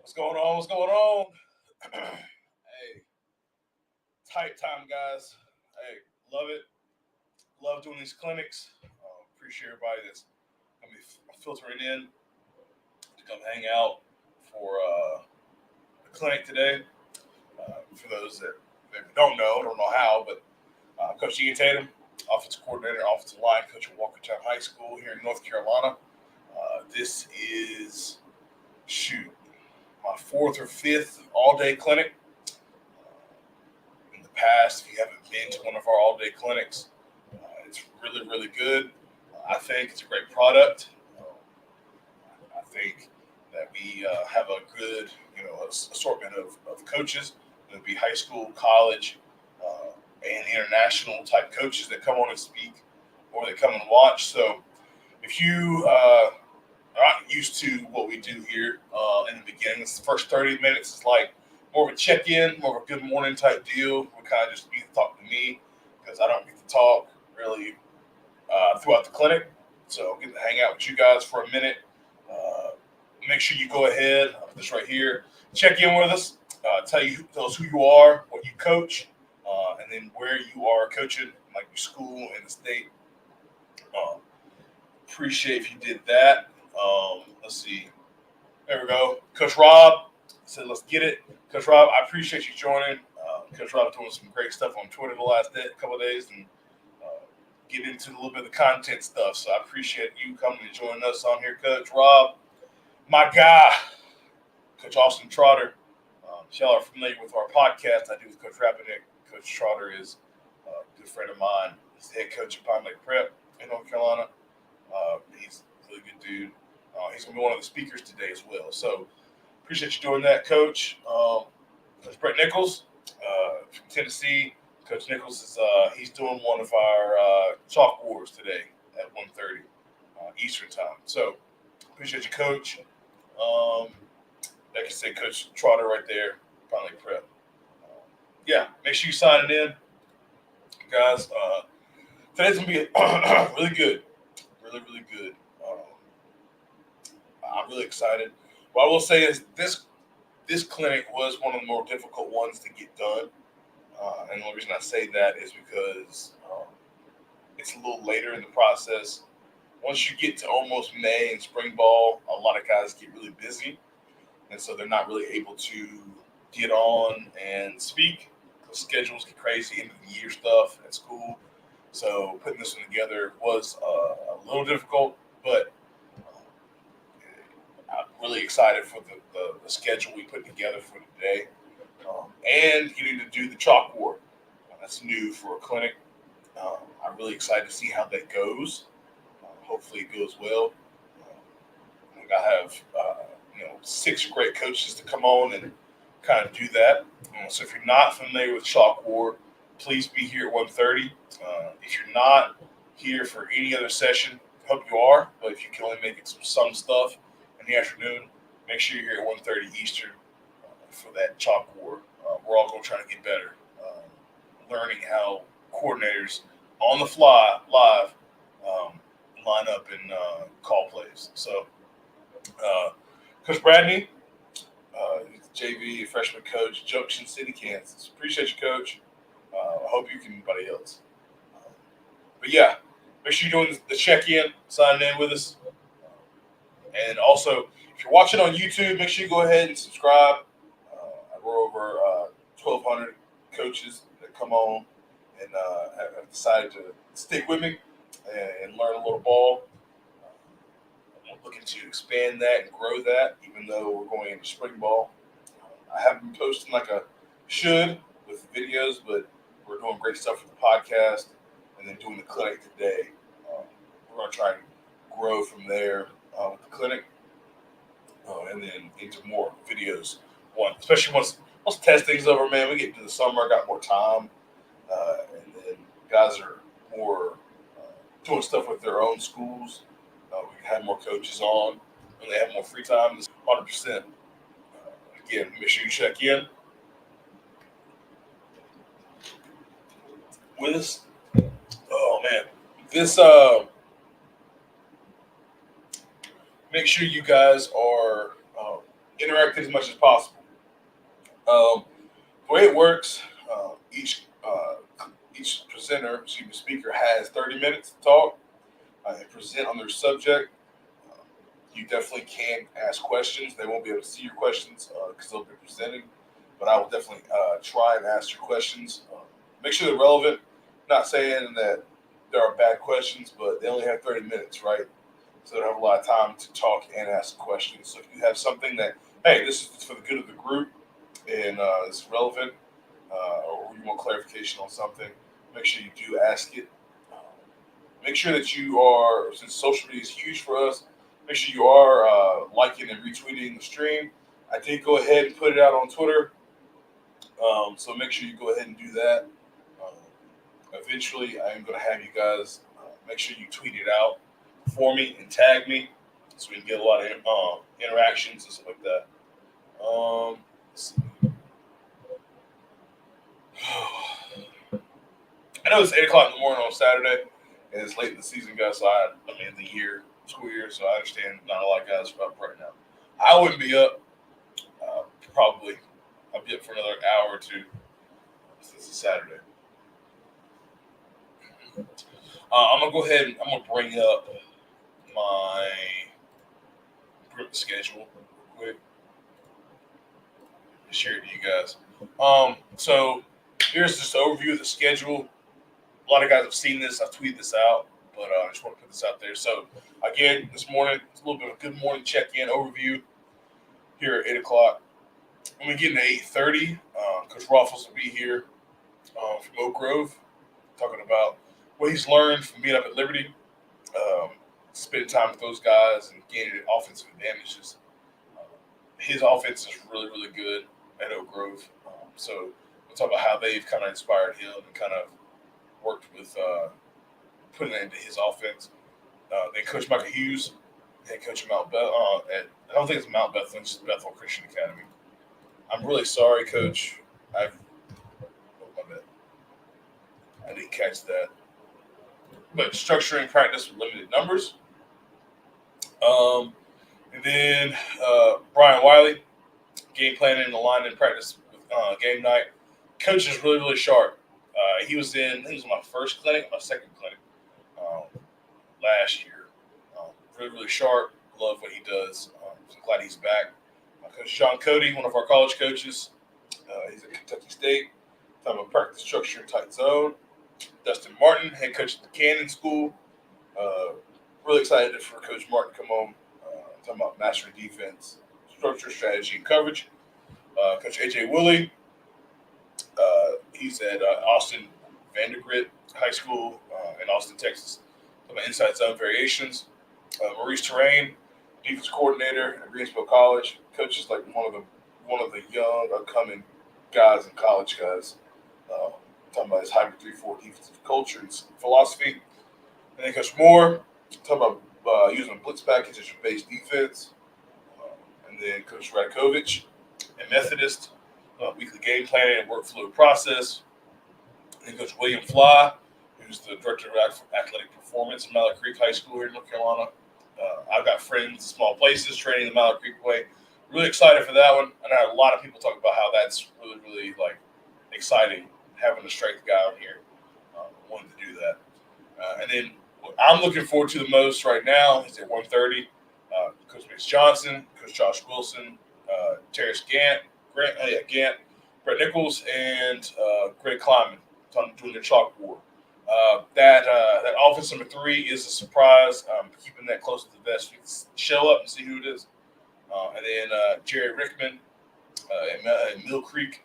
What's going on? What's going on? Hey, tight time, guys. Hey, love it. Love doing these clinics. Appreciate everybody that's gonna be filtering in to come hang out for the clinic today. For those that maybe don't know how, but Coach Tatum, offensive coordinator, offensive line coach at Walkertown High School here in North Carolina. This is shoot my fourth or fifth all-day clinic. In the past, if you haven't been to one of our all-day clinics, it's really, really good. I think it's a great product. I think that we have a good, assortment of coaches. It'll be high school, college, and international type coaches that come on and speak, or they come and watch. So if you are not used to what we do here in the beginning, this the first 30 minutes is like more of a check-in, more of a good morning type deal. We kind of just you talk to me because I don't get to talk really throughout the clinic. So I get to hang out with you guys for a minute. Make sure you go ahead, I'll put this right here, check in with us, tell us who you are, what you coach, and then where you are coaching, like your school and the state. Appreciate if you did that. Let's see. There we go. Coach Rob said, let's get it. Coach Rob, I appreciate you joining. Coach Rob doing some great stuff on Twitter the last couple of days and get into a little bit of the content stuff. So I appreciate you coming and joining us on here, Coach Rob. My guy, Coach Austin Trotter. Y'all are familiar with our podcast I do with Coach Rapinick. Coach Trotter is a good friend of mine. He's the head coach at Pine Lake Prep in North Carolina. He's a really good dude. He's going to be one of the speakers today as well. So appreciate you doing that, Coach. Coach Brett Nichols from Tennessee. Coach Nichols is he's doing one of our chalk wars today at 1:30 Eastern time. So appreciate you, Coach. Like I said, Coach Trotter right there, Pine Lake Prep. Yeah, make sure you sign it in, guys. Today's going to be really good. Really, really good. I'm really excited. What I will say is this clinic was one of the more difficult ones to get done. And the only reason I say that is because it's a little later in the process. Once you get to almost May and spring ball, a lot of guys get really busy. And so they're not really able to get on and speak. The schedules get crazy, end of the year stuff at school. So putting this one together was a little difficult, but I'm really excited for the schedule we put together for today. And getting to do the chalk war. That's new for a clinic. I'm really excited to see how that goes. Hopefully it goes well. I have 6 great coaches to come on and kind of do that. So if you're not familiar with chalk war, please be here at 1:30. If you're not here for any other session, hope you are. But if you can only make it some stuff in the afternoon, make sure you're here at 1:30 Eastern for that chalk war. We're all going to try to get better, learning how coordinators on the fly, live, line up and call plays. So, Coach Bradney, JV freshman coach, Junction City, Kansas. Appreciate you, Coach. I hope you can anybody else. But yeah, make sure you're doing the check-in, signing in with us. And also, if you're watching on YouTube, make sure you go ahead and subscribe. We're over 1,200 coaches that come on and have decided to stick with me and learn a little ball. I'm looking to expand that and grow that, even though we're going into spring ball. I haven't been posting like I should with videos, but we're doing great stuff with the podcast and then doing the clinic today. We're going to try and grow from there with the clinic and then into more videos. Especially once testing's over, man, we get into the summer, I got more time, and then guys are more doing stuff with their own schools. We can have more coaches on, and they have more free time. 100%. Again, make sure you check in with us. Oh man, this make sure you guys are interact as much as possible. The way it works, each presenter, excuse me, speaker has 30 minutes to talk and present on their subject. Uh, you definitely can ask questions. They won't be able to see your questions because they'll be presenting, but I will definitely try and ask your questions. Make sure they're relevant. Not saying that there are bad questions, but they only have 30 minutes, right? So they don't have a lot of time to talk and ask questions. So if you have something that, hey, this is for the good of the group and it's relevant, or you want clarification on something, make sure you do ask it. Uh, Make sure that you are, since social media is huge for us, make sure you are liking and retweeting the stream. I did go ahead and put it out on Twitter, so make sure you go ahead and do that. Um, Eventually, I am going to have you guys make sure you tweet it out for me and tag me so we can get a lot of interactions and stuff like that. Let's see. I know it's 8 o'clock in the morning on Saturday, and it's late in the season, guys. So I mean the year, school year. So I understand not a lot of guys are up right now. I wouldn't be up. Probably, I'll be up for another hour or two since it's Saturday. I'm gonna go ahead and I'm gonna bring up my group schedule real quick and share it to you guys. So here's just an overview of the schedule. A lot of guys have seen this. I've tweeted this out, but I just want to put this out there. So again, this morning, it's a little bit of a good morning check-in overview here at 8 o'clock. When we get into 8:30, Coach Ruffles will be here from Oak Grove, talking about what he's learned from being up at Liberty, um, spending time with those guys and gaining offensive advantages. Uh, his offense is really, really good at Oak Grove. So we'll talk about how they've kind of inspired him and kind of worked with putting it into his offense. Then Coach Michael Hughes, head coach of Mount Bethel. I don't think it's Mount Bethel, it's just Bethel Christian Academy. I'm really sorry, Coach. Oh, my bad. I didn't catch that. But structuring practice with limited numbers. Um, and then Brian Wiley, game planning and alignment practice with game night. Coach is really, really sharp. I think he was my first clinic, my second clinic um, last year. Really, really sharp. Love what he does. So glad he's back. Coach John Cody, one of our college coaches, he's at Kentucky State. Talking about practice structure and tight zone. Dustin Martin, head coach at the Cannon School. Uh, Really excited for Coach Martin to come home. Talking about mastering defense, structure, strategy, and coverage. Coach AJ Willie, he's at Austin Vandergrit High School in Austin, Texas. Talking about inside zone variations. Maurice Terrain, defense coordinator at Greensboro College. Coach is like one of the young upcoming guys and college guys. Uh, Talking about his hybrid 3-4 defensive culture and philosophy. And then Coach Moore, talking about using a blitz package as your base defense. And then Coach Radkovich, a Methodist, weekly game planning and workflow process. And then Coach William Fly, who's the director of athletic performance in Mallard Creek High School here in North Carolina. I've got friends in small places training the Mallard Creek way. Really excited for that one. And I had a lot of people talk about how that's really, really like exciting having a strength guy on here. Wanted to do that. And then what I'm looking forward to the most right now is at 1:30. Coach Mace Johnson, Coach Josh Wilson, Terrence Gant, Brett Nichols, and Greg Kleiman doing their chalkboard. That offense number 3 is a surprise. Keeping that close to the vest. You can show up and see who it is. And then Jerry Rickman in Mill Creek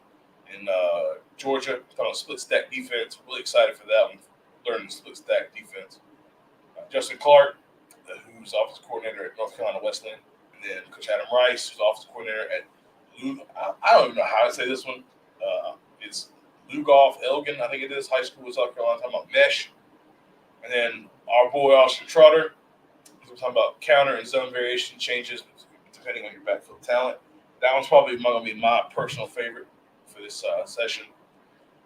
in Georgia, on split stack defense. Really excited for that one. Learning split stack defense. Justin Clark, who's offensive coordinator at North Carolina Wesleyan, and then Coach Adam Rice, who's offensive coordinator at I don't even know how to say this one. It's Lugoff Elgin, I think it is, high school in South Carolina. Talking about mesh, and then our boy Austin Trotter. We're talking about counter and zone variation changes depending on your backfield talent. That one's probably going to be my personal favorite for this session.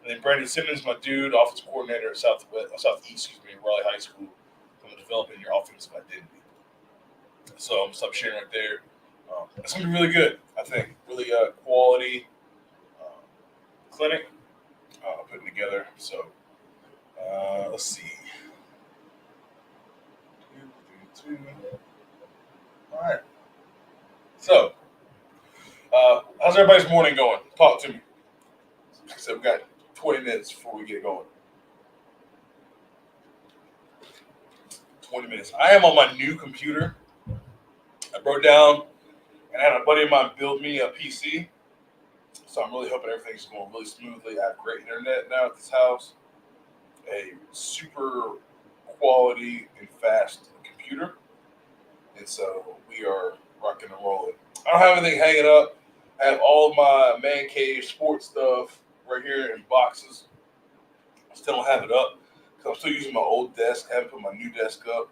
And then Brandon Simmons, my dude, offensive coordinator at Southeast, Raleigh High School, from developing your offensive identity. So I'm going to stop sharing right there. It's going to be really good. I think really quality uh, clinic putting together. So let's see. All right. So how's everybody's morning going? Talk to me. So we've got 20 minutes before we get going. 20 minutes. I am on my new computer. I broke down and I had a buddy of mine build me a PC. So I'm really hoping everything's going really smoothly. I have great internet now at this house. A super quality and fast computer. And so we are rocking and rolling. I don't have anything hanging up. I have all of my man cave sports stuff right here in boxes. I still don't have it up because I'm still using my old desk. I haven't put my new desk up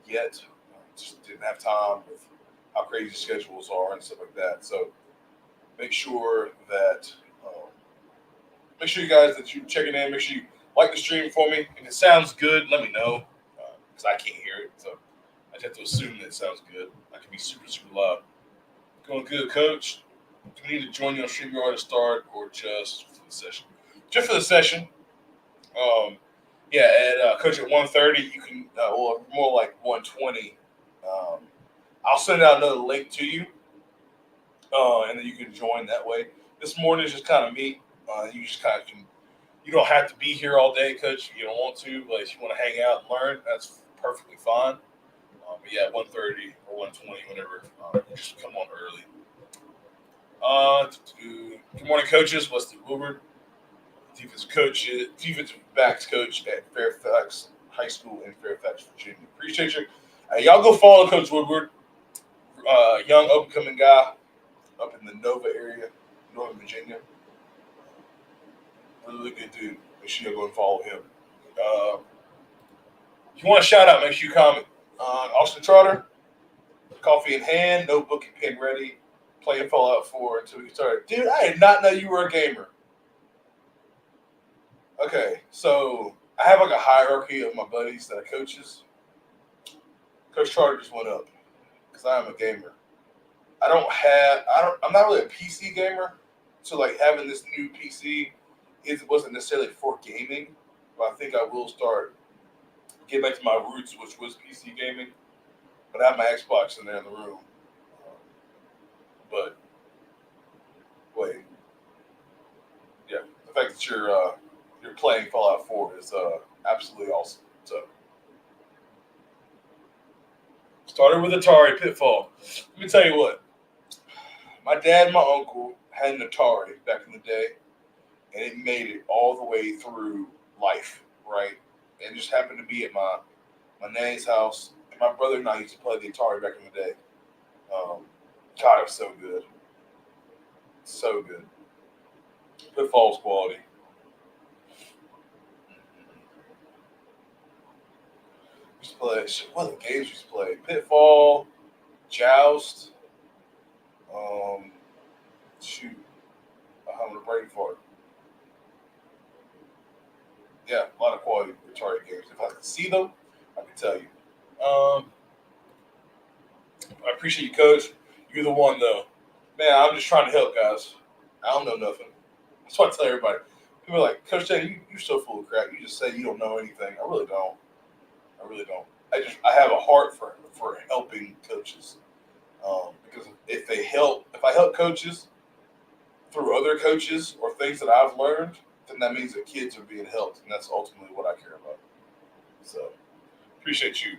yet. Just didn't have time with how crazy schedules are and stuff like that. So make sure that make sure you guys that you checking in. Make sure you like the stream for me. If it sounds good, let me know because I can't hear it. So I just have to assume that it sounds good. I can be super super loud. Going good, Coach. Do we need to join you on StreamYard to start or just for the session? Just for the session. Um, yeah, at Coach at 1:30, you can, or more like 1:20. Um, I'll send out another link to you, and then you can join that way. This morning is just kind of me. You just kind of can. You don't have to be here all day, Coach. If you don't want to, but if you want to hang out and learn, that's perfectly fine. But yeah, 1:30 or 1:20, whenever. Just come on early. Good morning, coaches. Wesley Woodward, defensive backs coach at Fairfax High School in Fairfax, Virginia. Appreciate you. Y'all go follow Coach Woodward, young up and coming guy up in the Nova area, Northern Virginia. Really good dude. Make sure you go and follow him. If you want a shout out, make sure you comment. Austin Trotter, coffee in hand, notebook and pen ready. Playing Fallout 4 until we get started. Dude, I did not know you were a gamer. Okay, so I have like a hierarchy of my buddies that I coaches. Coach Charter just went up because I am a gamer. I'm not really a PC gamer. So like having this new PC wasn't necessarily for gaming, but I think I will start get back to my roots, which was PC gaming. But I have my Xbox in there in the room. But wait, yeah, the fact that you're playing Fallout 4 is absolutely awesome. So started with Atari Pitfall. Let me tell you what. My dad and my uncle had an Atari back in the day, and it made it all the way through life, right? And just happened to be at my nanny's house. And my brother and I used to play the Atari back in the day. God, it was so good. So good. Pitfall's quality. Used to play, what are the games we used to play? Pitfall, Joust, shoot, I'm having a brain fart. Yeah, a lot of quality Atari games. If I could see them, I can tell you. Um, I appreciate you, Coach. You're the one, though. Man, I'm just trying to help, guys. I don't know nothing. That's what I tell everybody. People are like, Coach Jay, you're so full of crap. You just say you don't know anything. I really don't. I really don't. I have a heart for helping coaches. Because if I help coaches through other coaches or things that I've learned, then that means that kids are being helped, and that's ultimately what I care about. So appreciate you.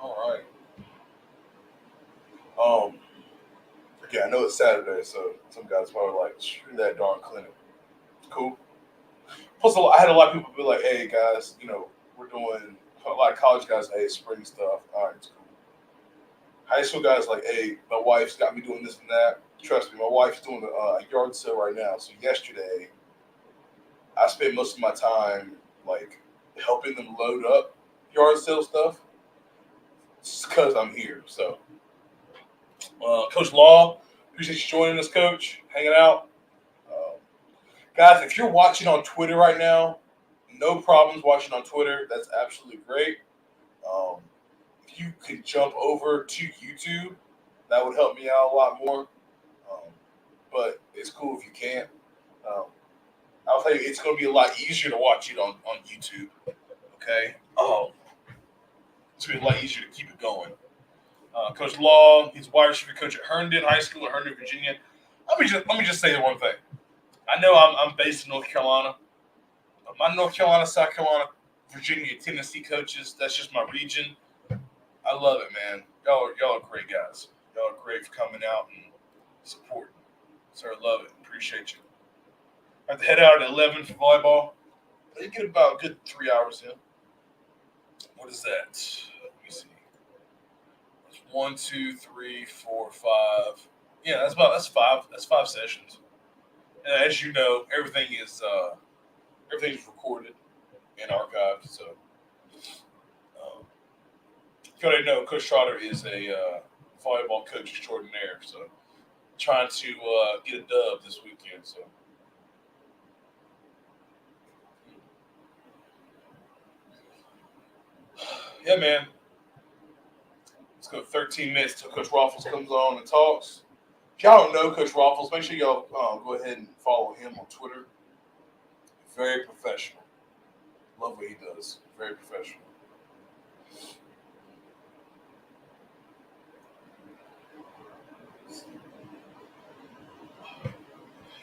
All right. Okay, I know it's Saturday, so some guys probably like, screw that darn clinic. Cool. Plus, I had a lot of people be like, hey, guys, we're doing a lot of college guys, hey, spring stuff. All right, it's cool. High school guys like, hey, my wife's got me doing this and that. Trust me, my wife's doing a yard sale right now. So yesterday, I spent most of my time like helping them load up yard sale stuff just because I'm here. So, Coach Law, appreciate you joining us, Coach, hanging out. Guys, if you're watching on Twitter right now, no problems watching on Twitter. That's absolutely great. If you could jump over to YouTube, that would help me out a lot more. Um, but it's cool if you can't. Um, I'll tell you, it's going to be a lot easier to watch it on YouTube. Okay, it's going to be a lot easier to keep it going. Coach Law, he's wide receiver coach at Herndon High School in Herndon, Virginia. Let me just say the one thing. I know I'm based in North Carolina, but my North Carolina, South Carolina, Virginia, Tennessee coaches, that's just my region. I love it, man. Y'all are great guys. Y'all are great for coming out and supporting. Sir, love it. Appreciate you. I have to head out at 11 for volleyball. You get about a good 3 hours in. What is that? Let me see. It's 1, 2, 3, 4, 5. Yeah, that's five. That's 5 sessions. And as you know, everything's recorded and archived. So, if you already know, Coach Trotter is a volleyball coach extraordinaire. So, trying to get a dub this weekend. So, yeah, man. Let's go 13 minutes till Coach Waffles comes on and talks. If y'all don't know Coach Waffles, make sure y'all go ahead and follow him on Twitter. Very professional. Love what he does. Very professional.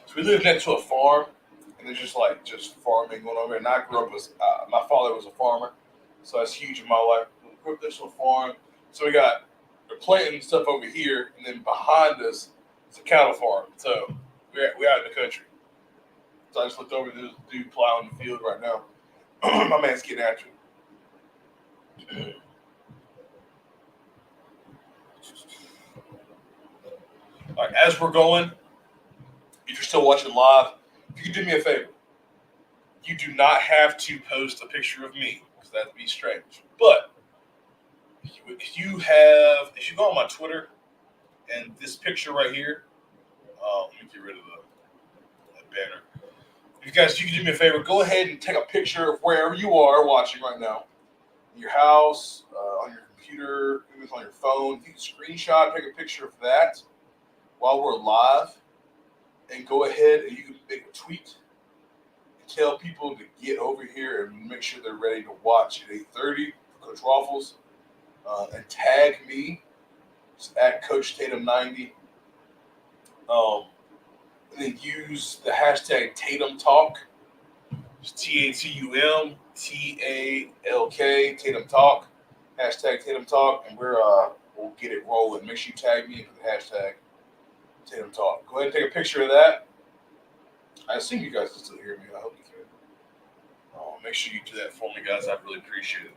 So we live next to a farm, and there's just farming going on there. And I grew up as my father was a farmer, so that's huge in my life. We grew up next to a farm, so we're planting stuff over here, and then behind us is a cattle farm. So we're out in the country. So I just looked over at this dude plowing the field right now. My man's getting after it. All right, as we're going, if you're still watching live, if you could do me a favor, you do not have to post a picture of me because that'd be strange. But if you go on my Twitter and this picture right here, let me get rid of that banner. If you can do me a favor, go ahead and take a picture of wherever you are watching right now, in your house, on your computer, maybe it's on your phone. If you can screenshot, take a picture of that while we're live, and go ahead and you can make a tweet and tell people to get over here and make sure they're ready to watch at 8:30 for Coach Waffles, and tag me at Coach Tatum 90. And then use the hashtag Tatum Talk. It's TATUM TALK Tatum Talk. Hashtag Tatum Talk, and we'll get it rolling. Make sure you tag me with the hashtag Tatum Talk. Go ahead and take a picture of that. I assume you guys can still hear me. I hope you can. Make sure you do that for me, guys. I'd really appreciate it.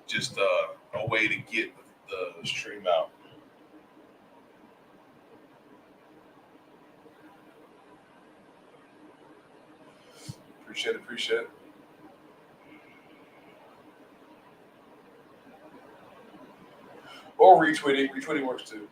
Just a way to get the stream out. Appreciate it. Or retweeting. Retweeting works too.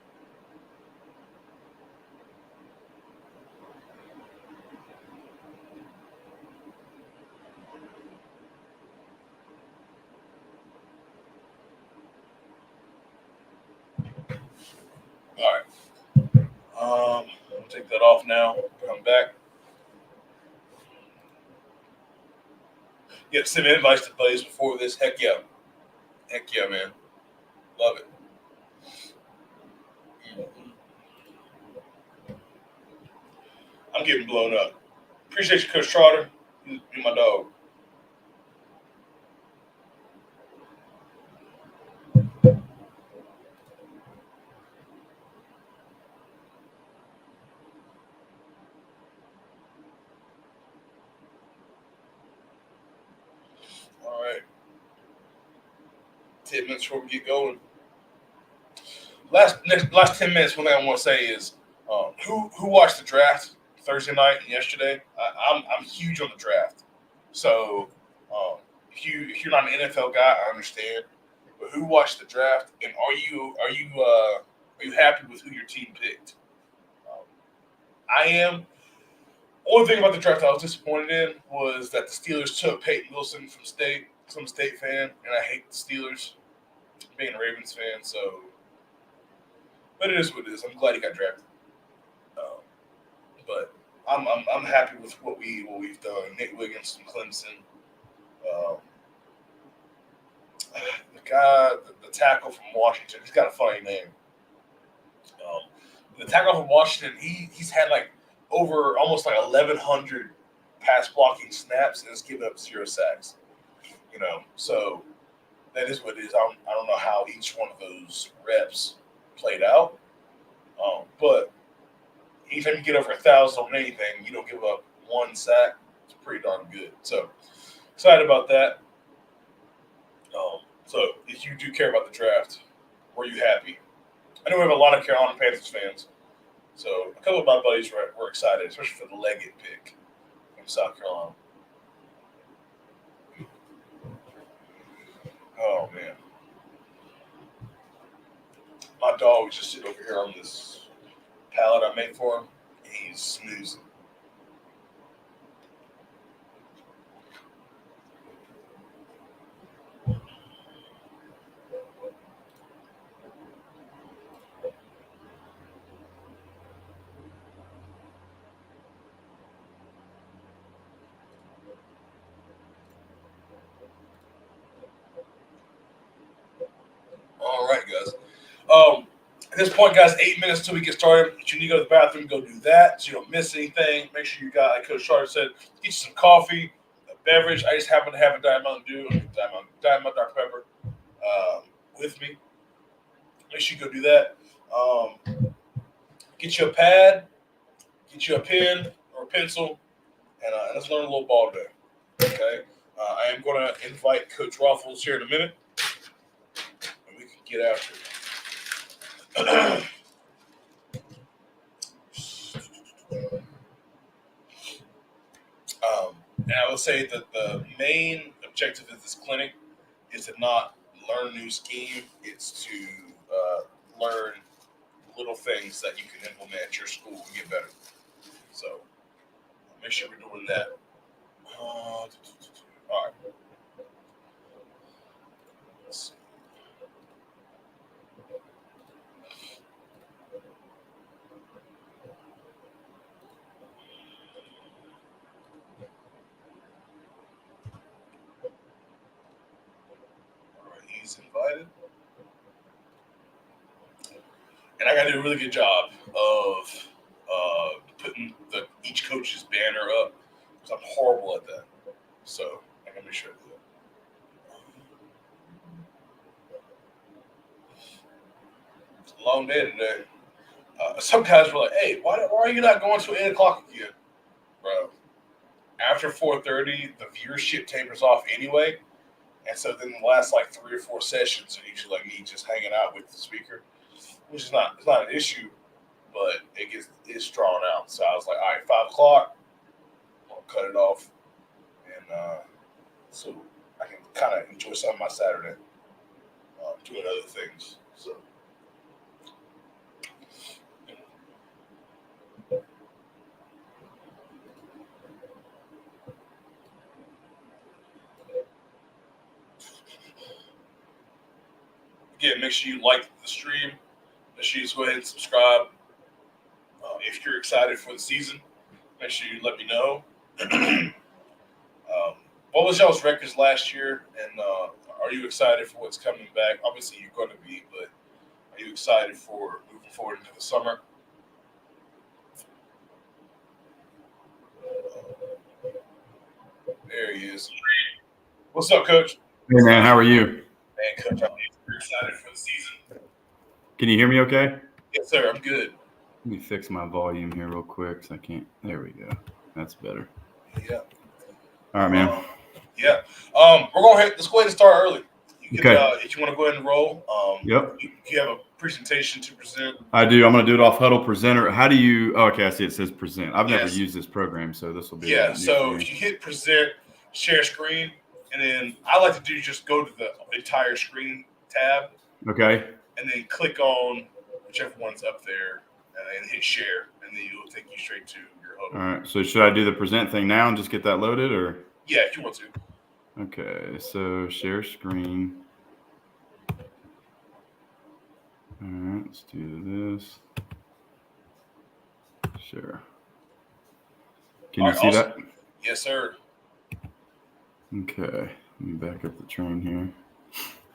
All right. I'll take that off now. Come back. Yeah, send me invites to plays before this. Heck yeah. Heck yeah, man. Love it. Mhm. I'm getting blown up. Appreciate you, Coach Trotter. You're my dog. All right. 10 minutes before we get going. Last 10 minutes, one thing I want to say is who watched the draft Thursday night and yesterday? I'm huge on the draft. So if you're not an NFL guy, I understand. But who watched the draft, and are you happy with who your team picked? Um, I am. Only thing about the draft I was disappointed in was that the Steelers took Peyton Wilson from State. So I'm a State fan, and I hate the Steelers. being a Ravens fan. So, but it is what it is. I'm glad he got drafted. Um, but I'm happy with what we've done. Nick Wiggins from Clemson. Um, the guy, the tackle from Washington, he's got a funny name. Um, the tackle from Washington, he's had like over almost like 1,100 pass blocking snaps and has given up 0 sacks. So that is what it is. I don't know how each one of those reps played out, but anytime you get over 1,000 on anything, you don't give up 1 sack. It's pretty darn good. So excited about that. So if you do care about the draft, were you happy? I know we have a lot of Carolina Panthers fans. So a couple of my buddies were excited, especially for the Leggett pick from South Carolina. Oh man, my dog was just sitting over here on this pallet I made for him. And he's snoozing. All right, guys. At this point, guys, 8 minutes till we get started. If you need to go to the bathroom, go do that so you don't miss anything. Make sure you got, like Coach Charter said, get you some coffee, a beverage. I just happen to have a Diet Mountain Dew, Diet Mountain Dark Pepper with me. Make sure you go do that. Get you a pad, get you a pen or a pencil, and let's learn a little ball today. Okay? I am going to invite Coach Ruffles here in a minute, and we can get after it. And I will say that the main objective of this clinic is to not learn a new scheme. It's to learn little things that you can implement at your school and get better. So make sure we're doing that. All right. Let's see. All right, he's invited. And I got to do a really good job of putting each coach's banner up because I'm horrible at that. So I got to make sure I do that. It's a long day today. Some guys were like, "Hey, why are you not going to 8 o'clock again, bro?" After 4:30, the viewership tapers off anyway, and so then the last like 3 or 4 sessions are usually like me just hanging out with the speaker, which is not an issue, but it's drawn out. So I was like, all right, 5 o'clock, I'm gonna cut it off, and so I can kind of enjoy some of my Saturday doing other things. So. Again, make sure you like the stream. Make sure you just go ahead and subscribe. If you're excited for the season, make sure you let me know. What was y'all's records last year? And are you excited for what's coming back? Obviously, you're going to be, but are you excited for moving forward into the summer? There he is. What's up, Coach? Hey, man, how are you? Man, Coach, I'm excited for the season. Can you hear me okay? Yes, sir. I'm good. Let me fix my volume here real quick so I can't. There we go. That's better. Yeah. All right, man. Yeah. We're going to let's go ahead and start early. You can, Okay. if you want to go ahead and roll. Yep. You have a presentation to present. I do. I'm going to do it off Huddle Presenter. How do you? Oh, okay, I see it says present. I've never Yes. used this program, so this will be. Yeah. So if you hit present, share screen, and then I like to do just go to the entire screen tab. Okay. And then click on whichever one's up there, and hit share, and then it'll take you straight to your Huddle. All right. So should I do the present thing now and just get that loaded, or? Yeah, if you want to. Okay. So share screen. All right, let's do this. Sure. Can All you right, see awesome. that? Yes, sir. Okay. Let me back up the train here.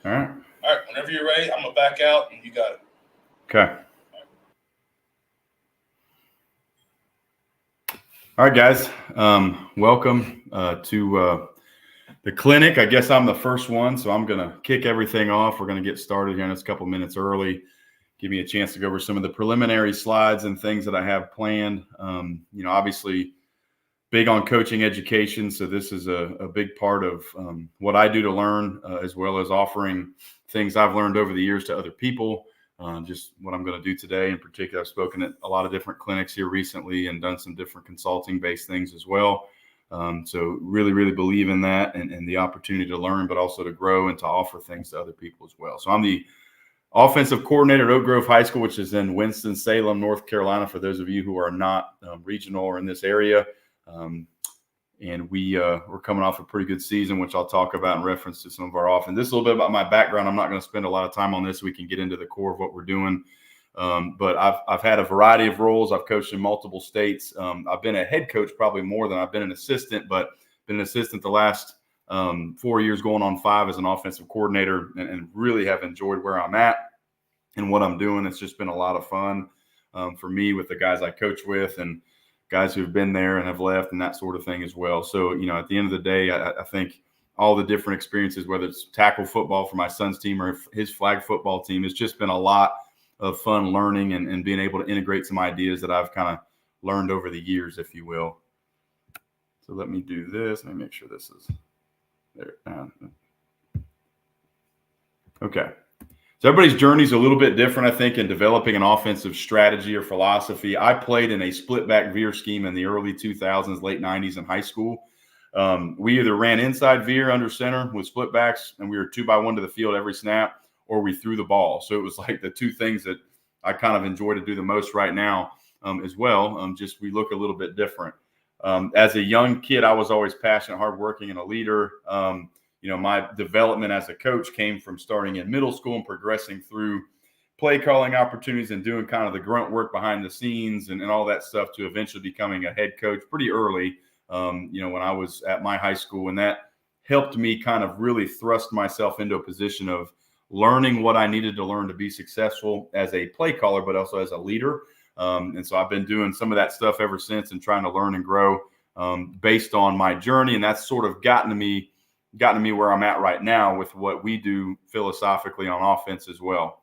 All right. All right, whenever you're ready, I'm going to back out and you got it. Okay. All right, guys. Welcome to the clinic. I guess I'm the first one, so I'm going to kick everything off. We're going to get started here in a couple minutes early. Give me a chance to go over some of the preliminary slides and things that I have planned. Obviously big on coaching education. So this is a big part of what I do to learn, as well as offering things I've learned over the years to other people. Just what I'm going to do today in particular. I've spoken at a lot of different clinics here recently and done some different consulting based things as well. So really, really believe in that and the opportunity to learn, but also to grow and to offer things to other people as well. So I'm the offensive coordinator at Oak Grove High School, which is in Winston-Salem, North Carolina, for those of you who are not regional or in this area. And we're coming off a pretty good season, which I'll talk about in reference to some of our offense. This is a little bit about my background. I'm not going to spend a lot of time on this. We can get into the core of what we're doing. But I've had a variety of roles. I've coached in multiple states. I've been a head coach probably more than I've been an assistant, but been an assistant the last 4 years, going on 5 as an offensive coordinator, and really have enjoyed where I'm at and what I'm doing. It's just been a lot of fun for me with the guys I coach with and guys who've been there and have left and that sort of thing as well. So, at the end of the day, I think all the different experiences, whether it's tackle football for my son's team or his flag football team, it's just been a lot of fun learning and being able to integrate some ideas that I've kind of learned over the years, if you will. So let me do this. Let me make sure this is there. Okay. So everybody's journey is a little bit different, I think, in developing an offensive strategy or philosophy. I played in a split back veer scheme in the early 2000s, late 90s in high school. We either ran inside veer under center with split backs, and we were 2-by-1 to the field every snap, or we threw the ball. So it was like the two things that I kind of enjoy to do the most right now as well. Just we look a little bit different. As a young kid, I was always passionate, hardworking, and a leader. My development as a coach came from starting in middle school and progressing through play calling opportunities and doing kind of the grunt work behind the scenes and all that stuff to eventually becoming a head coach pretty early, when I was at my high school. And that helped me kind of really thrust myself into a position of learning what I needed to learn to be successful as a play caller, but also as a leader. And so I've been doing some of that stuff ever since and trying to learn and grow based on my journey. And that's sort of gotten to me where I'm at right now with what we do philosophically on offense as well.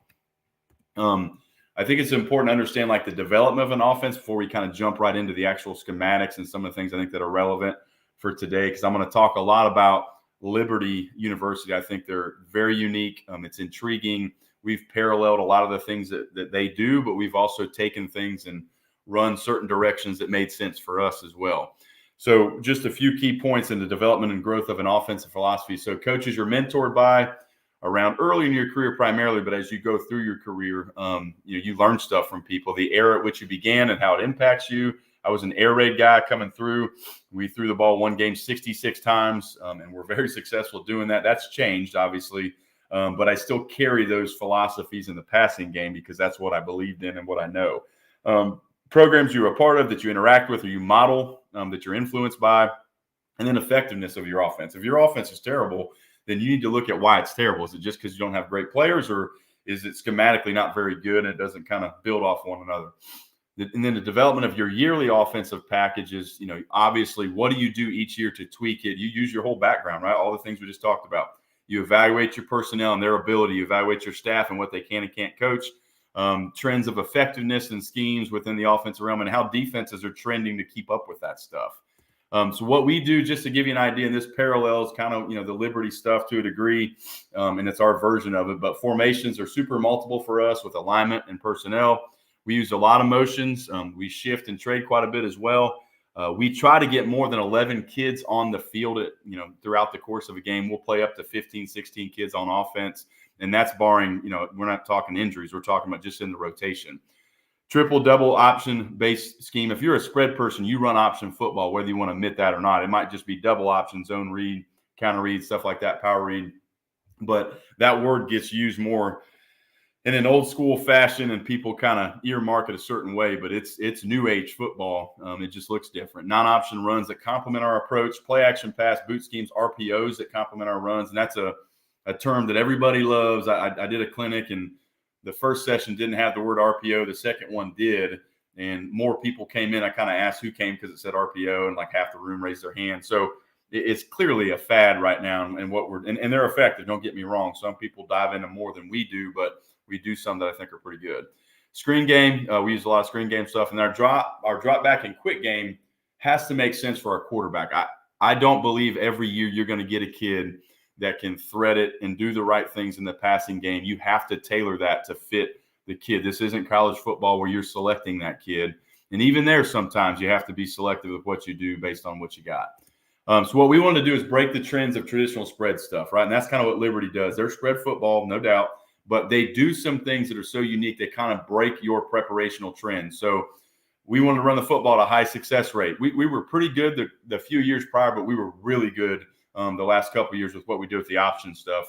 I think it's important to understand like the development of an offense before we kind of jump right into the actual schematics and some of the things I think that are relevant for today, because I'm going to talk a lot about Liberty University. I think they're very unique. It's intriguing. We've paralleled a lot of the things that they do, but we've also taken things and run certain directions that made sense for us as well. So just a few key points in the development and growth of an offensive philosophy. So coaches you're mentored by around early in your career primarily, but as you go through your career, you learn stuff from people, the era at which you began and how it impacts you. I was an air raid guy coming through. We threw the ball one game 66 times, and we're very successful doing that. That's changed, obviously, but I still carry those philosophies in the passing game because that's what I believed in and what I know. Programs you're a part of that you interact with or you model that you're influenced by, and then effectiveness of your offense. If your offense is terrible, then you need to look at why it's terrible. Is it just because you don't have great players, or is it schematically not very good and it doesn't kind of build off one another? And then the development of your yearly offensive packages, obviously, what do you do each year to tweak it? You use your whole background, right? All the things we just talked about. You evaluate your personnel and their ability. You evaluate your staff and what they can and can't coach. Trends of effectiveness and schemes within the offensive realm and how defenses are trending to keep up with that stuff. So what we do, just to give you an idea, and this parallels kind of, the Liberty stuff to a degree, and it's our version of it, but formations are super multiple for us with alignment and personnel. We use a lot of motions. We shift and trade quite a bit as well. We try to get more than 11 kids on the field throughout the course of a game. We'll play up to 15, 16 kids on offense. And that's barring, we're not talking injuries. We're talking about just in the rotation. Triple, double option based scheme. If you're a spread person, you run option football, whether you want to admit that or not. It might just be double option, zone read, counter read, stuff like that, power read. But that word gets used more in an old school fashion, and people kind of earmark it a certain way, but it's new age football. It just looks different. Non-option runs that complement our approach, play action pass, boot schemes, RPOs that complement our runs. And that's a term that everybody loves. I did a clinic, and the first session didn't have the word RPO. The second one did. And more people came in. I kind of asked who came because it said RPO, and like half the room raised their hand. So it's clearly a fad right now, and and they're effective. Don't get me wrong. Some people dive into more than we do, but we do some that I think are pretty good. Screen game, we use a lot of screen game stuff, and our drop back and quick game has to make sense for our quarterback. I don't believe every year you're going to get a kid that can thread it and do the right things in the passing game. You have to tailor that to fit the kid. This isn't college football where you're selecting that kid. And even there, sometimes you have to be selective with what you do based on what you got. So what we want to do is break the trends of traditional spread stuff, right? And that's kind of what Liberty does. They're spread football, no doubt, but they do some things that are so unique, they kind of break your preparational trends. So we wanted to run the football at a high success rate. We were pretty good the few years prior, but we were really good the last couple of years with what we do with the option stuff.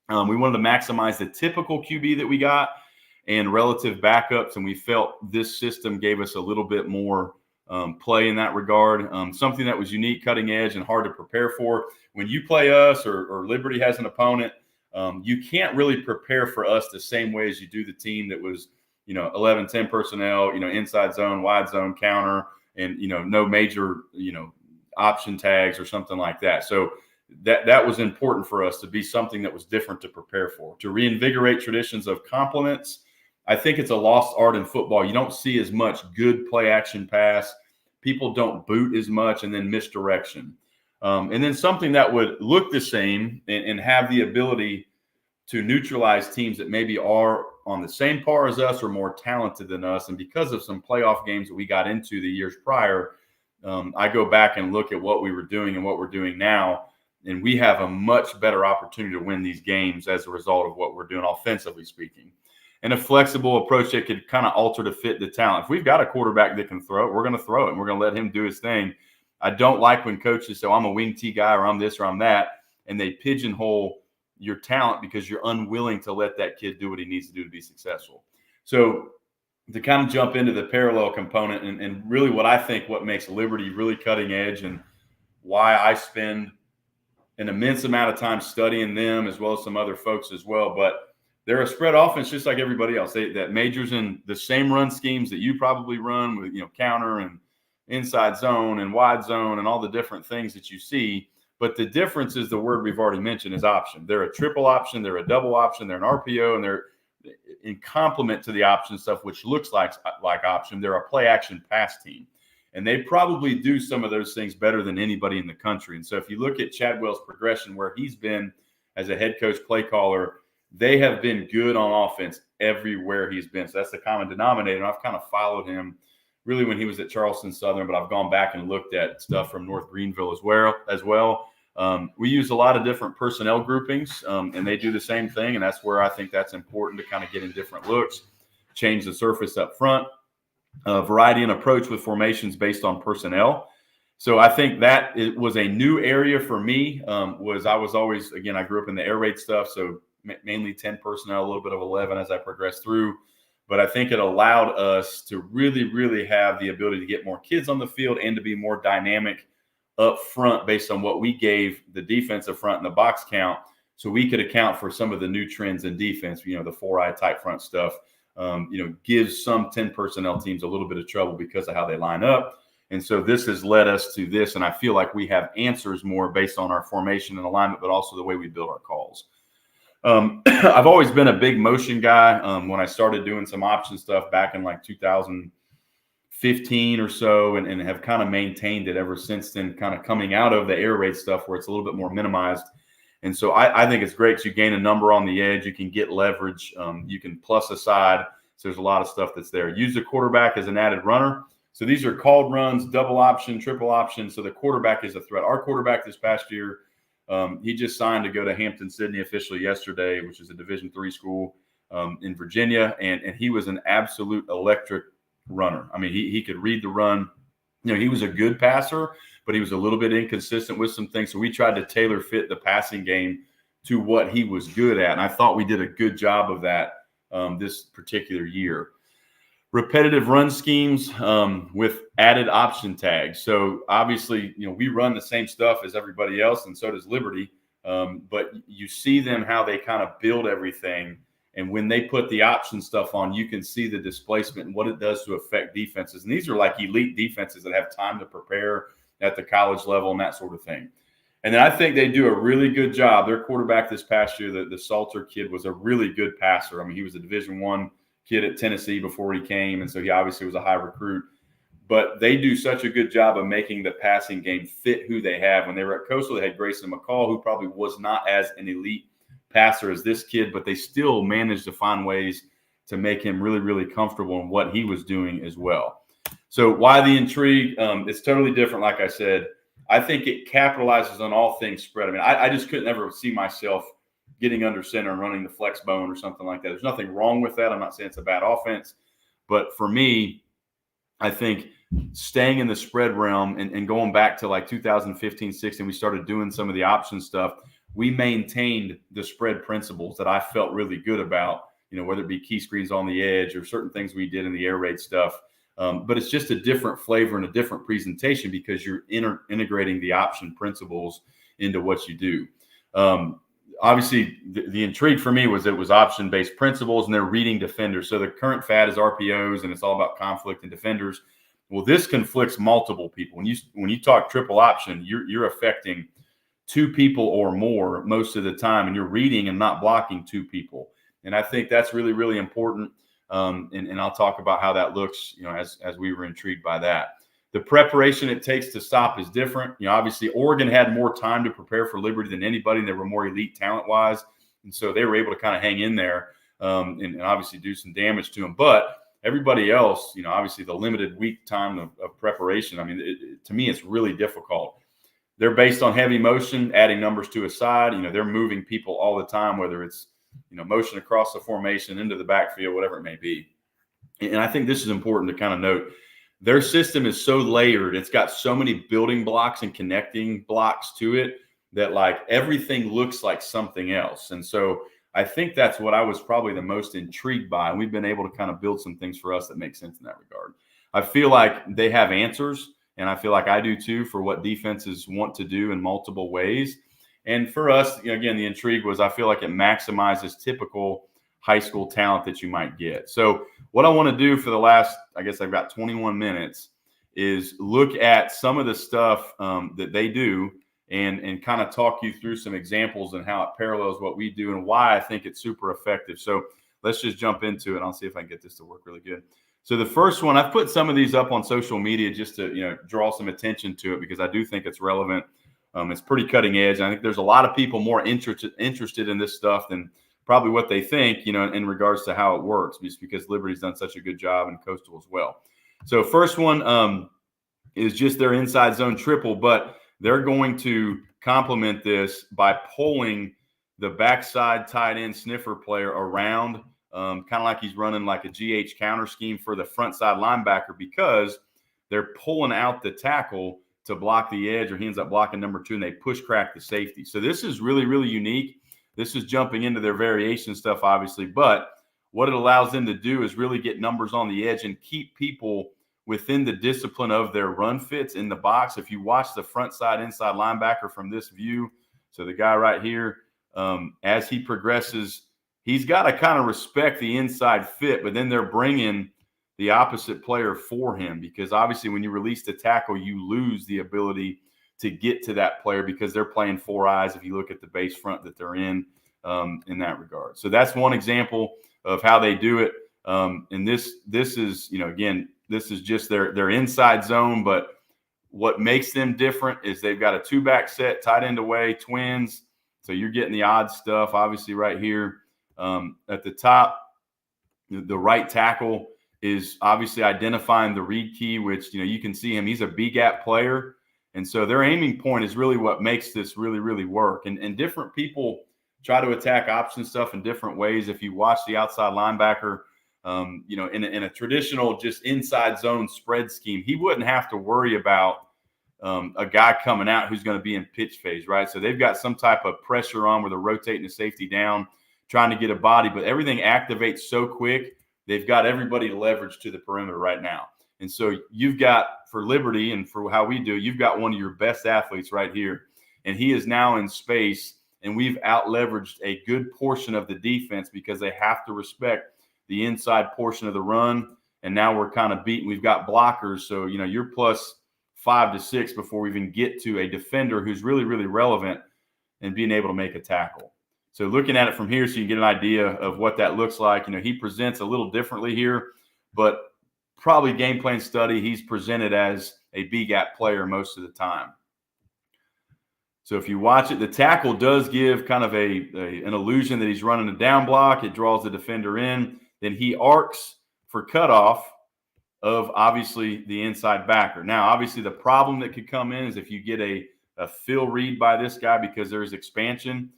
We wanted to maximize the typical QB that we got and relative backups, and we felt this system gave us a little bit more play in that regard. Something that was unique, cutting edge, and hard to prepare for. When you play us or Liberty has an opponent, you can't really prepare for us the same way as you do the team that was, 11, 10 personnel, inside zone, wide zone, counter, and, no major, option tags or something like that. So that was important for us to be something that was different to prepare for, to reinvigorate traditions of complements. I think it's a lost art in football. You don't see as much good play action pass. People don't boot as much, and then misdirection. And then something that would look the same and have the ability to neutralize teams that maybe are on the same par as us or more talented than us. And because of some playoff games that we got into the years prior, I go back and look at what we were doing and what we're doing now, and we have a much better opportunity to win these games as a result of what we're doing offensively speaking. And a flexible approach that could kind of alter to fit the talent. If we've got a quarterback that can throw it, we're going to throw it, and we're going to let him do his thing. I don't like when coaches say, I'm a wing T guy, or I'm this or I'm that, and they pigeonhole your talent because you're unwilling to let that kid do what he needs to do to be successful. So to kind of jump into the parallel component and really what makes Liberty really cutting edge, and why I spend an immense amount of time studying them as well as some other folks as well. But they're a spread offense just like everybody else. That majors in the same run schemes that you probably run with, counter and inside zone and wide zone and all the different things that you see. But the difference is the word we've already mentioned is option. They're a triple option. They're a double option. They're an RPO, and they're in complement to the option stuff, which looks like option. They're a play action pass team. And they probably do some of those things better than anybody in the country. And so if you look at Chadwell's progression, where he's been as a head coach, play caller, they have been good on offense everywhere he's been. So that's the common denominator. And I've kind of followed him really when he was at Charleston Southern, but I've gone back and looked at stuff from North Greenville as well. We use a lot of different personnel groupings, and they do the same thing. And that's where I think that's important to kind of get in different looks, change the surface up front, variety and approach with formations based on personnel. So I think that it was a new area for me. I was always, again, I grew up in the air raid stuff, so mainly 10 personnel, a little bit of 11 as I progressed through. But I think it allowed us to really, really have the ability to get more kids on the field and to be more dynamic up front based on what we gave the defensive front and the box count, so we could account for some of the new trends in defense. The 4-eye tight front stuff, gives some 10 personnel teams a little bit of trouble because of how they line up. And so this has led us to this, and I feel like we have answers more based on our formation and alignment, but also the way we build our calls. I've always been a big motion guy. When I started doing some option stuff back in like 2015 or so, and have kind of maintained it ever since then, kind of coming out of the air raid stuff where it's a little bit more minimized. And so I think it's great. You gain a number on the edge. You can get leverage. You can plus aside. So there's a lot of stuff that's there. Use the quarterback as an added runner. So these are called runs, double option, triple option. So the quarterback is a threat. Our quarterback this past year, he just signed to go to Hampton-Sydney officially yesterday, which is a Division III school in Virginia. And he was an absolute electric runner. I mean, he could read the run. He was a good passer, but he was a little bit inconsistent with some things. So we tried to tailor fit the passing game to what he was good at. And I thought we did a good job of that this particular year. Repetitive run schemes with added option tags. So obviously, we run the same stuff as everybody else, and so does Liberty. But you see them how they kind of build everything. And when they put the option stuff on, you can see the displacement and what it does to affect defenses. And these are like elite defenses that have time to prepare at the college level and that sort of thing. And then I think they do a really good job. Their quarterback this past year, the Salter kid, was a really good passer. I mean, he was a Division I kid at Tennessee before he came, and so he obviously was a high recruit. But they do such a good job of making the passing game fit who they have. When they were at Coastal, they had Grayson McCall, who probably was not as an elite passer as this kid, but they still managed to find ways to make him really, really comfortable in what he was doing as well. So why the intrigue? It's totally different, like I said. I think it capitalizes on all things spread. I mean, I just couldn't ever see myself getting under center and running the flex bone or something like that. There's nothing wrong with that. I'm not saying it's a bad offense. But for me, I think staying in the spread realm and going back to like 2015, 16, we started doing some of the option stuff. We maintained the spread principles that I felt really good about, whether it be key screens on the edge or certain things we did in the air raid stuff. But it's just a different flavor and a different presentation because you're integrating the option principles into what you do. Obviously, the intrigue for me was it was option-based principles, and they're reading defenders. So the current fad is RPOs, and it's all about conflict and defenders. Well, this conflicts multiple people. When you talk triple option, you're affecting two people or more most of the time, and you're reading and not blocking two people. And I think that's really, really important. And I'll talk about how that looks, as we were intrigued by that. The preparation it takes to stop is different. Obviously, Oregon had more time to prepare for Liberty than anybody, and they were more elite talent-wise. And so they were able to kind of hang in there and obviously do some damage to them. But everybody else, obviously the limited week time of preparation, I mean, to me, it's really difficult. They're based on heavy motion, adding numbers to a side. They're moving people all the time, whether it's, motion across the formation, into the backfield, whatever it may be. And I think this is important to kind of note. Their system is so layered. It's got so many building blocks and connecting blocks to it that like everything looks like something else. And so I think that's what I was probably the most intrigued by. And we've been able to kind of build some things for us that make sense in that regard. I feel like they have answers, and I feel like I do too, for what defenses want to do in multiple ways. And for us, again, the intrigue was I feel like it maximizes typical high school talent that you might get. So what I want to do for the last, I guess I've got 21 minutes, is look at some of the stuff that they do and kind of talk you through some examples and how it parallels what we do and why I think it's super effective. So let's just jump into it. I'll see if I can get this to work really good. So the first one, I've put some of these up on social media just to, draw some attention to it because I do think it's relevant. It's pretty cutting edge. And I think there's a lot of people more interested in this stuff than probably what they think, in regards to how it works, just because Liberty's done such a good job and Coastal as well. So first one is just their inside zone triple, but they're going to complement this by pulling the backside tight end sniffer player around, kind of like he's running like a GH counter scheme for the front side linebacker because they're pulling out the tackle to block the edge, or he ends up blocking number 2, and they push crack the safety. So this is really, really unique. This is jumping into their variation stuff, obviously, but what it allows them to do is really get numbers on the edge and keep people within the discipline of their run fits in the box. If you watch the front side inside linebacker from this view, so the guy right here, as he progresses, he's got to kind of respect the inside fit, but then they're bringing the opposite player for him because obviously when you release the tackle, you lose the ability to get to that player because they're playing 4 eyes if you look at the base front that they're in that regard. So that's one example of how they do it. And this is, again, this is just their inside zone, but what makes them different is they've got a 2-back set, tight end away, twins. So you're getting the odd stuff, obviously, right here. At the top, the right tackle is obviously identifying the read key, which, you can see him. He's a B-gap player. And so their aiming point is really what makes this really, really work. And different people try to attack option stuff in different ways. If you watch the outside linebacker, in a traditional just inside zone spread scheme, he wouldn't have to worry about a guy coming out who's going to be in pitch phase, right? So they've got some type of pressure on where they're rotating the safety down, trying to get a body, but everything activates so quick. They've got everybody leveraged to the perimeter right now. And so you've got, for Liberty and for how we do, you've got one of your best athletes right here. And he is now in space, and we've out-leveraged a good portion of the defense because they have to respect the inside portion of the run. And now we're kind of beaten. We've got blockers. So, you're plus 5 to 6 before we even get to a defender who's really, really relevant and being able to make a tackle. So looking at it from here so you can get an idea of what that looks like. He presents a little differently here, but probably game plan study, he's presented as a B-gap player most of the time. So if you watch it, the tackle does give kind of an illusion that he's running a down block. It draws the defender in. Then he arcs for cutoff of, obviously, the inside backer. Now, obviously, the problem that could come in is if you get a fill read by this guy because there's expansion.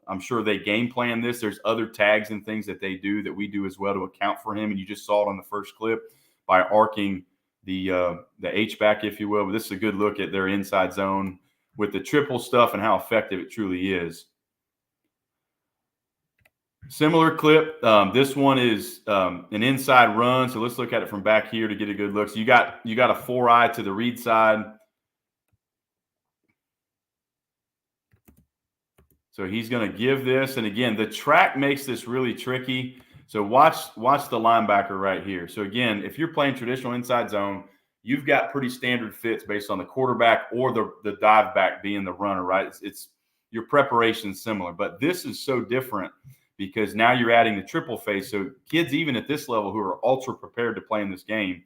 I'm sure they game plan this. There's other tags and things that they do that we do as well to account for him. And you just saw it on the first clip by arcing the H-back, if you will. But this is a good look at their inside zone with the triple stuff and how effective it truly is. Similar clip. This one is an inside run. So let's look at it from back here to get a good look. So you got a 4-eye to the read side. So he's going to give this. And again, the track makes this really tricky. So watch the linebacker right here. So again, if you're playing traditional inside zone, you've got pretty standard fits based on the quarterback or the dive back being the runner, right? It's your preparation is similar. But this is so different because now you're adding the triple face. So kids, even at this level, who are ultra prepared to play in this game,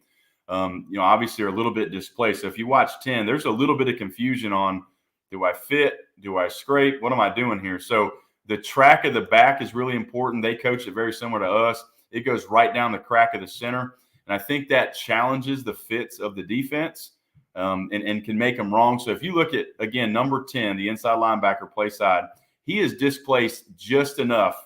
obviously are a little bit displaced. So if you watch 10, there's a little bit of confusion on, do I fit? Do I scrape? What am I doing here? So the track of the back is really important. They coach it very similar to us. It goes right down the crack of the center. And I think that challenges the fits of the defense and can make them wrong. So if you look at, again, number 10, the inside linebacker play side, he is displaced just enough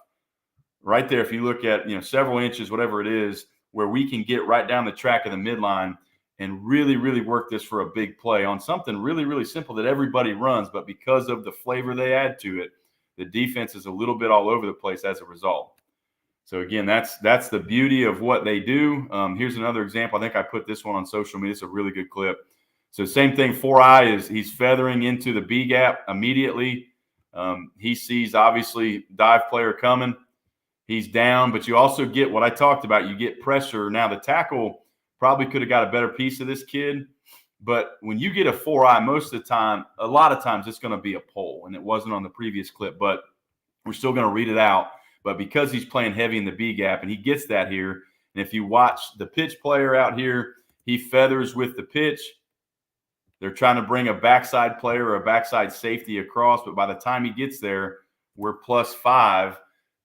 right there. If you look at, several inches, whatever it is, where we can get right down the track of the midline and really, really work this for a big play on something really, really simple that everybody runs. But because of the flavor they add to it, the defense is a little bit all over the place as a result. So, again, that's the beauty of what they do. Here's another example. I think I put this one on social media. It's a really good clip. So, same thing, 4-eye is he's feathering into the B gap immediately. He sees, obviously, dive player coming. He's down, but you also get what I talked about. You get pressure. Now, the tackle probably could have got a better piece of this kid. But when you get a 4-eye, most of the time, a lot of times it's going to be a pull, and it wasn't on the previous clip, but we're still going to read it out. But because he's playing heavy in the B gap, and he gets that here, and if you watch the pitch player out here, he feathers with the pitch. They're trying to bring a backside player or a backside safety across, but by the time he gets there, we're +5,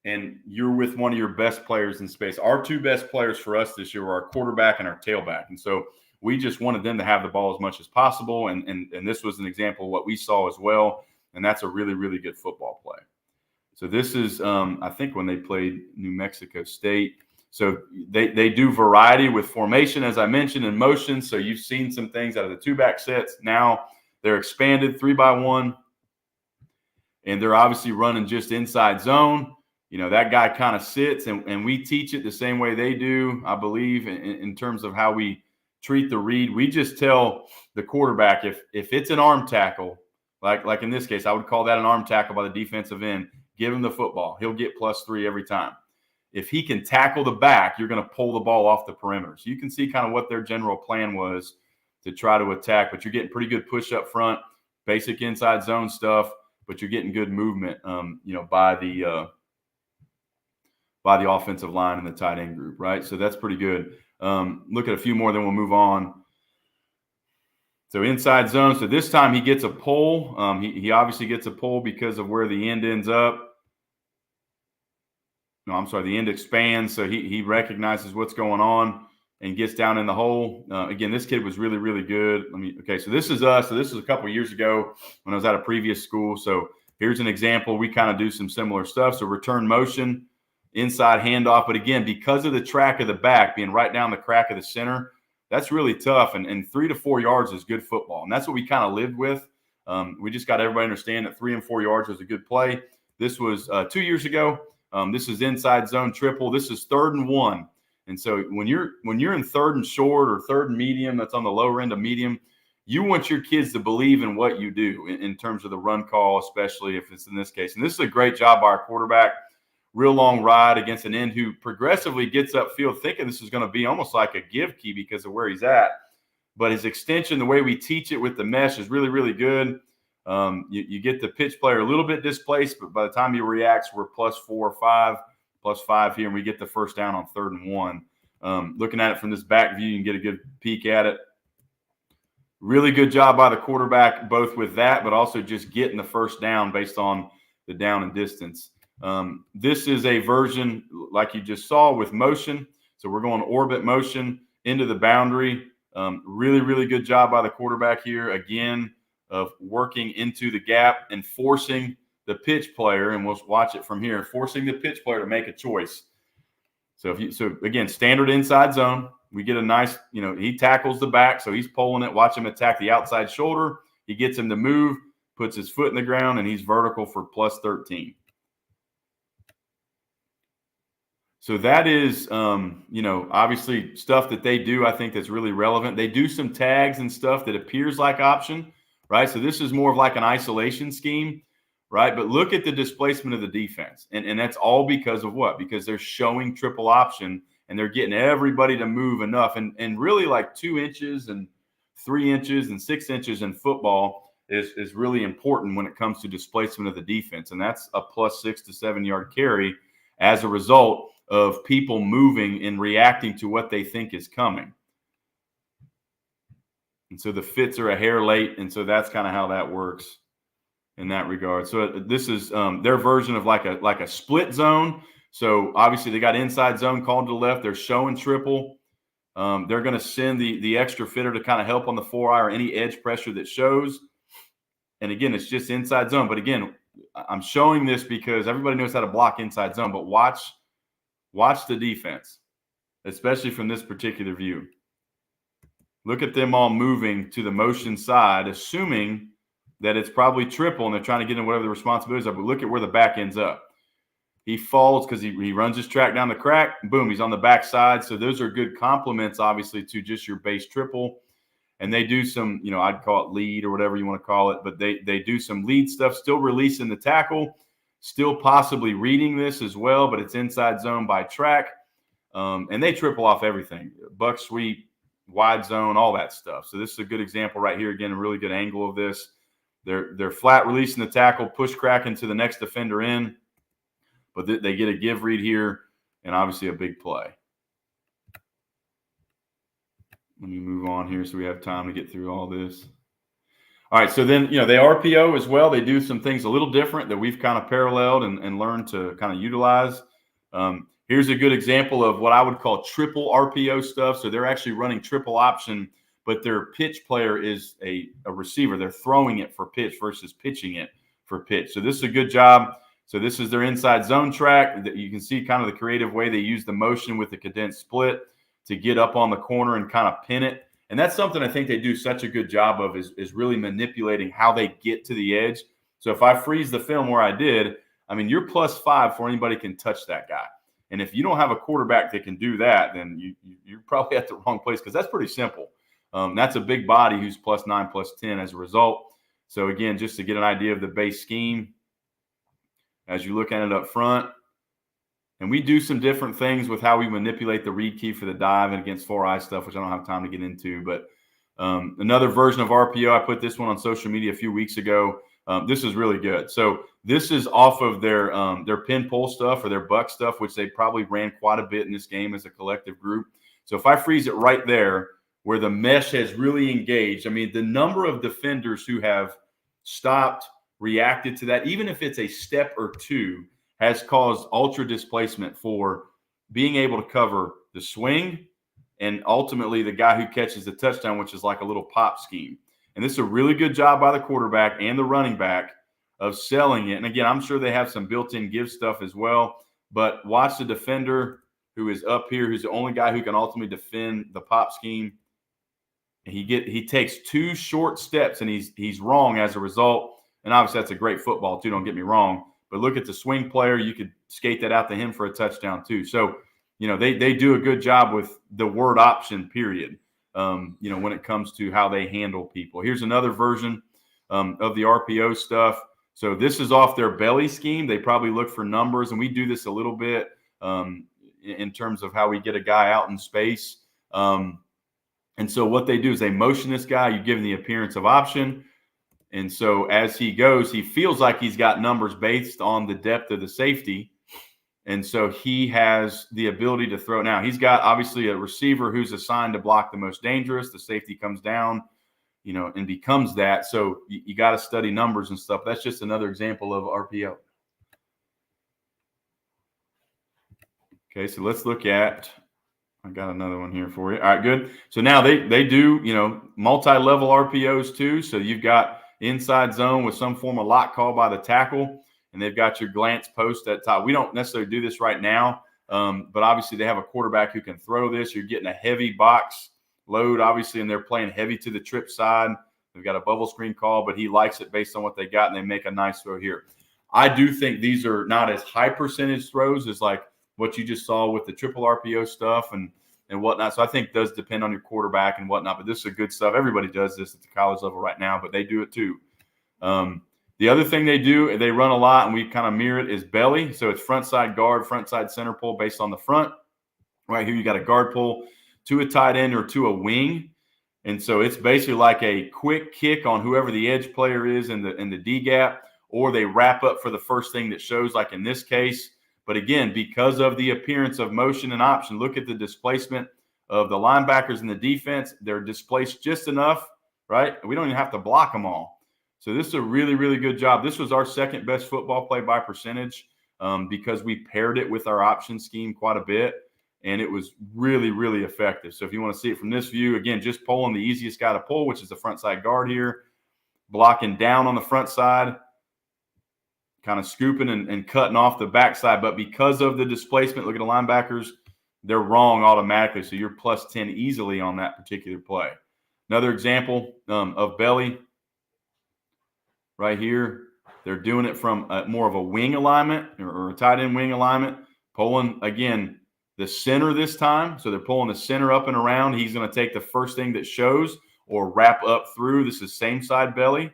and you're with one of your best players in space. Our two best players for us this year were our quarterback and our tailback, and so we just wanted them to have the ball as much as possible, and this was an example of what we saw as well, and that's a really, really good football play. So this is, I think, when they played New Mexico State. So they do variety with formation, as I mentioned, and motion. So you've seen some things out of the 2-back sets. Now they're expanded 3-by-1, and they're obviously running just inside zone. That guy kind of sits, and we teach it the same way they do, I believe, in terms of how we treat the read. We just tell the quarterback if it's an arm tackle, like in this case, I would call that an arm tackle by the defensive end. Give him the football. He'll get +3 every time. If he can tackle the back, you're going to pull the ball off the perimeter. So you can see kind of what their general plan was to try to attack, but you're getting pretty good push up front, basic inside zone stuff, but you're getting good movement, by the offensive line and the tight end group, right? So that's pretty good. Look at a few more, then we'll move on. So inside zone. So this time he gets a pull. He obviously gets a pull because of where the end ends up. No, I'm sorry. The end expands. So he recognizes what's going on and gets down in the hole. Again, this kid was really, really good. Okay, so this is us. So this is a couple of years ago when I was at a previous school. So here's an example. We kind of do some similar stuff. So return motion, inside handoff. But again, because of the track of the back being right down the crack of the center, that's really tough. And 3 to 4 yards is good football. And that's what we kind of lived with. We just got everybody to understand that 3 and 4 yards was a good play. This was 2 years ago. This is inside zone triple. This is 3rd and 1. And so when you're in 3rd and short or 3rd and medium, that's on the lower end of medium, you want your kids to believe in what you do in terms of the run call, especially if it's in this case. And this is a great job by our quarterback. Real long ride against an end who progressively gets upfield, thinking this is going to be almost like a give key because of where he's at. But his extension, the way we teach it with the mesh, is really, really good. You get the pitch player a little bit displaced, but by the time he reacts, we're +4 or +5 here, and we get the first down on 3rd and 1. Looking at it from this back view, you can get a good peek at it. Really good job by the quarterback, both with that, but also just getting the first down based on the down and distance. This is a version like you just saw with motion. So we're going orbit motion into the boundary. Really, really good job by the quarterback here, again, of working into the gap and forcing the pitch player, and we'll watch it from here, forcing the pitch player to make a choice. So again, standard inside zone. We get a nice, he tackles the back, so he's pulling it. Watch him attack the outside shoulder. He gets him to move, puts his foot in the ground, and he's vertical for +13. So that is, obviously stuff that they do, I think that's really relevant. They do some tags and stuff that appears like option, right? So this is more of like an isolation scheme, right? But look at the displacement of the defense. And that's all because of what? Because they're showing triple option, and they're getting everybody to move enough. And really like 2 inches and 3 inches and 6 inches in football is really important when it comes to displacement of the defense. And that's a +6 to 7 yard carry as a result of people moving and reacting to what they think is coming. And so the fits are a hair late. And so that's kind of how that works in that regard. So this is their version of like a split zone. So obviously they got inside zone called to the left. They're showing triple. They're going to send the extra fitter to kind of help on the 4-eye or any edge pressure that shows. And again, it's just inside zone. But again, I'm showing this because everybody knows how to block inside zone. But watch the defense, especially from this particular view. Look at them all moving to the motion side, assuming that it's probably triple and they're trying to get in whatever the responsibilities are. But look at where the back ends up. He falls because he runs his track down the crack. Boom, he's on the back side. So those are good complements, obviously, to just your base triple. And they do some, I'd call it lead or whatever you want to call it. But they do some lead stuff, still releasing the tackle, still possibly reading this as well. But it's inside zone by track. And they triple off everything. Buck sweep, wide zone, all that stuff. So this is a good example right here. Again, a really good angle of this. They're flat releasing the tackle, push crack into the next defender in. But they get a give read here and obviously a big play. Let me move on here so we have time to get through all this. All right, so then, they RPO as well. They do some things a little different that we've kind of paralleled and learned to kind of utilize. Here's a good example of what I would call triple RPO stuff. So they're actually running triple option, but their pitch player is a receiver. They're throwing it for pitch versus pitching it for pitch. So this is a good job. So this is their inside zone track. You can see kind of the creative way they use the motion with the condensed split to get up on the corner and kind of pin it. And that's something I think they do such a good job of is really manipulating how they get to the edge. So if I freeze the film where I did, you're +5 before anybody can touch that guy. And if you don't have a quarterback that can do that, then you're probably at the wrong place because that's pretty simple. That's a big body who's +9, +10 as a result. So again, just to get an idea of the base scheme, as you look at it up front. And we do some different things with how we manipulate the read key for the dive and against 4-eye stuff, which I don't have time to get into. But another version of RPO, I put this one on social media a few weeks ago. This is really good. So this is off of their pin pull stuff or their buck stuff, which they probably ran quite a bit in this game as a collective group. So if I freeze it right there where the mesh has really engaged, the number of defenders who have stopped, reacted to that, even if it's a step or two, has caused ultra displacement for being able to cover the swing and ultimately the guy who catches the touchdown, which is like a little pop scheme. And this is a really good job by the quarterback and the running back of selling it. And again, I'm sure they have some built-in give stuff as well, but watch the defender who is up here, who's the only guy who can ultimately defend the pop scheme. He takes 2 short steps and he's wrong as a result. And obviously that's a great football too, don't get me wrong. But look at the swing player. You could skate that out to him for a touchdown too. So, they do a good job with the word option, period, when it comes to how they handle people. Here's another version of the RPO stuff. So this is off their belly scheme. They probably look for numbers, and we do this a little bit in terms of how we get a guy out in space. And so what they do is they motion this guy. You give him the appearance of option. And so as he goes, he feels like he's got numbers based on the depth of the safety. And so he has the ability to throw. Now, he's got obviously a receiver who's assigned to block the most dangerous. The safety comes down, and becomes that. So you got to study numbers and stuff. That's just another example of RPO. Okay, so let's look at, I got another one here for you. All right, good. So now they do, multi-level RPOs too. So you've got inside zone with some form of lock call by the tackle, and they've got your glance post at top. We don't necessarily do this right now, but obviously they have a quarterback who can throw this. You're getting a heavy box load, obviously, and they're playing heavy to the trip side. They've got a bubble screen call, but he likes it based on what they got, and they make a nice throw here. I do think these are not as high percentage throws as like what you just saw with the triple RPO stuff and whatnot. So I think it does depend on your quarterback and whatnot, but this is a good stuff. Everybody does this at the college level right now, but they do it too. The other thing they do, they run a lot, and we kind of mirror it, is belly. So it's front side guard, front side center pull based on the front. Right here, you got a guard pull to a tight end or to a wing. And so it's basically like a quick kick on whoever the edge player is in the D gap, or they wrap up for the first thing that shows, like in this case. But again, because of the appearance of motion and option, look at the displacement of the linebackers in the defense. They're displaced just enough, right? We don't even have to block them all. So this is a really, really good job. This was our second best football play by percentage because we paired it with our option scheme quite a bit, and it was really, really effective. So if you want to see it from this view, again, just pulling the easiest guy to pull, which is the front side guard here, blocking down on the front side, kind of scooping and cutting off the backside. But because of the displacement, look at the linebackers, they're wrong automatically. So you're plus 10 easily on that particular play. Another example of belly right here. They're doing it from more of a wing alignment or a tight end wing alignment, pulling, again, the center this time. So they're pulling the center up and around. He's going to take the first thing that shows or wrap up through. This is same side belly.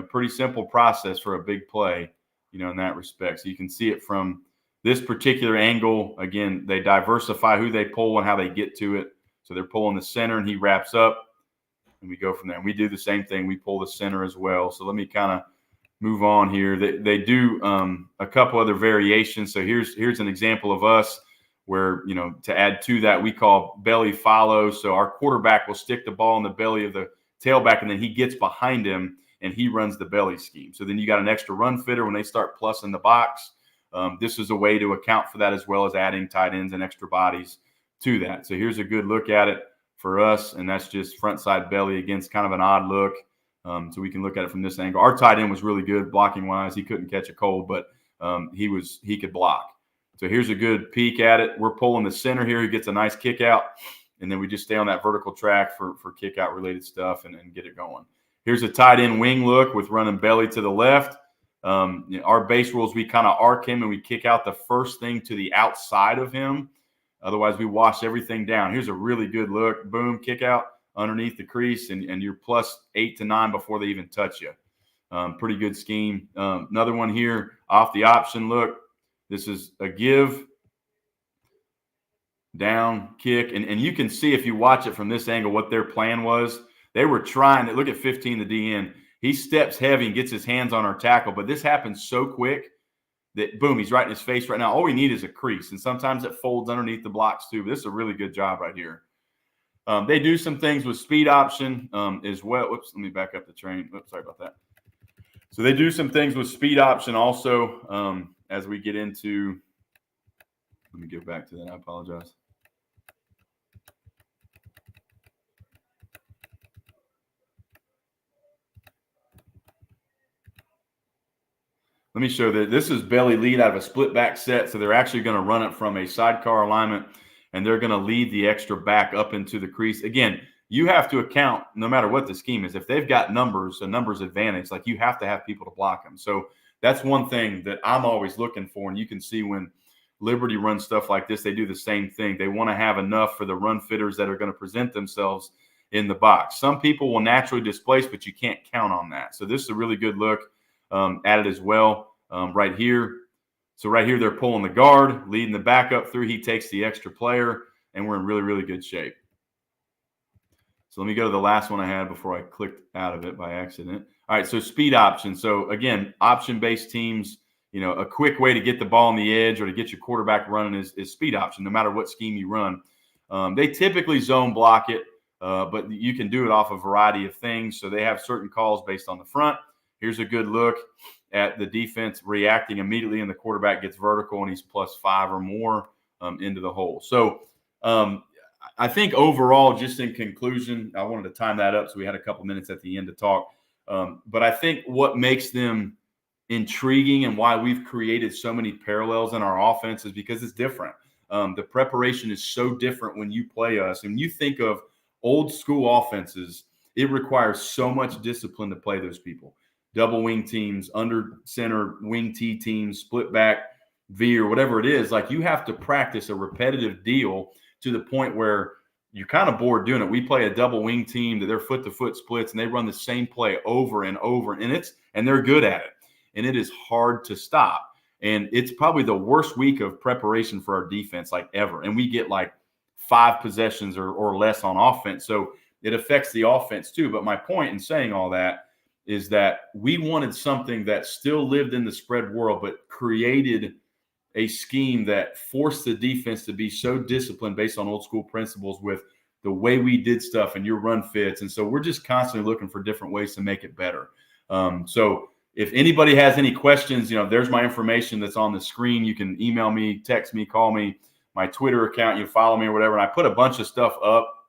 Pretty simple process for a big play, in that respect. So you can see it from this particular angle. Again, they diversify who they pull and how they get to it. So they're pulling the center, and he wraps up, and we go from there. And we do the same thing. We pull the center as well. So let me kind of move on here. They do a couple other variations. So here's an example of us where, to add to that, we call belly follow. So our quarterback will stick the ball in the belly of the tailback, and then he gets behind him, and he runs the belly scheme. So then you got an extra run fitter when they start plus in the box. This is a way to account for that, as well as adding tight ends and extra bodies to that. So here's a good look at it for us, and that's just front side belly against kind of an odd look. So we can look at it from this angle. Our tight end was really good blocking wise. He couldn't catch a cold, but he could block. So here's a good peek at it. We're pulling the center here. He gets a nice kick out, and then we just stay on that vertical track for kick out related stuff and get it going. Here's a tight end wing look with running belly to the left. Our base rules, we kind of arc him and we kick out the first thing to the outside of him. Otherwise, we wash everything down. Here's a really good look. Boom, kick out underneath the crease, and you're plus 8 to 9 before they even touch you. Pretty good scheme. Another one here off the option look. This is a give, down, kick. And you can see if you watch it from this angle what their plan was. They were trying to look at 15, the DN. He steps heavy and gets his hands on our tackle, but this happens so quick that, boom, he's right in his face right now. All we need is a crease, and sometimes it folds underneath the blocks too. But this is a really good job right here. They do some things with speed option as well. Whoops, let me back up the train. Oops, sorry about that. So they do some things with speed option also as we get into – let me get back to that. I apologize. Let me show that this is belly lead out of a split back set. So they're actually going to run it from a sidecar alignment, and they're going to lead the extra back up into the crease. Again, you have to account, no matter what the scheme is, if they've got numbers, a numbers advantage, like you have to have people to block them. So That's one thing that I'm always looking for. And you can see when Liberty runs stuff like this, they do the same thing. They want to have enough for the run fitters that are going to present themselves in the box. Some people will naturally displace, but you can't count on that. So this is a really good look at it as well right here. So right here, they're pulling the guard, leading the backup through. He takes the extra player, and we're in really, really good shape. So let me go to the last one I had before I clicked out of it by accident. All right, so speed option. So again, option-based teams, a quick way to get the ball on the edge or to get your quarterback running is speed option, no matter what scheme you run. They typically zone block it, but you can do it off a variety of things. So they have certain calls based on the front. Here's a good look at the defense reacting immediately, and the quarterback gets vertical, and he's +5 or more into the hole. So I think overall, just in conclusion, I wanted to time that up so we had a couple minutes at the end to talk. But I think what makes them intriguing and why we've created so many parallels in our offense is because it's different. The preparation is so different when you play us. And you think of old school offenses, it requires so much discipline to play those people. Double wing teams, under center wing T teams, split back V or whatever it is. Like, you have to practice a repetitive deal to the point where you're kind of bored doing it. We play a double wing team that they're foot to foot splits, and they run the same play over and over, and they're good at it. And it is hard to stop. And it's probably the worst week of preparation for our defense like ever. And we get like 5 possessions or less on offense. So it affects the offense too. But my point in saying all that is that we wanted something that still lived in the spread world, but created a scheme that forced the defense to be so disciplined based on old school principles with the way we did stuff and your run fits. And so we're just constantly looking for different ways to make it better. So if anybody has any questions, there's my information that's on the screen. You can email me, text me, call me, my Twitter account, you follow me or whatever. And I put a bunch of stuff up.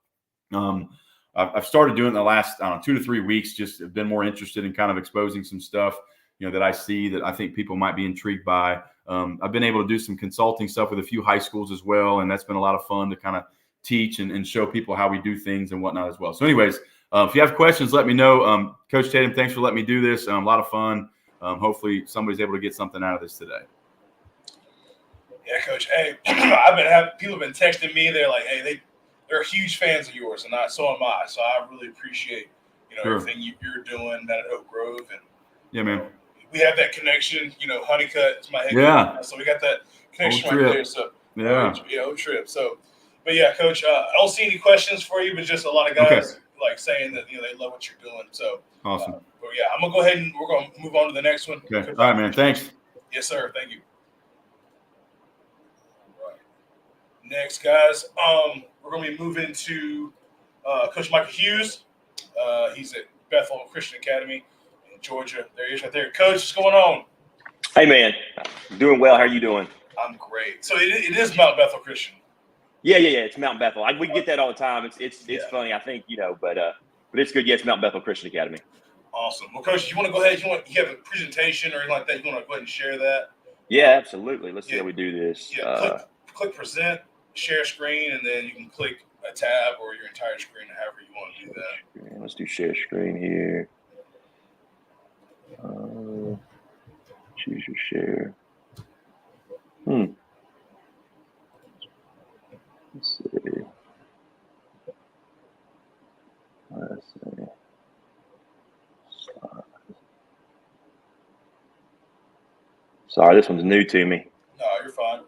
I've started doing it in the last 2 to 3 weeks, just have been more interested in kind of exposing some stuff, that I see that I think people might be intrigued by. I've been able to do some consulting stuff with a few high schools as well. And that's been a lot of fun to kind of teach and show people how we do things and whatnot as well. So anyways, if you have questions, let me know. Coach Tatum, thanks for letting me do this. A lot of fun. Hopefully somebody's able to get something out of this today. Yeah, Coach. Hey, people have been texting me. They're like, hey, they're huge fans of yours, and so am I. So I really appreciate Sure. everything you're doing down at Oak Grove, and yeah, man. We have that connection. Honeycutt is my head coach, so we got that connection right there. So old trip. So, but yeah, Coach, I don't see any questions for you, but just a lot of guys like saying that they love what you're doing. So awesome. But yeah, I'm gonna go ahead and we're gonna move on to the next one. Okay. All right, man. Thanks. Yes, sir. Thank you. All right. Next, guys, we're gonna be moving to Coach Michael Hughes. He's at Bethel Christian Academy in Georgia. There he is right there. Coach, what's going on? Hey, man. Doing well. How are you doing? I'm great. So it is Mount Bethel Christian. Yeah. It's Mount Bethel. We get that all the time. It's funny, I think, but it's good. Yeah, it's Mount Bethel Christian Academy. Awesome. Well, Coach, you want to go ahead? You have a presentation or anything like that? You want to go ahead and share that? Yeah, absolutely. Let's see how we do this. Yeah. Click present, share screen, and then you can click a tab or your entire screen, however you want to do that. Let's do share screen here. Choose your share. Let's see. Sorry, this one's new to me. No, you're fine.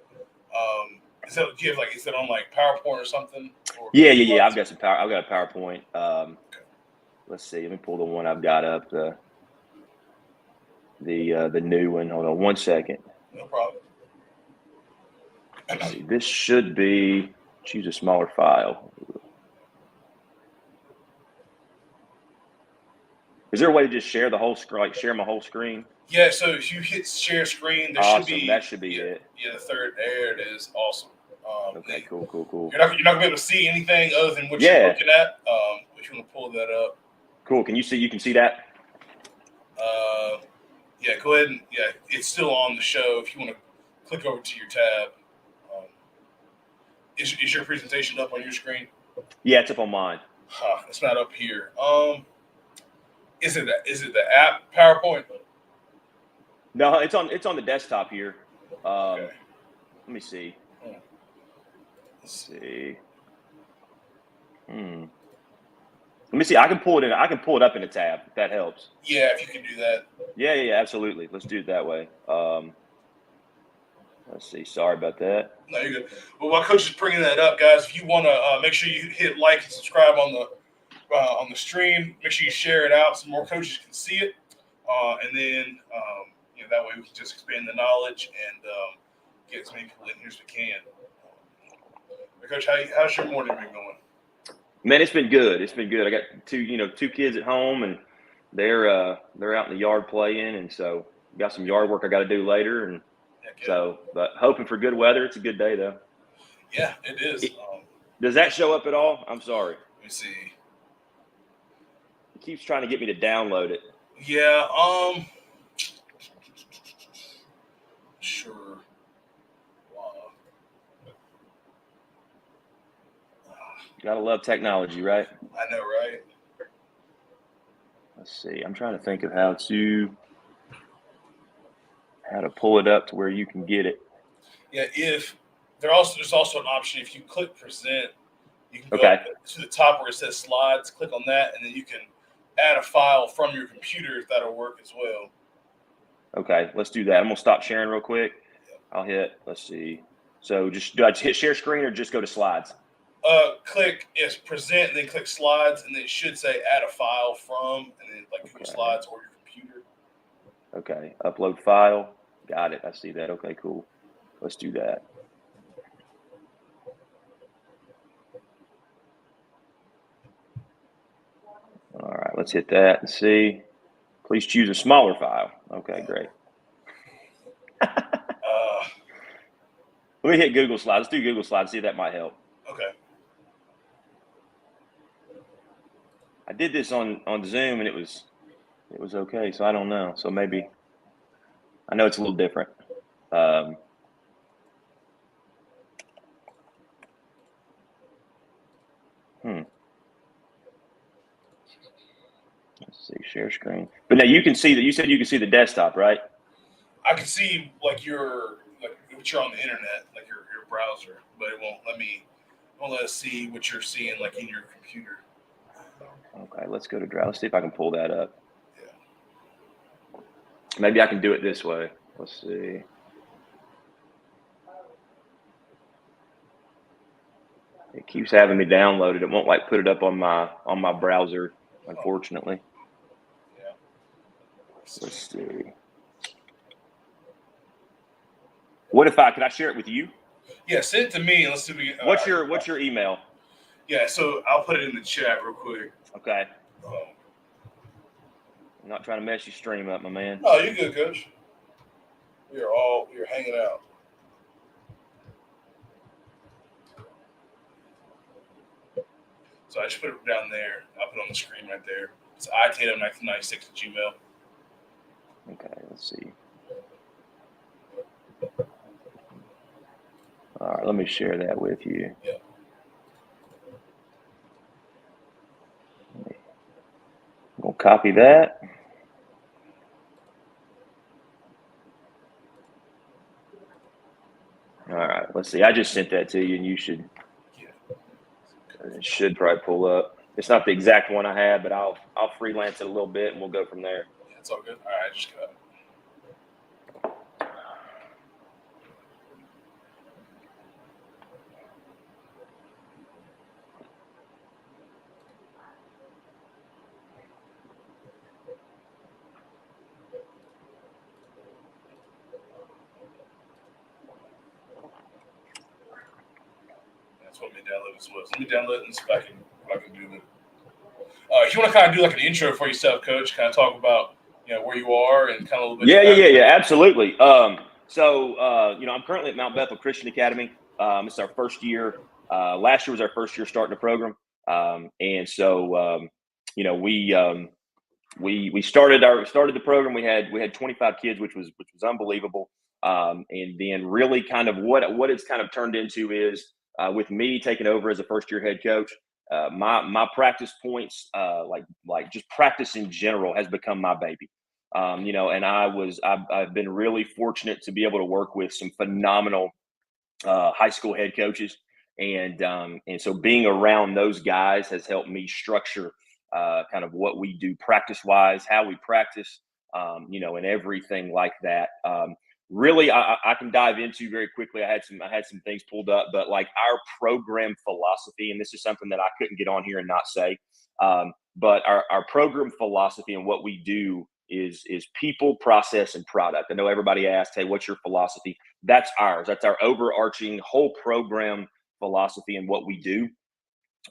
Is that on like PowerPoint or something? Or Yeah. I've got a PowerPoint. Let's see. Let me pull the one I've got up. The new one. Hold on 1 second. No problem. Let's see. This should be. Choose a smaller file. Is there a way to just share the whole screen? Like share my whole screen? Yeah. So if you hit share screen, That should be it. Yeah, the third. There it is. Awesome. Okay. Cool. You're not gonna be able to see anything other than what you're looking at. If you want to pull that up. Cool. You can see that? Yeah, go ahead and it's still on the show. If you want to click over to your tab, is your presentation up on your screen? Yeah, it's up on mine. It's not up here. Is it the app PowerPoint? No, it's on the desktop here. Okay. Let me see. Let's see. Let me see. I can pull it in. I can pull it up in a tab if that helps. Yeah, if you can do that. Yeah, absolutely. Let's do it that way. Let's see. Sorry about that. No, you're good. Well, while Coach is bringing that up, guys, if you want to make sure you hit like and subscribe on the stream, make sure you share it out so more coaches can see it, and then that way we can just expand the knowledge and get as many people in here as we can. Coach, how's your morning been going? Man, it's been good. It's been good. I got two kids at home, and they're out in the yard playing, and so got some yard work I got to do later, and so but hoping for good weather. It's a good day though. Yeah, it is. Does that show up at all? I'm sorry. Let me see. It keeps trying to get me to download it. Yeah. Sure. Gotta love technology, right? I know, right? Let's see. I'm trying to think of how to pull it up to where you can get it. Yeah, there's also an option if you click present, you can go up to the top where it says slides, click on that, and then you can add a file from your computer if that'll work as well. Okay, let's do that. I'm gonna stop sharing real quick. I'll hit. Let's see. So do I just hit share screen or just go to slides? Click present, and then click slides, and then it should say add a file from, and then Google Slides or your computer. Okay, upload file. Got it. I see that. Okay, cool. Let's do that. All right, let's hit that and see. Please choose a smaller file. Okay, great. Let me hit Google Slides. Let's do Google Slides. See if that might help. Okay. I did this on Zoom and it was okay. So I don't know. So maybe I know it's a little different. Let's see, share screen. But now you can see that. You said you can see the desktop, right? I can see what you're on the internet, like your browser, but it won't let us see what you're seeing in your computer. Okay, let's go to Drive. Let's see if I can pull that up. Yeah. Maybe I can do it this way. Let's see. It keeps having me download it. It won't put it up on my browser, unfortunately. Yeah. Let's see. What if could I share it with you? Yeah, send it to me and let's see if we can. What's your email? Yeah, so I'll put it in the chat real quick. Okay. I'm not trying to mess your stream up, my man. No, you're good, Coach. We're hanging out. So I just put it down there. I'll put it on the screen right there. It's Tatum1996@gmail. Okay, let's see. All right, let me share that with you. Yeah. I'm going to copy that. All right, let's see. I just sent that to you, and you should. It should probably pull up. It's not the exact one I had, but I'll freelance it a little bit, and we'll go from there. Yeah, it's all good. All right, I just got it. Let me download this was. Let me download it and see if I can do it. If you want to kind of do an intro for yourself, Coach, kind of talk about where you are and kind of a little bit. Yeah, absolutely. So I'm currently at Mount Bethel Christian Academy. It's our first year. Last year was our first year starting the program, and so we started the program. We had 25 kids, which was unbelievable. And then really kind of what it's kind of turned into is. With me taking over as a first-year head coach, my practice points, like just practice in general, has become my baby. And I've been really fortunate to be able to work with some phenomenal high school head coaches, and so being around those guys has helped me structure kind of what we do practice wise, how we practice, and everything like that. Really, I can dive into very quickly. I had some things pulled up, but like our program philosophy, and this is something that I couldn't get on here and not say, but our program philosophy and what we do is people, process, and product. I know everybody asked, hey, what's your philosophy? That's ours. That's our overarching whole program philosophy and what we do.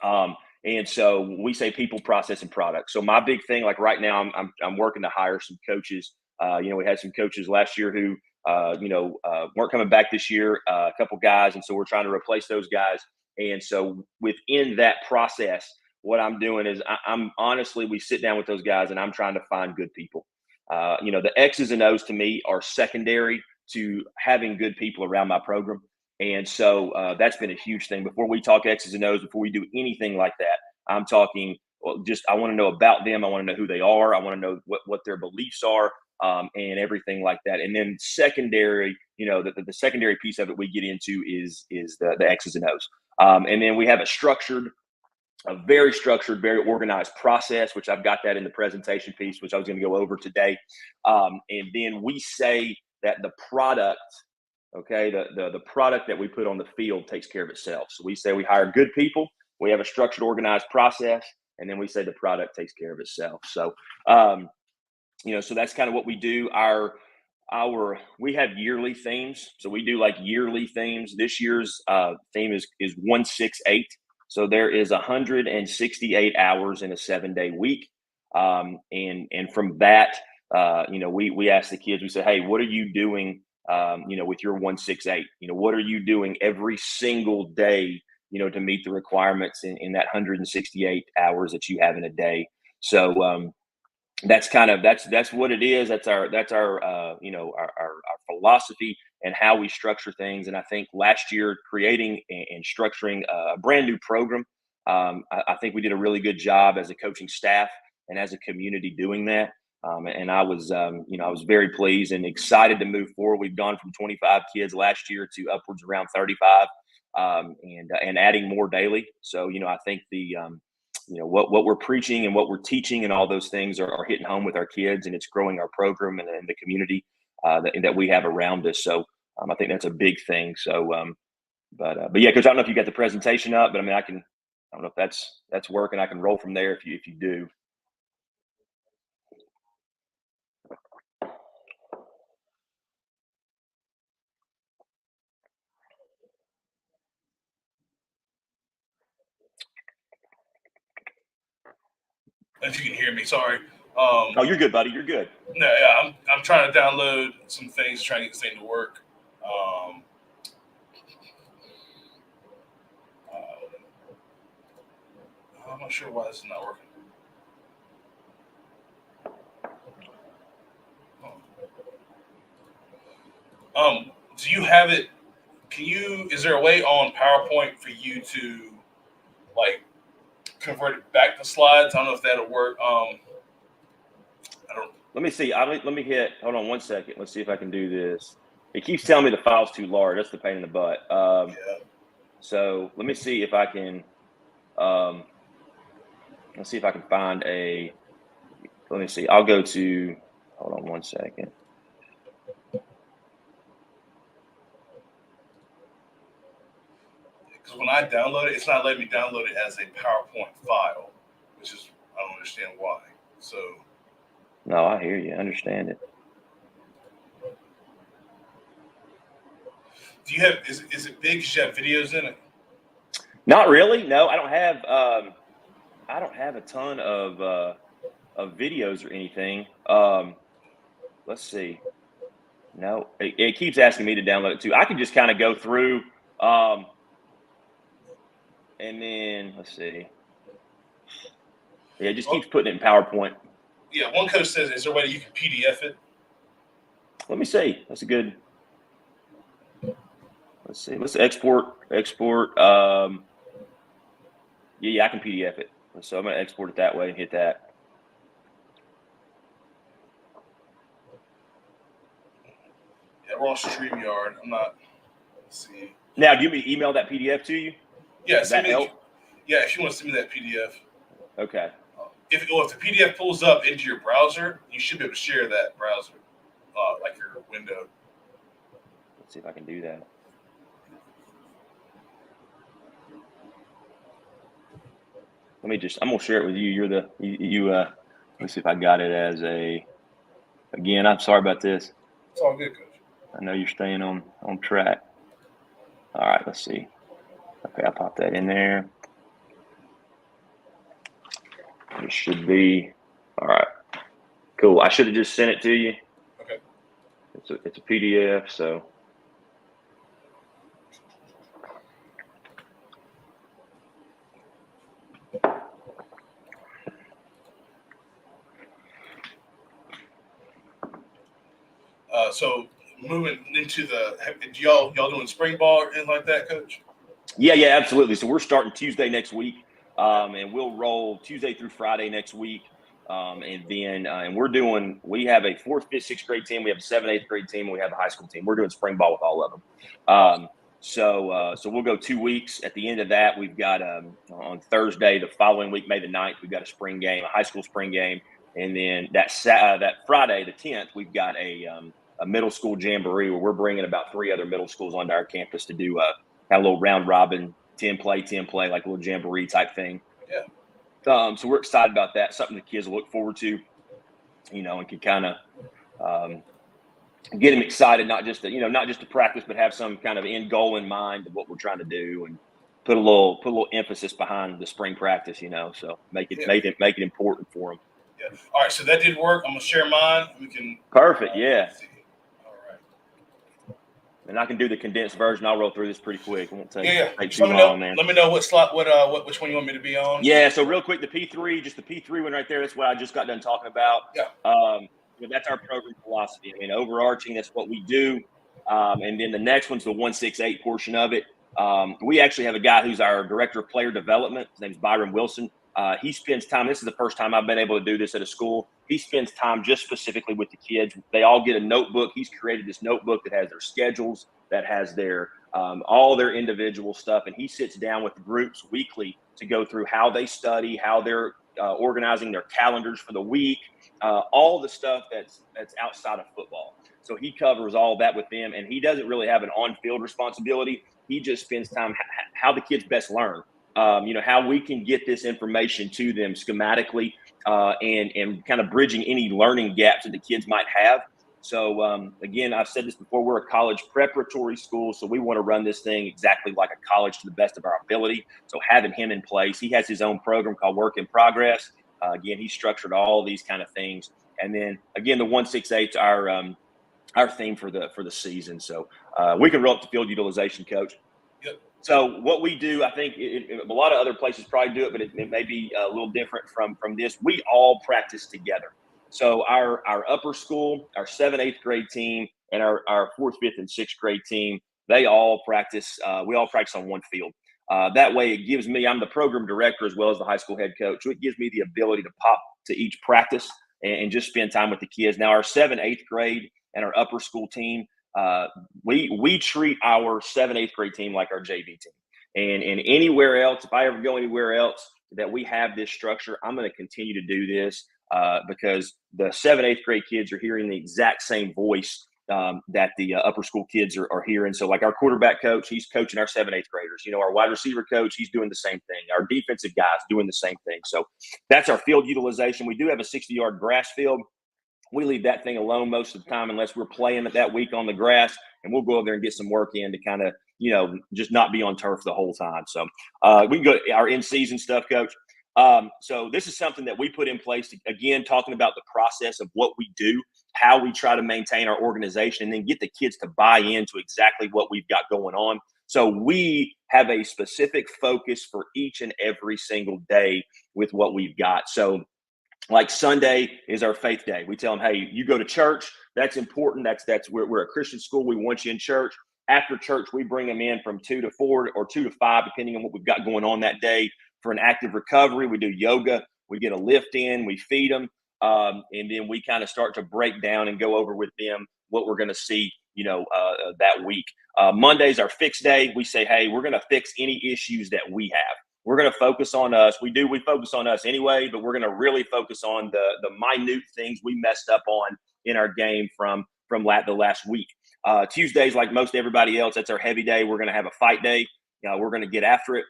And so we say people, process, and product. So my big thing, like right now, I'm working to hire some coaches. We had some coaches last year who, weren't coming back this year, a couple guys. And so we're trying to replace those guys. And so within that process, what I'm doing is I'm honestly, we sit down with those guys and I'm trying to find good people. The X's and O's to me are secondary to having good people around my program. And so that's been a huge thing. Before we talk X's and O's, before we do anything like that, I'm talking, I want to know about them. I want to know who they are. I want to know what their beliefs are, and everything like that. And then secondary, the secondary piece of it we get into is the X's and O's. And then we have a very structured, very organized process, which I've got that in the presentation piece, which I was going to go over today. And then we say that the product, okay, the product that we put on the field takes care of itself. So we say we hire good people, we have a structured, organized process, and then we say the product takes care of itself. So, so that's kind of what we do. We have yearly themes. So we do like yearly themes. This year's theme is 168. So there is 168 hours in a 7-day week. And from that, we ask the kids, we say, hey, what are you doing, with your 168? What are you doing every single day, to meet the requirements in that 168 hours that you have in a day? So, that's what it is. That's our philosophy and how we structure things. And I think last year creating and structuring a brand new program, I think we did a really good job as a coaching staff and as a community doing that. And I was very pleased and excited to move forward. We've gone from 25 kids last year to upwards around 35, and adding more daily. So, I think what we're preaching and what we're teaching and all those things are hitting home with our kids, and it's growing our program and the community that we have around us. So I think that's a big thing. So, but yeah, Coach, I don't know if you got the presentation up, but I mean, I don't know if that's working. I can roll from there if you do. If you can hear me, sorry. Oh, you're good, buddy. You're good. No, yeah, I'm trying to download some things, trying to get this thing to work. I'm not sure why this is not working. Do you have it? Is there a way on PowerPoint for you to like convert it back to slides? I don't know if that'll work. I don't. Let me see. Let me hit. Hold on 1 second. Let's see if I can do this. It keeps telling me the file's too large. That's the pain in the butt. Yeah. So let me see if I can. Let's see if I can find a. Let me see. I'll go to. Hold on 1 second. Because when I download it, it's not letting me download it as a PowerPoint file, which is I don't understand why. So. No, I hear you. I understand it. Do you have? Is it big? Does you have videos in it? Not really. No, I don't have. I don't have a ton of videos or anything. Let's see. No, it keeps asking me to download it too. I can just kind of go through, and then let's see. Yeah, it just keeps putting it in PowerPoint. Yeah, one coach says, "Is there a way that you can PDF it?" Let me see. That's a good. Let's see. Let's export. Yeah, I can PDF it. So I'm going to export it that way and hit that. Yeah, we're on StreamYard. I'm not. Let's see. Now, do you want me to email that PDF to you? Yeah, Does that help? If you want to send me that PDF. Okay. If the PDF pulls up into your browser, you should be able to share that browser, like your window. Let's see if I can do that. I'm going to share it with you. Let me see if I got it as again, I'm sorry about this. It's all good, Coach. I know you're staying on track. All right, let's see. Okay, I'll pop that in there. It should be, all right. Cool. I should have just sent it to you. Okay. It's a PDF, so. So moving into y'all doing spring ball or anything like that, Coach? Yeah, absolutely. So we're starting Tuesday next week, and we'll roll Tuesday through Friday next week. And then we have a 4th, 5th, 6th grade team. We have a 7th, 8th grade team. And we have a high school team. We're doing spring ball with all of them. So we'll go 2 weeks. At the end of that, we've got on Thursday, the following week, May the 9th, we've got a spring game, a high school spring game. And then that Friday, the 10th, we've got a middle school jamboree where we're bringing about 3 other middle schools onto our campus to do a little round robin, 10 play, like a little jamboree type thing. Yeah. So we're excited about that. Something the kids will look forward to, and can kind of get them excited, not just to practice, but have some kind of end goal in mind of what we're trying to do, and put a little emphasis behind the spring practice, so make it important for them. Yeah. All right. So that did work. I'm gonna share mine. We can. Perfect. Yeah. All right. And I can do the condensed version. I'll roll through this pretty quick. It won't take too let long, man. Let me know what slot, which one you want me to be on. Yeah. So real quick, the P3, just the P3 one right there. That's what I just got done talking about. Yeah. That's our program philosophy. I mean, overarching, that's what we do. And then the next one's the 168 portion of it. We actually have a guy who's our director of player development. His name's Byron Wilson. He spends time. This is the first time I've been able to do this at a school. He spends time just specifically with the kids. They all get a notebook. He's created this notebook that has their schedules, that has their all their individual stuff, and he sits down with the groups weekly to go through how they study, how they're organizing their calendars for the week, all the stuff that's outside of football. So he covers all that with them, and he doesn't really have an on-field responsibility. He just spends time how the kids best learn. How we can get this information to them schematically, and kind of bridging any learning gaps that the kids might have. So again, I've said this before, we're a college preparatory school, so we want to run this thing exactly like a college to the best of our ability. So having him in place, he has his own program called Work in Progress. Again, he structured all these kind of things. And then again, the 168's our theme for the season. So we can roll up to field utilization, Coach. Yep. So what we do, I think a lot of other places probably do it, but it may be a little different from this. We all practice together. So our upper school, our 7th, 8th grade team, and our 4th, 5th, and 6th grade team, they all practice. We all practice on one field. That way it gives me, I'm the program director as well as the high school head coach. So it gives me the ability to pop to each practice and just spend time with the kids. Now our 7th, 8th grade and our upper school team, we treat our 7th, 8th grade team like our JV team. And anywhere else, if I ever go anywhere else that we have this structure, I'm going to continue to do this because the 7th, 8th grade kids are hearing the exact same voice that the upper school kids are hearing. So like our quarterback coach, he's coaching our 7th, 8th graders. Our wide receiver coach, he's doing the same thing. Our defensive guys doing the same thing. So that's our field utilization. We do have a 60-yard grass field. We leave that thing alone most of the time unless we're playing it that week on the grass, and we'll go over there and get some work in to kind of, just not be on turf the whole time. So we can go to our in-season stuff, Coach. So this is something that we put in place to, again, talking about the process of what we do, how we try to maintain our organization, and then get the kids to buy into exactly what we've got going on. So we have a specific focus for each and every single day with what we've got. So like Sunday is our faith day. We tell them, hey, you go to church. That's important. That's we're a Christian school. We want you in church. After church, we bring them in from 2 to 4 or 2 to 5, depending on what we've got going on that day for an active recovery. We do yoga. We get a lift in. We feed them. And then we kind of start to break down and go over with them what we're going to see that week. Monday's our fix day. We say, hey, we're going to fix any issues that we have. We're going to focus on us. We focus on us anyway, but we're going to really focus on the minute things we messed up on in our game from the last week. Tuesdays, like most everybody else, that's our heavy day. We're going to have a fight day. We're going to get after it.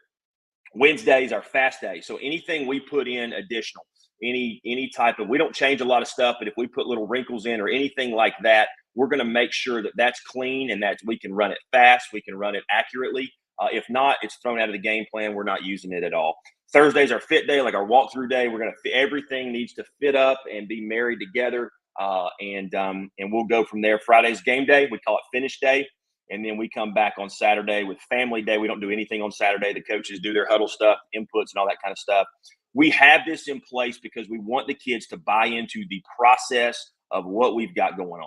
Wednesday's our fast day. So anything we put in additional, any type of, we don't change a lot of stuff, but if we put little wrinkles in or anything like that, we're going to make sure that that's clean and that we can run it fast, we can run it accurately. If not, it's thrown out of the game plan. We're not using it at all. Thursday's our fit day, like our walkthrough day. We're going to everything needs to fit up and be married together, and we'll go from there. Friday's game day. We call it finish day. And then we come back on Saturday with family day. We don't do anything on Saturday. The coaches do their huddle stuff, inputs, and all that kind of stuff. We have this in place because we want the kids to buy into the process of what we've got going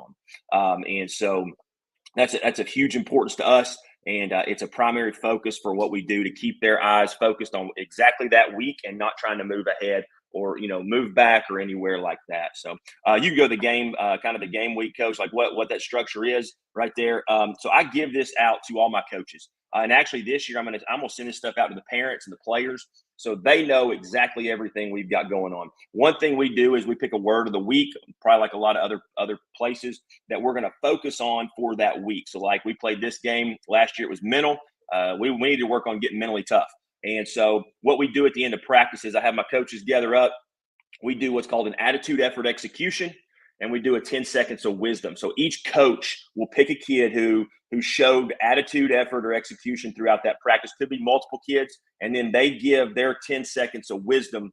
on. And so that's a huge importance to us. And it's a primary focus for what we do to keep their eyes focused on exactly that week and not trying to move ahead or, move back or anywhere like that. So you can go to the game, kind of the game week, coach, like what that structure is right there. So I give this out to all my coaches. And actually this year, I'm going to send this stuff out to the parents and the players so they know exactly everything we've got going on. One thing we do is we pick a word of the week, probably like a lot of other places, that we're going to focus on for that week. So like we played this game last year, it was mental. We need to work on getting mentally tough. And so what we do at the end of practice is I have my coaches gather up. We do what's called an attitude, effort, execution, and we do a 10 seconds of wisdom. So each coach will pick a kid who showed attitude, effort, or execution throughout that practice. Could be multiple kids, and then they give their 10 seconds of wisdom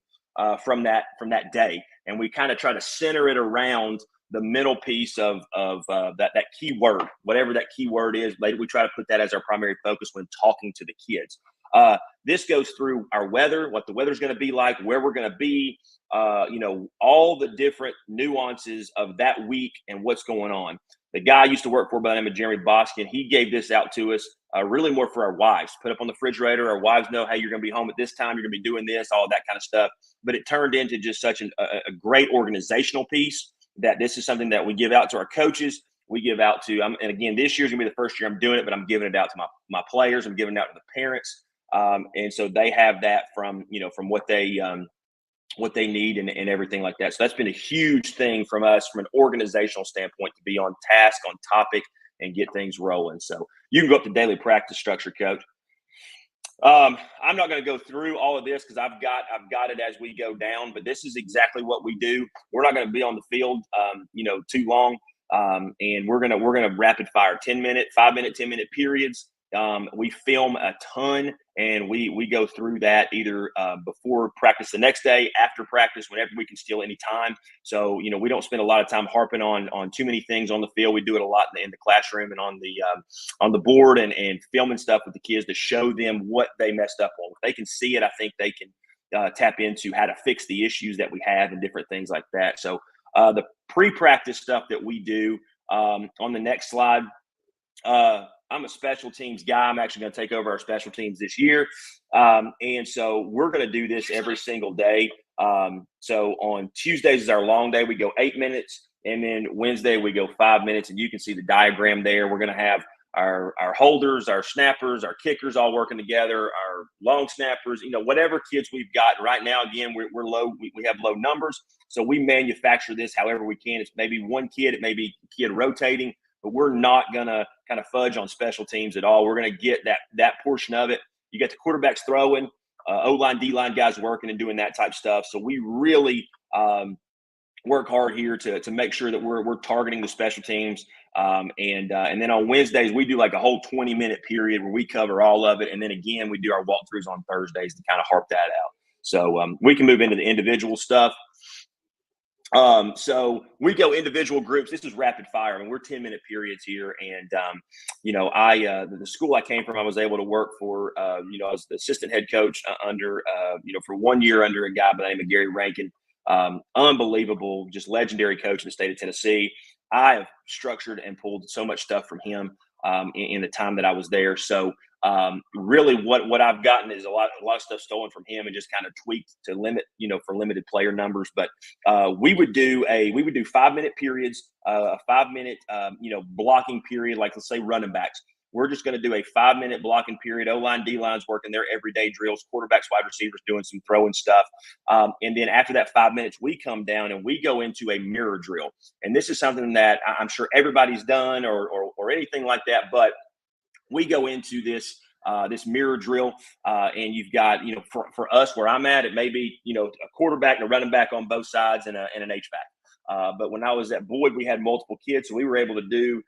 from that day. And we kind of try to center it around the middle piece of that key word, whatever that key word is. We try to put that as our primary focus when talking to the kids. This goes through our weather, what the weather's going to be like, where we're going to be, all the different nuances of that week and what's going on. The guy I used to work for by the name of Jeremy Boskin, he gave this out to us really more for our wives. Put up on the refrigerator. Our wives know, hey, you're going to be home at this time. You're going to be doing this, all that kind of stuff. But it turned into just such a great organizational piece that this is something that we give out to our coaches. We give out to, and again, this year's going to be the first year I'm doing it, but I'm giving it out to my players. I'm giving it out to the parents. And so they have that from what they need and everything like that. So that's been a huge thing from us from an organizational standpoint to be on task, on topic, and get things rolling. So you can go up to daily practice structure, coach. I'm not going to go through all of this because I've got it as we go down, but this is exactly what we do. We're not going to be on the field, too long. And we're going to rapid fire 5-minute, 10-minute periods. We film a ton and we go through that either before practice the next day, after practice, whenever we can steal any time. So, we don't spend a lot of time harping on too many things on the field. We do it a lot in the classroom and on the board and filming stuff with the kids to show them what they messed up on. If they can see it, I think they can tap into how to fix the issues that we have and different things like that. So the pre-practice stuff that we do on the next slide, I'm a special teams guy. I'm actually going to take over our special teams this year. And so we're going to do this every single day. So on Tuesdays is our long day. We go 8 minutes. And then Wednesday we go 5 minutes. And you can see the diagram there. We're going to have our holders, our snappers, our kickers all working together, our long snappers, whatever kids we've got right now. Again, we're low. We have low numbers. So we manufacture this however we can. It's maybe one kid. It may be a kid rotating. But we're not going to kind of fudge on special teams at all. We're going to get that portion of it. You got the quarterbacks throwing, O-line, D-line guys working and doing that type stuff. So we really work hard here to make sure that we're targeting the special teams. And then on Wednesdays, we do like a whole 20-minute period where we cover all of it. And then again, we do our walkthroughs on Thursdays to kind of harp that out. So we can move into the individual stuff. So we go individual groups. This is rapid fire. I mean, we're 10-minute periods here. And, the school I came from, I was able to work for, I was the assistant head coach under, for 1 year under a guy by the name of Gary Rankin. Unbelievable, just legendary coach in the state of Tennessee. I have structured and pulled so much stuff from him in the time that I was there. So Really what I've gotten is a lot of stuff stolen from him and just kind of tweaked to limit, for limited player numbers. But we would do 5-minute periods, a 5-minute, blocking period, like let's say running backs. We're just going to do a 5-minute blocking period. O-line, D-line's working their everyday drills, quarterbacks, wide receivers doing some throwing stuff. And then after that 5 minutes, we come down and we go into a mirror drill. And this is something that I'm sure everybody's done or anything like that. But we go into this mirror drill, and you've got, for us where I'm at, it may be, a quarterback and a running back on both sides and an H-back. But when I was at Boyd, we had multiple kids, so we were able to do,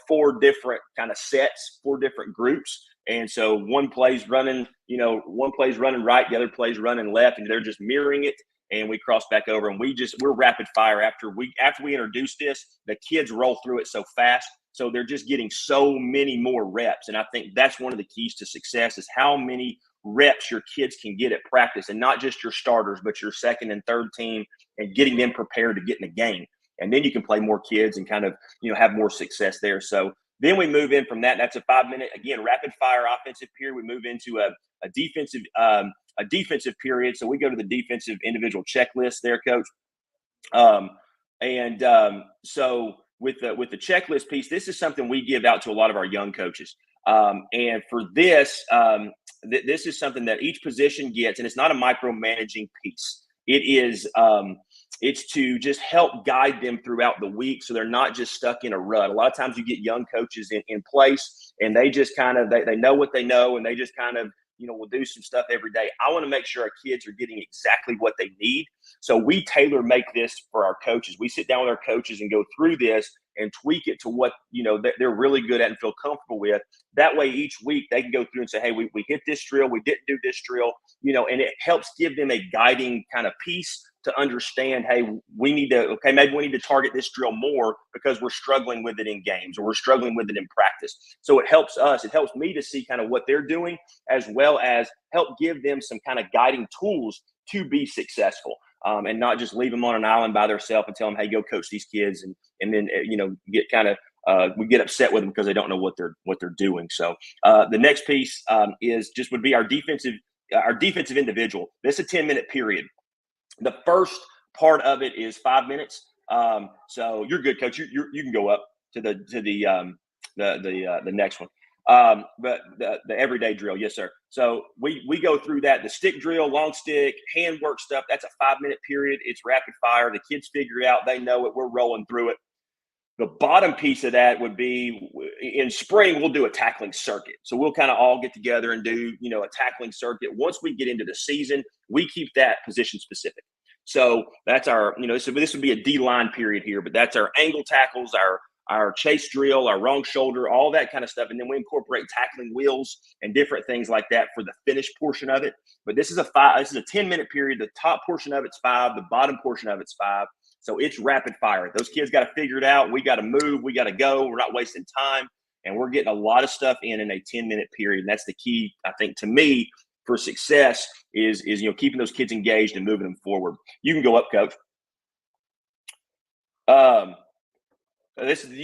4 different kind of sets, 4 different groups. And so one plays running right, the other plays running left, and they're just mirroring it. And we cross back over, and we're rapid fire after we introduce this. The kids roll through it so fast. So they're just getting so many more reps. And I think that's one of the keys to success is how many reps your kids can get at practice, and not just your starters, but your second and third team, and getting them prepared to get in the game. And then you can play more kids and kind of, have more success there. So then we move in from that. That's a 5-minute, again, rapid fire offensive period. We move into a defensive period. So we go to the defensive individual checklist there, Coach. So with the checklist piece, this is something we give out to a lot of our young coaches. And for this, this is something that each position gets, and it's not a micromanaging piece. It is, it's to just help guide them throughout the week, so they're not just stuck in a rut. A lot of times you get young coaches in place, and they just kind of, they know what they know, and they just kind of, will do some stuff every day. I want to make sure our kids are getting exactly what they need. So we tailor make this for our coaches. We sit down with our coaches and go through this and tweak it to what, they're really good at and feel comfortable with. That way each week they can go through and say, hey, we hit this drill, we didn't do this drill, and it helps give them a guiding kind of piece to understand, hey, maybe we need to target this drill more because we're struggling with it in games, or we're struggling with it in practice. So it helps us, it helps me to see kind of what they're doing, as well as help give them some kind of guiding tools to be successful. And not just leave them on an island by themselves and tell them, hey, go coach these kids. And then, get kind of, we get upset with them because they don't know what they're doing. So the next piece would be our defensive individual. This is a 10-minute period. The first part of it is 5 minutes. So you're good, coach. You can go up to the next one. But the everyday drill, yes, sir. So we go through that. The stick drill, long stick, hand work stuff. That's a 5-minute period. It's rapid fire. The kids figure it out. They know it. We're rolling through it. The bottom piece of that would be in spring, we'll do a tackling circuit. So we'll kind of all get together and do, a tackling circuit. Once we get into the season, we keep that position specific. So that's our, this would be a D-line period here, but that's our angle tackles, our chase drill, our wrong shoulder, all that kind of stuff. And then we incorporate tackling wheels and different things like that for the finished portion of it. But this is a 10-minute period. The top portion of it's 5, the bottom portion of it's 5. So it's rapid fire. Those kids got to figure it out. We got to move. We got to go. We're not wasting time. And we're getting a lot of stuff in a 10-minute period. And that's the key, I think, to me, for success is keeping those kids engaged and moving them forward. You can go up, Coach. You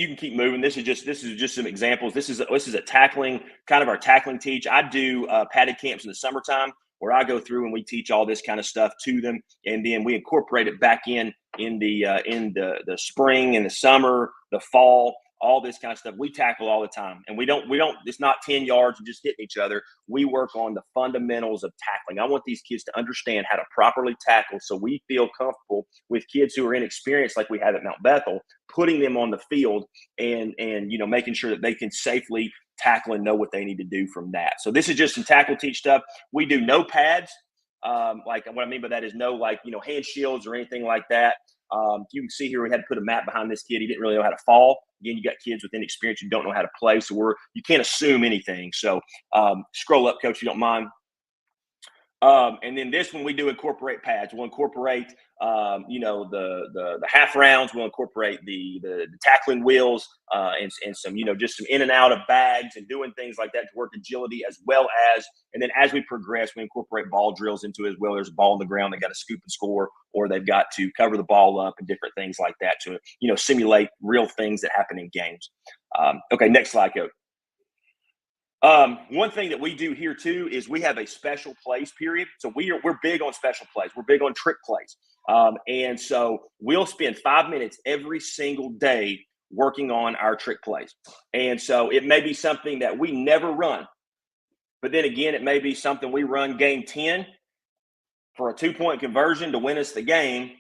can keep moving. This is just some examples. This is a tackling, kind of our tackling teach. I do padded camps in the summertime where I go through and we teach all this kind of stuff to them, and then we incorporate it back in the spring and the summer, the fall, all this kind of stuff. We tackle all the time, and we don't. It's not 10 yards and just hitting each other. We work on the fundamentals of tackling. I want these kids to understand how to properly tackle, so we feel comfortable with kids who are inexperienced, like we have at Mount Bethel, putting them on the field and making sure that they can safely tackle and know what they need to do from that. So this is just some tackle teach stuff. We do no pads. Like what I mean by that is no hand shields or anything like that. You can see here we had to put a mat behind this kid. He didn't really know how to fall. Again, you got kids with inexperience who don't know how to play, so you can't assume anything. So scroll up, Coach, if you don't mind. And then this one we do incorporate pads. We'll incorporate the half rounds. We'll incorporate the tackling wheels and some just some in and out of bags and doing things like that to work agility, as well as, and then as we progress, we incorporate ball drills into it as well. There's a ball on the ground, they got to scoop and score, or they've got to cover the ball up and different things like that to simulate real things that happen in games. Okay, next slide, Coach. One thing that we do here too is we have a special plays period. So we're big on special plays. We're big on trick plays. And so we'll spend 5 minutes every single day working on our trick plays. And so it may be something that we never run, but then again, it may be something we run game 10 for a 2-point conversion to win us the game.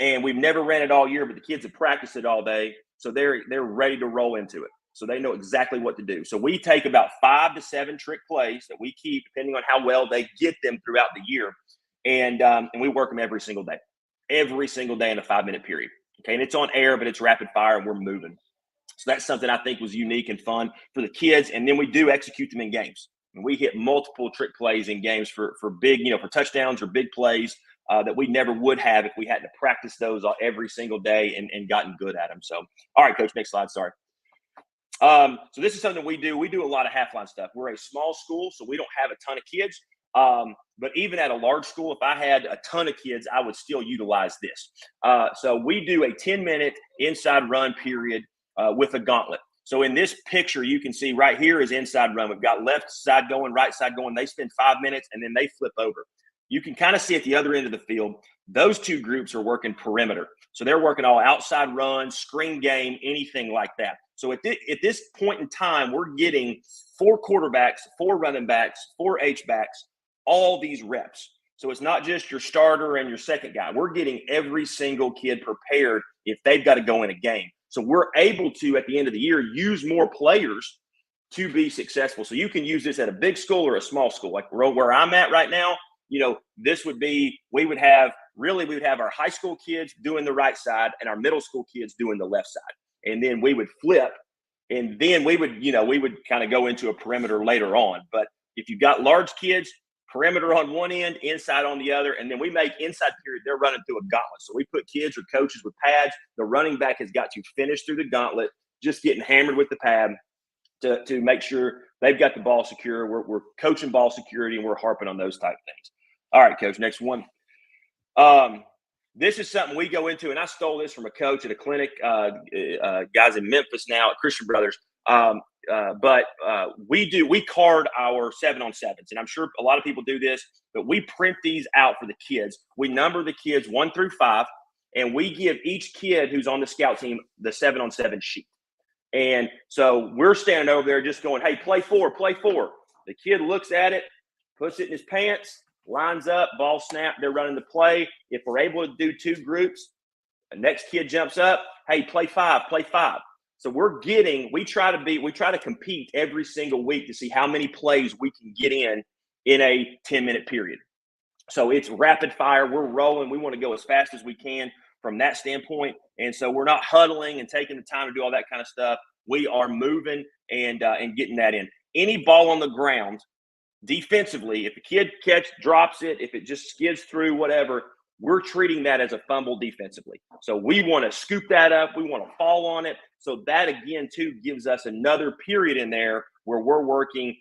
And we've never ran it all year, but the kids have practiced it all day. So they're ready to roll into it. So they know exactly what to do. So we take about 5 to 7 trick plays that we keep, depending on how well they get them throughout the year. And we work them every single day in a 5-minute period. Okay. And it's on air, but it's rapid fire and we're moving. So that's something I think was unique and fun for the kids. And then we do execute them in games. And we hit multiple trick plays in games for big, for touchdowns or big plays that we never would have if we hadn't practiced those every single day and gotten good at them. So, all right, Coach, next slide. Sorry. So this is something we do. We do a lot of half-line stuff. We're a small school, so we don't have a ton of kids. But even at a large school, if I had a ton of kids, I would still utilize this. So we do a 10-minute inside run period with a gauntlet. So in this picture, you can see right here is inside run. We've got left side going, right side going. They spend 5 minutes, and then they flip over. You can kind of see at the other end of the field, those two groups are working perimeter. So they're working all outside runs, screen game, anything like that. So at this point in time, we're getting 4 quarterbacks, 4 running backs, 4 H-backs, all these reps. So it's not just your starter and your second guy. We're getting every single kid prepared if they've got to go in a game. So we're able to, at the end of the year, use more players to be successful. So you can use this at a big school or a small school. Like where I'm at right now, this would be, we would have our high school kids doing the right side and our middle school kids doing the left side. And then we would flip, and then we would kind of go into a perimeter later on. But if you've got large kids, perimeter on one end, inside on the other, and then we make inside period, they're running through a gauntlet. So we put kids or coaches with pads. The running back has got to finish through the gauntlet, just getting hammered with the pad to make sure they've got the ball secure. We're coaching ball security, and we're harping on those type of things. All right, Coach, next one. This is something we go into, and I stole this from a coach at a clinic, guys in Memphis now at Christian Brothers. But we card our 7-on-7s, and I'm sure a lot of people do this, but we print these out for the kids. We number the kids 1 through 5, and we give each kid who's on the scout team the 7-on-7 sheet. And so we're standing over there just going, hey, play 4, play 4. The kid looks at it, puts it in his pants, lines up, ball snap, they're running the play. If we're able to do 2 groups, the next kid jumps up, hey, play 5, play 5. So we try to compete every single week to see how many plays we can get in a 10-minute period. So it's rapid fire. We're rolling. We want to go as fast as we can from that standpoint. And so we're not huddling and taking the time to do all that kind of stuff. We are moving and getting that in. Any ball on the ground, defensively, if the kid drops it, if it just skids through, whatever, we're treating that as a fumble defensively. So we want to scoop that up. We want to fall on it. So that, again, too, gives us another period in there where we're working,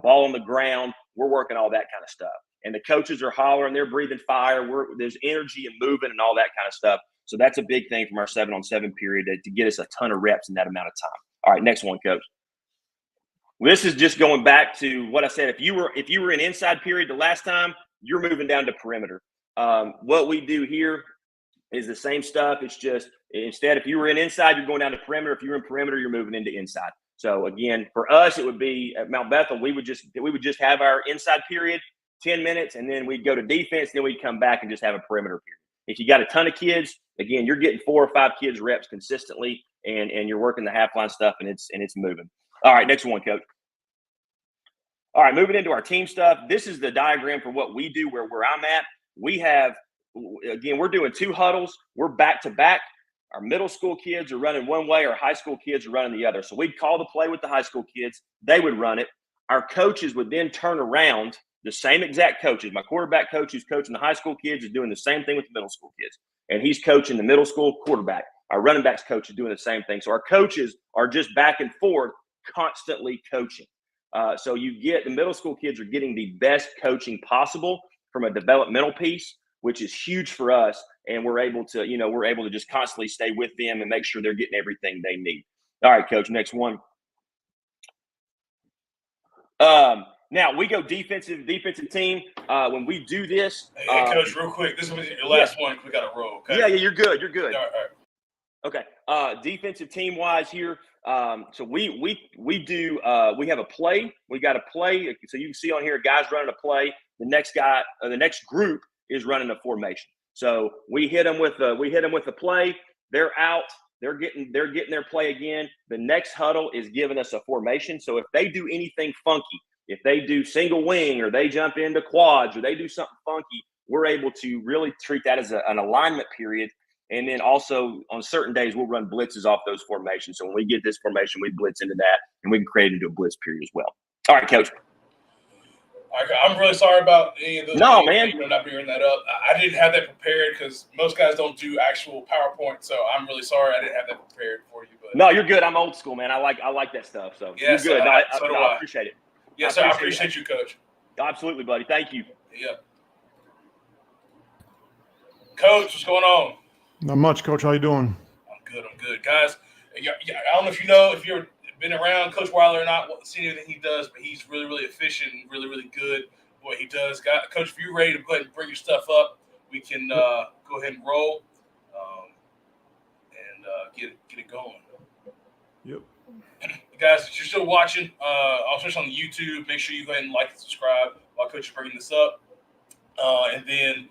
ball on the ground. We're working all that kind of stuff. And the coaches are hollering. They're breathing fire. There's energy and moving and all that kind of stuff. So that's a big thing from our 7-on-7 period to get us a ton of reps in that amount of time. All right, next one, Coach. This is just going back to what I said. If you were in inside period the last time, you're moving down to perimeter. What we do here is the same stuff. It's just instead, if you were in inside, you're going down to perimeter. If you're in perimeter, you're moving into inside. So again, for us, it would be at Mount Bethel. We would just have our inside period, 10 minutes, and then we'd go to defense. Then we'd come back and just have a perimeter period. If you got a ton of kids, again, you're getting 4 or 5 kids reps consistently, and you're working the half line stuff, and it's moving. All right, next one, Coach. All right, moving into our team stuff. This is the diagram for what we do where I'm at. We're doing 2 huddles. We're back to back. Our middle school kids are running one way. Our high school kids are running the other. So we'd call the play with the high school kids. They would run it. Our coaches would then turn around, the same exact coaches. My quarterback coach who's coaching the high school kids is doing the same thing with the middle school kids. And he's coaching the middle school quarterback. Our running backs coach is doing the same thing. So our coaches are just back and forth, constantly coaching. So the middle school kids are getting the best coaching possible from a developmental piece, which is huge for us. And we're able to just constantly stay with them and make sure they're getting everything they need. All right, Coach, next one. Now we go defensive team. When we do this, hey, Coach, real quick, this is your last one. We got to roll. Okay? Yeah, you're good. You're good. All right. Okay. Defensive team wise here. So we do we have a play. We got a play. So you can see on here, a guy's running a play. The next group is running a formation. So we hit them with the play. They're out. They're getting their play again. The next huddle is giving us a formation. So if they do anything funky, if they do single wing or they jump into quads or they do something funky, we're able to really treat that as an alignment period. And then also on certain days, we'll run blitzes off those formations. So when we get this formation, we blitz into that, and we can create into a blitz period as well. All right, Coach. I'm really sorry about any of those. No, man. Not bringing that up. I didn't have that prepared because most guys don't do actual PowerPoint. So I'm really sorry I didn't have that prepared for you. But no, you're good. I'm old school, man. I like that stuff. So yeah, you're good. I appreciate it. Yes, sir. I appreciate you, Coach. Absolutely, buddy. Thank you. Yeah. Coach, what's going on? Not much, Coach. How you doing? I'm good. Guys, I don't know if you've been around Coach Weiler or not, seen anything he does, but he's really, really efficient and really, really good at what he does. Coach, if you're ready to go ahead and bring your stuff up, we can go ahead and roll and get it going. Yep. Guys, if you're still watching, especially on YouTube, make sure you go ahead and like and subscribe while Coach is bringing this up. And then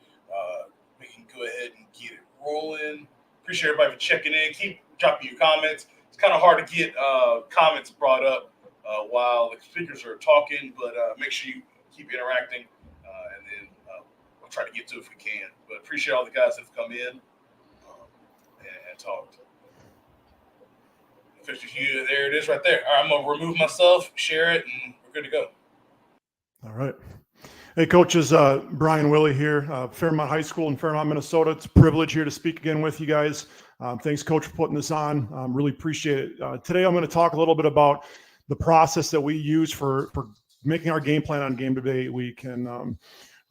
we can go ahead and get it rolling. Appreciate everybody for checking in. Keep dropping your comments. It's kind of hard to get comments brought up while the speakers are talking, but make sure you keep interacting, and then we'll try to get to it if we can. But appreciate all the guys that have come in and talked. There it is right there. All right, I'm going to remove myself, share it, and we're good to go. All right. Hey, coaches, Brian Willey here, Fairmont High School in Fairmont, Minnesota. It's a privilege here to speak again with you guys. Thanks, Coach, for putting this on. Really appreciate it. Today, I'm going to talk a little bit about the process that we use for making our game plan on game day week. And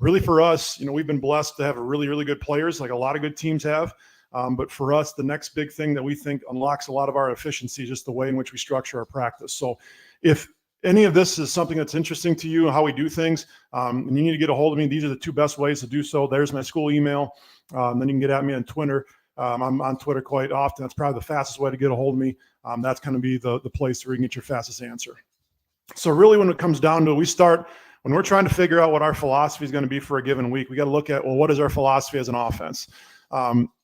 really for us, we've been blessed to have really, really good players, like a lot of good teams have. But for us, the next big thing that we think unlocks a lot of our efficiency is just the way in which we structure our practice. So if any of this is something that's interesting to you, how we do things, and you need to get a hold of me, these are the two best ways to do so. There's my school email. Then you can get at me on Twitter. I'm on Twitter quite often. That's probably the fastest way to get a hold of me. That's going to be the place where you can get your fastest answer. So really when it comes down to it, when we're trying to figure out what our philosophy is going to be for a given week, we got to look at, well, what is our philosophy as an offense?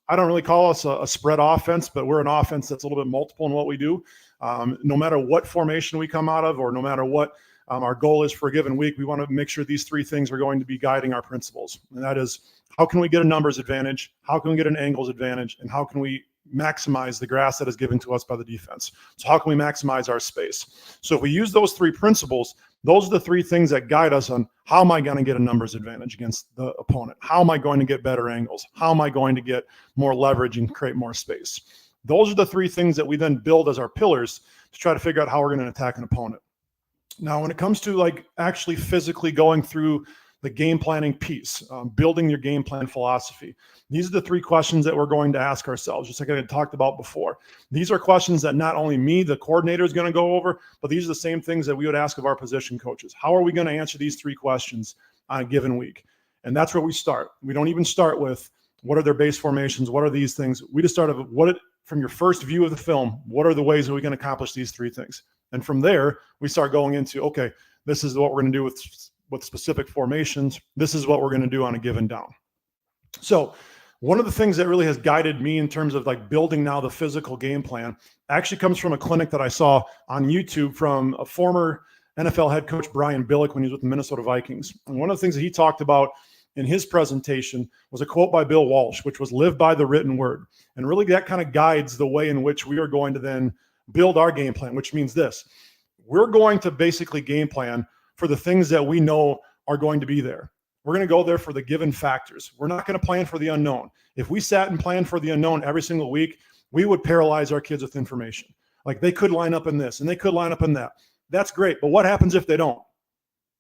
I don't really call us a spread offense, but we're an offense that's a little bit multiple in what we do. No matter what formation we come out of, or no matter what our goal is for a given week, we want to make sure these three things are going to be guiding our principles. And that is, how can we get a numbers advantage? How can we get an angles advantage? And how can we maximize the grass that is given to us by the defense? So how can we maximize our space? So if we use those three principles, those are the three things that guide us on how am I going to get a numbers advantage against the opponent? How am I going to get better angles? How am I going to get more leverage and create more space? Those are the three things that we then build as our pillars to try to figure out how we're going to attack an opponent. Now, when it comes to actually physically going through the game planning piece, building your game plan philosophy, these are the three questions that we're going to ask ourselves, just like I had talked about before. These are questions that not only me, the coordinator, is going to go over, but these are the same things that we would ask of our position coaches. How are we going to answer these three questions on a given week? And that's where we start. We don't even start with what are their base formations, what are these things. We just start with from your first view of the film, what are the ways that we can accomplish these three things? And from there, we start going into, okay, this is what we're going to do with specific formations. This is what we're going to do on a given down. So one of the things that really has guided me in terms of building now the physical game plan actually comes from a clinic that I saw on YouTube from a former NFL head coach, Brian Billick, when he was with the Minnesota Vikings. And one of the things that he talked about in his presentation was a quote by Bill Walsh, which was live by the written word. And really that kind of guides the way in which we are going to then build our game plan, which means this. We're going to basically game plan for the things that we know are going to be there. We're going to go there for the given factors. We're not going to plan for the unknown. If we sat and planned for the unknown every single week, we would paralyze our kids with information. They could line up in this and they could line up in that. That's great. But what happens if they don't?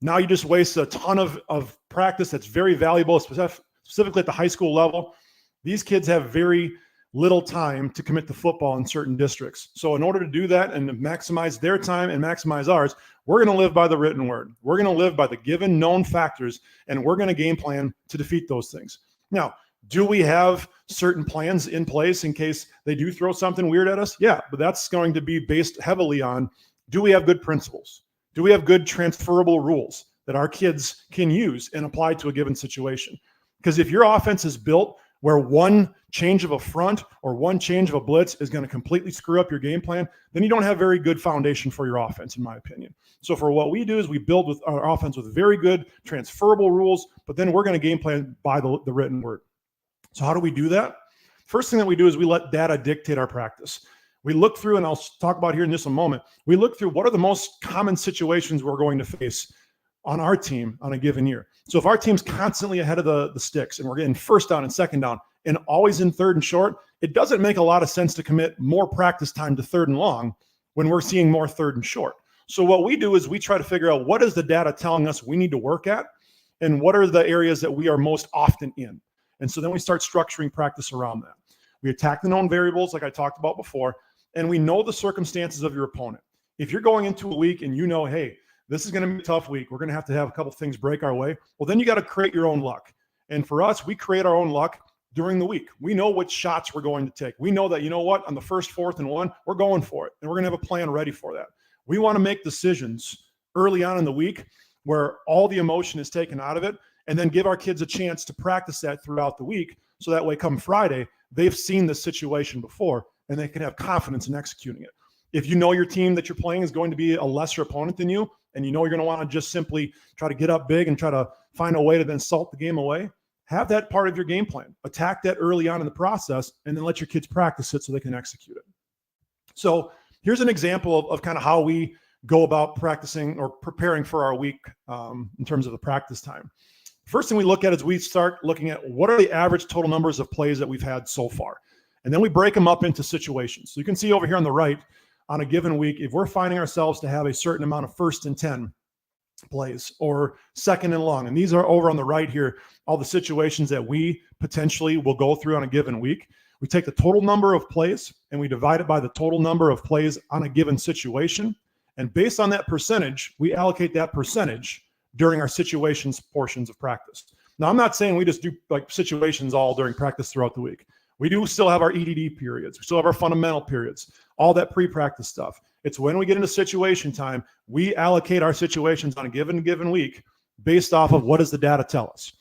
Now you just waste a ton of practice that's very valuable, specifically at the high school level. These kids have very little time to commit to football in certain districts. So in order to do that and to maximize their time and maximize ours, we're going to live by the written word. We're going to live by the given known factors, and we're going to game plan to defeat those things. Now, do we have certain plans in place in case they do throw something weird at us? Yeah, but that's going to be based heavily on, do we have good principles? Do we have good transferable rules that our kids can use and apply to a given situation? Because if your offense is built where one change of a front or one change of a blitz is going to completely screw up your game plan, then you don't have very good foundation for your offense, in my opinion. So for what we do is we build with our offense with very good transferable rules, but then we're going to game plan by the written word. So how do we do that? First thing that we do is we let data dictate our practice. We look through, and I'll talk about here in just a moment, we look through what are the most common situations we're going to face on our team on a given year. So if our team's constantly ahead of the sticks and we're getting first down and second down and always in third and short, it doesn't make a lot of sense to commit more practice time to third and long when we're seeing more third and short. So what we do is we try to figure out what is the data telling us we need to work at and what are the areas that we are most often in. And so then we start structuring practice around that. We attack the known variables like I talked about before, and we know the circumstances of your opponent. If you're going into a week and you know, hey, this is going to be a tough week, we're going to have a couple things break our way, well, then you got to create your own luck. And for us, we create our own luck during the week. We know which shots we're going to take. We know that, you know what, on the first, 4th, and 1, we're going for it. And we're going to have a plan ready for that. We want to make decisions early on in the week where all the emotion is taken out of it, and then give our kids a chance to practice that throughout the week. So that way, come Friday, they've seen this situation before and they can have confidence in executing it. If you know your team that you're playing is going to be a lesser opponent than you, and you know you're going to want to just simply try to get up big and try to find a way to then salt the game away, have that part of your game plan. Attack that early on in the process, and then let your kids practice it so they can execute it. So here's an example of kind of how we go about practicing or preparing for our week in terms of the practice time. First thing we look at is we start looking at what are the average total numbers of plays that we've had so far. And then we break them up into situations. So you can see over here on the right, on a given week, if we're finding ourselves to have a certain amount of 1st and 10 plays or 2nd and long, and these are over on the right here, all the situations that we potentially will go through on a given week. We take the total number of plays and we divide it by the total number of plays on a given situation. And based on that percentage, we allocate that percentage during our situations portions of practice. Now, I'm not saying we just do like situations all during practice throughout the week. We do still have our EDD periods. We still have our fundamental periods, all that pre-practice stuff. It's when we get into situation time, we allocate our situations on a given week based off of what does the data tell us.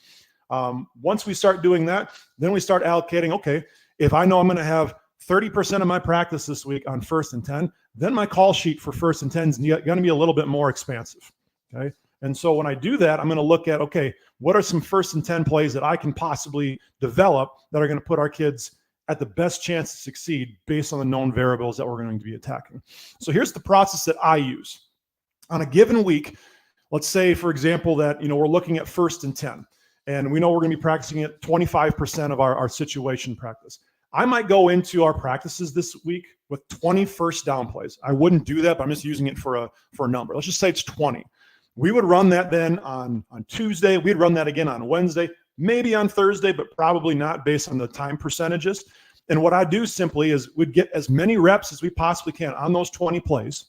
Once we start doing that, then we start allocating, okay, if I know I'm going to have 30% of my practice this week on 1st and 10, then my call sheet for 1st and 10 is going to be a little bit more expansive, okay? And so when I do that, I'm going to look at, okay, what are some 1st and 10 plays that I can possibly develop that are going to put our kids at the best chance to succeed based on the known variables that we're going to be attacking. So here's the process that I use. On a given week, let's say, for example, that, we're looking at 1st and 10, and we know we're going to be practicing at 25% of our situation practice. I might go into our practices this week with 20 first down plays. I wouldn't do that, but I'm just using it for a number. Let's just say it's 20. We would run that then on Tuesday. We'd run that again on Wednesday, maybe on Thursday, but probably not based on the time percentages. And what I do simply is we'd get as many reps as we possibly can on those 20 plays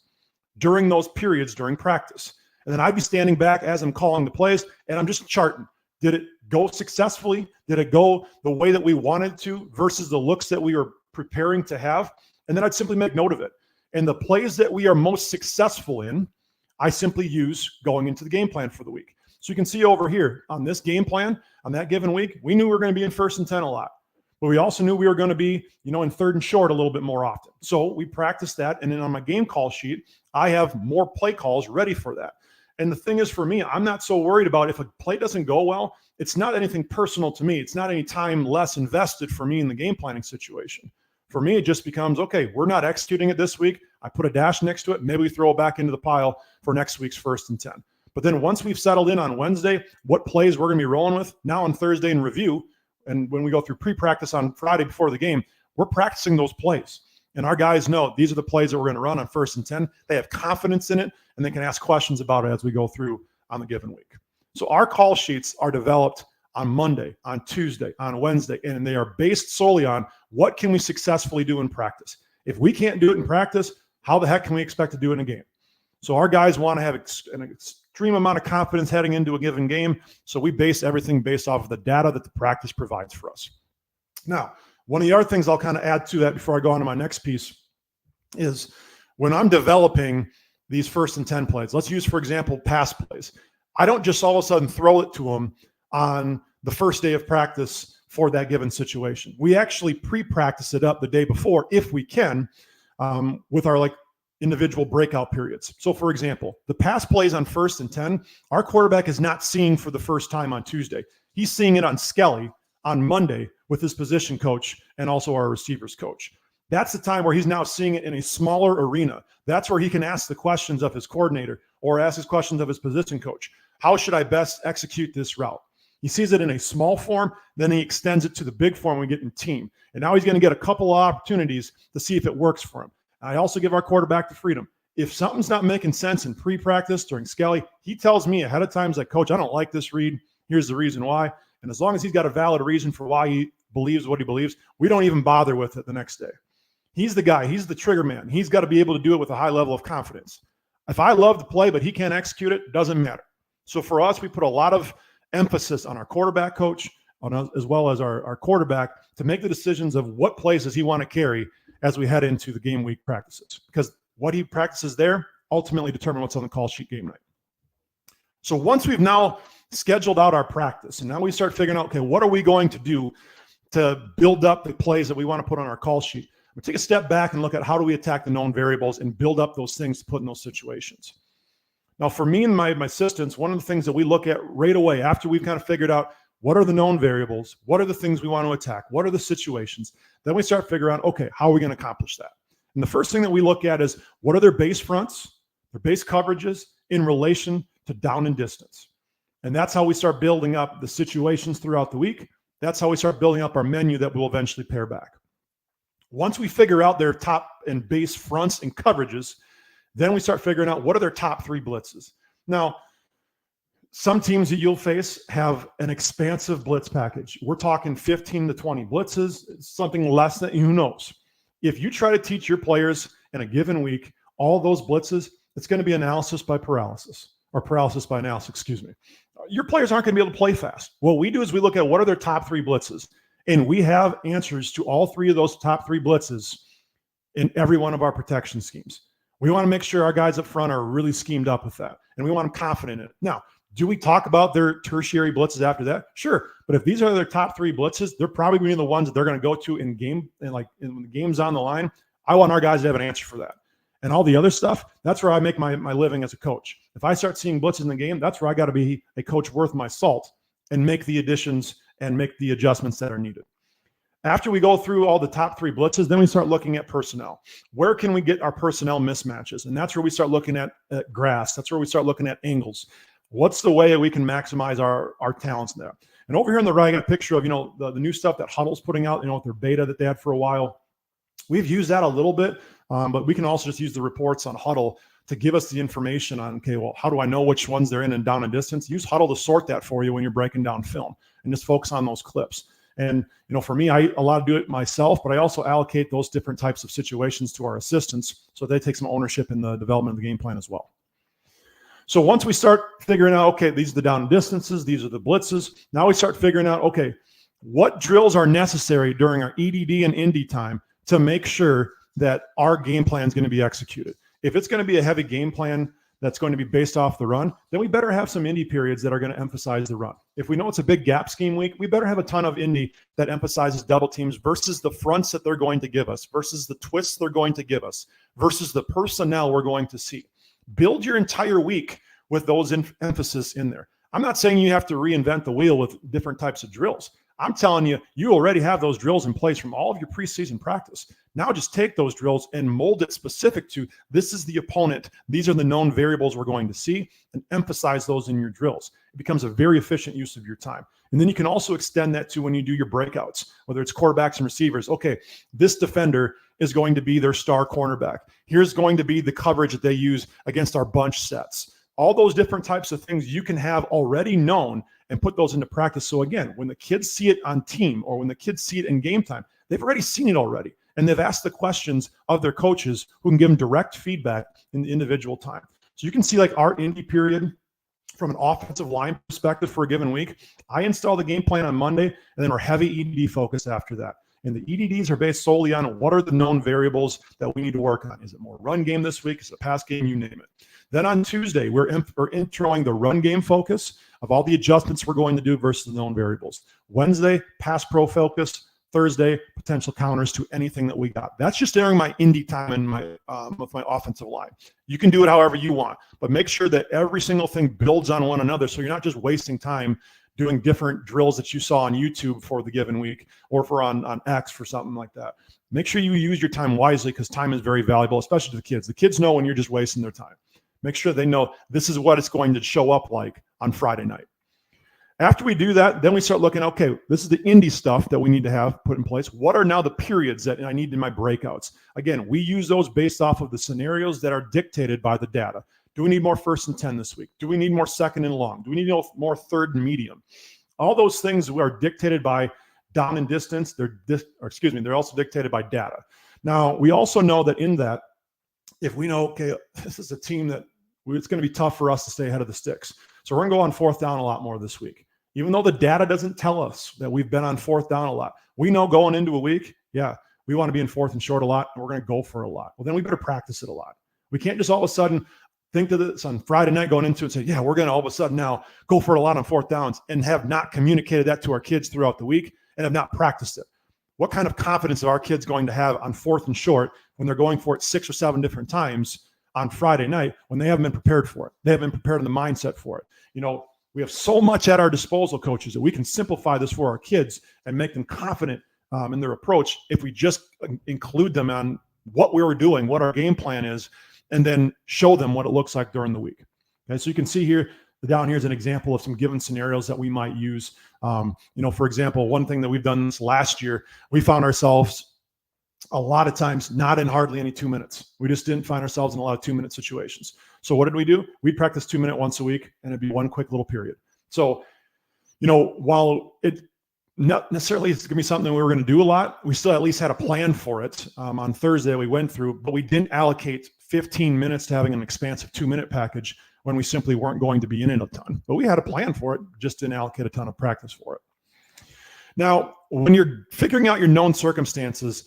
during those periods during practice. And then I'd be standing back as I'm calling the plays, and I'm just charting. Did it go successfully? Did it go the way that we wanted to versus the looks that we were preparing to have? And then I'd simply make note of it. And the plays that we are most successful in, I simply use going into the game plan for the week. So you can see over here on this game plan, on that given week, we knew we were going to be in 1st and 10 a lot. But we also knew we were going to be, in 3rd and short a little bit more often. So we practiced that. And then on my game call sheet, I have more play calls ready for that. And the thing is, for me, I'm not so worried about if a play doesn't go well. It's not anything personal to me. It's not any time less invested for me in the game planning situation. For me, it just becomes, okay, we're not executing it this week. I put a dash next to it. Maybe we throw it back into the pile for next week's 1st and 10. But then once we've settled in on Wednesday, what plays we're going to be rolling with, now on Thursday in review, and when we go through pre-practice on Friday before the game, we're practicing those plays. And our guys know these are the plays that we're going to run on 1st and 10. They have confidence in it, and they can ask questions about it as we go through on the given week. So our call sheets are developed on Monday, on Tuesday, on Wednesday, and they are based solely on what can we successfully do in practice. If we can't do it in practice, how the heck can we expect to do it in a game? So our guys want to have an extreme amount of confidence heading into a given game. So we base everything based off of the data that the practice provides for us. Now, one of the other things I'll kind of add to that before I go on to my next piece is when I'm developing these 1st and 10 plays, let's use, for example, pass plays. I don't just all of a sudden throw it to them on the first day of practice for that given situation. We actually pre-practice it up the day before, if we can, with our individual breakout periods. So for example, the pass plays on 1st and 10, our quarterback is not seeing for the first time on Tuesday. He's seeing it on Skelly on Monday with his position coach and also our receivers coach. That's the time where he's now seeing it in a smaller arena. That's where he can ask the questions of his coordinator or ask his questions of his position coach. How should I best execute this route? He sees it in a small form, then he extends it to the big form we get in team. And now he's going to get a couple of opportunities to see if it works for him. I also give our quarterback the freedom. If something's not making sense in pre-practice during Skelly, he tells me ahead of time, he's like, Coach, I don't like this read. Here's the reason why. And as long as he's got a valid reason for why he believes what he believes, we don't even bother with it the next day. He's the guy. He's the trigger man. He's got to be able to do it with a high level of confidence. If I love the play, but he can't execute it, doesn't matter. So for us, we put a lot of emphasis on our quarterback coach, as well as our quarterback, to make the decisions of what plays does he want to carry as we head into the game week practices. Because what he practices there ultimately determine what's on the call sheet game night. So once we've now scheduled out our practice, and now we start figuring out, okay, what are we going to do to build up the plays that we want to put on our call sheet? We take a step back and look at how do we attack the known variables and build up those things to put in those situations. Now, for me and my assistants, one of the things that we look at right away after we've kind of figured out what are the known variables, what are the things we want to attack, what are the situations, then we start figuring out, okay, how are we going to accomplish that? And the first thing that we look at is what are their base fronts, their base coverages in relation to down and distance. And that's how we start building up the situations throughout the week. That's how we start building up our menu that we'll eventually pair back. Once we figure out their top and base fronts and coverages, then we start figuring out what are their top 3 blitzes. Now, some teams that you'll face have an expansive blitz package. We're talking 15 to 20 blitzes, something less than, who knows. If you try to teach your players in a given week all those blitzes, it's going to be analysis by paralysis, or paralysis by analysis, excuse me. Your players aren't going to be able to play fast. What we do is we look at what are their top 3 blitzes, and we have answers to all 3 of those top 3 blitzes in every one of our protection schemes. We want to make sure our guys up front are really schemed up with that, and we want them confident in it. Now, do we talk about their tertiary blitzes after that? Sure. But if these are their top 3 blitzes, they're probably going to be the ones that they're going to go to in game, and when the game's on the line. I want our guys to have an answer for that. And all the other stuff, that's where I make my living as a coach. If I start seeing blitzes in the game, that's where I got to be a coach worth my salt and make the additions and make the adjustments that are needed. After we go through all the top 3 blitzes, then we start looking at personnel. Where can we get our personnel mismatches? And that's where we start looking at grass. That's where we start looking at angles. What's the way that we can maximize our talents there? And over here on the right, I got a picture of, the new stuff that Huddle's putting out, with their beta that they had for a while. We've used that a little bit, but we can also just use the reports on Huddle to give us the information on, okay, well, how do I know which ones they're in and down and distance? Use Huddle to sort that for you when you're breaking down film, and just focus on those clips. And, for me, I allow to do it myself, but I also allocate those different types of situations to our assistants so they take some ownership in the development of the game plan as well. So once we start figuring out, okay, these are the down distances, these are the blitzes, now we start figuring out, okay, what drills are necessary during our EDD and Indy time to make sure that our game plan is going to be executed. If it's going to be a heavy game plan that's going to be based off the run, then we better have some Indy periods that are going to emphasize the run. If we know it's a big gap scheme week, we better have a ton of Indy that emphasizes double teams versus the fronts that they're going to give us, versus the twists they're going to give us, versus the personnel we're going to see. Build your entire week with those emphasis in there. I'm not saying you have to reinvent the wheel with different types of drills. I'm telling you, you already have those drills in place from all of your preseason practice. Now just take those drills and mold it specific to, this is the opponent, these are the known variables we're going to see, and emphasize those in your drills. It becomes a very efficient use of your time. And then you can also extend that to when you do your breakouts, whether it's quarterbacks and receivers. Okay, this defender is going to be their star cornerback. Here's going to be the coverage that they use against our bunch sets. All those different types of things you can have already known and put those into practice. So again, when the kids see it on team or when the kids see it in game time, they've already seen it already. And they've asked the questions of their coaches who can give them direct feedback in the individual time. So you can see like our indie period from an offensive line perspective for a given week. I install the game plan on Monday, and then we're heavy EDD focused after that. And the EDDs are based solely on what are the known variables that we need to work on. Is it more run game this week? Is it pass game? You name it. Then on Tuesday, we're introing the run game focus of all the adjustments we're going to do versus the known variables. Wednesday, pass pro focus. Thursday, potential counters to anything that we got. That's just during my indie time and my with my offensive line. You can do it however you want, but make sure that every single thing builds on one another, so you're not just wasting time doing different drills that you saw on YouTube for the given week or for on X for something like that. Make sure you use your time wisely, because time is very valuable, especially to the kids. The kids know when you're just wasting their time. Make sure they know this is what it's going to show up like on Friday night. After we do that, then we start looking, okay, this is the indie stuff that we need to have put in place. What are now the periods that I need in my breakouts? Again, we use those based off of the scenarios that are dictated by the data. Do we need more 1st and 10 this week? Do we need more 2nd and long? Do we need more 3rd and medium? All those things are dictated by down and distance. They're also dictated by data. Now, we also know that in that, if we know, okay, this is a team that it's going to be tough for us to stay ahead of the sticks. So we're going to go on 4th down a lot more this week. Even though the data doesn't tell us that we've been on 4th down a lot, we know going into a week, yeah, we want to be in 4th and short a lot, and we're going to go for a lot. Well, then we better practice it a lot. We can't just all of a sudden think to this on Friday night going into it and say, yeah, we're going to all of a sudden now go for a lot on 4th downs, and have not communicated that to our kids throughout the week and have not practiced it. What kind of confidence are our kids going to have on 4th and short when they're going for it 6 or 7 different times on Friday night when they haven't been prepared for it? They haven't been prepared in the mindset for it. We have so much at our disposal, coaches, that we can simplify this for our kids and make them confident in their approach if we just include them on what we were doing, what our game plan is, and then show them what it looks like during the week. Okay, so you can see here, down here is an example of some given scenarios that we might use. For example, one thing that we've done this last year, we found ourselves a lot of times not in hardly any 2 minutes. We just didn't find ourselves in a lot of 2-minute situations. So what did we do? We'd practice 2 minute once a week, and it'd be one quick little period. So, while it not necessarily it's going to be something that we were going to do a lot, we still at least had a plan for it. On Thursday we went through, but we didn't allocate 15 minutes to having an expansive 2-minute package when we simply weren't going to be in it a ton. But we had a plan for it, just didn't allocate a ton of practice for it. Now, when you're figuring out your known circumstances,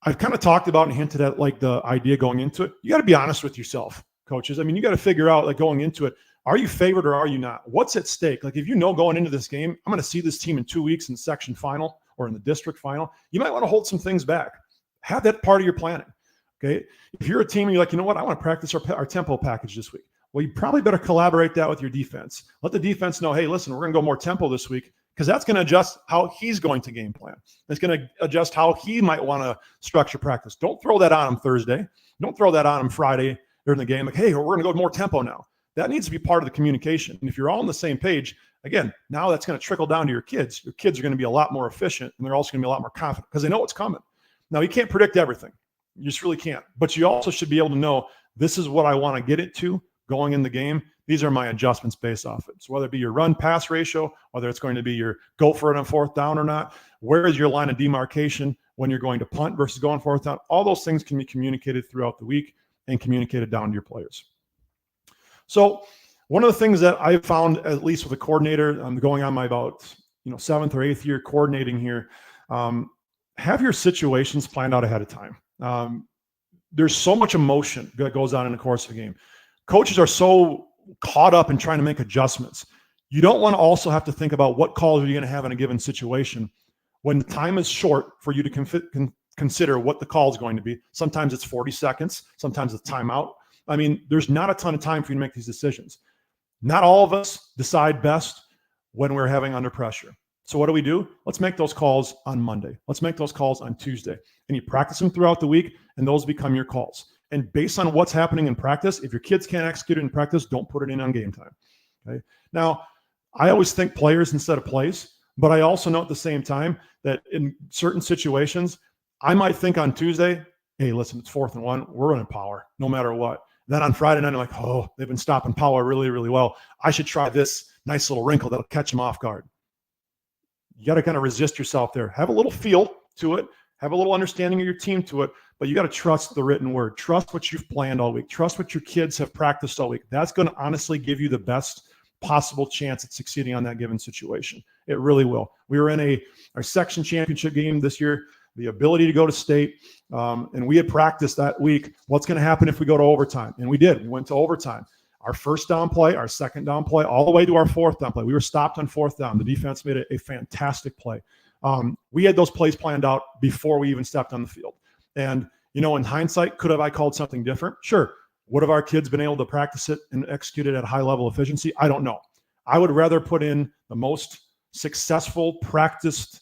I've kind of talked about and hinted at like the idea going into it. You got to be honest with yourself, coaches. I mean, you got to figure out like going into it, are you favored or are you not? What's at stake? Like if going into this game, I'm going to see this team in 2 weeks in the section final or in the district final, you might want to hold some things back. Have that part of your planning. Okay. If you're a team and you're like, you know what, I want to practice our tempo package this week. Well, you probably better collaborate that with your defense. Let the defense know, hey, listen, we're going to go more tempo this week, because that's going to adjust how he's going to game plan. It's going to adjust how he might want to structure practice. Don't throw that on him Thursday. Don't throw that on him Friday during the game. Like, hey, we're going to go more tempo now. That needs to be part of the communication. And if you're all on the same page, again, now that's going to trickle down to your kids. Your kids are going to be a lot more efficient, and they're also going to be a lot more confident because they know what's coming. Now, you can't predict everything. You just really can't. But you also should be able to know, this is what I want to get it to going in the game. These are my adjustments based off it. So whether it be your run-pass ratio, whether it's going to be your go for it on 4th down or not, where is your line of demarcation when you're going to punt versus going 4th down, all those things can be communicated throughout the week and communicated down to your players. So one of the things that I've found, at least with a coordinator, I'm going on my about 7th or 8th year coordinating here, have your situations planned out ahead of time. There's so much emotion that goes on in the course of a game. Coaches are so caught up in trying to make adjustments. You don't want to also have to think about what calls are you going to have in a given situation when the time is short for you to consider what the call is going to be. Sometimes it's 40 seconds. Sometimes it's timeout. I mean, there's not a ton of time for you to make these decisions. Not all of us decide best when we're having under pressure. So what do? Let's make those calls on Monday. Let's make those calls on Tuesday. And you practice them throughout the week, and those become your calls. And based on what's happening in practice, if your kids can't execute it in practice, don't put it in on game time. Okay. Now, I always think players instead of plays, but I also know at the same time that in certain situations, I might think on Tuesday, hey, listen, it's 4th and 1. We're in power no matter what. Then on Friday night, I'm like, oh, they've been stopping power really, really well. I should try this nice little wrinkle that'll catch them off guard. You got to kind of resist yourself there. Have a little feel to it. Have a little understanding of your team to it, but you got to trust the written word. Trust what you've planned all week. Trust what your kids have practiced all week. That's going to honestly give you the best possible chance at succeeding on that given situation. It really will. We were in our section championship game this year, the ability to go to state, and we had practiced that week. What's going to happen if we go to overtime? And we did. We went to overtime. Our first down play, our second down play, all the way to our fourth down play. We were stopped on fourth down. The defense made a fantastic play. We had those plays planned out before we even stepped on the field. And, in hindsight, could have I called something different? Sure. Would have our kids been able to practice it and execute it at a high level efficiency? I don't know. I would rather put in the most successful practiced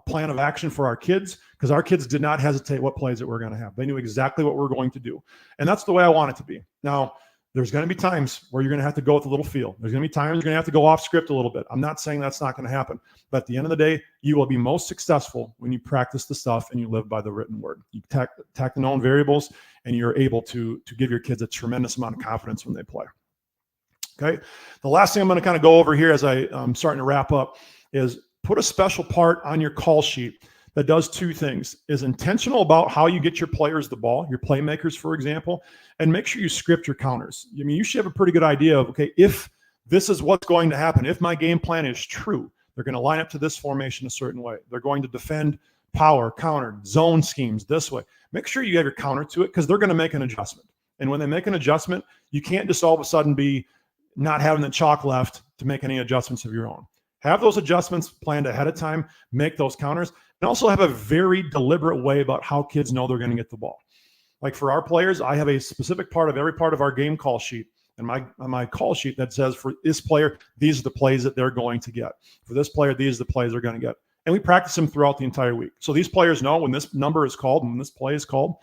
plan of action for our kids, because our kids did not hesitate what plays that we're going to have. They knew exactly what we're going to do. And that's the way I want it to be. Now, there's going to be times where you're going to have to go with a little feel. There's going to be times you're going to have to go off script a little bit. I'm not saying that's not going to happen. But at the end of the day, you will be most successful when you practice the stuff and you live by the written word. You attack the known variables, and you're able to give your kids a tremendous amount of confidence when they play. Okay. The last thing I'm going to kind of go over here as I'm starting to wrap up is put a special part on your call sheet that does two things: is intentional about how you get your players the ball, your playmakers, for example, and make sure you script your counters. I mean, you should have a pretty good idea of, okay, if this is what's going to happen, if my game plan is true, they're going to line up to this formation a certain way. They're going to defend power, counter, zone schemes this way. Make sure you have your counter to it, because they're going to make an adjustment. And when they make an adjustment, you can't just all of a sudden be not having the chalk left to make any adjustments of your own. Have those adjustments planned ahead of time, make those counters, and also have a very deliberate way about how kids know they're going to get the ball. Like for our players, I have a specific part of every part of our game call sheet and on my call sheet that says, for this player, these are the plays that they're going to get. For this player, these are the plays they're going to get. And we practice them throughout the entire week. So these players know when this number is called, when this play is called,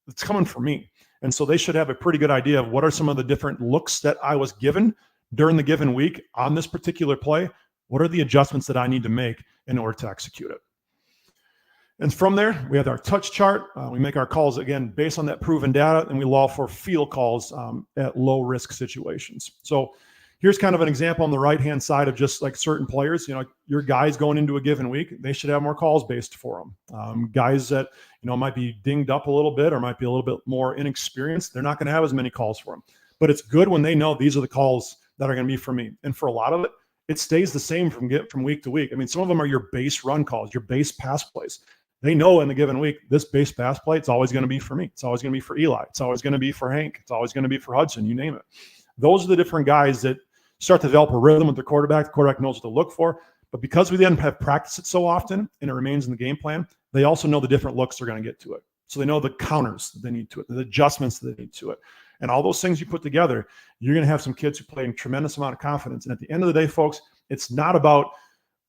it's coming from me. And so they should have a pretty good idea of what are some of the different looks that I was given during the given week on this particular play. What are the adjustments that I need to make in order to execute it? And from there, we have our touch chart. We make our calls, again, based on that proven data, and we allow for field calls at low-risk situations. So here's kind of an example on the right-hand side of just like certain players. Your guys going into a given week, they should have more calls based for them. Guys that, might be dinged up a little bit or might be a little bit more inexperienced, they're not going to have as many calls for them. But it's good when they know these are the calls that are going to be for me. And for a lot of it, it stays the same from week to week. I mean, some of them are your base run calls, your base pass plays. They know in the given week, this base pass play, it's always going to be for me. It's always going to be for Eli. It's always going to be for Hank. It's always going to be for Hudson, you name it. Those are the different guys that start to develop a rhythm with the quarterback. The quarterback knows what to look for. But because we then have practiced it so often and it remains in the game plan, they also know the different looks they're going to get to it. So they know the counters that they need to it, the adjustments that they need to it. And all those things you put together, you're going to have some kids who play a tremendous amount of confidence. And at the end of the day, folks, it's not about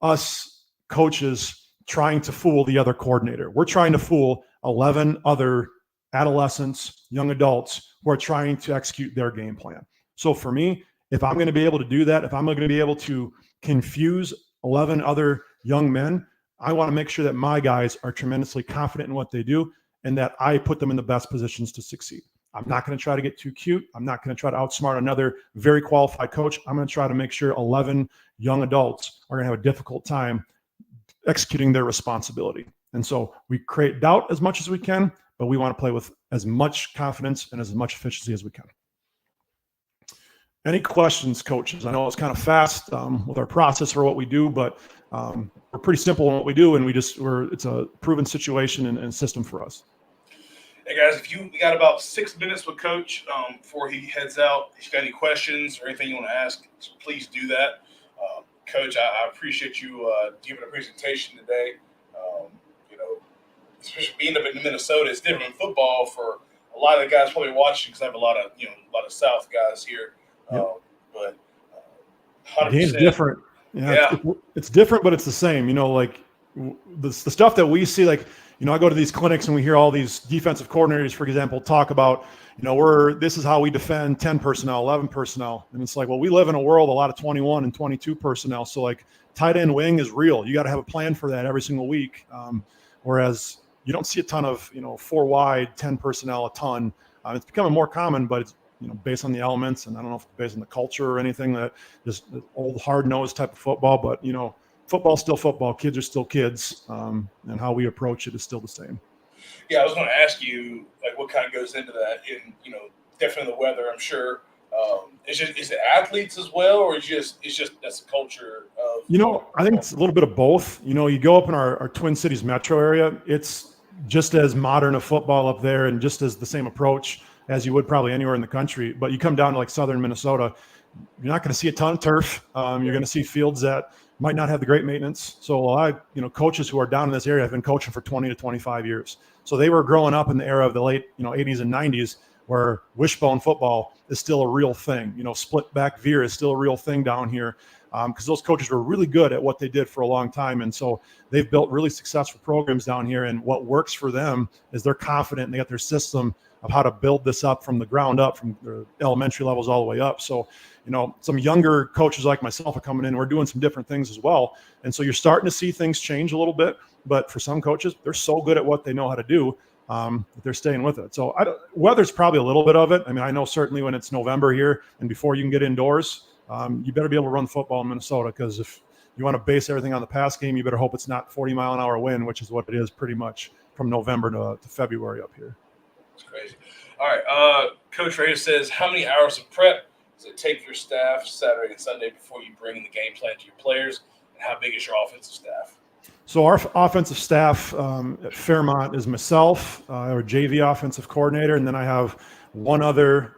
us coaches trying to fool the other coordinator. We're trying to fool 11 other adolescents, young adults who are trying to execute their game plan. So for me, if I'm going to be able to do that, if I'm going to be able to confuse 11 other young men, I want to make sure that my guys are tremendously confident in what they do and that I put them in the best positions to succeed. I'm not going to try to get too cute. I'm not going to try to outsmart another very qualified coach. I'm going to try to make sure 11 young adults are going to have a difficult time executing their responsibility. And so we create doubt as much as we can, but we want to play with as much confidence and as much efficiency as we can. Any questions, coaches? I know it's kind of fast with our process for what we do, but we're pretty simple in what we do, and it's a proven situation and system for us. Hey guys, we got about 6 minutes with Coach before he heads out. If you got any questions or anything you want to ask, please do that. Coach, I appreciate you giving a presentation today. Especially being up in Minnesota, it's different in football for a lot of the guys probably watching, because I have a lot of South guys here. Yep. But 100%. The game's different. Yeah. It's different, but it's the same. Like the stuff that we see, like, I go to these clinics and we hear all these defensive coordinators, for example, talk about, this is how we defend 10 personnel, 11 personnel. And it's like, well, we live in a world, a lot of 21 and 22 personnel. So like tight end wing is real. You got to have a plan for that every single week. Whereas you don't see a ton of, 4 wide, 10 personnel, a ton. It's becoming more common, but it's, based on the elements, and I don't know if it's based on the culture or anything, that just the old hard-nosed type of football, but football's still football. Kids are still kids, and how we approach it is still the same. Yeah, I was going to ask you, like, what kind of goes into that? And definitely the weather, I'm sure. Is it athletes as well, or it's just that's the culture of? I think it's a little bit of both. You go up in our Twin Cities metro area, it's just as modern a football up there, and just as the same approach as you would probably anywhere in the country. But you come down to like southern Minnesota, you're not going to see a ton of turf. You're going to see fields that might not have the great maintenance. So a lot of coaches who are down in this area have been coaching for 20 to 25 years. So they were growing up in the era of the late 80s and 90s, where wishbone football is still a real thing. Split back veer is still a real thing down here, because those coaches were really good at what they did for a long time. And so they've built really successful programs down here. And what works for them is they're confident and they got their system of how to build this up from the ground up, from the elementary levels all the way up. So, some younger coaches like myself are coming in. We're doing some different things as well. And so you're starting to see things change a little bit. But for some coaches, they're so good at what they know how to do, that they're staying with it. So weather's probably a little bit of it. I mean, I know certainly when it's November here and before you can get indoors, you better be able to run football in Minnesota, because if you want to base everything on the pass game, you better hope it's not 40-mile-an-hour wind, which is what it is pretty much from November to February up here. It's crazy. All right. Coach Reyes says, how many hours of prep does it take your staff Saturday and Sunday before you bring the game plan to your players? And how big is your offensive staff? So our offensive staff at Fairmont is myself, our JV offensive coordinator, and then I have one other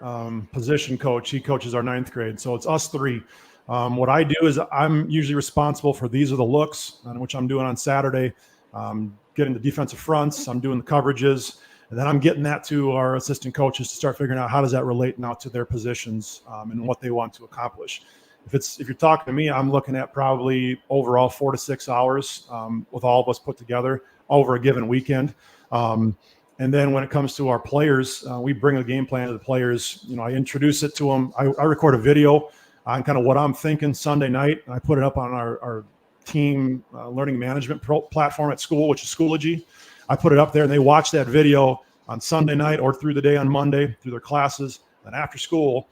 position coach. He coaches our 9th grade. So it's us three. What I do is I'm usually responsible for these are the looks, which I'm doing on Saturday, getting the defensive fronts. I'm doing the coverages. And then I'm getting that to our assistant coaches to start figuring out how does that relate now to their positions and what they want to accomplish. If you're talking to me, I'm looking at probably overall 4 to 6 hours with all of us put together over a given weekend. And then when it comes to our players, we bring a game plan to the players. I introduce it to them. I record a video on kind of what I'm thinking Sunday night. And I put it up on our team learning management platform at school, which is Schoology. I put it up there, and they watch that video on Sunday night or through the day on Monday through their classes. Then after school,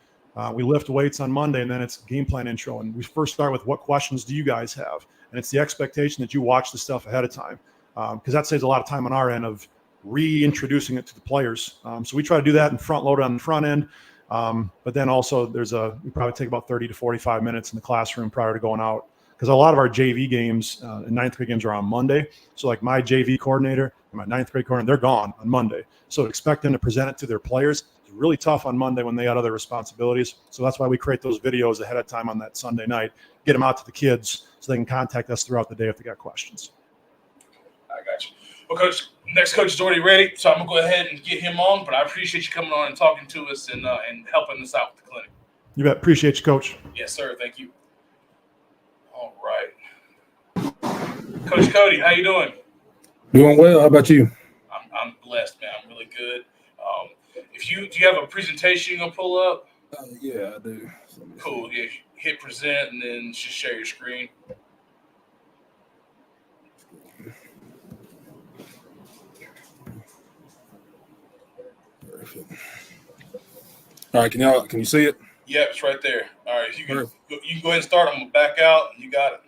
we lift weights on Monday, and then it's game plan intro. And we first start with, what questions do you guys have? And it's the expectation that you watch the stuff ahead of time, because that saves a lot of time on our end of reintroducing it to the players. So we try to do that and front load it on the front end. But then also we probably take about 30 to 45 minutes in the classroom prior to going out, because a lot of our JV games and 9th grade games are on Monday. So like my JV coordinator and my 9th grade coordinator, they're gone on Monday. So expect them to present it to their players. It's really tough on Monday when they got other responsibilities. So that's why we create those videos ahead of time on that Sunday night, get them out to the kids so they can contact us throughout the day if they got questions. I got you. Well, Coach, next coach is already ready, so I'm going to go ahead and get him on. But I appreciate you coming on and talking to us and helping us out with the clinic. You bet. Appreciate you, Coach. Yes, sir. Thank you. All right. Coach Cody, how you doing? Doing well. How about you? I'm blessed, man. I'm really good. Do you have a presentation you're going to pull up? Yeah, I do. Cool. Yeah, hit present and then just share your screen. All right, can you see it? Yeah, it's right there. All right, you can go ahead and start. I'm gonna back out, and you got it.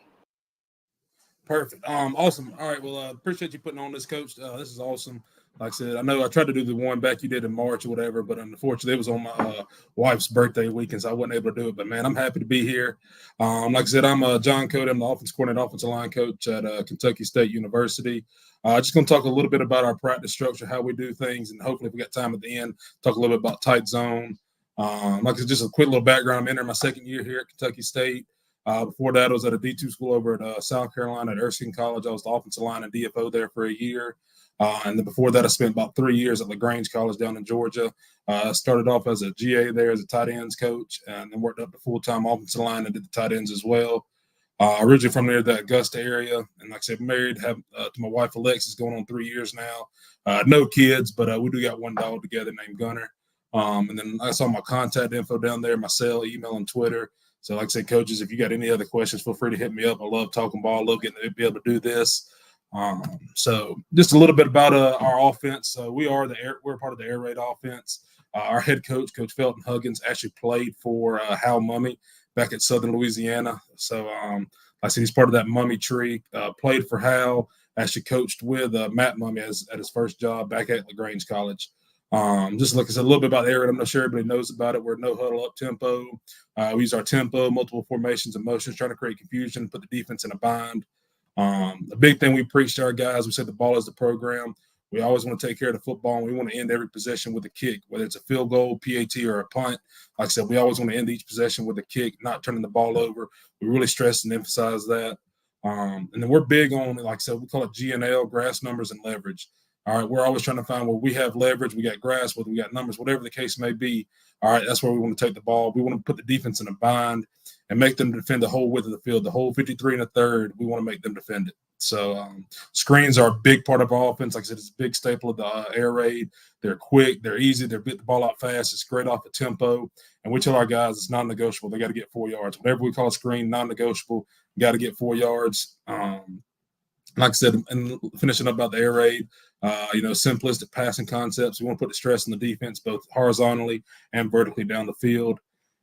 Perfect. Awesome. All right. Well, appreciate you putting on this, Coach. This is awesome. Like I said, I know I tried to do the one back you did in March or whatever, but unfortunately it was on my wife's birthday weekend, so I wasn't able to do it. But man, I'm happy to be here. Like I said, I'm John Cody. I'm the offense coordinator, offensive line coach at Kentucky State University. Just going to talk a little bit about our practice structure, how we do things, and hopefully if we got time at the end, talk a little bit about tight zone. Like I said, just a quick little background. I'm entering my second year here at Kentucky State. Before that, I was at a D2 school over at South Carolina at Erskine College. I was the offensive line and DFO there for a year. And then before that, I spent about 3 years at LaGrange College down in Georgia. I started off as a GA there as a tight ends coach, and then worked up to full-time offensive line and did the tight ends as well. Originally from there, the Augusta area. And like I said, married, have to my wife, Alexis, going on 3 years now. No kids, but we do got one dog together named Gunner. And then I saw my contact info down there, my cell, email, and Twitter. So like I said, coaches, if you got any other questions, feel free to hit me up. I love talking ball. I love getting to be able to do this. So just a little bit about our offense. We're part of the air raid offense. Our head coach, Coach Felton Huggins, actually played for Hal Mummy back at Southern Louisiana. So, like I said, he's part of that Mummy tree. Played for Hal, actually coached with Matt Mummy at his first job back at LaGrange College. Just like I said, a little bit about the area. I'm not sure everybody knows about it. We're no huddle up tempo. We use our tempo, multiple formations and motions, trying to create confusion, put the defense in a bind. The big thing we preach to our guys, we said the ball is the program. We always want to take care of the football, and we want to end every possession with a kick, whether it's a field goal, PAT, or a punt. Like I said, we always want to end each possession with a kick, not turning the ball over. We really stress and emphasize that. And then we're big on, like I said, we call it GNL, grass, numbers, and leverage. All right, we're always trying to find where we have leverage, we got grass, whether we got numbers, whatever the case may be. All right, that's where we want to take the ball. We want to put the defense in a bind and make them defend the whole width of the field, the whole 53 and a third. We want to make them defend it. So screens are a big part of our offense. Like I said, it's a big staple of the air raid. They're quick, they're easy, they get the ball out fast. It's great off the tempo. And we tell our guys it's non-negotiable. They got to get 4 yards. Whatever we call a screen, non-negotiable. You got to get 4 yards. Like I said, and finishing up about the air raid, simplistic passing concepts. We want to put the stress on the defense, both horizontally and vertically down the field.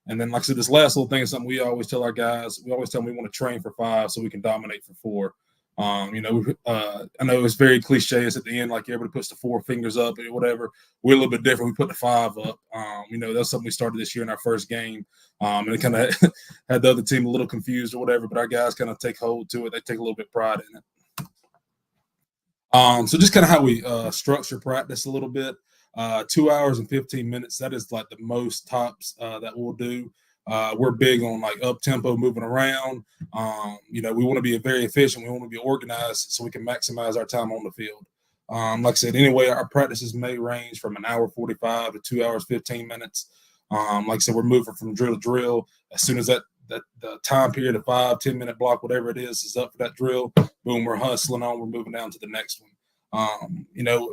And then, like I said, this last little thing is something we always tell our guys. We always tell them we want to train for 5 so we can dominate for 4. I know it's very cliche. It's at the end, like everybody puts the 4 fingers up or whatever. We're a little bit different. We put the 5 up. That's something we started this year in our first game. And it kind of had the other team a little confused or whatever, but our guys kind of take hold to it. They take a little bit of pride in it. So just kind of how we structure practice a little bit. 2 hours and 15 minutes. That is like the most tops that we'll do. We're big on like up tempo, moving around. We want to be very efficient. We want to be organized so we can maximize our time on the field. Like I said, anyway, our practices may range from an hour 45 to 2 hours 15 minutes. Like I said, we're moving from drill to drill. As soon as that the time period of 5-10 minute block, whatever it is up for that drill, boom, we're hustling on. We're moving down to the next one.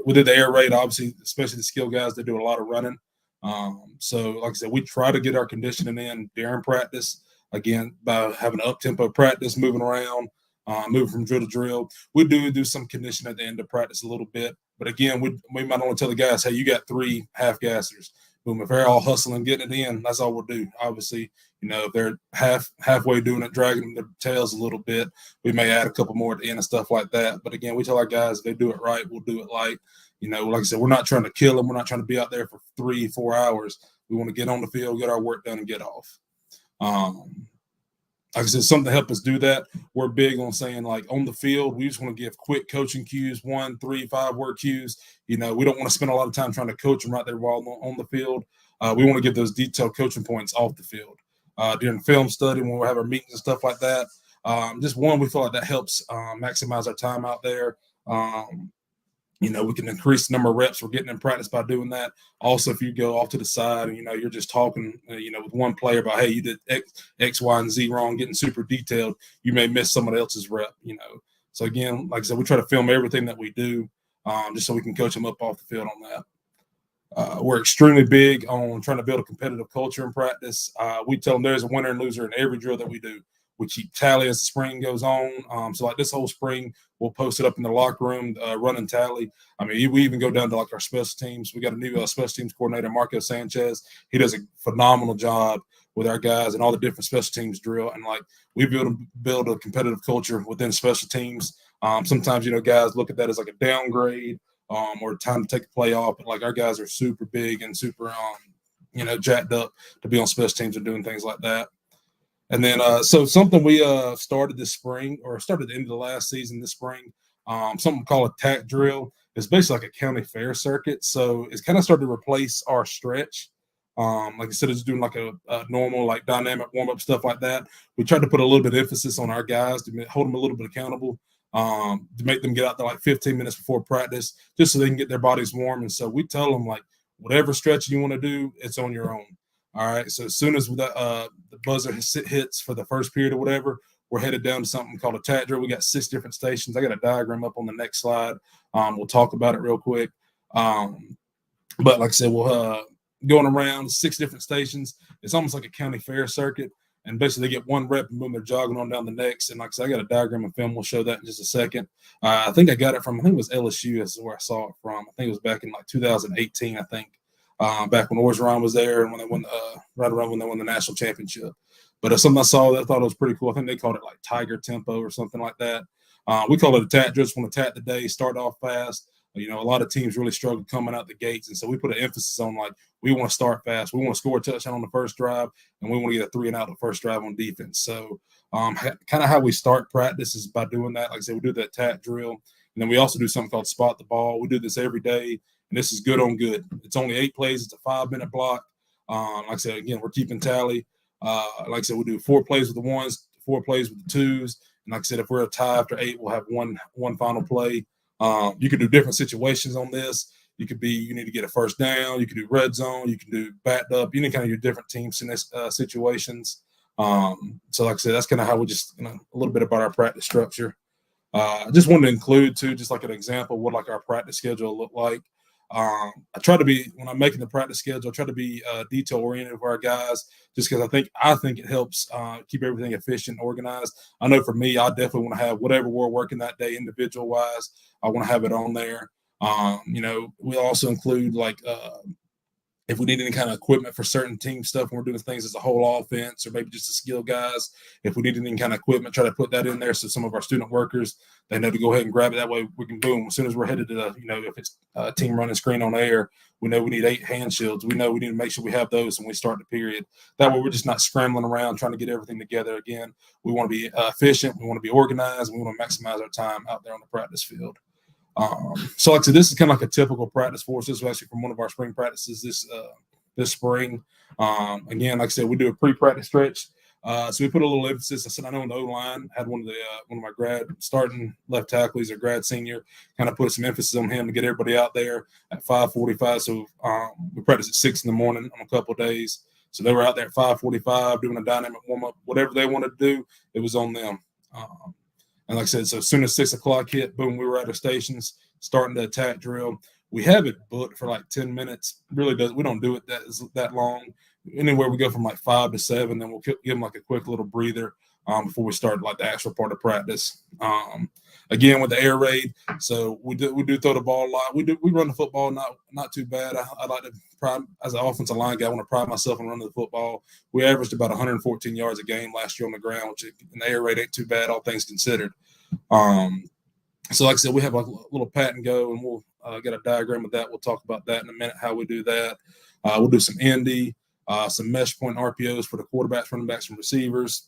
Within the air raid, obviously, especially the skill guys, they do a lot of running. So like I said, we try to get our conditioning in during practice, again, by having up-tempo practice, moving around, moving from drill to drill. We do some conditioning at the end of practice a little bit. But again, we might only tell the guys, hey, you got 3 half-gassers. Boom, if they're all hustling, getting it in, that's all we'll do. Obviously, if they're halfway doing it, dragging their tails a little bit, we may add a couple more at the end and stuff like that. But again, we tell our guys if they do it right, we'll do it like I said, we're not trying to kill them. We're not trying to be out there for 3-4 hours. We want to get on the field, get our work done, and get off. Like I said, something to help us do that. We're big on saying, like, on the field, we just want to give quick coaching cues, 1, 3, 5 word cues. We don't want to spend a lot of time trying to coach them right there while on the field. We want to give those detailed coaching points off the field. During film study, when we have our meetings and stuff like that, just one, we feel like that helps maximize our time out there. We can increase the number of reps we're getting in practice by doing that. Also, if you go off to the side and, you're just talking, with one player about, hey, you did X, Y, and Z wrong, getting super detailed, you may miss somebody else's rep, So, again, like I said, we try to film everything that we do just so we can coach them up off the field on that. We're extremely big on trying to build a competitive culture in practice. We tell them there's a winner and loser in every drill that we do. We keep tally as the spring goes on. So like this whole spring, we'll post it up in the locker room, running tally. I mean, we even go down to like our special teams. We got a new special teams coordinator, Marco Sanchez. He does a phenomenal job with our guys and all the different special teams drill. And like we build a competitive culture within special teams. Sometimes, guys look at that as like a downgrade or time to take a play off. But like our guys are super big and super, jacked up to be on special teams and doing things like that. And then, so something we started this spring, or started at the end of the last season this spring, something called a tack drill. It's basically like a county fair circuit. So it's kind of started to replace our stretch. Like I said, it's doing like a normal, like dynamic warm-up stuff like that. We tried to put a little bit of emphasis on our guys to hold them a little bit accountable, to make them get out there like 15 minutes before practice, just so they can get their bodies warm. And so we tell them, like, whatever stretch you want to do, it's on your own. All right, so as soon as the buzzer hits for the first period or whatever, we're headed down to something called a tack drill. We got 6 different stations. I got a diagram up on the next slide. We'll talk about it real quick. But like I said, we'll going around 6 different stations. It's almost like a county fair circuit. And basically they get 1 rep and boom, they're jogging on down the next. And like I said, I got a diagram and film. We'll show that in just a second. I think I got it from, I think it was LSU is where I saw it from. I think it was back in like 2018, I think. back when Orgeron was there and when they won, right around when they won the national championship. But something I saw that I thought it was pretty cool. I think they called it like Tiger Tempo or something like that. We call it attack. Just want to attack the day, start off fast. A lot of teams really struggle coming out the gates, and so we put an emphasis on like we want to start fast. We want to score a touchdown on the first drive, and we want to get a 3-and-out the first drive on defense. So kind of how we start practice is by doing that. Like I said, we do the attack drill, and then we also do something called spot the ball. We do this every day, and this is good on good. It's only 8 plays. It's a 5-minute block. Like I said, again, we're keeping tally. Like I said, we do 4 plays with the ones, 4 plays with the twos. And like I said, if we're a tie after 8, we'll have one final play. You can do different situations on this. You need to get a first down. You can do red zone. You can do backed up. Any kind of your different teams in this situations. So like I said, that's kind of how we just a little bit about our practice structure. I just wanted to include too, just like an example, what like our practice schedule look like. I try to be, when I'm making the practice schedule, I try to be detail oriented for our guys, just because I think it helps keep everything efficient and organized. I know for me, I definitely want to have whatever we're working that day individual wise. I want to have it on there. We also include like if we need any kind of equipment for certain team stuff, when we're doing things as a whole offense or maybe just the skill guys, if we need any kind of equipment, try to put that in there so some of our student workers, they know to go ahead and grab it. That way we can boom. As soon as we're headed to the, if it's a team running screen on air, we know we need 8 hand shields. We know we need to make sure we have those when we start the period. That way we're just not scrambling around trying to get everything together. Again, we want to be efficient. We want to be organized. We want to maximize our time out there on the practice field. So like I said, this is kind of like a typical practice for us. This is actually from one of our spring practices this spring. Again, like I said, we do a pre-practice stretch. So we put a little emphasis. I said, I know on the O-line, had one of my grad starting left tackle, he's a grad senior, kind of put some emphasis on him to get everybody out there at 5:45. So we practice at 6 in the morning on a couple of days. So they were out there at 5:45 doing a dynamic warm-up. Whatever they wanted to do, it was on them. And like I said, so as soon as 6 o'clock hit, boom, we were at our stations, starting the attack drill. We have it booked for like 10 minutes. We don't do it that long. Anywhere we go from like 5 to 7, then we'll give them like a quick little breather before we start like the actual part of practice. Again, with the air raid, so we do throw the ball a lot. We run the football not too bad. I like to pride, as an offensive line guy, I want to pride myself on running the football. We averaged about 114 yards a game last year on the ground, which in the air raid ain't too bad, all things considered. So like I said, we have like a little pat and go, and we'll get a diagram of that. We'll talk about that in a minute, how we do that. We'll do some ND, some mesh point RPOs for the quarterbacks, running backs, and receivers.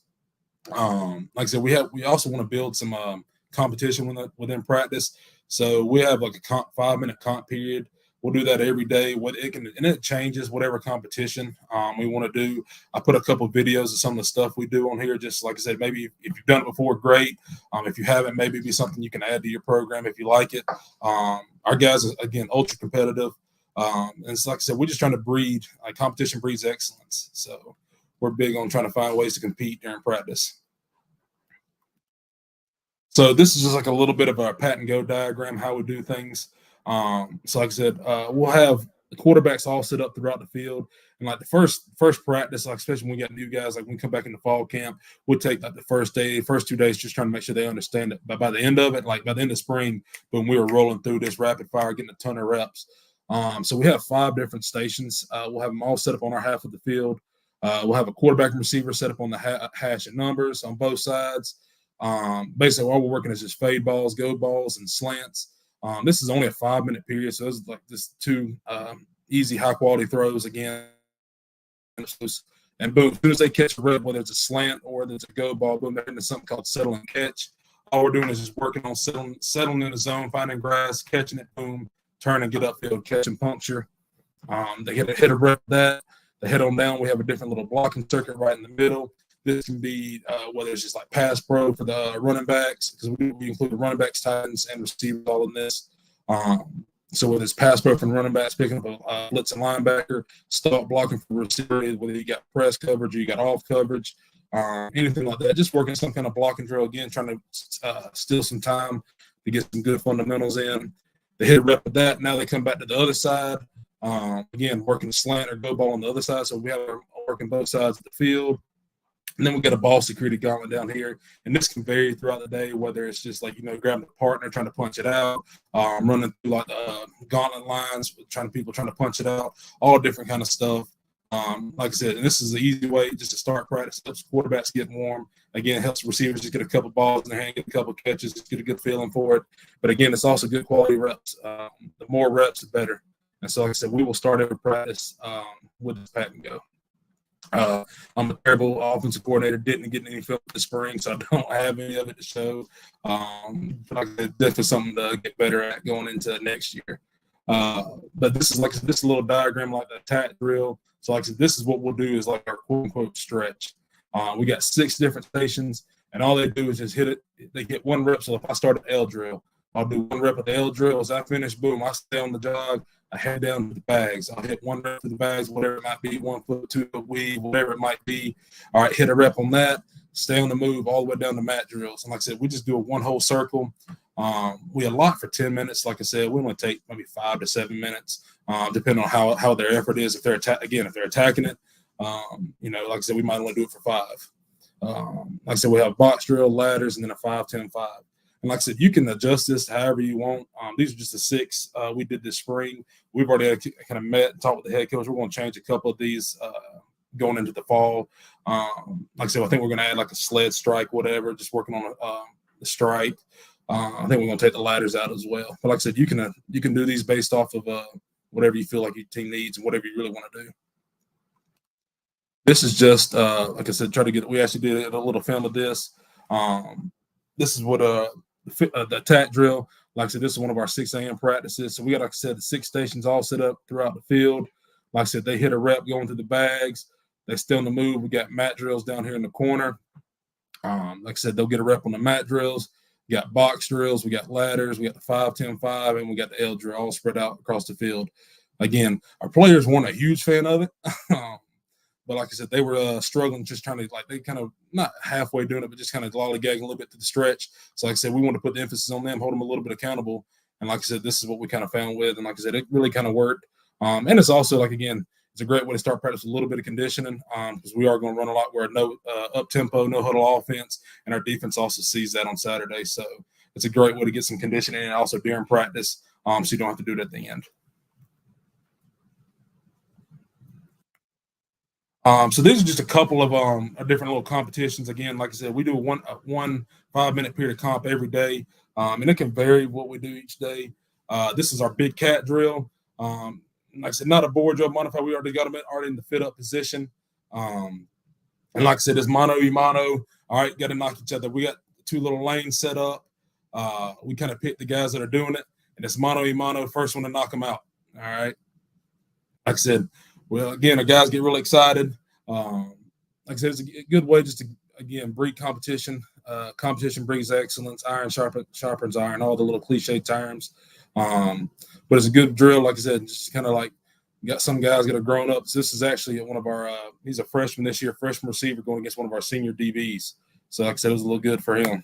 Like I said, we also want to build some competition within practice. So we have like a 5-minute comp period. We'll do that every day. And it changes whatever competition we want to do. I put a couple of videos of some of the stuff we do on here. Just like I said, maybe if you've done it before, great. If you haven't, maybe it'd be something you can add to your program if you like it. Our guys are, again, ultra competitive. And it's like I said, we're just trying to breed. Competition breeds excellence. So we're big on trying to find ways to compete during practice. So this is just like a little bit of our pat and go diagram, how we do things. So like I said, we'll have the quarterbacks all set up throughout the field. And like the first practice, like especially when we got new guys, like when we come back into fall camp, we'll take like the first 2 days, just trying to make sure they understand it. But by the end of it, like by the end of spring, when we were rolling through this rapid fire, getting a ton of reps. So we have 5 different stations. We'll have them all set up on our half of the field. We'll have a quarterback and receiver set up on the hash and numbers on both sides. Basically, all we're working is just fade balls, go balls, and slants. This is only a 5-minute period, so it's like just 2 easy, high-quality throws again. And boom, as soon as they catch a rep, whether it's a slant or whether it's a go ball, boom, they're into something called settle and catch. All we're doing is just working on settling in the zone, finding grass, catching it, boom, turn and get upfield, catch and puncture. They hit a rep that. They head on down. We have a different little blocking circuit right in the middle. This can be whether it's just like pass pro for the running backs, because we include the running backs, tight ends, and receivers all in this. So whether it's pass pro from running backs, picking up a blitz and linebacker, stop blocking for receivers, whether you got press coverage or you got off coverage, anything like that. Just working some kind of blocking drill, again, trying to steal some time to get some good fundamentals in. They hit a rep with that. Now they come back to the other side. Again, working the slant or go ball on the other side. So we have working both sides of the field. And then we got a ball security gauntlet down here. And this can vary throughout the day, whether it's just like, grabbing a partner, trying to punch it out, running through like the gauntlet lines, people trying to punch it out, all different kind of stuff. Like I said, and this is the easy way just to start practice. Helps quarterbacks get warm. Again, it helps receivers just get a couple balls in their hand, get a couple catches, just get a good feeling for it. But again, it's also good quality reps. The more reps, the better. And so, like I said, we will start every practice with this pack and go. I'm a terrible offensive coordinator. Didn't get any film this spring, so I don't have any of it to show. But like I said, definitely something to get better at going into next year. But this is this little diagram like the attack drill. So like I said, this is what we'll do is like our quote unquote stretch. We got 6 different stations, and all they do is just hit it. They get 1 rep. So if I start an L drill, I'll do 1 rep of the L drill. As I finish, boom, I stay on the jog. I head down to the bags. I'll hit 1 rep to the bags, whatever it might be, 1 foot, 2 foot weave, whatever it might be. All right, hit a rep on that. Stay on the move all the way down to mat drills. And like I said, we just do a 1 whole circle. We allot for 10 minutes. Like I said, we want to take maybe 5 to 7 minutes, depending on how their effort is. If they're attacking it, like I said, we might only do it for 5. Like I said, we have box drill, ladders, and then a 5-10-5. And like I said, you can adjust this however you want. These are just the 6 we did this spring. We've already kind of met and talked with the head coach. We're going to change a couple of these going into the fall. Like I said, I think we're going to add like a sled strike, whatever, just working on the strike. I think we're going to take the ladders out as well. But like I said, you can do these based off of whatever you feel like your team needs and whatever you really want to do. This is just, like I said, we actually did a little film of this. This is what the attack drill. Like I said, this is one of our 6 a.m. practices. So we got, like I said, the 6 stations all set up throughout the field. Like I said, they hit a rep going through the bags. They stay on the move. We got mat drills down here in the corner. Like I said, they'll get a rep on the mat drills. We got box drills. We got ladders. We got the 5-10-5, and we got the L drill all spread out across the field. Again, our players weren't a huge fan of it. But like I said, they were struggling, just trying to, they kind of not halfway doing it, but just kind of lollygagging a little bit to the stretch. So like I said, we want to put the emphasis on them, hold them a little bit accountable. And like I said, this is what we kind of found with. And like I said, it really kind of worked. And it's also again, it's a great way to start practice with a little bit of conditioning because we are going to run a lot. We're no up-tempo, no huddle offense. And our defense also sees that on Saturday. So it's a great way to get some conditioning and also during practice so you don't have to do it at the end. So these are just a couple of different little competitions. Again, like I said, we do a 1 5-minute period of comp every day, and it can vary what we do each day. This is our big cat drill. Like I said, not a board drill modified. We already got them in the fit up position. And like I said, it's mano y mano. All right, got to knock each other. We got 2 little lanes set up. We kind of pick the guys that are doing it, and it's mano y mano. First one to knock them out. All right. Like I said. Well, again, our guys get really excited. Like I said, it's a good way just to, again, breed competition. Competition brings excellence. Iron sharpens iron, all the little cliche terms. But it's a good drill. Like I said, just kind of like got some guys that are grown up. So this is actually one of our he's a freshman this year, freshman receiver going against one of our senior DBs. So like I said, it was a little good for him.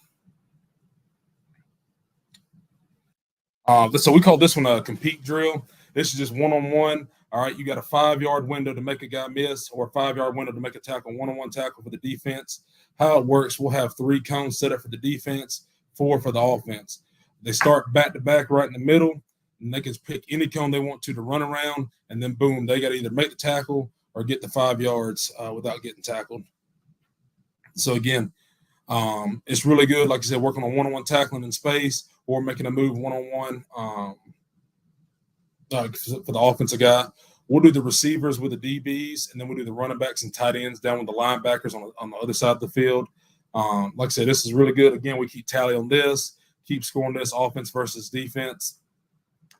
So we call this one a compete drill. This is just one-on-one. All right, you got a 5-yard window to make a guy miss or a 5-yard window to make a tackle, one-on-one tackle for the defense. How it works, we'll have 3 cones set up for the defense, 4 for the offense. They start back-to-back right in the middle, and they can pick any cone they want to run around, and then, boom, they got to either make the tackle or get the 5 yards without getting tackled. So, again, it's really good, like I said, working on one-on-one tackling in space or making a move one-on-one for the offensive guy. We'll do the receivers with the DBs, and then we'll do the running backs and tight ends down with the linebackers on the other side of the field. Like I said, this is really good. Again, we keep tally on this, keep scoring this offense versus defense.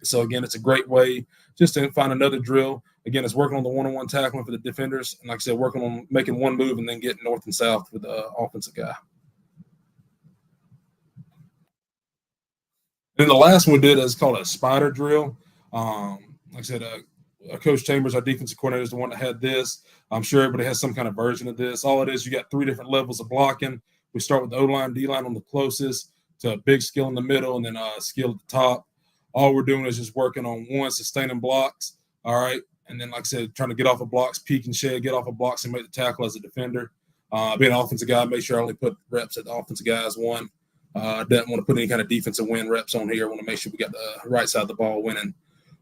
So, again, it's a great way just to find another drill. Again, it's working on the one-on-one tackling for the defenders. And like I said, working on making one move and then getting north and south with the offensive guy. And the last one we did is called a spider drill. Like I said, Coach Chambers, our defensive coordinator, is the one that had this. I'm sure everybody has some kind of version of this. All it is, you got 3 different levels of blocking. We start with the O-line, D-line on the closest to a big skill in the middle and then a skill at the top. All we're doing is just working on 1, sustaining blocks, all right? And then, like I said, trying to get off of blocks, peek and shed, get off of blocks and make the tackle as a defender. Being an offensive guy, make sure I only put reps at the offensive guys one. I didn't want to put any kind of defensive win reps on here. I want to make sure we got the right side of the ball winning.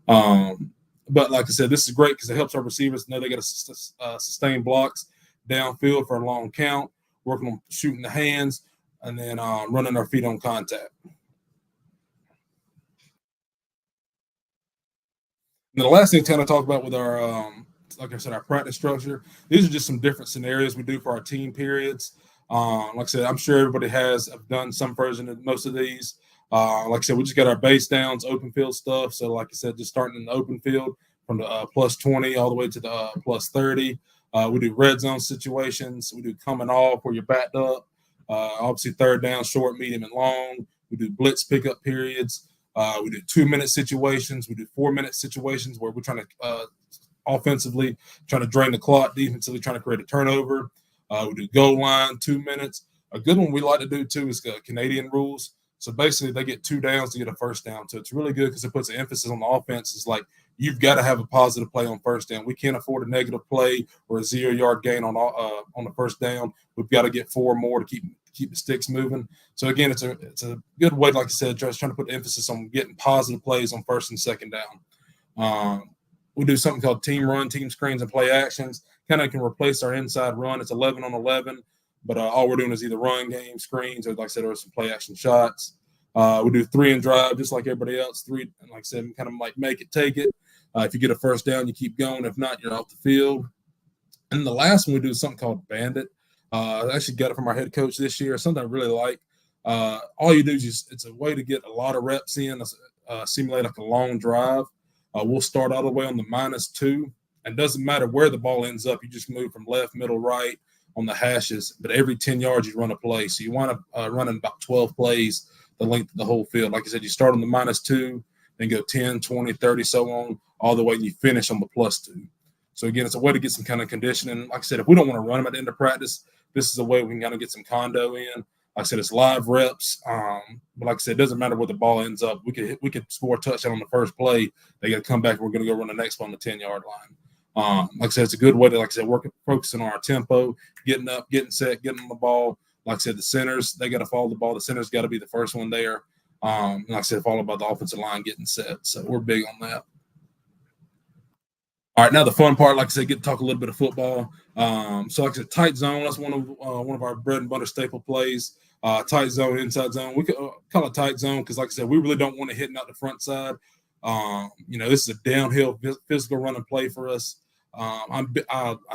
But like I said, this is great because it helps our receivers know they got to sustain blocks downfield for a long count, working on shooting the hands, and then running our feet on contact. And the last thing to kind of talk about with our, like I said, our practice structure, these are just some different scenarios we do for our team periods. Like I said, I'm sure everybody has done some version of most of these. Like I said, we just got our base downs, open field stuff. So like I said, just starting in the open field from the plus 20 all the way to the plus 30. We do red zone situations. We do coming off where you're backed up. Obviously, third down, short, medium, and long. We do blitz pickup periods. We do 2-minute situations. We do 4-minute situations where we're trying to offensively trying to drain the clock, defensively trying to create a turnover. We do goal line, 2 minutes. A good one we like to do too is Canadian rules. So basically, they get 2 downs to get a first down. So it's really good because it puts an emphasis on the offense. It's like you've got to have a positive play on first down. We can't afford a negative play or a 0-yard gain on the first down. We've got to get 4 more to keep the sticks moving. So again, it's a good way, like I said, just trying to put emphasis on getting positive plays on first and second down. We do something called team run, team screens, and play actions. Kind of can replace our inside run. It's 11 on 11, but all we're doing is either run game, screens, or like I said, or some play action shots. We do 3 and drive, just like everybody else. 3, and like I said, kind of like make it, take it. If you get a first down, you keep going. If not, you're off the field. And the last one we do is something called bandit. I actually got it from our head coach this year. Something I really like. All you do is it's a way to get a lot of reps in, simulate like a long drive. We'll start all the way on the -2. And doesn't matter where the ball ends up. You just move from left, middle, right on the hashes. But every 10 yards, you run a play. So you wind up running about 12 plays the length of the whole field. Like I said, you start on the -2, then go 10, 20, 30, so on, all the way, and you finish on the +2. So, again, it's a way to get some kind of conditioning. Like I said, if we don't want to run them at the end of practice, this is a way we can kind of get some condo in. Like I said, it's live reps. But like I said, it doesn't matter where the ball ends up. We could score a touchdown on the first play. They got to come back, and we're going to go run the next one on the 10-yard line. Like I said, it's a good way to, like I said, focusing on our tempo, getting up, getting set, getting on the ball. Like I said, the centers, they got to follow the ball. The centers got to be the first one there. Like I said, followed by the offensive line getting set. So we're big on that. All right, now the fun part, like I said, get to talk a little bit of football. So like I said, tight zone, that's one of our bread and butter staple plays. Tight zone, inside zone. We could call it tight zone because, like I said, we really don't want to hit out the front side. This is a downhill physical running play for us. I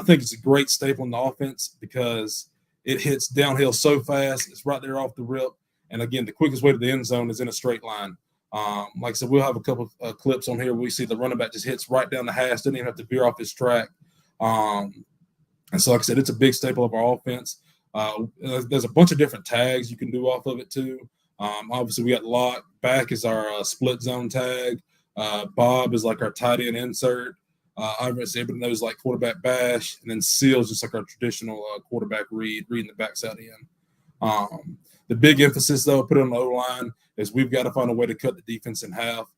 think it's a great staple in the offense because it hits downhill so fast. It's right there off the rip. And, again, the quickest way to the end zone is in a straight line. Like I said, we'll have a couple of clips on here where we see the running back just hits right down the hash, doesn't even have to veer off his track. And so, like I said, it's a big staple of our offense. There's a bunch of different tags you can do off of it too. Obviously, we got lock. Back is our split zone tag. Bob is like our tight end insert. Obviously, everybody knows like quarterback bash. And then seal is just like our traditional quarterback reading the backside in. The big emphasis, though, put it on the O-line, is we've got to find a way to cut the defense in half.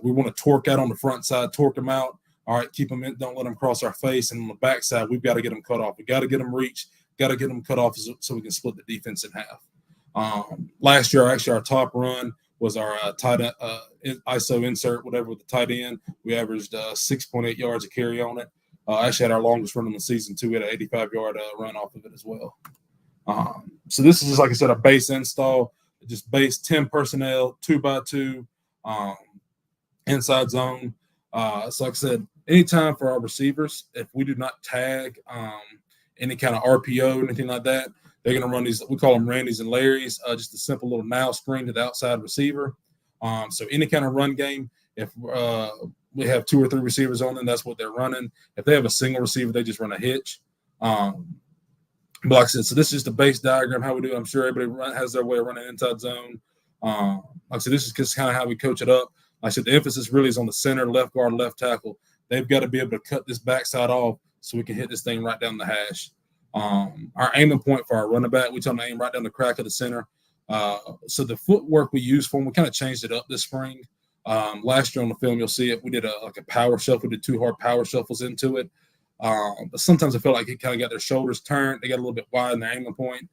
We want to torque out on the front side, torque them out. All right, keep them in, don't let them cross our face. And on the backside, we've got to get them cut off. We got to get them reach, got to get them cut off so we can split the defense in half. Last year, actually, our top run was our tight ISO insert, whatever, with the tight end. We averaged 6.8 yards a carry on it. Actually had our longest run in the season, too. We had an 85-yard run off of it as well. So this is just, like I said, a base install, just base 10 personnel, 2x2, inside zone. So like I said, anytime for our receivers, if we do not tag any kind of RPO or anything like that, they're going to run these, we call them Randy's and Larry's, just a simple little now screen to the outside receiver. So any kind of run game, if we have 2 or 3 receivers on them, that's what they're running. If they have a single receiver, they just run a hitch. But like I said, so this is just a base diagram, how we do it. I'm sure everybody has their way of running inside zone. Like I said, this is just kind of how we coach it up. Like I said, the emphasis really is on the center, left guard, left tackle. They've got to be able to cut this backside off so we can hit this thing right down the hash. Our aiming point for our running back, we tell them to aim right down the crack of the center. So the footwork we use for them, we kind of changed it up this spring. Last year on the film, you'll see it. We did a power shuffle. We did 2 hard power shuffles into it. But sometimes I feel like he kind of got their shoulders turned. They got a little bit wide in their aiming point.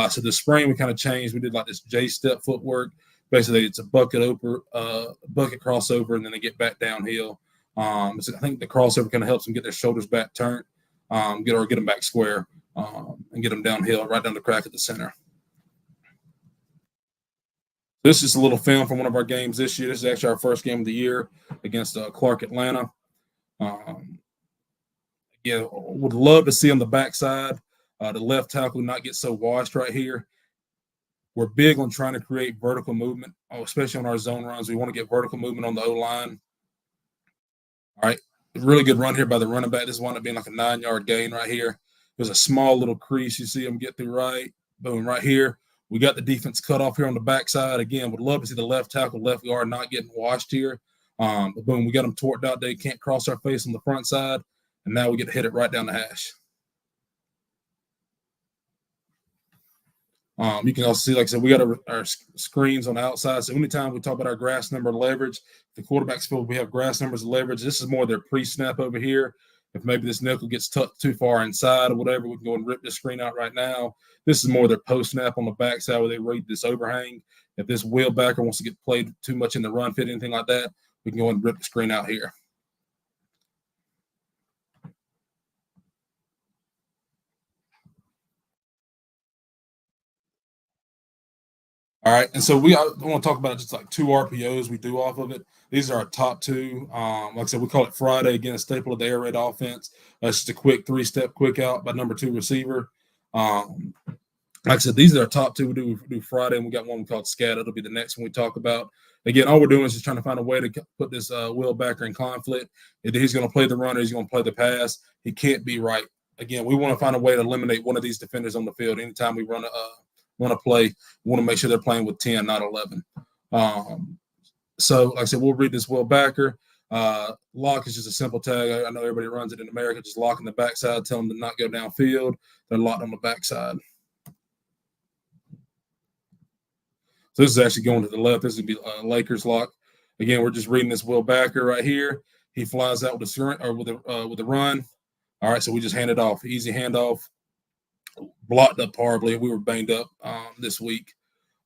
So the spring we kind of changed. We did like this J-step footwork. Basically, it's a bucket crossover, and then they get back downhill. So I think the crossover kind of helps them get their shoulders back turned, get them back square, and get them downhill right down the crack at the center. This is a little film from one of our games this year. This is actually our first game of the year against Clark Atlanta. Yeah, would love to see on the backside the left tackle not get so washed right here. We're big on trying to create vertical movement, especially on our zone runs. We want to get vertical movement on the O-line. All right, really good run here by the running back. This wound up being like a 9-yard gain right here. There's a small little crease. You see him get through right. Boom, right here. We got the defense cut off here on the backside. Again, would love to see the left tackle, left guard not getting washed here. But boom, we got them torqued out. They can't cross our face on the front side. And now we get to hit it right down the hash. You can also see, like I said, we got our screens on the outside. So anytime we talk about our grass number leverage, the quarterbacks feel we have grass numbers of leverage. This is more their pre-snap over here. If maybe this nickel gets tucked too far inside or whatever, we can go and rip this screen out right now. This is more their post-snap on the backside where they read this overhang. If this wheelbacker wants to get played too much in the run fit, anything like that, we can go and rip the screen out here. All right, and so I want to talk about just like 2 RPOs we do off of it. These are our top 2. Like I said, we call it Friday, again, a staple of the air raid offense. It's just a quick 3-step quick out by number 2 receiver. Like I said, these are our top 2 we do Friday, and we got one called Scat. It'll be the next one we talk about. Again, all we're doing is just trying to find a way to put this wheelbacker in conflict. Either he's going to play the run or he's going to play the pass. He can't be right. Again, we want to find a way to eliminate one of these defenders on the field anytime we run a play. We want to make sure they're playing with 10, not 11. So, like I said, we'll read this wheelbacker. Lock is just a simple tag. I know everybody runs it in America. Just locking the backside, tell them to not go downfield. They're locked on the backside. So this is actually going to the left. This would be Lakers lock. Again, we're just reading this wheelbacker right here. He flies out with the run. All right, so we just hand it off. Easy handoff. Blocked up horribly. We were banged up this week.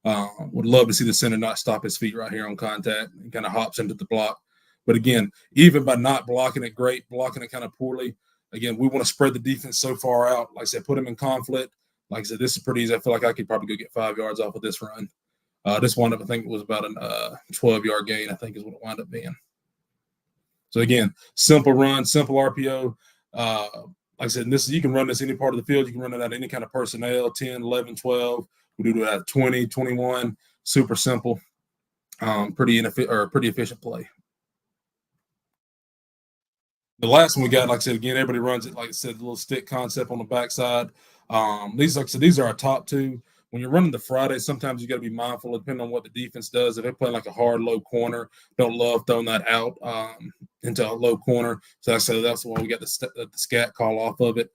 Would love to see the center not stop his feet right here on contact and kind of hops into the block. But again, even by not blocking it great, blocking it kind of poorly, again, we want to spread the defense so far out. Like I said, put him in conflict. Like I said, this is pretty easy. I feel like I could probably go get 5 yards off of this run. This wound up, I think it was about a 12-yard gain, I think is what it wound up being. So again, simple run, simple RPO. Like I said, you can run this any part of the field. You can run it out of any kind of personnel, 10, 11, 12. We do it at 20, 21. Super simple. Pretty efficient play. The last one we got, like I said, again, everybody runs it, like I said, the little stick concept on the backside. These are our top 2. When you're running the Friday, sometimes you got to be mindful, depending on what the defense does. If they're playing like a hard low corner, don't love throwing that out into a low corner. So that's why we got the scat call off of it.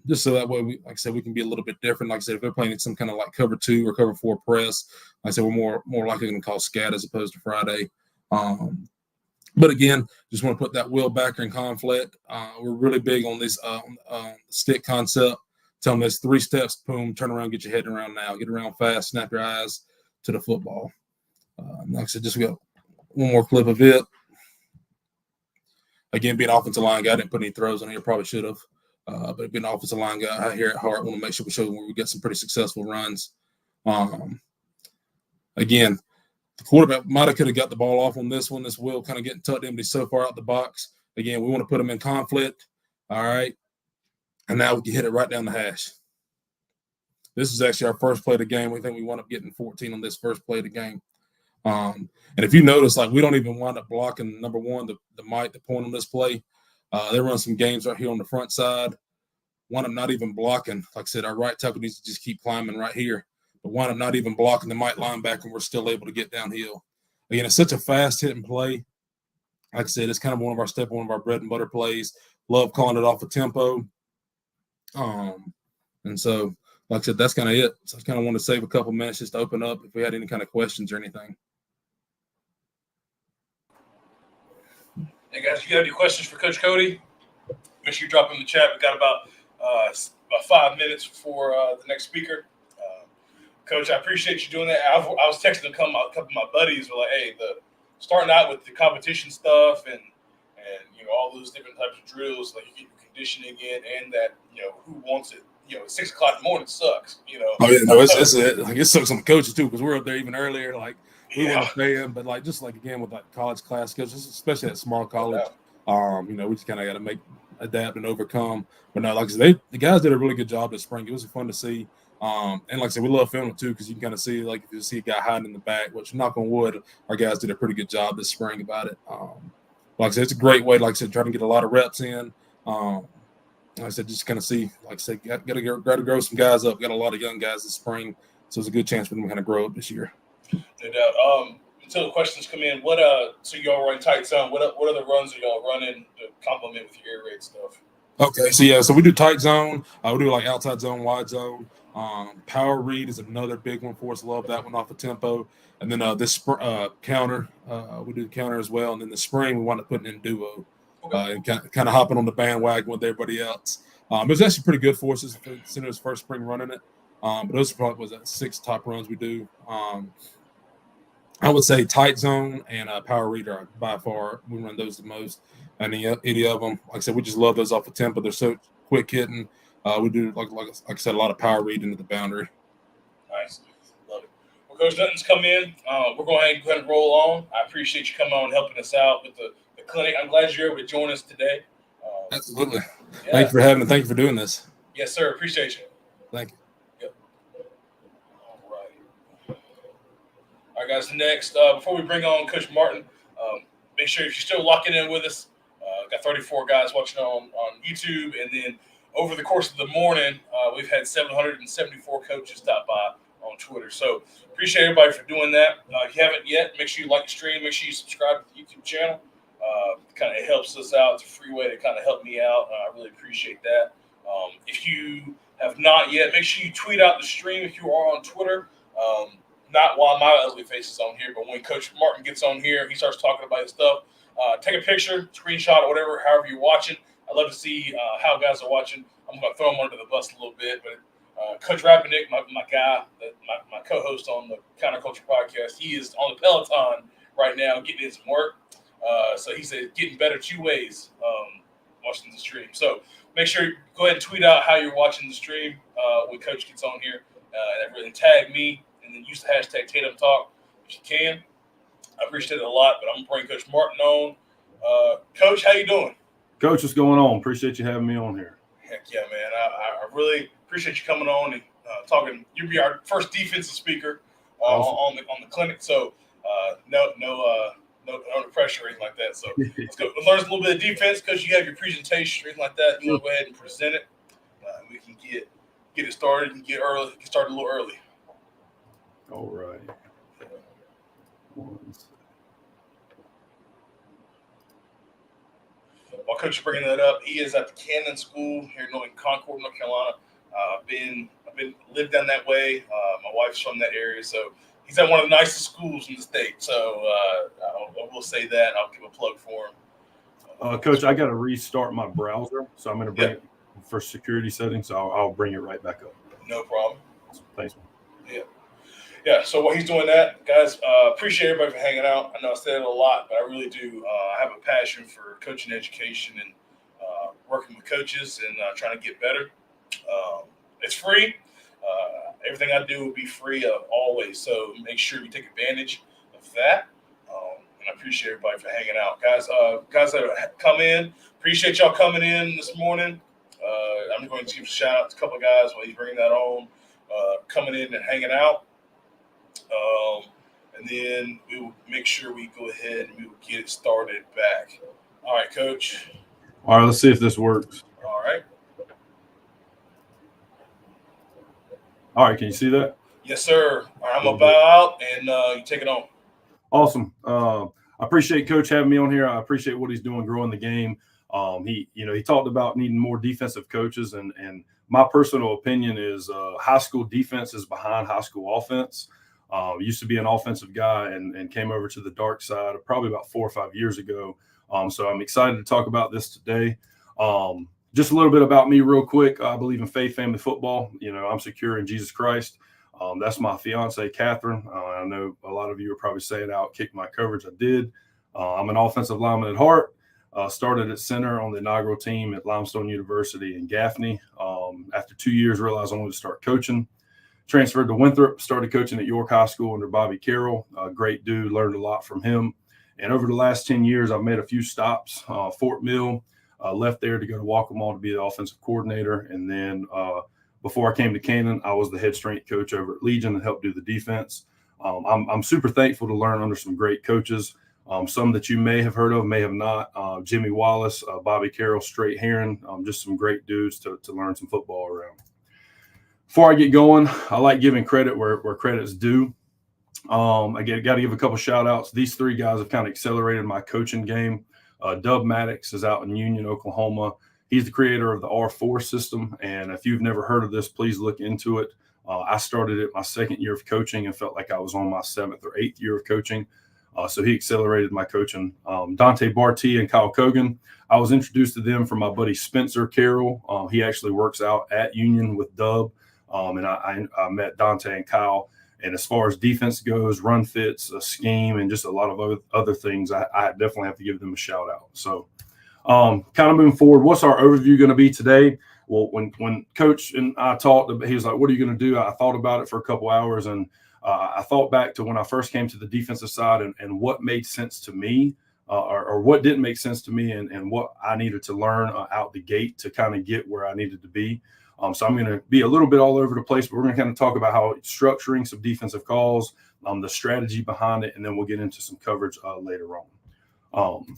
Just so that way, like I said, we can be a little bit different. Like I said, if they're playing some kind of like cover 2 or cover 4 press, like I said, we're more likely going to call scat as opposed to Friday. But again, just want to put that wheelbacker in conflict. We're really big on this stick concept. Tell them there's 3 steps, boom, turn around, get your head around now. Get around fast, snap your eyes to the football. Like I said, just got one more clip of it. Again, being an offensive line guy, I didn't put any throws on here, probably should have. But being an offensive line guy here at heart, want to make sure we show them where we get some pretty successful runs. Again, the quarterback might have could have got the ball off on this one. This wheel kind of getting tucked in, but he's so far out the box. Again, we want to put him in conflict. All right. And now we can hit it right down the hash. This is actually our first play of the game. We think we wound up getting 14 on this first play of the game. And if you notice, like we don't even wind up blocking number 1, the point on this play. They run some games right here on the front side. Wind up not even blocking. Like I said, our right tackle needs to just keep climbing right here. But wind up not even blocking the Mike linebacker, and we're still able to get downhill. Again, it's such a fast hitting play. Like I said, it's kind of one of our bread and butter plays. Love calling it off a tempo. And so, like I said, that's kind of it. So I kind of want to save a couple minutes just to open up if we had any kind of questions or anything. Hey guys, you got any questions for Coach Cody? make sure you drop in the chat. We got about 5 minutes for the next speaker. Coach, I appreciate you doing that. I was texting a couple of my buddies were like, hey, starting out with the competition stuff and all those different types of drills, like you get your conditioning in, and that who wants it. 6 o'clock in the morning sucks. Oh yeah, no, it sucks on the coaches too because we're up there even earlier. Like we want to pay them, but like just like again with like college class coaches, especially at small college, we just kind of got to adapt and overcome. But no, like I said, the guys did a really good job this spring. It was fun to see. And like I said, we love filming too because you can kind of see like if you see a guy hiding in the back, which knock on wood, our guys did a pretty good job this spring about it. Like I said, it's a great way, like I said, trying to get a lot of reps in. Like I said, just kind of see, like I said, got to grow some guys up. Got a lot of young guys this spring, so it's a good chance for them to kind of grow up this year. No doubt. Until the questions come in, so y'all run tight zone. What other runs are y'all running to complement with your air raid stuff? Okay, so we do tight zone. We do like outside zone, wide zone. Power read is another big one for us. Love that one off the tempo. And then this counter, we do the counter as well. And then the spring, we wind up putting in duo. And kind of hopping on the bandwagon with everybody else. It was actually pretty good for us since it was first spring running it. But those probably was 6 top runs we do. I would say tight zone and power read are by far we run those the most. And any of them, like I said, we just love those off the tempo. They're so quick hitting. We do like I said, a lot of power read into the boundary. Nice, love it. Well, Coach Dutton's come in. We're going to go ahead and roll on. I appreciate you coming on and helping us out with the clinic. I'm glad you're able to join us today. Absolutely. Yeah. Thank you for having me. Thank you for doing this. Yes, sir. Appreciate you. Thank you. Yep. All right, guys. Next, before we bring on Coach Martin, make sure if you're still locking in with us, got 34 guys watching on YouTube, and then over the course of the morning, we've had 774 coaches stop by on Twitter. So appreciate everybody for doing that. If you haven't yet, make sure you like the stream. Make sure you subscribe to the YouTube channel. Kind of helps us out. It's a free way to kind of help me out. I really appreciate that. If you have not yet, make sure you tweet out the stream if you are on Twitter. Not while my ugly face is on here, but when Coach Martin gets on here, he starts talking about his stuff. Take a picture, screenshot, or whatever, however you're watching. I'd love to see how guys are watching. I'm going to throw him under the bus a little bit, but Coach Rapinick, my guy, my co-host on the Counterculture podcast, he is on the Peloton right now getting in some work. So he said getting better 2 ways watching the stream. So make sure you go ahead and tweet out how you're watching the stream when Coach gets on here. And tag me, and then use the hashtag Tatum Talk if you can. I appreciate it a lot, but I'm going to bring Coach Martin on. Coach, how you doing? Coach, what's going on? Appreciate you having me on here. Heck yeah, man. I really appreciate you coming on and talking. You'll be our first defensive speaker awesome. on the clinic. So no pressure or anything like that. So let's go learn a little bit of defense because you have your presentation or anything like that. You want to go ahead and present it. We can get it started and get started a little early. All right. While Coach is bringing that up, he is at the Cannon School here in Concord, North Carolina. I've been lived down that way. My wife's from that area, so he's at one of the nicest schools in the state. So I will say that. I'll give a plug for him. Coach, I got to restart my browser, so I'm going to bring it for security settings. So I'll bring it right back up. No problem. Thanks, man. Yeah, so while he's doing that, guys, appreciate everybody for hanging out. I know I said it a lot, but I really do. I have a passion for coaching education and working with coaches and trying to get better. It's free. Everything I do will be free always, so make sure you take advantage of that. And I appreciate everybody for hanging out. Guys that have come in, appreciate y'all coming in this morning. I'm going to give a shout out to a couple of guys while he's bringing that on, coming in and hanging out. And then we will make sure we go ahead and we will get it started back. All right, Coach. All right, let's see if this works. All right. All right, can you see that? Yes, sir. All right, I'm going to bow out, and you take it on. Awesome. I appreciate Coach having me on here. I appreciate what he's doing, growing the game. He talked about needing more defensive coaches, and my personal opinion is high school defense is behind high school offense. Used to be an offensive guy and came over to the dark side probably about 4 or 5 years ago. So I'm excited to talk about this today. Just a little bit about me real quick. I believe in faith, family, football. I'm secure in Jesus Christ. That's my fiance, Catherine. I know a lot of you are probably saying out, kicked my coverage. I did. I'm an offensive lineman at heart. Started at center on the inaugural team at Limestone University in Gaffney. After 2 years, realized I wanted to start coaching. Transferred to Winthrop, started coaching at York High School under Bobby Carroll. Great dude, learned a lot from him. And over the last 10 years, I've made a few stops. Fort Mill, left there to go to Waccamaw to be the offensive coordinator. And then before I came to Canaan, I was the head strength coach over at Legion and helped do the defense. I'm super thankful to learn under some great coaches. Some that you may have heard of, may have not. Jimmy Wallace, Bobby Carroll, Straight Heron, just some great dudes to learn some football around. Before I get going, I like giving credit where credit's due. I got to give a couple shout outs. These three guys have kind of accelerated my coaching game. Dub Maddox is out in Union, Oklahoma. He's the creator of the R4 system. And if you've never heard of this, please look into it. I started it my second year of coaching and felt like I was on my 7th or 8th year of coaching. So he accelerated my coaching. Dante Barty and Kyle Kogan, I was introduced to them from my buddy Spencer Carroll. He actually works out at Union with Dub. And I met Dante and Kyle. And as far as defense goes, run fits, a scheme, and just a lot of other things, I definitely have to give them a shout out. So kind of moving forward, what's our overview going to be today? Well, when Coach and I talked, he was like, what are you going to do? I thought about it for a couple hours, and I thought back to when I first came to the defensive side and what made sense to me or what didn't make sense to me and what I needed to learn out the gate to kind of get where I needed to be. So I'm going to be a little bit all over the place, but we're going to kind of talk about how structuring some defensive calls, the strategy behind it, and then we'll get into some coverage later on.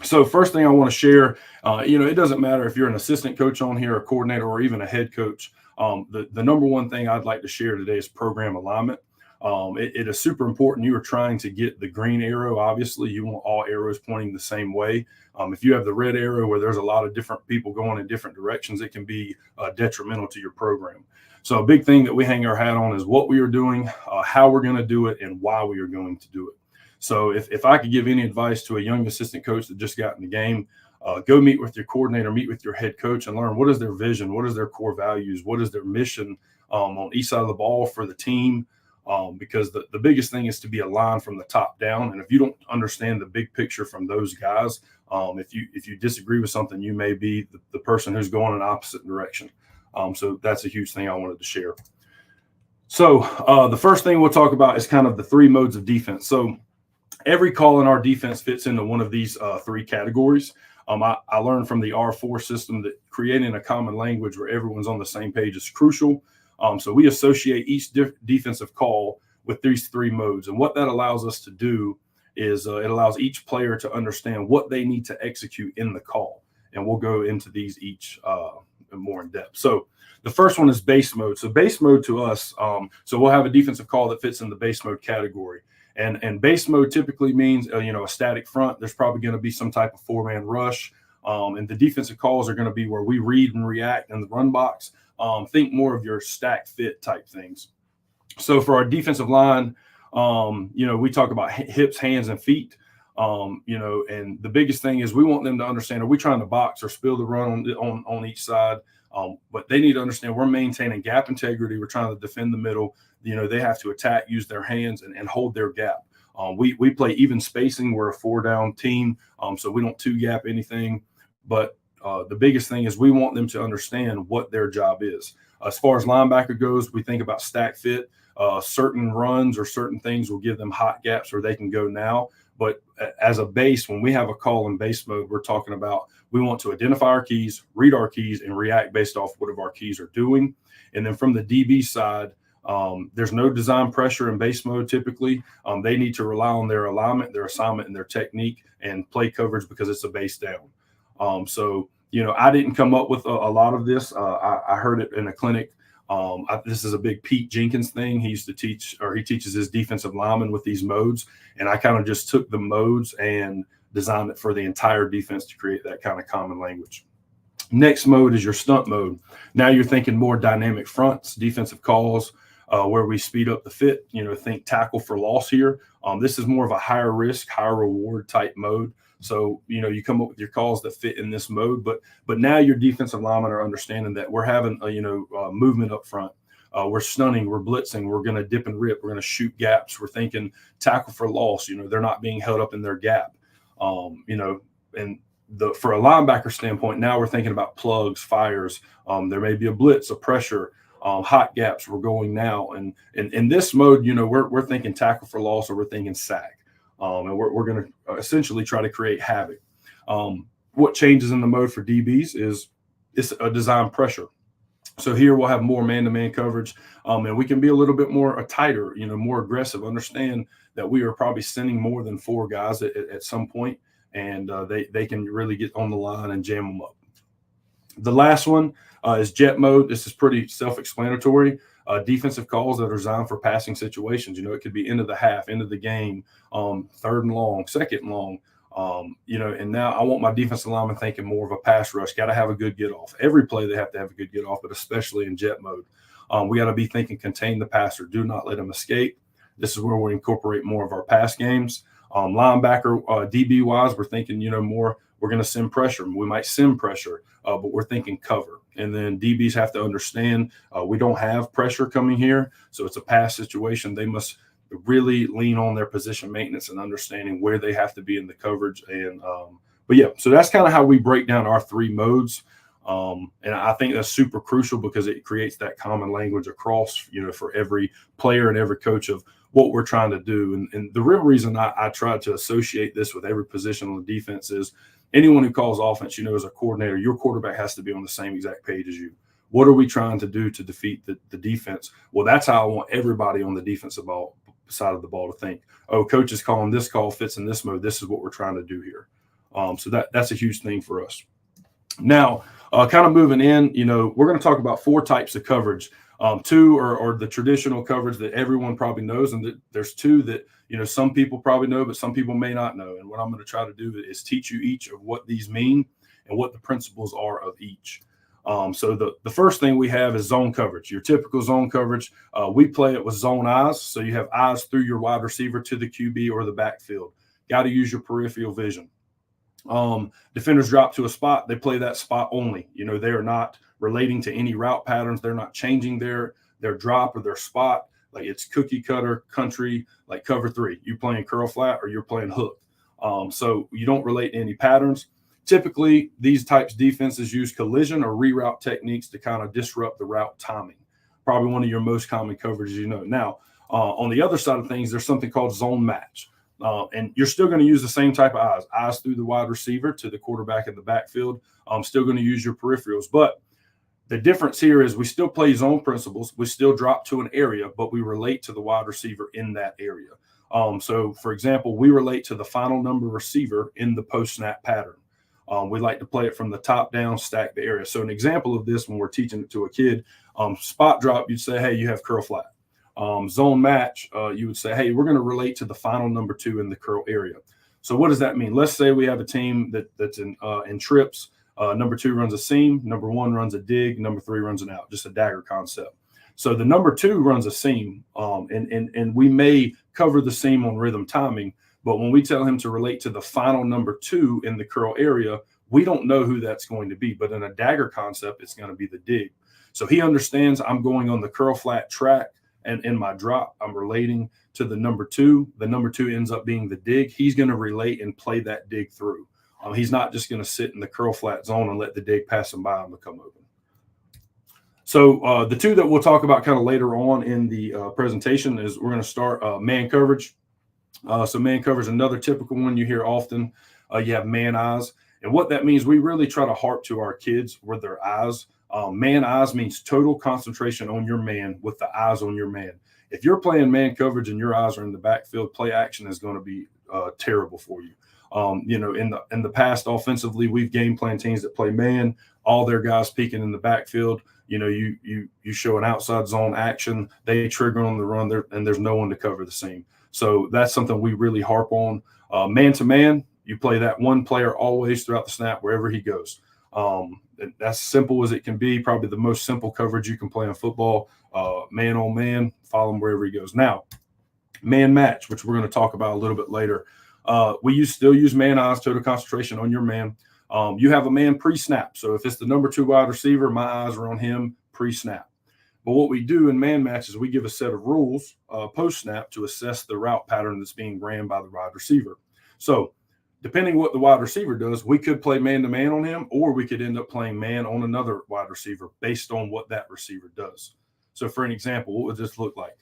So first thing I want to share, it doesn't matter if you're an assistant coach on here, a coordinator, or even a head coach. The number one thing I'd like to share today is program alignment. It is super important. You are trying to get the green arrow. Obviously, you want all arrows pointing the same way. If you have the red arrow where there's a lot of different people going in different directions, it can be detrimental to your program. So a big thing that we hang our hat on is what we are doing, how we're going to do it, and why we are going to do it. So if I could give any advice to a young assistant coach that just got in the game, go meet with your coordinator, meet with your head coach, and learn what is their vision, what is their core values, what is their mission on each side of the ball for the team. Because the biggest thing is to be aligned from the top down. And if you don't understand the big picture from those guys, if you disagree with something, you may be the person who's going in the opposite direction. So that's a huge thing I wanted to share. So the first thing we'll talk about is kind of the three modes of defense. So every call in our defense fits into one of these three categories. I learned from the R4 system that creating a common language where everyone's on the same page is crucial. So we associate each defensive call with these three modes. And what that allows us to do is it allows each player to understand what they need to execute in the call. And we'll go into these each more in depth. So the first one is base mode. So base mode to us, so we'll have a defensive call that fits in the base mode category. And base mode typically means, a static front. There's probably going to be some type of four-man rush. And the defensive calls are going to be where we read and react in the run box. Think more of your stack fit type things. So for our defensive line, we talk about hips, hands, and feet. And the biggest thing is we want them to understand, are we trying to box or spill the run on each side? But they need to understand we're maintaining gap integrity. We're trying to defend the middle. They have to attack, use their hands, and hold their gap. We play even spacing. We're a 4-down team, so we don't 2-gap anything. But the biggest thing is we want them to understand what their job is. As far as linebacker goes, we think about stack fit. Certain runs or certain things will give them hot gaps where they can go now. But as a base, when we have a call in base mode, we're talking about we want to identify our keys, read our keys, and react based off what our keys are doing. And then from the DB side, there's no design pressure in base mode typically. They need to rely on their alignment, their assignment, and their technique and play coverage because it's a base down. I didn't come up with a lot of this. I heard it in a clinic. This is a big Pete Jenkins thing. He used to teach, or he teaches his defensive linemen with these modes. And I kind of just took the modes and designed it for the entire defense to create that kind of common language. Next mode is your stunt mode. Now you're thinking more dynamic fronts, defensive calls. where we speed up the fit. Think tackle for loss here. This is more of a higher risk, higher reward type mode. So, you come up with your calls that fit in this mode, but now your defensive linemen are understanding that we're having movement up front. We're stunning, we're blitzing, we're going to dip and rip, we're going to shoot gaps. We're thinking tackle for loss. They're not being held up in their gap. And for a linebacker standpoint, now we're thinking about plugs, fires. There may be a blitz, a pressure, hot gaps. We're going now, and in this mode, we're thinking tackle for loss, or we're thinking sack, and we're going to essentially try to create havoc. What changes in the mode for DBs is it's a design pressure. So here we'll have more man-to-man coverage, and we can be a little bit more tighter, more aggressive. Understand that we are probably sending more than 4 guys at some point, and they can really get on the line and jam them up. The last one is jet mode. This is pretty self-explanatory. Defensive calls that are designed for passing situations. It could be end of the half, end of the game, 3rd and long, 2nd and long. And now I want my defensive lineman thinking more of a pass rush. Got to have a good get off. Every play they have to have a good get off, but especially in jet mode. We got to be thinking contain the passer. Do not let him escape. This is where we incorporate more of our pass games. Linebacker, DB wise, we're thinking, more, we're going to send pressure. We might send pressure, but we're thinking cover. And then DBs have to understand we don't have pressure coming here. So it's a pass situation. They must really lean on their position maintenance and understanding where they have to be in the coverage. And so that's kind of how we break down our 3 modes. And I think that's super crucial because it creates that common language across, for every player and every coach of what we're trying to do. And the real reason I try to associate this with every position on the defense is anyone who calls offense, as a coordinator, your quarterback has to be on the same exact page as you. What are we trying to do to defeat the defense? Well, that's how I want everybody on the defensive side of the ball to think. Oh, coach is calling this call, fits in this mode. This is what we're trying to do here. So that's a huge thing for us. Now, kind of moving in, we're going to talk about 4 types of coverage. 2 are the traditional coverage that everyone probably knows, and there's 2 that some people probably know, but some people may not know. And what I'm going to try to do is teach you each of what these mean and what the principles are of each. So the first thing we have is zone coverage. Your typical zone coverage, we play it with zone eyes. So you have eyes through your wide receiver to the QB or the backfield. Got to use your peripheral vision. Defenders drop to a spot. They play that spot only. They are not relating to any route patterns. They're not changing their drop or their spot. Like it's cookie cutter country, like cover 3. You playing curl flat or you're playing hook. So you don't relate to any patterns. Typically, these types of defenses use collision or reroute techniques to kind of disrupt the route timing. Probably one of your most common coverages, Now, on the other side of things, there's something called zone match. And you're still going to use the same type of eyes through the wide receiver to the quarterback in the backfield. Still going to use your peripherals. But the difference here is we still play zone principles. We still drop to an area, but we relate to the wide receiver in that area. So, for example, we relate to the final number receiver in the post-snap pattern. We like to play it from the top down, stack the area. So an example of this when we're teaching it to a kid, spot drop, you'd say, hey, you have curl flat. Zone match, you would say, hey, we're going to relate to the final number 2 in the curl area. So what does that mean? Let's say we have a team that's in trips. Number 2 runs a seam. Number 1 runs a dig. Number 3 runs an out, just a dagger concept. So the number 2 runs a seam, and we may cover the seam on rhythm timing. But when we tell him to relate to the final number 2 in the curl area, we don't know who that's going to be. But in a dagger concept, it's going to be the dig. So he understands I'm going on the curl flat track, and in my drop, I'm relating to the number 2. The number 2 ends up being the dig. He's going to relate and play that dig through. He's not just going to sit in the curl flat zone and let the dig pass him by and become open. So the 2 that we'll talk about kind of later on in the presentation is we're going to start man coverage. So man coverage, another typical one you hear often. You have man eyes. And what that means, we really try to harp to our kids with their eyes. Man eyes means total concentration on your man with the eyes on your man. If you're playing man coverage and your eyes are in the backfield, play action is going to be terrible for you. In the past offensively, we've game plan teams that play man, all their guys peeking in the backfield. You show an outside zone action, they trigger on the run there, and there's no one to cover the seam. So that's something we really harp on. Man to man, you play that one player always throughout the snap wherever he goes. That's simple as it can be. Probably the most simple coverage you can play in football. Man on man, follow him wherever he goes. Now, man match, which we're going to talk about a little bit later. We still use man eyes, total concentration on your man. You have a man pre-snap. So if it's the number 2 wide receiver, my eyes are on him pre-snap. But what we do in man match is we give a set of rules post-snap to assess the route pattern that's being ran by the wide receiver. So depending what the wide receiver does, we could play man-to-man on him, or we could end up playing man on another wide receiver based on what that receiver does. So for an example, what would this look like?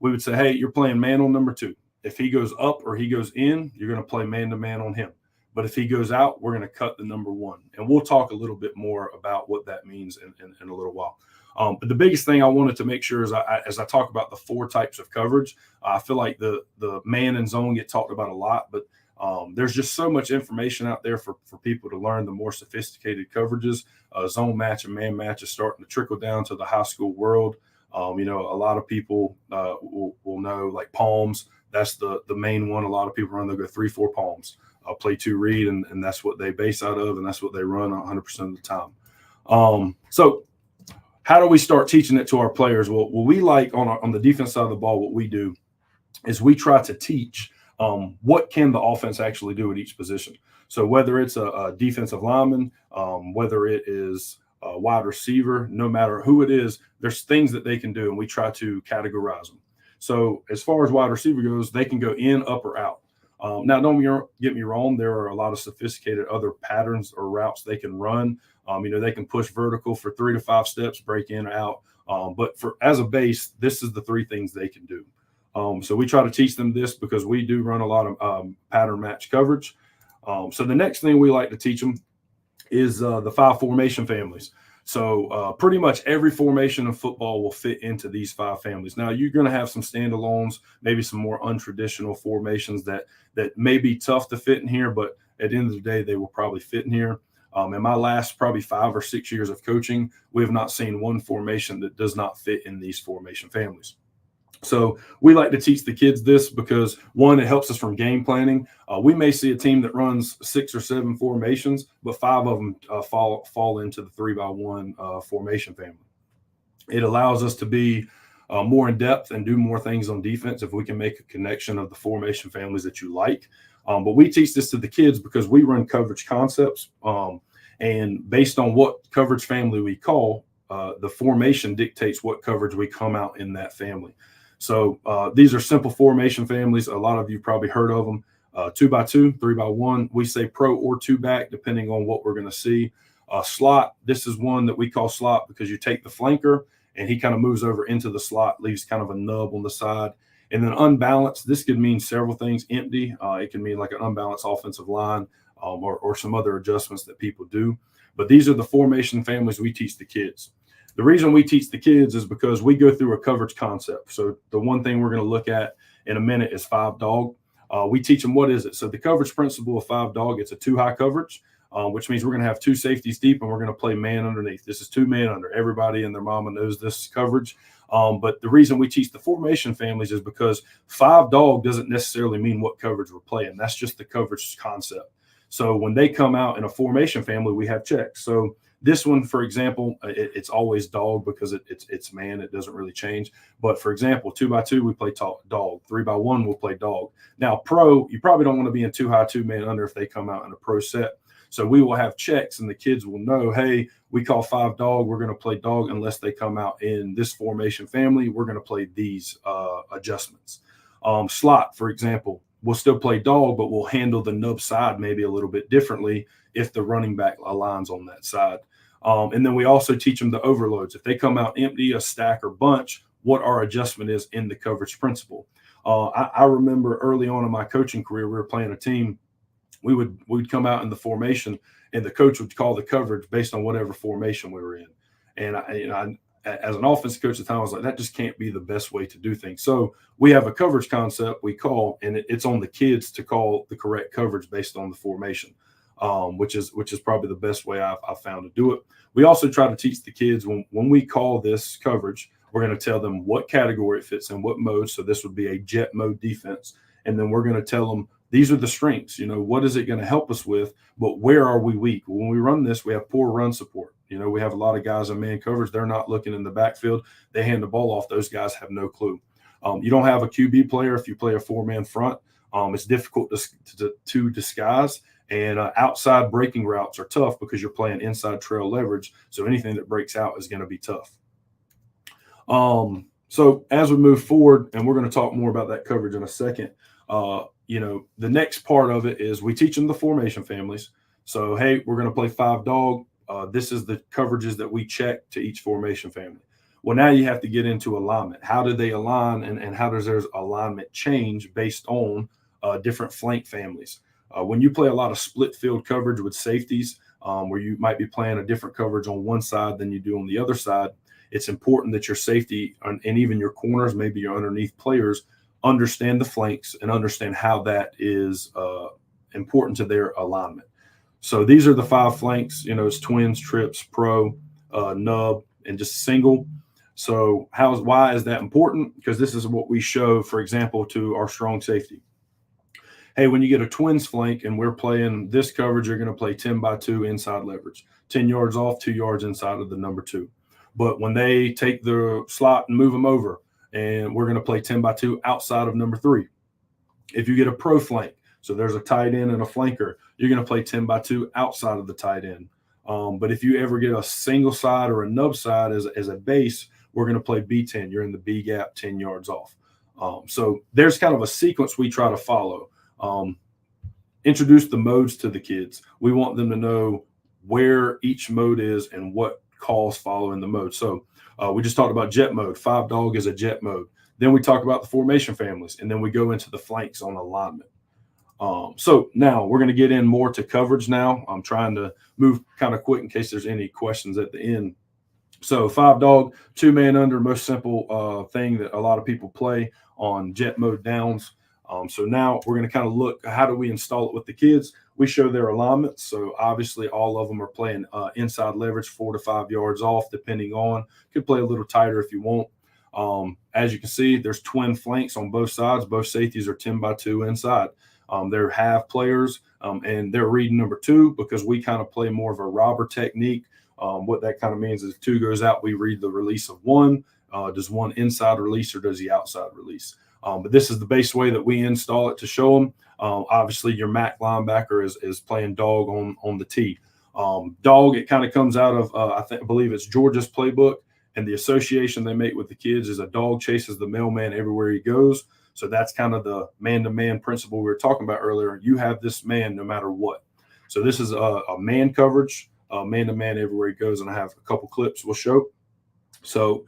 We would say, hey, you're playing man on number 2. If he goes up or he goes in, you're going to play man-to-man on him. But if he goes out, we're going to cut the number 1. And we'll talk a little bit more about what that means in a little while. But the biggest thing I wanted to make sure is as I talk about the 4 types of coverage, I feel like the man and zone get talked about a lot, but there's just so much information out there for people to learn the more sophisticated coverages. Zone match and man match is starting to trickle down to the high school world. A lot of people will know like palms. That's the main one. A lot of people run, they'll go 3-4 palms, play 2 read, and that's what they base out of, and that's what they run 100% of the time. So how do we start teaching it to our players? Well, we like on the defense side of the ball, what we do is we try to teach what can the offense actually do at each position. So whether it's a defensive lineman, whether it is a wide receiver, no matter who it is, there's things that they can do, and we try to categorize them. So as far as wide receiver goes, they can go in, up, or out. Now, don't get me wrong. There are a lot of sophisticated other patterns or routes they can run. They can push vertical for 3 to 5 steps, break in or out. But as a base, this is the 3 things they can do. So we try to teach them this because we do run a lot of pattern match coverage. So the next thing we like to teach them is the 5 formation families. So pretty much every formation in football will fit into these 5 families. Now, you're going to have some standalones, maybe some more untraditional formations that may be tough to fit in here, but at the end of the day, they will probably fit in here. In my last probably 5 or 6 years of coaching, we have not seen one formation that does not fit in these formation families. So we like to teach the kids this because, one, it helps us from game planning. We may see a team that runs 6 or 7 formations, but 5 of them fall into the 3-by-1 formation family. It allows us to be more in depth and do more things on defense if we can make a connection of the formation families that you like. But we teach this to the kids because we run coverage concepts, and based on what coverage family we call, the formation dictates what coverage we come out in that family. So these are simple formation families. A lot of you probably heard of them. 2-by-2, 3-by-1. We say pro or 2-back, depending on what we're going to see. Slot, this is one that we call slot because you take the flanker and he kind of moves over into the slot, leaves kind of a nub on the side. And then unbalanced, this could mean several things. Empty, it can mean like an unbalanced offensive line or some other adjustments that people do. But these are the formation families we teach the kids. The reason we teach the kids is because we go through a coverage concept. So the one thing we're going to look at in a minute is 5-dog. We teach them what is it. So the coverage principle of 5-dog, it's a 2-high coverage, which means we're going to have 2 safeties deep and we're going to play man underneath. This is 2 man under. Everybody and their mama knows this coverage. But the reason we teach the formation families is because 5-dog doesn't necessarily mean what coverage we're playing. That's just the coverage concept. So when they come out in a formation family, we have checks. So this one, for example, it's always dog because it's man. It doesn't really change. But for example, 2-by-2, we play dog. 3-by-1, we'll play dog. Now, pro, you probably don't want to be in 2-high, 2-man under if they come out in a pro set. So we will have checks, and the kids will know, hey, we call 5-dog. We're going to play dog unless they come out in this formation family. We're going to play these adjustments. Slot, for example, we'll still play dog, but we'll handle the nub side maybe a little bit differently if the running back aligns on that side. And then we also teach them the overloads. If they come out empty, a stack, or bunch, what our adjustment is in the coverage principle. I remember early on in my coaching career, we were playing a team. We'd come out in the formation, and the coach would call the coverage based on whatever formation we were in. And I as an offensive coach at the time, I was like, that just can't be the best way to do things. So we have a coverage concept we call, and it's on the kids to call the correct coverage based on the formation. Which is probably the best way I've found to do it. We also try to teach the kids when we call this coverage, we're going to tell them what category it fits in, what mode. So this would be a jet mode defense. And then we're going to tell them these are the strengths. What is it going to help us with? But where are we weak? When we run this, we have poor run support. We have a lot of guys in man coverage. They're not looking in the backfield. They hand the ball off. Those guys have no clue. You don't have a QB player if you play a 4-man front. It's difficult to disguise. And outside breaking routes are tough because you're playing inside trail leverage. So anything that breaks out is going to be tough. So as we move forward, and we're going to talk more about that coverage in a second, the next part of it is we teach them the formation families. So, hey, we're going to play 5 dog. This is the coverages that we check to each formation family. Well, now you have to get into alignment. How do they align, and how does their alignment change based on different flank families? When you play a lot of split field coverage with safeties, where you might be playing a different coverage on one side than you do on the other side, it's important that your safety and even your corners, maybe your underneath players, understand the flanks and understand how that is important to their alignment. So these are the 5 flanks. It's twins, trips, pro, nub, and just single. So why is that important? Because this is what we show, for example, to our strong safety. Hey, when you get a twins flank and we're playing this coverage, you're going to play 10 by 2 inside leverage, 10 yards off, 2 yards inside of the number 2. But when they take the slot and move them over, and we're going to play 10 by 2 outside of number 3. If you get a pro flank, so there's a tight end and a flanker, you're going to play 10 by 2 outside of the tight end. But if you ever get a single side or a nub side as a base, we're going to play B10. You're in the B gap 10 yards off. So there's kind of a sequence we try to follow. Introduce the modes to the kids. We want them to know where each mode is and what calls follow in the mode. So we just talked about jet mode. 5 dog is a jet mode. Then we talk about the formation families, and then we go into the flanks on alignment. So now we're going to get in more to coverage now. I'm trying to move kind of quick in case there's any questions at the end. So 5 dog, 2-man under, most simple thing that a lot of people play on jet mode downs. So now we're going to kind of look, how do we install it with the kids? We show their alignments. So obviously all of them are playing inside leverage 4 to 5 yards off, depending on. Could play a little tighter if you want. As you can see, there's twin flanks on both sides. Both safeties are 10 by 2 inside. They're half players, and they're reading number 2 because we kind of play more of a robber technique. What that kind of means is if 2 goes out, we read the release of 1. Does 1 inside release or does he outside release? But this is the base way that we install it to show them. Obviously, your MAC linebacker is playing dog on the T. Dog, it kind of comes out of, I believe it's Georgia's playbook, and the association they make with the kids is a dog chases the mailman everywhere he goes. So that's kind of the man-to-man principle we were talking about earlier. You have this man no matter what. So this is a man coverage, man-to-man everywhere he goes, and I have a couple clips we'll show. So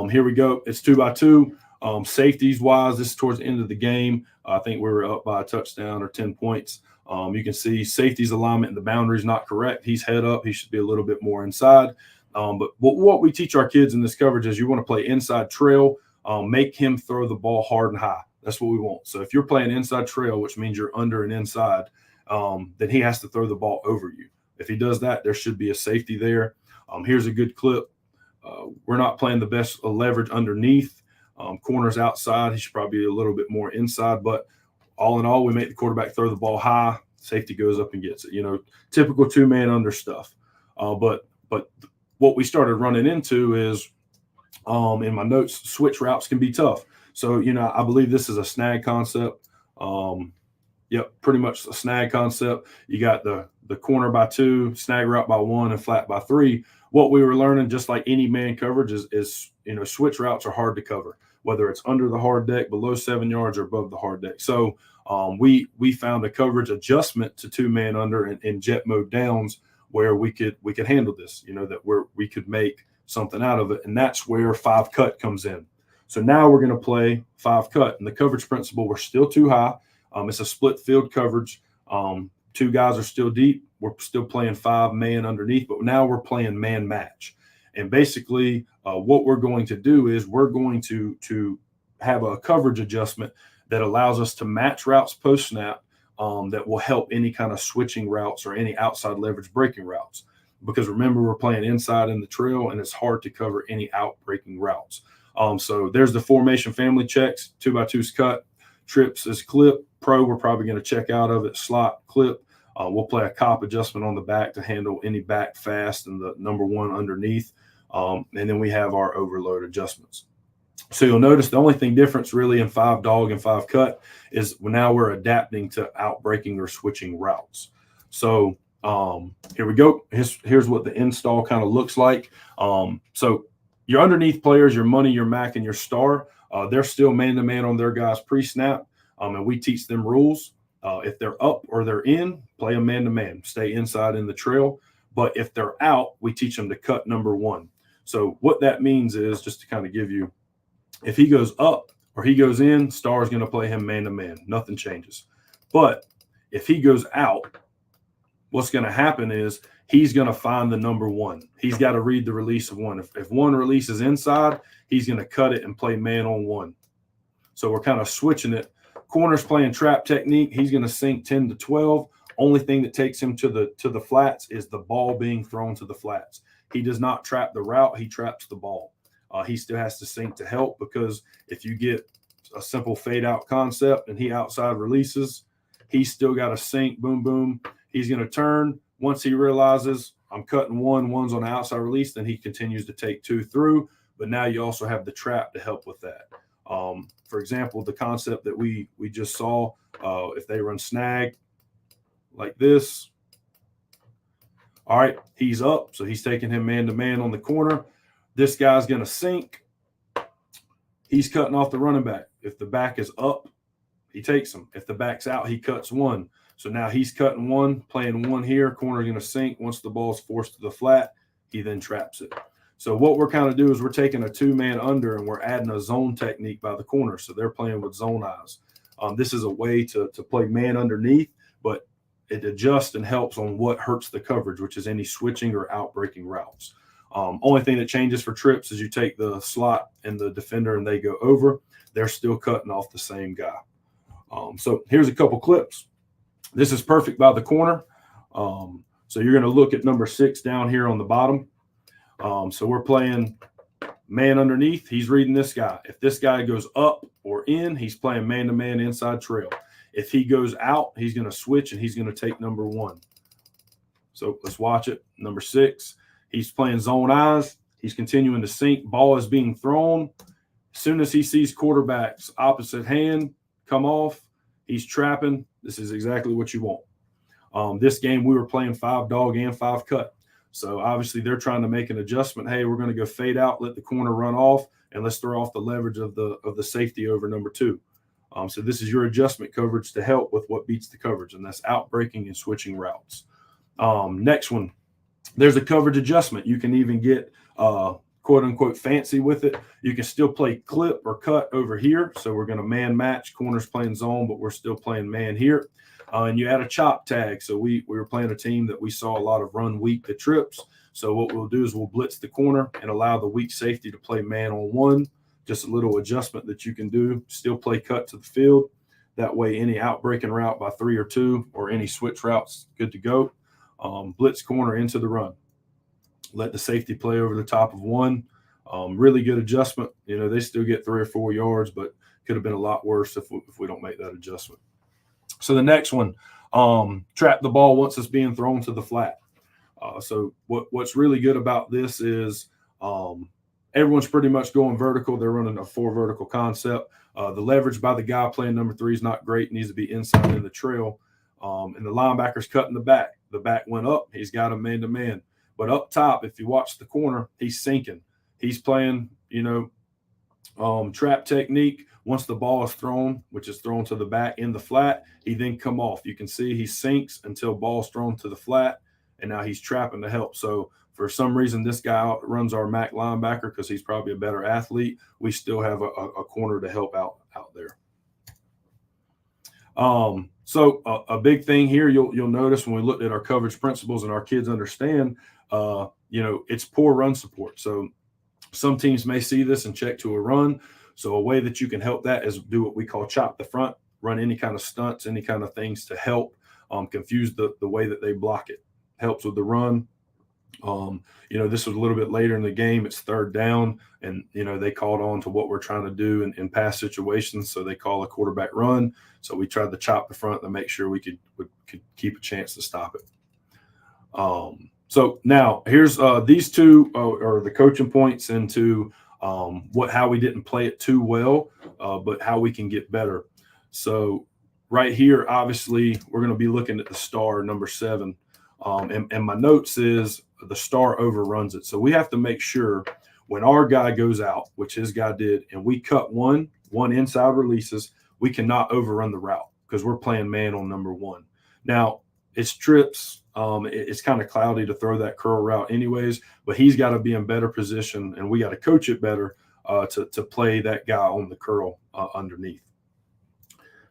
here we go. It's 2 by 2. Safeties wise, this is towards the end of the game. I think we were up by a touchdown or 10 points. You can see safety's alignment and the boundary is not correct. He's head up. He should be a little bit more inside. But what we teach our kids in this coverage is you want to play inside trail, make him throw the ball hard and high. That's what we want. So if you're playing inside trail, which means you're under and inside, then he has to throw the ball over you. If he does that, there should be a safety there. Here's a good clip. We're not playing the best leverage underneath. Corners outside, he should probably be a little bit more inside, but all in all, we make the quarterback throw the ball high. Safety goes up and gets it. Typical 2-man under stuff. But what we started running into is, in my notes, switch routes can be tough. So, I believe this is a snag concept. Yep, pretty much a snag concept. You got the corner by 2, snag route by 1, and flat by 3. What we were learning, just like any man coverage, is switch routes are hard to cover, whether it's under the hard deck, below 7 yards, or above the hard deck. So we found a coverage adjustment to 2-man under and jet mode downs where we could handle this. That we could make something out of it, and that's where 5 cut comes in. So now we're going to play 5 cut, and the coverage principle, we're still too high. It's a split field coverage. 2 guys are still deep. We're still playing 5-man underneath, but now we're playing man match. And basically what we're going to do is we're going to have a coverage adjustment that allows us to match routes post snap that will help any kind of switching routes or any outside leverage breaking routes. Because remember, we're playing inside in the trail, and it's hard to cover any out breaking routes. So there's the formation family checks. 2 by 2's cut, trips is clip, pro we're probably going to check out of it, slot, clip. We'll play a cop adjustment on the back to handle any back fast and the number one underneath. And then we have our overload adjustments. So you'll notice the only thing difference really in 5 dog and 5 cut is now we're adapting to outbreaking or switching routes. So here we go. Here's what the install kind of looks like. So your underneath players, your money, your Mac, and your star, they're still man-to-man on their guys pre-snap, and we teach them rules. If they're up or they're in, play them man-to-man. Stay inside in the trail. But if they're out, we teach them to cut number 1. So what that means is, just to kind of give you, if he goes up or he goes in, star is going to play him man-to-man. Nothing changes. But if he goes out, what's going to happen is he's going to find the number 1. He's got to read the release of 1. If 1 release is inside, he's going to cut it and play man on 1. So we're kind of switching it. Corner's playing trap technique. He's going to sink 10 to 12. Only thing that takes him to the flats is the ball being thrown to the flats. He does not trap the route. He traps the ball. He still has to sink to help, because if you get a simple fade out concept and he outside releases, he's still got to sink, boom, boom. He's going to turn. Once he realizes I'm cutting 1, 1's on the outside release, then he continues to take 2 through. But now you also have the trap to help with that. For example, the concept that we just saw, if they run snag like this, all right, he's up, so he's taking him man-to-man on the corner. This guy's going to sink. He's cutting off the running back. If the back is up, he takes him. If the back's out, he cuts 1. So now he's cutting 1, playing 1 here. Corner going to sink. Once the ball's forced to the flat, he then traps it. So what we're kind of doing is we're taking a 2-man under and we're adding a zone technique by the corner. So they're playing with zone eyes. This is a way to play man underneath, but it adjusts and helps on what hurts the coverage, which is any switching or outbreaking routes. Only thing that changes for trips is you take the slot and the defender and they go over. They're still cutting off the same guy. So here's a couple clips. This is perfect by the corner. So you're going to look at number 6 down here on the bottom. So we're playing man underneath. He's reading this guy. If this guy goes up or in, he's playing man-to-man inside trail. If he goes out, he's going to switch and he's going to take number 1. So let's watch it. Number 6, he's playing zone eyes. He's continuing to sink. Ball is being thrown. As soon as he sees quarterback's opposite hand come off, he's trapping. This is exactly what you want. This game, we were playing 5 dog and 5 cut. So obviously they're trying to make an adjustment. Hey, we're going to go fade out, let the corner run off, and let's throw off the leverage of the safety over number 2. So this is your adjustment coverage to help with what beats the coverage, and that's outbreaking and switching routes. Next one, there's a coverage adjustment. You can even get quote unquote fancy with it. You can still play clip or cut over here. So we're going to man match. Corners playing zone, but we're still playing man here. And you add a chop tag. So we were playing a team that we saw a lot of run weak to trips. So what we'll do is we'll blitz the corner and allow the weak safety to play man on 1. Just a little adjustment that you can do. Still play cut to the field. That way any outbreaking route by 3 or 2 or any switch routes, good to go. Blitz corner into the run. Let the safety play over the top of 1. Really good adjustment. You know, they still get 3 or 4 yards, but could have been a lot worse if we don't make that adjustment. So the next one, trap the ball once it's being thrown to the flat. So what's really good about this is everyone's pretty much going vertical. They're running a 4 vertical concept. The leverage by the guy playing number 3 is not great. It needs to be inside in the trail. And the linebacker's cutting the back. The back went up. He's got a man-to-man. But up top, if you watch the corner, he's sinking. He's playing, trap technique. Once the ball is thrown, which is thrown to the back in the flat, he then come off. You can see he sinks until ball's thrown to the flat, and now he's trapping to help. So for some reason, this guy outruns our MAC linebacker because he's probably a better athlete. We still have a corner to help out there. So a big thing here, you'll notice when we looked at our coverage principles and our kids understand, it's poor run support. So some teams may see this and check to a run. So a way that you can help that is do what we call chop the front, run any kind of stunts, any kind of things to help confuse the way that they block it. Helps with the run. This was a little bit later in the game. It's third down, and they called on to what we're trying to do in pass situations. So they call a quarterback run. So we tried to chop the front to make sure we could keep a chance to stop it. So now here's these two are the coaching points into how we didn't play it too well, but how we can get better. So right here, obviously, we're going to be looking at the star number 7. And my notes is the star overruns it. So we have to make sure when our guy goes out, which his guy did, and we cut one inside releases, we cannot overrun the route because we're playing man on number 1. Now, it's trips. It's kind of cloudy to throw that curl route anyways, but he's got to be in better position, and we got to coach it better to play that guy on the curl underneath.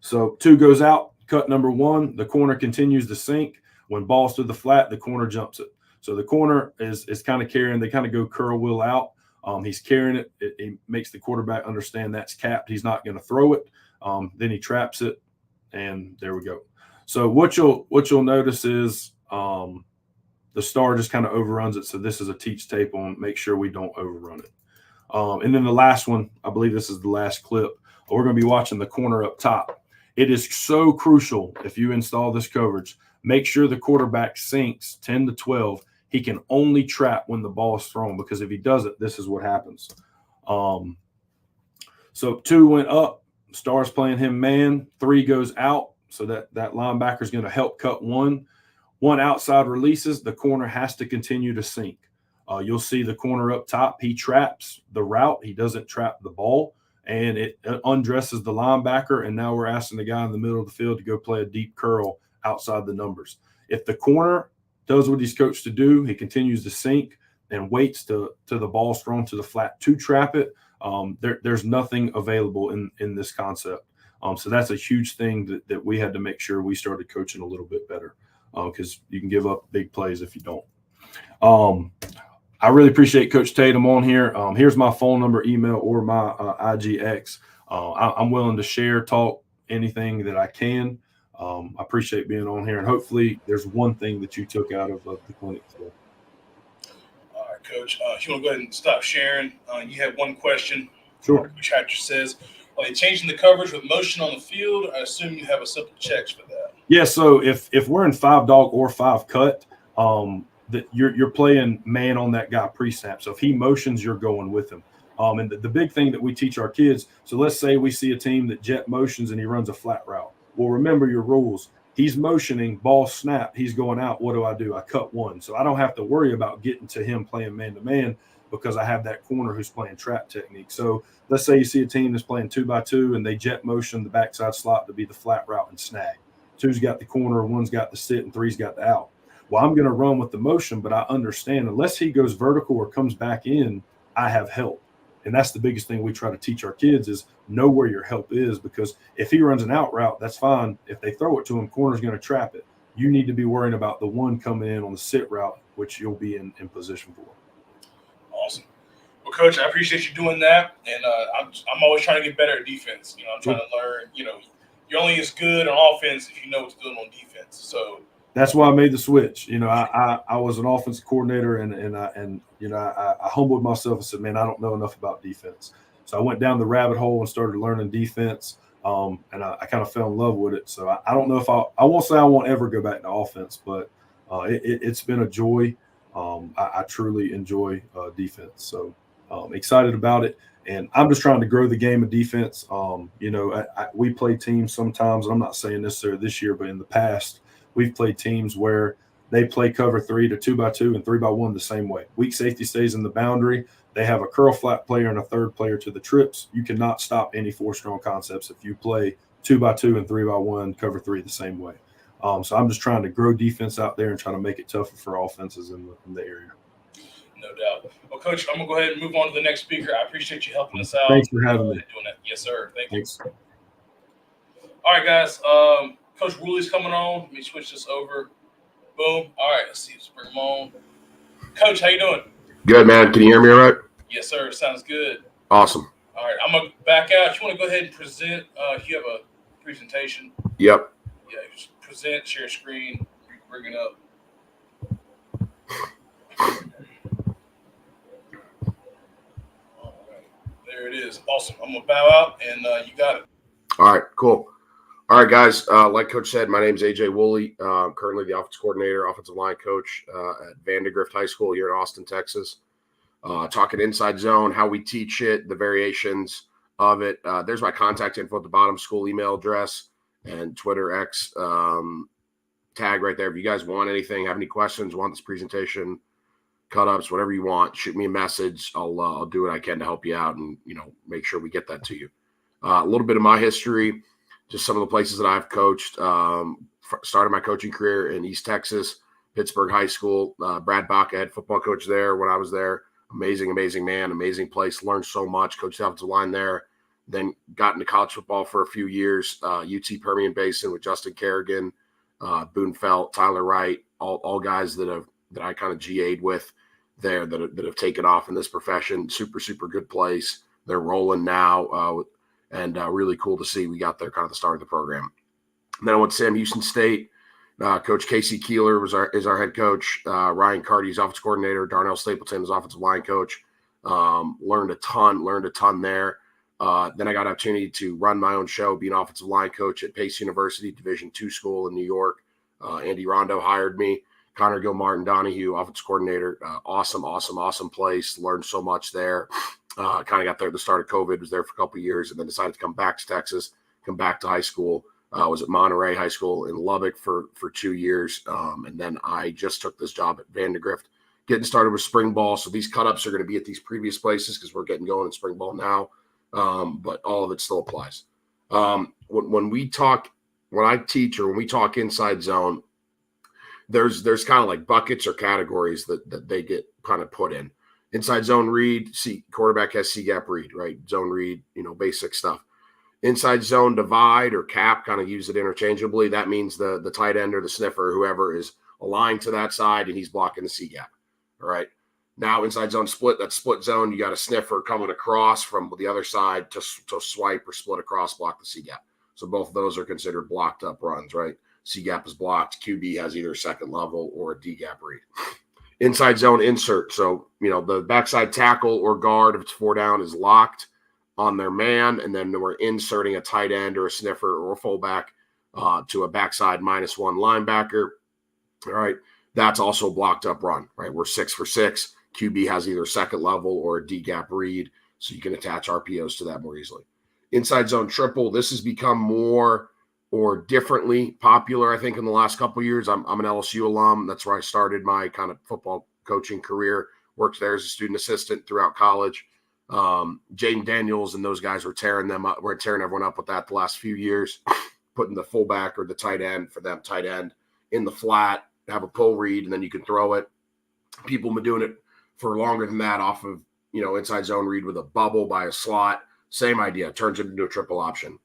So 2 goes out, cut number 1. The corner continues to sink. When ball's to the flat, the corner jumps it. So the corner is kind of carrying. They kind of go curl will out. He's carrying it. It makes the quarterback understand that's capped. He's not going to throw it. Then he traps it, and there we go. So what you'll notice is the star just kind of overruns it. So this is a teach tape on make sure we don't overrun it. And then the last one, I believe this is the last clip. We're going to be watching the corner up top. It is so crucial if you install this coverage. Make sure the quarterback sinks 10 to 12. He can only trap when the ball is thrown, because if he doesn't, this is what happens. So 2 went up. Star's playing him man. 3 goes out. So that linebacker is going to help cut 1. 1 outside releases. The corner has to continue to sink. You'll see the corner up top. He traps the route. He doesn't trap the ball. And it undresses the linebacker. And now we're asking the guy in the middle of the field to go play a deep curl outside the numbers. If the corner does what he's coached to do, he continues to sink and waits to the ball's thrown to the flat to trap it. There's nothing available in this concept. So that's a huge thing that we had to make sure we started coaching a little bit better, because you can give up big plays if you don't. I really appreciate Coach Tatum on here. Here's my phone number, email, or my IGX. I'm willing to share, talk, anything that I can. I appreciate being on here, and hopefully there's one thing that you took out of the clinic today. All right, Coach. If you want to go ahead and stop sharing, you have one question. Sure. Coach Hatcher says, are they changing the coverage with motion on the field? I assume you have a simple checks for that. Yeah, so if we're in 5 dog or 5 cut, that you're playing man on that guy pre-snap. So if he motions, you're going with him. And the big thing that we teach our kids, so let's say we see a team that jet motions and he runs a flat route. Well, remember your rules. He's motioning, ball snap, he's going out. What do? I cut 1. So I don't have to worry about getting to him playing man-to-man, because I have that corner who's playing trap technique. So let's say you see a team that's playing 2x2 and they jet motion the backside slot to be the flat route and snag. 2's got the corner, 1's got the sit, and 3's got the out. Well, I'm going to run with the motion, but I understand unless he goes vertical or comes back in, I have help. And that's the biggest thing we try to teach our kids is know where your help is, because if he runs an out route, that's fine. If they throw it to him, corner's going to trap it. You need to be worrying about the 1 coming in on the sit route, which you'll be in position for. Awesome. Well, Coach, I appreciate you doing that. And I'm always trying to get better at defense. I'm trying to learn, you're only as good on offense if you know what's doing on defense. So that's why I made the switch. I was an offensive coordinator, and I humbled myself and said, man, I don't know enough about defense. So I went down the rabbit hole and started learning defense, and I kind of fell in love with it. So I don't know if I won't say I won't ever go back to offense, but it's been a joy. I truly enjoy defense. So excited about it. And I'm just trying to grow the game of defense. We play teams sometimes, and I'm not saying necessarily this year, but in the past, we've played teams where they play cover 3 to 2x2 and 3x1 the same way. Weak safety stays in the boundary. They have a curl flat player and a 3rd player to the trips. You cannot stop any 4 strong concepts if you play 2x2 and 3x1 cover 3 the same way. So I'm just trying to grow defense out there and try to make it tougher for offenses in the area. No doubt. Well, Coach, I'm going to go ahead and move on to the next speaker. I appreciate you helping us out. Thanks for having me. Doing that. Yes, sir. Thanks. All right, guys. Coach Woolley's coming on. Let me switch this over. Boom. All right. Let's see. Let's bring him on. Coach, how you doing? Good, man. Can you hear me all right? Yes, sir. Sounds good. Awesome. All right. I'm going to back out. If you want to go ahead and present, if you have a presentation. Yep. Yeah, just present, share screen, bring it up. is awesome. I'm gonna bow out, and you got it. All right, cool. All right, guys. Like Coach said, my name is AJ Woolley. Currently the offensive coordinator, offensive line coach at Vandergrift High School here in Austin, Texas. Talking inside zone, how we teach it, the variations of it. There's my contact info at the bottom, school email address, and Twitter X tag right there. If you guys want anything, have any questions, want this presentation, cut-ups, whatever you want, shoot me a message. I'll do what I can to help you out and, make sure we get that to you. A little bit of my history, just some of the places that I've coached. Started my coaching career in East Texas, Pittsburgh High School. Brad Baca, head football coach there when I was there. Amazing man, amazing place. Learned so much, coached the offensive line there. Then got into college football for a few years. UT Permian Basin with Justin Kerrigan, Boone Felt, Tyler Wright, all guys that I kind of GA'd with there that have taken off in this profession. Super, super good place. They're rolling now, and really cool to see. We got there kind of the start of the program. And then I went to Sam Houston State. Coach Casey Keeler is our head coach. Ryan Carty's offensive coordinator. Darnell Stapleton is offensive line coach. Learned a ton there. Then I got an opportunity to run my own show, be an offensive line coach at Pace University, Division II school in New York. Andy Rondo hired me. Connor Gilmartin Donahue, offensive coordinator. Awesome place. Learned so much there. Kind of got there at the start of COVID, was there for a couple of years, and then decided to come back to Texas, come back to high school. Was at Monterey High School in Lubbock for 2 years. And then I just took this job at Vandergrift, getting started with spring ball. So these cut-ups are going to be at these previous places because we're getting going in spring ball now. But all of it still applies. When I teach or when we talk inside zone, there's kind of like buckets or categories that they get kind of put in. Inside zone read, quarterback has C-gap read, right? Zone read, basic stuff. Inside zone divide or cap, kind of use it interchangeably. That means the tight end or the sniffer, whoever is aligned to that side, and he's blocking the C-gap. All right. Now inside zone split, that split zone, you got a sniffer coming across from the other side to swipe or split across, block the C-gap. So both of those are considered blocked up runs, right? C-gap is blocked. QB has either second level or a D-gap read. Inside zone insert. So, the backside tackle or guard, if it's 4 down, is locked on their man, and then we're inserting a tight end or a sniffer or a fullback to a backside -1 linebacker. All right. That's also a blocked up run, right? We're 6 for 6. QB has either second level or a D-gap read, so you can attach RPOs to that more easily. Inside zone triple, this has become more or differently popular, I think, in the last couple of years. I'm an LSU alum. That's where I started my kind of football coaching career. Worked there as a student assistant throughout college. Jaden Daniels and those guys were tearing everyone up with that the last few years, putting the fullback or the tight end in the flat, have a pull read, and then you can throw it. People have been doing it for longer than that off of, inside zone read with a bubble by a slot. Same idea, turns it into a triple option.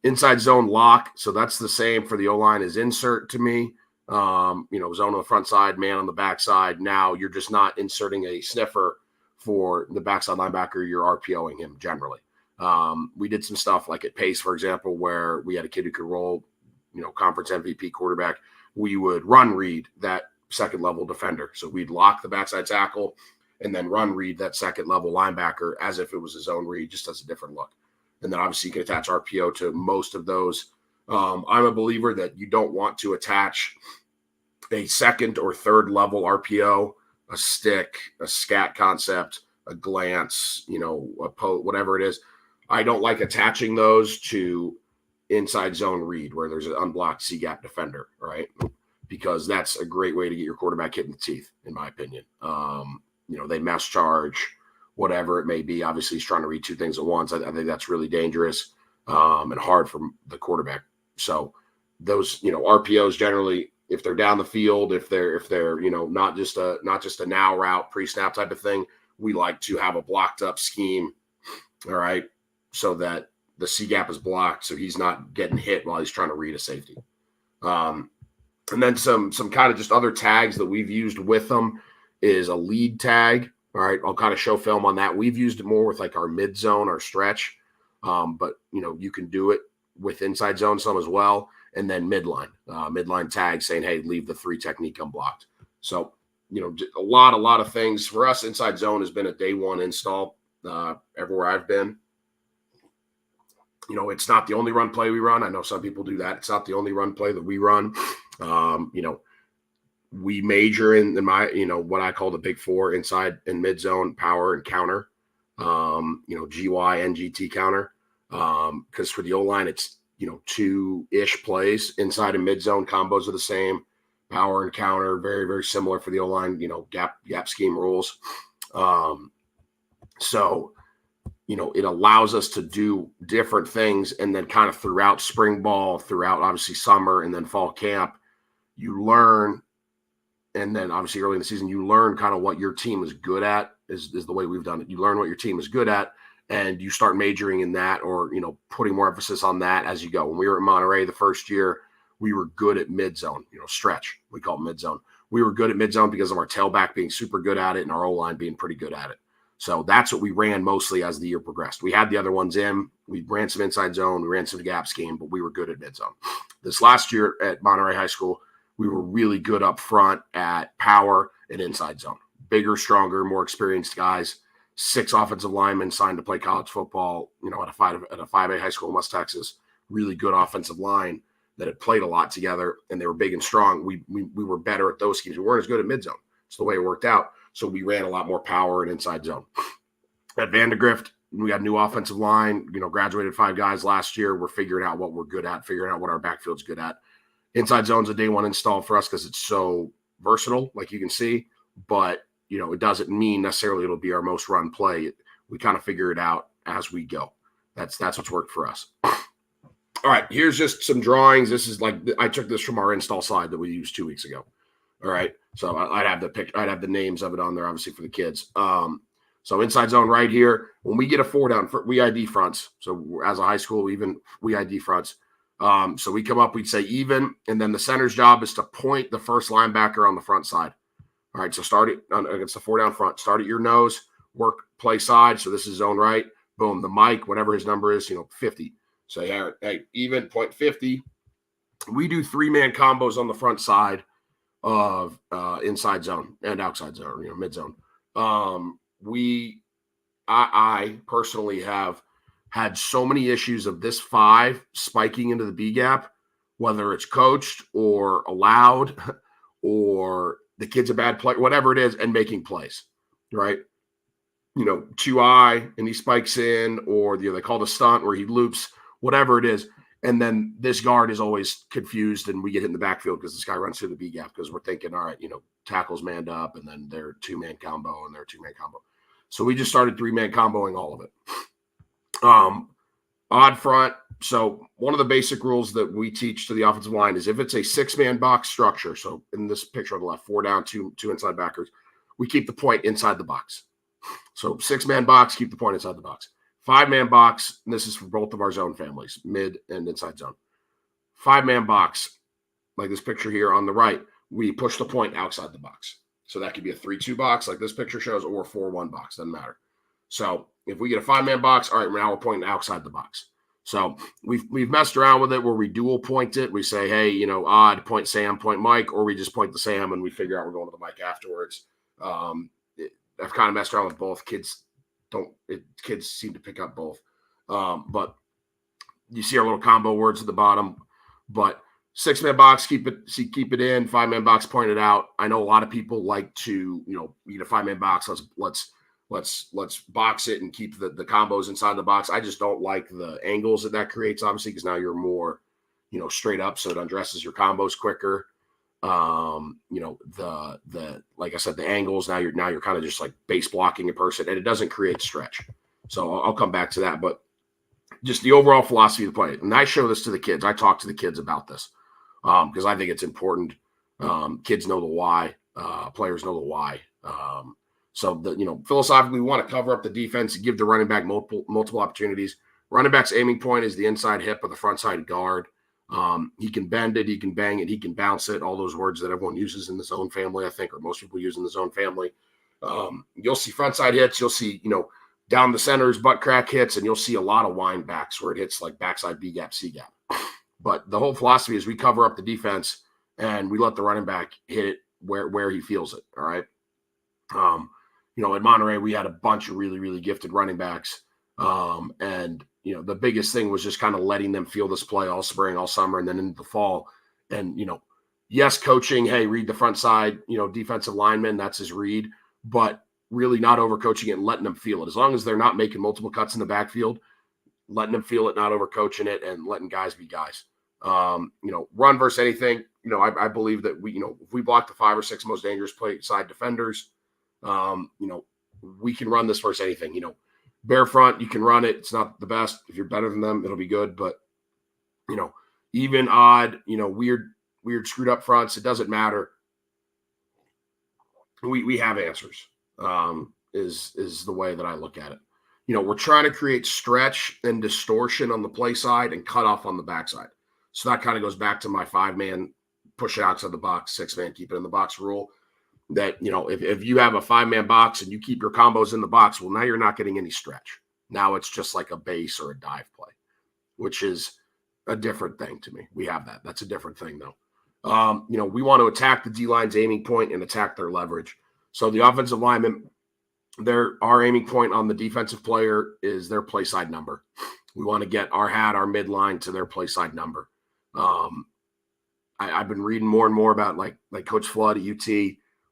Inside zone lock. So that's the same for the O-line as insert to me. Zone on the front side, man on the back side. Now you're just not inserting a sniffer for the backside linebacker, you're RPOing him generally. We did some stuff like at Pace, for example, where we had a kid who could roll, conference MVP quarterback. We would run read that second level defender. So we'd lock the backside tackle and then run read that second level linebacker as if it was a zone read, just as a different look. And then obviously you can attach RPO to most of those. I'm a believer that you don't want to attach a second or third level RPO, a stick, a scat concept, a glance, whatever it is. I don't like attaching those to inside zone read where there's an unblocked C-gap defender, right? Because that's a great way to get your quarterback hit in the teeth, in my opinion. They mass charge, whatever it may be. Obviously, he's trying to read two things at once. I think that's really dangerous and hard for the quarterback. So those, RPOs generally, if they're down the field, if they're not just a now route pre-snap type of thing, we like to have a blocked up scheme, all right, so that the C-gap is blocked, so he's not getting hit while he's trying to read a safety. And then some kind of just other tags that we've used with them is a lead tag. All right, I'll kind of show film on that. We've used it more with like our mid zone, our stretch, but you can do it with inside zone some as well. And then midline tag saying, hey, leave the 3 technique unblocked. So, a lot of things for us. Inside zone has been a day one install everywhere I've been. You know, it's not the only run play we run. I know some people do that. It's not the only run play that we run. You know, we major in my, you know, what I call the big four: inside and mid zone, power, and counter. You know, GY and GT counter. Because for the O-line, it's, you know, 2-ish plays. Inside and mid zone combos are the same. Power and counter, very, very similar for the O-line, you know, gap scheme rules. So, you know, it allows us to do different things. And then kind of throughout spring ball, throughout obviously summer and then fall camp, you learn. And then obviously early in the season, you learn kind of what your team is good at is the way we've done it. You learn what your team is good at, and you start majoring in that, or, you know, putting more emphasis on that as you go. When we were at Monterey the first year, we were good at mid zone, you know, stretch. We call it mid zone. We were good at mid zone because of our tailback being super good at it and our O-line being pretty good at it. So that's what we ran mostly as the year progressed. We had the other ones in. We ran some inside zone. We ran some gap scheme, but we were good at mid zone. This last year at Monterey High School, we were really good up front at power and inside zone. Bigger, stronger, more experienced guys. 6 offensive linemen signed to play college football, you know, at a 5A high school in West Texas. Really good offensive line that had played a lot together, and they were big and strong. We were better at those schemes. We weren't as good at mid zone. It's the way it worked out. So we ran a lot more power and inside zone. At Vandergrift, we got a new offensive line, you know, graduated 5 guys last year. We're figuring out what we're good at, figuring out what our backfield's good at. Inside zone's a day one install for us because it's so versatile, like you can see, but, you know, it doesn't mean necessarily it'll be our most run play. We kind of figure it out as we go. That's what's worked for us. All right, here's just some drawings. This is like, I took this from our install slide that we used 2 weeks ago. All right, so I'd have the names of it on there, obviously, for the kids. So inside zone right here, when we get a 4 down, we ID fronts. So as a high school, we ID fronts. So we come up, we'd say even, and then the center's job is to point the first linebacker on the front side. All right, so start it against the 4 down front. Start at your nose, work play side. So this is zone right. Boom, the mic, whatever his number is, you know, 50. So hey, even, point 50. We do 3-man combos on the front side of inside zone and outside zone, you know, mid zone. I personally have had so many issues of this 5 spiking into the B gap, whether it's coached or allowed or the kid's a bad player, whatever it is, and making plays, right? You know, 2-eye and he spikes in, or they call the stunt where he loops, whatever it is. And then this guard is always confused and we get hit in the backfield because this guy runs through the B gap because we're thinking, all right, you know, tackles manned up and then they're 2-man combo and they're 2-man combo. So we just started 3-man comboing all of it. Odd front. So one of the basic rules that we teach to the offensive line is if it's a 6-man box structure, so in this picture on the left, 4 down, 2 inside backers, we keep the point inside the box. So 6-man box, keep the point inside the box. 5-man box, and this is for both of our zone families, mid and inside zone. 5-man box, like this picture here on the right, we push the point outside the box. So that could be a 3-2 box like this picture shows, or a 4-1 box, doesn't matter. So if we get a 5-man box, all right, now we're pointing outside the box. So we've messed around with it where we dual point it. We say, hey, you know, odd, point Sam, point Mike, or we just point the Sam and we figure out we're going to the Mike afterwards. I've kind of messed around with both. Kids seem to pick up both. But you see our little combo words at the bottom. But 6-man box, keep it in. 5-man box, point it out. I know a lot of people like to, you know, eat a 5-man box. Let's box it and keep the combos inside the box. I just don't like the angles that creates, obviously, because now you're more, you know, straight up, so it undresses your combos quicker. You know, the like I said, the angles, now you're kind of just like base blocking a person, and it doesn't create stretch. So I'll come back to that, but just the overall philosophy of the play. And I show this to the kids. I talk to the kids about this because I think it's important. Kids know the why. Players know the why. So you know, philosophically, we want to cover up the defense and give the running back multiple opportunities. Running back's aiming point is the inside hip of the front side guard. He can bend it, he can bang it, he can bounce it. All those words that everyone uses in the zone family, I think, or most people use in the zone family. You'll see front side hits. You'll see, you know, down the centers, butt crack hits, and you'll see a lot of wind backs where it hits like backside B gap, C gap. But the whole philosophy is we cover up the defense and we let the running back hit it where he feels it. All right. You know, at Monterey, we had a bunch of really, really gifted running backs. And, the biggest thing was just kind of letting them feel this play all spring, all summer, and then into the fall. And, yes, coaching, hey, read the front side, defensive lineman, that's his read, but really not overcoaching it and letting them feel it. As long as they're not making multiple cuts in the backfield, letting them feel it, not overcoaching it, and letting guys be guys. Run versus anything. I believe that if we block the 5 or 6 most dangerous play side defenders, we can run this versus anything. Bare front, you can run it. It's not the best. If you're better than them, it'll be good. But, even odd, weird screwed up fronts, it doesn't matter. We have answers, is the way that I look at it. We're trying to create stretch and distortion on the play side and cut off on the backside. So that kind of goes back to my 5-man push it outside the box, 6-man keep it in the box rule. That, if you have a 5-man box and you keep your combos in the box, well, now you're not getting any stretch. Now it's just like a base or a dive play, which is a different thing to me. We have that. That's a different thing, though. We want to attack the D-line's aiming point and attack their leverage. So the offensive lineman, our aiming point on the defensive player is their play side number. We want to get our midline to their play side number. I've been reading more and more about like Coach Flood at UT.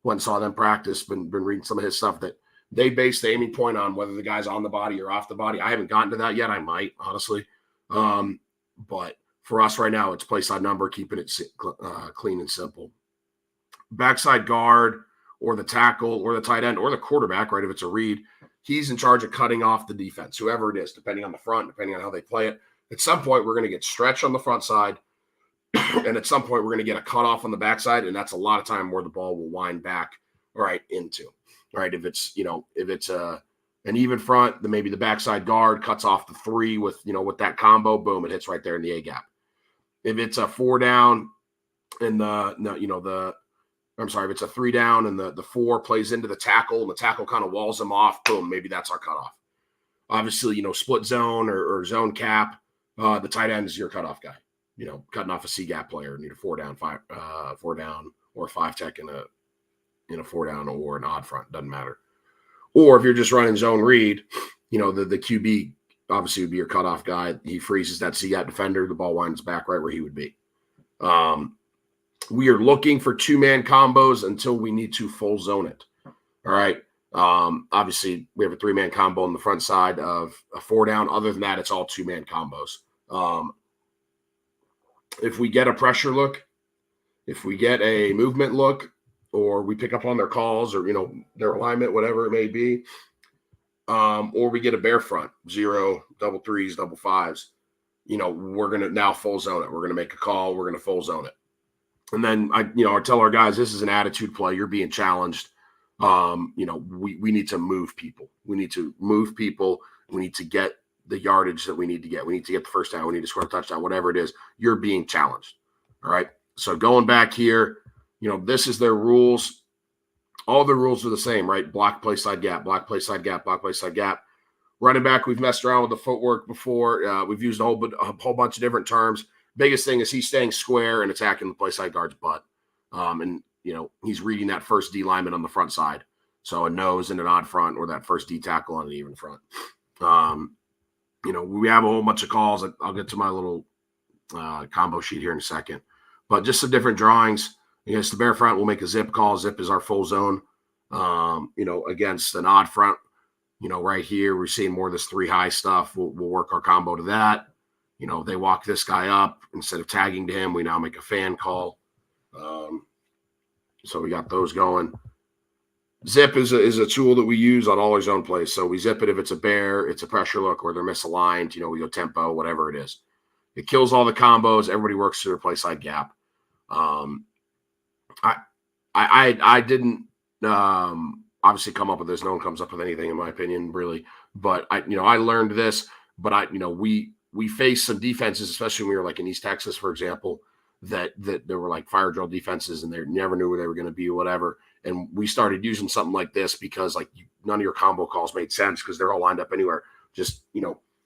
Went and saw them practice. Been reading some of his stuff that they base the aiming point on whether the guy's on the body or off the body. I haven't gotten to that yet. I might, honestly. But for us right now, it's play side number, keeping it clean and simple. Backside guard or the tackle or the tight end or the quarterback, right? If it's a read, he's in charge of cutting off the defense, whoever it is, depending on the front, depending on how they play it. At some point, we're going to get stretch on the front side. And at some point, we're going to get a cutoff on the backside. And that's a lot of time where the ball will wind back right into. Right. If it's an even front, then maybe the backside guard cuts off the 3 with that combo, boom, it hits right there in the A gap. If it's a 4 down and if it's a 3 down and the 4 plays into the tackle and the tackle kind of walls them off, boom, maybe that's our cutoff. Obviously, split zone or zone cap, the tight end is your cutoff guy. Cutting off a C gap player, need a 4 down, 4 down, or a 5 tech in a 4 down or an odd front, doesn't matter. Or if you're just running zone read, the QB obviously would be your cutoff guy. He freezes that C gap defender, the ball winds back right where he would be. We are looking for 2-man combos until we need to full zone it. All right. Obviously, we have a 3-man combo on the front side of a 4 down. Other than that, it's all 2-man combos. If we get a pressure look, if we get a movement look, or we pick up on their calls or, their alignment, whatever it may be, or we get a bare front, 0, double 3s, double 5s, we're going to now full zone it. We're going to make a call. We're going to full zone it. And then I tell our guys, this is an attitude play. You're being challenged. We need to move people. We need to move people. We need to get the yardage that we need to get. We need to get the first down. We need to score a touchdown, whatever it is. You're being challenged. All right. So going back here, this is their rules. All the rules are the same, right? Block, play side gap, block, play side gap, block, play side gap. Running back, we've messed around with the footwork before. We've used a whole bunch of different terms. Biggest thing is he's staying square and attacking the play side guard's butt. He's reading that first D lineman on the front side. So a nose and an odd front, or that first D tackle on an even front. We have a whole bunch of calls. I'll get to my little combo sheet here in a second. But just some different drawings. Against the bare front, we'll make a zip call. Zip is our full zone. Against an odd front, right here, we're seeing more of this 3 high stuff. We'll work our combo to that. They walk this guy up. Instead of tagging to him, we now make a fan call. So we got those going. Zip is a tool that we use on all our zone plays. So we zip it if it's a bear, it's a pressure look, or they're misaligned. We go tempo, whatever it is. It kills all the combos. Everybody works through their play side gap. I didn't obviously come up with this. No one comes up with anything, in my opinion, really. But I learned this. But we faced some defenses, especially when we were like in East Texas, for example, that there were like fire drill defenses, and they never knew where they were going to be or whatever. And we started using something like this because none of your combo calls made sense because they're all lined up anywhere. Just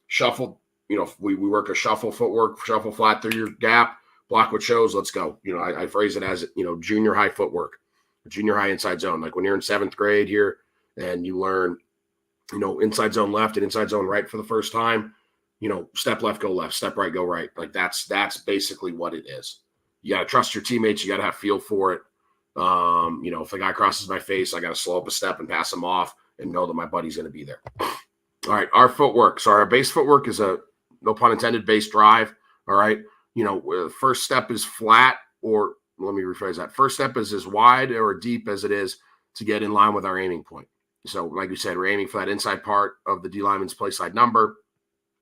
shuffle. We work a shuffle footwork, shuffle flat through your gap, block what shows. Let's go. I phrase it as junior high footwork, junior high inside zone. Like when you're in 7th grade here and you learn inside zone left and inside zone right for the first time. step left, go left, step right, go right. Like that's basically what it is. You got to trust your teammates. You got to have feel for it. If the guy crosses my face, I got to slow up a step and pass him off and know that my buddy's going to be there. All right. Our footwork. So our base footwork is a, no pun intended, base drive. All right. First step is flat, or let me rephrase that. First step is as wide or deep as it is to get in line with our aiming point. So like we said, we're aiming for that inside part of the D lineman's play side number.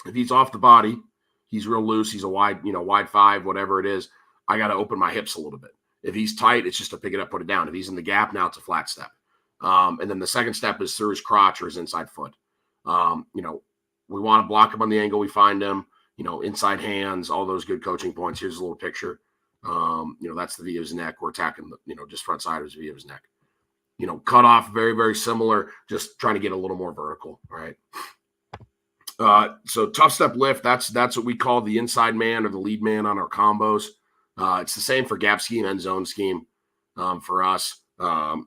If he's off the body, he's real loose. He's a wide 5, whatever it is. I got to open my hips a little bit. If he's tight, it's just to pick it up, put it down. If he's in the gap, now it's a flat step. And then the second step is through his crotch or his inside foot. We want to block him on the angle we find him, inside hands, all those good coaching points. Here's a little picture. That's the V of his neck. We're attacking just front side of his V of his neck. Cut off, very, very similar, just trying to get a little more vertical, right? So tough step lift, that's what we call the inside man or the lead man on our combos. It's the same for gap scheme and zone scheme. For us,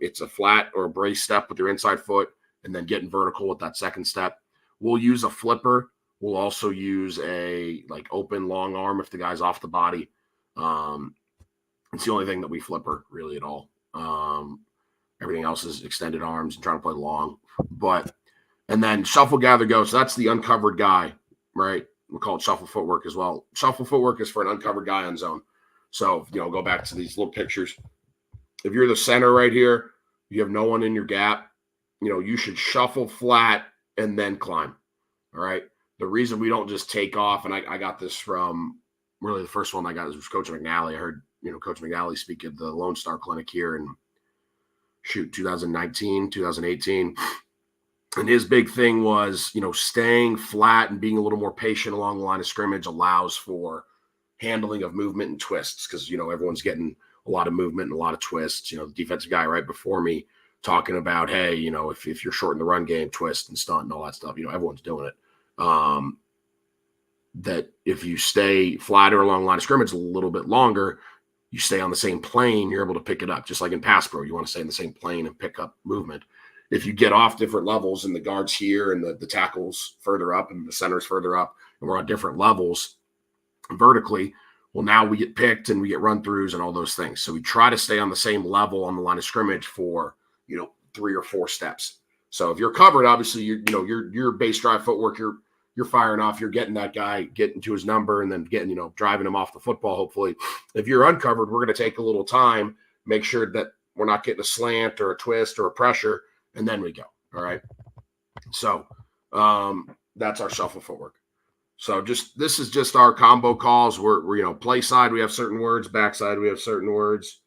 it's a flat or a brace step with your inside foot and then getting vertical with that second step. We'll use a flipper. We'll also use a open long arm if the guy's off the body. It's the only thing that we flipper really at all. Everything else is extended arms and trying to play long. And then shuffle, gather, go. So that's the uncovered guy, right? We call it shuffle footwork as well. Shuffle footwork is for an uncovered guy on zone. So, go back to these little pictures. If you're the center right here, you have no one in your gap, you should shuffle flat and then climb. All right. The reason we don't just take off, and I got this from really the first one I got was Coach McNally. I heard, Coach McNally speak at the Lone Star Clinic here in 2019, 2018. And his big thing was, staying flat and being a little more patient along the line of scrimmage allows for handling of movement and twists because, everyone's getting a lot of movement and a lot of twists. The defensive guy right before me talking about, hey, if you're short in the run game, twist and stunt and all that stuff, everyone's doing it. That if you stay flatter along the line of scrimmage a little bit longer, you stay on the same plane, you're able to pick it up. Just like in pass pro, you want to stay in the same plane and pick up movement. If you get off different levels and the guard's here and the tackle's further up and the center's further up and we're on different levels vertically, well, now we get picked and we get run throughs and all those things. So we try to stay on the same level on the line of scrimmage for, 3 or 4 steps. So if you're covered, obviously, your base drive footwork, you're firing off, you're getting that guy, getting to his number and then getting, driving him off the football, hopefully. If you're uncovered, we're going to take a little time, make sure that we're not getting a slant or a twist or a pressure, and then we go. All right. So that's our shuffle footwork. So this is just our combo calls. We're play side, we have certain words, back side, we have certain words.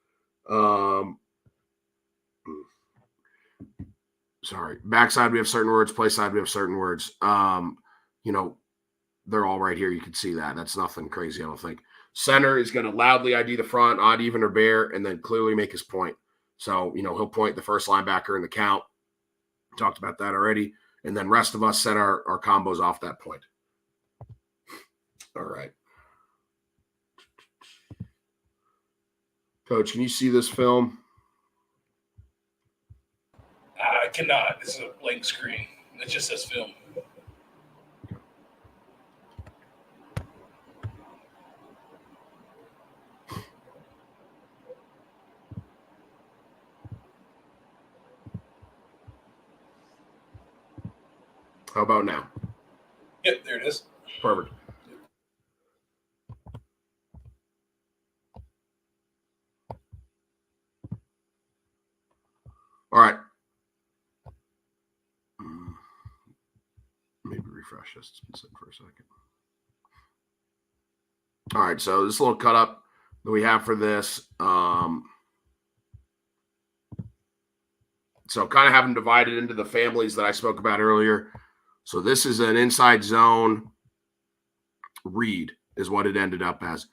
Backside, we have certain words, play side, we have certain words. They're all right here. You can see that. That's nothing crazy, I don't think. Center is going to loudly ID the front, odd, even, or bear, and then clearly make his point. So, he'll point the first linebacker in the count. Talked about that already. And then rest of us set our combos off that point. All right. Coach, can you see this film? I cannot. This is a blank screen. It just says film. How about now? Yep, there it is. Perfect. All right. Maybe refresh this. It's been sitting for a second. All right, so this little cut up that we have for this. So kind of have them divided into the families that I spoke about earlier. So this is an inside zone read is what it ended up as.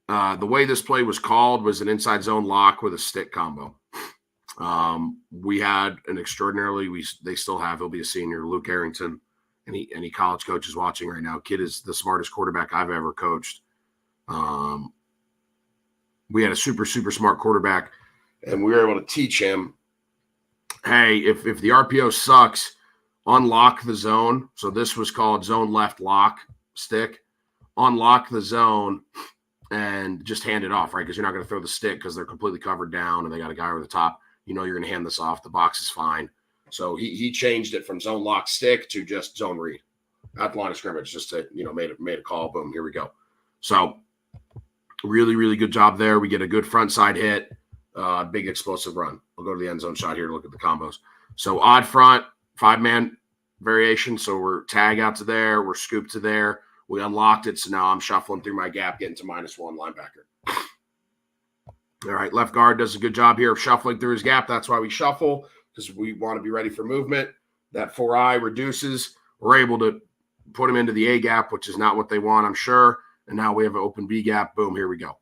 The way this play was called was an inside zone lock with a stick combo. We had an extraordinarily, they still have, he'll be a senior, Luke Arrington. Any college coaches watching right now, kid is the smartest quarterback I've ever coached. We had a super, super smart quarterback, and we were able to teach him, hey, if the RPO sucks, unlock the zone. So this was called zone left lock. stick, unlock the zone, and just hand it off, right? Because you're not going to throw the stick because they're completely covered down and they got a guy over the top. You know you're going to hand this off. The box is fine. So he changed it from zone lock stick to just zone read at the line of scrimmage. Just to, made a call. Boom, here we go. So really, really good job there. We get a good front side hit, big explosive run. We'll go to the end zone shot here to look at the combos. So odd front, 5-man variation. So we're tag out to there. We're scooped to there. We unlocked it. So now I'm shuffling through my gap, getting to -1 linebacker. All right, left guard does a good job here of shuffling through his gap. That's why we shuffle, because we want to be ready for movement. That 4-eye reduces. We're able to put him into the A gap, which is not what they want, I'm sure. And now we have an open B gap. Boom, here we go.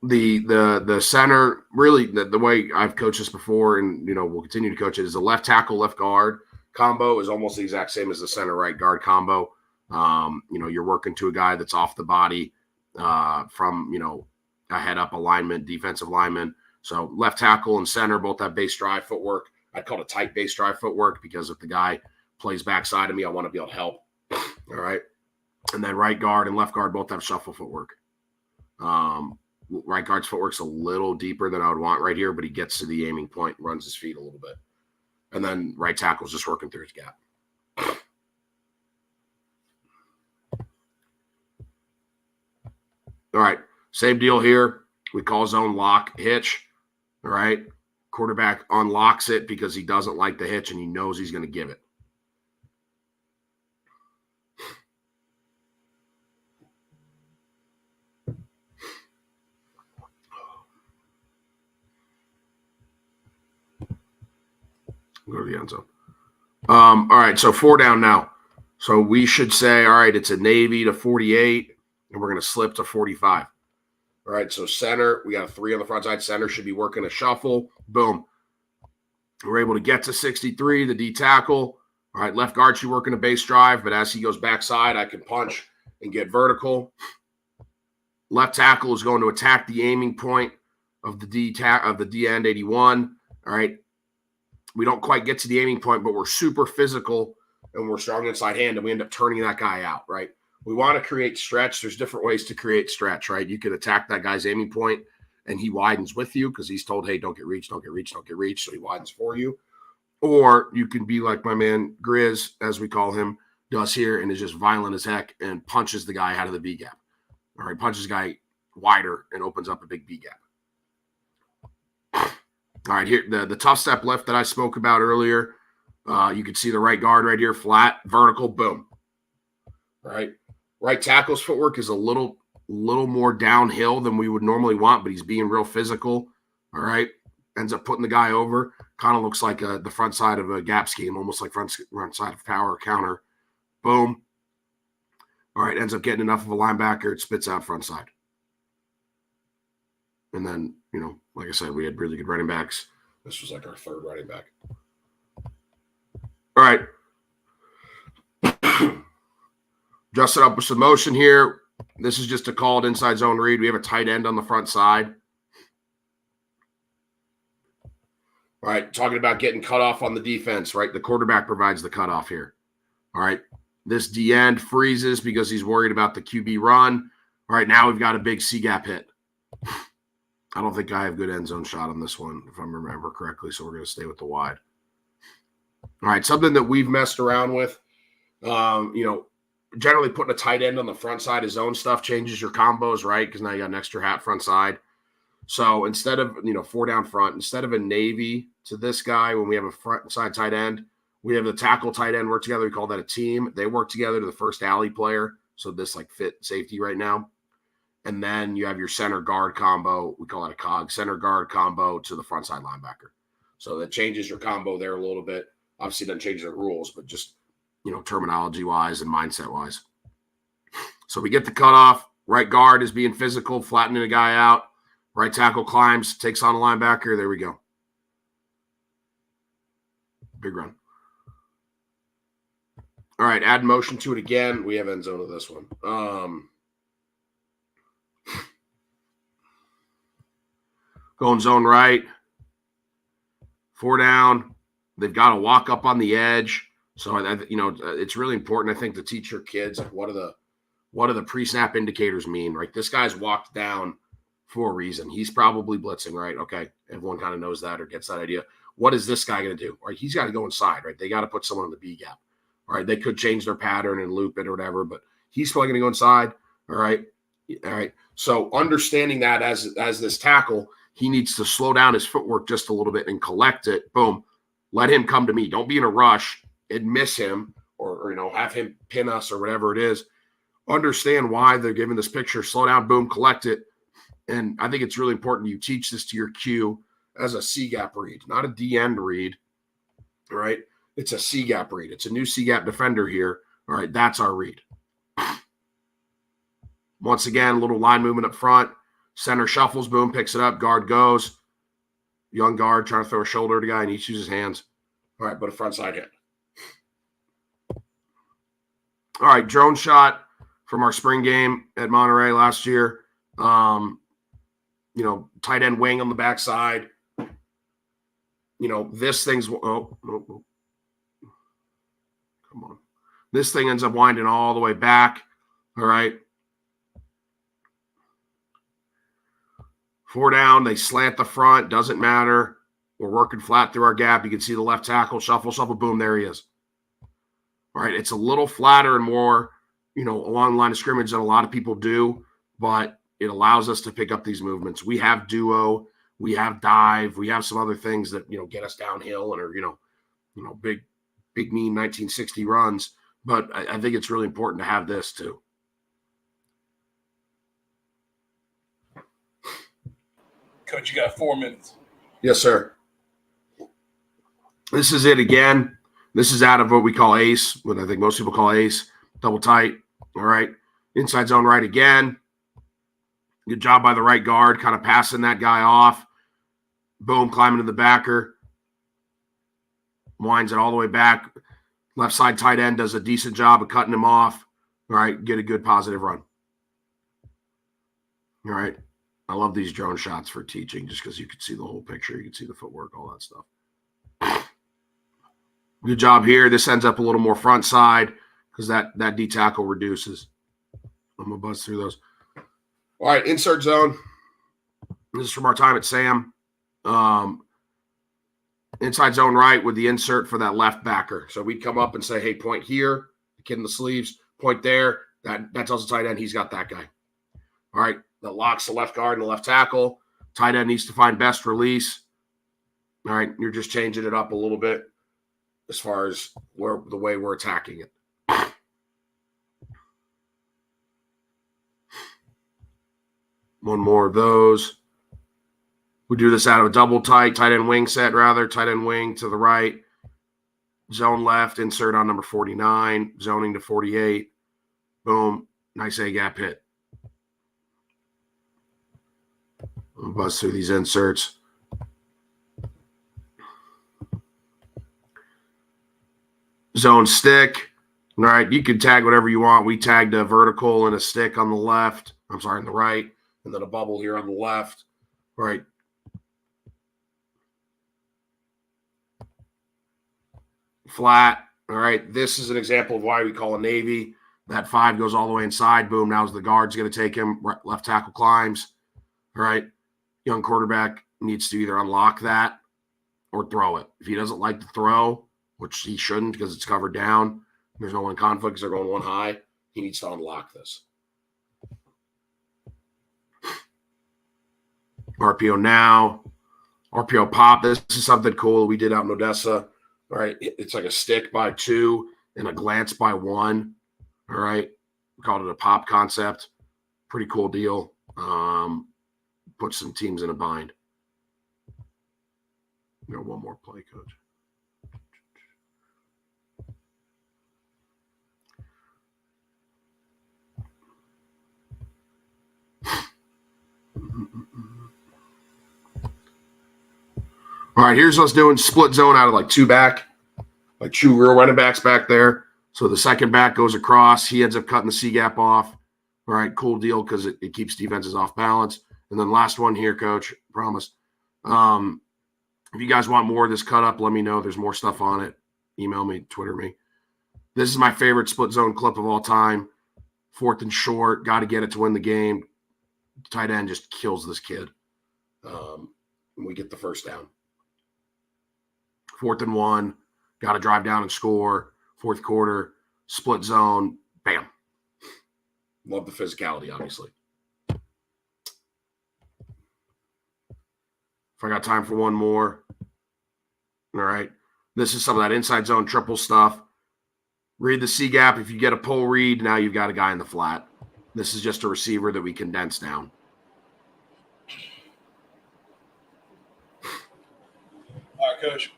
The center, really, the way I've coached this before, and we'll continue to coach it, is the left tackle, left guard combo is almost the exact same as the center right guard combo. You're working to a guy that's off the body from a head up alignment, defensive lineman. So left tackle and center both have base drive footwork. I'd call it tight base drive footwork, because if the guy plays backside of me, I want to be able to help. All right. And then right guard and left guard both have shuffle footwork. Right guard's footwork's a little deeper than I would want right here, but he gets to the aiming point, runs his feet a little bit. And then right tackle's just working through his gap. All right, same deal here. We call zone lock hitch. All right, quarterback unlocks it because he doesn't like the hitch and he knows he's going to give it. Go to the end zone. All right, so 4 down now. So we should say, all right, it's a Navy to 48, and we're going to slip to 45. All right, so center, we got a 3 on the front side. Center should be working a shuffle. Boom. We're able to get to 63, the D tackle. All right, left guard should work in a base drive, but as he goes backside, I can punch and get vertical. Left tackle is going to attack the aiming point of the D end 81. All right. We don't quite get to the aiming point, but we're super physical and we're strong inside hand, and we end up turning that guy out, right? We want to create stretch. There's different ways to create stretch, right? You could attack that guy's aiming point and he widens with you because he's told, hey, don't get reached, don't get reached, don't get reached. So he widens for you. Or you can be like my man Grizz, as we call him, does here, and is just violent as heck and punches the guy out of the B gap. All right, punches the guy wider and opens up a big B gap. All right, here, the tough step left that I spoke about earlier, you can see the right guard right here, flat, vertical, boom. All right, right tackle's footwork is a little more downhill than we would normally want, but he's being real physical. All right, ends up putting the guy over. Kind of looks like the front side of a gap scheme, almost like front side of power counter. Boom. All right, ends up getting enough of a linebacker, it spits out front side. And then, like I said, we had really good running backs. This was like our 3rd running back. All right. Adjust it up with some motion here. This is just a called inside zone read. We have a tight end on the front side. All right, talking about getting cut off on the defense, right? The quarterback provides the cutoff here. All right, this D end freezes because he's worried about the QB run. All right, now we've got a big C gap hit. I don't think I have good end zone shot on this one, if I remember correctly, so we're going to stay with the wide. All right, something that we've messed around with, generally putting a tight end on the front side of zone stuff changes your combos, right? Because now you got an extra hat front side. So instead of, 4 down front, instead of a Navy to this guy, when we have a front side tight end, we have the tackle tight end work together. We call that a team. They work together to the first alley player. So this fit safety right now. And then you have your center guard combo. We call it a cog, center guard combo to the front side linebacker. So that changes your combo there a little bit. Obviously doesn't change the rules, but just, terminology wise and mindset wise. So we get the cutoff. Right guard is being physical, flattening a guy out. Right tackle climbs, takes on a linebacker. There we go. Big run. All right, add motion to it again. We have end zone of this one. Going zone right. 4 down. They've got to walk up on the edge. So, it's really important, I think, to teach your kids like what do the pre-snap indicators mean, right? This guy's walked down for a reason. He's probably blitzing, right? Okay, everyone kind of knows that or gets that idea. What is this guy going to do? Right, he's got to go inside, right? They got to put someone in the B gap. All right, they could change their pattern and loop it or whatever, but he's probably going to go inside. All right. So understanding that as this tackle, he needs to slow down his footwork just a little bit and collect it. Boom. Let him come to me. Don't be in a rush and miss him or have him pin us or whatever it is. Understand why they're giving this picture. Slow down, boom, collect it. And I think it's really important you teach this to your Q as a C-gap read, not a D-end read. All right. It's a C-gap read. It's a new C-gap defender here. All right. That's our read. Once again, a little line movement up front. Center shuffles, boom, picks it up. Guard goes. Young guard trying to throw a shoulder at a guy and he uses hands. All right, but a front side hit. All right, drone shot from our spring game at Monterey last year. Tight end wing on the backside. This thing's come on. This thing ends up winding all the way back. All right. 4 down. They slant the front. Doesn't matter. We're working flat through our gap. You can see the left tackle. Shuffle, boom. There he is. All right. It's a little flatter and more, along the line of scrimmage than a lot of people do, but it allows us to pick up these movements. We have duo. We have dive. We have some other things that, get us downhill and are, big, mean 1960 runs. But I think it's really important to have this too. Coach, you got 4 minutes. Yes, sir. This is it again. This is out of what we call ace, what I think most people call ace. Double tight. All right. Inside zone right again. Good job by the right guard, kind of passing that guy off. Boom, climbing to the backer. Winds it all the way back. Left side tight end does a decent job of cutting him off. All right. Get a good positive run. All right. I love these drone shots for teaching just because you can see the whole picture. You can see the footwork, all that stuff. Good job here. This ends up a little more front side because that D tackle reduces. I'm going to buzz through those. All right, insert zone. This is from our time at Sam. Inside zone right with the insert for that left backer. So we'd come up and say, hey, point here. The kid in the sleeves. Point there. That tells the tight end he's got that guy. All right. That locks the left guard and the left tackle. Tight end needs to find best release. All right, you're just changing it up a little bit as far as the way we're attacking it. One more of those. We do this out of a double tight end wing set, rather. Tight end wing to the right. Zone left, insert on number 49. Zoning to 48. Boom. Nice A-gap hit. I'll buzz through these inserts. Zone stick. All right, you can tag whatever you want. We tagged a vertical and a stick on the left. On the right. And then a bubble here on the left. All right. Flat. All right, this is an example of why we call a Navy. That 5 goes all the way inside. Boom, now's the guard's going to take him. Left tackle climbs. All right. Young quarterback needs to either unlock that or throw it. If he doesn't like to throw, which he shouldn't because it's covered down, there's no one in conflict because they're going one high, he needs to unlock this. RPO now. RPO pop. This is something cool we did out in Odessa. All right. It's like a stick by 2 and a glance by 1. All right. We called it a pop concept. Pretty cool deal. Put some teams in a bind. One more play, coach. All right, here's us doing split zone out of like 2 back, like 2 real running backs back there. So the second back goes across. He ends up cutting the C-gap off. All right, cool deal because it keeps defenses off balance. And then last one here, coach, promise. If you guys want more of this cut up, let me know. There's more stuff on it. Email me, Twitter me. This is my favorite split zone clip of all time. 4th and short, got to get it to win the game. Tight end just kills this kid. And we get the first down. 4th and 1, got to drive down and score. 4th quarter, split zone, bam. Love the physicality, obviously. If I got time for one more. All right. This is some of that inside zone triple stuff. Read the C gap. If you get a pull read, now you've got a guy in the flat. This is just a receiver that we condense down. All right, Coach.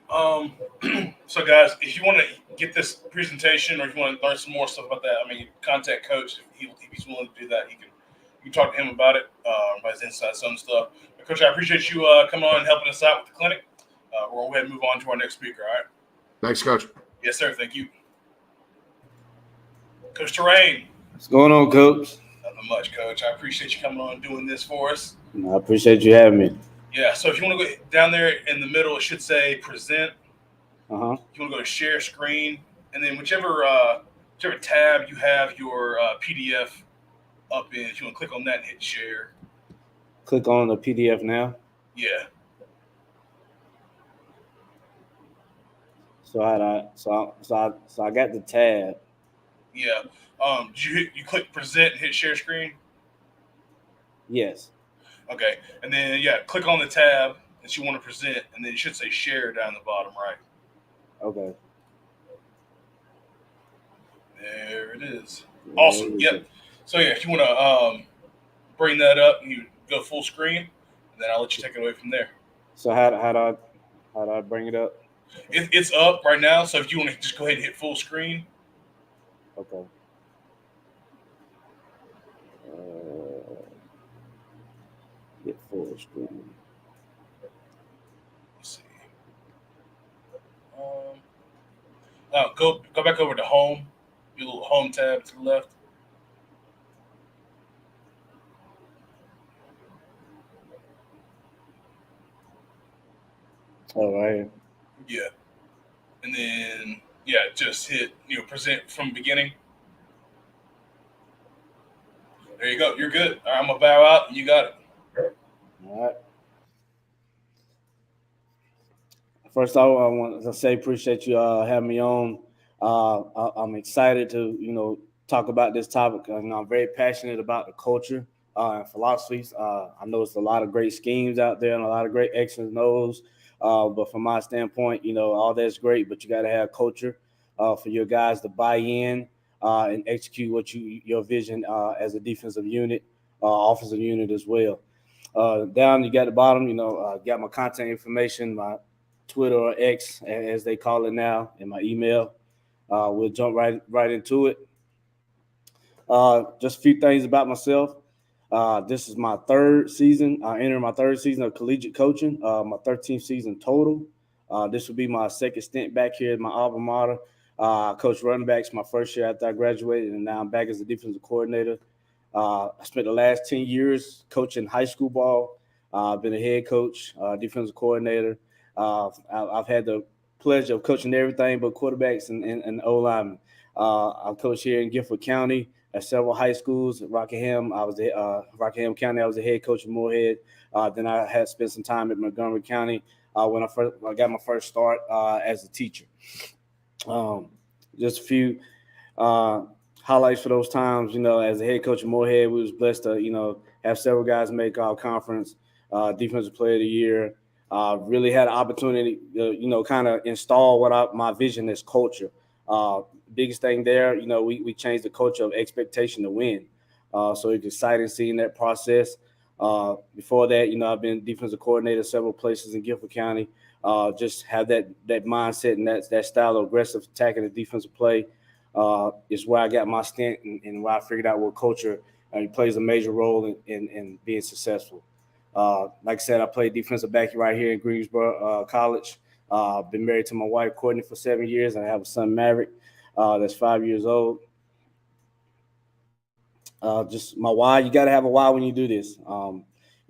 So, guys, if you want to get this presentation or if you want to learn some more stuff about that, I mean, contact Coach. If he's willing to do that, you can talk to him about it, about his inside zone stuff. But Coach, I appreciate you coming on and helping us out with the clinic. We'll go ahead and move on to our next speaker, all right? Thanks, Coach. Yes, sir. Thank you. Coach Terrain. What's going on, Coach? Nothing much, Coach. I appreciate you coming on and doing this for us. I appreciate you having me. Yeah, so if you want to go down there in the middle, it should say present. Uh-huh. If you want to go to share screen, and then whichever tab you have your PDF up in, if you want to click on that and hit share. Click on the PDF now. Yeah. So I got the tab. Yeah. Did you click present and hit share screen? Yes. Okay. And then click on the tab that you want to present, and then it should say share down the bottom right. Okay. There it is. Awesome. Yep. So if you want to bring that up, you go full screen, and then I'll let you take it away from there. So how do I bring it up? It's up right now. So if you want to just go ahead and hit full screen. Okay. Get full screen. Let's see. Go back over to home. Your little home tab to the left. All right. Yeah. And then just hit present from beginning. There you go. You're good. All right, I'm gonna bow out and you got it. All right. First off, I want to say appreciate you having me on. I'm excited to talk about this topic. I'm very passionate about the culture and philosophies. I know it's a lot of great schemes out there and a lot of great X's and O's. But from my standpoint, all that's great, but you got to have culture for your guys to buy in and execute your vision as a defensive unit, offensive unit as well. Down, you got the bottom, got my contact information, my Twitter or X, as they call it now, and my email. We'll jump right into it. Just a few things about myself. This is my third season. I entered my third season of collegiate coaching, my 13th season total. This will be my second stint back here at my alma mater. I coached running backs my first year after I graduated, and now I'm back as a defensive coordinator. I spent the last 10 years coaching high school ball. I've been a head coach, defensive coordinator. I've had the pleasure of coaching everything but quarterbacks and O-linemen. I've coached here in Gifford County at several high schools. At Rockingham, Rockingham County, I was a head coach in Moorhead. Then I had spent some time at Montgomery County when I got my first start as a teacher. Just a few highlights for those times. As a head coach in Moorhead, we was blessed to have several guys make our conference defensive player of the year. Really had an opportunity kind of install my vision as culture. Biggest thing there, we changed the culture of expectation to win. So it's exciting seeing that process. Before that, I've been defensive coordinator several places in Gifford County. Just have that mindset and that style of aggressive attacking the defensive play is where I got my stint and where I figured out what culture plays a major role in being successful. Like I said, I played defensive back right here in Greensboro College. Been married to my wife, Courtney, for 7 years. I have a son, Maverick, that's 5 years old. Just my why. You got to have a why when you do this.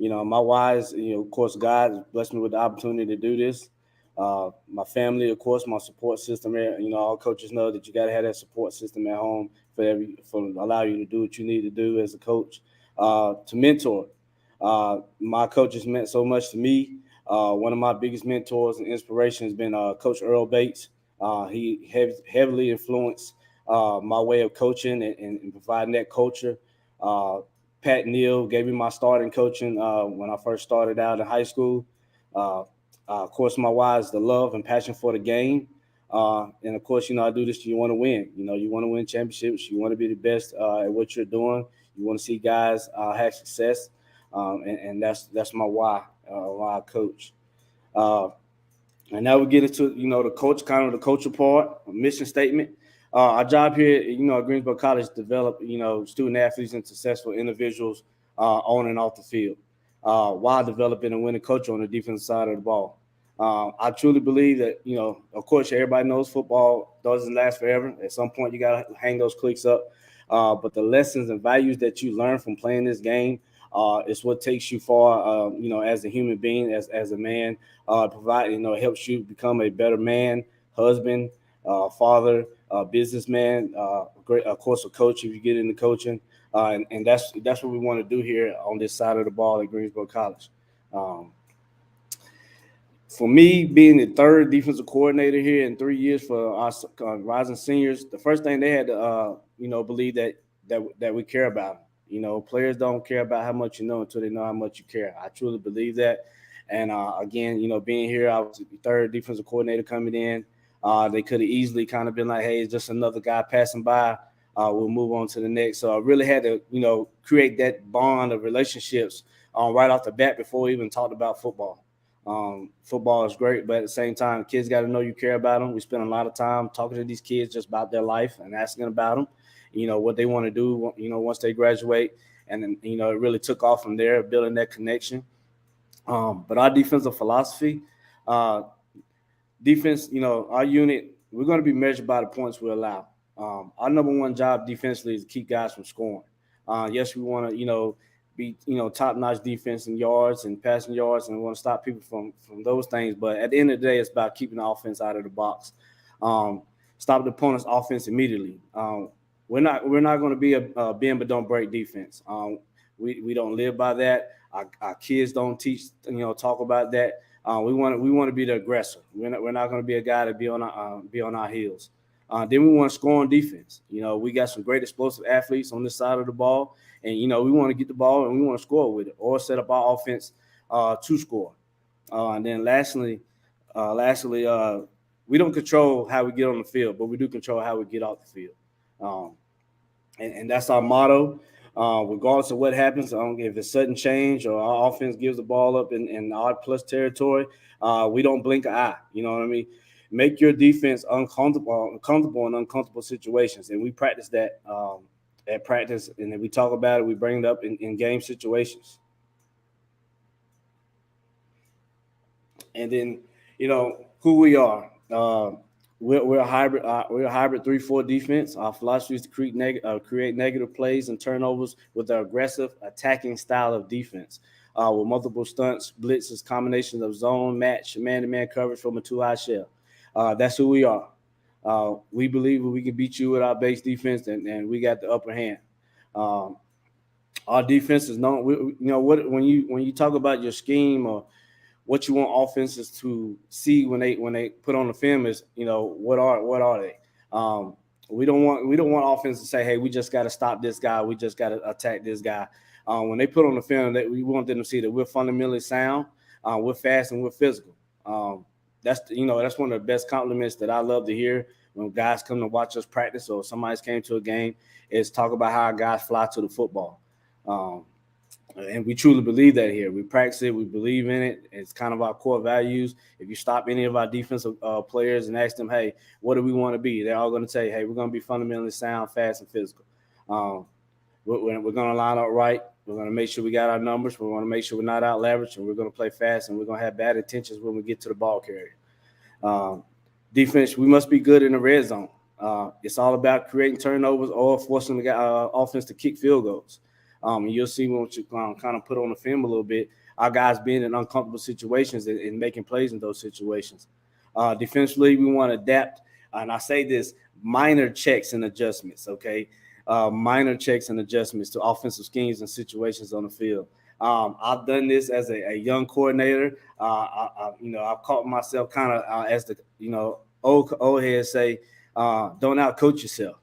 My why is, of course, God blessed me with the opportunity to do this. My family, of course, my support system. All coaches know that you got to have that support system at home for allow you to do what you need to do as a coach. To mentor, my coaches meant so much to me. One of my biggest mentors and inspiration has been Coach Earl Bates. He heavily influenced my way of coaching and providing that culture. Pat Neal gave me my starting coaching when I first started out in high school. Of course, my why is the love and passion for the game. And of course, I do this. You want to win. You want to win championships. You want to be the best at what you're doing. You want to see guys have success, and that's my why. Why I coach. And now we get into the coach, kind of the culture part, mission statement. Our job here, at Greensboro College, develop student athletes and successful individuals on and off the field, while developing a winning culture on the defensive side of the ball. I truly believe that of course, everybody knows football doesn't last forever. At some point, you got to hang those clicks up. But the lessons and values that you learn from playing this game is what takes you far. As a human being, as a man, helps you become a better man, husband, father, businessman, great, of course, a coach if you get into coaching, and that's what we want to do here on this side of the ball at Greensboro College. For me, being the third defensive coordinator here in 3 years for our rising seniors, the first thing they had to, believe that we care about them. Players don't care about how much you know until they know how much you care. I truly believe that. And again, being here, I was the third defensive coordinator coming in. They could have easily kind of been like, hey, it's just another guy passing by. We'll move on to the next. So I really had to, create that bond of relationships right off the bat before we even talked about football. Football is great, but at the same time, kids got to know you care about them. We spend a lot of time talking to these kids just about their life and asking about them, what they want to do, once they graduate. And then, it really took off from there, building that connection. But our defensive philosophy, defense, our unit, we're going to be measured by the points we allow. Our number one job defensively is to keep guys from scoring. Yes, we want to, be top-notch defense in yards and passing yards, and we want to stop people from those things. But at the end of the day, it's about keeping the offense out of the box. Stop the opponent's offense immediately. We're not going to be a bend but don't break defense. We don't live by that. Our kids don't talk about that. We want to be the aggressor. We're not going to be a guy to be on our heels. Then we want to score on defense. We got some great explosive athletes on this side of the ball, and we want to get the ball and we want to score with it or set up our offense to score. And then lastly, we don't control how we get on the field, but we do control how we get off the field. And that's our motto. Regardless of what happens, if it's sudden change or our offense gives the ball up in odd plus territory, we don't blink an eye. You know what I mean? Make your defense comfortable in uncomfortable situations. And we practice that at practice. And then we talk about it. We bring it up in game situations. And then, who we are. We're a hybrid. We're a hybrid 3-4 defense. Our philosophy is to create negative plays and turnovers with our aggressive attacking style of defense, with multiple stunts, blitzes, combinations of zone, match, man-to-man coverage from a two-high shell. That's who we are. We believe we can beat you with our base defense, and we got the upper hand. Our defense is known. When you talk about your scheme or what you want offenses to see when they put on the film is, what are they? We don't want offense to say, hey, we just got to stop this guy. We just got to attack this guy. When they put on the film, that we want them to see that we're fundamentally sound, we're fast, and we're physical. That's one of the best compliments that I love to hear when guys come to watch us practice or somebody's came to a game is talk about how our guys fly to the football. And we truly believe that here. We practice it. We believe in it. It's kind of our core values. If you stop any of our defensive players and ask them, hey, what do we want to be? They're all going to say, hey, we're going to be fundamentally sound, fast, and physical. We're going to line up right. We're going to make sure we got our numbers. We want to make sure we're not out leveraged, and we're going to play fast, and we're going to have bad intentions when we get to the ball carrier. Defense, we must be good in the red zone. It's all about creating turnovers or forcing the offense to kick field goals. And you'll see when you kind of put on the film a little bit, our guys being in uncomfortable situations and making plays in those situations. Defensively, we want to adapt. And I say this, minor checks and adjustments, okay? Minor checks and adjustments to offensive schemes and situations on the field. I've done this as a young coordinator. I've caught myself kind of as the, old heads say, don't outcoach yourself.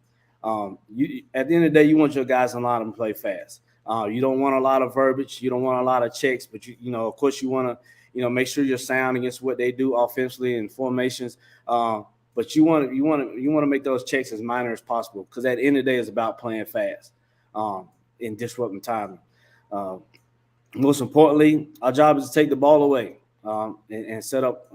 At the end of the day, you want your guys in line and play fast. You don't want a lot of verbiage. You don't want a lot of checks, but of course, you want to, make sure you're sound against what they do offensively and formations. But you want to make those checks as minor as possible, because at the end of the day, it's about playing fast and disrupting timing. Most importantly, our job is to take the ball away and set up,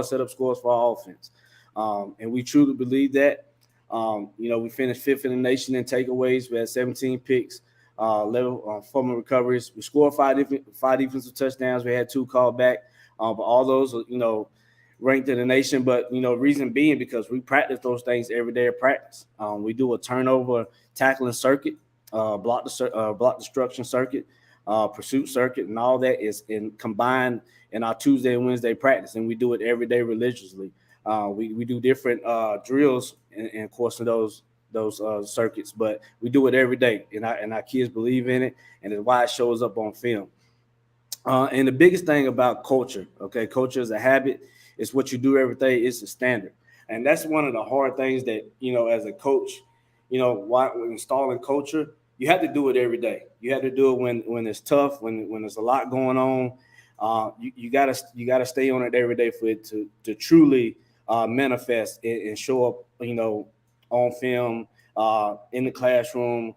set up scores for our offense. And we truly believe that. We finished 5th in the nation in takeaways. We had 17 picks, 11 fumble recoveries. We scored five defensive touchdowns. We had 2 called back. But all those, ranked in the nation. But, reason being because we practice those things every day at practice. We do a turnover tackling circuit, block destruction circuit, pursuit circuit, and all that is combined in our Tuesday and Wednesday practice. And we do it every day religiously. We do different drills in course of those circuits, but we do it every day, and our kids believe in it, and it's why it shows up on film. And the biggest thing about culture, okay, culture is a habit. It's what you do every day. It's a standard, and that's one of the hard things that as a coach, while installing culture, you have to do it every day. You have to do it when it's tough, when there's a lot going on. You gotta stay on it every day for it to truly manifest and show up, on film, in the classroom,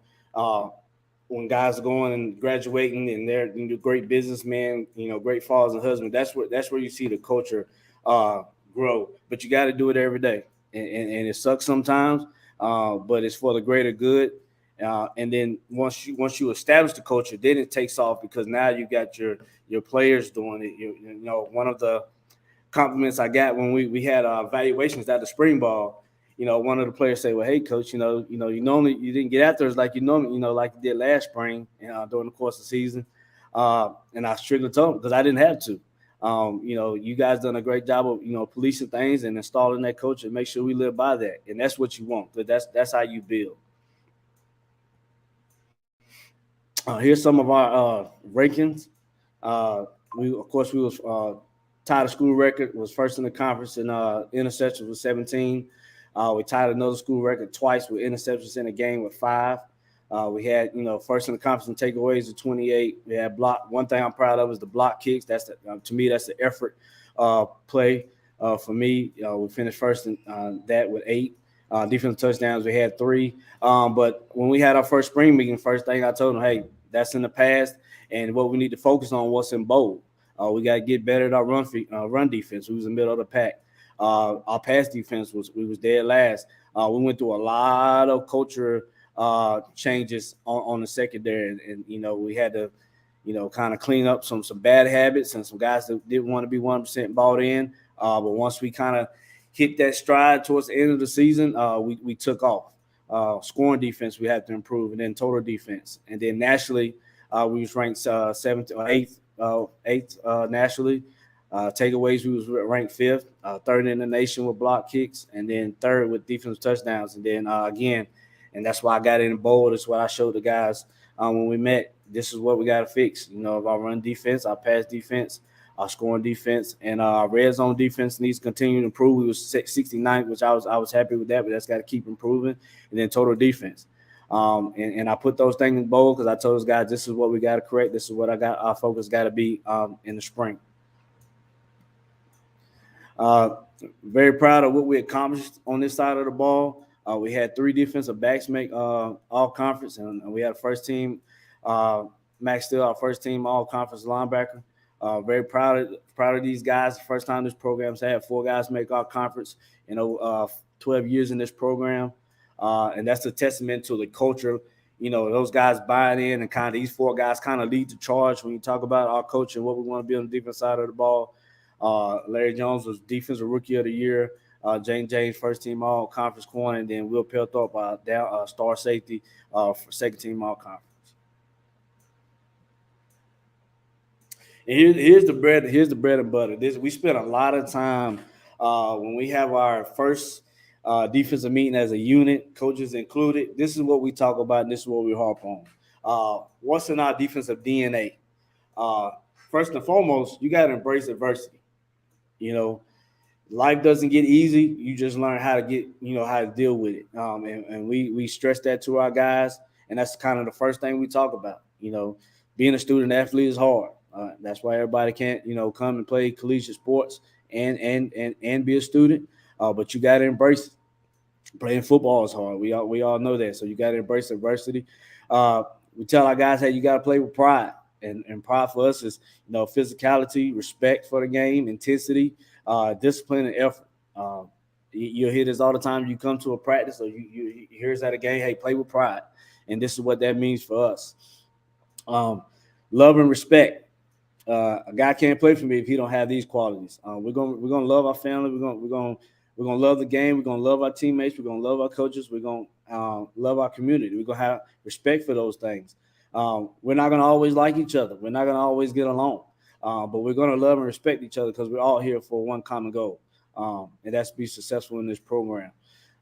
when guys are going and graduating and they're great businessmen, great fathers and husbands. That's where you see the culture grow. But you got to do it every day, and it sucks sometimes, but it's for the greater good. And then once you establish the culture, then it takes off, because now you got your players doing it. One of the compliments I got when we had evaluations at the spring ball, one of the players say, "Well, hey, coach, you normally you didn't get after us like you normally, like you did last spring during the course of the season." And I strictly told him, because I didn't have to. You guys done a great job of policing things and installing that culture, and make sure we live by that. And that's what you want, because that's how you build. Here's some of our rankings. We was tied a school record, was first in the conference in interceptions with 17. We tied another school record twice with interceptions in a game with 5. We had, first in the conference in takeaways with 28. We had block. One thing I'm proud of is the block kicks. That's to me, that's the effort play for me. We finished first in that with 8. Defensive touchdowns, we had 3. But when we had our first spring meeting, first thing I told them, hey, that's in the past, and what we need to focus on what's in bold. We got to get better at our run defense. We was in the middle of the pack. Our pass defense was dead last. We went through a lot of culture changes on the secondary, and we had to kind of clean up some bad habits and some guys that didn't want to be 100% bought in. But once we kind of hit that stride towards the end of the season, we took off. Scoring defense, we had to improve, and then total defense, and then nationally, we was ranked 7th or 8th nationally. Takeaways, we was ranked 5th, 3rd in the nation with block kicks, and then 3rd with defensive touchdowns. And then again, and that's why I got in bold. That's what I showed the guys when we met. This is what we got to fix. Our run defense, our pass defense, our scoring defense, and our red zone defense needs to continue to improve. We was 69th, which I was happy with that, but that's got to keep improving. And then total defense. And I put those things in bold because I told those guys, this is what we got to correct. This is what our focus got to be in the spring. Very proud of what we accomplished on this side of the ball. We had 3 defensive backs make all conference, and we had a first team, Max Steele, our first team all conference linebacker. Very proud of these guys. The first time this program's had 4 guys make all conference in 12 years in this program. And that's a testament to the culture. Those guys buying in, and kind of these 4 guys kind of lead the charge when you talk about our coach and what we want to be on the defense side of the ball. Larry Jones was defensive rookie of the year. James first team all conference corner, and then Will Pelthorpe star safety for second team all conference. here's the bread. Here's the bread and butter. We spend a lot of time when we have our first defensive meeting as a unit, coaches included. This is what we talk about, and this is what we harp on. What's in our defensive DNA? First and foremost, you got to embrace adversity. You know, life doesn't get easy. You just learn how to how to deal with it. And we stress that to our guys, and that's kind of the first thing we talk about. You know, being a student athlete is hard. That's why everybody can't, come and play collegiate sports and be a student. But you got to embrace it. Playing football is hard. We all know that. So you got to embrace adversity. We tell our guys, hey, you got to play with pride. And pride for us is, physicality, respect for the game, intensity, discipline, and effort. You'll hear this all the time. You come to a practice or you hear us at a game, hey, play with pride. And this is what that means for us. Love and respect. A guy can't play for me if he don't have these qualities. We're gonna love our family. We're gonna love the game. We're gonna love our teammates. We're gonna love our coaches. We're gonna love our community. We're gonna have respect for those things. We're not gonna always like each other. We're not gonna always get along. But we're gonna love and respect each other because we're all here for one common goal, and that's to be successful in this program.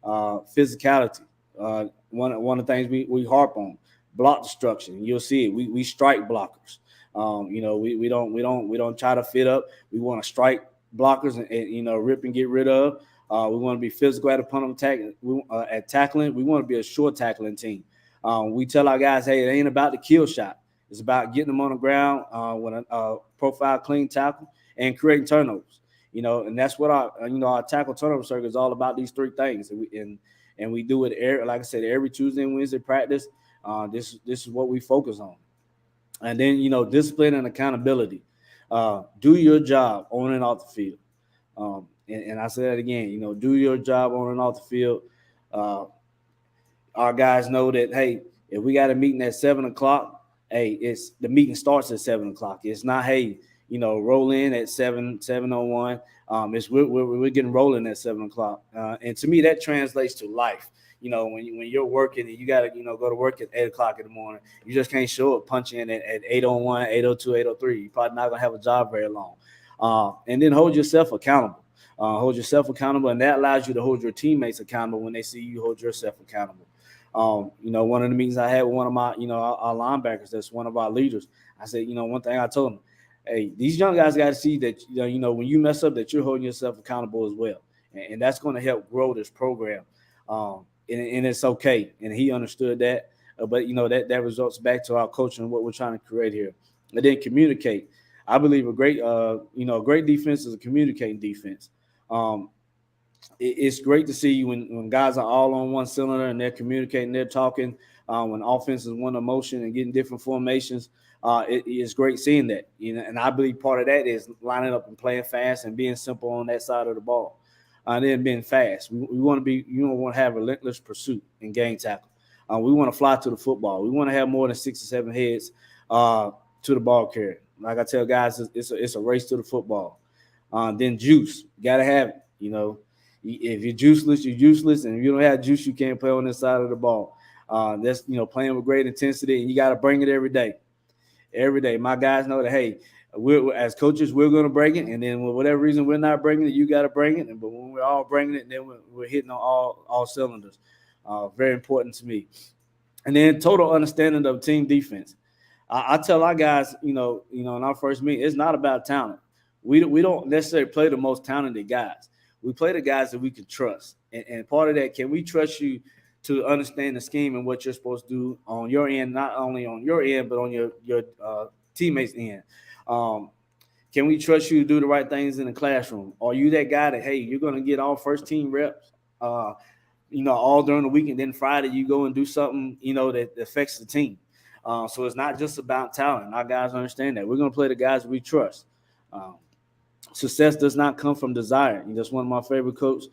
Physicality. One of the things we harp on. Block destruction. You'll see it. We strike blockers. We don't try to fit up. We want to strike blockers and rip and get rid of. We want to be physical at opponent at tackling. We want to be a short tackling team. We tell our guys, hey, it ain't about the kill shot. It's about getting them on the ground with a profile clean tackle and creating turnovers. And that's what our tackle turnover circle is all about. These three things, and we do it like I said, every Tuesday and Wednesday practice. This is what we focus on. And then, discipline and accountability. Do your job on and off the field. And I say that again, do your job on and off the field. Our guys know that, hey, if we got a meeting at 7:00, hey, the meeting starts at 7:00. It's not, hey, roll in at 7:01. It's we're getting rolling at 7:00. And to me, that translates to life. When you're working and you got to, go to work at 8:00 in the morning, you just can't show up, punch in at 8:01, 8:02, 8:03. You're probably not going to have a job very long. And then hold yourself accountable. And that allows you to hold your teammates accountable when they see you hold yourself accountable. One of the meetings I had with one of my, our linebackers, that's one of our leaders, I said, one thing I told him, hey, these young guys got to see that, when you mess up, that you're holding yourself accountable as well. And that's going to help grow this program. And it's okay. And he understood that. But, that results back to our coaching and what we're trying to create here. And then communicate. I believe a great defense is a communicating defense. It's great to see when guys are all on one cylinder and they're communicating, they're talking. When offense is one emotion and getting different formations, it's great seeing that. And I believe part of that is lining up and playing fast and being simple on that side of the ball. And then being fast. We want to have relentless pursuit in game tackle. We want to fly to the football. We want to have more than 6 or 7 heads to the ball carrier. Like I tell guys, it's a race to the football. Then juice, you gotta have it. If you're juiceless, you're useless, and if you don't have juice, you can't play on this side of the ball. That's playing with great intensity, and you got to bring it every day. Every day, my guys know that. Hey, as coaches, we're going to bring it, and then for whatever reason we're not bringing it, you got to bring it. But when we're all bringing it, then we're hitting on all cylinders. Very important to me. And then total understanding of team defense. I tell our guys, in our first meeting, it's not about talent. We don't necessarily play the most talented guys. We play the guys that we can trust. And part of that, can we trust you to understand the scheme and what you're supposed to do on your end, not only on your end, but on your teammates' end? Can we trust you to do the right things in the classroom? Are you that guy that, hey, you're going to get all first team reps, all during the week, and then Friday you go and do something, that affects the team? So it's not just about talent. Our guys understand that. We're going to play the guys we trust. Success does not come from desire. That's one of my favorite quotes.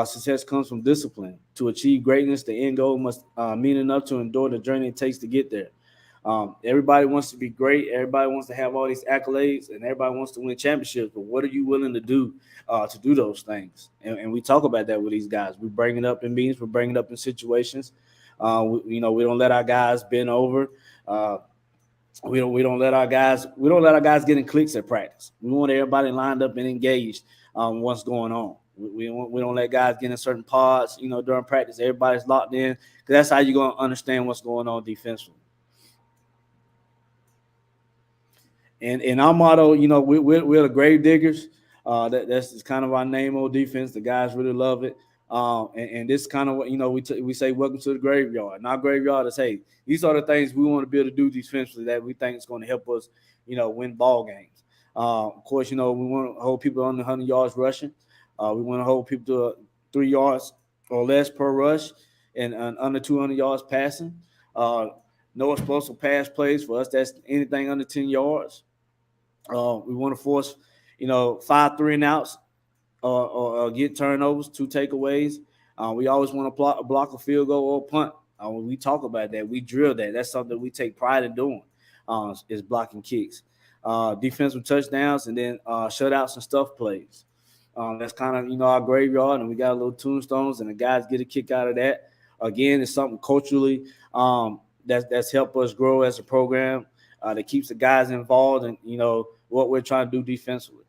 Success comes from discipline. To achieve greatness, the end goal must mean enough to endure the journey it takes to get there. Everybody wants to be great. Everybody wants to have all these accolades, and everybody wants to win championships. But what are you willing to do those things? And we talk about that with these guys. We bring it up in meetings. We bring it up in situations. We don't let our guys bend over. we don't let our guys get in cliques at practice. We want everybody lined up and engaged what's going on. We don't let guys get in certain pods, during practice. Everybody's locked in, because that's how you're going to understand what's going on defensively. And our motto, we're the grave diggers. That's kind of our name on defense. The guys really love it. And this kind of what, we say, welcome to the graveyard. And our graveyard is, hey, these are the things we want to be able to do defensively that we think is going to help us, win ball games. Of course, we want to hold people under 100 yards rushing. We want to hold people to 3 yards or less per rush and under 200 yards passing. No explosive pass plays. For us, that's anything under 10 yards. We want to force, 5 3-and-outs or get turnovers, 2 takeaways. We always want to block a field goal or a punt. When we talk about that, we drill that. That's something we take pride in doing, is blocking kicks. Defensive touchdowns, and then shutouts and stuff plays. That's kind of, our graveyard, and we got a little tombstones, and the guys get a kick out of that. Again, it's something culturally that's helped us grow as a program, that keeps the guys involved in, what we're trying to do defensively.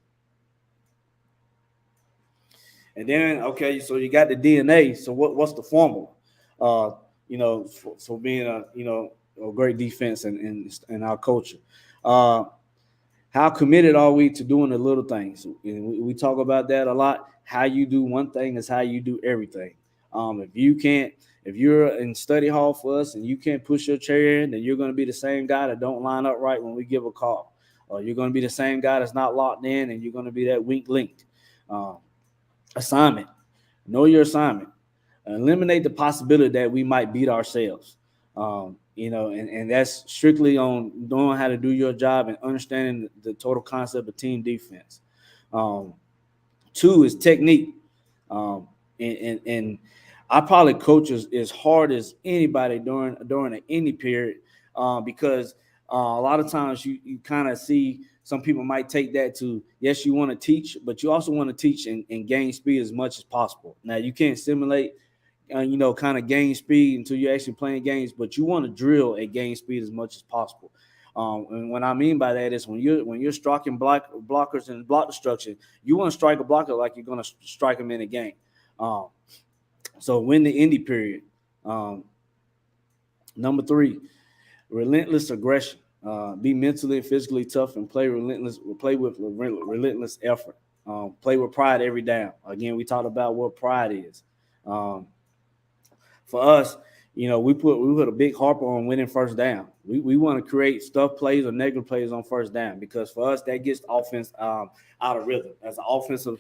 And then, okay, so you got the DNA. So what's the formula, for being a great defense in our culture? How committed are we to doing the little things? And we talk about that a lot. How you do one thing is how you do everything. If you're in study hall for us and you can't push your chair in, then you're going to be the same guy that don't line up right when we give a call. Or you're going to be the same guy that's not locked in, and you're going to be that weak link. Assignment. Know your assignment. Eliminate the possibility that we might beat ourselves. And that's strictly on knowing how to do your job and understanding the total concept of team defense. 2 is technique. And I probably coach as hard as anybody during any period, because a lot of times you kind of see some people might take that to, yes, you want to teach, but you also want to teach and gain speed as much as possible. Now, you can't simulate, kind of gain speed until you're actually playing games, but you want to drill at gain speed as much as possible. And what I mean by that is when you're striking blockers and block destruction, you want to strike a blocker like you're going to strike them in a game. So win the indie period. Number 3, relentless aggression. Be mentally and physically tough and play with relentless effort. Play with pride every down. Again, we talked about what pride is. For us, we put a big harper on winning first down. We want to create stuff plays or negative plays on first down, because for us that gets the offense out of rhythm. As an offensive,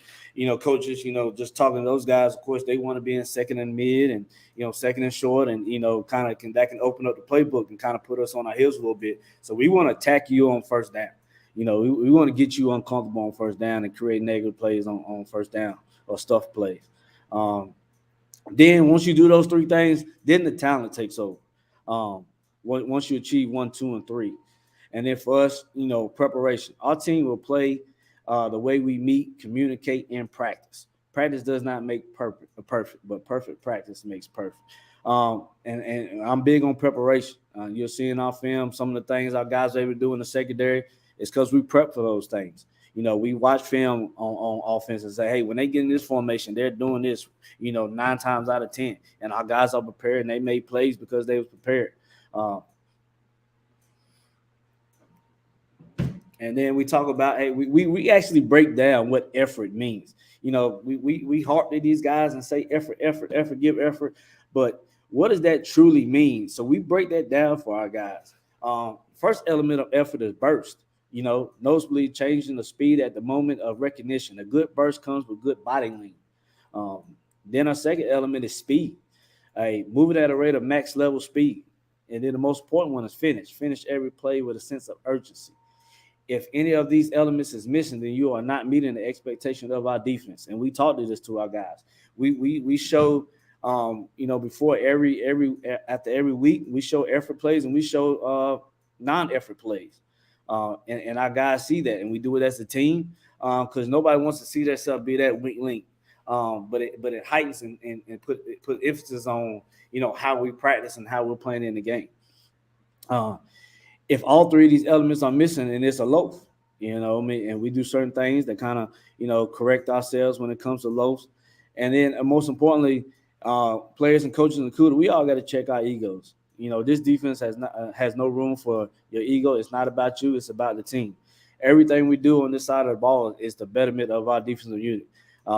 coaches, just talking to those guys, of course they want to be in second and mid and second and short, and that can open up the playbook and kind of put us on our heels a little bit. So we want to attack you on first down. We want to get you uncomfortable on first down and create negative plays on first down or stuff plays. Then once you do those 3 things, then the talent takes over. Once you achieve 1, 2, and 3. And then for us, preparation. Our team will play the way we meet, communicate, and practice. Practice does not make perfect, but perfect practice makes perfect. And I'm big on preparation. You'll see in our film some of the things our guys are able to do in the secondary. It's because we prep for those things. We watch film on offense and say, hey, when they get in this formation, they're doing this, 9 times out of 10. And our guys are prepared, and they made plays because they were prepared. And then we talk about, hey, we actually break down what effort means. We harp to these guys and say effort, give effort. But what does that truly mean? So we break that down for our guys. First element of effort is burst. Nosebleed, changing the speed at the moment of recognition. A good burst comes with good body lean. Then our second element is speed. Moving at a rate of max level speed. And then the most important one is finish. Finish every play with a sense of urgency. If any of these elements is missing, then you are not meeting the expectation of our defense. And we talk to this to our guys. We show, before after every week, we show effort plays and we show non-effort plays. And our guys see that, and we do it as a team, because nobody wants to see themselves be that weak link. But it heightens and put emphasis on how we practice and how we're playing in the game. if all three of these elements are missing, and it's a loaf, you know what I mean? And we do certain things that kind of, you know, correct ourselves when it comes to loafs. And then most importantly, players and coaches included, we all got to check our egos. You know, this defense has no room for your ego. It's not about you. It's about the team. Everything we do on this side of the ball is the betterment of our defensive unit.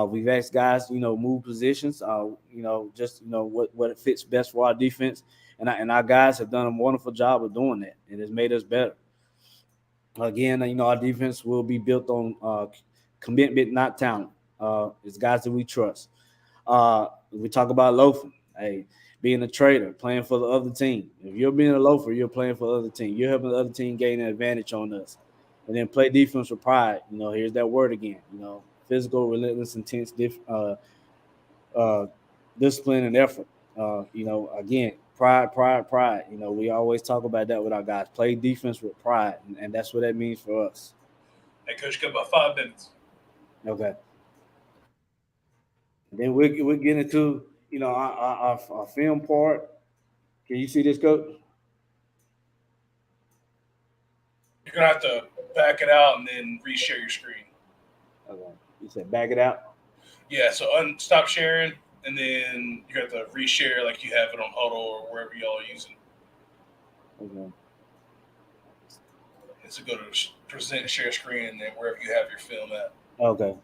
We've asked guys, you know, move positions, you know, just, you know, what fits best for our defense. And our guys have done a wonderful job of doing that. It has made us better. Again, you know, our defense will be built on commitment, not talent. It's guys that we trust. We talk about loafing. Hey, being a traitor, playing for the other team. If you're being a loafer, you're playing for the other team. You're helping the other team gain an advantage on us. And then play defense with pride. You know, here's that word again. You know, physical, relentless, intense discipline and effort. You know, again, pride. You know, we always talk about that with our guys. Play defense with pride, and that's what that means for us. Hey, Coach, got about 5 minutes. Okay. Then we're getting into, you know, our film part. Can you see this, Coach? You're going to have to back it out and then reshare your screen. Okay. You said back it out? Yeah, so stop sharing, and then you're going to have to reshare like you have it on Huddle or wherever y'all are using. Okay. And so go to present share screen, and then wherever you have your film at. Okay.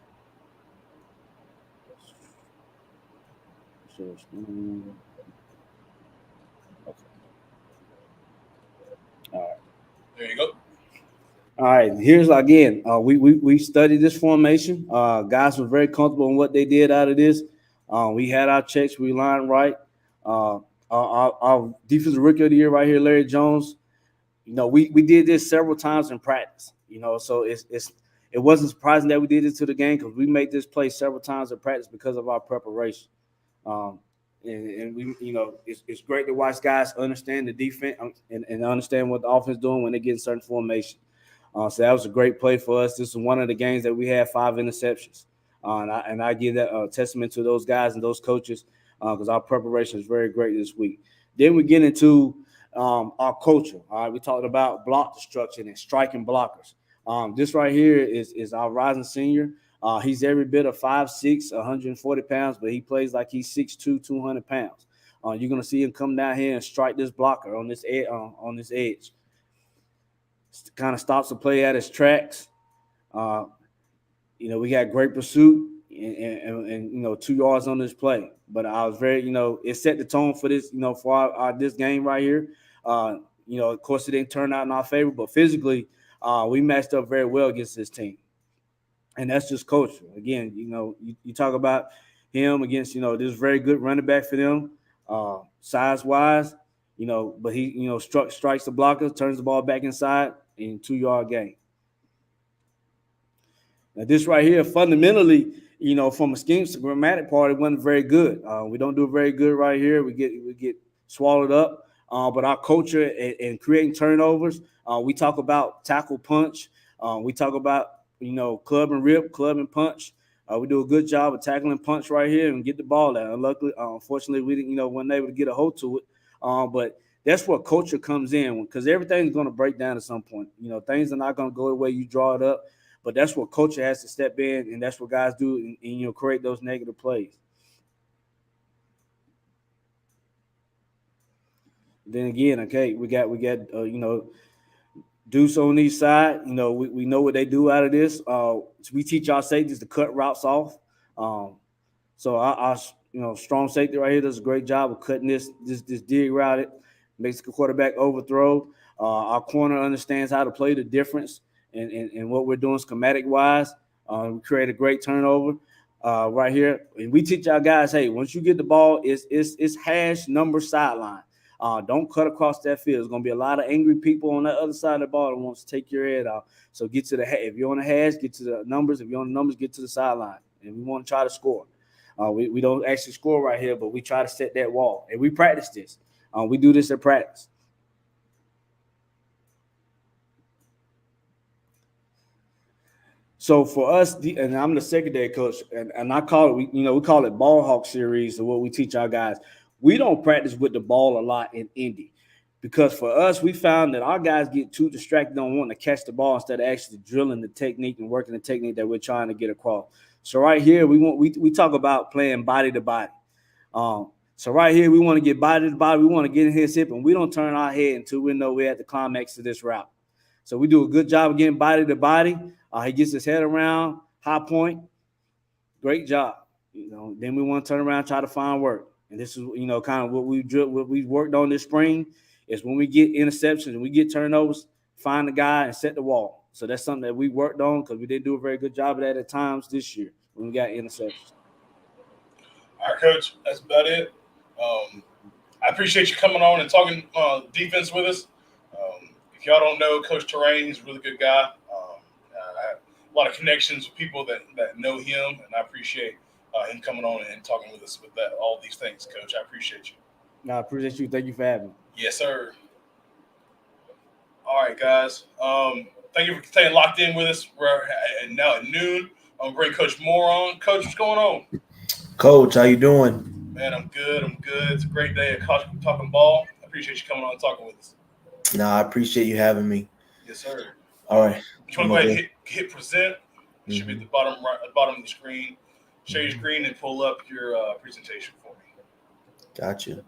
Share screen. Okay. All right. There you go. All right, here's again. We studied this formation. Guys were very comfortable in what they did out of this. We had our checks. We lined right. Our defensive rookie of the year right here, Larry Jones. You know, we did this several times in practice. You know, so it wasn't surprising that we did it to the game because we made this play several times in practice because of our preparation. And we, you know, it's great to watch guys understand the defense and understand what the offense is doing when they get in certain formation. So that was a great play for us. This is one of the games that we had 5 interceptions. And I give that testament to those guys and those coaches because our preparation is very great this week. Then we get into our culture. All right, we talked about block destruction and striking blockers. This right here is our rising senior. He's every bit of 5'6", 140 pounds, but he plays like he's 6'2", 200 pounds. You're gonna see him come down here and strike this blocker on this edge. Kind of stops the play at his tracks. You know, we had great pursuit and you know 2 yards on this play. But I was very, you know, it set the tone for this, you know, for this game right here. You know, of course, it didn't turn out in our favor, but physically, we matched up very well against this team. And that's just culture. Again, you know, you talk about him against, you know, this very good running back for them, size-wise, you know, but he, you know, strikes the blocker, turns the ball back inside in 2-yard gain. Now, this right here, fundamentally, you know, from a schematic part, it wasn't very good. We don't do very good right here. We get swallowed up. But our culture in creating turnovers, we talk about tackle punch. We talk about, you know, club and rip, club and punch. We do a good job of tackling punch right here and get the ball out. Unfortunately, we didn't, you know, wasn't able to get a hold to it. But that's where culture comes in because everything's going to break down at some point. You know, things are not going to go the way you draw it up. But that's what culture has to step in, and that's what guys do, and you know, create those negative plays. Then again, okay, we got you know, Deuce on each side. You know, we know what they do out of this. We teach our safeties to cut routes off. So our you know, strong safety right here does a great job of cutting this dig route. It makes the quarterback overthrow. Our corner understands how to play the difference. And what we're doing schematic wise, we create a great turnover right here. And we teach our guys, hey, once you get the ball, it's hash number sideline. Don't cut across that field. There's gonna be a lot of angry people on that other side of the ball that wants to take your head off. So get to the if you're on the hash, get to the numbers. If you're on the numbers, get to the sideline. And we want to try to score. We don't actually score right here, but we try to set that wall. And we practice this. We do this at practice. So for us, and I'm the secondary coach, and I call it, we call it ball hawk series, or what we teach our guys. We don't practice with the ball a lot in Indy. Because for us, we found that our guys get too distracted on wanting to catch the ball instead of actually drilling the technique and working the technique that we're trying to get across. So right here, we talk about playing body to body. So right here, we want to get body to body. We want to get in his hip, and we don't turn our head until we know we're at the climax of this route. So we do a good job of getting body to body. He gets his head around, high point. Great job. Then we want to turn around, try to find work. And this is, kind of what we worked on this spring is when we get interceptions and we get turnovers, find the guy and set the wall. So that's something that we worked on because we didn't do a very good job of that at times this year when we got interceptions. All right, Coach, that's about it. I appreciate you coming on and talking defense with us. If y'all don't know Coach Terrain, he's a really good guy. I have a lot of connections with people that know him, and I appreciate him coming on and talking with us with all these things, Coach. I appreciate you. No, I appreciate you. Thank you for having me. Yes, sir. All right, guys. Thank you for staying locked in with us. We're now at noon. I'm going to bring Coach Moore on. Coach, what's going on? Coach, how you doing? Man, I'm good. It's a great day at Talking Ball. I appreciate you coming on and talking with us. I appreciate you having me. Yes, sir. All right. You want to go ahead and hit present? It should be at the bottom of the screen. Share your screen and pull up your presentation for me. Gotcha.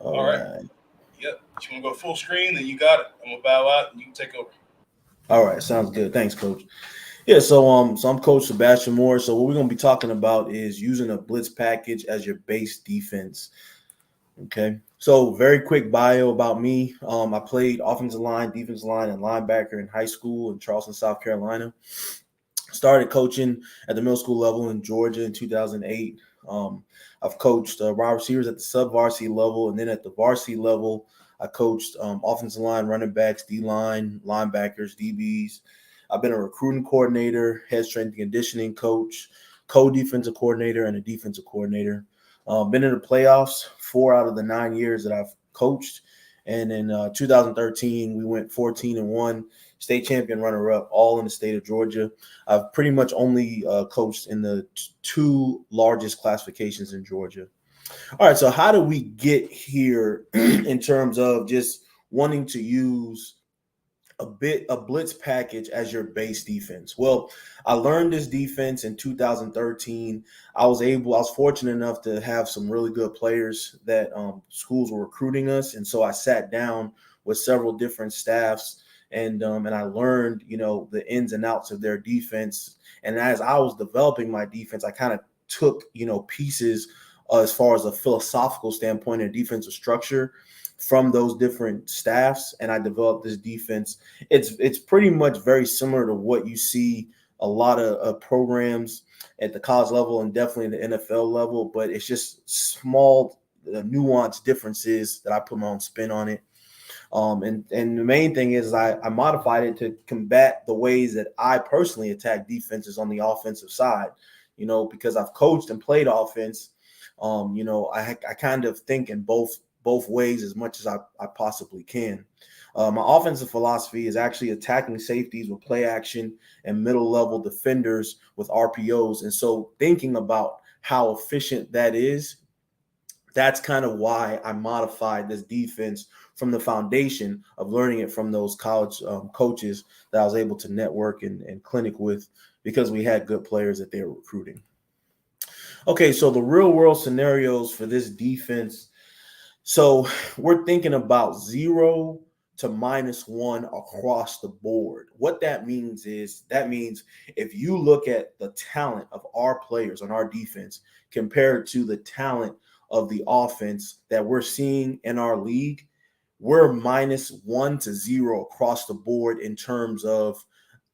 All right. Yep. You want to go full screen, then you got it. I'm going to bow out and you can take over. All right. Sounds good. Thanks, Coach. Yeah, so I'm Coach Sebastian Moore. So what we're going to be talking about is using a blitz package as your base defense. Okay. So very quick bio about me. I played offensive line, defensive line, and linebacker in high school in Charleston, South Carolina. Started coaching at the middle school level in Georgia in 2008. I've coached wide receivers at the sub-varsity level, and then at the varsity level, I coached offensive line, running backs, D-line, linebackers, DBs. I've been a recruiting coordinator, head strength and conditioning coach, co-defensive coordinator, and a defensive coordinator. Been in the playoffs 4 out of the 9 years that I've coached. And in 2013, we went 14-1, state champion runner-up, all in the state of Georgia. I've pretty much only coached in the 2 largest classifications in Georgia. All right, so how do we get here in terms of just wanting to use a blitz package as your base defense? Well, I learned this defense in 2013. I was fortunate enough to have some really good players that schools were recruiting us. And so I sat down with several different staffs and I learned, the ins and outs of their defense. And as I was developing my defense, I kind of took, pieces as far as a philosophical standpoint and defensive structure from those different staffs, and I developed this defense. It's pretty much very similar to what you see a lot of programs at the college level and definitely the NFL level, but it's just small nuanced differences that I put my own spin on it. And the main thing is I modified it to combat the ways that I personally attack defenses on the offensive side, because I've coached and played offense. I kind of think in both ways as much as I possibly can. My offensive philosophy is actually attacking safeties with play action and middle level defenders with RPOs. And so thinking about how efficient that is, that's kind of why I modified this defense from the foundation of learning it from those college coaches that I was able to network and clinic with, because we had good players that they were recruiting. Okay, so the real world scenarios for this defense. So we're thinking about 0 to -1 across the board. What that means is if you look at the talent of our players on our defense compared to the talent of the offense that we're seeing in our league, we're -1 to 0 across the board in terms of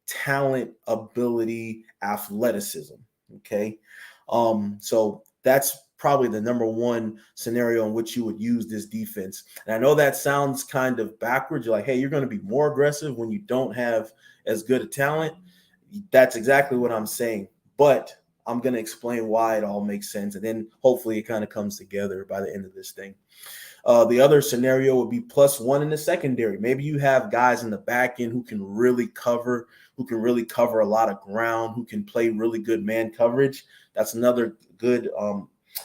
talent, ability, athleticism. Okay. So that's probably the number one scenario in which you would use this defense. And I know that sounds kind of backwards. You're like, hey, you're going to be more aggressive when you don't have as good a talent. That's exactly what I'm saying. But I'm going to explain why it all makes sense. And then hopefully it kind of comes together by the end of this thing. The other scenario would be +1 in the secondary. Maybe you have guys in the back end who can really cover a lot of ground, who can play really good man coverage. That's another good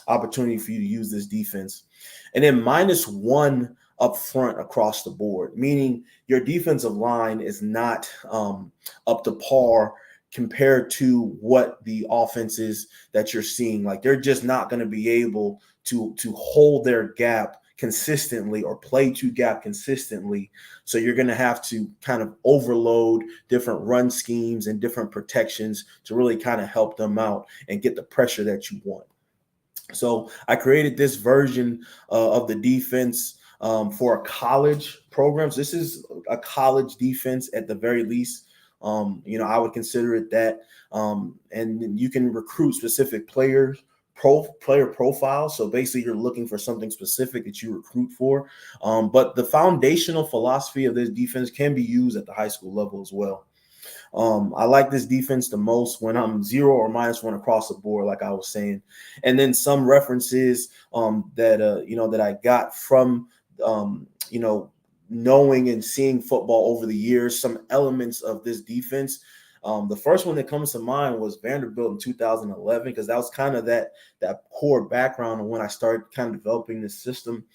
opportunity for you to use this defense. And then -1 up front across the board, meaning your defensive line is not up to par compared to what the offenses that you're seeing. Like, they're just not going to be able to hold their gap consistently or play to gap consistently. So you're going to have to kind of overload different run schemes and different protections to really kind of help them out and get the pressure that you want. So I created this version of the defense for college programs. This is a college defense at the very least. I would consider it that. And you can recruit specific player profiles. So basically, you're looking for something specific that you recruit for. But the foundational philosophy of this defense can be used at the high school level as well. I like this defense the most when I'm 0 or -1 across the board, like I was saying. And then some references that I got from knowing and seeing football over the years, some elements of this defense. The first one that comes to mind was Vanderbilt in 2011, because that was kind of that core background of when I started kind of developing this system.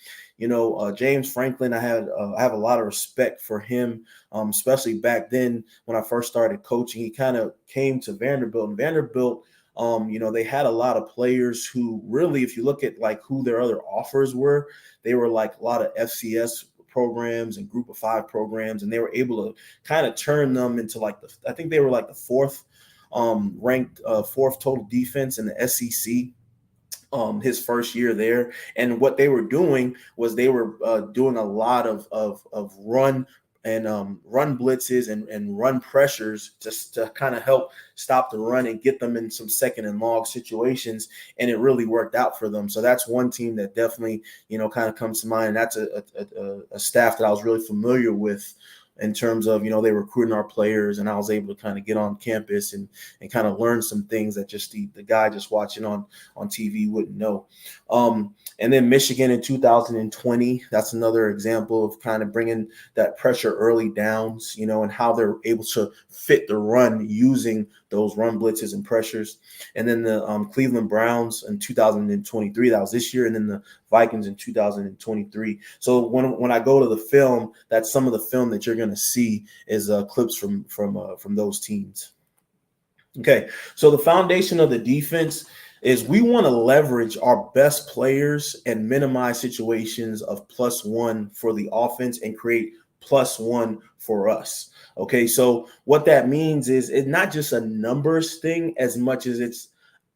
James Franklin, I have a lot of respect for him, especially back then when I first started coaching. He kind of came to Vanderbilt, and Vanderbilt, they had a lot of players who really, if you look at like who their other offers were, they were like a lot of FCS programs and group of 5 programs, and they were able to kind of turn them into I think they were like the 4th ranked 4th total defense in the SEC his first year there. And what they were doing was they were doing a lot of run and run blitzes and run pressures just to kind of help stop the run and get them in some second and long situations. And it really worked out for them. So that's one team that definitely, kind of comes to mind. That's a staff that I was really familiar with in terms of, they were recruiting our players, and I was able to kind of get on campus and kind of learn some things that just the guy just watching on TV wouldn't know. And then Michigan in 2020, that's another example of kind of bringing that pressure early downs, and how they're able to fit the run using those run blitzes and pressures. And then the Cleveland Browns in 2023, that was this year, and then the Vikings in 2023. So when I go to the film, that's some of the film that you're going to see is clips from those teams. Okay, so the foundation of the defense is we want to leverage our best players and minimize situations of +1 for the offense and create +1 for us. Okay, so what that means is it's not just a numbers thing as much as it's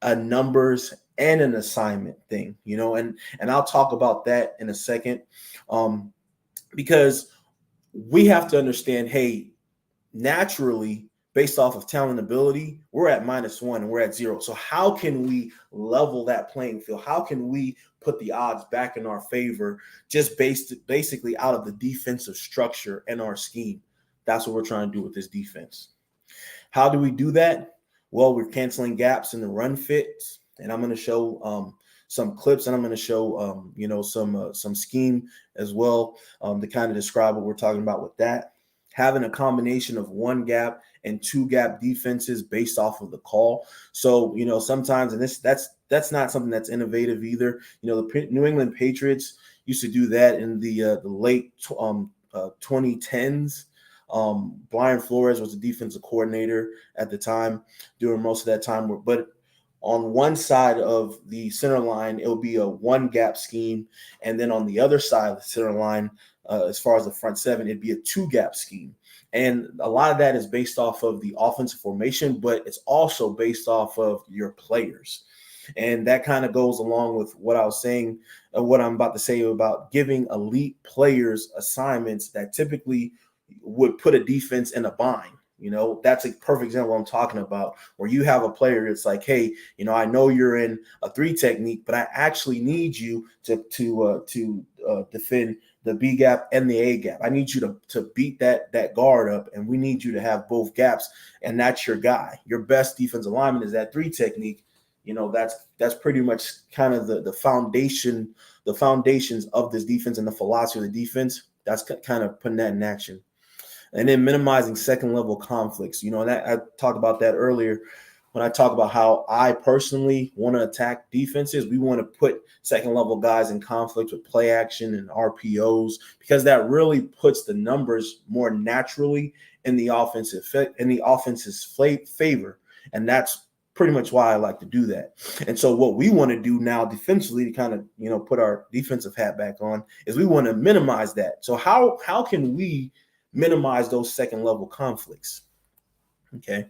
a numbers and an assignment thing, and I'll talk about that in a second, because we have to understand, hey, naturally, based off of talent and ability, we're at -1 and we're at 0. So how can we level that playing field? How can we put the odds back in our favor just basically out of the defensive structure and our scheme? That's what we're trying to do with this defense. How do we do that? Well, we're canceling gaps in the run fits, and I'm going to show some clips, and I'm going to show some scheme as well to kind of describe what we're talking about with that. Having a combination of 1 gap and 2 gap defenses based off of the call. So, sometimes, and that's not something that's innovative either. The New England Patriots used to do that in the late 2010s. Brian Flores was the defensive coordinator at the time, during most of that time. But on one side of the center line, it would be a 1 gap scheme. And then on the other side of the center line, as far as the front 7, it'd be a 2 gap scheme. And a lot of that is based off of the offensive formation, but it's also based off of your players. And that kind of goes along with what I was saying, what I'm about to say about giving elite players assignments that typically would put a defense in a bind. That's a perfect example I'm talking about, where you have a player, it's like, hey, I know you're in a 3 technique, but I actually need you to defend the B gap and the A gap. I need you to beat that guard up, and we need you to have both gaps, and that's your guy. Your best defensive lineman is that 3 technique. that's pretty much kind of the foundations of this defense and the philosophy of the defense. That's kind of putting that in action. And then minimizing second level conflicts. And that I talked about that earlier when I talk about how I personally want to attack defenses. We want to put second level guys in conflict with play action and RPOs, because that really puts the numbers more naturally in the offense's favor. And that's pretty much why I like to do that. And so what we want to do now defensively to kind of, put our defensive hat back on is we want to minimize that. So how can we minimize those second level conflicts? Okay.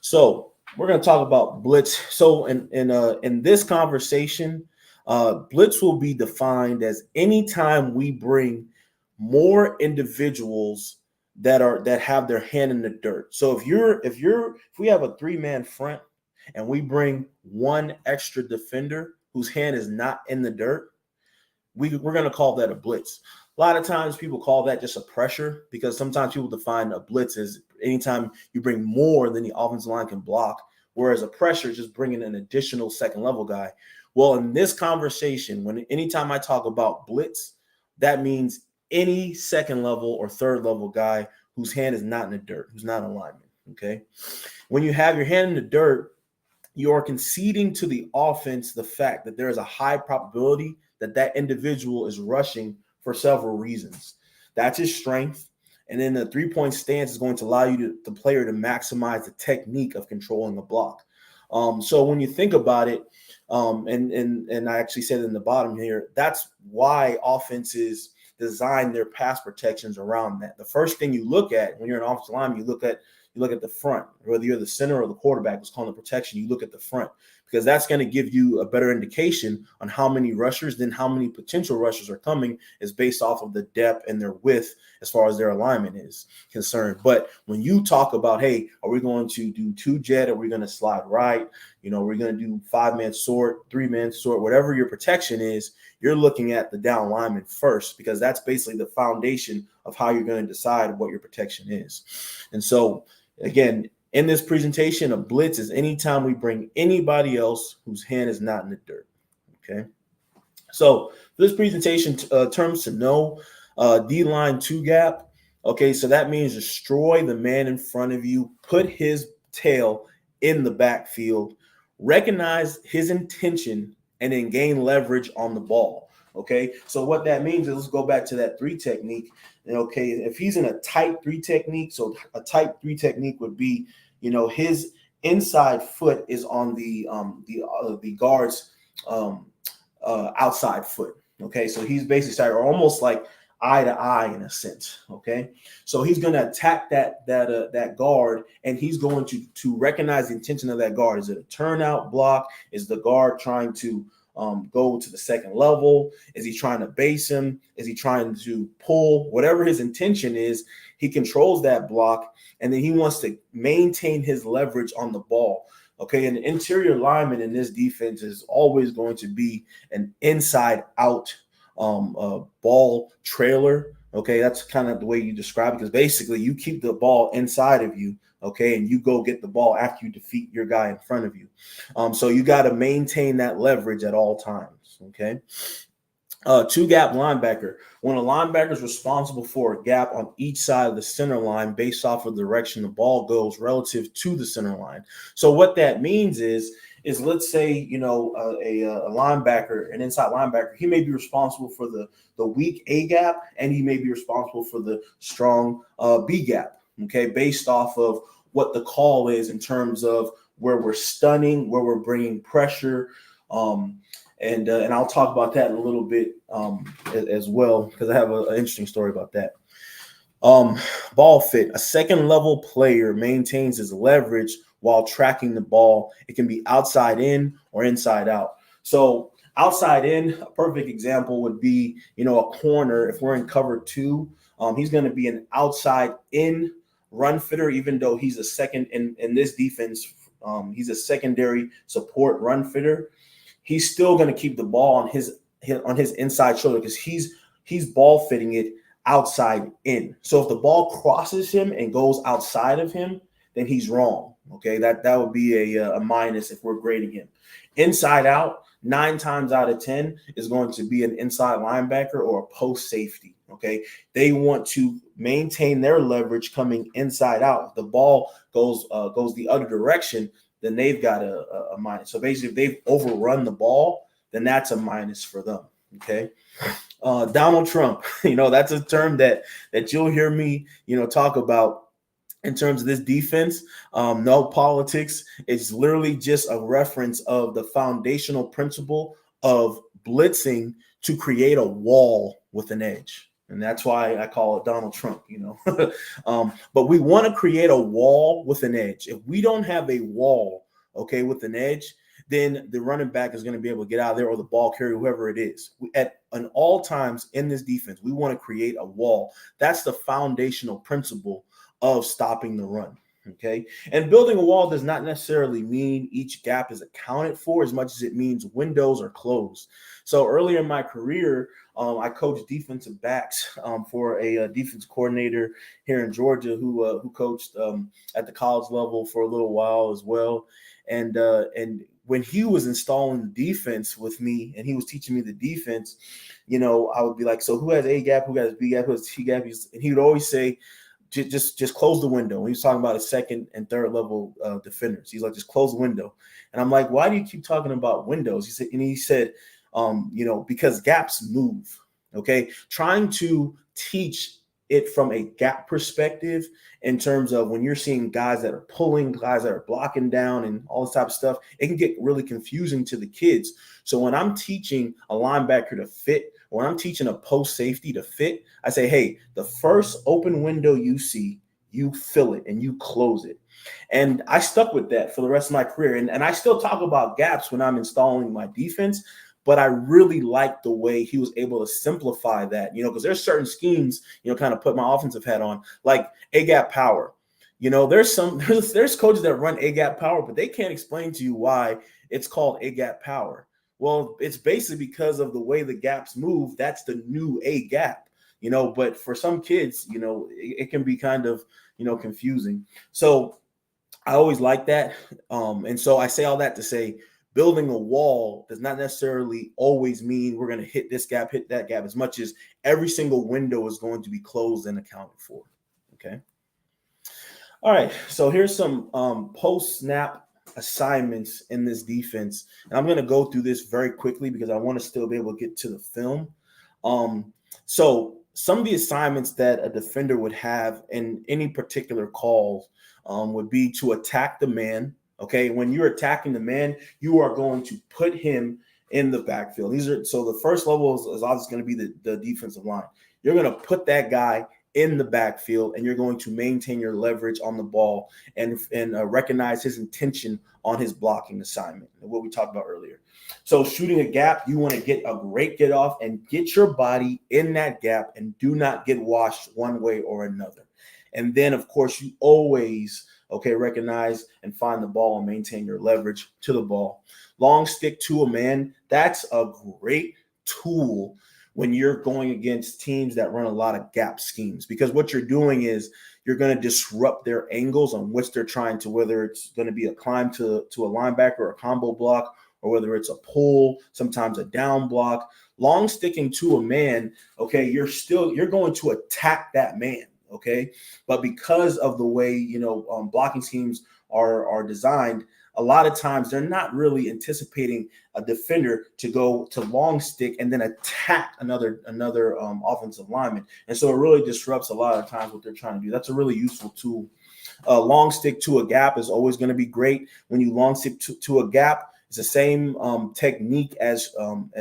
So we're going to talk about blitz. So in this conversation, blitz will be defined as any time we bring more individuals that have their hand in the dirt. So if we have a 3-man front and we bring one extra defender whose hand is not in the dirt, we're going to call that a blitz. A lot of times people call that just a pressure, because sometimes people define a blitz as anytime you bring more than the offensive line can block, whereas a pressure is just bringing an additional second level guy. Well, in this conversation, anytime I talk about blitz, that means any second level or third level guy whose hand is not in the dirt, who's not in alignment. Okay. When you have your hand in the dirt, you are conceding to the offense the fact that there is a high probability that that individual is rushing for several reasons. That's his strength. And then the 3-point stance is going to allow the player to maximize the technique of controlling the block. So when you think about it, and I actually said it in the bottom here, that's why offenses design their pass protections around that. The first thing you look at when you're an offensive lineman, you look at the front. Whether you're the center or the quarterback who's calling the protection, you look at the front, because that's going to give you a better indication on how many rushers, then how many potential rushers are coming, is based off of the depth and their width as far as their alignment is concerned. But when you talk about, hey, are we going to do 2-jet? Are we going to slide right? We're going to do 5-man sort, 3-man sort, whatever your protection is, you're looking at the down lineman first, because that's basically the foundation of how you're going to decide what your protection is. And so, again, in this presentation, a blitz is anytime we bring anybody else whose hand is not in the dirt. Okay. So this presentation terms to know D-line 2-gap. Okay. So that means destroy the man in front of you, put his tail in the backfield, recognize his intention, and then gain leverage on the ball. Okay. So what that means is, let's go back to that 3 technique. Okay, if he's in a type 3 technique, so a type 3 technique would be, his inside foot is on the guard's outside foot. Okay, so he's basically almost like eye to eye in a sense. Okay, so he's going to attack that guard, and he's going to recognize the intention of that guard. Is it a turnout block? Is the guard trying to go to the second level? Is he trying to base him? Is he trying to pull? Whatever his intention is, he controls that block, and then he wants to maintain his leverage on the ball. Okay, and the interior lineman in this defense is always going to be an inside out ball trailer. Okay, that's kind of the way you describe it, because basically you keep the ball inside of you. Okay, and you go get the ball after you defeat your guy in front of you. So you got to maintain that leverage at all times. Okay. 2-gap linebacker. When a linebacker is responsible for a gap on each side of the center line based off of the direction the ball goes relative to the center line. So what that means is let's say, a linebacker, an inside linebacker, he may be responsible for the weak A gap, and he may be responsible for the strong B gap. Okay, based off of what the call is in terms of where we're stunning, where we're bringing pressure. And I'll talk about that in a little bit as well, because I have an interesting story about that. Ball fit. A second level player maintains his leverage while tracking the ball. It can be outside in or inside out. So outside in, a perfect example would be, a corner. If we're in cover 2, he's going to be an outside in run fitter, even though he's a second in this defense. He's a secondary support run fitter. He's still going to keep the ball on his inside shoulder, because he's ball fitting it outside in. So if the ball crosses him and goes outside of him, then he's wrong. Okay, that would be a minus if we're grading him. Inside out, 9 times out of 10 is going to be an inside linebacker or a post safety. Okay, they want to maintain their leverage coming inside out. If the ball goes the other direction, then they've got a minus. So basically, if they've overrun the ball, then that's a minus for them. Okay. Donald Trump, that's a term that you'll hear me, talk about in terms of this defense. No politics. It's literally just a reference of the foundational principle of blitzing to create a wall with an edge. And that's why I call it Donald Trump, but we want to create a wall with an edge. If we don't have a wall, okay, with an edge, then the running back is going to be able to get out of there, or the ball carrier, whoever it is. At all times in this defense, we want to create a wall. That's the foundational principle of stopping the run. Okay. And building a wall does not necessarily mean each gap is accounted for as much as it means windows are closed. So earlier in my career, I coached defensive backs for a defense coordinator here in Georgia who coached at the college level for a little while as well. And when he was installing the defense with me and he was teaching me the defense, I would be like, so who has A gap, who has B gap, who has C gap? And he would always say, just close the window. He was talking about a second and third level defenders. He's like, just close the window. And I'm like, why do you keep talking about windows? He said, because gaps move. Okay. Trying to teach it from a gap perspective in terms of when you're seeing guys that are pulling, guys that are blocking down and all this type of stuff, it can get really confusing to the kids. So when I'm teaching a linebacker to fit, or when I'm teaching a post safety to fit, I say, hey, the first open window you see, you fill it and you close it. And I stuck with that for the rest of my career. And I still talk about gaps when I'm installing my defense, but I really like the way he was able to simplify that, because there's certain schemes, kind of put my offensive hat on, like A-gap power. There's coaches that run A-gap power, but they can't explain to you why it's called A-gap power. Well, it's basically because of the way the gaps move. That's the new A-gap, but for some kids, it can be kind of, confusing. So I always like that. And so I say all that to say, building a wall does not necessarily always mean we're going to hit this gap, hit that gap, as much as every single window is going to be closed and accounted for. Okay. All right. So here's some post-snap assignments in this defense. And I'm going to go through this very quickly because I want to still be able to get to the film. So some of the assignments that a defender would have in any particular call would be to attack the man. Okay, when you're attacking the man, you are going to put him in the backfield. So the first level is obviously going to be the defensive line. You're going to put that guy in the backfield, and you're going to maintain your leverage on the ball and recognize his intention on his blocking assignment, what we talked about earlier. So shooting a gap, you want to get a great get off and get your body in that gap and do not get washed one way or another. And then, of course, you always recognize and find the ball and maintain your leverage to the ball. Long stick to a man, that's a great tool when you're going against teams that run a lot of gap schemes, because what you're doing is you're going to disrupt their angles on which they're trying to, whether it's going to be a climb to a linebacker or a combo block, or whether it's a pull, sometimes a down block. Long sticking to a man, you're going to attack that man. Okay. But because of the way, blocking schemes are designed, a lot of times they're not really anticipating a defender to go to long stick and then attack another offensive lineman. And so it really disrupts a lot of times what they're trying to do. That's a really useful tool. Long stick to a gap is always going to be great. When you long stick to a gap, it's the same technique as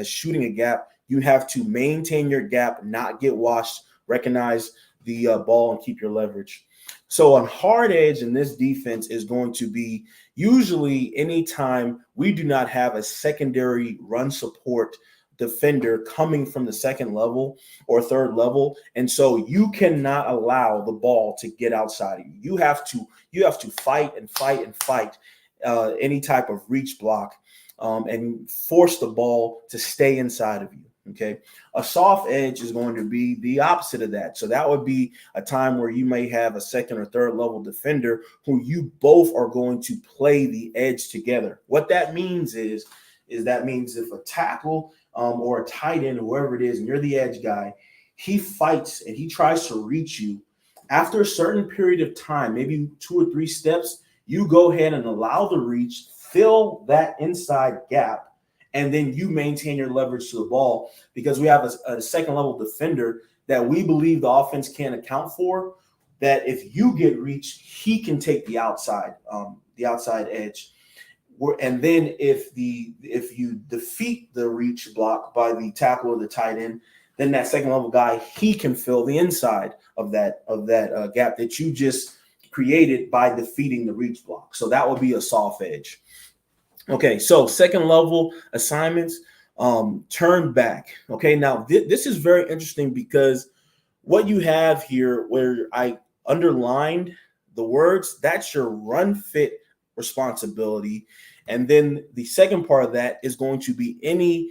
shooting a gap. You have to maintain your gap, not get washed, recognize the ball, and keep your leverage. So on hard edge in this defense is going to be usually anytime we do not have a secondary run support defender coming from the second level or third level. And so you cannot allow the ball to get outside of you. You have to fight and fight and fight any type of reach block and force the ball to stay inside of you. Okay. A soft edge is going to be the opposite of that. So that would be a time where you may have a second or third level defender who you both are going to play the edge together. What that means is that means if a tackle or a tight end, whoever it is, and you're the edge guy, he fights and he tries to reach you. After a certain period of time, maybe 2 or 3 steps, you go ahead and allow the reach, fill that inside gap, and then you maintain your leverage to the ball, because we have a second level defender that we believe the offense can't account for, that if you get reached, he can take the outside edge. And then if you defeat the reach block by the tackle or the tight end, then that second level guy, he can fill the inside of that gap that you just created by defeating the reach block. So that would be a soft edge. Okay, so second level assignments, turn back. Okay, now this is very interesting because what you have here, where I underlined the words, that's your run fit responsibility. And then the second part of that is going to be any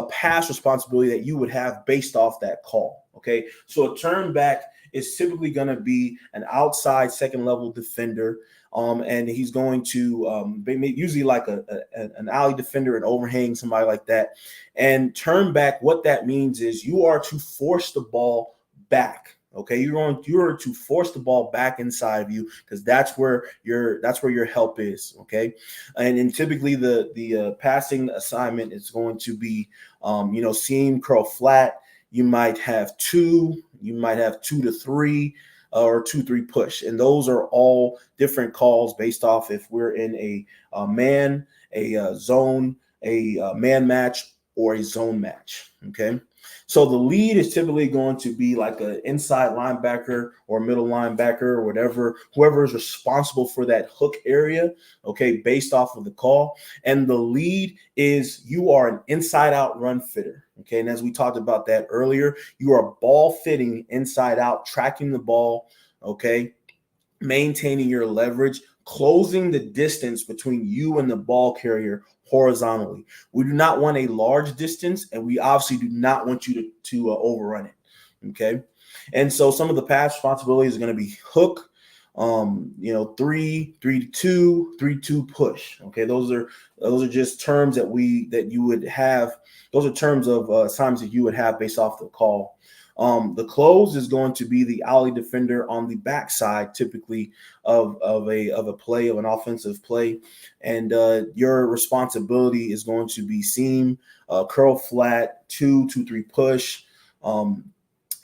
pass responsibility that you would have based off that call. Okay, so a turn back is typically going to be an outside second level defender. And he's going to usually like an alley defender, an overhang, somebody like that. And turn back, what that means is you are to force the ball back. Okay, you're to force the ball back inside of you, because that's where your help is. Okay, and typically the passing assignment is going to be seam, curl, flat. You might have 2 to 3. Or 2-3 push. And those are all different calls based off if we're in a man, a zone, a man match, or a zone match. Okay. So the lead is typically going to be like an inside linebacker or middle linebacker or whatever, whoever is responsible for that hook area, okay, based off of the call. And the lead is you are an inside out run fitter. Okay. And as we talked about that earlier, you are ball fitting inside out, tracking the ball, okay, maintaining your leverage, closing the distance between you and the ball carrier horizontally. We do not want a large distance, and we obviously do not want you to overrun it. Okay. And so some of the pass responsibilities are going to be hook, 3-2, 3-2 push. Okay. Those are just terms that you would have. Those are terms of assignments that you would have based off the call. The close is going to be the alley defender on the backside, typically of a play, of an offensive play, and your responsibility is going to be seam, curl flat, 2-3 push,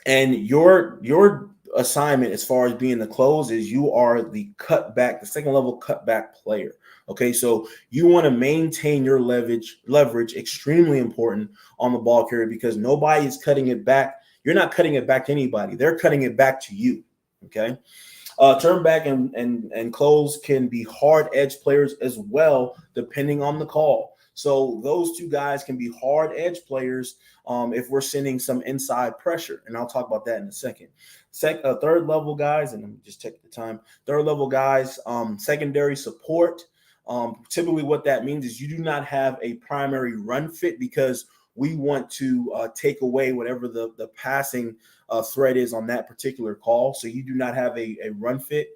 and your assignment as far as being the close is you are the cutback, the second level cutback player. Okay, so you want to maintain your leverage, extremely important on the ball carrier, because nobody is cutting it back. You're not cutting it back to anybody. They're cutting it back to you. Okay. Turn back and close can be hard edge players as well, depending on the call. So those two guys can be hard edge players if we're sending some inside pressure. And I'll talk about that in a second. Third level guys, and let me just check the time. Third level guys, secondary support. Typically what that means is you do not have a primary run fit, because we want to take away whatever the passing threat is on that particular call. So you do not have a run fit.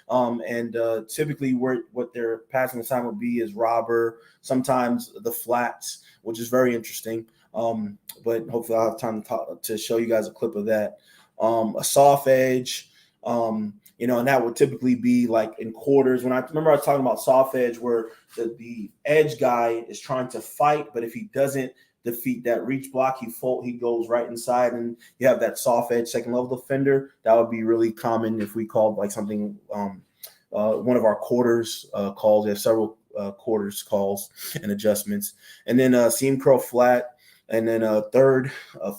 And typically what their passing assignment would be is robber, sometimes the flats, which is very interesting. But hopefully I'll have time to show you guys a clip of that. A soft edge, and that would typically be like in quarters. When I remember I was talking about soft edge, where the edge guy is trying to fight, but if he doesn't defeat that reach block, he goes right inside, and you have that soft edge second level defender. That would be really common if we called like something one of our quarters calls. We have several quarters calls and adjustments, and then seam curl flat, and then third,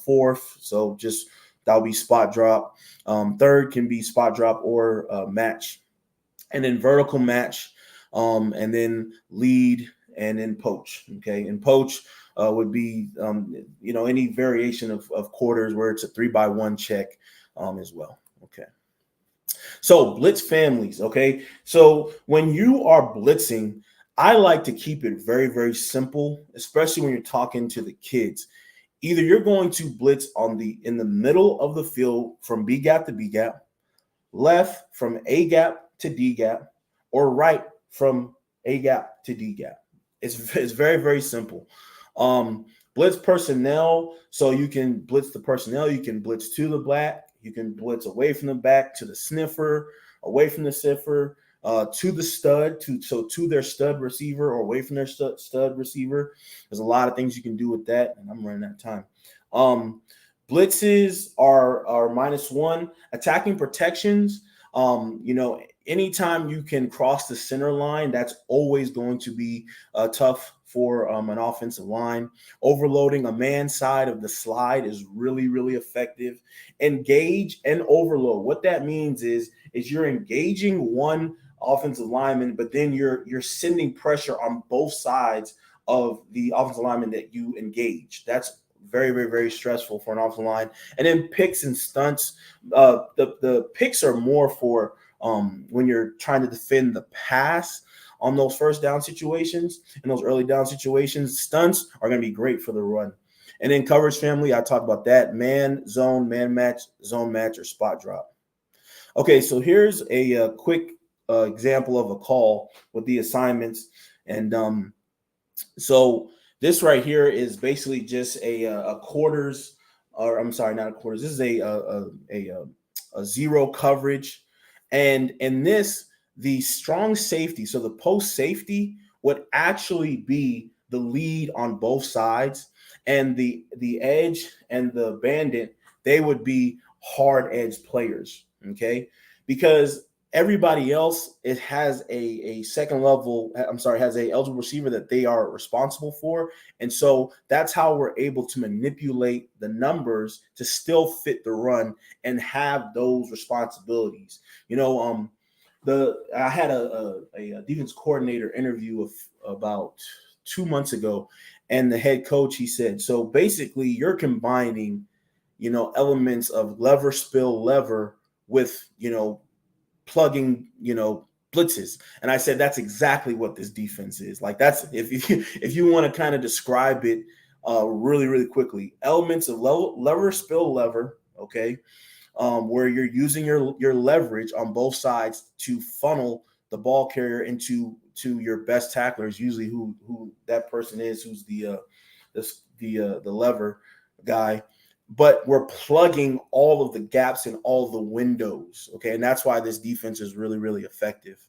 fourth. So just that would be spot drop. Third can be spot drop or match, and then vertical match, and then lead, and then poach. Okay, and poach would be any variation of quarters where it's a 3-by-1 check as well. Okay. So blitz families. Okay. So when you are blitzing, I like to keep it very, very simple, especially when you're talking to the kids. either you're going to blitz in the middle of the field from B gap to B gap, left from A gap to D gap, or right from A gap to D gap. It's very, very simple. Blitz personnel, so you can blitz the personnel, you can blitz to the black, you can blitz away from the back to the sniffer, away from the sniffer, to the stud, to their stud receiver, or away from their stud receiver. There's a lot of things you can do with that, and I'm running out of time. Blitzes are -1. Attacking protections, anytime you can cross the center line, that's always going to be tough for an offensive line. Overloading a man side of the slide is really, really effective. Engage and overload. What that means is you're engaging one offensive lineman, but then you're sending pressure on both sides of the offensive lineman that you engage. That's very, very, very stressful for an offensive line. And then picks and stunts. The picks are more for when you're trying to defend the pass on those first down situations and those early down situations. Stunts are going to be great for the run. And then coverage family, I talked about that. Man, zone, man match, zone match, or spot drop. Okay, so here's a quick example of a call with the assignments. And so this right here is basically just a quarters, or I'm sorry, not a quarters. This is a zero coverage. And in this, the strong safety, so the post safety would actually be the lead on both sides, and the edge and the bandit, they would be hard edge players, okay? Because everybody else, it has a second level, has a eligible receiver that they are responsible for. And so that's how we're able to manipulate the numbers to still fit the run and have those responsibilities. I had a defense coordinator interview about 2 months ago, and the head coach, he said, so basically you're combining, elements of lever, spill, lever with, plugging, blitzes. And I said, that's exactly what this defense is. Like, that's, if you want to kind of describe it really, really quickly, elements of lever, spill, lever, okay, where you're using your leverage on both sides to funnel the ball carrier into your best tacklers, usually who that person is, who's the lever guy. But we're plugging all of the gaps in all the windows, okay? And that's why this defense is really, really effective.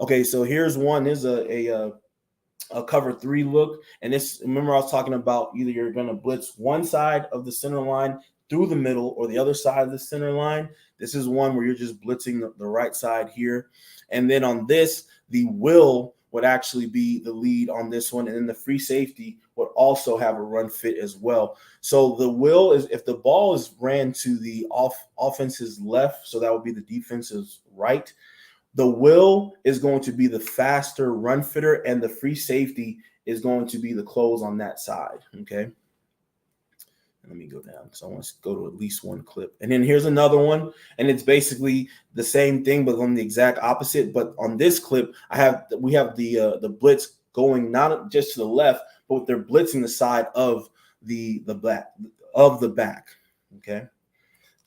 Okay, so here's one. There's a cover 3 look. And this, remember I was talking about either you're going to blitz one side of the center line through the middle or the other side of the center line. This is one where you're just blitzing the right side here. And then on this, the will would actually be the lead on this one. And then the free safety would also have a run fit as well. So the will is, if the ball is ran to the offense's left, so that would be the defense's right, the will is going to be the faster run fitter, and the free safety is going to be the close on that side, okay? Let me go down because I want to go to at least one clip. And then here's another one, and it's basically the same thing, but on the exact opposite. But on this clip, we have the blitz going not just to the left, but they're blitzing the side of the back. Okay,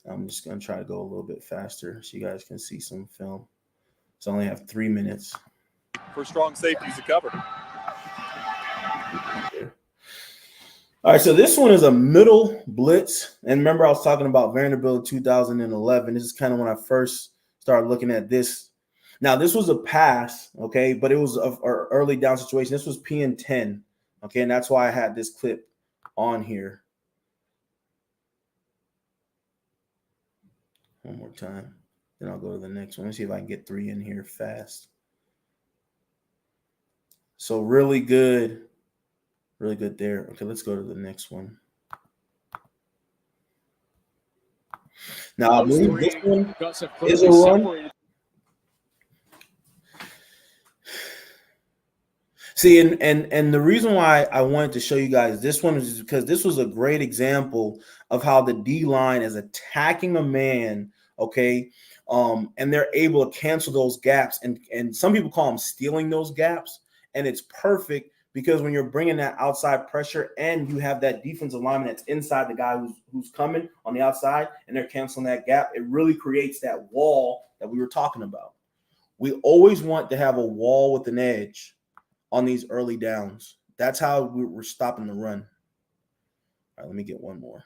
I'm just gonna try to go a little bit faster so you guys can see some film. So I only have 3 minutes. For strong safeties to cover. All right, so this one is a middle blitz. And remember, I was talking about Vanderbilt 2011. This is kind of when I first started looking at this. Now, this was a pass, okay, but it was an early down situation. This was PN10, okay, and that's why I had this clip on here. One more time. Then I'll go to the next one. Let's see if I can get 3 in here fast. So really good. Really good there. Okay, let's go to the next one. Now, I believe this one is a run. See, and the reason why I wanted to show you guys this one is because this was a great example of how the D-line is attacking a man, okay, and they're able to cancel those gaps. And some people call them stealing those gaps, and it's perfect because when you're bringing that outside pressure and you have that defensive lineman that's inside the guy who's coming on the outside and they're canceling that gap, it really creates that wall that we were talking about. We always want to have a wall with an edge on these early downs. That's how we're stopping the run. All right, let me get one more.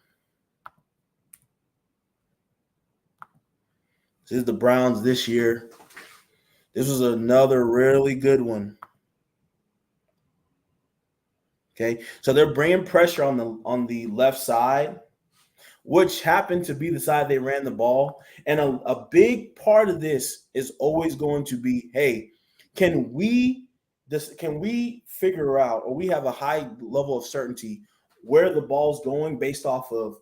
This is the Browns this year. This was another really good one. Okay, so they're bringing pressure on the left side, which happened to be the side they ran the ball. And a big part of this is always going to be, hey, can we figure out, or we have a high level of certainty where the ball's going based off of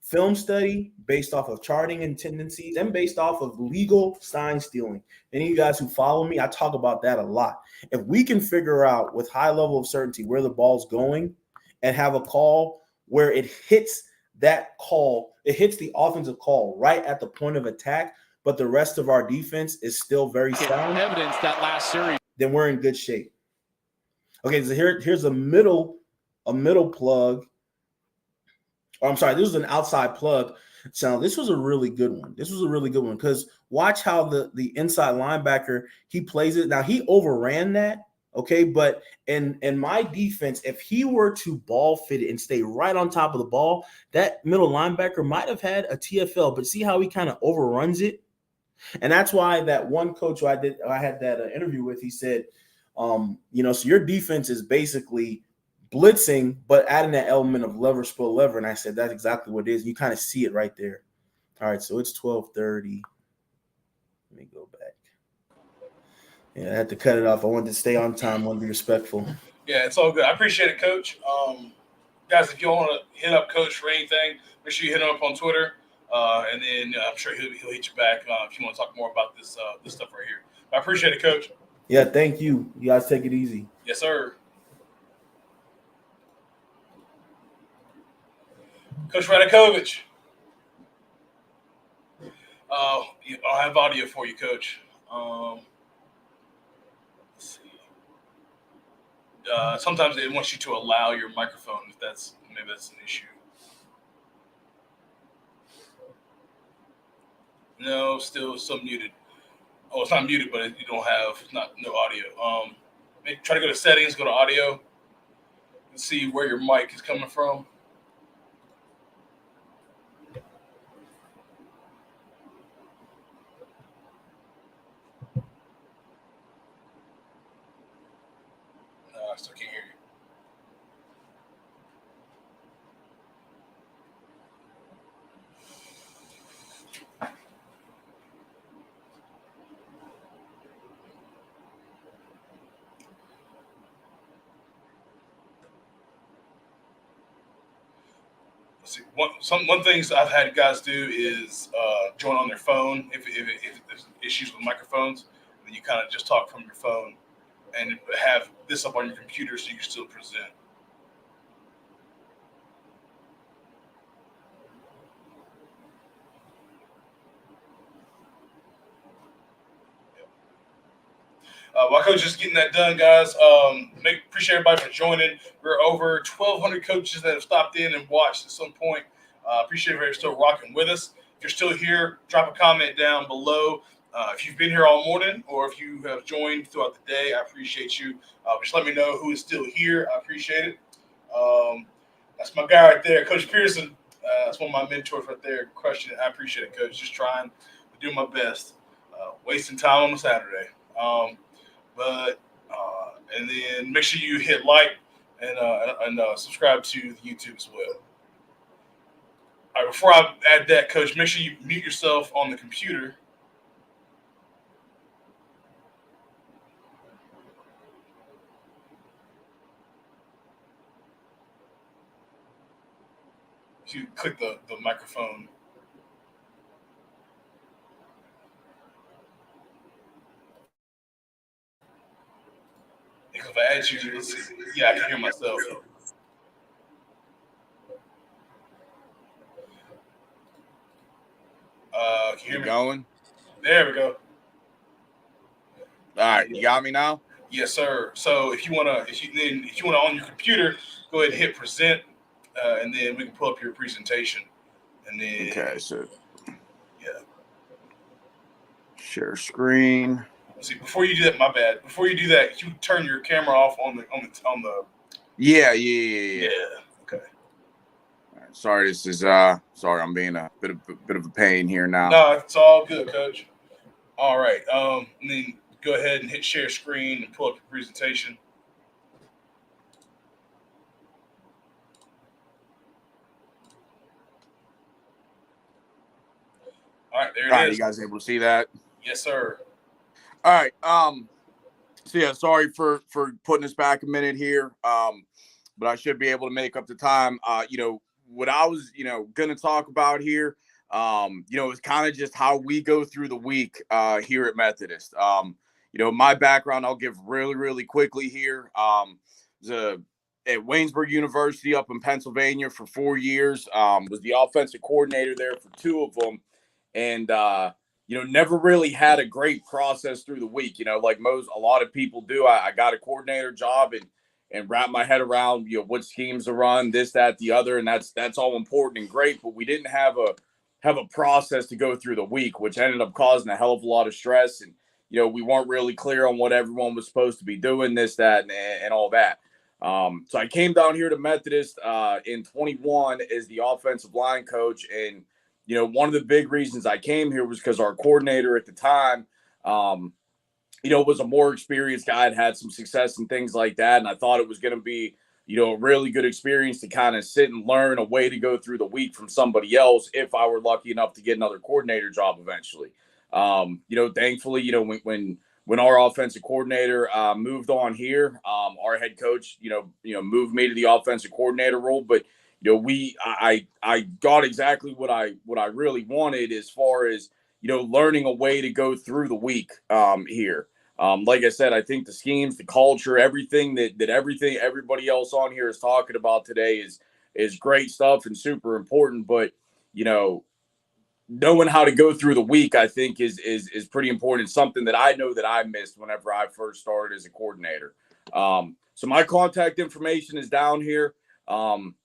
film study, based off of charting and tendencies, and based off of legal sign stealing. Any of you guys who follow me, I talk about that a lot. If we can figure out with high level of certainty where the ball's going and have a call where it hits that call, it hits the offensive call right at the point of attack, but the rest of our defense is still very sound, Evidence that last series. then we're in good shape. Okay, so here's a middle plug. Oh, I'm sorry, this was an outside plug. So this was a really good one. This was a really good one because watch how the inside linebacker, he plays it. Now, he overran that, okay? But in my defense, if he were to ball fit it and stay right on top of the ball, that middle linebacker might have had a TFL. But see how he kind of overruns it? And that's why that one coach who I had that interview with, he said, so your defense is basically blitzing, but adding that element of lever, spill, lever. And I said, that's exactly what it is. You kind of see it right there. All right, so it's 12:30. Let me go back. Yeah, I had to cut it off. I wanted to stay on time. I want to be respectful. Yeah, it's all good. I appreciate it, Coach. Guys, if you want to hit up Coach for anything, make sure you hit him up on Twitter. And then I'm sure he'll hit you back if you want to talk more about this stuff right here. I appreciate it, Coach. Yeah, thank you. You guys take it easy. Yes, sir. Coach Radakovich. I'll have audio for you, Coach. Let's see. Sometimes it wants you to allow your microphone if maybe that's an issue. No, still muted. Oh, it's not muted, but you don't have no audio. Maybe try to go to settings, go to audio, and see where your mic is coming from. I still can't hear you. See, one things I've had guys do is join on their phone if there's issues with microphones, then you kind of just talk from your phone and have this up on your computer so you can still present. While Coach is getting that done, guys, appreciate everybody for joining. We're over 1,200 coaches that have stopped in and watched at some point. Appreciate everybody still rocking with us. If you're still here, drop a comment down below. If you've been here all morning or if you have joined throughout the day, I appreciate you. Just let me know who is still here. I appreciate it. That's my guy right there, Coach Pearson. That's one of my mentors right there. Crushing it. I appreciate it, Coach. Just trying to do my best. Wasting time on a Saturday. And then make sure you hit like and subscribe to the YouTube as well. All right, before I add that, Coach, make sure you mute yourself on the computer. If you click the microphone. Because if I add you, I can hear myself. Can you hear me? Going? There we go. All right, you got me now? Yes, sir. So if you wanna on your computer, go ahead and hit present, and then we can pull up your presentation. And then Okay, so yeah. share screen. See, before you do that, my bad. Before you do that, you turn your camera off on the. Yeah. Yeah. Okay. All right, sorry, this is sorry, I'm being a bit of a pain here now. No, it's all good, Coach. All right. And then go ahead and hit share screen and pull up your presentation. All right, there it All right, is. you guys able to see that? Yes, sir. All right. So yeah, sorry for putting us back a minute here. But I should be able to make up the time. What I was, gonna talk about here, is kind of just how we go through the week here at Methodist. My background I'll give really, really quickly here. At Waynesburg University up in Pennsylvania for 4 years. Was the offensive coordinator there for 2 of them. And never really had a great process through the week. Like a lot of people do. I got a coordinator job and wrap my head around what schemes to run, this, that, the other, and that's all important and great. But we didn't have a process to go through the week, which ended up causing a hell of a lot of stress. And we weren't really clear on what everyone was supposed to be doing, this, that, and all that. So I came down here to Methodist in 21 as the offensive line coach. And one of the big reasons I came here was because our coordinator at the time, was a more experienced guy, had some success and things like that. And I thought it was going to be, a really good experience to kind of sit and learn a way to go through the week from somebody else if I were lucky enough to get another coordinator job eventually. Thankfully, when our offensive coordinator moved on here, our head coach, moved me to the offensive coordinator role. But I got exactly what I really wanted as far as learning a way to go through the week here. Like I said, I think the schemes, the culture, everything that everybody else on here is talking about today is great stuff and super important. But knowing how to go through the week, I think is pretty important. Something that I know that I missed whenever I first started as a coordinator. So my contact information is down here. I'm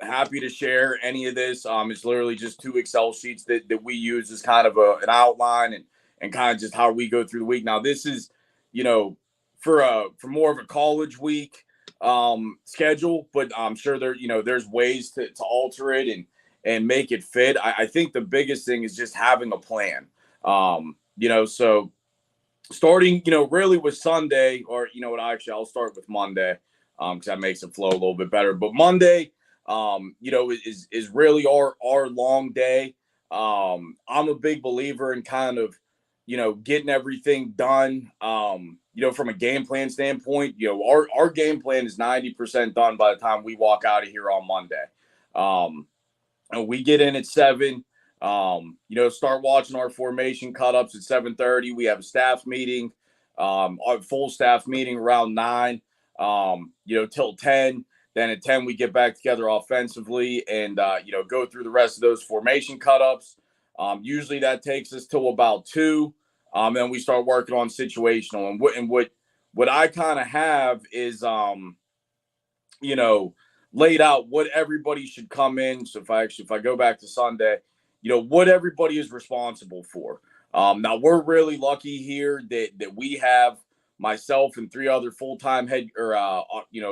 happy to share any of this. It's literally just 2 Excel sheets that we use as kind of an outline and kind of just how we go through the week. Now this is, for more of a college week schedule, but I'm sure there's ways to alter it and make it fit. I think the biggest thing is just having a plan. So starting, really with Sunday, or I'll start with Monday, because that makes it flow a little bit better. But Monday, is really our long day. I'm a big believer in kind of, getting everything done. From a game plan standpoint, our game plan is 90% done by the time we walk out of here on Monday. And we get in at 7. Start watching our formation cut-ups at 7:30. We have a staff meeting, our full staff meeting around 9, till 10. Then at 10, we get back together offensively and, go through the rest of those formation cut-ups. Usually that takes us till about 2. Then we start working on situational. And what I kind of have is, laid out what everybody should come in. So if I go back to Sunday, what everybody is responsible for. Now we're really lucky here that we have myself and 3 other full-time head or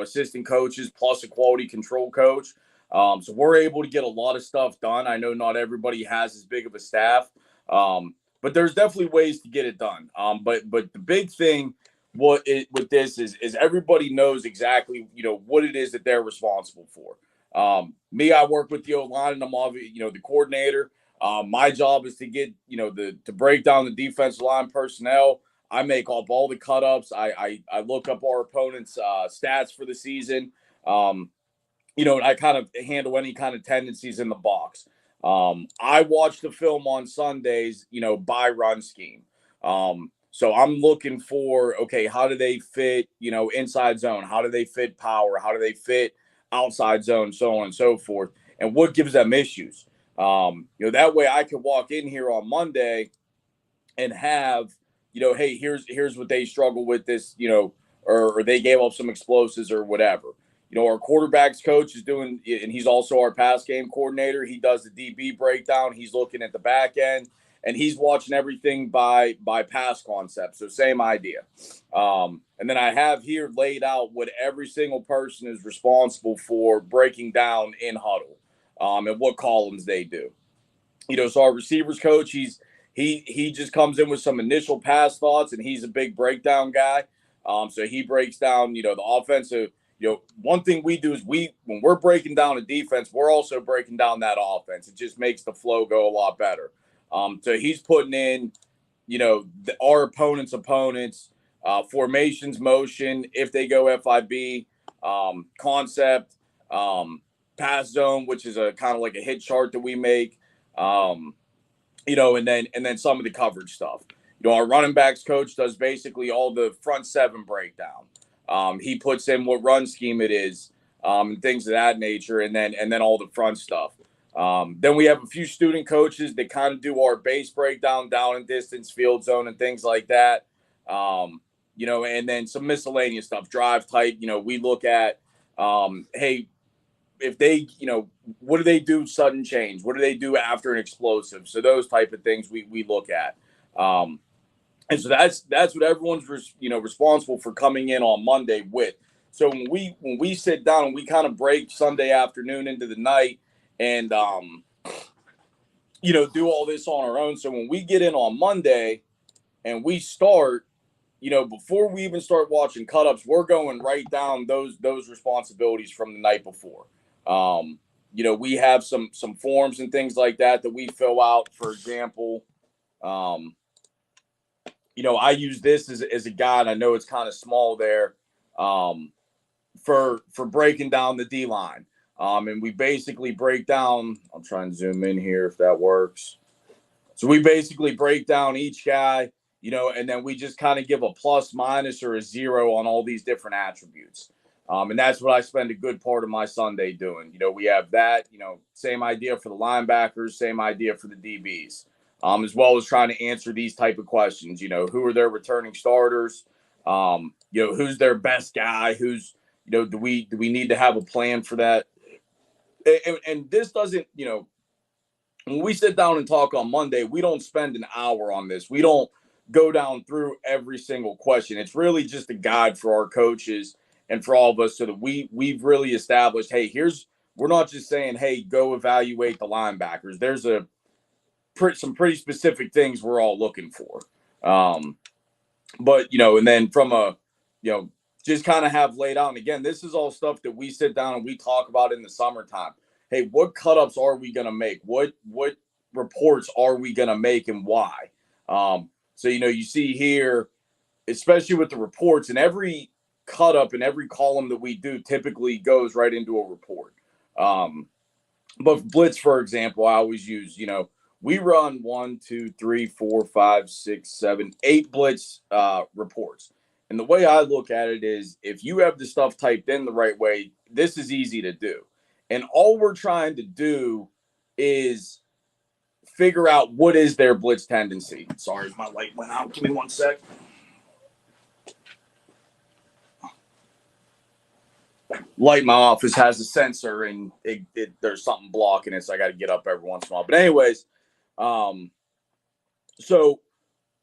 assistant coaches plus a quality control coach. So we're able to get a lot of stuff done. I know not everybody has as big of a staff, but there's definitely ways to get it done. But the big thing with this is everybody knows exactly what it is that they're responsible for. I work with the O-line and I'm the coordinator. My job is to get to break down the defensive line personnel. I make up all the cut-ups. I look up our opponent's stats for the season. And I kind of handle any kind of tendencies in the box. I watch the film on Sundays, by run scheme. So I'm looking for, okay, how do they fit, inside zone? How do they fit power? How do they fit outside zone? So on and so forth. And what gives them issues? That way I can walk in here on Monday and have, hey, here's what they struggle with this, or they gave up some explosives or whatever. Our quarterbacks coach is doing, and he's also our pass game coordinator. He does the DB breakdown. He's looking at the back end, and he's watching everything by pass concept. So same idea. And then I have here laid out what every single person is responsible for breaking down in huddle, and what columns they do. So our receivers coach, he just comes in with some initial pass thoughts, and he's a big breakdown guy. So he breaks down, the offensive. One thing we do is when we're breaking down a defense, we're also breaking down that offense. It just makes the flow go a lot better. So he's putting in, our opponents, formations, motion, if they go FIB, concept, pass zone, which is a kind of like a hit chart that we make, and then some of the coverage stuff. Our running backs coach does basically all the front seven breakdown. He puts in what run scheme it is, and things of that nature, and then all the front stuff. Then we have a few student coaches that kind of do our base breakdown, down and distance, field zone, and things like that. And then some miscellaneous stuff, drive type. We look at, hey, if they, what do they do sudden change? What do they do after an explosive? So those type of things we look at. And so that's what everyone's responsible for coming in on Monday with. So when we sit down and we kind of break Sunday afternoon into the night and do all this on our own. So when we get in on Monday and we start, before we even start watching cut-ups, we're going right down those responsibilities from the night before. We have some forms and things like that we fill out. For example, I use this as a guide. I know it's kind of small there, for breaking down the D line. And we basically break down. I'll try and zoom in here if that works. So we basically break down each guy, and then we just kind of give a plus, minus, or a 0 on all these different attributes. And that's what I spend a good part of my Sunday doing. We have that, same idea for the linebackers, same idea for the DBs, as well as trying to answer these type of questions. Who are their returning starters? Who's their best guy? Who's, do we need to have a plan for that? And this doesn't, when we sit down and talk on Monday, we don't spend an hour on this. We don't go down through every single question. It's really just a guide for our coaches and for all of us, so that we've really established, hey, we're not just saying, hey, go evaluate the linebackers. There's some pretty specific things we're all looking for. But, and then from a, just kind of have laid out. And again, this is all stuff that we sit down and we talk about in the summertime. Hey, what cut-ups are we going to make? What reports are we going to make, and why? So, you see here, especially with the reports, and every cut-up and every column that we do typically goes right into a report. But Blitz, for example, I always use, we run 1, 2, 3, 4, 5, 6, 7, 8 Blitz reports. And the way I look at it is, if you have the stuff typed in the right way, this is easy to do. And all we're trying to do is figure out what is their blitz tendency. Sorry, my light went out. Give me one sec. Light in my office has a sensor, and there's something blocking it, so I got to get up every once in a while. But anyways, so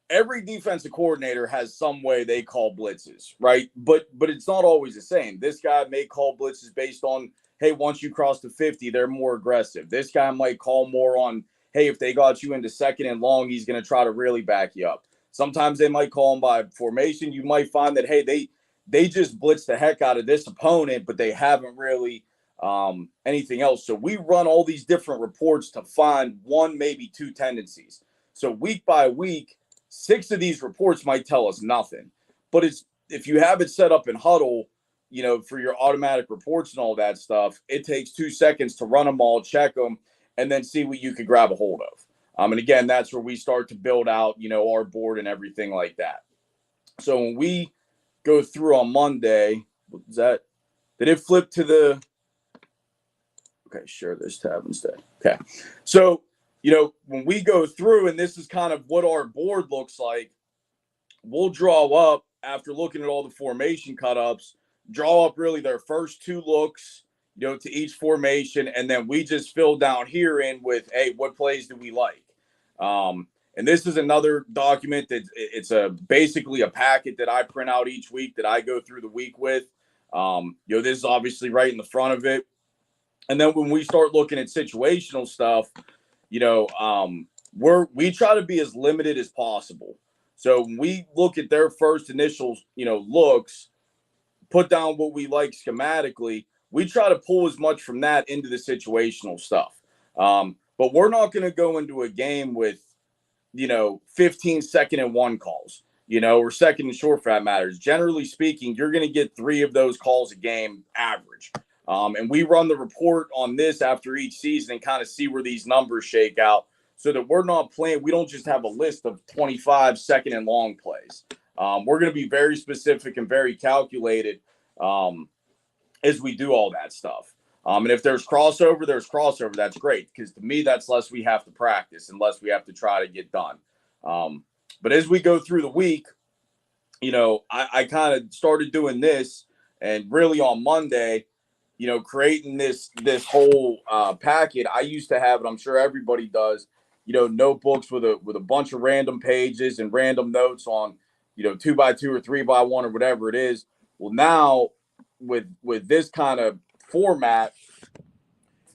every defensive coordinator has some way they call blitzes, right? But it's not always the same. This guy may call blitzes based on, hey, once you cross the 50, they're more aggressive. This guy might call more on, hey, if they got you into second and long, he's going to try to really back you up. Sometimes they might call them by formation. You might find that, hey, they just blitz the heck out of this opponent, but they haven't really anything else. So we run all these different reports to find 1, maybe 2 tendencies. So week by week, 6 of these reports might tell us nothing. But if you have it set up in huddle, for your automatic reports and all that stuff, it takes 2 seconds to run them all, check them, and then see what you could grab a hold of. And again, that's where we start to build out, our board and everything like that. So when we go through on Monday, did it flip to the, okay, share this tab instead. Okay. So, when we go through, and this is kind of what our board looks like, we'll draw up after looking at all the formation cut-ups, draw up really their first 2 looks, to each formation, and then we just fill down here in with, hey, what plays do we like? And this is another document that it's basically a packet that I print out each week that I go through the week with. This is obviously right in the front of it. And then when we start looking at situational stuff, we try to be as limited as possible. So when we look at their first initial, looks, put down what we like schematically, we try to pull as much from that into the situational stuff. But we're not going to go into a game with, 15 second and 1 calls, or second and short for that matters. Generally speaking, you're going to get 3 of those calls a game average. And we run the report on this after each season and kind of see where these numbers shake out so that we're not playing. We don't just have a list of 25 second and long plays. We're going to be very specific and very calculated as we do all that stuff. And if there's crossover, That's great, because to me, that's less we have to practice and less we have to try to get done. But as we go through the week, I kind of started doing this, and really on Monday, creating this whole packet. I used to have it. I'm sure everybody does. Notebooks with a bunch of random pages and random notes on, 2x2 or 3x1 or whatever it is. Well, now with this kind of format,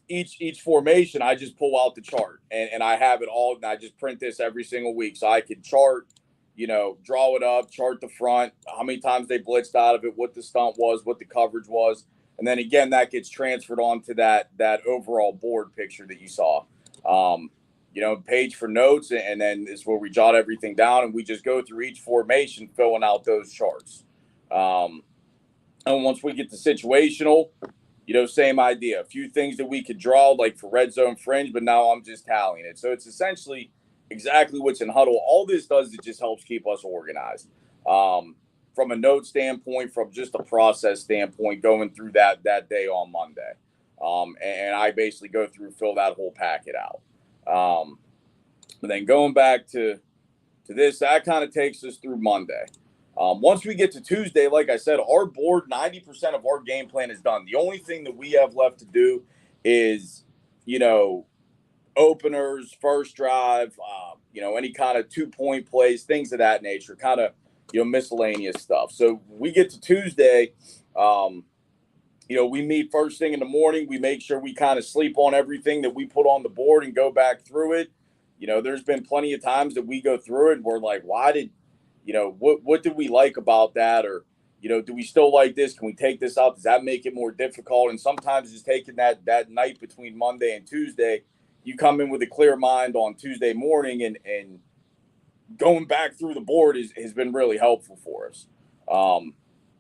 each formation, I just pull out the chart and I have it all, and I just print this every single week. So I can chart, draw it up, chart the front, how many times they blitzed out of it, what the stunt was, what the coverage was. And then again, that gets transferred onto that overall board picture that you saw. Page for notes, and then is where we jot everything down, and we just go through each formation, filling out those charts. And once we get to situational, same idea. A few things that we could draw, like for red zone fringe, but now I'm just tallying it. So it's essentially exactly what's in huddle. All this does, it just helps keep us organized. From a note standpoint, from just a process standpoint, going through that day on Monday. And I basically go through, fill that whole packet out. And then going back to this, that kind of takes us through Monday. Once we get to Tuesday, like I said, our board, 90% of our game plan is done. The only thing that we have left to do is, openers, first drive, any kind of 2-point plays, things of that nature, kind of, miscellaneous stuff. So we get to Tuesday, we meet first thing in the morning. We make sure we kind of sleep on everything that we put on the board and go back through it. There's been plenty of times that we go through it and we're like, why did, what did we like about that? Or, do we still like this? Can we take this out? Does that make it more difficult? And sometimes just taking that night between Monday and Tuesday, you come in with a clear mind on Tuesday morning, and going back through the board has been really helpful for us.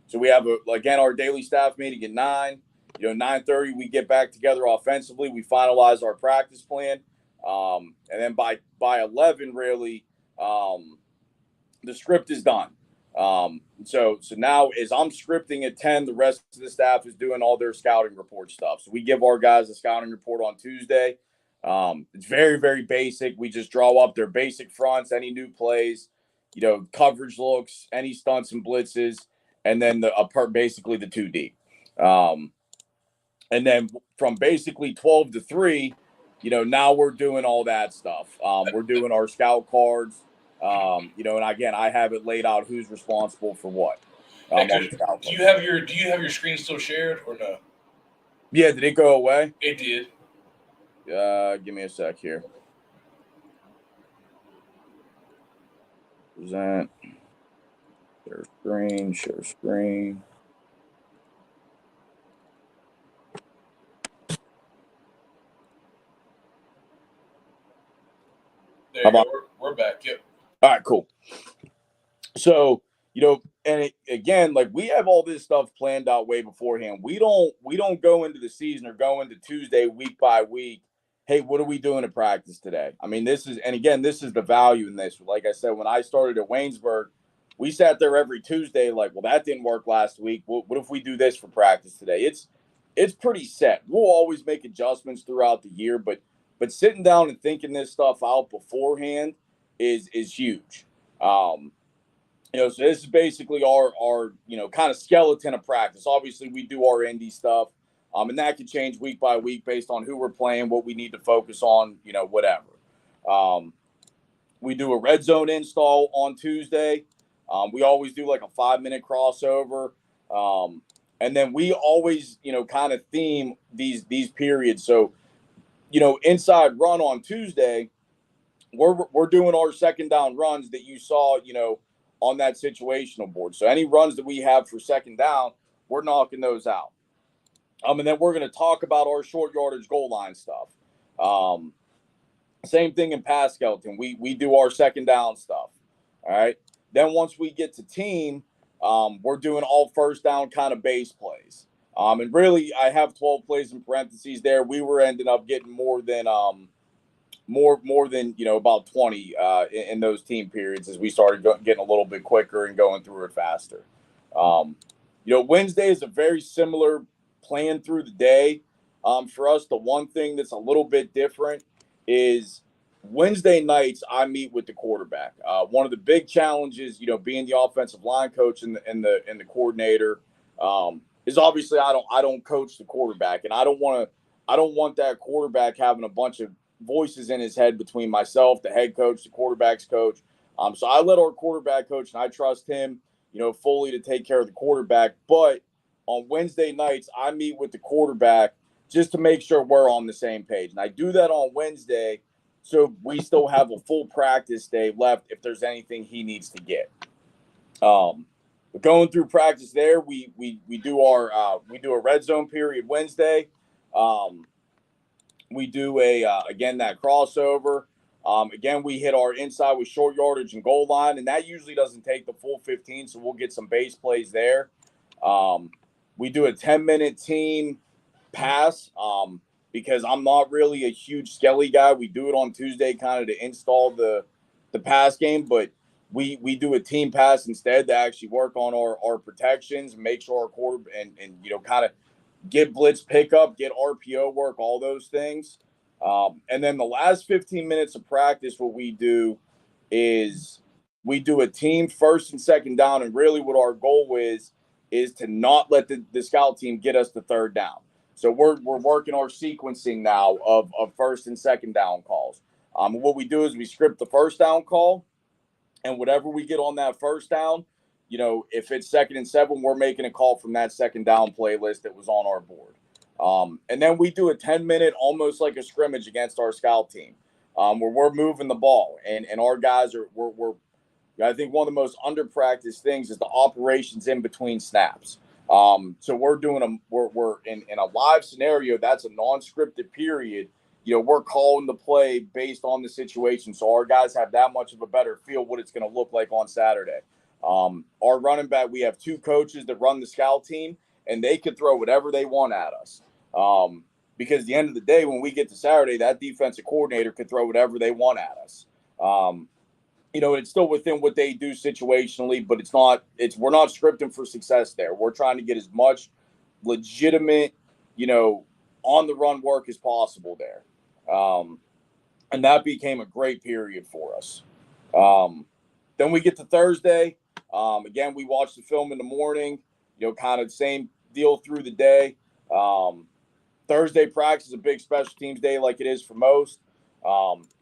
So we have, again, our daily staff meeting at 9. 9:30, we get back together offensively. We finalize our practice plan. And then by 11, really, the script is done. So now as I'm scripting at 10, the rest of the staff is doing all their scouting report stuff. So we give our guys a scouting report on Tuesday. It's very, very basic. We just draw up their basic fronts, any new plays, coverage looks, any stunts and blitzes, and then basically the 2 deep. And then from basically 12 to 3, now we're doing all that stuff. We're doing our scout cards. And again, I have it laid out who's responsible for what. Do you have your screen still shared or no? Yeah, did it go away? It did. Give me a sec here. Present. Share screen. There you go. We're back. Yep. All right, cool. So, and again, like we have all this stuff planned out way beforehand. We don't go into the season or go into Tuesday week by week. Hey, what are we doing at practice today? I mean, this is the value in this. Like I said, when I started at Waynesburg, we sat there every Tuesday like, well, that didn't work last week. What if we do this for practice today? It's pretty set. We'll always make adjustments throughout the year, but sitting down and thinking this stuff out beforehand is huge. So this is basically our kind of skeleton of practice. Obviously, we do our indie stuff, and that can change week by week based on who we're playing, what we need to focus on, whatever. We do a red zone install on Tuesday. We always do like a 5-minute crossover, and then we always kind of theme these periods. So inside run on Tuesday, we're doing our second down runs that you saw on that situational board. So any runs that we have for second down, we're knocking those out. And then we're going to talk about our short yardage goal line stuff. Same thing in pass skeleton. We do our second down stuff. All right. Then once we get to team, we're doing all first down kind of base plays. And really, I have 12 plays in parentheses there. We were ending up getting more than about 20 in those team periods as we started getting a little bit quicker and going through it faster. Wednesday is a very similar plan through the day. For us, the one thing that's a little bit different is Wednesday nights I meet with the quarterback. One of the big challenges, being the offensive line coach and the coordinator, is obviously I don't coach the quarterback, and I don't want that quarterback having a bunch of voices in his head between myself, the head coach, the quarterback's coach. So I let our quarterback coach, and I trust him, fully to take care of the quarterback. But on Wednesday nights, I meet with the quarterback just to make sure we're on the same page. And I do that on Wednesday so we still have a full practice day left if there's anything he needs to get. But going through practice there, we do a red zone period Wednesday. We do again that crossover. Again, we hit our inside with short yardage and goal line, and that usually doesn't take the full 15, so we'll get some base plays there. We do a 10-minute team pass because I'm not really a huge skelly guy. We do it on Tuesday kind of to install the pass game, but we do a team pass instead to actually work on our protections and make sure our quarter and kind of get blitz pickup, get RPO work, all those things. And then the last 15 minutes of practice, what we do is we do a team first and second down. And really what our goal is to not let the scout team get us to third down. So we're working our sequencing now of first and second down calls. What we do is we script the first down call, and whatever we get on that first down, if it's 2nd and 7, we're making a call from that second down playlist that was on our board. And then we do a 10-minute, almost like a scrimmage against our scout team, where we're moving the ball, and our guys we're I think one of the most under-practiced things is the operations in between snaps. So we're in a live scenario that's a non-scripted period. We're calling the play based on the situation, so our guys have that much of a better feel what it's going to look like on Saturday. Our running back, we have 2 coaches that run the scout team, and they could throw whatever they want at us. Because at the end of the day, when we get to Saturday, that defensive coordinator could throw whatever they want at us. It's still within what they do situationally, but we're not scripting for success there. We're trying to get as much legitimate, on the run work as possible there. And that became a great period for us. Then we get to Thursday. Again, we watch the film in the morning, kind of same deal through the day. Thursday practice is a big special teams day like it is for most.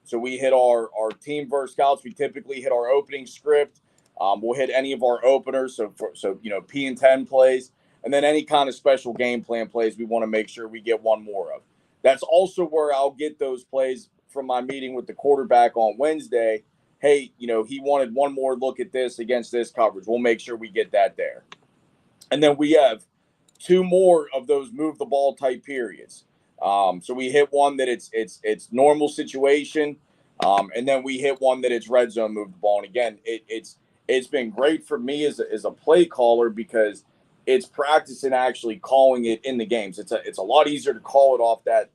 So we hit our team versus scouts. We typically hit our opening script. We'll hit any of our openers. So P and 10 plays, and then any kind of special game plan plays we want to make sure we get one more of. That's also where I'll get those plays from my meeting with the quarterback on Wednesday. Hey, he wanted one more look at this against this coverage. We'll make sure we get that there. And then we have 2 more of those move the ball type periods. So we hit one that it's normal situation, and then we hit one that it's red zone move the ball. And again, it's been great for me as a play caller because it's practicing actually calling it in the games. It's a lot easier to call it off that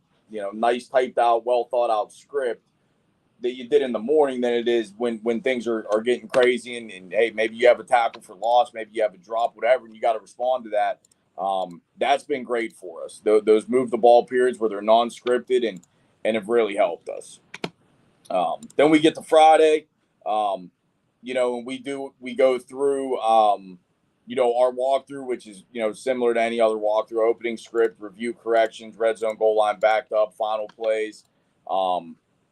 nice typed out, well thought out script that you did in the morning than it is when things are getting crazy and hey, maybe you have a tackle for loss, maybe you have a drop, whatever, and you got to respond to that. That's been great for us. Those move the ball periods where they're non-scripted and have really helped us. Then we get to Friday. and we go through, our walkthrough, which is, similar to any other walkthrough: opening script, review corrections, red zone, goal line, backed up, final plays.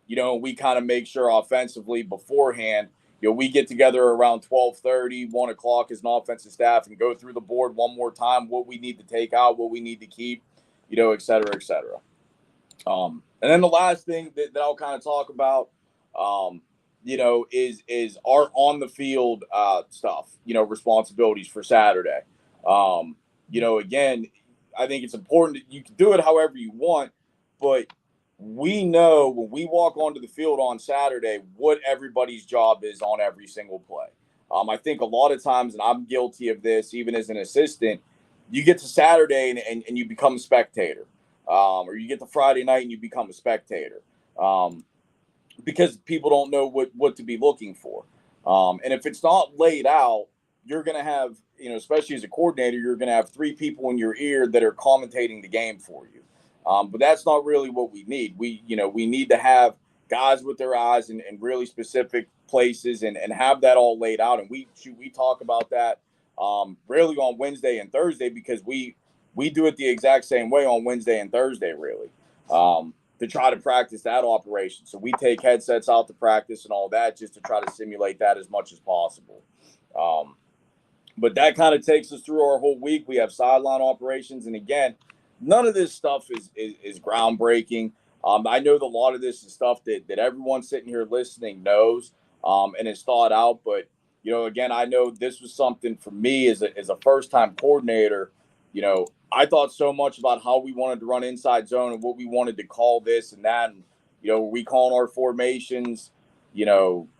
We kind of make sure offensively beforehand, we get together around 12:30, 1 o'clock as an offensive staff and go through the board one more time, what we need to take out, what we need to keep, et cetera, et cetera. And then the last thing that I'll kind of talk about, is our on the field stuff, responsibilities for Saturday. Again, I think it's important that you can do it however you want, but we know when we walk onto the field on Saturday what everybody's job is on every single play. I think a lot of times, and I'm guilty of this even as an assistant, you get to Saturday and you become a spectator. Or you get to Friday night and you become a spectator. Because people don't know what to be looking for. And if it's not laid out, you're going to have, especially as a coordinator, you're going to have 3 people in your ear that are commentating the game for you. But that's not really what we need. We need to have guys with their eyes in really specific places and have that all laid out. And we talk about that really on Wednesday and Thursday, because we do it the exact same way on Wednesday and Thursday, really. To try to practice that operation. So we take headsets out to practice and all that just to try to simulate that as much as possible. But that kind of takes us through our whole week. We have sideline operations. And again, none of this stuff is groundbreaking. I know that a lot of this is stuff that everyone sitting here listening knows and is thought out. But, again, I know this was something for me as a first-time coordinator. I thought so much about how we wanted to run inside zone and what we wanted to call this and that. And, we calling our formations,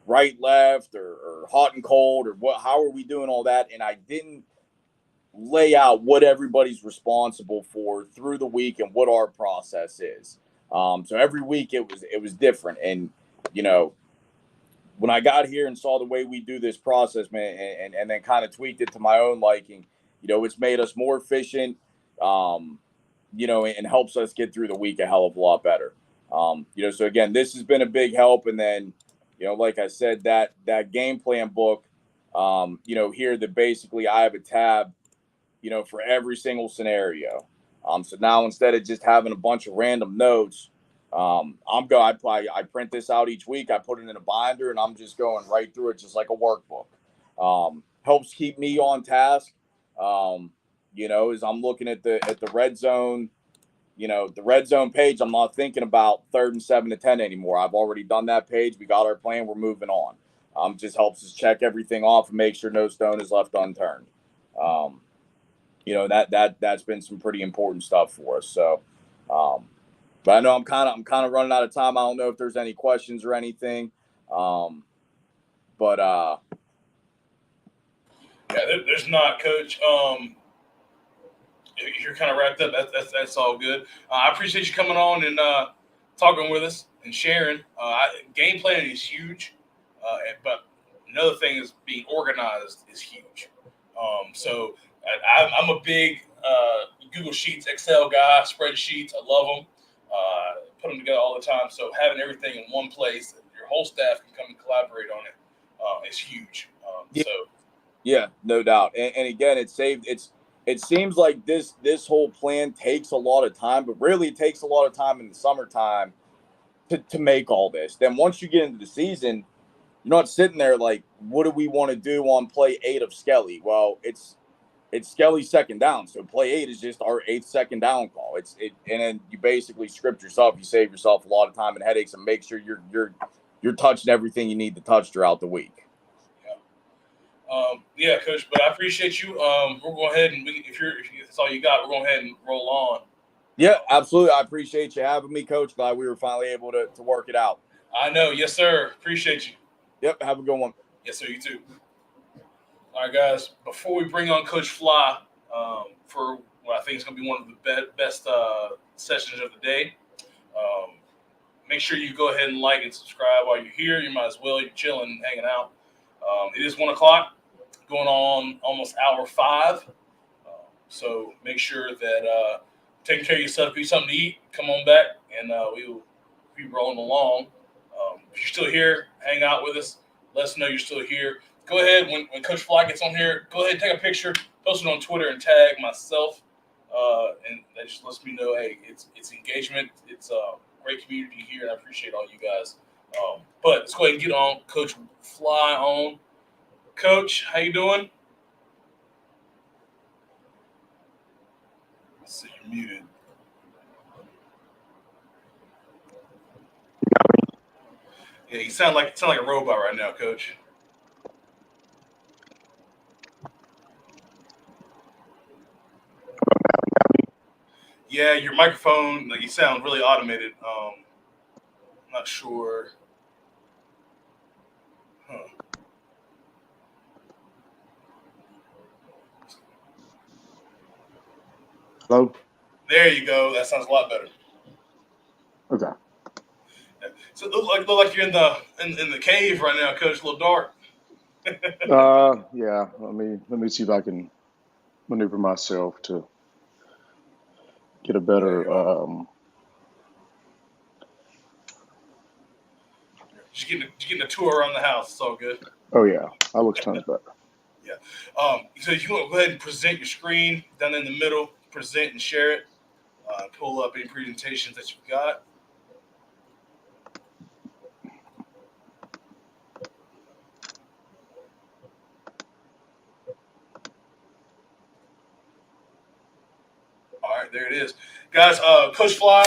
right, left, or hot and cold, or how are we doing all that? And I didn't lay out what everybody's responsible for through the week and what our process is. So every week it was different. And, when I got here and saw the way we do this process, man, and then kind of tweaked it to my own liking, it's made us more efficient, and helps us get through the week a hell of a lot better. So again, this has been a big help. And then, like I said, that game plan book, here that basically I have a tab, for every single scenario. So now instead of just having a bunch of random notes, I print this out each week. I put it in a binder and I'm just going right through it, just like a workbook. Helps keep me on task. As I'm looking at the red zone, the red zone page, I'm not thinking about 3rd and 7 to 10 anymore. I've already done that page. We got our plan. We're moving on. Just helps us check everything off and make sure no stone is left unturned. That's been some pretty important stuff for us. So, but I know I'm kind of running out of time. I don't know if there's any questions or anything. Yeah, there's not, Coach. You're kind of wrapped up. That's all good. I appreciate you coming on and talking with us and sharing. Game planning is huge, but another thing is being organized is huge. So I'm a big Google Sheets, Excel guy, spreadsheets. I love them. Put them together all the time. So having everything in one place, your whole staff can come and collaborate on it, is huge. Yeah, no doubt. And again, it seems like this whole plan takes a lot of time, but really it takes a lot of time in the summertime to make all this. Then once you get into the season, you're not sitting there like, what do we want to do on play 8 of Skelly? Well, it's Skelly's second down. So play 8 is just our 8th second down call. And then you basically script yourself. You save yourself a lot of time and headaches and make sure you're touching everything you need to touch throughout the week. Yeah, Coach, but I appreciate you. We'll go ahead and if that's all you got, we're going ahead and roll on. Yeah, absolutely. I appreciate you having me, Coach. Glad we were finally able to work it out. I know. Yes, sir. Appreciate you. Yep. Have a good one. Yes, sir. You too. All right, guys. Before we bring on Coach Fly for what I think is going to be one of the best sessions of the day, make sure you go ahead and like and subscribe while you're here. You might as well. You're chilling, hanging out. It is 1 o'clock, going on almost hour 5. So make sure that taking care of yourself, get something to eat, come on back, and we will be rolling along. If you're still here, hang out with us. Let us know you're still here. Go ahead, when Coach Fly gets on here, go ahead and take a picture, post it on Twitter, and tag myself. And that just lets me know, hey, it's engagement. It's a great community here, and I appreciate all you guys. But let's go ahead and get on Coach Fly on. Coach, how you doing? Let's see, you're muted. Yeah, you sound like a robot right now, Coach. Yeah, your microphone, like you sound really automated. I'm not sure. Huh. Hello? There you go. That sounds a lot better. Okay. So it look like you're in the cave right now, Coach. A little dark. Yeah. Let me see if I can maneuver myself to get a better Just getting a tour around the house. It's all good. oh yeah. That looks tons better. Yeah. So you want to go ahead and present your screen down in the middle. Present and share it. Pull up any presentations that you've got. All right, there it is, guys. Coach Fly,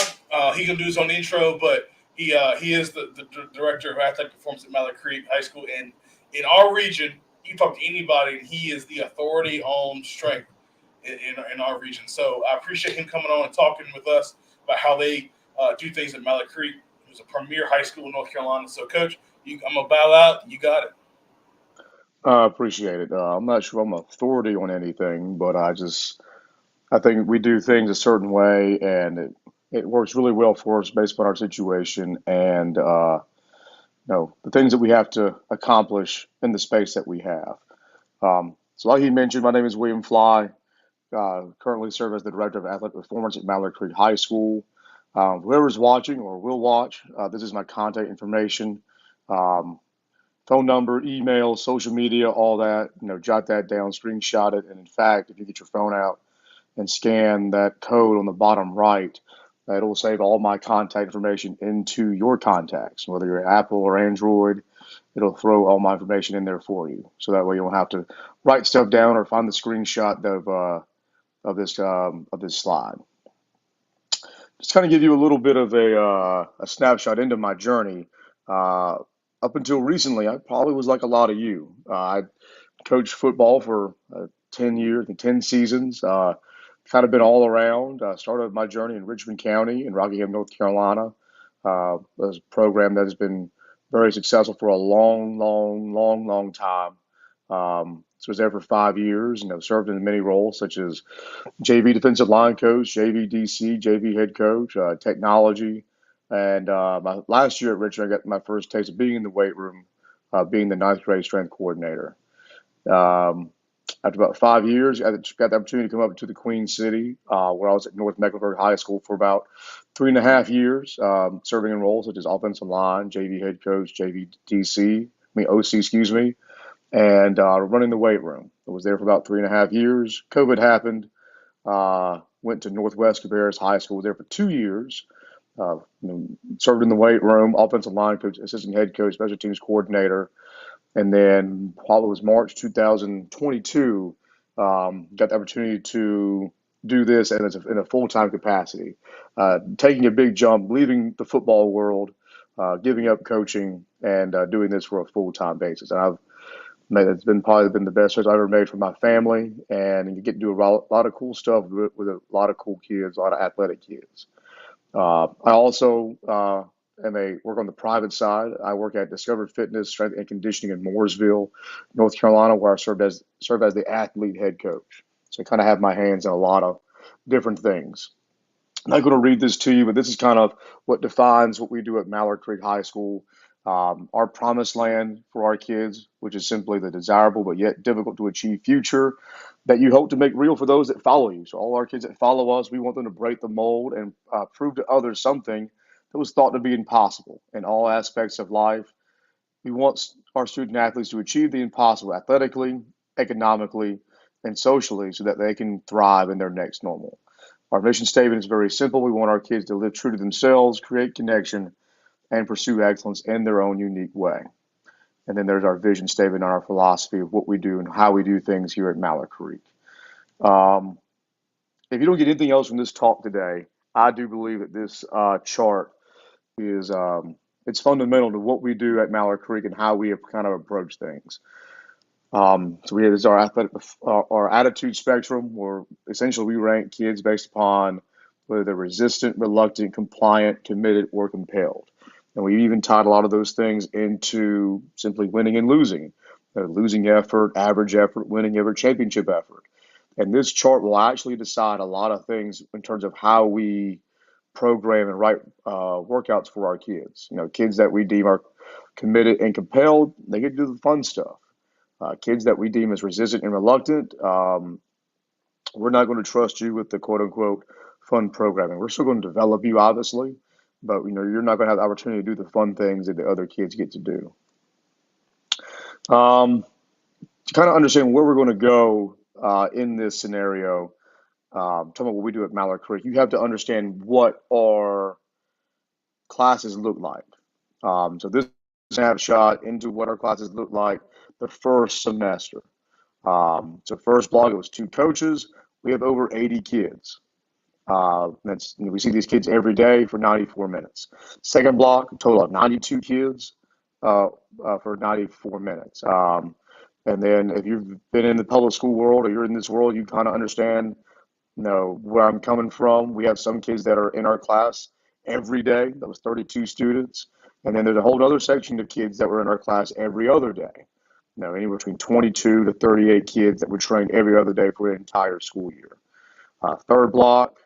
he gonna do his own intro, but he is the director of athletic performance at Mallard Creek High School, and in our region, you talk to anybody, and he is the authority on strength in our region. So I appreciate him coming on and talking with us about how they do things at Mallard Creek. It was a premier high school in North Carolina. So, Coach, I'm gonna bow out. You got it. Appreciate it. I'm not sure I'm authority on anything, but I think we do things a certain way, and it works really well for us based on our situation and the things that we have to accomplish in the space that we have. So like he mentioned, my name is William Fly. Currently serve as the director of athletic performance at Mallard Creek High School. Whoever's watching or will watch, this is my contact information, um, phone number, email, social media, all that. Jot that down, screenshot it, and in fact, if you get your phone out and scan that code on the bottom right, it'll save all my contact information into your contacts, whether you're Apple or Android. It'll throw all my information in there for you, so that way you don't have to write stuff down or find the screenshot of this slide. Just kind of give you a little bit of a snapshot into my journey. Up until recently, I probably was like a lot of you. I coached football for 10 years and 10 seasons. Kind of been all around. Started my journey in Richmond County in Rockingham, North Carolina. It was a program that has been very successful for a long time. So I was there for 5 years, and I've served in many roles such as JV defensive line coach, JV DC, JV head coach, technology. And my last year at Richmond, I got my first taste of being in the weight room, being the ninth grade strength coordinator. Um, After about 5 years, I got the opportunity to come up to the Queen City, where I was at North Mecklenburg High School for about 3.5 years, serving in roles such as offensive line, JV head coach, JV DC, OC, excuse me, and running the weight room. I was there for about 3.5 years. COVID happened. Went to Northwest Cabarrus High School. Was there for 2 years. Served in the weight room, offensive line coach, assistant head coach, special teams coordinator. And then while it was March 2022, got the opportunity to do this in a full-time capacity, taking a big jump, leaving the football world, giving up coaching, and doing this for a full-time basis. And it's probably been the best choice I've ever made for my family, and you get to do a lot of cool stuff with a lot of cool kids, a lot of athletic kids. I also work on the private side. I work at Discover Fitness, Strength and Conditioning in Mooresville, North Carolina, where I serve as the athlete head coach. So I kind of have my hands in a lot of different things. I'm not going to read this to you, but this is kind of what defines what we do at Mallard Creek High School. Our promised land for our kids, which is simply the desirable but yet difficult to achieve future that you hope to make real for those that follow you. So all our kids that follow us, we want them to break the mold and prove to others something that was thought to be impossible in all aspects of life, We want our student athletes to achieve the impossible athletically, economically, and socially so that they can thrive in their next normal. Our mission statement is very simple. We want our kids to live true to themselves, create connection, and pursue excellence in their own unique way. And then there's our vision statement on our philosophy of what we do and how we do things here at Mallard Creek. If you don't get anything else from this talk today, I do believe that this chart is it's fundamental to what we do at Mallard Creek and how we have kind of approach things. So we have this our attitude spectrum, where essentially we rank kids based upon whether they're resistant, reluctant, compliant, committed, or compelled. And we even tied a lot of those things into simply winning and losing, losing effort, average effort, winning effort, championship effort. And this chart will actually decide a lot of things in terms of how we program and write workouts for our kids. Kids that we deem are committed and compelled, they get to do the fun stuff. Kids that we deem as resistant and reluctant, we're not going to trust you with the quote unquote fun programming. We're still going to develop you, obviously, but you're not going to have the opportunity to do the fun things that the other kids get to do. To kind of understand where we're going to go in this scenario, talking about what we do at Mallard Creek, you have to understand what our classes look like. So this snapshot into what our classes look like the first semester. So first block, it was 2 coaches. We have over 80 kids. We see these kids every day for 94 minutes. Second block, a total of 92 kids for 94 minutes. And then if you've been in the public school world or you're in this world, you kind of understand, where I'm coming from. We have some kids that are in our class every day. That was 32 students. And then there's a whole other section of kids that were in our class every other day. Anywhere between 22 to 38 kids that were trained every other day for an entire school year. Third block,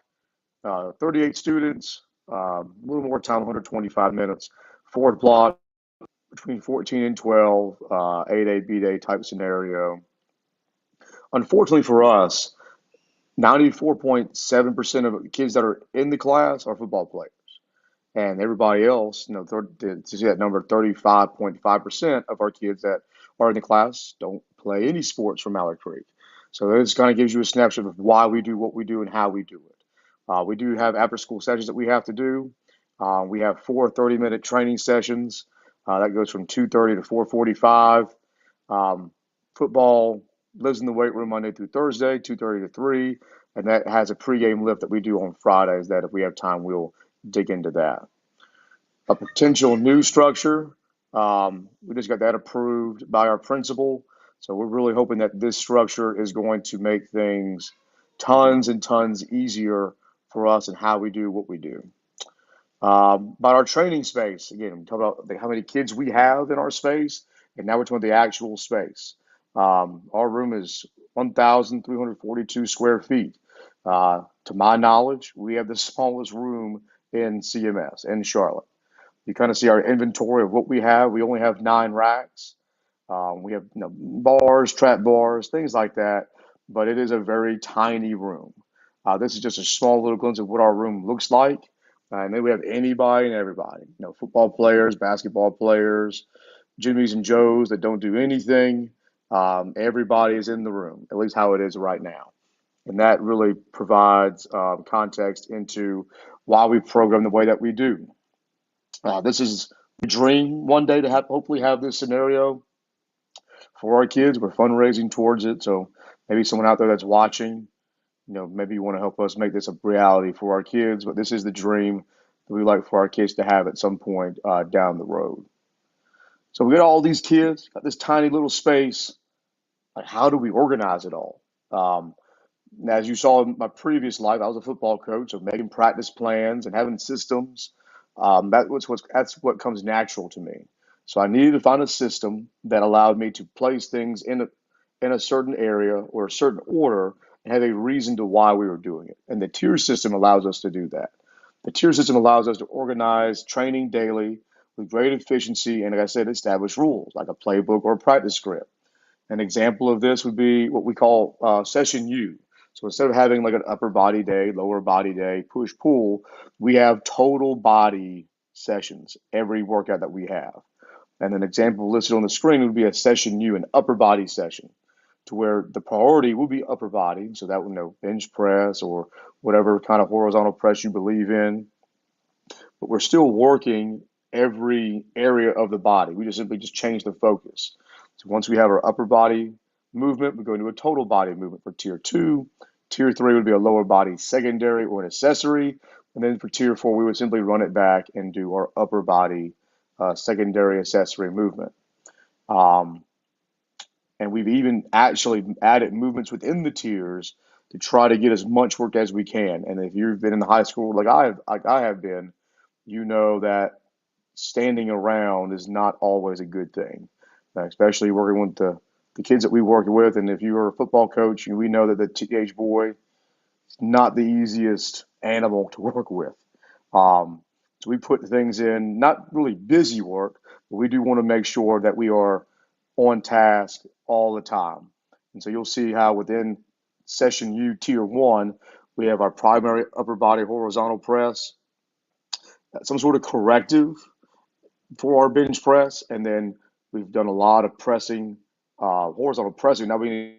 38 students, a little more time, 125 minutes. Fourth block, between 14 and 12, A-Day, B-Day type scenario. Unfortunately for us, 94.7% of kids that are in the class are football players. And everybody else, to see that number, 35.5% of our kids that are in the class don't play any sports from Mallard Creek. So this kind of gives you a snapshot of why we do what we do and how we do it. We do have after-school sessions that we have to do. We have 4 30-minute training sessions. That goes from 2:30 to 4:45. Football lives in the weight room Monday through Thursday, 2:30 to 3. And that has a pregame lift that we do on Fridays that if we have time, we'll dig into that. A potential new structure, we just got that approved by our principal. So we're really hoping that this structure is going to make things tons and tons easier for us and how we do what we do. About our training space, again, we talk about how many kids we have in our space, and now we're talking about the actual space. Our room is 1,342 square feet. To my knowledge, we have the smallest room in CMS in Charlotte. You kind of see our inventory of what we have. We only have 9 racks. We have bars, trap bars, things like that, but it is a very tiny room. This is just a small little glimpse of what our room looks like. And then we have anybody and everybody, football players, basketball players, Jimmys and Joes that don't do anything. Everybody is in the room, at least how it is right now. And that really provides context into why we program the way that we do. This is the dream one day to hopefully have this scenario for our kids. We're fundraising towards it. So maybe someone out there that's watching, maybe you want to help us make this a reality for our kids. But this is the dream that we like for our kids to have at some point down the road. So we got all these kids, got this tiny little space. Like, how do we organize it all? As you saw in my previous life, I was a football coach, so making practice plans and having systems. That's what comes natural to me. So I needed to find a system that allowed me to place things in a certain area or a certain order and have a reason to why we were doing it. And the tier system allows us to do that. The tier system allows us to organize training daily with great efficiency and, like I said, establish rules like a playbook or a practice script. An example of this would be what we call session U. So instead of having like an upper body day, lower body day, push pull, we have total body sessions every workout that we have. And an example listed on the screen would be a session U, an upper body session, to where the priority will be upper body. So that would bench press or whatever kind of horizontal press you believe in. But we're still working every area of the body. We just simply change the focus. So once we have our upper body movement, we go into a total body movement for tier 2. Tier 3 would be a lower body secondary or an accessory. And then for tier 4, we would simply run it back and do our upper body secondary accessory movement. And we've even actually added movements within the tiers to try to get as much work as we can. And if you've been in the high school like I have been, you know that standing around is not always a good thing, especially working with the kids that we work with. And if you're a football coach, we know that the teenage boy is not the easiest animal to work with. So we put things in, not really busy work, but we do want to make sure that we are on task all the time. And so you'll see how within session U tier 1, we have our primary upper body horizontal press, some sort of corrective for our bench press, and then we've done a lot of pressing, horizontal pressing. Now we need,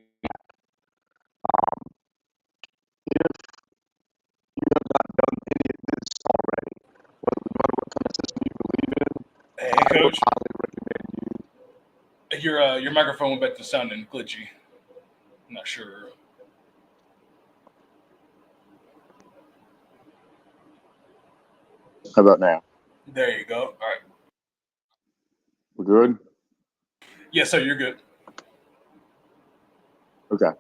if you have not done any of this already, whether what kind of system you believe in, Hey, I would Coach, highly recommend you. your microphone went back to sounding glitchy. I'm not sure. How about now? There you go. All right. We're good? Yes, sir. You're good. Okay.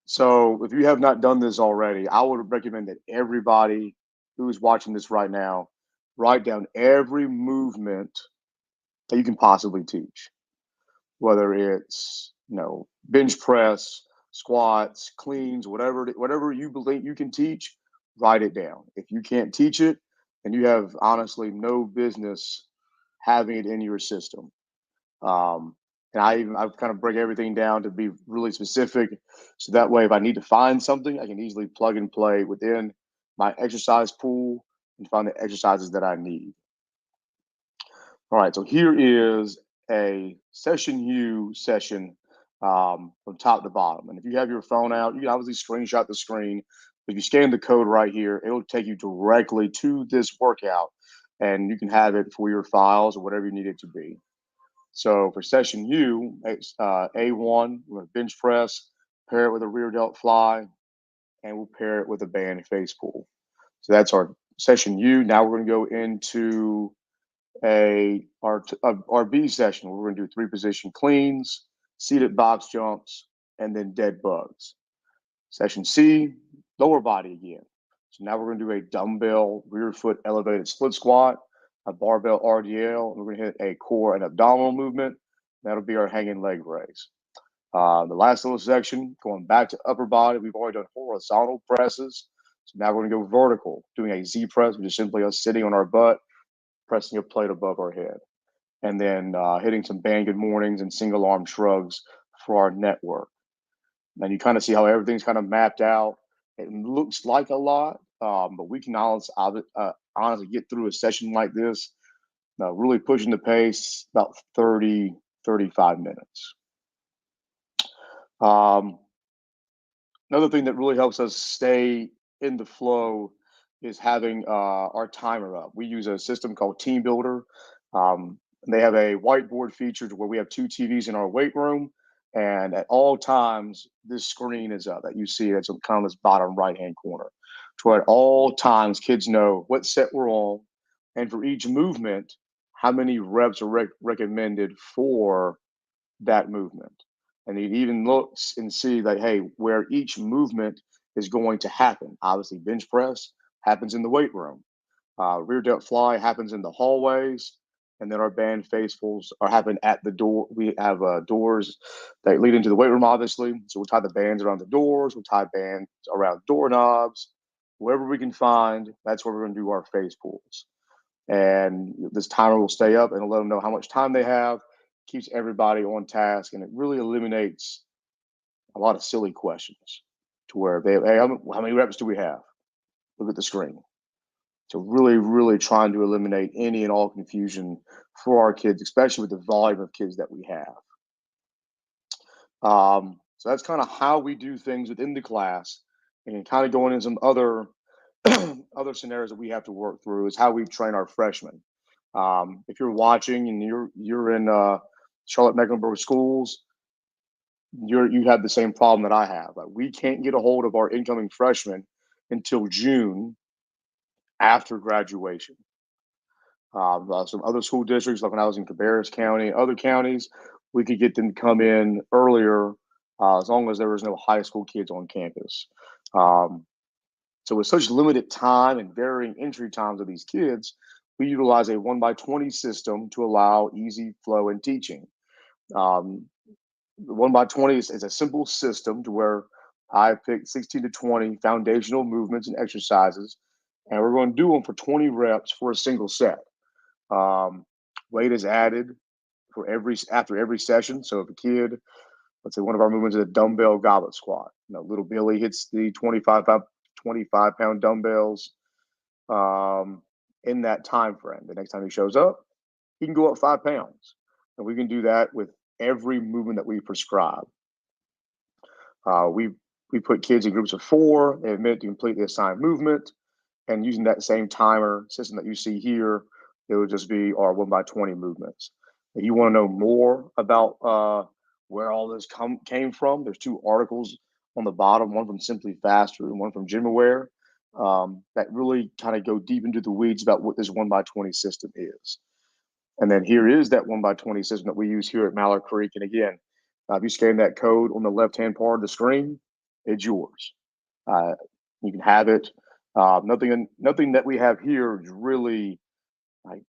So if you have not done this already, I would recommend that everybody who is watching this right now write down every movement that you can possibly teach, whether it's bench press, squats, cleans, whatever you believe you can teach. Write it down. If you can't teach it, then you have honestly no business having it in your system. And I kind of break everything down to be really specific, so that way if I need to find something, I can easily plug and play within my exercise pool and find the exercises that I need. All right, so here is a session U session from top to bottom. And if you have your phone out, you can obviously screenshot the screen. If you scan the code right here, it'll take you directly to this workout, and you can have it for your files or whatever you need it to be. So for session U, it's A1, we're going to bench press, pair it with a rear delt fly, and we'll pair it with a band face pull. So that's our session U. Now we're going to go into our B session. We're going to do 3 position cleans, seated box jumps, and then dead bugs. Session C, lower body again. So now we're going to do a dumbbell rear foot elevated split squat, a barbell RDL, and we're going to hit a core and abdominal movement. That'll be our hanging leg raise. The last little section, going back to upper body, we've already done horizontal presses. So now we're going to go vertical, doing a Z press, which is simply us sitting on our butt, pressing a plate above our head, and then hitting some band good mornings and single arm shrugs for our network. And you kind of see how everything's kind of mapped out. It looks like a lot, but we can honestly get through a session like this, really pushing the pace, about 30, 35 minutes. Another thing that really helps us stay in the flow is having our timer up. We use a system called Team Builder. They have a whiteboard feature where we have 2 TVs in our weight room. And at all times, this screen is up that you see. It's kind of this bottom right-hand corner. So at all times, kids know what set we're on. And for each movement, how many reps are recommended for that movement. And it even looks and see that, hey, where each movement is going to happen. Obviously, bench press happens in the weight room. Rear delt fly happens in the hallways. And then our band faithfuls are happen at the door. We have doors that lead into the weight room, obviously. So we'll tie the bands around the doors. We'll tie bands around doorknobs. Wherever we can find, that's where we're going to do our face pulls. And this timer will stay up and it'll let them know how much time they have, keeps everybody on task, and it really eliminates a lot of silly questions to where they, hey, how many reps do we have? Look at the screen. So really, really trying to eliminate any and all confusion for our kids, especially with the volume of kids that we have. So that's kind of how we do things within the class, and kind of going into some other other scenarios that we have to work through is how we train our freshmen. If you're watching and you're in Charlotte Mecklenburg schools, you have the same problem that I have. Like, we can't get a hold of our incoming freshmen until June after graduation. Some other school districts, like when I was in Cabarrus County, other counties, we could get them to come in earlier as long as there was no high school kids on campus. So with such limited time and varying entry times of these kids, we utilize a 1x20 system to allow easy flow in teaching. The 1x20 is a simple system to where I picked 16 to 20 foundational movements and exercises, and we're going to do them for 20 reps for a single set. Weight is added after every session. So if a kid, let's say one of our movements is a dumbbell goblet squat, little Billy hits the 25-pound dumbbells in that time frame. The next time he shows up, he can go up 5 pounds, and we can do that with every movement that we prescribe. We put kids in groups of 4. They admit to complete the assigned movement, and using that same timer system that you see here, it would just be our 1x20 movements. If you want to know more about where all this came from, there's 2 articles on the bottom, one from Simply Faster and one from GymAware, that really kind of go deep into the weeds about what this 1x20 system is. And then here is that 1x20 system that we use here at Mallard Creek. And again, if you scan that code on the left-hand part of the screen, it's yours. You can have it. Nothing that we have here is really like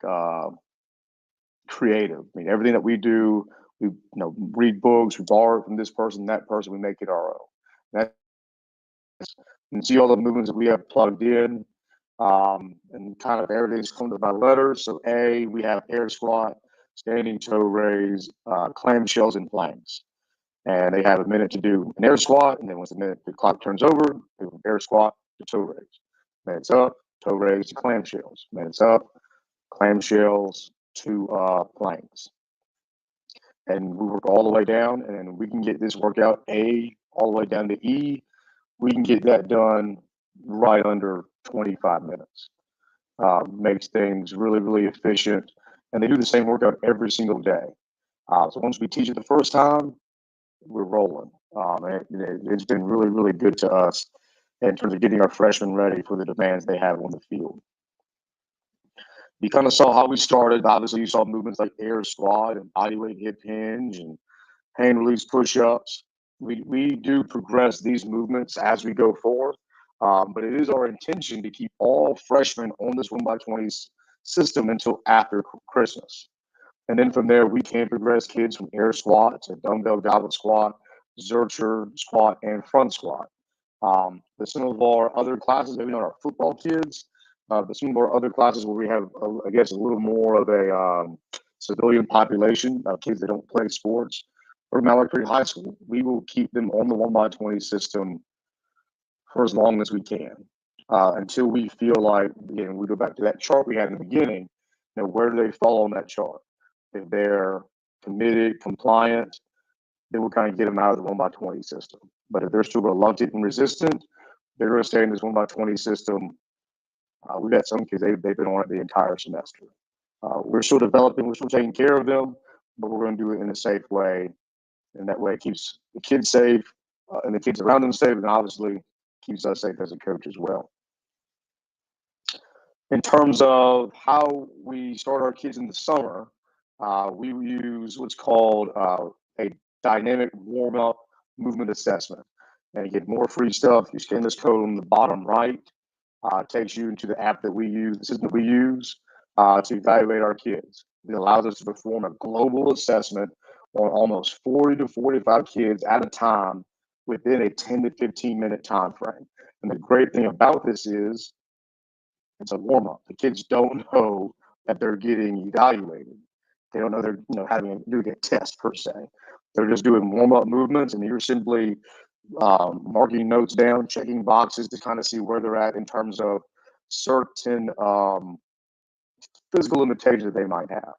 creative. I mean, everything that we do, we read books, we borrow it from this person, that person, we make it our own. You can see all the movements that we have plugged in, and kind of everything's come by letters. So A, we have air squat, standing toe raise, clamshells, and planks. And they have a minute to do an air squat, and then once the clock turns over, they do an air squat to toe raise. Minutes up, toe raise to clamshells. Minutes up, clamshells to planks. And we work all the way down, and we can get this workout A all the way down to E. We can get that done right under 25 minutes. Makes things really, really efficient. And they do the same workout every single day. So once we teach it the first time, we're rolling. It's been really, really good to us in terms of getting our freshmen ready for the demands they have on the field. You kind of saw how we started. Obviously, you saw movements like air squat and bodyweight hip hinge and hand release push-ups. We do progress these movements as we go forward, but it is our intention to keep all freshmen on this 1x20 system until after Christmas. And then from there, we can progress kids from air squat to dumbbell goblet squat, Zercher squat, and front squat. Some of our other classes, maybe not our football kids, but some of our other classes where we have, I guess, a little more of a civilian population of kids that don't play sports, or Mallard Creek High School, we will keep them on the 1x20 system for as long as we can, until we feel like, again, we go back to that chart we had in the beginning, where do they fall on that chart? If they're committed, compliant, then we'll kind of get them out of the 1x20 system. But if they're still reluctant and resistant, they're going to stay in this 1x20 system. We've got some kids, they've been on it the entire semester. We're still developing, we're still taking care of them, but we're going to do it in a safe way. And that way it keeps the kids safe, and the kids around them safe, and obviously keeps us safe as a coach as well. In terms of how we start our kids in the summer, we use what's called a dynamic warm-up movement assessment. And you get more free stuff. You scan this code on the bottom right. It takes you into the app that we use, the system that we use to evaluate our kids. It allows us to perform a global assessment on almost 40 to 45 kids at a time within a 10 to 15 minute time frame. And the great thing about this is it's a warm-up. The kids don't know that they're getting evaluated. They don't know they're having to do a test per se. They're just doing warm-up movements, and you're simply marking notes down, checking boxes to kind of see where they're at in terms of certain physical limitations that they might have.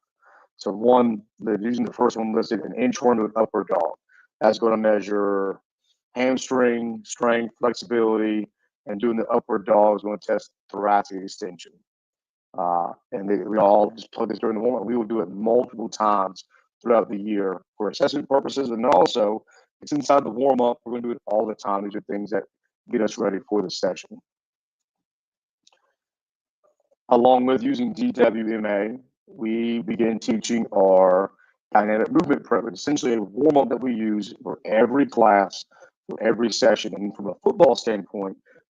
So one, they're using the first one listed, an inchworm to an upward dog. That's going to measure hamstring strength, flexibility, and doing the upward dog is going to test thoracic extension. We all just plug this during the warm-up. We will do it multiple times throughout the year for assessment purposes, and also it's inside the warm-up. We're going to do it all the time. These are things that get us ready for the session. Along with using DWMA, we begin teaching our dynamic movement program, essentially a warm-up that we use for every class, for every session. And from a football standpoint,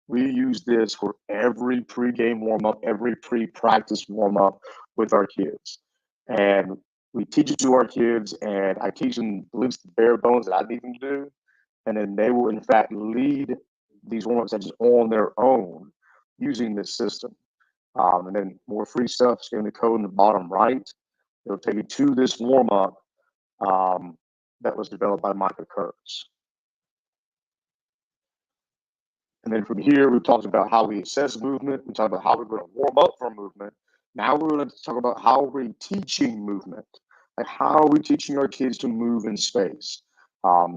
we use this for every pregame warm-up, every pre-practice warm-up with our kids. And we teach it to our kids, and I teach them at least the bare bones that I need them to do. And then they will, in fact, lead these warm-up sessions on their own using this system. And then more free stuff, scan the code in the bottom right. It'll take you to this warm-up that was developed by Micah Kurtz. And then from here, we talked about how we assess movement. We talked about how we're going to warm up for movement. Now we're going to talk about how we're teaching movement. Like, how are we teaching our kids to move in space?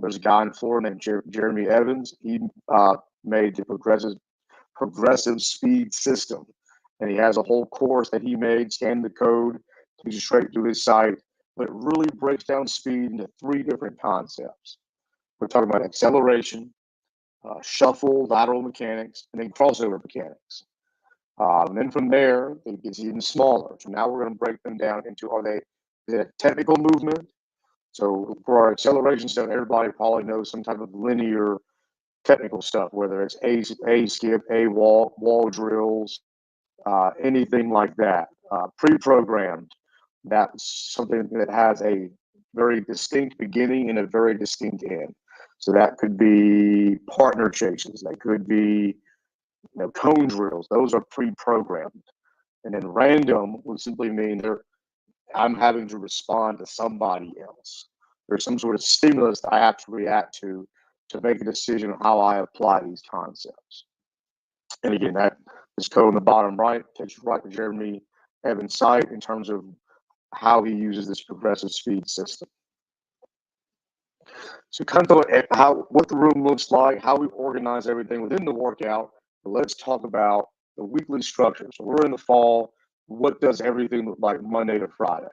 There's a guy in Florida named Jeremy Evans. He made the progressive speed system. And he has a whole course that he made, scan the code, takes you straight to his site. But it really breaks down speed into 3 different concepts. We're talking about acceleration, shuffle, lateral mechanics, and then crossover mechanics. And then from there, it gets even smaller. So now we're going to break them down into, is it a technical movement? So for our acceleration stuff, everybody probably knows some type of linear technical stuff, whether it's a skip, a wall drills, anything like that. Pre-programmed, that's something that has a very distinct beginning and a very distinct end. So that could be partner chases, that could be cone drills. Those are pre-programmed. And then random would simply mean I'm having to respond to somebody else. There's some sort of stimulus that I have to react to make a decision on how I apply these concepts. And again, that is code in the bottom right, takes you right to Jeremy Evans' site in terms of how he uses this progressive speed system. So kind of what the room looks like, how we organize everything within the workout. But let's talk about the weekly structure. So we're in the fall. What does everything look like Monday to Friday?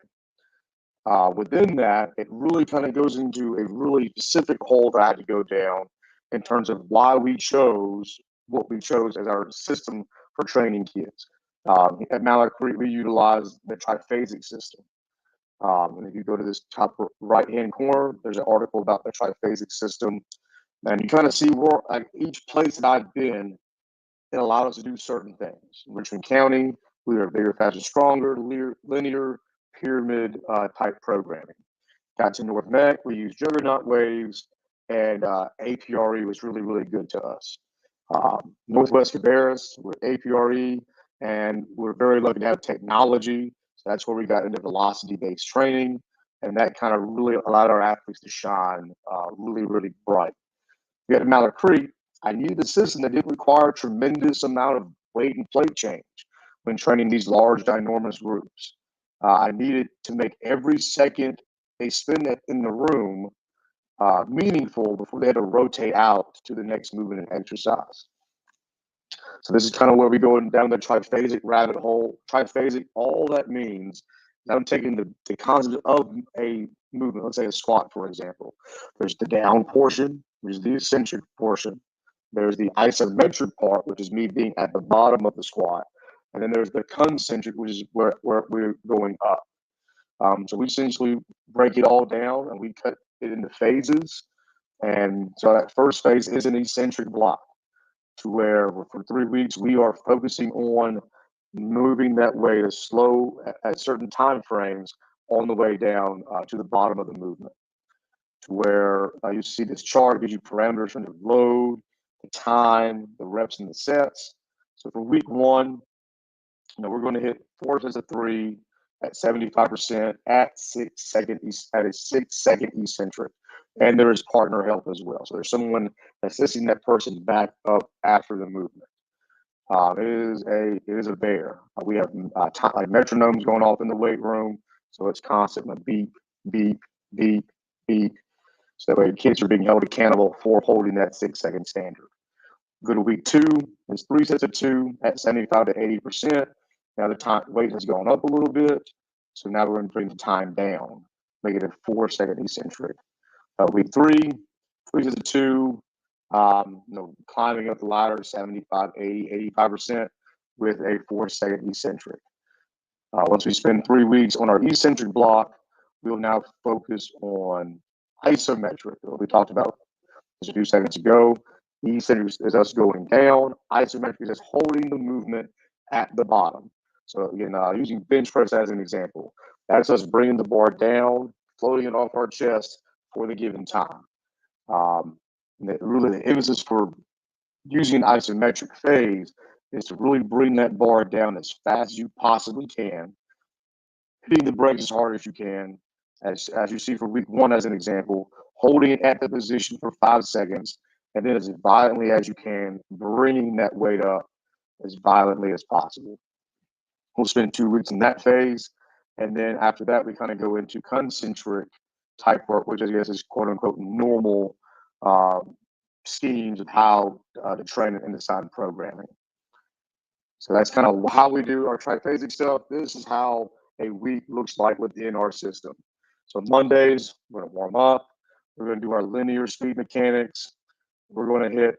Within that, it really kind of goes into a really specific hole that I had to go down in terms of why we chose what we chose as our system for training kids. At Mallard Creek, we utilize the triphasic system. And if you go to this top right-hand corner, there's an article about the triphasic system. And you kind of see where each place that I've been, it allowed us to do certain things. In Richmond County, we were bigger, faster, stronger, linear pyramid type programming. Got to North Meck, we used juggernaut waves, and APRE was really, really good to us. Northwest Cabarrus, we're APRE, and we're very lucky to have technology. So that's where we got into velocity-based training, and that kind of really allowed our athletes to shine really, really bright. We had Mallard Creek. I needed a system that didn't require a tremendous amount of weight and plate change when training these large, ginormous groups. I needed to make every second they spend in the room meaningful before they had to rotate out to the next movement and exercise. So this is kind of where we go down the triphasic rabbit hole. Triphasic, all that means is I'm taking the concept of a movement, let's say a squat, for example. There's the down portion, which is the eccentric portion. There's the isometric part, which is me being at the bottom of the squat. And then there's the concentric, which is where we're going up. So we essentially break it all down and we cut it into phases. And so that first phase is an eccentric block, to where for 3 weeks we are focusing on moving that way to slow at certain time frames on the way down to the bottom of the movement. To where you see this chart gives you parameters from the load, the time, the reps, and the sets. So for week 1, we're going to hit 4 sets of 3 at 75% at a 6-second eccentric. And there is partner help as well. So there's someone assisting that person back up after the movement. It is a bear. We have like metronomes going off in the weight room, so it's constant like beep, beep, beep, beep. So that way kids are being held accountable for holding that 6-second standard. Go to week 2. It's 3 sets of 2 at 75 to 80%. Now the time weight has gone up a little bit, so now we're going to bring the time down, make it a 4-second eccentric. Week 3, 3 sets of 2. Climbing up the ladder 75, 80, 85% with a 4-second eccentric. Once we spend 3 weeks on our eccentric block, we'll now focus on isometric, what we talked about just a few seconds ago. Eccentric is us going down. Isometric is us holding the movement at the bottom. So again, using bench press as an example, that's us bringing the bar down, floating it off our chest for the given time. Really, the emphasis for using an isometric phase is to really bring that bar down as fast as you possibly can, hitting the brakes as hard as you can, as you see for week 1 as an example, holding it at the position for 5 seconds, and then as violently as you can, bringing that weight up as violently as possible. We'll spend 2 weeks in that phase, and then after that, we kind of go into concentric type work, which I guess is quote unquote normal schemes of how to train and design programming. So that's kind of how we do our triphasic stuff. This is how a week looks like within our system. So Mondays, we're going to warm up. We're going to do our linear speed mechanics. We're going to hit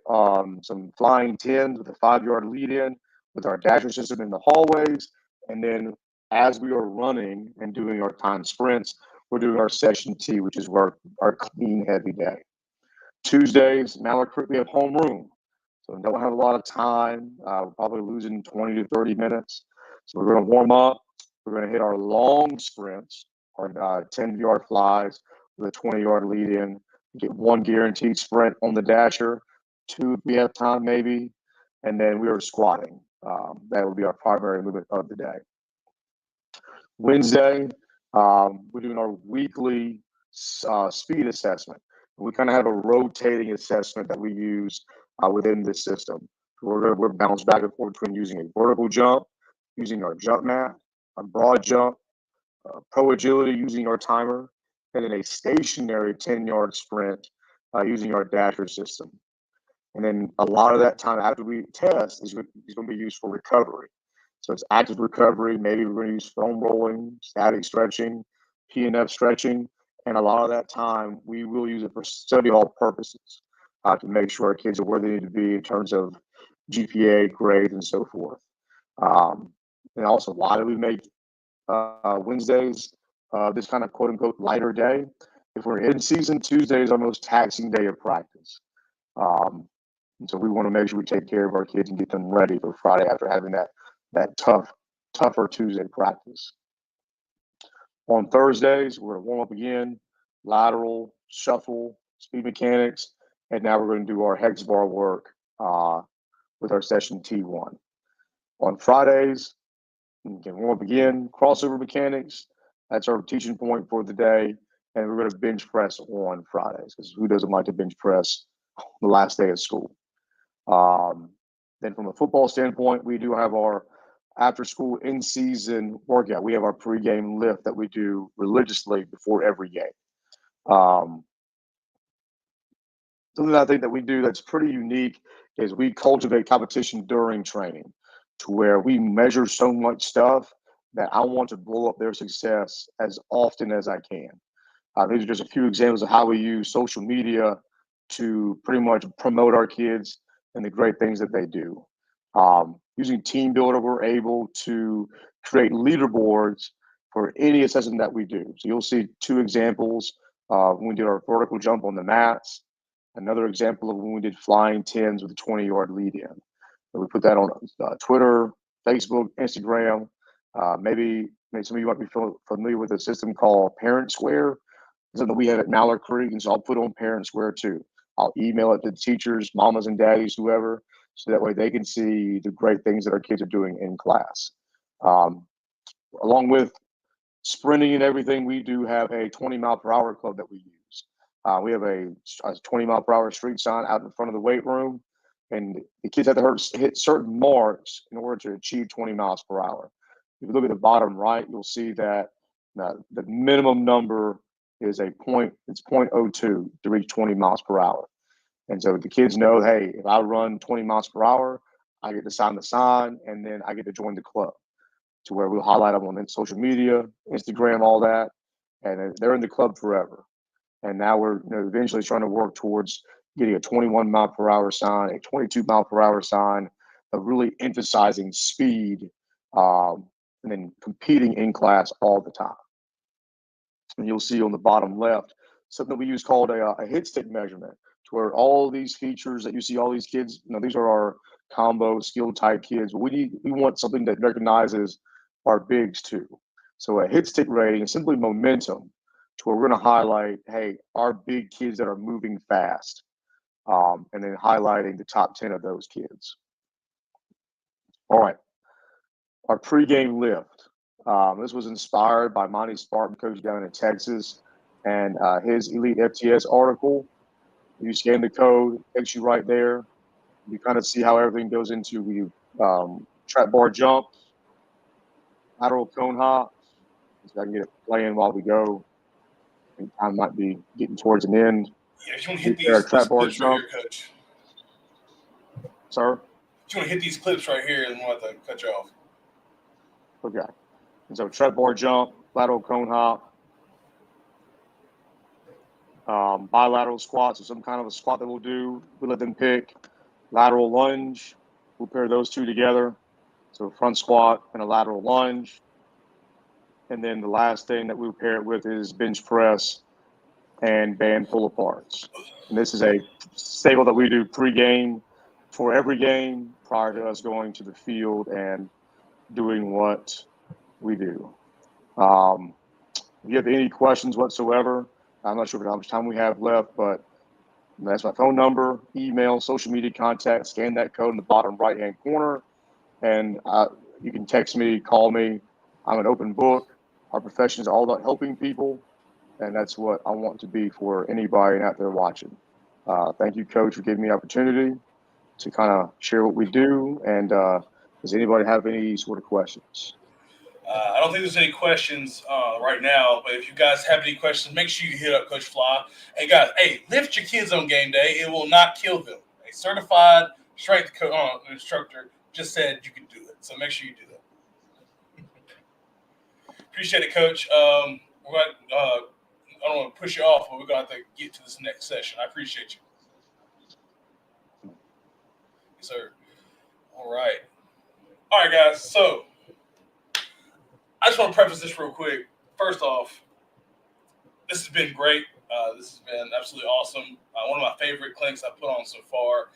some flying 10s with a 5-yard lead in with our dasher system in the hallways. And then as we are running and doing our time sprints, we're doing our session T, which is our clean heavy day. Tuesdays, now we have homeroom. So we don't have a lot of time. We're probably losing 20 to 30 minutes. So we're going to warm up. We're going to hit our long sprints, our 10-yard flies with a 20-yard lead in. Get 1 guaranteed sprint on the dasher, 2 if we have time maybe, and then we are squatting. That will be our primary movement of the day. Wednesday, we're doing our weekly speed assessment. We kind of have a rotating assessment that we use within this system. We're bounced back and forth between using a vertical jump, using our jump mat, a broad jump, pro agility using our timer, and then a stationary 10-yard sprint using our dasher system. And then a lot of that time after we test is going to be used for recovery. So it's active recovery. Maybe we're going to use foam rolling, static stretching, P&F stretching. And a lot of that time, we will use it for study hall purposes to make sure our kids are where they need to be in terms of GPA, grades, and so forth. And also, why do we make Wednesdays this kind of quote unquote lighter day? If we're in season, Tuesday is our most taxing day of practice. And so we want to make sure we take care of our kids and get them ready for Friday after having that tougher Tuesday practice. On Thursdays, we're going to warm up again, lateral, shuffle, speed mechanics, and now we're going to do our hex bar work with our session T1. On Fridays, we can warm up again, crossover mechanics. That's our teaching point for the day. And we're going to bench press on Fridays, because who doesn't like to bench press the last day of school? Then from a football standpoint, we do have our after school in-season workout. We have our pregame lift that we do religiously before every game. Something I think that we do that's pretty unique is we cultivate competition during training, to where we measure so much stuff that I want to blow up their success as often as I can. These are just a few examples of how we use social media to pretty much promote our kids and the great things that they do. Using Team Builder, we're able to create leaderboards for any assessment that we do. So you'll see 2 examples when we did our vertical jump on the mats, another example of when we did flying 10s with a 20-yard lead in. So we put that on Twitter, Facebook, Instagram. Maybe some of you might be familiar with a system called Parent Square, something we have at Mallard Creek, and so I'll put on Parent Square too. I'll email it to the teachers, mamas and daddies, whoever, so that way they can see the great things that our kids are doing in class. Along with sprinting and everything, we do have a 20-mile-per-hour club that we use. We have a 20-mile-per-hour street sign out in front of the weight room, and the kids have to hit certain marks in order to achieve 20 miles per hour. If you look at the bottom right, you'll see that the minimum number is it's 0.02 to reach 20 miles per hour. And so the kids know, hey, if I run 20 miles per hour, I get to sign the sign, and then I get to join the club, to where we'll highlight them on social media, Instagram, all that, and they're in the club forever. And now we're eventually trying to work towards getting a 21 mile per hour sign, a 22 mile per hour sign, of really emphasizing speed, and then competing in class all the time. And you'll see on the bottom left something we use called a hit stick measurement, to where all these features that you see all these kids, these are our combo skill type kids. But we want something that recognizes our bigs too. So a hit stick rating is simply momentum, to where we're going to highlight, hey, our big kids that are moving fast, and then highlighting the top 10 of those kids. All right, our pregame lift. This was inspired by Monty Spartan, coach down in Texas, and his Elite FTS article. You scan the code, it takes you right there. You kind of see how everything goes into trap bar jumps, lateral cone hops. So I can get it playing while we go. I think time might be getting towards an end. Yeah, if you want to hit these trap bar clips jump. right here, Coach. Sir? If you want to hit these clips right here, then we'll have to cut you off. Okay. And so trap bar jump, lateral cone hop, bilateral squats, or some kind of a squat that we'll do. We let them pick. Lateral lunge, we'll pair those two together. So front squat and a lateral lunge. And then the last thing that we'll pair it with is bench press and band pull aparts. And this is a staple that we do pre-game for every game prior to us going to the field and doing what we do. If you have any questions whatsoever, I'm not sure how much time we have left, but that's my phone number, email, social media contact. Scan that code in the bottom right-hand corner, and you can text me, call me. I'm an open book. Our profession is all about helping people, and that's what I want to be for anybody out there watching. Thank you, Coach, for giving me the opportunity to kind of share what we do. And does anybody have any sort of questions? I don't think there's any questions right now, but if you guys have any questions, make sure you hit up Coach Fly. Hey, guys, lift your kids on game day. It will not kill them. A certified strength instructor just said you can do it, so make sure you do that. Appreciate it, Coach. I don't want to push you off, but we're going to have to get to this next session. I appreciate you. Yes, sir. All right, guys, so I just want to preface this real quick. First off, this has been great. This has been absolutely awesome. One of my favorite clinics I've put on so far.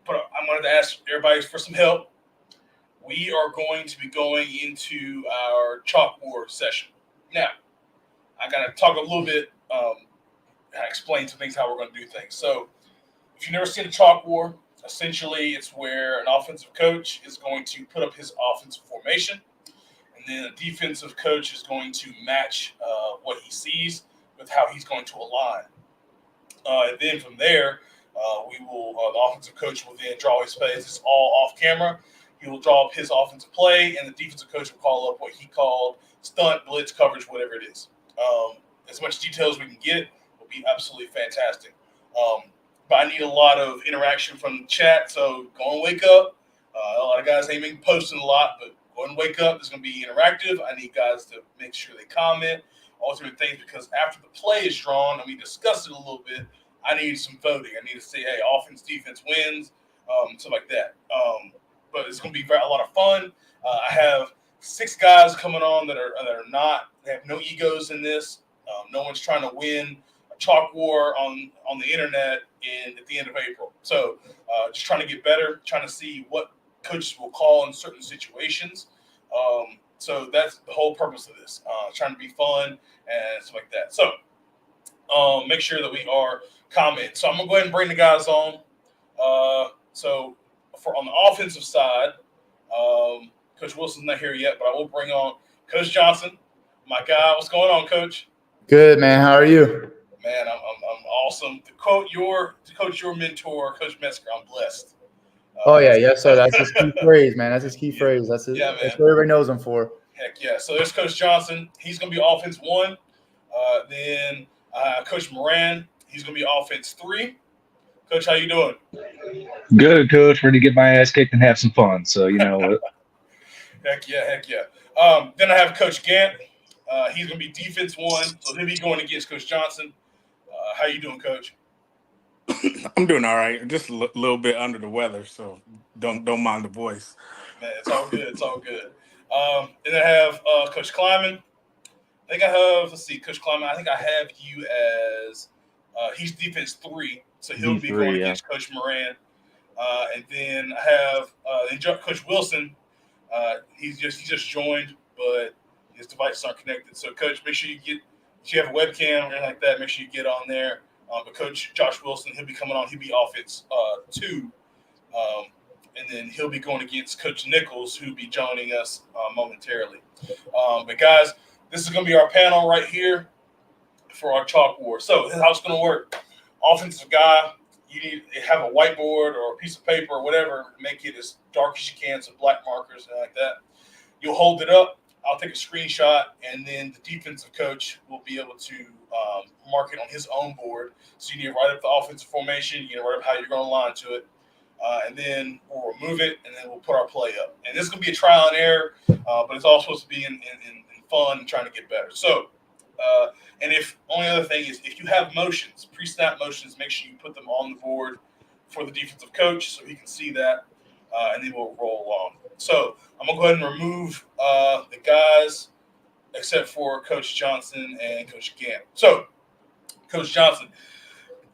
But I'm going to ask everybody for some help. We are going to be going into our chalk war session. Now, I got to talk a little bit, explain some things, how we're going to do things. So, if you've never seen a chalk war, essentially it's where an offensive coach is going to put up his offensive formation, and then a defensive coach is going to match what he sees with how he's going to align. And then from there, the offensive coach will then draw his plays. It's all off camera. He will draw up his offensive play, and the defensive coach will call up what he called stunt, blitz, coverage, whatever it is. As much detail as we can get will be absolutely fantastic. But I need a lot of interaction from the chat, so go and wake up. A lot of guys ain't been posting a lot, but go and wake up. It's going to be interactive. I need guys to make sure they comment, all different things, because after the play is drawn and we discuss it a little bit, I need some voting. I need to say, hey, offense, defense wins, stuff like that. But it's going to be a lot of fun. I have 6 guys coming on that are they have no egos in this. No one's trying to win a chalk war on the internet at the end of April. So just trying to get better, trying to see what coaches will call in certain situations. So that's the whole purpose of this, trying to be fun and stuff like that. So make sure that we are commenting. So I'm going to go ahead and bring the guys on. So on the offensive side, Coach Wilson's not here yet, but I will bring on Coach Johnson, my guy. What's going on, Coach? Good, man. How are you? Man, I'm awesome. To quote your mentor, Coach Metzger, I'm blessed. Oh yeah, yes sir. That's his key phrase, man. That's his key phrase. That's man. That's what everybody knows him for. Heck yeah. So there's Coach Johnson. He's going to be offense 1. Then Coach Moran. He's going to be offense 3. Coach, how you doing? Good, Coach. Ready to get my ass kicked and have some fun. So, Heck yeah. Then I have Coach Gant. He's going to be defense 1, so he'll be going against Coach Johnson. How you doing, Coach? I'm doing all right. Just a little bit under the weather, so don't mind the voice. Man, it's all good. It's all good. And then I have Coach Kleiman. I think I have, Coach Kleiman, I think I have you as he's defense 3, so he'll be going against Coach Moran. And then I have Coach Wilson. He just joined, but his devices aren't connected. So, Coach, make sure if you have a webcam or anything like that, make sure you get on there. But Coach Josh Wilson, he'll be coming on. He'll be offense 2. And then he'll be going against Coach Nichols, who'll be joining us momentarily. But, guys, this is going to be our panel right here for our chalk war. So this is how it's going to work. Offensive guy, you need to have a whiteboard or a piece of paper or whatever. Make it as dark as you can, some black markers and like that. You'll hold it up. I'll take a screenshot, and then the defensive coach will be able to mark it on his own board. So you need to write up the offensive formation. You need to write up how you're going to line to it. And then we'll remove it, and then we'll put our play up. And this is going to be a trial and error, but it's all supposed to be in fun and trying to get better. So, and only other thing is if you have motions, pre-snap motions, make sure you put them on the board for the defensive coach so he can see that, and then we'll roll along. So I'm going to go ahead and remove the guys except for Coach Johnson and Coach Gant. So, Coach Johnson,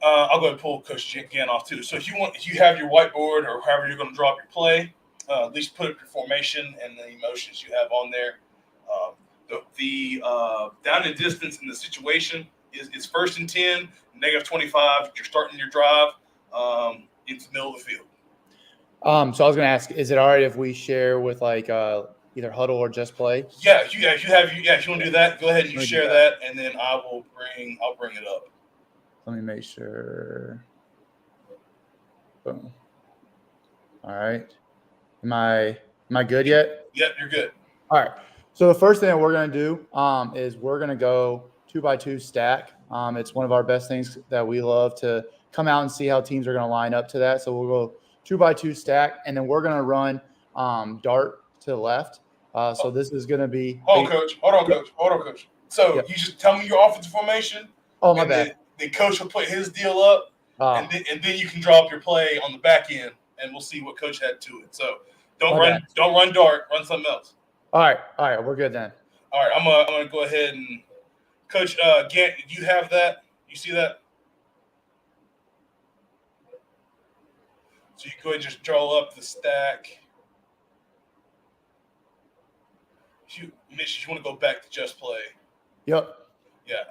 I'll go ahead and pull Coach Gant off too. So if you have your whiteboard or however you're going to drop your play, at least put up your formation and the emotions you have on there. The down and distance in the situation is 1st and 10, -25. You're starting your drive into the middle of the field. So I was going to ask, is it all right if we share with either huddle or just play? Yeah, if you want to do that, go ahead and you share that, and then I'll bring it up. Let me make sure. Boom. All right. Am I good yet? Yep, you're good. All right. So the first thing that we're going to do is we're going to go 2x2 stack. It's one of our best things that we love to come out and see how teams are going to line up to that. So we'll go 2x2 stack, and then we're going to run dart to the left. So this is going to be. Hold on, coach. So you just tell me your offensive formation. Oh, my bad. The coach will put his deal up, and then you can draw up your play on the back end, and we'll see what coach had to it. So don't run dart, run something else. All right, we're good then. All right, I'm gonna go ahead and Coach Gant, do you have that? You see that? So you go ahead and just draw up the stack. Mitch, you want to go back to just play? Yep. Yeah.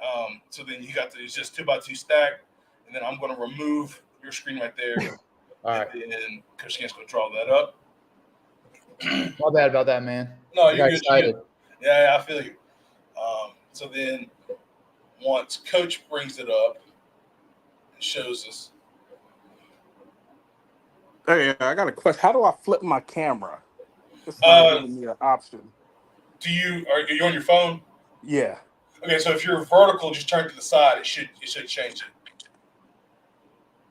So then you got it's just 2x2 stack, and then I'm going to remove your screen right there. All right. And then Coach Gant's going to draw that up. My bad about that, man. No, you're good. Excited. Yeah, I feel you. So then once Coach brings it up and shows us. Hey, I got a question. How do I flip my camera? It's not giving me an option. Are you on your phone? Yeah. Okay, so if you're vertical, just turn to the side. It should change it.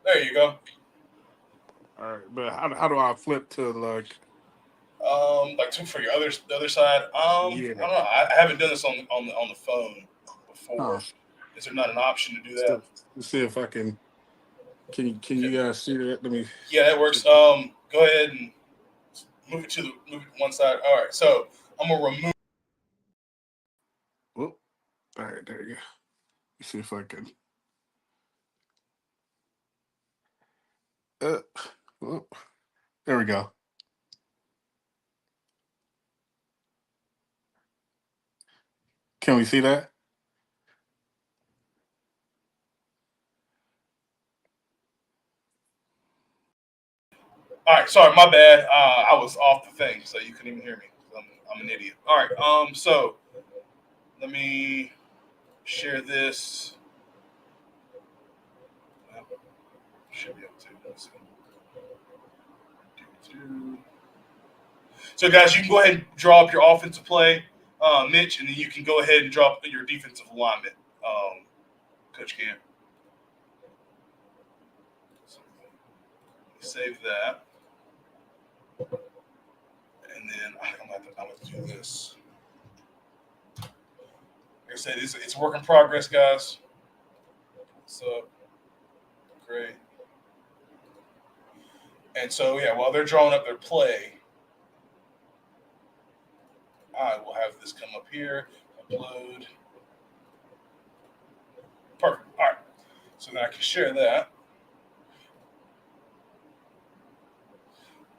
There you go. All right, but how do I flip to like for your the other side? I don't know. I haven't done this on the phone before. Is there not an option to do that? Let's see if I can. Can you see that? Let me. Yeah, that works. Go ahead and move it to one side. All right, so I'm gonna remove. Whoop. All right, there you go. Let's see if I can. Whoop. There we go. Can we see that? All right, sorry, my bad. I was off the thing, so you couldn't even hear me. I'm an idiot. All right, so let me share this. Should be able to. Let's see. So, guys, you can go ahead and draw up your offensive play, Mitch, and then you can go ahead and drop your defensive alignment, Coach Camp. So, save that. And then I'm going to do this. Like I said, it's a work in progress, guys. What's up? Great. And so, yeah, while they're drawing up their play, I will have this come up here, upload. Perfect. All right. So then I can share that.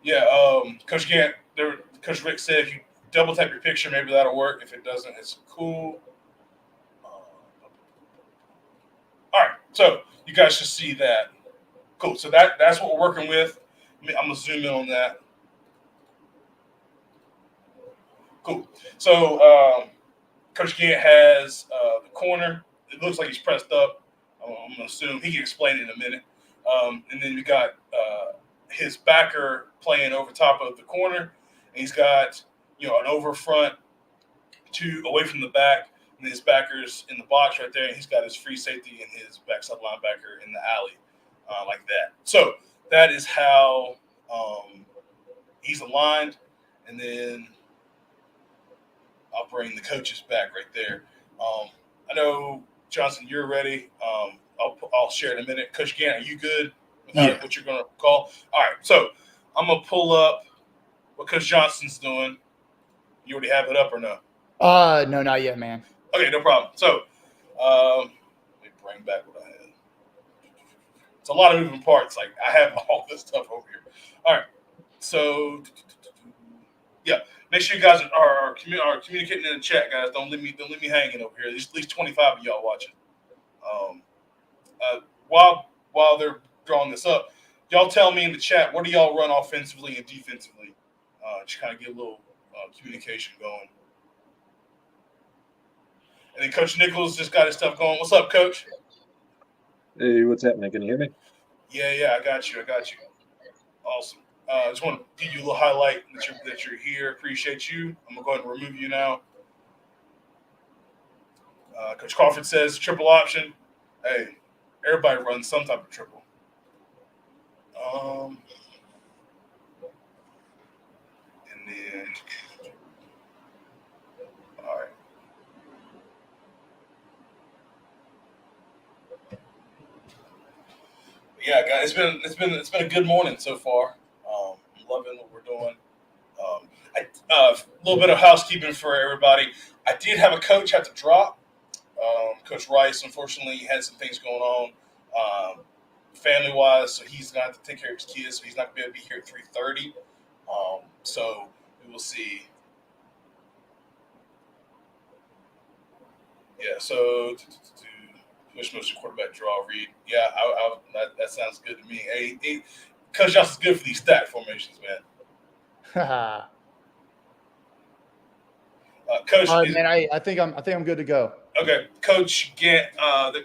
Yeah, Coach Gant, Coach Rick said if you double tap your picture, maybe that'll work. If it doesn't, it's cool. All right, so you guys should see that. Cool. So that's what we're working with. I'm gonna zoom in on that. Cool. So Coach Gant has the corner. It looks like he's pressed up. I'm gonna assume he can explain it in a minute. And then we got his backer playing over top of the corner, and he's got an over front, two away from the back, and his backers in the box right there, and he's got his free safety and his backside linebacker in the alley, like that. So that is how he's aligned, and then I'll bring the coaches back right there. I know Johnson, you're ready. I'll share in a minute. Coach Gant, are you good with what you're going to call? All right, so I'm going to pull up what Coach Johnson's doing. You already have it up or no? No, not yet, man. Okay, no problem. So let me bring back what I had. It's a lot of moving parts. Like I have all this stuff over here. All right, so yeah, make sure you guys are communicating in the chat, guys. Don't leave me hanging over here. There's at least 25 of y'all watching. While they're drawing this up, y'all tell me in the chat, what do y'all run offensively and defensively? Just kind of get a little communication going. And then Coach Nichols just got his stuff going. What's up, Coach? Hey, what's happening? Can you hear me? Yeah, I got you. Awesome. I just want to give you a little highlight that you're here. Appreciate you. I'm going to go ahead and remove you now. Coach Crawford says triple option. Hey, everybody runs some type of triple. And then, all right. Yeah, guys, it's been a good morning so far. I'm loving what we're doing. A little bit of housekeeping for everybody. I did have a coach have to drop. Coach Rice, unfortunately, had some things going on family-wise, so he's going to have to take care of his kids, so he's not going to be able to be here at 3:30. So we will see. Yeah, so push motion quarterback draw read. Yeah, that sounds good to me. Hey, Coach Johnson's good for these stack formations, man. Coach, all right, man. I think I'm good to go. Okay, Coach Gant.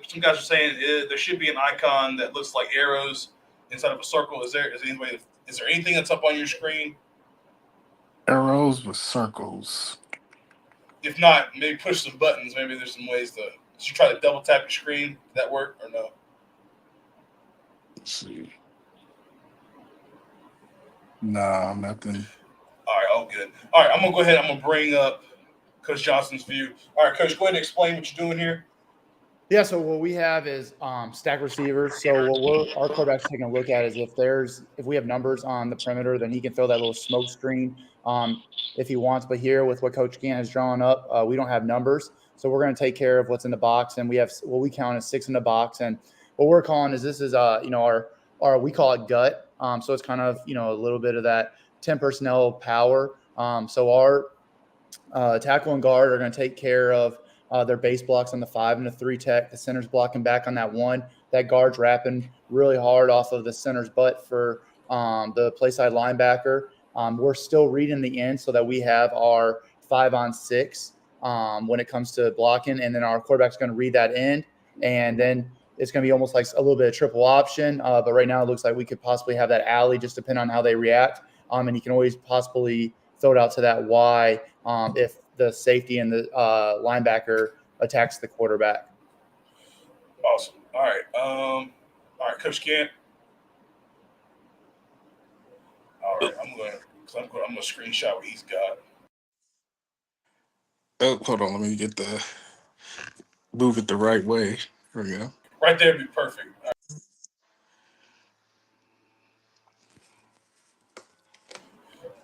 Some guys are saying there should be an icon that looks like arrows inside of a circle. Is there anything that's up on your screen? Arrows with circles. If not, maybe push some buttons. Maybe there's some ways to. Did you try to double tap your screen? Did that work or no? Let's see. Nah, nothing. All right, all good. All right, I'm gonna go ahead. I'm gonna bring up Coach Johnson's view. All right, Coach, go ahead and explain what you're doing here. Yeah, so what we have is stack receivers. So what our quarterback's taking a look at is if we have numbers on the perimeter, then he can throw that little smoke screen if he wants. But here with what Coach Gant has drawn up, we don't have numbers. So we're going to take care of what's in the box, and we have what we count as 6 in the box. And what we're calling is our we call it gut. So it's kind of a little bit of that 10 personnel power. So our tackle and guard are going to take care of their base blocks on the 5 and the 3 tech. The center's blocking back on that 1. That guard's wrapping really hard off of the center's butt for the play side linebacker. We're still reading the end so that we have our 5-on-6 when it comes to blocking, and then our quarterback's going to read that end. And then it's going to be almost like a little bit of triple option. But right now it looks like we could possibly have that alley, just depending on how they react. And you can always possibly throw it out to that Y if the safety and the linebacker attacks the quarterback. Awesome. All right, Coach Kent. All right, I'm going to screenshot what he's got. Oh, hold on. Let me move it the right way. There we go. Right there would be perfect.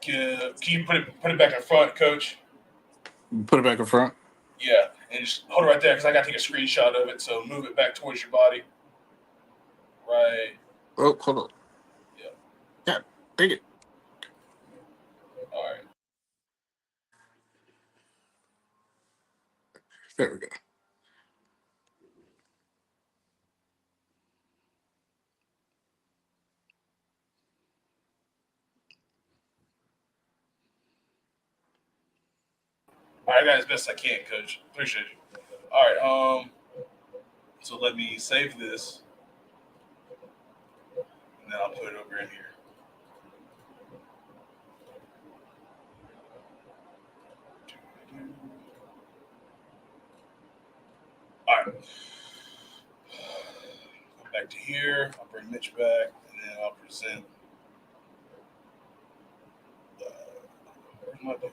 Can you put it back in front, Coach? Put it back in front. Yeah, and just hold it right there because I got to take a screenshot of it. So move it back towards your body. Right. Oh, hold on. Yeah. Yeah, take it. All right. There we go. All right, I got as best I can, Coach. Appreciate you. All right. So let me save this, and then I'll put it over in here. All right. Go back to here. I'll bring Mitch back, and then I'll present. Where's my book?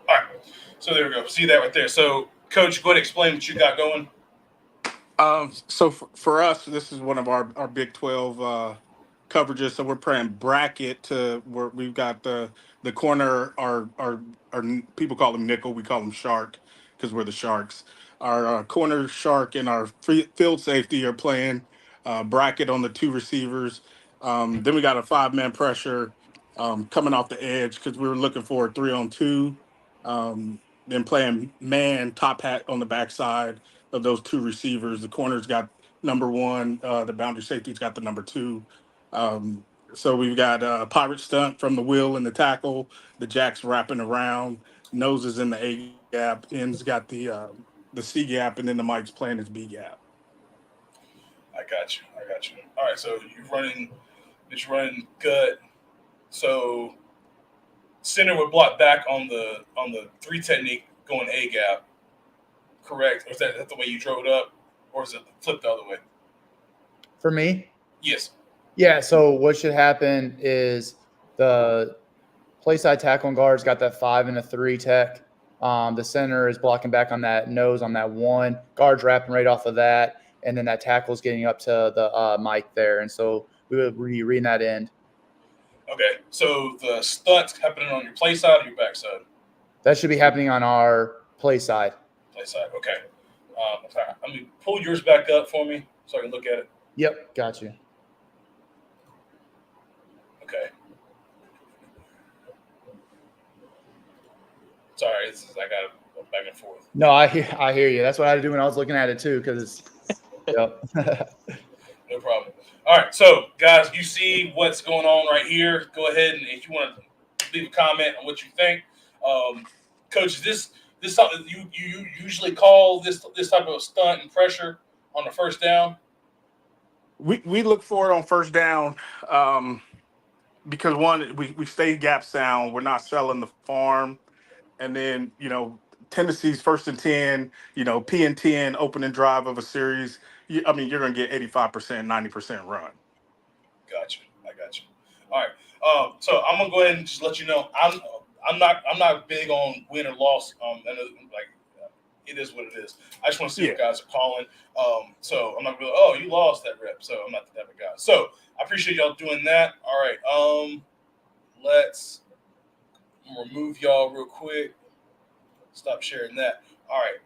All right. So there we go. See that right there. So, Coach, go ahead and explain what you got going. So for us, this is one of our Big 12 coverages. So we're playing bracket to where we've got the corner. Our people call them nickel. We call them shark because we're the Sharks. Our corner shark and our field safety are playing bracket on the two receivers. Then we got a 5-man pressure coming off the edge because we were looking for a 3-on-2. Then playing man top hat on the backside of those two receivers. The corner's got number 1. The boundary safety's got the number 2. So we've got pirate stunt from the wheel and the tackle. The jack's wrapping around. Nose is in the A gap. End's got the C gap, and then the Mike's playing his B gap. I got you. All right. So you're running gut. So center would block back on the 3 technique going A gap. Correct. Or is that the way you drove it up, or is it flipped the other way? For me? Yes. Yeah, so what should happen is the play side tackle and guard's got that 5 and a 3 tech. The center is blocking back on that nose on that 1. Guard's wrapping right off of that, and then that tackle's getting up to the mic there. And so we would be reading that end. Okay. So the stunt's happening on your play side or your back side? That should be happening on our play side. Play side. Okay. Let me pull yours back up for me so I can look at it. Yep, got you. Okay. Sorry, I got it back and forth. No, I hear you. That's what I had to do when I was looking at it too, because yep. No problem. All right, so guys, you see what's going on right here. Go ahead and if you want to leave a comment on what you think, Coach. This something you usually call this type of stunt and pressure on the first down? We look for it on first down because one, we stay gap sound. We're not selling the farm, and then Tennessee's 1st and 10. P and 10 opening drive of a series. You're going to get 85%, 90% run. Gotcha. I got you. All right. So I'm gonna go ahead and just let you know I'm not big on win or loss. It is what it is. I just want to see what guys are calling. So I'm not really, you lost that rep. So I'm not the type of guy. So I appreciate y'all doing that. All right. Let's remove y'all real quick. Stop sharing that. All right.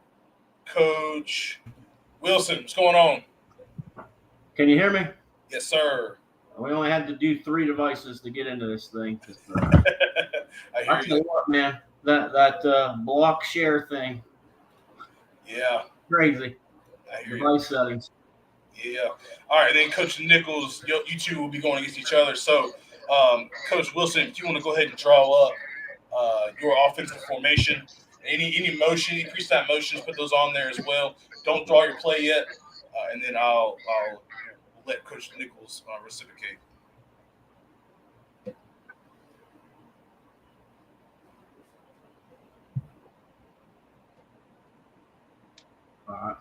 Coach Wilson, what's going on? Can you hear me? Yes, sir. We only had to do 3 devices to get into this thing. I tell you what, man, that block share thing. Yeah. Crazy. I hear Device settings. Yeah. All right. Then Coach Nichols, you two will be going against each other. So, Coach Wilson, if you want to go ahead and draw up your offensive formation, Any motion, any freestyle motions, put those on there as well. Don't draw your play yet, and then I'll let Coach Nichols reciprocate. All right.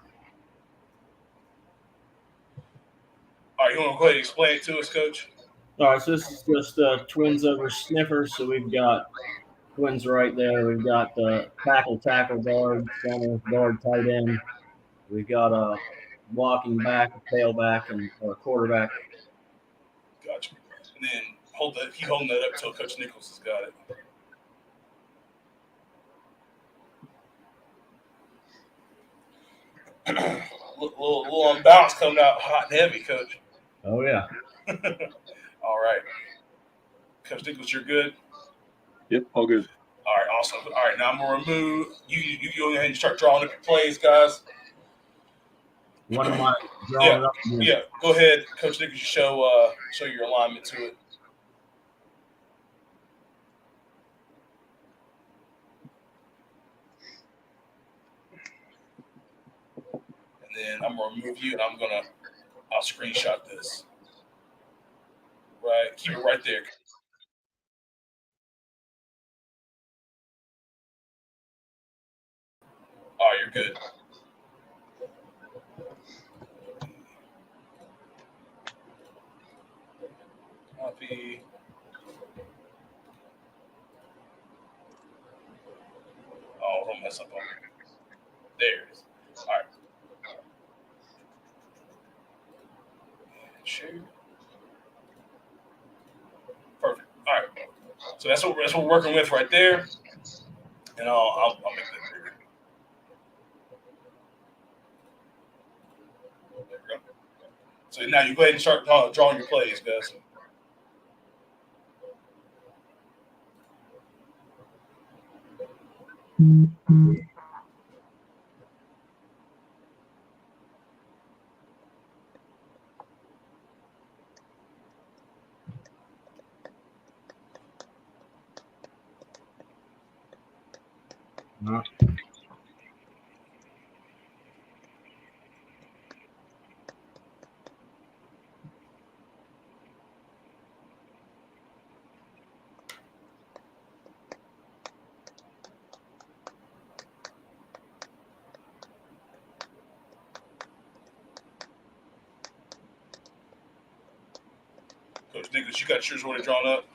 All right, you want to go ahead and explain it to us, Coach? All right, so this is just twins over sniffers. So we've got twins right there. We've got tackle, guard, center, guard, tight end. We've got a blocking back, a tailback, and a quarterback. Gotcha. And then keep holding that up until Coach Nichols has got it. little unbalanced coming out hot and heavy, Coach. Oh yeah. All right, Coach Nichols, you're good. Yep, all good. All right, awesome. All right, now I'm gonna remove you. Go ahead and start drawing up your plays, guys. What am I drawing up? Yeah. Go ahead, Coach Nichols. You show your alignment to it. And then I'm gonna remove you, and I'll screenshot this. Right, keep it right there. All right, you're good. Copy. Oh, don't mess up on it. There it is. All right. Share. Perfect. All right. So that's what we're working with right there, and I'll make that bigger. There we go. So now you go ahead and start drawing your plays, guys. Coach Nicholas, you got yours already drawn up?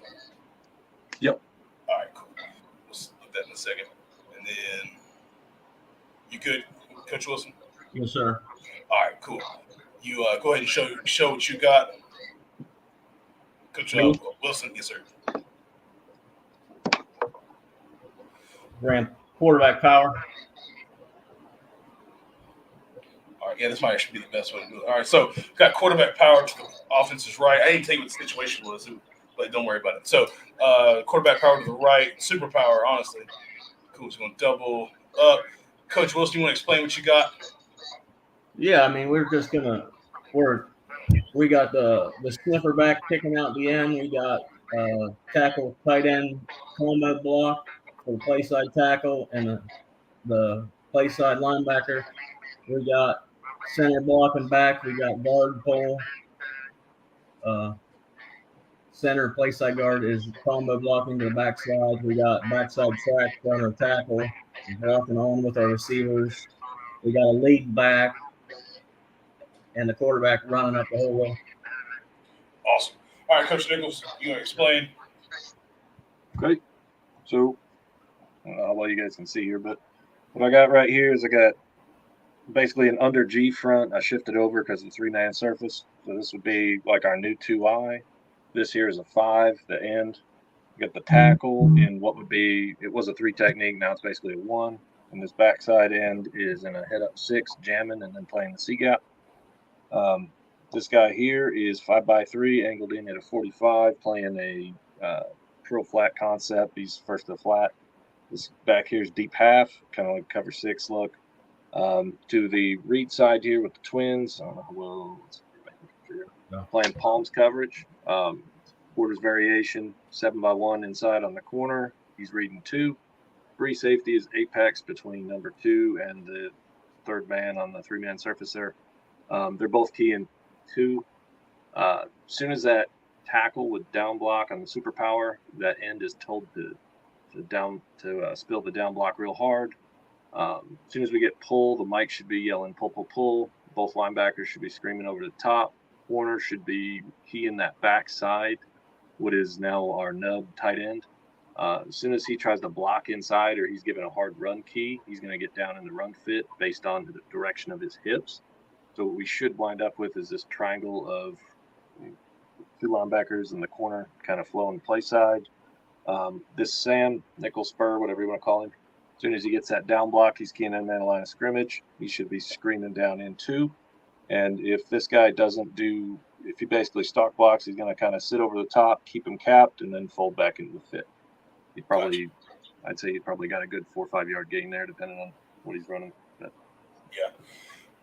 Yep. All right, cool. Let's look at that in a second. And then you good, Coach Wilson? Yes, sir. All right, cool. You go ahead and show what you got. Coach Wilson, yes, sir. Ran quarterback power. All right, yeah, this might actually be the best way to do it. All right, so got quarterback power to the offense's right. I didn't tell you what the situation was, but don't worry about it. So quarterback power to the right, super power, honestly. Cool, so going to double up. Coach Wilson, you want to explain what you got? Yeah, I mean, we got the sniffer back kicking out the end. We got tackle, tight end, combo block for the play side tackle, and the play side linebacker. We got center blocking back. We got guard pole. Center play side guard is combo blocking to the backside. We got backside track, runner tackle, blocking on with our receivers. We got a lead back and the quarterback running up the whole way. Awesome. All right, Coach Nichols, you want to explain? Okay. So, I don't know how well you guys can see here, but what I got right here is I got basically an under G front. I shifted over because of the 3-man surface. So this would be like our new 2I. This here is a 5, the end. You got the tackle in what would be, it was a 3 technique. Now it's basically a 1. And this backside end is in a head up 6, jamming and then playing the C gap. This guy here is 5x3, angled in at a 45, playing a curl flat concept. He's first to the flat. This back here is deep half, kind of like cover 6 look. To the read side here with the twins, I don't know how well, playing palms coverage, quarters variation, 7x1 inside on the corner. He's reading 2. free safety is apex between number 2 and the third man on the 3-man surface there. They're both key in 2. As soon as that tackle with down block on the super power, that end is told to spill the down block real hard. As soon as we get pull, the mic should be yelling pull, pull, pull. Both linebackers should be screaming over the top. Corner should be keying that back side, what is now our nub tight end. As soon as he tries to block inside or he's given a hard run key, he's going to get down in the run fit based on the direction of his hips. So what we should wind up with is this triangle of 2 linebackers in the corner kind of flowing play side. This Sam, nickel spur, whatever you want to call him, as soon as he gets that down block, he's keying in that line of scrimmage. He should be screaming down in 2. And if this guy if he basically stock blocks, he's going to kind of sit over the top, keep him capped, and then fold back into the fit. I'd say he probably got a good 4 or 5 yard gain there, depending on what he's running. But. Yeah,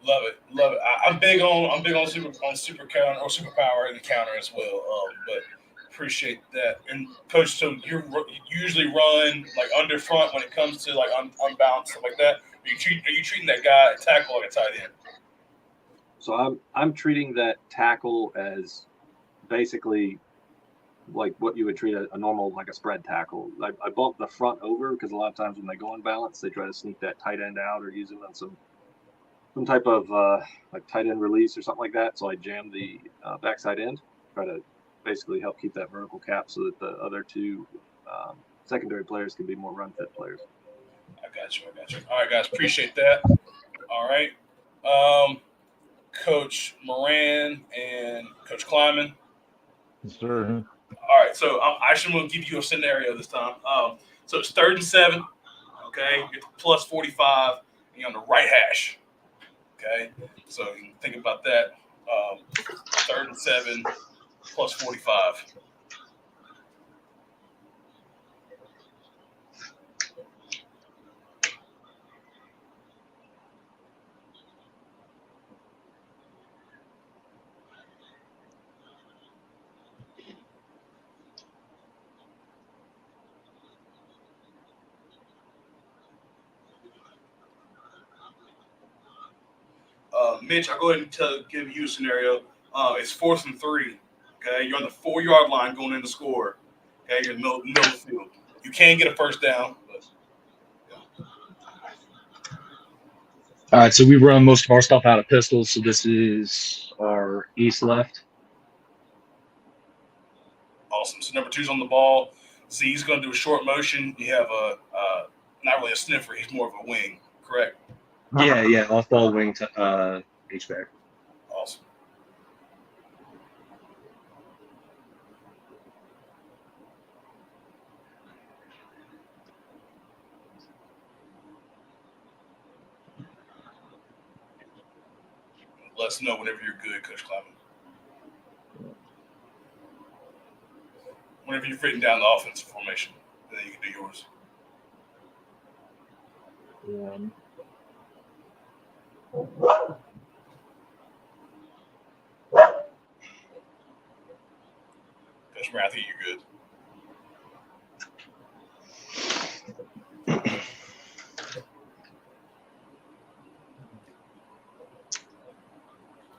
love it. I'm big on super counter or super power in the counter as well. But appreciate that. And coach, so you usually run like under front when it comes to like unbalanced stuff like that. Are you treating that guy at tackle like a tight end? So I'm treating that tackle as basically like what you would treat a normal, like a spread tackle. I bump the front over because a lot of times when they go unbalanced, they try to sneak that tight end out or use it on some type of like tight end release or something like that. So I jam the backside end, try to basically help keep that vertical cap so that the other 2 secondary players can be more run fit players. I got you. All right, guys, appreciate that. All right. Coach Moran and Coach Kleiman. Yes, sir. All right, so I actually want to give you a scenario this time. So it's 3rd and 7, okay? You're plus 45, and you're on the right hash, okay? So you can think about that. 3rd and 7, plus 45. Mitch, I'll go ahead and give you a scenario. It's 4th and 3. Okay, you're on the 4 yard line going in to score. Okay, you're in the middle of the field. You can get a first down. But, All right, so we run most of our stuff out of pistols. So this is our east left. Awesome. So number 2's on the ball. See, he's going to do a short motion. You have not really a sniffer. He's more of a wing, correct? Yeah, off ball wing to H-back. Awesome. Let us know whenever you're good, Coach Kleiman. Whenever you've written down the offensive formation, then you can do yours. Coach Moran, I think you're good.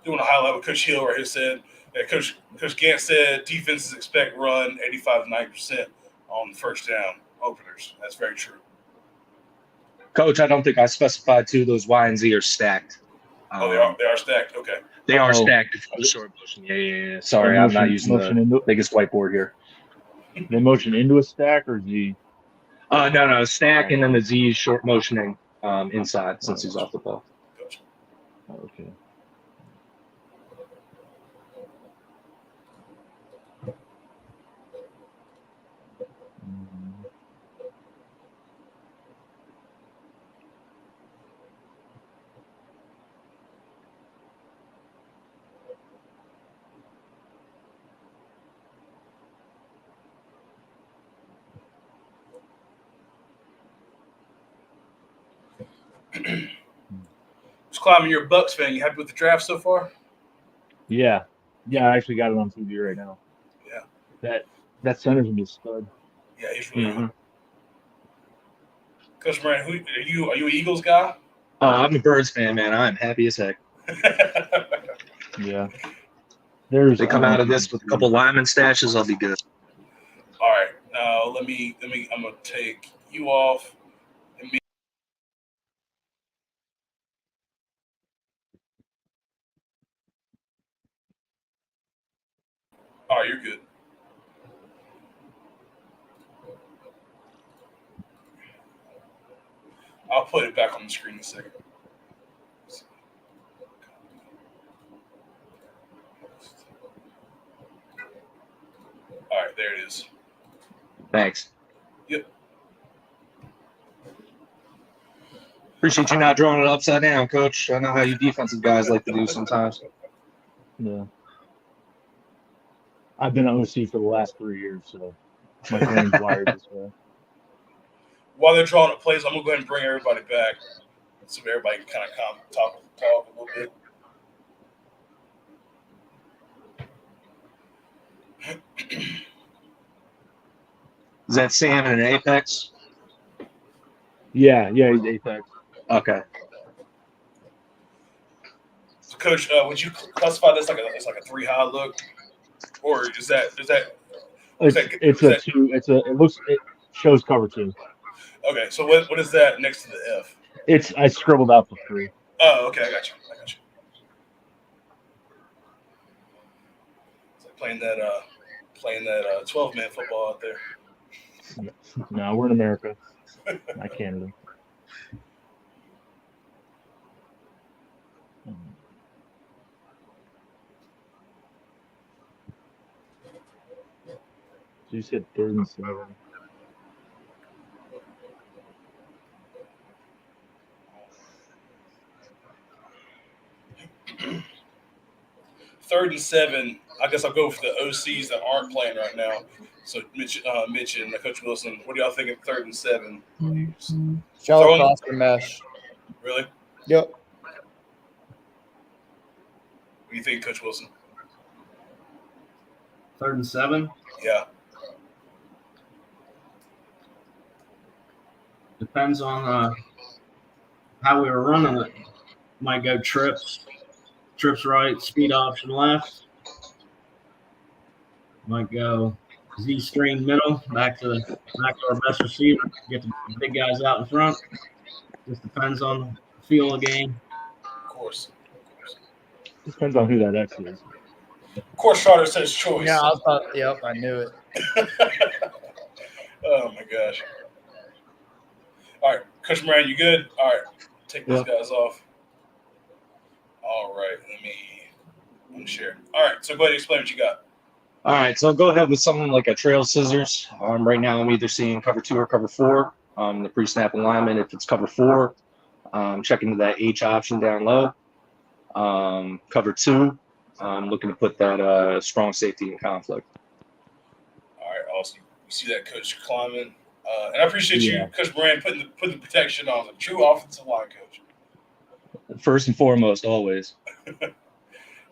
Doing a highlight with Coach Hill right here said that Coach Gant said defenses expect run 85 to 90% on the first down openers. That's very true. Coach, I don't think I specified too. Those Y and Z are stacked. They are stacked. Okay. They are stacked for the short motion. Yeah. Sorry, I'm not using the biggest whiteboard here. They motion into a stack or Z? No, stack and then the Z is short motioning inside since he's off the ball. Okay. Just climbing, you're a Bucks fan. You happy with the draft so far? Yeah, I actually got it on TV right now. Yeah. That center's gonna be a stud. Yeah, he's really good. Coach Moran, are you an Eagles guy? I'm a Birds fan, man. I'm happy as heck. Yeah. There's They come out of this with a couple lineman stashes, I'll be good. All right. Now let me. I'm gonna take you off. All right, you're good. I'll put it back on the screen in a second. All right, there it is. Thanks. Yep. Appreciate you not drawing it upside down, Coach. I know how you defensive guys like to do sometimes. Yeah. I've been OC for the last 3 years, so my brain's wired this way. While they're drawing up plays, I'm gonna go ahead and bring everybody back so everybody can kind of talk a little bit. Is that Sam in an Apex? Yeah, he's Apex. Okay. So, Coach, would you classify this like a 3-high look, or is that It shows cover 2. okay? So what is that next to the F? I scribbled out the 3. Oh, okay, I got you. It's like playing that 12-man football out there. No, we're in America, not Canada. So you said 3rd and 7. Third and 7. I guess I'll go for the OCs that aren't playing right now. So Mitch and Coach Wilson, what do y'all think of 3rd and 7? Shallow cross or mesh. Really? Yep. What do you think, Coach Wilson? 3rd and 7. Yeah. Depends on how we were running it. Might go trips right, speed option left. Might go Z screen middle, back to our best receiver. Get the big guys out in front. Just depends on the feel of the game. Of course. Depends on who that X is. Of course, Charter says choice. Yeah, yep, I knew it. Oh my gosh. All right, Coach Moran, you good? All right, take these guys off. All right, let me share. All right, so go ahead and explain what you got. All right, so I'll go ahead with something like a trail scissors. Right now, I'm either seeing cover 2 or cover 4. The pre-snap alignment, if it's cover 4, checking to that H option down low. Cover 2, I'm looking to put that strong safety in conflict. All right, awesome. You see that, Coach climbing, and I appreciate you, Coach Moran, putting the protection on. A true offensive line coach. First and foremost, always.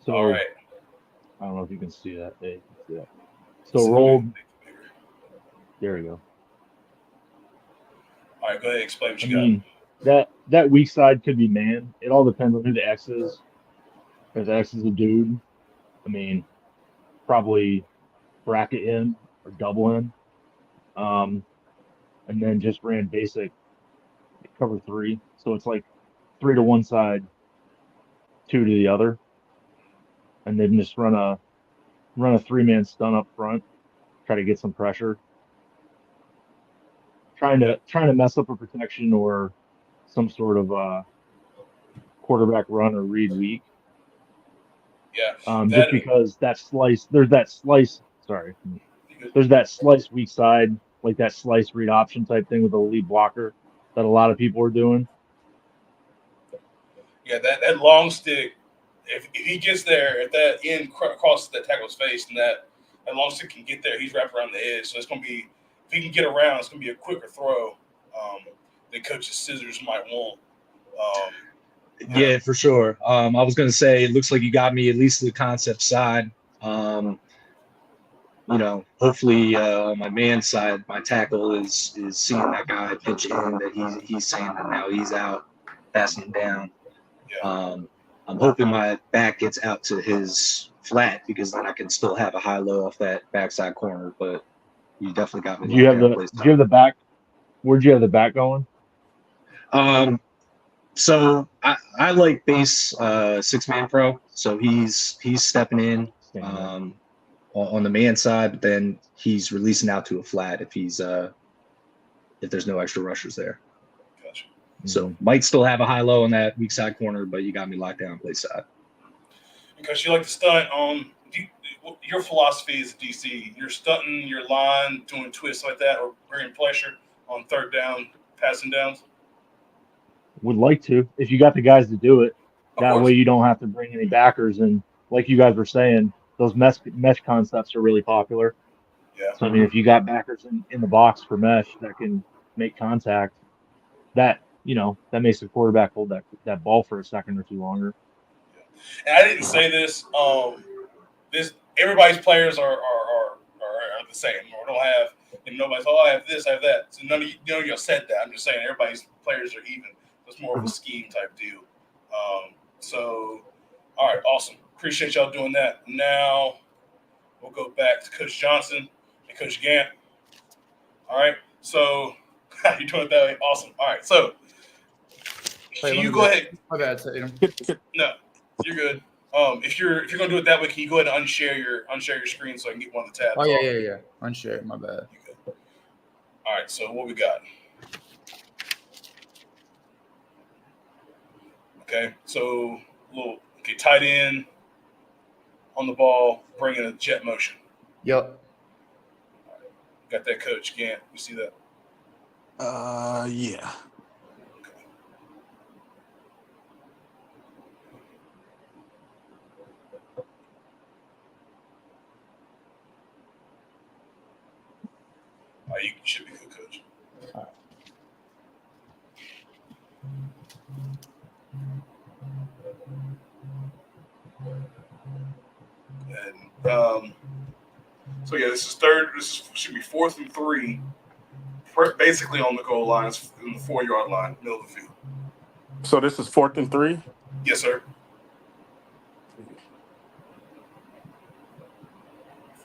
So, all right. I don't know if you can see that. Hey, see that. So rolled. There we go. All right, go ahead and explain what you got. That weak side could be man. It all depends on who the X is. If the X is a dude, probably bracket in or double in. And then just ran basic cover 3. So it's like 3 to one side, 2 to the other. And then just run a 3-man stun up front, try to get some pressure. Trying to mess up a protection or some sort of quarterback run or read weak. Yeah. Just because there's that slice weak side, like that slice read option type thing with a lead blocker that a lot of people are doing. Yeah, that long stick. If he gets there, if that end crosses the tackle's face, and that long stick can get there, he's wrapped around the edge. So it's going to be, if he can get around, it's going to be a quicker throw than Coach's scissors might want. Yeah, for sure. I was going to say, it looks like you got me at least to the concept side. hopefully on my man side, my tackle is seeing that guy pitch in, that he's saying that now he's out, passing him down. I'm hoping my back gets out to his flat because then I can still have a high-low off that backside corner. But you definitely got me. Do you have the back? Where'd you have the back going? So I like base 6-man pro. So he's stepping in on the man side, but then he's releasing out to a flat if there's no extra rushers there. Gotcha. So might still have a high-low on that weak side corner, but you got me locked down play side. Because you like to stunt on your philosophy is DC. You're stunting your line, doing twists like that, or bringing pressure on third down, passing downs. Would like to, if you got the guys to do it. That way you don't have to bring any backers. And like you guys were saying, those mesh concepts are really popular. Yeah. So I mean, if you got backers in the box for mesh that can make contact, that makes the quarterback hold that ball for a second or two longer. And I didn't say this. Everybody's players are the same. Or don't have, and nobody's. I have this, I have that. So none of you said that. I'm just saying everybody's players are even. It's more of a scheme type deal. So, all right, awesome. Appreciate y'all doing that. Now we'll go back to Coach Johnson and Coach Gant. All right. So you're doing it that way. Awesome. All right. So can you go ahead? My bad, Tatum. No, you're good. If you're gonna do it that way, can you go ahead and unshare your screen so I can get one of the tabs? Oh yeah. Unshare. My bad. All right. So what we got? Okay. So tight end on the ball, bringing a jet motion. Yep. Got that, Coach Gant. You see that? Yeah. You should be good, Coach. And so yeah, this is third. This should be 4th and 3. Basically on the goal line, it's in the 4-yard line, middle of the field. So this is 4th and 3? Yes, sir.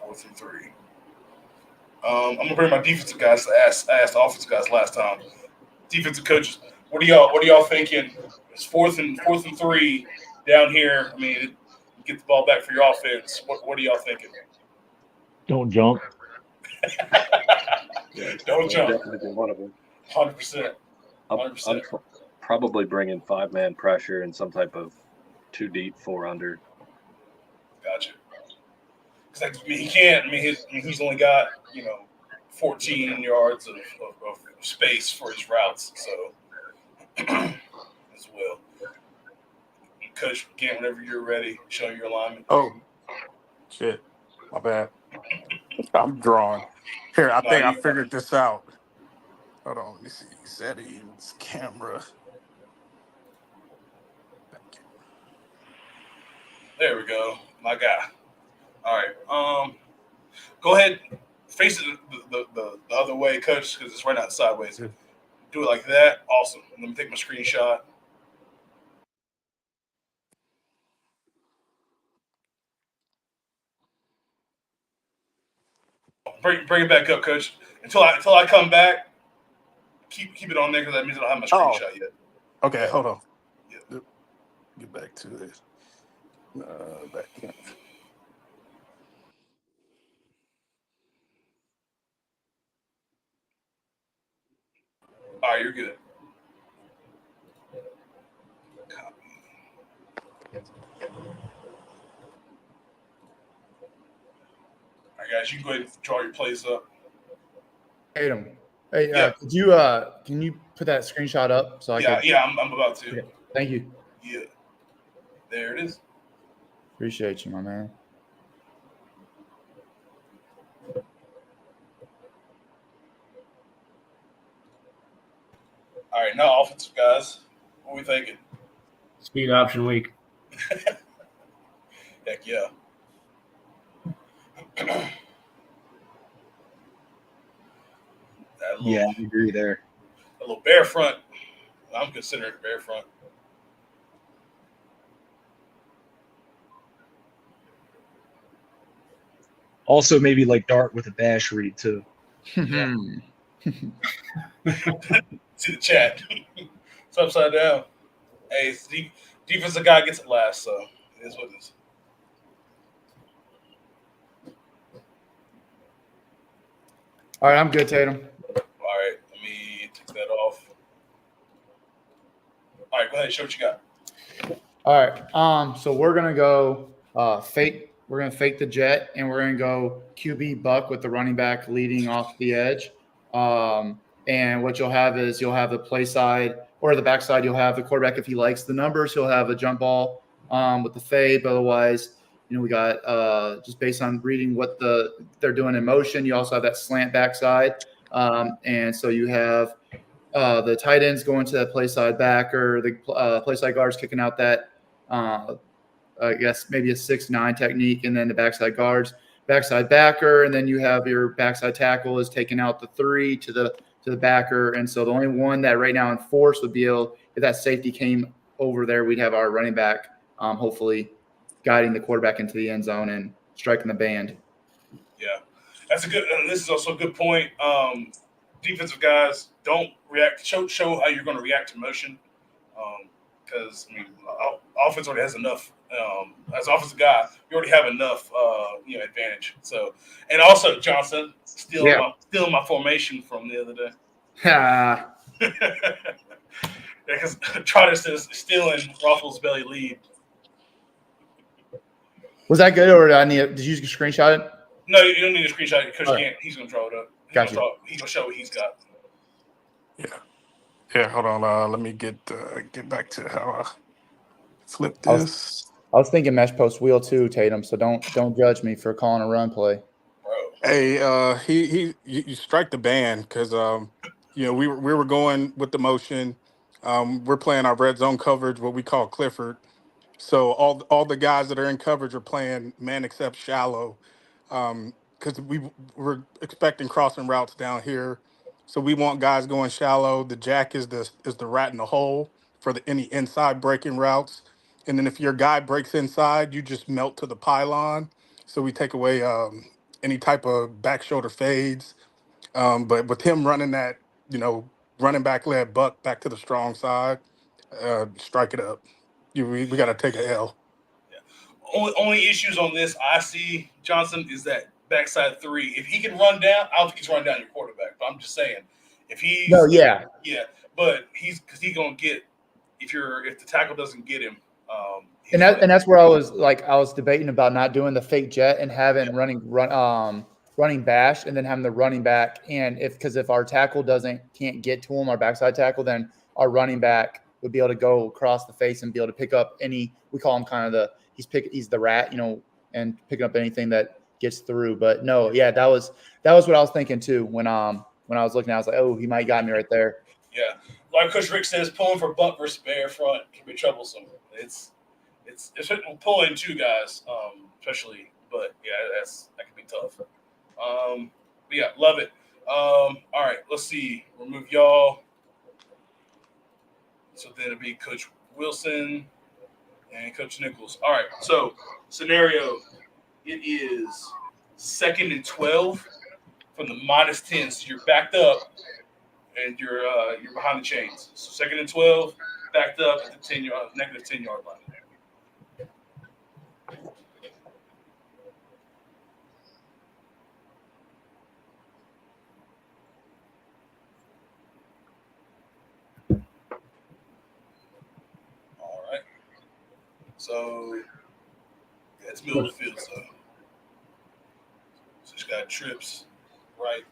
4th and 3. I'm gonna bring my defensive guys. I asked the offensive guys last time. Defensive coaches, what are y'all thinking? It's 4th and 3 down here. I mean, get the ball back for your offense. What are y'all thinking? Don't jump. Don't jump. Definitely one of them. 100%. I'm probably bringing 5-man pressure and some type of 2 deep, 4 under. Gotcha. Because he can't. He's only got 14 yards of space for his routes. So as well. Coach, again, whenever you're ready, show your alignment. Oh, shit. My bad. I'm drawing. Here, I think I figured this out. Hold on, let me see. Settings, camera. There we go. My guy. All right. Go ahead. Face it the other way, Coach, because it's right out sideways. Do it like that. Awesome. Let me take my screenshot. Bring it back up, Coach. Until I come back, keep it on there because that means I don't have my screenshot yet. Okay, hold on. Get back to it. Back in. All right, you're good. All right, guys, you can go ahead and draw your plays up. Tatum. Hey, Yeah. can you put that screenshot up so I can? Yeah, I'm about to. Okay. Thank you. Yeah, there it is. Appreciate you, my man. All right, now offensive guys. What are we thinking? Speed option week. Heck yeah. Yeah, I agree there. A little bear front. I'm considering it bear front. Also, maybe like dart with a bash read too. Yeah. See the chat. It's upside down. Hey, it's defensive guy gets it last, so it is what it is. All right, I'm good, Tatum. All right, let me take that off. All right, go ahead. Show what you got. All right. So we're gonna go fake. We're gonna fake the jet, and we're gonna go QB buck with the running back leading off the edge. And what you'll have is you'll have the play side or the backside. You'll have the quarterback if he likes the numbers. He'll have a jump ball with the fade. But otherwise, we got just based on reading what they're doing in motion. You also have that slant backside, and so you have the tight ends going to that play side backer, the play side guards kicking out that, I guess maybe a 6-9 technique, and then the backside guards, backside backer, and then you have your backside tackle is taking out the 3 to the backer, and so the only one that right now in force would be able, if that safety came over there, we'd have our running back, hopefully guiding the quarterback into the end zone and striking the band. Yeah, that's a good. This is also a good point. Defensive guys don't react. Show how you're going to react to motion, because offense already has enough. As an offensive guy, you already have enough, advantage. So, and also Johnson stealing my formation from the other day. Yeah, because Trotter says stealing Ruffles' belly lead. Was that good, or did you screenshot it? No, you don't need to screenshot it because he's going to draw it up. He's Got you. He's going to show what he's got. Yeah, hold on. Let me get back to how I flip this. I was thinking mesh post wheel too, Tatum. So don't judge me for calling a run play. Hey, you strike the band because we were going with the motion. We're playing our red zone coverage, what we call Clifford. So all the guys that are in coverage are playing man except shallow, because we're expecting crossing routes down here. So we want guys going shallow. The jack is the rat in the hole for any inside breaking routes. And then if your guy breaks inside, you just melt to the pylon. So we take away any type of back shoulder fades. But with him running that, running back led buck back to the strong side, strike it up. We got to take a L. Only issues on this I see, Johnson, is that backside 3. If he can run down, I don't think he's running down your quarterback. But I'm just saying, if he's but he's gonna get if the tackle doesn't get him. And that's where I was debating about not doing the fake jet and having running bash and then having the running back, and if our tackle can't get to him, our backside tackle, then our running back would be able to go across the face and be able to pick up we call him kind of he's the rat, and picking up anything that gets through. But no, yeah, that was what I was thinking too when I was looking. I was like, oh, he might got me right there. Yeah, like Coach Rick says, pulling for buck versus bear front can be troublesome. It's pulling 2 guys, especially. But yeah, that can be tough. But yeah, love it. All right, let's see. Remove y'all. So then it'll be Coach Wilson and Coach Nichols. All right, so scenario, it is 2nd and 12 from the -10. So you're backed up and you're behind the chains. So 2nd and 12, backed up at the negative 10-yard line. All right. So it's middle of the field, so she's got trips, right?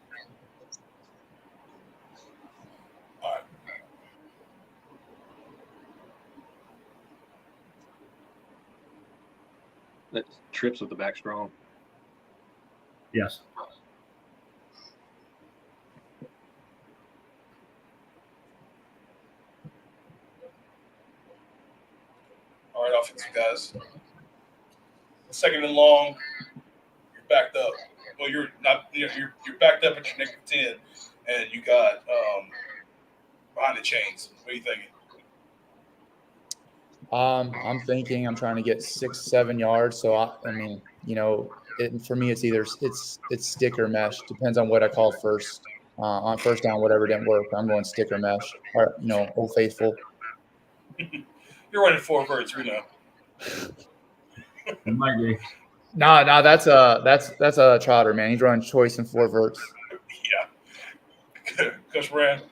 All right. That's trips with the back strong. Yes. All right, offensive guys. 2nd and long, you're backed up. Well, you're not. You're backed up at your negative 10, and you got behind the chains. What are you thinking? I'm thinking I'm trying to get 6-7 yards. So I mean, for me, it's either it's stick or mesh. Depends on what I call first. On first down, whatever didn't work, I'm going stick or mesh. Or Old Faithful. You're running 4 verts, we know. It might be. No, that's a trotter, man. He's running choice and 4 verts. Yeah. Coach Brand.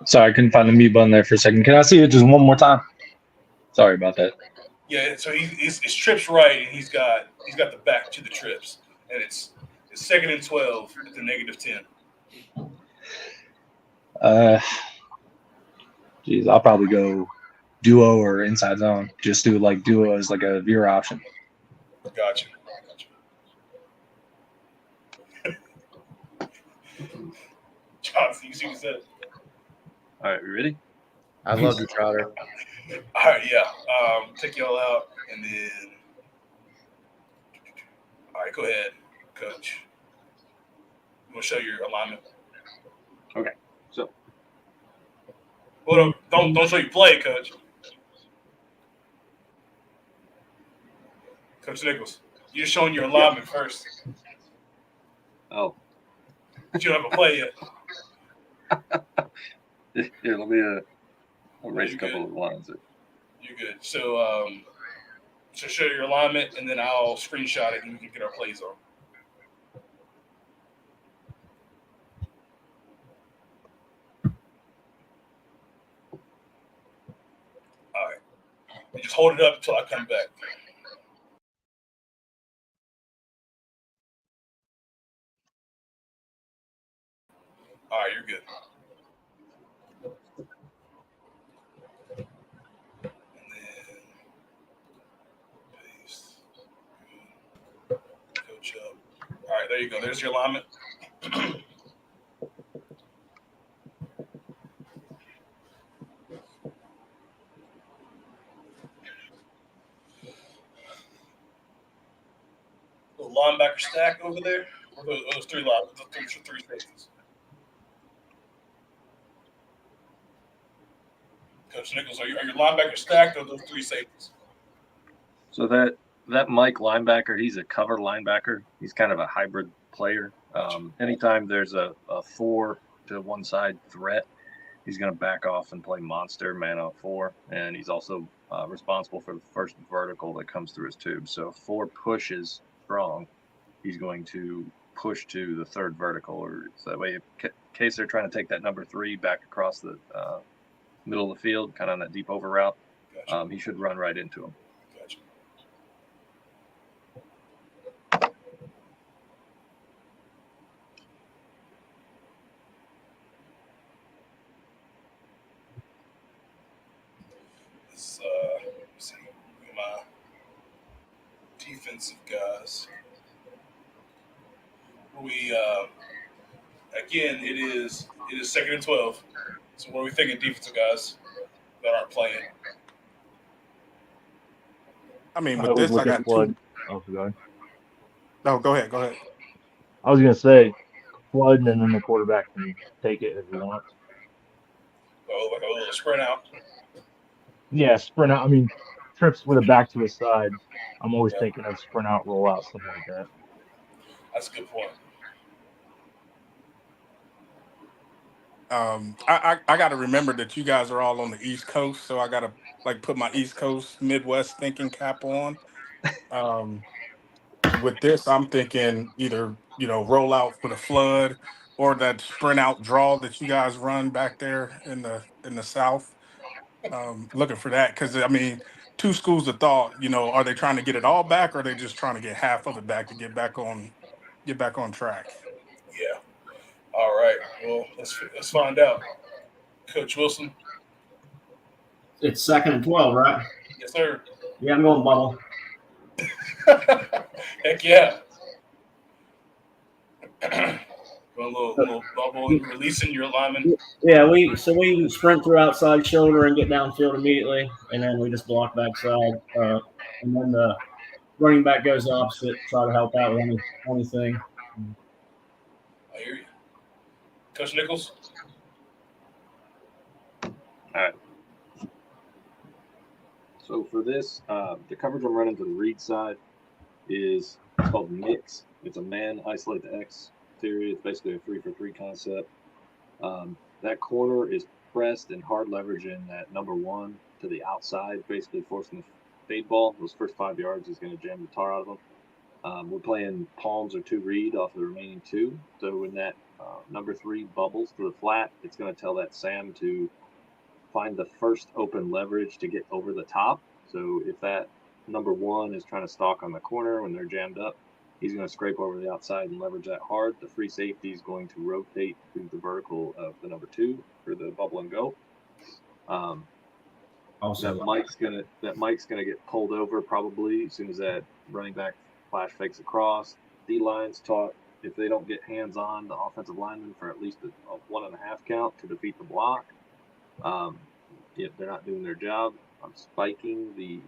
Sorry, I couldn't find the mute button there for a second. Can I see it just one more time? Sorry about that. Yeah, so he's trips right, and he's got the back to the trips, and it's 2nd and 12 at the -10. Geez, I'll probably go duo or inside zone. Just do like duo as like a veer option. Gotcha. Johnson, you see what he said? All right, we ready? I love you, Trotter. All right, yeah. Take y'all out, and then all right, go ahead, Coach. I'm gonna show your alignment. Okay, so Well, don't show you play, Coach. Coach Nichols, you're showing your alignment first. Oh. But you don't have a play yet. Here, let me erase a couple of lines. You're good. So show your alignment, and then I'll screenshot it, and we can get our plays on. All right. And just hold it up until I come back. All right, you're good. And then paste. Good. Coach up. All right, there you go. There's your alignment. Little linebacker stack over there. Or those three safeties. Coach Nichols, are your linebackers stacked or those 3 safeties? So that Mike linebacker, he's a cover linebacker. He's kind of a hybrid player. Anytime there's a 4 to one side threat, he's going to back off and play monster man on 4, and he's also responsible for the first vertical that comes through his tube. So if 4 pushes strong, he's going to push to the 3rd vertical, or so that way, in case they're trying to take that number 3 back across the middle of the field, kind of on that deep over route, he should run right into him. Gotcha. Let's see. Look at my defensive guys. We again, it is 2nd and 12. So what are we thinking, defensive guys that aren't playing? I mean, I with would this, I look at got Flood. 2. Oh, sorry. No, go ahead. Go ahead. I was gonna say Flood, and then the quarterback can take it if he wants. Oh, like a little sprint out. Yeah, sprint out. I mean, trips with a back to his side. I'm always thinking of sprint out, roll out, something like that. That's a good point. I got to remember that you guys are all on the East Coast, so I got to like put my East Coast Midwest thinking cap on. With this, I'm thinking either roll out with a flood or that sprint out draw that you guys run back there in the South. Looking for that because I mean, 2 schools of thought. Are they trying to get it all back, or are they just trying to get half of it back to get back on track? Yeah. All right. Well, let's find out. Coach Wilson. It's 2nd and 12, right? Yes, sir. Yeah, I'm going bubble. Heck yeah. Going a little bubble, releasing your lineman. Yeah, we sprint through outside shoulder and get downfield immediately, and then we just block backside, and then the running back goes opposite, try to help out with anything. I hear you. Coach Nichols? All right. So for this, the coverage I'm running to the read side is called mix. It's a man isolate the X theory. It's basically a 3-for-3 concept. That corner is pressed and hard leveraging that number one to the outside, basically forcing the fade ball. Those first 5 yards is going to jam the tar out of them. We're playing palms or 2 read off the remaining 2. So when that number 3 bubbles to the flat, it's going to tell that Sam to find the first open leverage to get over the top. So if that number 1 is trying to stalk on the corner when they're jammed up, he's going to scrape over the outside and leverage that hard. The free safety is going to rotate to the vertical of the number 2 for the bubble and go. That Mike's gonna get pulled over probably as soon as that running back flash fakes across. D-line's taught if they don't get hands on the offensive lineman for at least a 1.5 count to defeat the block, if they're not doing their job. I'm spiking the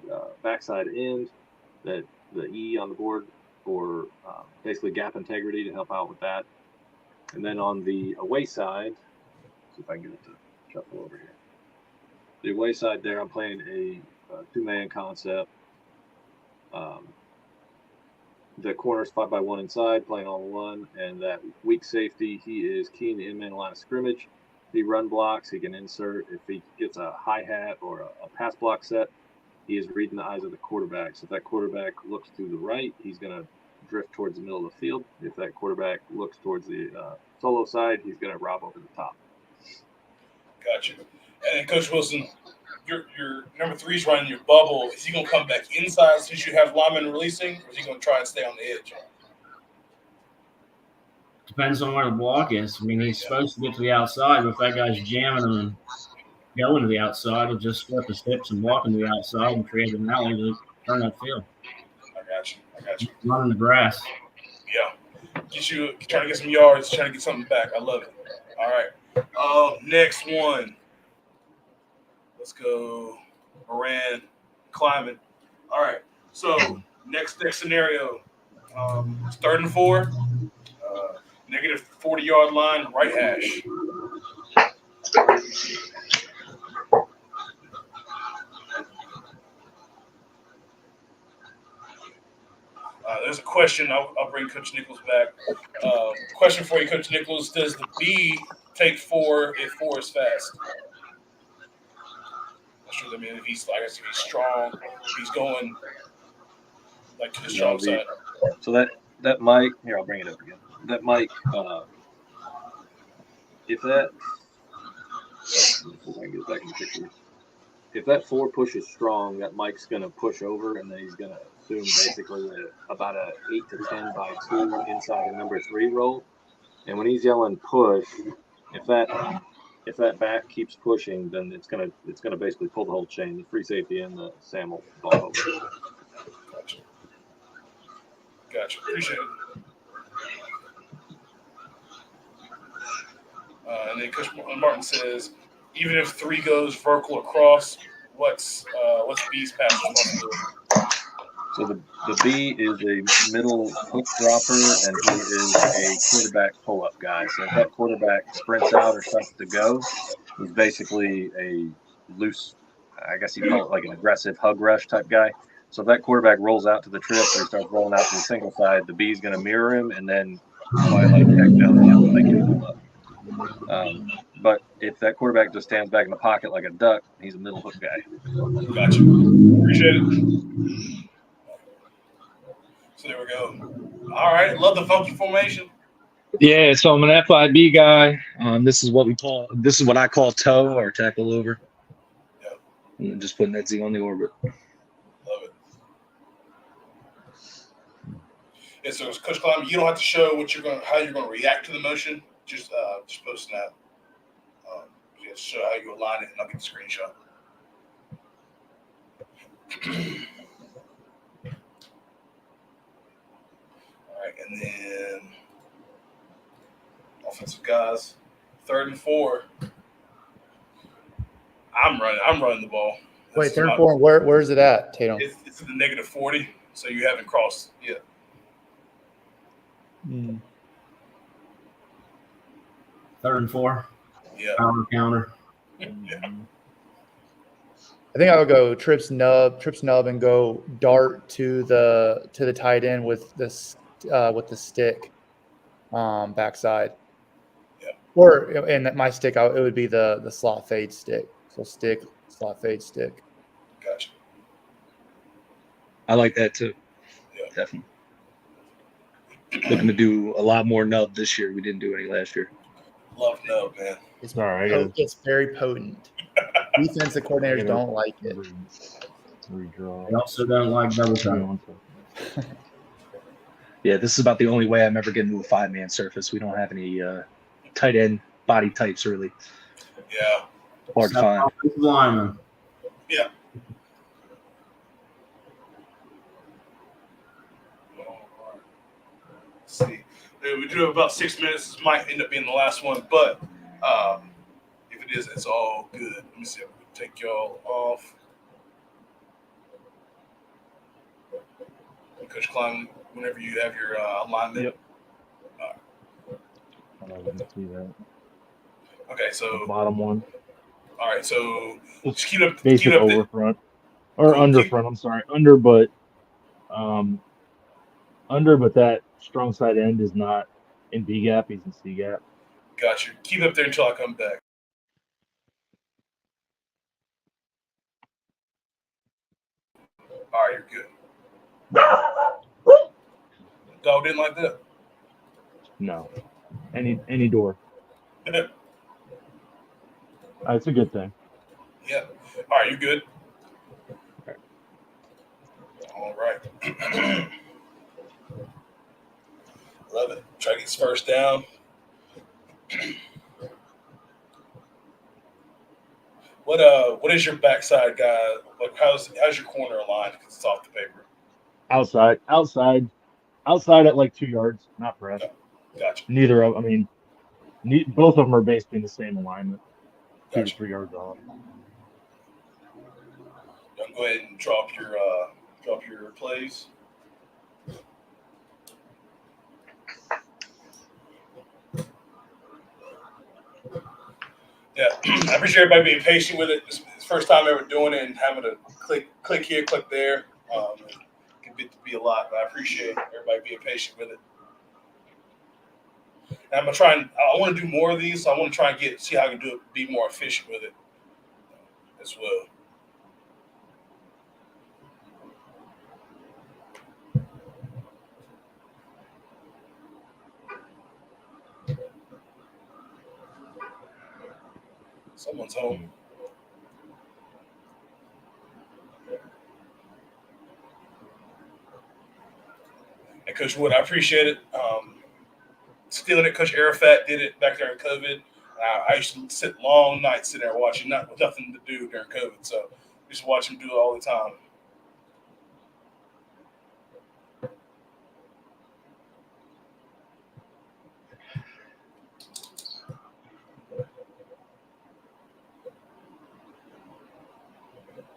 backside end, that the E on the board for basically gap integrity to help out with that. And then on the away side, see if I can get it to shuffle over here. The away side there, I'm playing a 2-man concept. The corner's 5x1 inside, playing on 1, and that weak safety, he is keying the in-man line of scrimmage. If he run blocks, he can insert. If he gets a hi-hat or a pass block set, he is reading the eyes of the quarterback. So if that quarterback looks to the right, he's going to drift towards the middle of the field. If that quarterback looks towards the solo side, he's going to rob over the top. Gotcha. And then Coach Wilson, your number 3's running your bubble. Is he going to come back inside since you have linemen releasing, or is he going to try and stay on the edge? Depends on where the block is. I mean, he's supposed to get to the outside, but if that guy's jamming him and going to the outside, he'll just flip his hips and walk into the outside and create an alley to turn that field. I got you. Running the grass. Yeah. Trying to get some yards, trying to get something back. I love it. All right. Next one. Let's go. Moran, climbing. All right. So next scenario. It's 3rd and 4. Negative 40-yard line, right hash. There's a question. I'll bring Coach Nichols back. Question for you, Coach Nichols. Does the B take 4 if 4 is fast? Not sure. I mean, if he's strong, if he's going like to the strong side. So that mic here, I'll bring it up again. That mic, if that, if I can get back in the picture. If that 4 pushes strong, that Mike's going to push over, and then he's going to assume basically about a 8 to 10 by 2 inside a number 3 roll. And when he's yelling push, if that back keeps pushing, then it's gonna basically pull the whole chain, the free safety and the Sam will ball over. Gotcha. Appreciate it. And then Coach Martin says, even if 3 goes vertical across, what's B's pass responsibility? So the B is a middle hook dropper, and he is a quarterback pull-up guy. So if that quarterback sprints out or starts to go, he's basically a loose, I guess you'd call it like an aggressive hug rush type guy. So if that quarterback rolls out to the trip or he starts rolling out to the single side, the B is going to mirror him and then like heck down, he'll make it pull up. But if that quarterback just stands back in the pocket like a duck, he's a middle hook guy. Gotcha. Appreciate it. So there we go. All right. Love the funky formation. Yeah, so I'm an FIB guy. This is what I call toe or tackle over. Yep. And just putting that Z on the orbit. Love it. Yeah, so Coach Climb, you don't have to show how you're going to react to the motion. Just post that. Just show how you align it, and I'll get the screenshot. All right, and then offensive guys, 3rd and 4. I'm running the ball. Wait, 3rd and 4. Where is it at, Tatum? It's in the negative 40, so you haven't crossed yet. 3rd and 4. Yeah. Power counter. Yeah. I think I would go trips nub, and go dart to the tight end with the stick, backside. Yeah. Or in my stick, it would be the slot fade stick. So stick, slot fade, stick. Gotcha. I like that too. Yeah. Definitely. Looking to do a lot more nub this year. We didn't do any last year. Love nub, man. It's Sorry, it's very potent. Defensive coordinators don't like it. Redraw. They also don't like double time. Yeah, this is about the only way I'm ever getting to a 5-man surface. We don't have any tight end body types really. Yeah. Hard to find. Lineman. Yeah. Let's see. We do have about 6 minutes. This might end up being the last one, but if it is, it's all good. Let me see if we can take y'all off. Coach Klein, whenever you have your alignment. Yep. I didn't see that. Okay, so The bottom one. All right, so just keep up. Basic Keep up over the, front or cool, under keep, front. I'm sorry, under, but that strong side end is not in B gap. He's in C gap. Got you. Keep up there until I come back. All right, you're good. Dog didn't like that. No, any door. It's a good thing. Yeah. All right, you good? All right. Love it. Try to get his first down. What is your backside guy? Like how's your corner aligned? Because it's off the paper. Outside at like 2 yards, not press. Gotcha. Neither of, both of them are basically in the same alignment, 2 Gotcha. to 3 yards off. Go ahead and drop your plays. Yeah, I appreciate everybody being patient with it. It's the first time ever doing it and having to click here, click there. It can get to be a lot, but I appreciate everybody being patient with it. And I'm gonna try and I want to do more of these, so I want to try and see how I can do it, be more efficient with it as well. Someone's home. And Coach Wood, I appreciate it. Stealing it, Coach Arafat did it back during COVID. I used to sit long nights sitting there watching, with nothing to do during COVID. So I used to watch him do it all the time.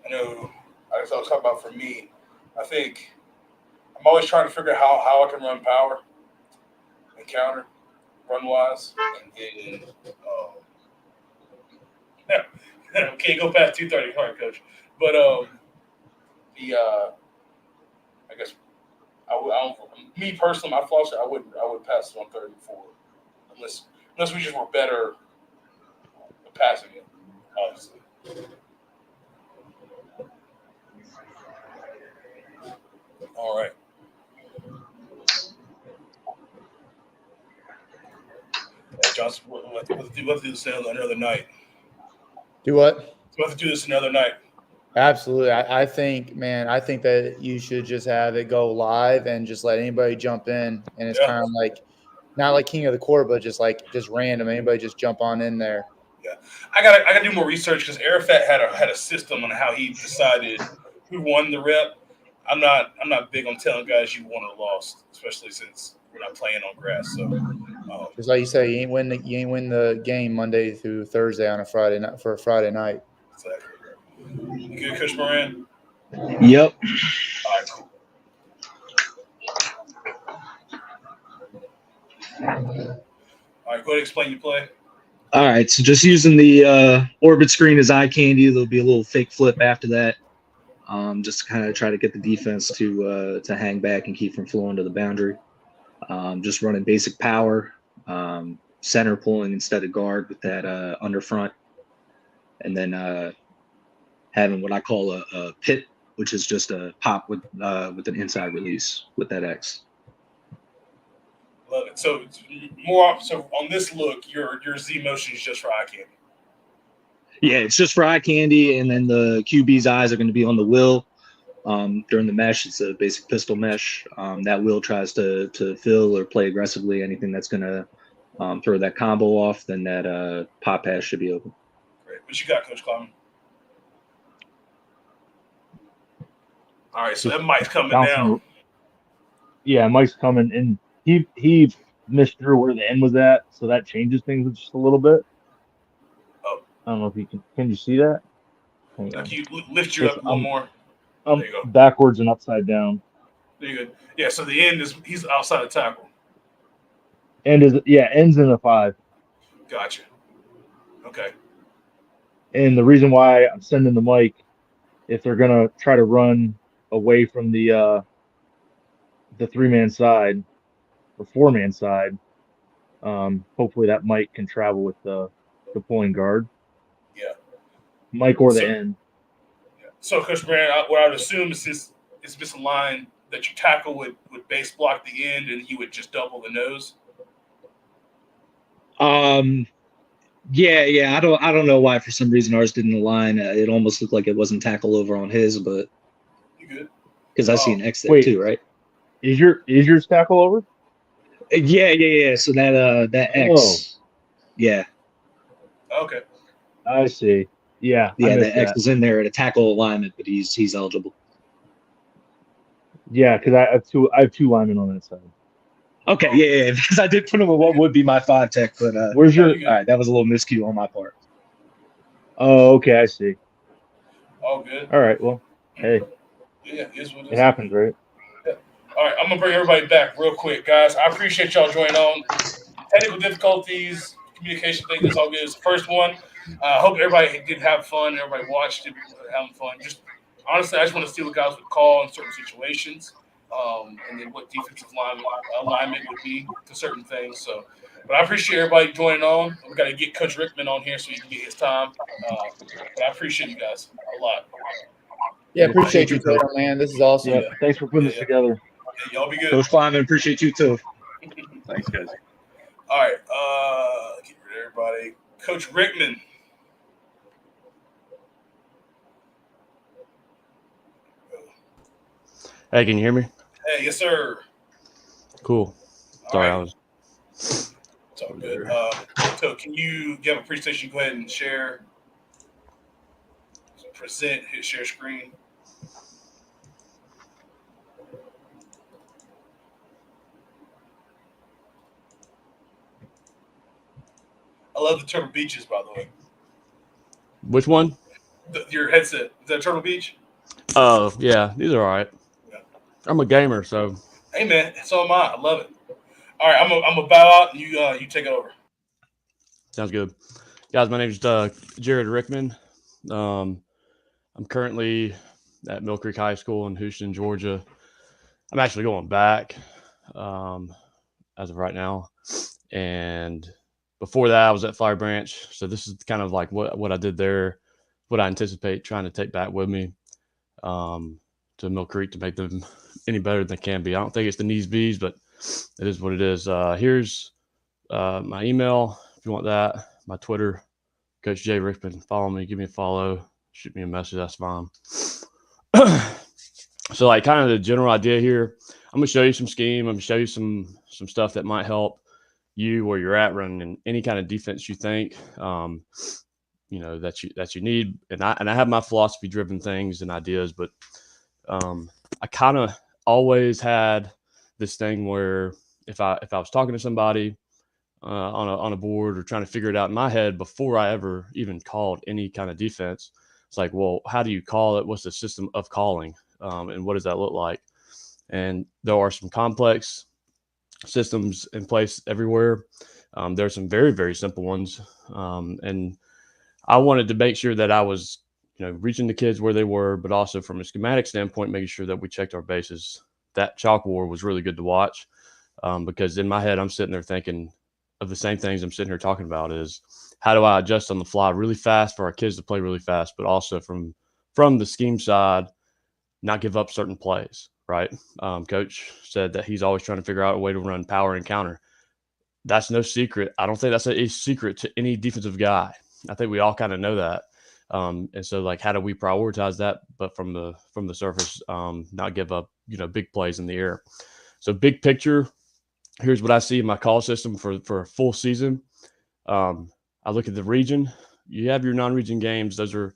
I know, I was talking about for me, I think I'm always trying to figure out how I can run power and counter, run-wise. And can't go past 230, sorry, Coach. But I guess me personally, my philosophy, I wouldn't pass 134 unless we just were better at passing it, obviously. All right. Johnson, we'll have to do this another night. Do what? We'll have to do this another night. Absolutely. I think that you should just have it go live and just let anybody jump in. And it's kind of like, not like king of the court, but just random. Anybody just jump on in there. Yeah. I gotta do more research because Arafat had a system on how he decided who won the rep. I'm not big on telling guys you won or lost, especially since we're not playing on grass. So just like you say, you ain't win the game Monday through Thursday on a Friday night for a Friday night. Exactly. You good, Coach Moran? Yep. All right, cool. All right, go ahead and explain your play. All right, so just using the orbit screen as eye candy. There'll be a little fake flip after that, just to kind of try to get the defense to hang back and keep from flowing to the boundary. Just running basic power, center pulling instead of guard with that under front, and then having what I call a pit, which is just a pop with an inside release with that X. Love it. So so on this look, your Z motion is just for eye candy. Yeah, it's just for eye candy, and then the QB's eyes are going to be on the will. During the mesh, it's a basic pistol mesh. That will tries to fill or play aggressively. Anything that's going to throw that combo off, then that pop pass should be open. Great. What you got, Coach Clown? All right, so that Mike's coming down. Yeah, Mike's coming, and he missed through where the end was at, so that changes things just a little bit. Oh. I don't know if you can you see that? Like you lift you up a little more. There you go. Backwards and upside down. There you go. Yeah, so the end he's outside the tackle. Ends in a 5. Gotcha. Okay. And the reason why I'm sending the mic, if they're gonna try to run away from the 3-man side or 4-man side, hopefully that mic can travel with the pulling guard. Yeah. Mike or the end. Yeah. So, Coach Brand, what I would assume is this a line that you tackle would base block the end, and you would just double the nose. Yeah. I don't know why for some reason ours didn't align. It almost looked like it wasn't tackle over on his, but you good? Because I see an X there too, right? Is yours tackle over? Yeah. So that X. Yeah. Okay. I see. Yeah. Yeah, the X is in there at a tackle alignment, but he's eligible. Yeah, because I have two linemen on that side. Okay, yeah, because I did put him in what would be my 5 tech, but where's your? All right, that was a little miscue on my part. Oh, okay, I see. All good. All right, well, hey. Yeah, it happens, right? Yeah. All right, I'm gonna bring everybody back real quick, guys. I appreciate y'all joining on. Technical difficulties, communication thing, that's all good. It's the first one. I hope everybody did have fun. Everybody watched it, having fun. Just honestly, I just want to see what guys would call in certain situations. And then what defensive alignment would be to certain things. So, but I appreciate everybody joining on. We got to get Coach Rickman on here so he can get his time. But I appreciate you guys a lot. Yeah, appreciate you, Tatum, man. This is awesome. Yeah, thanks for putting this together. Yeah, y'all be good. Coach Kleiman, appreciate you too. Thanks, guys. All right, get rid of everybody. Coach Rickman. Hey, can you hear me? Hey, yes, sir. Cool. Sorry, I was. It's all good. So, can you have a presentation? Go ahead and share. Present. Hit share screen. I love the Turtle Beaches, by the way. Which one? Your headset. Is that Turtle Beach? Oh, yeah. These are all right. Yeah. I'm a gamer, so. Hey, man. So am I. I love it. All right. I'm gonna bow out and you take it over. Sounds good. Guys, my name is Jared Rickman. I'm currently at Mill Creek High School in Houston, Georgia. I'm actually going back as of right now. And before that, I was at Fire Branch. So this is kind of like what I did there, what I anticipate trying to take back with me to Mill Creek to make them any better than they can be. I don't think it's the knees bees, but it is what it is. Here's my email if you want that, my Twitter, Coach J Rickman. Follow me, give me a follow, shoot me a message, that's fine. So like kind of the general idea here, I'm gonna show you some scheme, I'm gonna show you some stuff that might help you where you're at running any kind of defense you think that you need. And I have my philosophy driven things and ideas, but I kind of always had this thing where if I was talking to somebody on a board or trying to figure it out in my head before I ever even called any kind of defense, it's like, well, how do you call it? What's the system of calling? And what does that look like? And there are some complex systems in place everywhere. There are some very, very simple ones. And I wanted to make sure that I was, reaching the kids where they were, but also from a schematic standpoint, making sure that we checked our bases. That chalk war was really good to watch because in my head, I'm sitting there thinking of the same things I'm sitting here talking about is how do I adjust on the fly really fast for our kids to play really fast, but also from the scheme side, not give up certain plays, right? Coach said that he's always trying to figure out a way to run power and counter. That's no secret. I don't think that's a secret to any defensive guy. I think we all kind of know that. And so, like, how do we prioritize that? But from the surface, not give up, big plays in the air. So, big picture, here's what I see in my call system for a full season. I look at the region. You have your non-region games; those are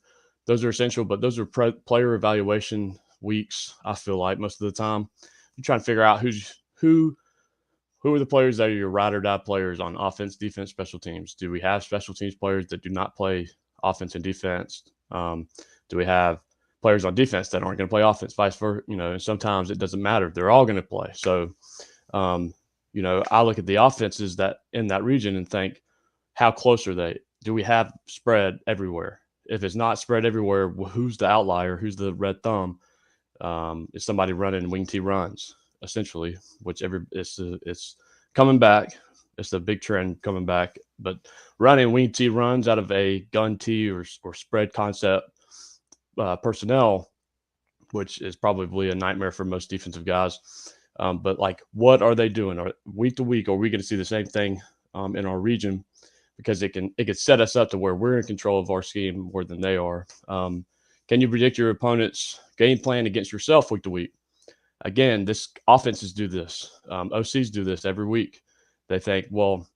essential, but those are player evaluation weeks. I feel like most of the time, you're trying to figure out who are the players that are your ride or die players on offense, defense, special teams. Do we have special teams players that do not play offense and defense? Do we have players on defense that aren't going to play offense, vice versa? And sometimes it doesn't matter. They're all going to play. So, I look at the offenses that in that region and think, how close are they? Do we have spread everywhere? If it's not spread everywhere, who's the outlier? Who's the red thumb? Is somebody running wing T runs, essentially, which it's coming back. It's the big trend coming back. But running wing T runs out of a gun T or spread concept personnel, which is probably a nightmare for most defensive guys. But like, what are they doing? Week to week, are we going to see the same thing in our region? Because it can set us up to where we're in control of our scheme more than they are. Can you predict your opponent's game plan against yourself week to week? Again, this offenses do this. OCs do this every week. They think, well,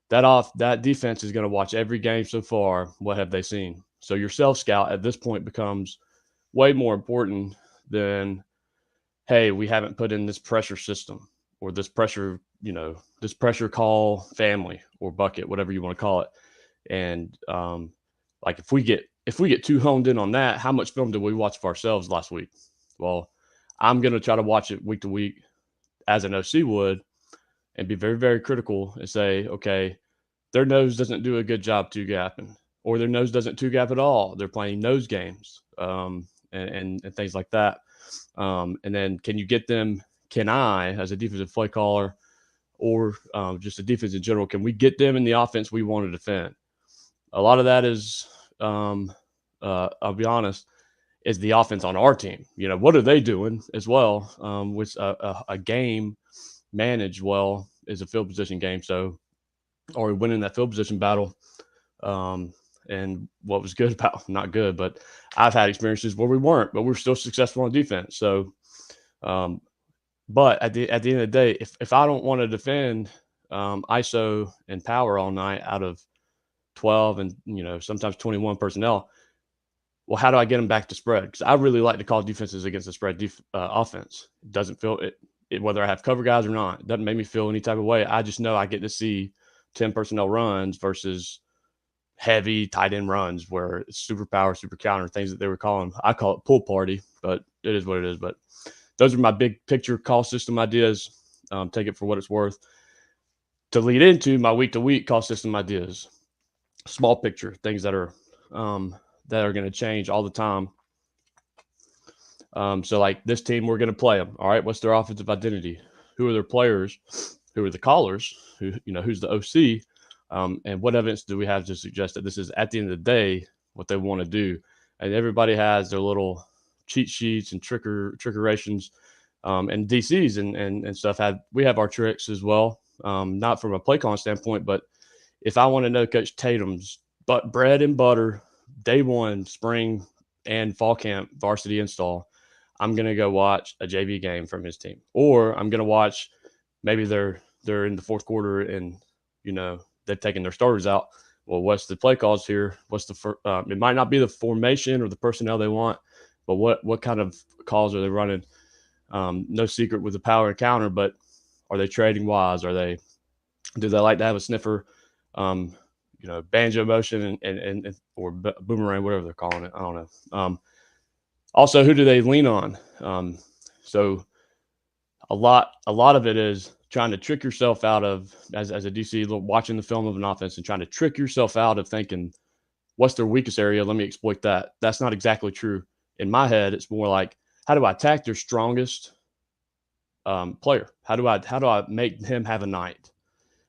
that defense is going to watch every game so far. What have they seen? So your self-scout at this point becomes way more important than, hey, we haven't put in this pressure system or this pressure, this pressure call family or bucket, whatever you want to call it. And like if we get too honed in on that, how much film did we watch of ourselves last week? Well, I'm going to try to watch it week to week as an OC would and be very, very critical and say, okay, their nose doesn't do a good job two gapping, or their nose doesn't two gap at all. They're playing nose games and things like that. And then can I, as a defensive play caller or just a defense in general, can we get them in the offense we want to defend? A lot of that is, I'll be honest, is the offense on our team. What are they doing as well? Which a game managed well is a field position game. So are we winning that field position battle? And what was good about, not good, but I've had experiences where we weren't, but we're still successful on defense. So, but at the end of the day, if I don't want to defend ISO and power all night out of 12 and sometimes 21 personnel, well, how do I get them back to spread? Because I really like to call defenses against the spread offense. It doesn't feel it whether I have cover guys or not. It doesn't make me feel any type of way. I just know I get to see 10 personnel runs versus heavy tight end runs where it's super power, super counter, things that they were calling. I call it pool party, but it is what it is. But those are my big picture call system ideas. Take it for what it's worth. To lead into my week to week call system ideas, small picture things that are going to change all the time. So like this team, we're going to play them. All right. What's their offensive identity? Who are their players? Who are the callers? Who's the OC? And what evidence do we have to suggest that this is at the end of the day what they want to do? And everybody has their little cheat sheets and trickerations and DCs and stuff. We have our tricks as well, not from a play calling standpoint, but if I want to know Coach Tatum's bread and butter day one spring and fall camp varsity install, I'm going to go watch a JV game from his team, or I'm going to watch maybe they're in the fourth quarter and they've taken their starters out. Well, what's the play calls here? What's it might not be the formation or the personnel they want, but what kind of calls are they running? No secret with the power and counter, but are they trading wise? Do they like to have a sniffer, banjo motion and or boomerang, whatever they're calling it? I don't know. Also, who do they lean on? So a lot of it is trying to trick yourself out of, as a DC, watching the film of an offense and trying to trick yourself out of thinking, what's their weakest area? Let me exploit that. That's not exactly true. In my head, it's more like, how do I attack their strongest player? How do I make him have a night?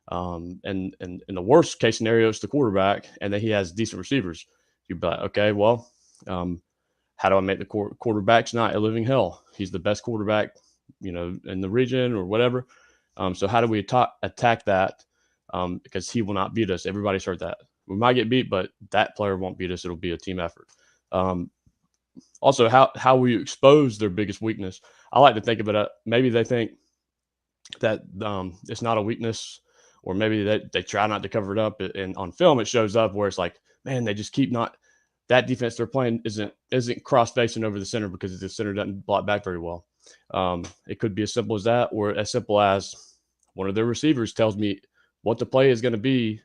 And in the worst case scenario, it's the quarterback, and then he has decent receivers. You'd be like, okay, well, how do I make the quarterback's night a living hell? He's the best quarterback, in the region or whatever. So how do we attack that? Because he will not beat us. Everybody's heard that. We might get beat, but that player won't beat us. It'll be a team effort. Also, how we expose their biggest weakness. I like to think about it. Maybe they think that it's not a weakness, or maybe they try not to cover it up. And on film, it shows up where it's like, man, they just keep not. That defense they're playing isn't cross facing over the center because the center doesn't block back very well. It could be as simple as that, or as simple as one of their receivers tells me what the play is going to be,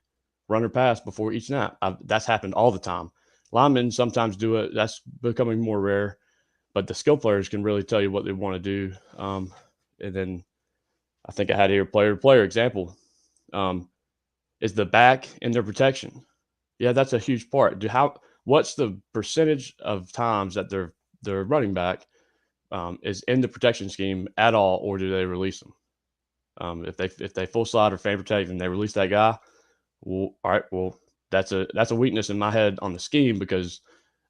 run or pass before each snap. That's happened all the time. Linemen sometimes do it. That's becoming more rare, but the skill players can really tell you what they want to do. And then I think I had here player-to-player example. Is the back in their protection? Yeah, that's a huge part. What's the percentage of times that their running back is in the protection scheme at all, or do they release them? If they full slide or fan protect and they release that guy, well, all right, well, that's a weakness in my head on the scheme, because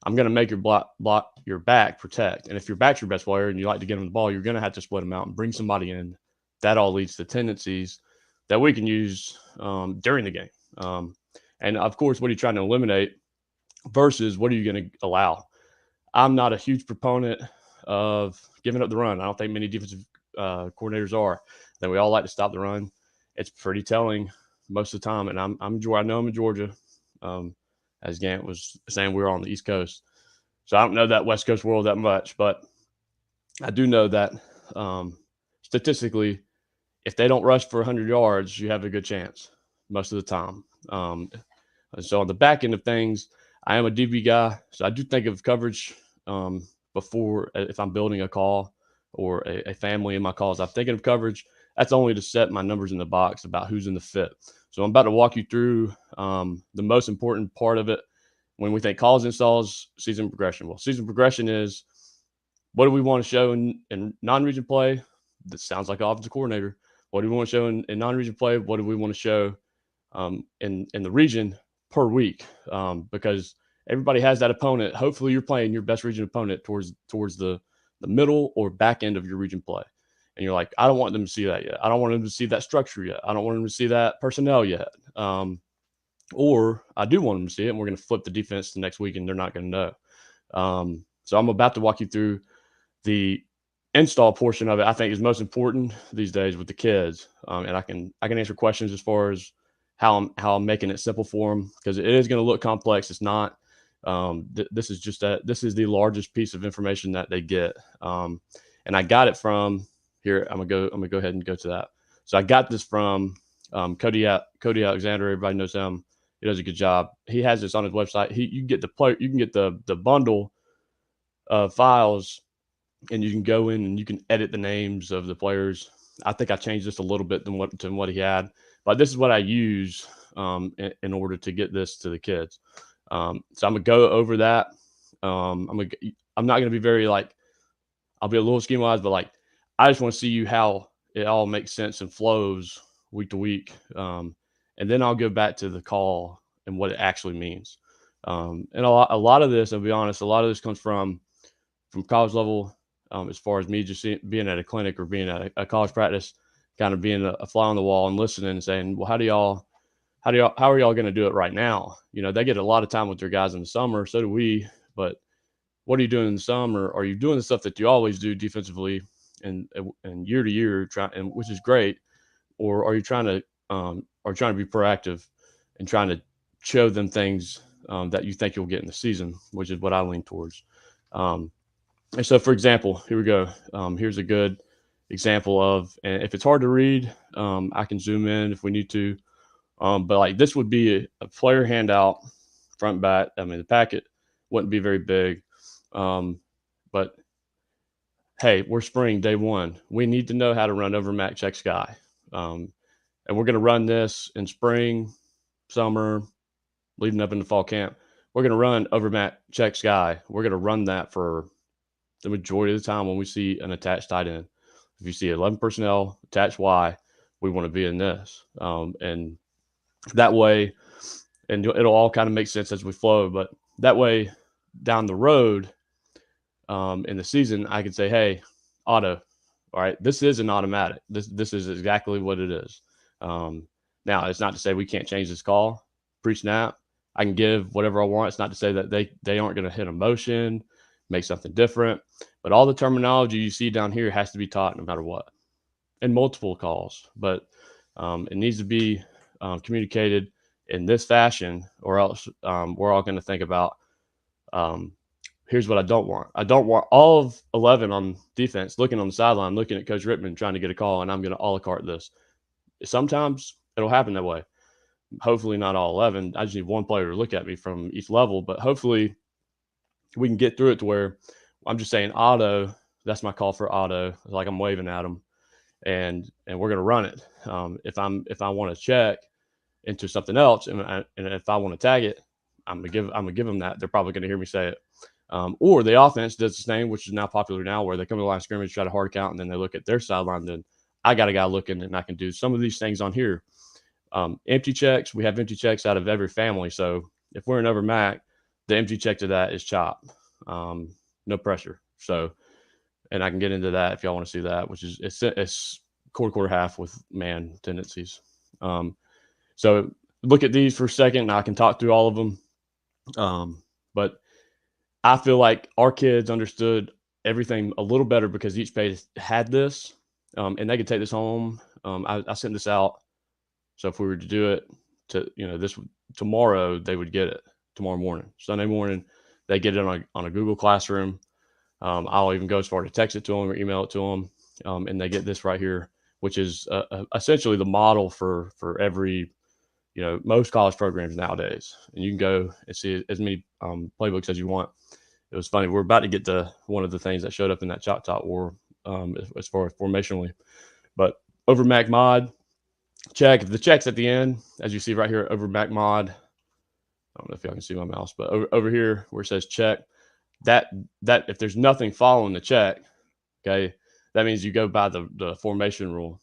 I'm going to make your block your back protect. And if your back's your best player and you like to get him the ball, you're going to have to split him out and bring somebody in. That all leads to tendencies that we can use during the game. And of course, what are you trying to eliminate versus what are you going to allow? I'm not a huge proponent of giving up the run. I don't think many defensive coordinators are. That we all like to stop the run. It's pretty telling most of the time. And I know I'm in Georgia. As Gant was saying, we're on the East Coast. So I don't know that West Coast world that much, but I do know that statistically, if they don't rush for 100 yards, you have a good chance most of the time. So on the back end of things, I am a DB guy, so I do think of coverage before, if I'm building a call or a family in my calls. I'm thinking of coverage. That's only to set my numbers in the box about who's in the fit. So I'm about to walk you through the most important part of it when we think calls, installs, season progression. Well, season progression is, what do we want to show in non-region play? That sounds like an offensive coordinator. What do we want to show in non-region play? What do we want to show in the region per week? Because everybody has that opponent. Hopefully you're playing your best region opponent towards the middle or back end of your region play. And you're like, I don't want them to see that yet. I don't want them to see that structure yet. I don't want them to see that personnel yet. Or I do want them to see it, and we're going to flip the defense the next week, and they're not going to know. So I'm about to walk you through the install portion of it. I think is most important these days with the kids, and I can answer questions as far as how I'm making it simple for them, because it is going to look complex. It's not. This is the largest piece of information that they get, and I got it from here. I'm gonna go ahead and go to that. So I got this from Cody Alexander. Everybody knows him. He does a good job. He has this on his website. You can get the bundle of files, and you can go in and you can edit the names of the players. I think I changed this a little bit than what he had, but this is what I use in order to get this to the kids. So I'm gonna go over that. I'm not gonna be very I'll be a little scheme wise, but I just want to see you how it all makes sense and flows week to week. And then I'll go back to the call and what it actually means. And a lot of this, I'll be honest, a lot of this comes from college level, as far as me just being at a clinic or being at a college practice, kind of being a fly on the wall and listening and saying, well, how are y'all going to do it right now? They get a lot of time with their guys in the summer. So do we, but what are you doing in the summer? Are you doing the stuff that you always do defensively and year to year, which is great? Or are you trying to be proactive and trying to show them things that you think you'll get in the season, which is what I lean towards. And so, for example, here we go. Here's a good example of, and if it's hard to read, I can zoom in if we need to. But this would be a player handout, front back. I mean, the packet wouldn't be very big. But hey, we're spring day one. We need to know how to run over Mac check sky. And we're going to run this in spring, summer, leading up into fall camp. We're going to run overmat check sky. We're going to run that for the majority of the time when we see an attached tight end. If you see 11 personnel attached Y, we want to be in this. And that way, and it'll all kind of make sense as we flow, but that way down the road in the season, I can say, hey, auto, all right, this is an automatic. This is exactly what it is. Now, it's not to say we can't change this call pre-snap. I can give whatever I want. It's not to say that they aren't going to hit a motion, make something different. But all the terminology you see down here has to be taught no matter what, and multiple calls. But it needs to be communicated in this fashion, or else we're all going to think about, here's what I don't want. I don't want all of 11 on defense looking on the sideline, looking at Coach Rittman trying to get a call, and I'm going to a la carte this. Sometimes it'll happen that way. Hopefully not all 11. I just need one player to look at me from each level, but hopefully we can get through it to where I'm just saying auto. That's my call for auto. Like I'm waving at them, and we're going to run it. If I want to check into something else, and if I want to tag it, I'm gonna give them that. They're probably going to hear me say it. Or the offense does the same, which is now popular now, where they come to the line of scrimmage, try to hard count, and then they look at their sideline. Then I got a guy looking, and I can do some of these things on here. Empty checks, we have empty checks out of every family. So if we're in over MAC, the empty check to that is chop. No pressure. So, and I can get into that if y'all want to see that, which is it's quarter half with man tendencies. So look at these for a second, and I can talk through all of them. But I feel like our kids understood everything a little better because each page had this, and they could take this home. I sent this out. So if we were to do it this tomorrow, they would get it tomorrow morning, Sunday morning. They get it on a Google Classroom. I'll even go as far to text it to them or email it to them, and they get this right here, which is essentially the model for every, most college programs nowadays. And you can go and see as many playbooks as you want. It was funny. We're about to get to one of the things that showed up in that Choctaw War as far as formationally, but over Mac mod. Check. If the check's at the end, as you see right here over Mac mod, I don't know if y'all can see my mouse, but over here where it says check, that if there's nothing following the check, okay, that means you go by the formation rule,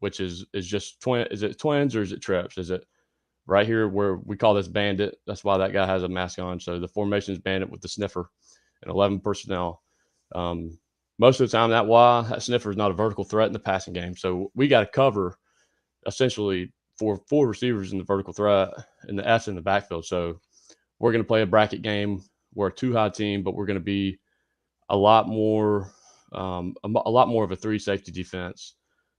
which is just is it twins or is it trips? Is it right here where we call this bandit? That's why that guy has a mask on. So the formation is bandit with the sniffer and 11 personnel. Most of the time that sniffer is not a vertical threat in the passing game. So we got to cover essentially for 4 receivers in the vertical threat and the S in the backfield. So we're going to play a bracket game. We're a 2-high team, but we're going to be a lot more of a 3 safety defense.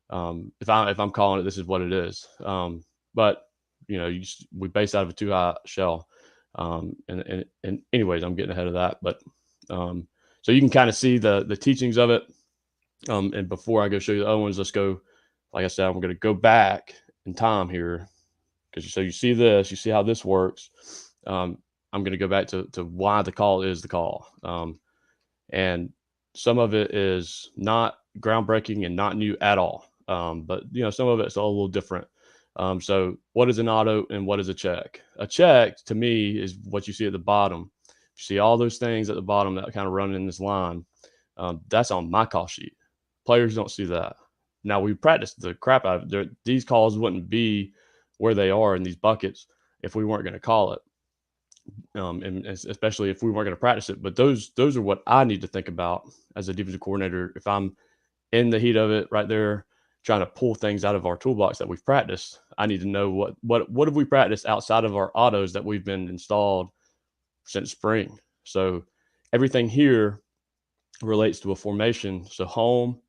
If I'm calling it, this is what it is. But we base out of a 2-high shell. And anyways, I'm getting ahead of that, but so you can kind of see the teachings of it. And before I go show you the other ones, let's go. Like I said, I'm going to go back in time here because you see this, you see how this works. I'm going to go back to why the call is the call. And some of it is not groundbreaking and not new at all. But some of it's a little different. So what is an auto and what is a check? A check to me is what you see at the bottom. You see all those things at the bottom that kind of run in this line. That's on my call sheet. Players don't see that. Now we practice the crap out of it. These calls wouldn't be where they are in these buckets if we weren't going to call it. And especially if we weren't going to practice it. But those are what I need to think about as a defensive coordinator. If I'm in the heat of it right there, trying to pull things out of our toolbox that we've practiced, I need to know what have we practiced outside of our autos that we've been installed since spring. So everything here relates to a formation. So home,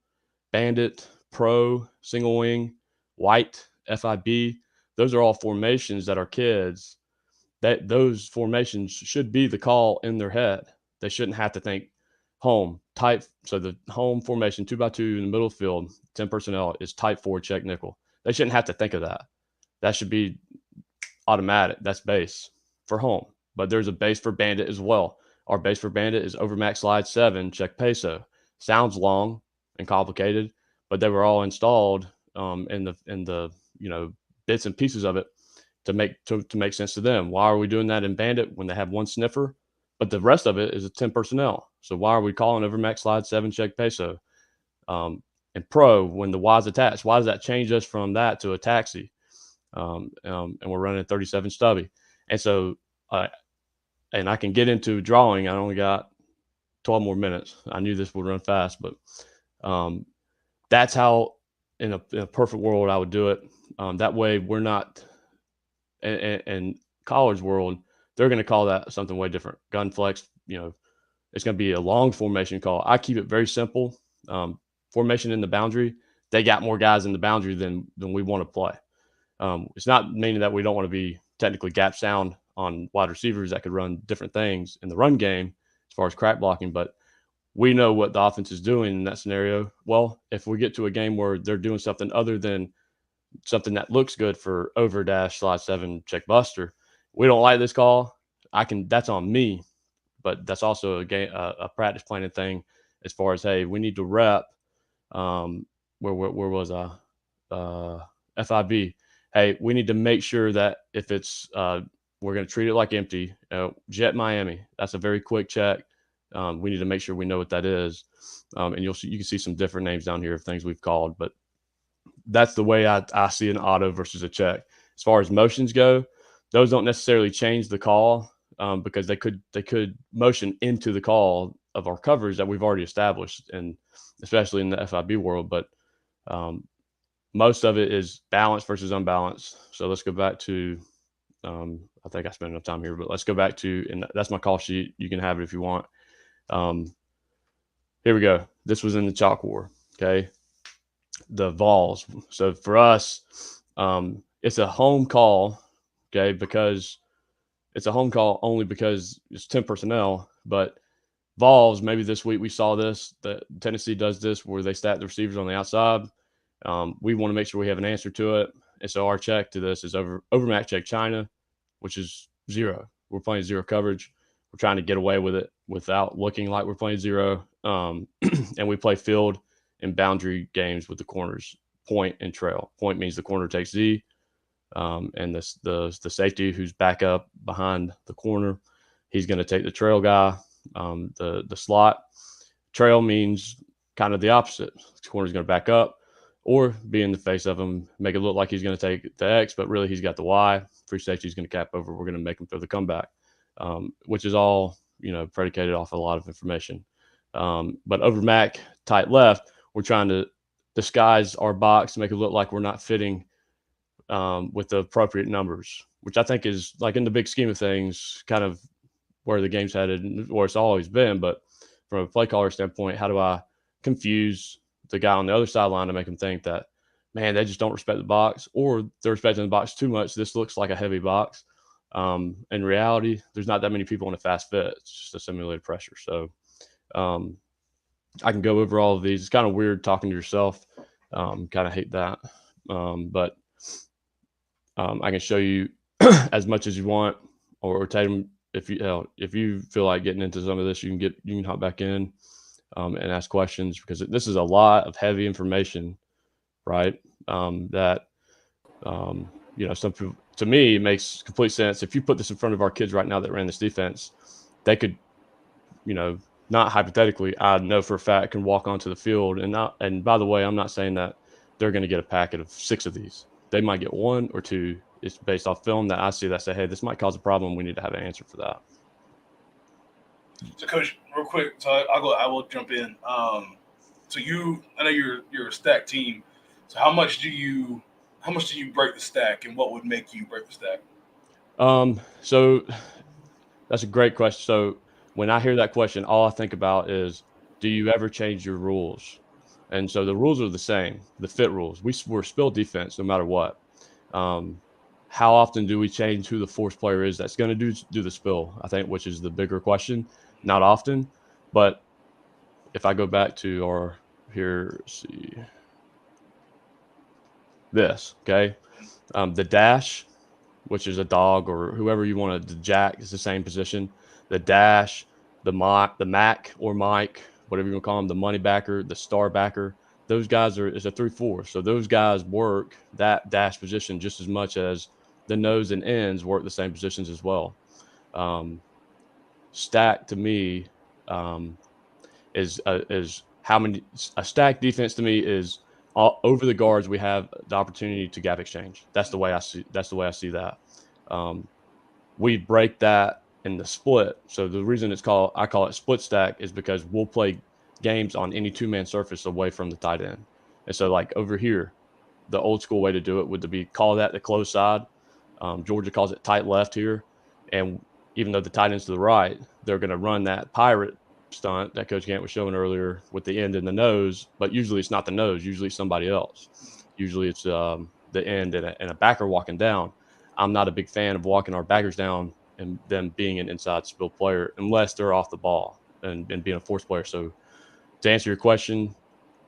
bandit, pro, single wing, white, FIB, those are all formations that our kids, that those formations should be the call in their head. They shouldn't have to think home type. So the home formation 2x2 in the middle of the field, 10 personnel is type 4 check nickel. They shouldn't have to think of that. That should be automatic. That's base for home. But there's a base for bandit as well. Our base for bandit is over max slide 7 check peso. Sounds long and complicated, but they were all installed and the bits and pieces of it to make sense to them. Why are we doing that in Bandit when they have one sniffer, but the rest of it is a 10 personnel? So why are we calling over max slide 7 check peso? And pro when the Y's attached, why does that change us from that to a taxi? And we're running 37 stubby. And so, and I can get into drawing. I only got 12 more minutes. I knew this would run fast, but that's how in a perfect world I would do it. That way we're not, and college world, they're going to call that something way different. Gun flex, it's going to be a long formation call. I keep it very simple. Formation in the boundary, they got more guys in the boundary than we want to play. It's not meaning that we don't want to be technically gap sound on wide receivers that could run different things in the run game as far as crack blocking, but we know what the offense is doing in that scenario. Well, if we get to a game where they're doing something other than something that looks good for over dash slide 7 check buster, we don't like this call. That's on me, but that's also a practice planning thing as far as, hey, we need to rep. Where was I? FIB. Hey, we need to make sure that if it's we're going to treat it like empty. Jet Miami. That's a very quick check. We need to make sure we know what that is. And you can see some different names down here of things we've called, but that's the way I see an auto versus a check. As far as motions go, those don't necessarily change the call because they could motion into the call of our coverage that we've already established, and especially in the FIB world. But most of it is balanced versus unbalanced. So let's go back to, I think I spent enough time here, but let's go back to, and that's my call sheet. You can have it if you want. Here we go. This was in the chalk war. Okay. The Vols. So for us, it's a home call. Okay. Because it's a home call only because it's 10 personnel, but Vols, maybe this week we saw this, that Tennessee does this where they stack the receivers on the outside. We want to make sure we have an answer to it. And so our check to this is over max check China, which is 0. We're playing 0 coverage. We're trying to get away with it without looking like we're playing 0. And we play field and boundary games with the corners, point and trail. Point means the corner takes Z. And the safety who's back up behind the corner, he's going to take the trail guy. The slot. Trail means kind of the opposite. The corner's going to back up or be in the face of him, make it look like he's going to take the X, but really he's got the Y. Free safety is going to cap over. We're going to make him throw the comeback, which is all, predicated off a lot of information. But over Mac tight left, we're trying to disguise our box to make it look like we're not fitting with the appropriate numbers, which I think is, like, in the big scheme of things, kind of where the game's headed, or it's always been. But from a play caller standpoint, how do I confuse the guy on the other sideline to make him think that, man, they just don't respect the box, or they're respecting the box too much? This looks like a heavy box. In reality, there's not that many people in a fast fit. It's just a simulated pressure. So I can go over all of these. It's kind of weird talking to yourself. Kind of hate that. But I can show you as much as you want, or Tatum, if you feel like getting into some of this, you can hop back in and ask questions, because this is a lot of heavy information, right? That some people, to me, it makes complete sense. If you put this in front of our kids right now that ran this defense, they could, not hypothetically, I know for a fact, can walk onto the field. And by the way, I'm not saying that they're going to get a packet of 6 of these. They might get 1 or 2. It's based off film that I see that say, hey, this might cause a problem. We need to have an answer for that. So, Coach, real quick, so I will jump in. So I know you're a stack team. So how much do you break the stack, and what would make you break the stack? So that's a great question. So when I hear that question, all I think about is, do you ever change your rules? And so the rules are the same, the fit rules. We're spill defense no matter what. How often do we change who the force player is that's going to do the spill? I think, which is the bigger question. Not often. But if I go back to see this, okay, the dash, which is a dog or whoever you want to jack, is the same position. The dash, the Mac or Mike, whatever you want to call them, the money backer, the star backer, those guys it's a 3-4. So those guys work that dash position just as much as the nose and ends work the same positions as well. Stack to me is how many a stack defense to me is all over the guards. We have the opportunity to gap exchange. That's the way I see that. We break that in the split. So the reason I call it split stack is because we'll play games on any 2-man surface away from the tight end. And so like over here, the old school way to do it would be call that the close side. Georgia calls it tight left here. And even though the tight end's to the right, they're going to run that pirate stunt that Coach Gant was showing earlier with the end and the nose, but usually it's not the nose. Usually it's somebody else. Usually it's the end and a backer walking down. I'm not a big fan of walking our backers down and them being an inside spill player unless they're off the ball and being a force player. So to answer your question,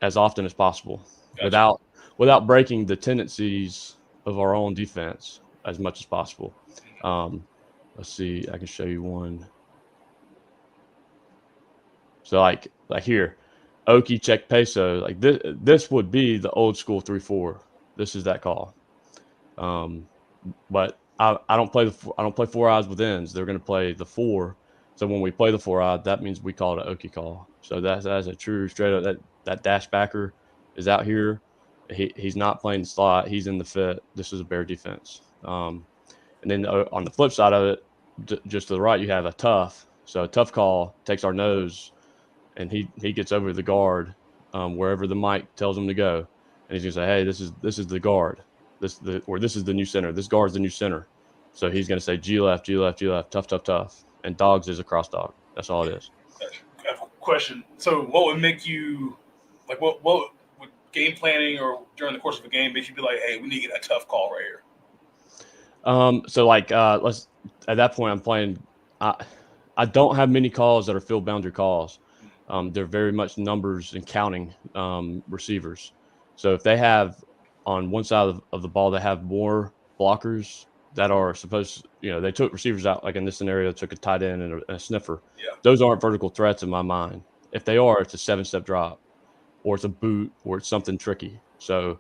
as often as possible, without breaking the tendencies of our own defense as much as possible. Let's see, I can show you one. So like here, Oki check peso, like this would be the old school 3-4. This is that call. But I don't play 4 eyes with ends. They're going to play the 4. So when we play the 4 eye, that means we call it an Oki call. So that's a true straight up that dash backer is out here. He's not playing the slot. He's in the fit. This is a bear defense. And then on the flip side of it, just to the right, you have a tough. So a tough call takes our nose, and he gets over the guard wherever the mic tells him to go, and he's gonna say, "Hey, this is the guard. This is the new center. This guard's the new center." So he's gonna say G left, G left, G left, tough, tough, tough, and dogs is a cross dog. That's all it is. I have a question. So what would make you like what would game planning or during the course of a game make you be like, hey, we need to get a tough call right here? So like let's at that point I'm playing I don't have many calls that are field boundary calls. They're very much numbers and counting receivers. So if they have on one side of the ball, they have more blockers that are supposed, they took receivers out, like in this scenario, took a tight end and a sniffer. Yeah. Those aren't vertical threats in my mind. If they are, it's a 7-step drop or it's a boot or it's something tricky. So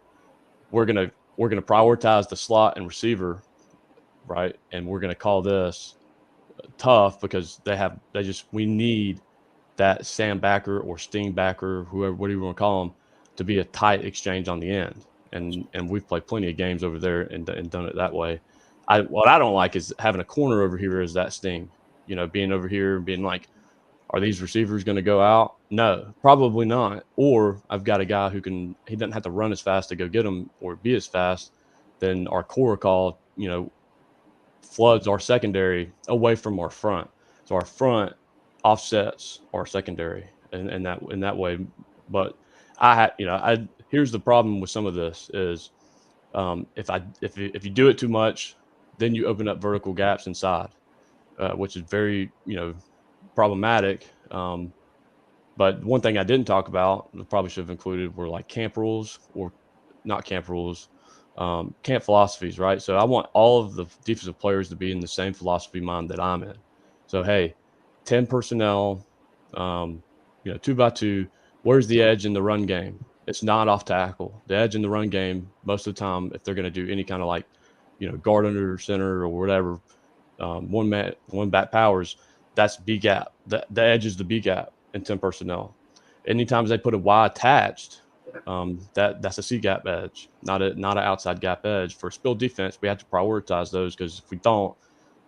we're going to prioritize the slot and receiver, right? And we're going to call this tough because we need that Sam backer or Sting backer, whoever, whatever you want to call them, to be a tight exchange on the end. And we've played plenty of games over there and done it that way. What I don't like is having a corner over here as that Sting, being over here and being like, are these receivers going to go out? No, probably not. Or I've got a guy he doesn't have to run as fast to go get them or be as fast. Then our core call, floods our secondary away from our front. So our front offsets our secondary in that way. But here's the problem with some of this is if you do it too much, then you open up vertical gaps inside, which is very problematic. But one thing I didn't talk about, probably should have included, were like camp rules or not camp rules, camp philosophies, right? So I want all of the defensive players to be in the same philosophy mind that I'm in. So, hey, 10 personnel, 2x2, where's the edge in the run game? It's not off tackle. The edge in the run game, most of the time, if they're going to do any kind of like, guard under center or whatever, one back powers, that's B gap. The edge is the B gap in 10 personnel. Anytime they put a Y attached, that's a C gap edge, not an outside gap edge. For spill defense, we have to prioritize those because if we don't,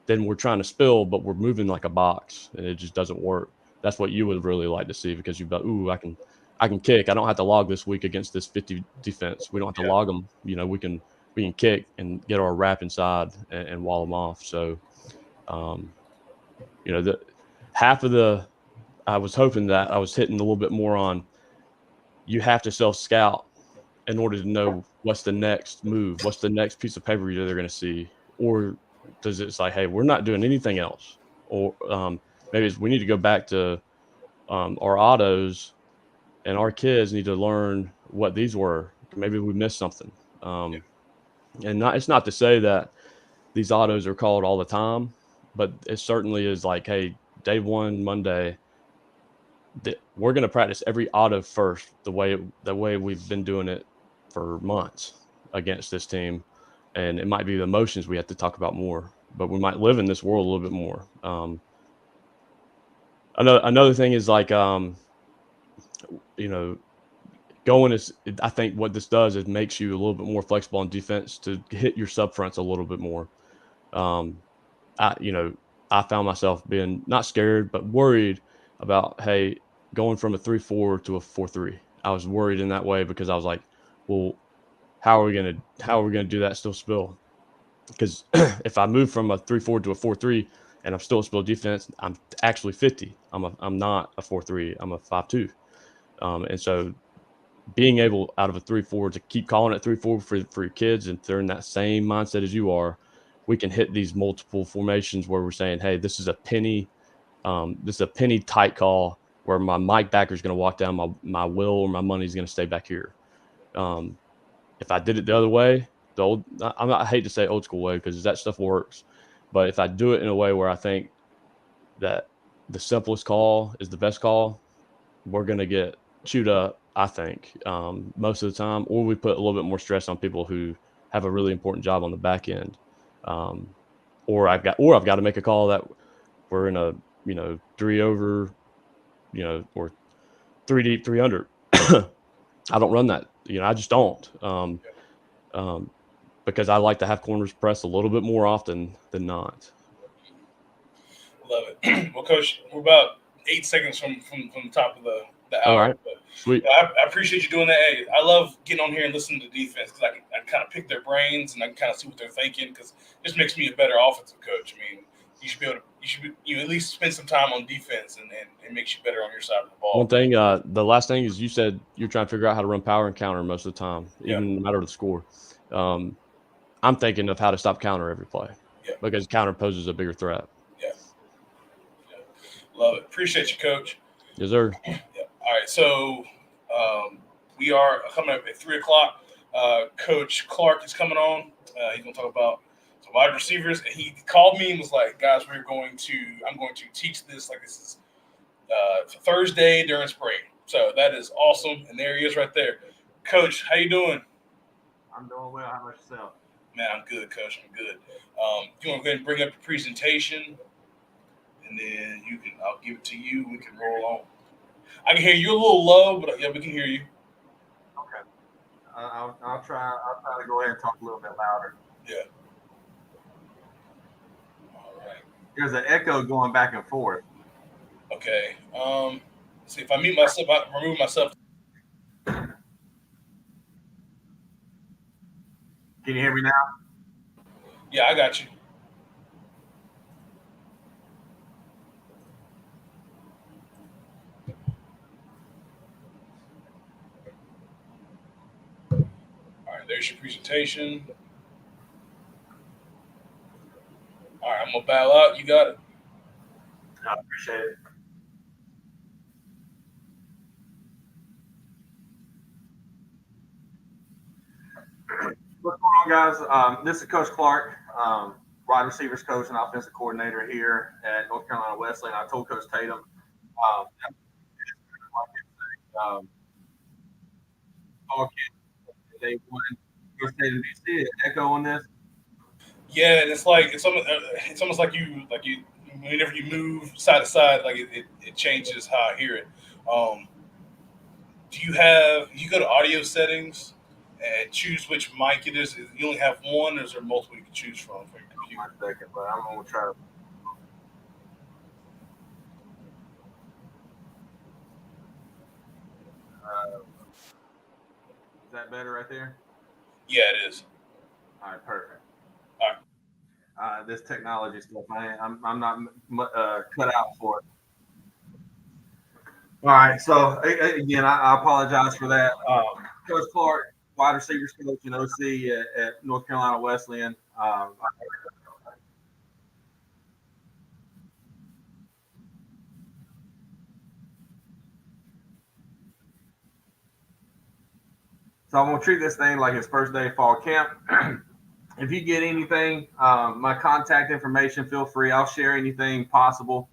then we're trying to spill, but we're moving like a box, and it just doesn't work. That's what you would really like to see because you'd be like, ooh, I can kick. I don't have to log this week against this 50 defense. We don't have to log them. We can kick and get our wrap inside and wall them off. So, the half of the, I was hoping that I was hitting a little bit more on, you have to self-scout in order to know what's the next move, what's the next piece of paper they're going to see, or does it's like, hey, we're not doing anything else, or maybe we need to go back to our autos, and our kids need to learn what these were. Maybe we missed something, and it's not to say that these autos are called all the time, but it certainly is like, hey, day one, Monday, we're going to practice every auto first the way we've been doing it for months against this team. And it might be the emotions we have to talk about more, but we might live in this world a little bit more. Another thing is like, going is, I think what this does is makes you a little bit more flexible on defense to hit your sub fronts a little bit more. I found myself being not scared, but worried about, hey, going from a 3-4 to a 4-3. I was worried in that way because I was like, well, how are we gonna do that still spill? Because if I move from a 3-4 to a 4-3 and I'm still a spill defense, I'm actually 50. I'm not a 4-3. I'm a 5-2. And so being able out of a 3-4 to keep calling it 3-4 for your kids, and they're in that same mindset as you are, we can hit these multiple formations where we're saying, hey, this is a penny tight call where my Mike backer is going to walk down, my will or my money is going to stay back here. If I did it the other way, I hate to say old school way because that stuff works, but if I do it in a way where I think that the simplest call is the best call, we're going to get chewed up, I think, most of the time, or we put a little bit more stress on people who have a really important job on the back end. Or I've got to make a call that we're in a, 3 over, or 3 deep, 3 under. I don't run that, I just don't. Because I like to have corners press a little bit more often than not. Love it. Well, Coach, we're about 8 seconds from the top of the hour. All right. But Sweet. I appreciate you doing that. Hey, I love getting on here and listening to defense because I can kind of pick their brains and I can kind of see what they're thinking because it just makes me a better offensive coach. I mean, you should at least spend some time on defense and it makes you better on your side of the ball. One thing, the last thing is you said you're trying to figure out how to run power and counter most of the time, even no matter the score. I'm thinking of how to stop counter every play because counter poses a bigger threat. Yeah. Love it. Appreciate you, Coach. Yes, sir. Yeah. All right. So we are coming up at 3:00. Coach Clark is coming on. He's going to talk about some wide receivers. And he called me and was like, guys, I'm going to teach this like this is Thursday during spring. So that is awesome. And there he is right there. Coach, how you doing? I'm doing well. How about yourself? Man, I'm good, Coach. I'm good. You want to go ahead and bring up the presentation, and then I'll give it to you. We can roll on. I can hear you a little low, but yeah, we can hear you. Okay. I'll try to go ahead and talk a little bit louder. Yeah. All right. There's an echo going back and forth. Okay. Let's see if I mute myself. I remove myself. Can you hear me now? Yeah, I got you. All right, there's your presentation. All right, I'm gonna bow out. You got it. I appreciate it. What's going on, guys? This is Coach Clark, wide receivers coach and offensive coordinator here at North Carolina Wesleyan. I told Coach Tatum, day one. Coach Tatum, do you see an echo on this? Yeah, and it's almost like you whenever you move side to side, like it changes how I hear it. Do you go to audio settings and choose which mic it is? You only have one, or is there multiple you can choose from for your computer? 1 second, but I'm gonna try to. Is that better right there? Yeah, it is. All right, perfect. All right. This technology stuff, I'm not cut out for it. All right, so again, I apologize for that. Coach Clark, wide receivers coach and OC at North Carolina Wesleyan. So I'm gonna treat this thing like his first day of fall camp. If you get anything, my contact information, feel free. I'll share anything possible.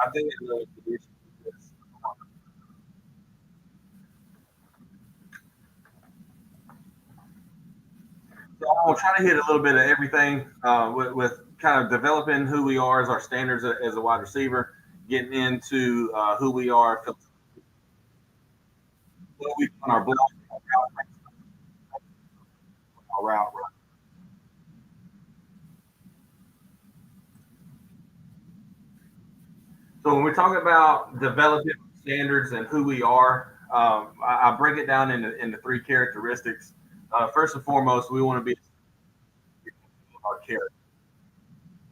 I think the issue is so I'm gonna try to hit a little bit of everything with kind of developing who we are as our standards as a wide receiver, getting into who we are, what we do on our block, our route. So when we're talking about developing standards and who we are, I break it down into three characteristics. First and foremost, we want to be our character.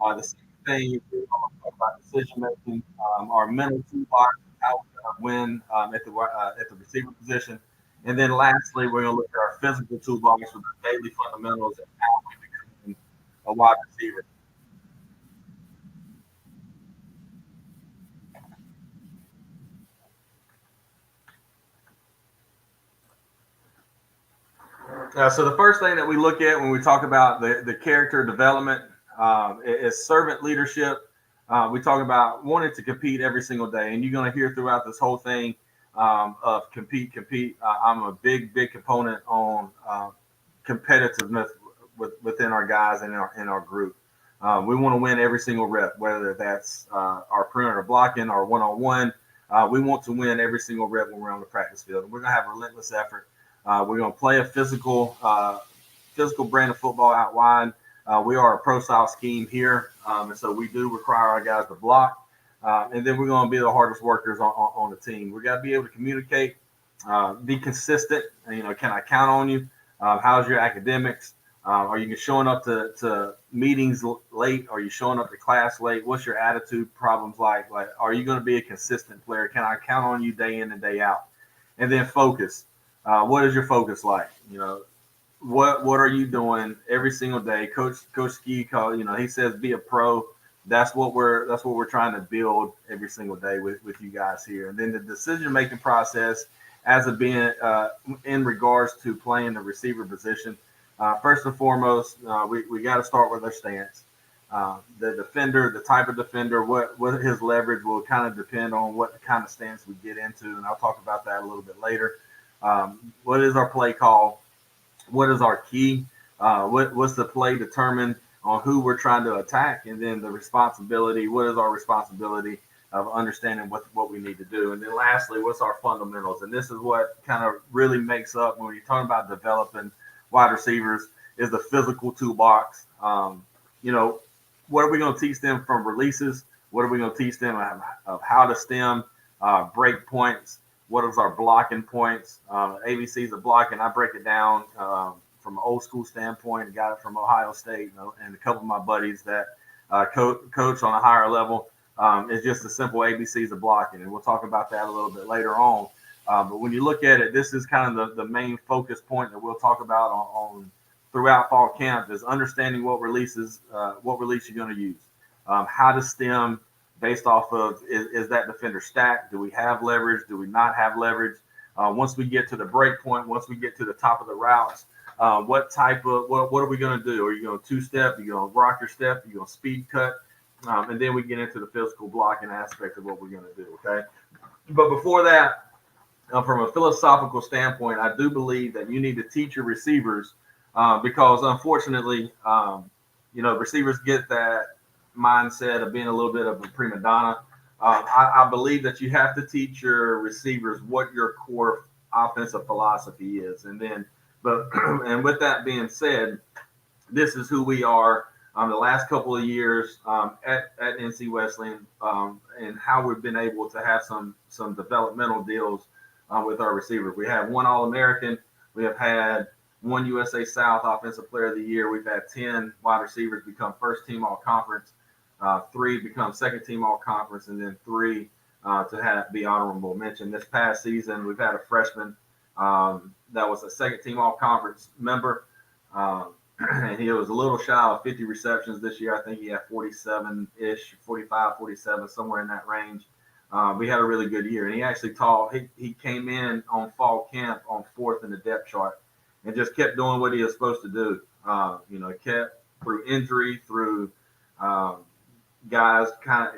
The second thing is we want to talk about decision making, our mental toolbox, how we're going to win at the receiver position, and then lastly, we're going to look at our physical toolbox with the daily fundamentals and how we become a wide receiver. So the first thing that we look at when we talk about the character development is servant leadership. We talk about wanting to compete every single day, and you're going to hear throughout this whole thing of compete. I'm a big component on competitiveness within our guys and in our group. We want to win every single rep, whether that's our perimeter blocking or one-on-one. We want to win every single rep when we're on the practice field. We're going to have relentless effort. We're going to play a physical brand of football out wide. We are a pro-style scheme here, and so we do require our guys to block. And then we're going to be the hardest workers on the team. We got to be able to communicate, be consistent. You know, can I count on you? How's your academics? Are you showing up to meetings late? Are you showing up to class late? What's your attitude problems like? Like, are you going to be a consistent player? Can I count on you day in and day out? And then focus. What is your focus like? You know, what are you doing every single day? Coach Ski he says be a pro. That's what we're trying to build every single day with you guys here. And then the decision making process as of being in regards to playing the receiver position. First and foremost, we got to start with our stance. The defender, the type of defender, what his leverage will kind of depend on what kind of stance we get into, and I'll talk about that a little bit later. What is our play call? What is our key? What's the play determined on who we're trying to attack? And then the responsibility, what is our responsibility of understanding what we need to do? And then lastly, what's our fundamentals? And this is what kind of really makes up when you're talking about developing wide receivers is the physical toolbox. What are we going to teach them from releases? What are we going to teach them of how to stem, break points? What is our blocking points? ABCs of blocking. I break it down from an old school standpoint. I got it from Ohio State and a couple of my buddies that coach on a higher level. It's just the simple ABCs of blocking. And we'll talk about that a little bit later on. But when you look at it, this is kind of the main focus point that we'll talk about on throughout fall camp is understanding what release you're going to use, how to stem, based off of is that defender stacked? Do we have leverage? Do we not have leverage? Once we get to the break point, once we get to the top of the routes, what are we going to do? Are you going to two-step? Are you going to rock your step? Are you going to speed cut? And then we get into the physical blocking aspect of what we're going to do, okay? But before that, from a philosophical standpoint, I do believe that you need to teach your receivers because unfortunately, receivers get that mindset of being a little bit of a prima donna. I believe that you have to teach your receivers what your core offensive philosophy is, and with that being said, this is who we are. The last couple of years at NC Wesleyan, and how we've been able to have some developmental deals with our receivers. We have one All-American. We have had one USA South Offensive Player of the Year. We've had 10 wide receivers become first team All-Conference. 3 become second team All-Conference, and then 3 to be honorable mention. This past season, we've had a freshman that was a second team All-Conference member, and he was a little shy of 50 receptions this year. I think he had 47-ish, 45, 47, somewhere in that range. We had a really good year, and he actually he came in on fall camp on 4th in the depth chart and just kept doing what he was supposed to do. Kept through injury, through guys kind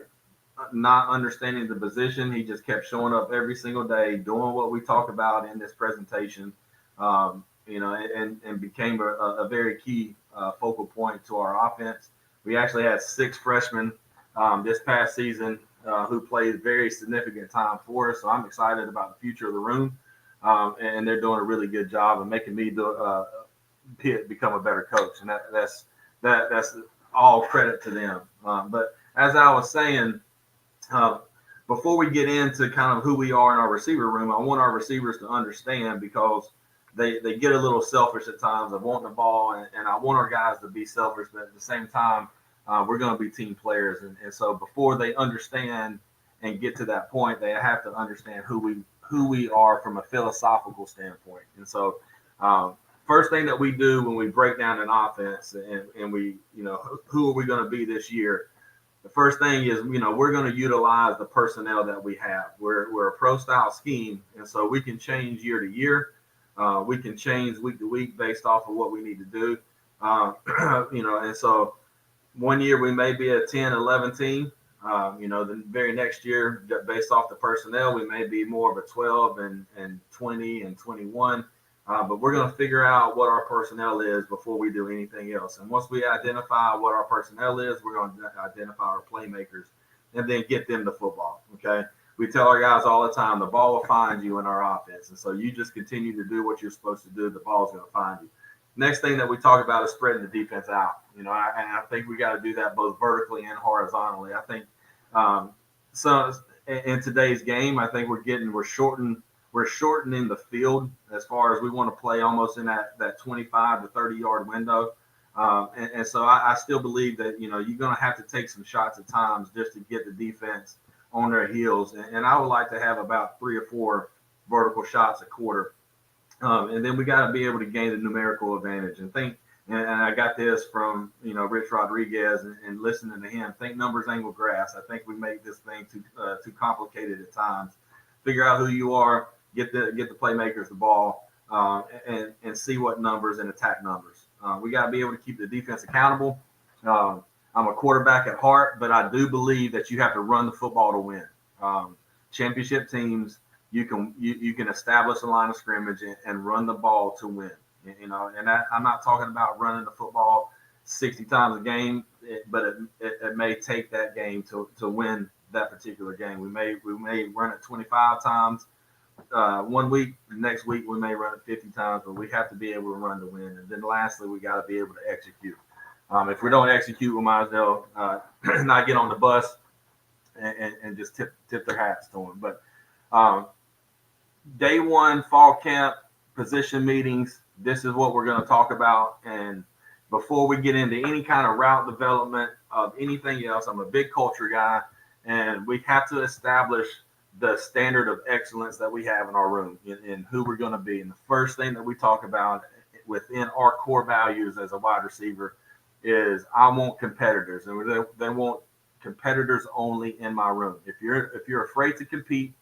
of not understanding the position. He just kept showing up every single day, doing what we talked about in this presentation, and became a very key focal point to our offense. We actually had 6 freshmen this past season who played very significant time for us. So I'm excited about the future of the room, and they're doing a really good job of making me become a better coach, and that's all credit to them. But as I was saying, before we get into kind of who we are in our receiver room, I want our receivers to understand, because they get a little selfish at times of wanting the ball, and I want our guys to be selfish, but at the same time, we're going to be team players. And so before they understand and get to that point, they have to understand who we are from a philosophical standpoint. And so first thing that we do when we break down an offense and we, who are we going to be this year? The first thing is, we're going to utilize the personnel that we have. We're a pro style scheme, and so we can change year to year. We can change week to week based off of what we need to do. And so one year we may be a 10, 11 team. The very next year, based off the personnel, we may be more of a 12 and 20 and 21. But we're going to figure out what our personnel is before we do anything else. And once we identify what our personnel is, we're going to identify our playmakers and then get them the football. Okay. We tell our guys all the time, the ball will find you in our offense. And so you just continue to do what you're supposed to do. The ball's going to find you. Next thing that we talk about is spreading the defense out. I think we got to do that both vertically and horizontally. I think so in today's game, I think we're shortening the field as far as we want to play almost in that 25 to 30 yard window. And so I still believe that, you're going to have to take some shots at times just to get the defense on their heels. And I would like to have about 3 or 4 vertical shots a quarter. And then we got to be able to gain the numerical advantage and think. And I got this from, Rich Rodriguez and listening to him, think numbers, angle, grass. I think we make this thing too complicated at times. Figure out who you are, get the playmakers the ball, and see what numbers and attack numbers. We got to be able to keep the defense accountable. I'm a quarterback at heart, but I do believe that you have to run the football to win. Championship teams, you can establish a line of scrimmage and run the ball to win. And I'm not talking about running the football 60 times a game, but it may take that game to win that particular game. We may run it 25 times 1 week. The next week we may run it 50 times, but we have to be able to run to win. And then lastly, we got to be able to execute. If we don't execute, we might as well not get on the bus and just tip their hats to them. But day one, fall camp, position meetings, this is what we're going to talk about. And before we get into any kind of route development of anything else, I'm a big culture guy, and we have to establish the standard of excellence that we have in our room and who we're going to be. And the first thing that we talk about within our core values as a wide receiver is I want competitors, and they want competitors only in my room. If you're afraid to compete,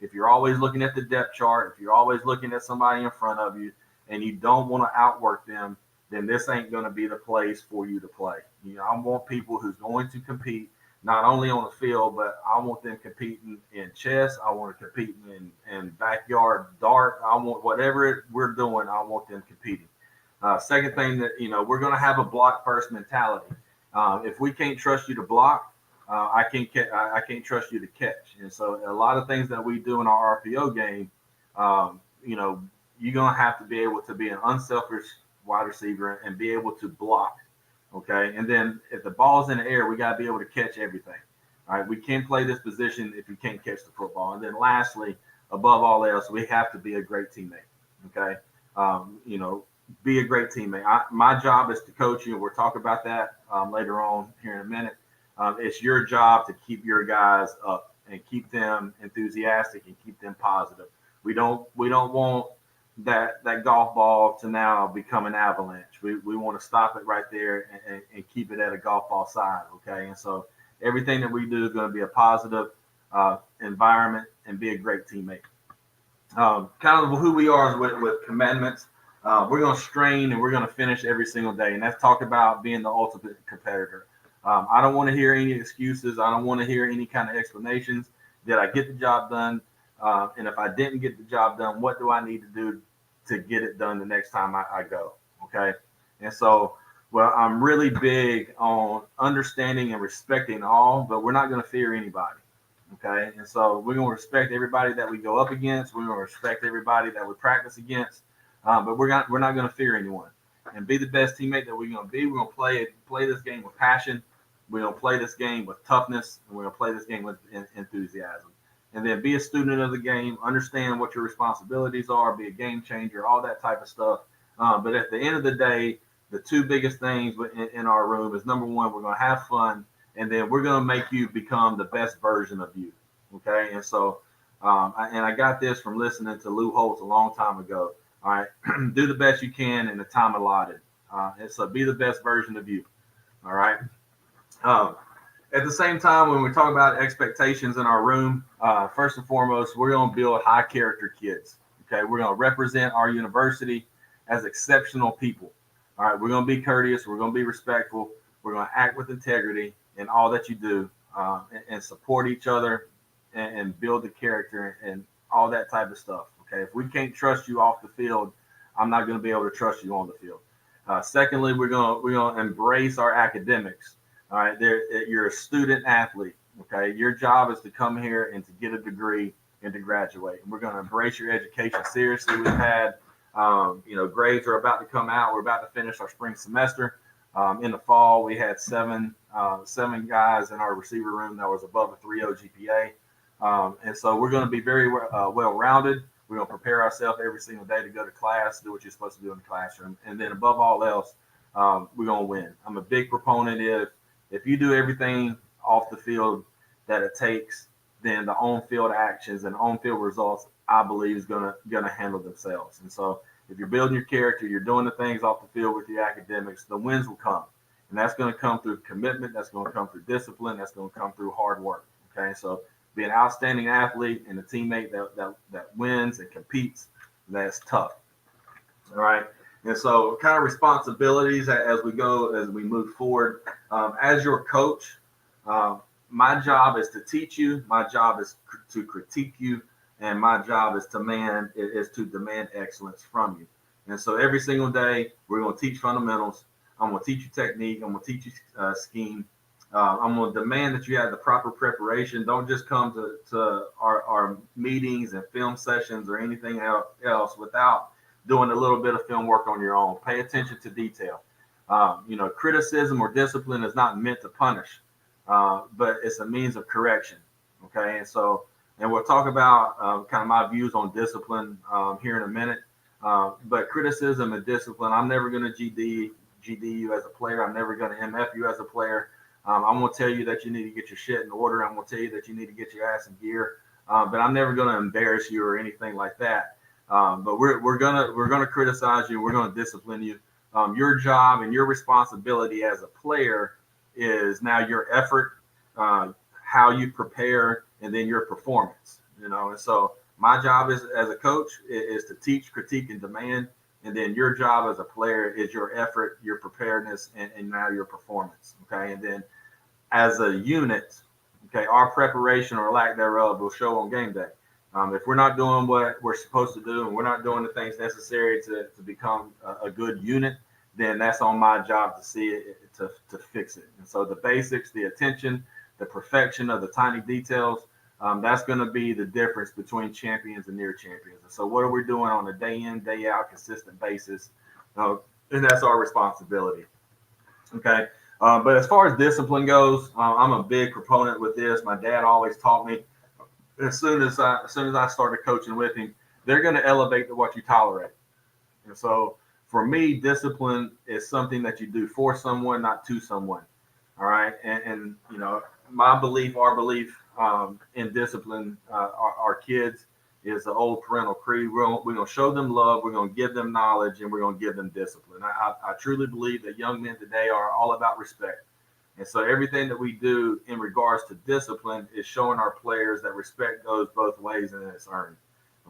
if you're always looking at the depth chart, if you're always looking at somebody in front of you and you don't want to outwork them, then this ain't going to be the place for you to play. I want people who's going to compete not only on the field, but I want them competing in chess. I want to compete in backyard dart. I want whatever we're doing, I want them competing. Second thing that, we're going to have a block first mentality. If we can't trust you to block, I can't trust you to catch. And so a lot of things that we do in our RPO game, you're going to have to be able to be an unselfish wide receiver and be able to block. Okay. And then if the ball's in the air, we got to be able to catch everything. All right. We can't play this position if you can't catch the football. And then lastly, above all else, we have to be a great teammate. Okay. Be a great teammate. My job is to coach you. We'll talk about that later on here in a minute. It's your job to keep your guys up and keep them enthusiastic and keep them positive. We don't want that golf ball to now become an avalanche. We want to stop it right there and keep it at a golf ball size. Okay. And so everything that we do is going to be a positive environment and be a great teammate. Kind of who we are is with commandments. We're going to strain and we're going to finish every single day. And that's talk about being the ultimate competitor. I don't want to hear any excuses. I don't want to hear any kind of explanations. Did I get the job done? And if I didn't get the job done, what do I need to do to get it done the next time I go? Okay. And so, well, I'm really big on understanding and respecting all, but we're not going to fear anybody. Okay. And so we're going to respect everybody that we go up against. We're going to respect everybody that we practice against. But we're not going to fear anyone, and be the best teammate that we're going to be. We're going to play this game with passion. We're going to play this game with toughness, and we're going to play this game with enthusiasm. And then be a student of the game, understand what your responsibilities are, be a game changer, all that type of stuff. But at the end of the day, the two biggest things in our room is, number one, we're going to have fun, and then we're going to make you become the best version of you. Okay. And so, I got this from listening to Lou Holtz a long time ago. All right. Do the best you can in the time allotted. And so be the best version of you. All right. At the same time, when we talk about expectations in our room, first and foremost, we're going to build high character kids. Okay. We're going to represent our university as exceptional people. All right. We're going to be courteous. We're going to be respectful. We're going to act with integrity in all that you do, and support each other and build the character and all that type of stuff. Okay. If we can't trust you off the field, I'm not going to be able to trust you on the field. Secondly, we're going to embrace our academics. All right. You're a student athlete. Okay. Your job is to come here and to get a degree and to graduate. And we're going to embrace your education seriously. We've had, grades are about to come out. We're about to finish our spring semester. In the fall, we had seven guys in our receiver room that was above a 3.0 GPA. And so we're going to be very well-rounded. We're going to prepare ourselves every single day to go to class, do what you're supposed to do in the classroom. And then above all else, we're going to win. I'm a big proponent if you do everything off the field that it takes, then the on-field actions and on-field results, I believe, is going to handle themselves. And so if you're building your character, you're doing the things off the field with your academics, the wins will come. And that's going to come through commitment. That's going to come through discipline. That's going to come through hard work. Okay. So be an outstanding athlete and a teammate that wins and competes. That's tough. All right. And so kind of responsibilities as we move forward. As your coach, my job is to teach you. My job is to critique you. And my job is to demand excellence from you. And so every single day, we're going to teach fundamentals. I'm going to teach you technique. I'm going to teach you scheme. I'm going to demand that you have the proper preparation. Don't just come to our meetings and film sessions or anything else without doing a little bit of film work on your own. Pay attention to detail. Criticism or discipline is not meant to punish, but it's a means of correction. Okay. And we'll talk about kind of my views on discipline here in a minute. But criticism and discipline, I'm never going to GD you as a player. I'm never going to MF you as a player. I'm going to tell you that you need to get your shit in order. I'm going to tell you that you need to get your ass in gear. But I'm never going to embarrass you or anything like that. But we're gonna criticize you. We're going to discipline you. Your job and your responsibility as a player is now your effort, how you prepare, and then your performance. And so my job as a coach is to teach, critique, and demand. And then your job as a player is your effort, your preparedness, and now your performance. Okay. And then as a unit, okay, our preparation or lack thereof will show on game day. If we're not doing what we're supposed to do and we're not doing the things necessary to become a good unit, then that's on my job to see it, to fix it. And so the basics, the attention, the perfection of the tiny details, that's going to be the difference between champions and near champions. And so what are we doing on a day in, day out, consistent basis? And that's our responsibility. Okay. But as far as discipline goes, I'm a big proponent with this. My dad always taught me, as soon as I started coaching with him, they're going to elevate to what you tolerate. And so for me, discipline is something that you do for someone, not to someone. All right. And my belief, our belief in discipline, our kids, is the old parental creed. We're going to show them love. We're going to give them knowledge, and we're going to give them discipline. I truly believe that young men today are all about respect. And so everything that we do in regards to discipline is showing our players that respect goes both ways and it's earned.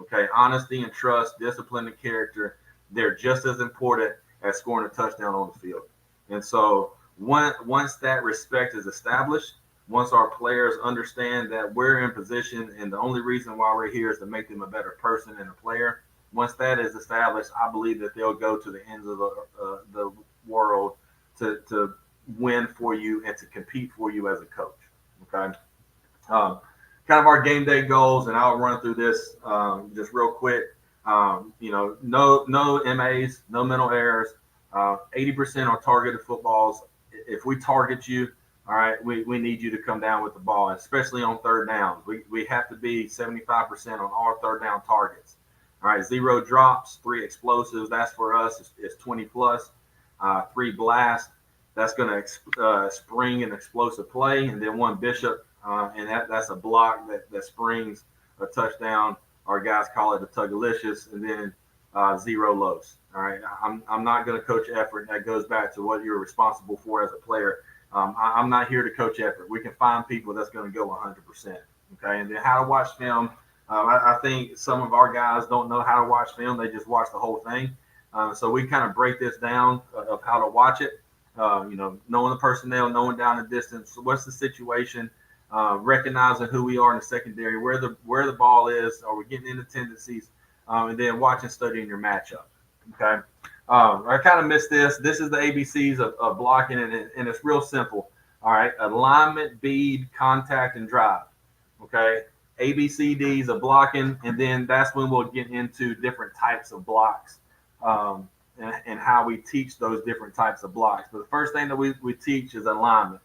Okay. Honesty and trust, discipline and character, they're just as important as scoring a touchdown on the field. And so Once that respect is established, once our players understand that we're in position and the only reason why we're here is to make them a better person and a player, once that is established, I believe that they'll go to the ends of the world to win for you and to compete for you as a coach. Okay. Kind of our game day goals, and I'll run through this just real quick. No MAs, no mental errors, 80% on targeted footballs. If we target you, all right, we need you to come down with the ball, especially on third downs. We have to be 75% on all third down targets. All right, 0 drops, 3 explosives. That's for us is 20 plus. 3 blasts. That's going to spring an explosive play, and then 1 bishop, and that's a block that springs a touchdown. Our guys call it a tugalicious, and then 0 lows. All right, I'm not going to coach effort. That goes back to what you're responsible for as a player. I'm not here to coach effort. We can find people that's going to go 100%. Okay, and then how to watch film. I think some of our guys don't know how to watch film. They just watch the whole thing. So we kind of break this down of how to watch it. Knowing the personnel, knowing down the distance, what's the situation, recognizing who we are in the secondary, where the ball is, are we getting into tendencies, and then watching, studying your matchup. Okay. I kind of missed this. This is the ABCs of blocking, and it's real simple. All right. Alignment, bead, contact, and drive. Okay. ABCDs of blocking, and then that's when we'll get into different types of blocks. And how we teach those different types of blocks. But the first thing that we teach is alignment.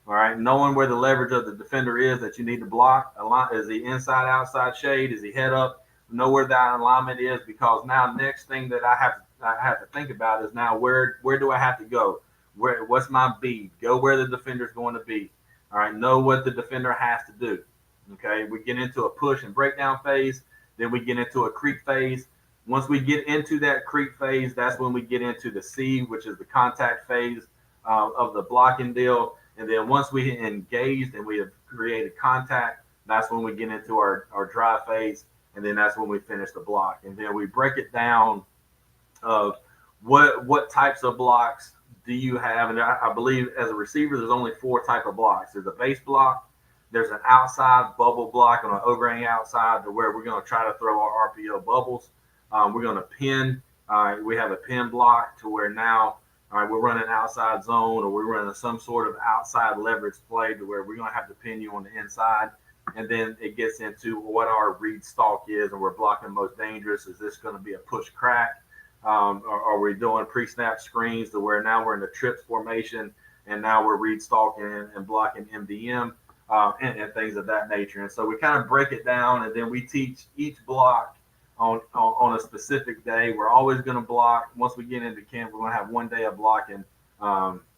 All right, knowing where the leverage of the defender is that you need to block. Is he inside, outside, shade? Is he head up? Know where that alignment is, because now next thing that I have to think about is now where do I have to go? What's my bead? Go where the defender's going to be. All right, know what the defender has to do. Okay, we get into a push and breakdown phase, then we get into a creep phase. Once we get into that creep phase, that's when we get into the C, which is the contact phase of the blocking deal. And then once we engaged and we have created contact, that's when we get into our drive phase. And then that's when we finish the block. And then we break it down of what types of blocks do you have. And I believe as a receiver, there's only 4 types of blocks. There's a base block. There's an outside bubble block on an overhang outside to where we're going to try to throw our RPO bubbles. We're going to pin. We have a pin block to where now we're running outside zone, or we're running some sort of outside leverage play to where we're going to have to pin you on the inside. And then it gets into what our read stalk is, and we're blocking most dangerous. Is this going to be a push crack? Or are we doing pre-snap screens to where now we're in the trips formation, and now we're read stalking and blocking MDM and things of that nature. And so we kind of break it down, and then we teach each block on a specific day. We're always going to block. Once we get into camp, we're going to have 1 day of blocking of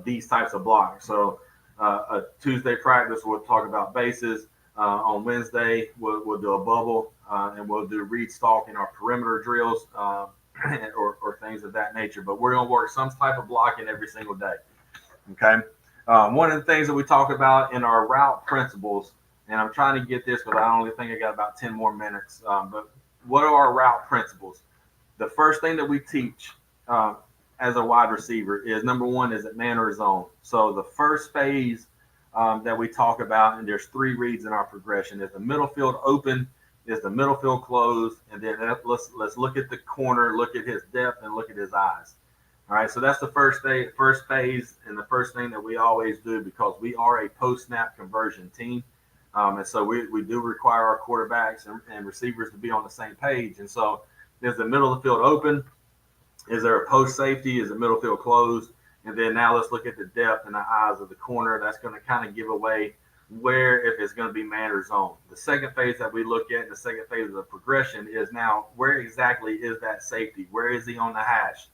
these types of blocks. So a Tuesday practice, we'll talk about bases. On Wednesday, we'll do a bubble, and we'll do read stalk in our perimeter drills or things of that nature. But we're going to work some type of blocking every single day. Okay. One of the things that we talk about in our route principles, and I'm trying to get this because I only think I got about 10 more minutes. But what are our route principles? The first thing that we teach as a wide receiver is, number 1, is it man or zone. So the first phase that we talk about, and there's 3 reads in our progression, is the middle field open, is the middle field closed, and then let's look at the corner, look at his depth, and look at his eyes. All right, so that's the first phase, and the first thing that we always do, because we are a post-snap conversion team. And so we do require our quarterbacks and receivers to be on the same page. And so is the middle of the field open? Is there a post safety? Is the middle field closed? And then now let's look at the depth and the eyes of the corner. That's going to kind of give away if it's going to be man or zone. The second phase that we look at, the second phase of the progression, is now where exactly is that safety? Where is he on the hash?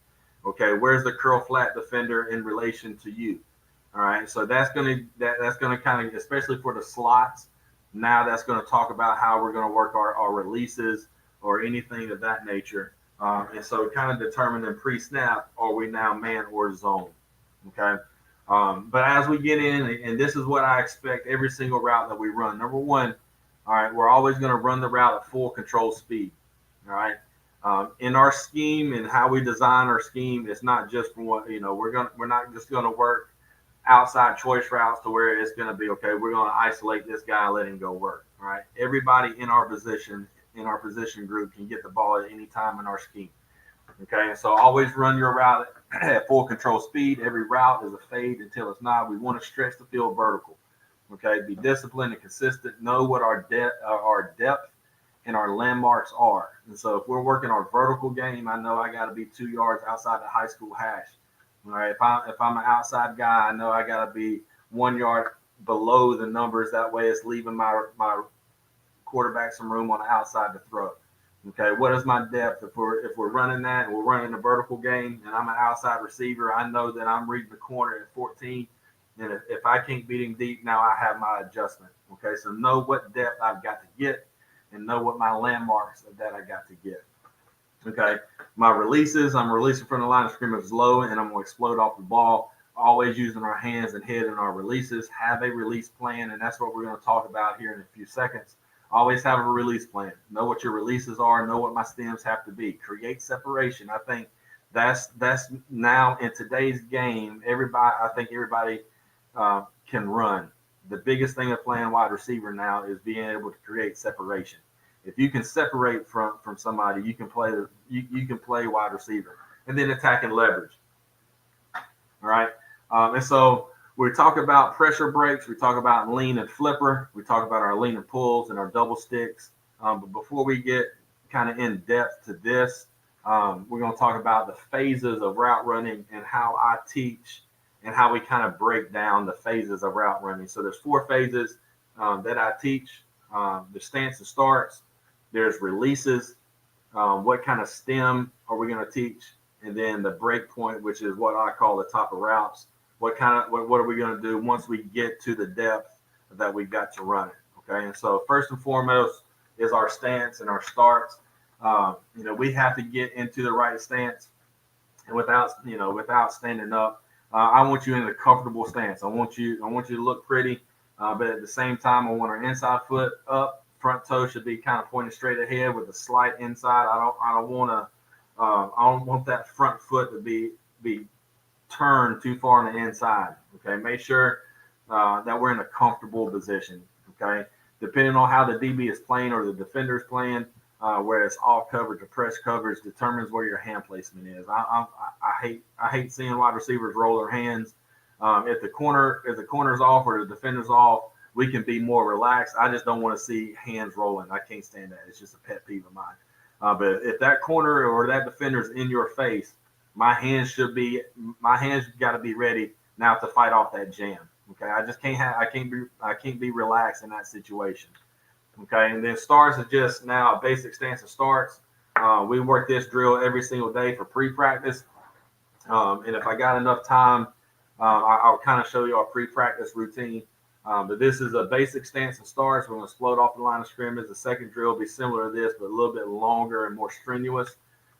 Okay, where's the curl flat defender in relation to you? All right, so that's going to kind of, especially for the slots, now that's going to talk about how we're going to work our releases or anything of that nature. And so kind of determining pre-snap, are we now man or zone? Okay. But as we get in, and this is what I expect every single route that we run. Number 1, all right, we're always going to run the route at full control speed. All right. In our scheme and how we design our scheme, it's not just for what, we're not just going to work outside choice routes to where it's going to be, okay, we're going to isolate this guy and let him go work. All right. Everybody in our position group can get the ball at any time in our scheme. Okay. And so always run your route at full control speed. Every route is a fade until it's not. We want to stretch the field vertical. Okay. Be disciplined and consistent. Know what our depth and our landmarks are. And so if we're working our vertical game, I know I got to be 2 yards outside the high school hash. All right. If I'm an outside guy, I know I got to be 1 yard below the numbers. That way it's leaving my quarterback some room on the outside to throw. Okay. What is my depth? If we're running that and we're running a vertical game and I'm an outside receiver, I know that I'm reading the corner at 14. And if I can't beat him deep, now I have my adjustment. Okay. So know what depth I've got to get and know what my landmarks that I got to get. Okay. My releases, I'm releasing from the line of scrimmage low and I'm going to explode off the ball. Always using our hands and head in our releases. Have a release plan, and that's what we're going to talk about here in a few seconds. Always have a release plan. Know what your releases are. Know what my stems have to be. Create separation. I think that's now in today's game. Everybody can run. The biggest thing of playing wide receiver now is being able to create separation. If you can separate from somebody, you can play wide receiver, and then attack and leverage. All right, and so we talk about pressure breaks. We talk about lean and flipper. We talk about our lean and pulls and our double sticks. But before we get kind of in depth to this, we're going to talk about the phases of route running and how I teach and how we kind of break down the phases of route running. So there's 4 phases that I teach. The stance and starts. There's releases. What kind of stem are we going to teach? And then the break point, which is what I call the top of routes. What are we going to do once we get to the depth that we've got to run it? Okay. And so first and foremost is our stance and our starts. We have to get into the right stance, and without standing up. I want you in a comfortable stance. I want you to look pretty, but at the same time, I want our inside foot up. Front toe should be kind of pointed straight ahead with a slight inside. I don't want that front foot to be turned too far on the inside. Okay, make sure that we're in a comfortable position. Okay, depending on how the DB is playing or the defender is playing, where it's off coverage or press coverage, determines where your hand placement is. I hate seeing wide receivers roll their hands. If the corner's off or the defender's off, we can be more relaxed. I just don't want to see hands rolling. I can't stand that. It's just a pet peeve of mine. But if that corner or that defender's in your face, my hands got to be ready now to fight off that jam. Okay, I can't be relaxed in that situation. Okay, and then starts is just now a basic stance of starts. We work this drill every single day for pre-practice. And if I got enough time, I'll kind of show you our pre-practice routine. But this is a basic stance and starts. We're going to explode off the line of scrimmage. The second drill will be similar to this, but a little bit longer and more strenuous.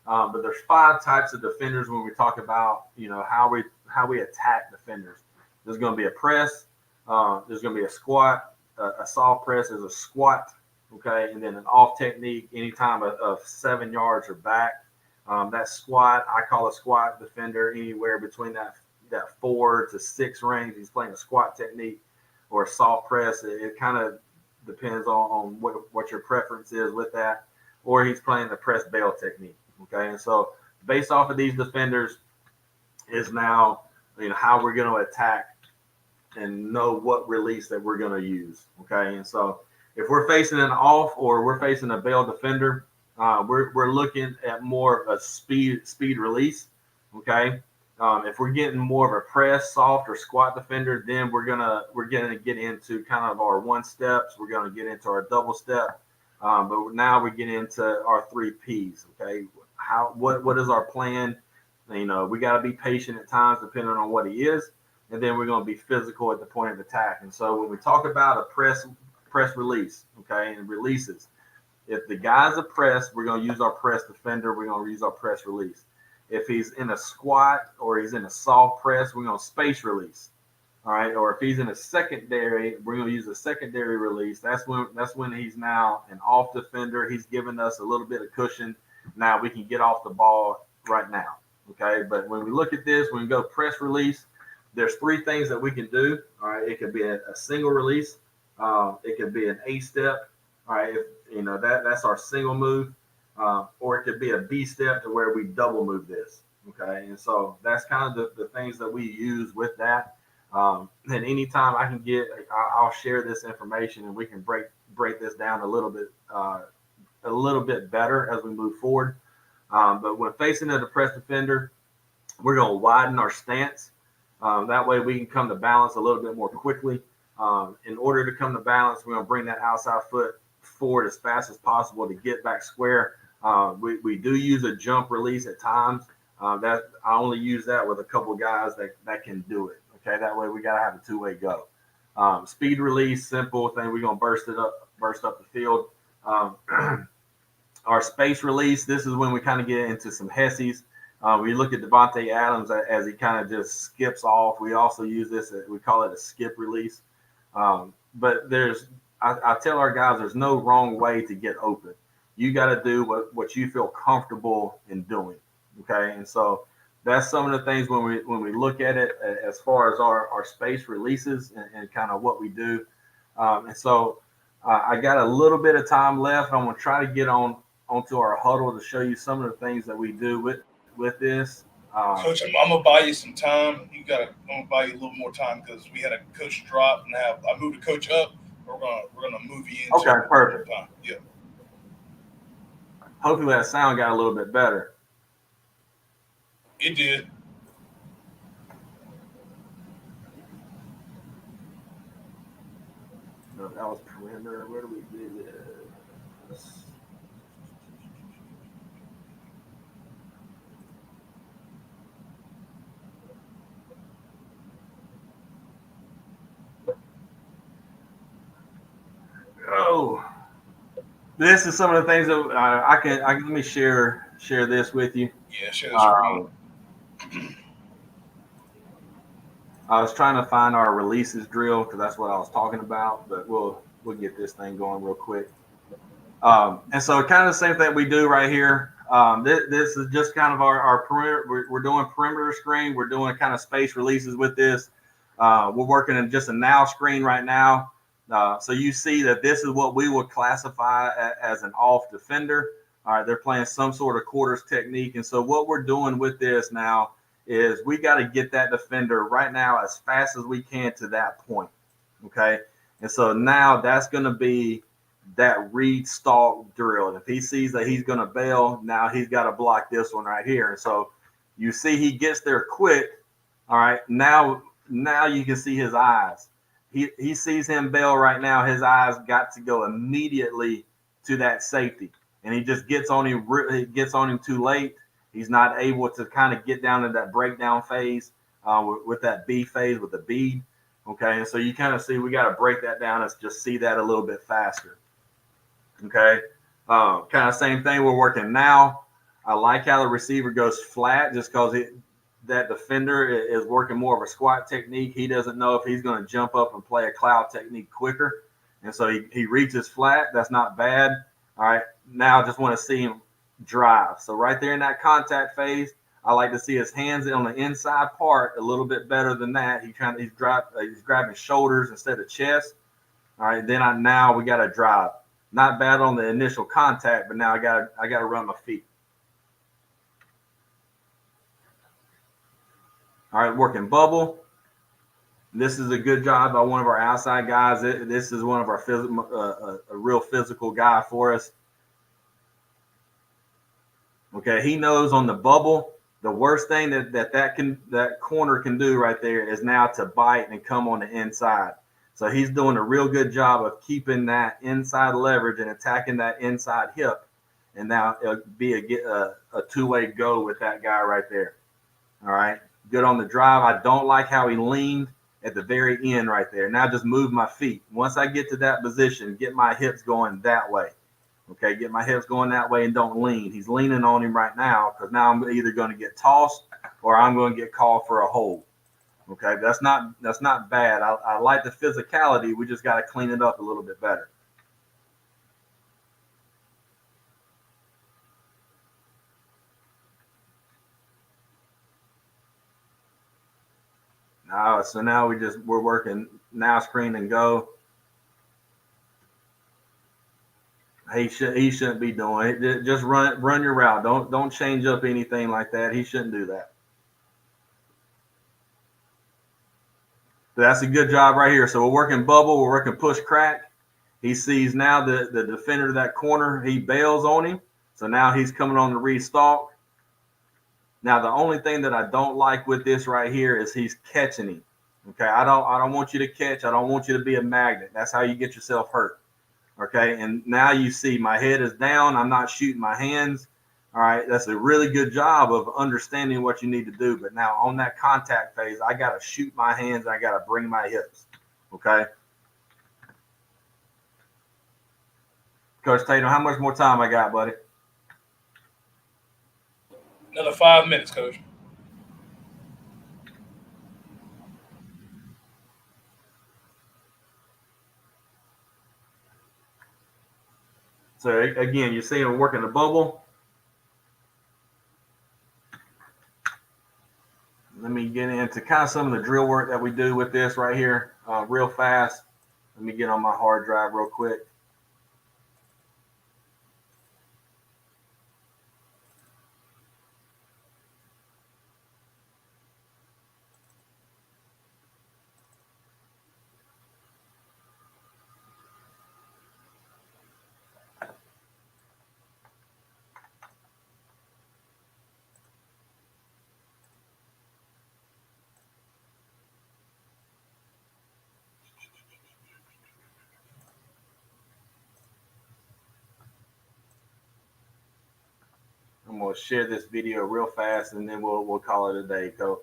But there's 5 types of defenders when we talk about how we attack defenders. There's going to be a press. There's going to be a squat. A soft press is a squat. Okay, and then an off technique anytime of 7 yards or back. That squat, I call a squat defender anywhere between that 4 to 6 range. He's playing a squat technique or a soft press. It kind of depends on what your preference is with that. Or he's playing the press bail technique. Okay, and so based off of these defenders is now how we're going to attack and know what release that we're going to use. Okay, and so if we're facing an off or we're facing a bail defender, we're looking at more of a speed release. Okay, if we're getting more of a press, soft, or squat defender, then we're gonna get into kind of our 1 steps. We're gonna get into our double step, but now we get into our 3 Ps. Okay, what is our plan? We got to be patient at times depending on what he is, and then we're gonna be physical at the point of attack. And so when we talk about a press release, okay, and releases, if the guy's a press, we're going to use our press defender. We're going to use our press release. If he's in a squat or he's in a soft press, we're going to space release. All right. Or if he's in a secondary, we're going to use a secondary release. That's when he's now an off defender. He's giving us a little bit of cushion now we can get off the ball right now. Okay, but when we look at this, when we go press release, there's three things that we can do. All right, it could be a single release, it could be an A step. All right, if you know that's our single move, or it could be a B step to where we double move this. Okay, and so that's kind of the things that we use with that. And anytime I can get, I'll share this information and we can break this down a little bit better as we move forward. But when facing a depressed defender, we're going to widen our stance. That way we can come to balance a little bit more quickly. In order to come to balance, we're going to bring that outside foot forward as fast as possible to get back square. We do use a jump release at times. That I only use that with a couple of guys that can do it. Okay, that way we got to have a two-way go. Speed release, simple thing. We're going to burst up the field. Our space release, this is when we kind of get into some Hessies. We look at Devontae Adams as he kind of just skips off. We also use this, we call it a skip release. But I tell our guys there's no wrong way to get open. You got to do what you feel comfortable in doing. Okay, and so that's some of the things when we look at it as far as our space releases and kind of what we do. And so I got a little bit of time left. I'm going to try to get onto our huddle to show you some of the things that we do with this. Coach, I'm gonna buy you some time. I'm gonna buy you a little more time because we had a coach drop and I moved a coach up. We're gonna move you in. Okay, perfect. Time. Yeah. Hopefully that sound got a little bit better. It did. No, that was perimeter. Where do we do this? Oh, this is some of the things that I can let me share this with you. Yeah, share the screen. I was trying to find our releases drill because that's what I was talking about, but we'll get this thing going real quick. And so kind of the same thing we do right here. This is just kind of our perimeter. We're doing perimeter screen. We're doing kind of space releases with this. We're working in just a now screen right now. So you see that this is what we would classify as an off defender. All right, they're playing some sort of quarters technique. And so what we're doing with this now is we got to get that defender right now as fast as we can to that point. Okay. And so now that's going to be that read stalk drill. And if he sees that he's going to bail, now he's got to block this one right here. And so you see he gets there quick. All right. Now you can see his eyes. He sees him bail right now. His eyes got to go immediately to that safety. And he just gets on him too late. He's not able to kind of get down to that breakdown phase with that B phase with the bead. Okay, and so you kind of see we got to break that down and just see that a little bit faster. Okay, kind of same thing we're working now. I like how the receiver goes flat just because that defender is working more of a squat technique. He doesn't know if he's going to jump up and play a cloud technique quicker. And so he reaches flat. That's not bad. All right, now I just want to see him drive. So right there in that contact phase, I like to see his hands on the inside part a little bit better than that. He's grabbing shoulders instead of chest. All right, then now we got to drive. Not bad on the initial contact, but now I got to run my feet. All right, working bubble. This is a good job by one of our outside guys. This is one of our a real physical guy for us. Okay, he knows on the bubble, the worst thing that corner can do right there is now to bite and come on the inside. So he's doing a real good job of keeping that inside leverage and attacking that inside hip. And now it'll be a two-way go with that guy right there. All right, good on the drive. I don't like how he leaned at the very end right there. Now just move my feet. Once I get to that position, get my hips going that way. Okay, get my hips going that way and don't lean. He's leaning on him right now because now I'm either going to get tossed or I'm going to get called for a hold. Okay, that's not bad. I like the physicality. We just got to clean it up a little bit better. So now we're working now screen and go. He shouldn't be doing it. Just run your route. Don't change up anything like that. He shouldn't do that. That's a good job right here. So we're working bubble. We're working push crack. He sees now the defender to that corner. He bails on him. So now he's coming on the restalk. Now the only thing that I don't like with this right here is he's catching him. Okay, I don't want you to catch. I don't want you to be a magnet. That's how you get yourself hurt. Okay, and now you see my head is down. I'm not shooting my hands. All right, that's a really good job of understanding what you need to do. But now on that contact phase, I got to shoot my hands. I got to bring my hips. Okay. Coach Tatum, how much more time I got, buddy? Another 5 minutes, Coach. So again, you see him working the bubble. Let me get into kind of some of the drill work that we do with this right here real fast. Let me get on my hard drive real quick. I'm gonna share this video real fast, and then we'll call it a day, Coach.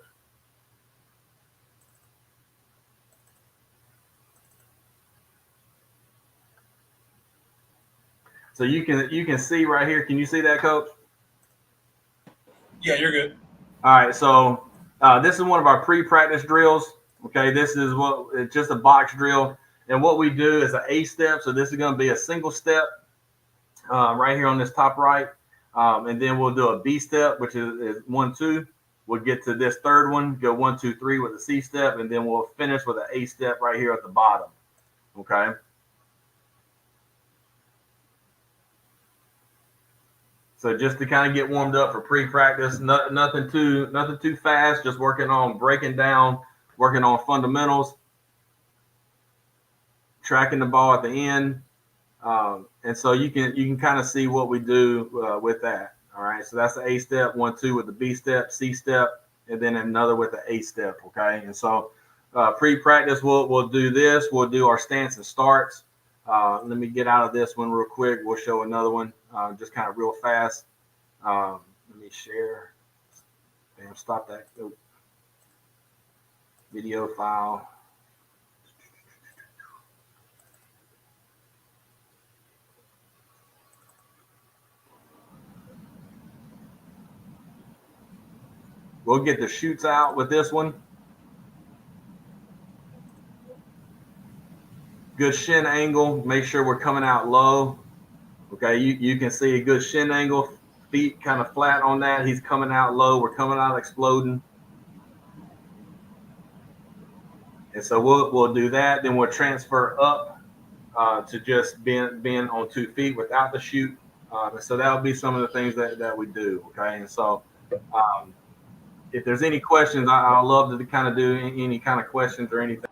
So you can see right here. Can you see that, Coach? Yeah, you're good. All right. So this is one of our pre-practice drills. Okay, this is it's just a box drill, and what we do is an A step. So this is going to be a single step right here on this top right, and then we'll do a B step, which is 1, 2. We'll get to this third one, go 1, 2, 3 with a C step, and then we'll finish with an A step right here at the bottom. Okay. So just to kind of get warmed up for pre-practice, nothing too fast, just working on breaking down, working on fundamentals, tracking the ball at the end. And so you can kind of see what we do with that. All right. So that's the A step, 1, 2 with the B step, C step, and then another with the A step. Okay. And so pre-practice, we'll do this. We'll do our stance and starts. Let me get out of this one real quick. We'll show another one just kind of real fast. Let me share. Damn, stop that video file. We'll get the shoots out with this one. Good shin angle. Make sure we're coming out low. Okay, you can see a good shin angle. Feet kind of flat on that. He's coming out low. We're coming out exploding. And so we'll do that. Then we'll transfer up to just being on 2 feet without the shoot. And so that'll be some of the things that we do. Okay, and so if there's any questions, I'll love to kind of do any kind of questions or anything.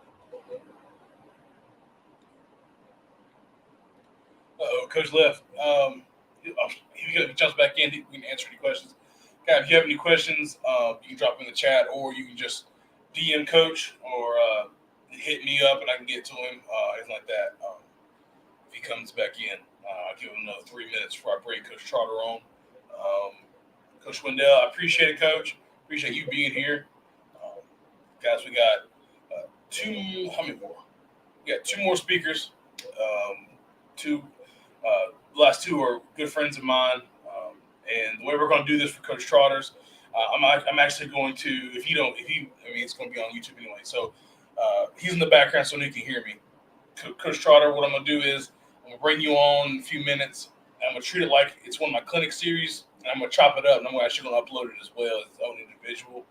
Coach left. He jumps back in. We can answer any questions. Okay, if you have any questions, you can drop them in the chat, or you can just DM Coach, or hit me up and I can get to him. Anything like that. If he comes back in, I'll give him another 3 minutes before I bring Coach Trotter on. Coach Wendell, I appreciate it, Coach. Appreciate you being here. Guys, we got how many more? We got 2 more speakers. The last 2 are good friends of mine. And the way we're going to do this for Coach Trotters, I'm actually going to, it's going to be on YouTube anyway. So he's in the background so he can hear me. Coach Trotter, what I'm going to do is I'm going to bring you on in a few minutes. And I'm going to treat it like it's one of my clinic series. And I'm going to chop it up, and I'm actually going to upload it as well as its own individual.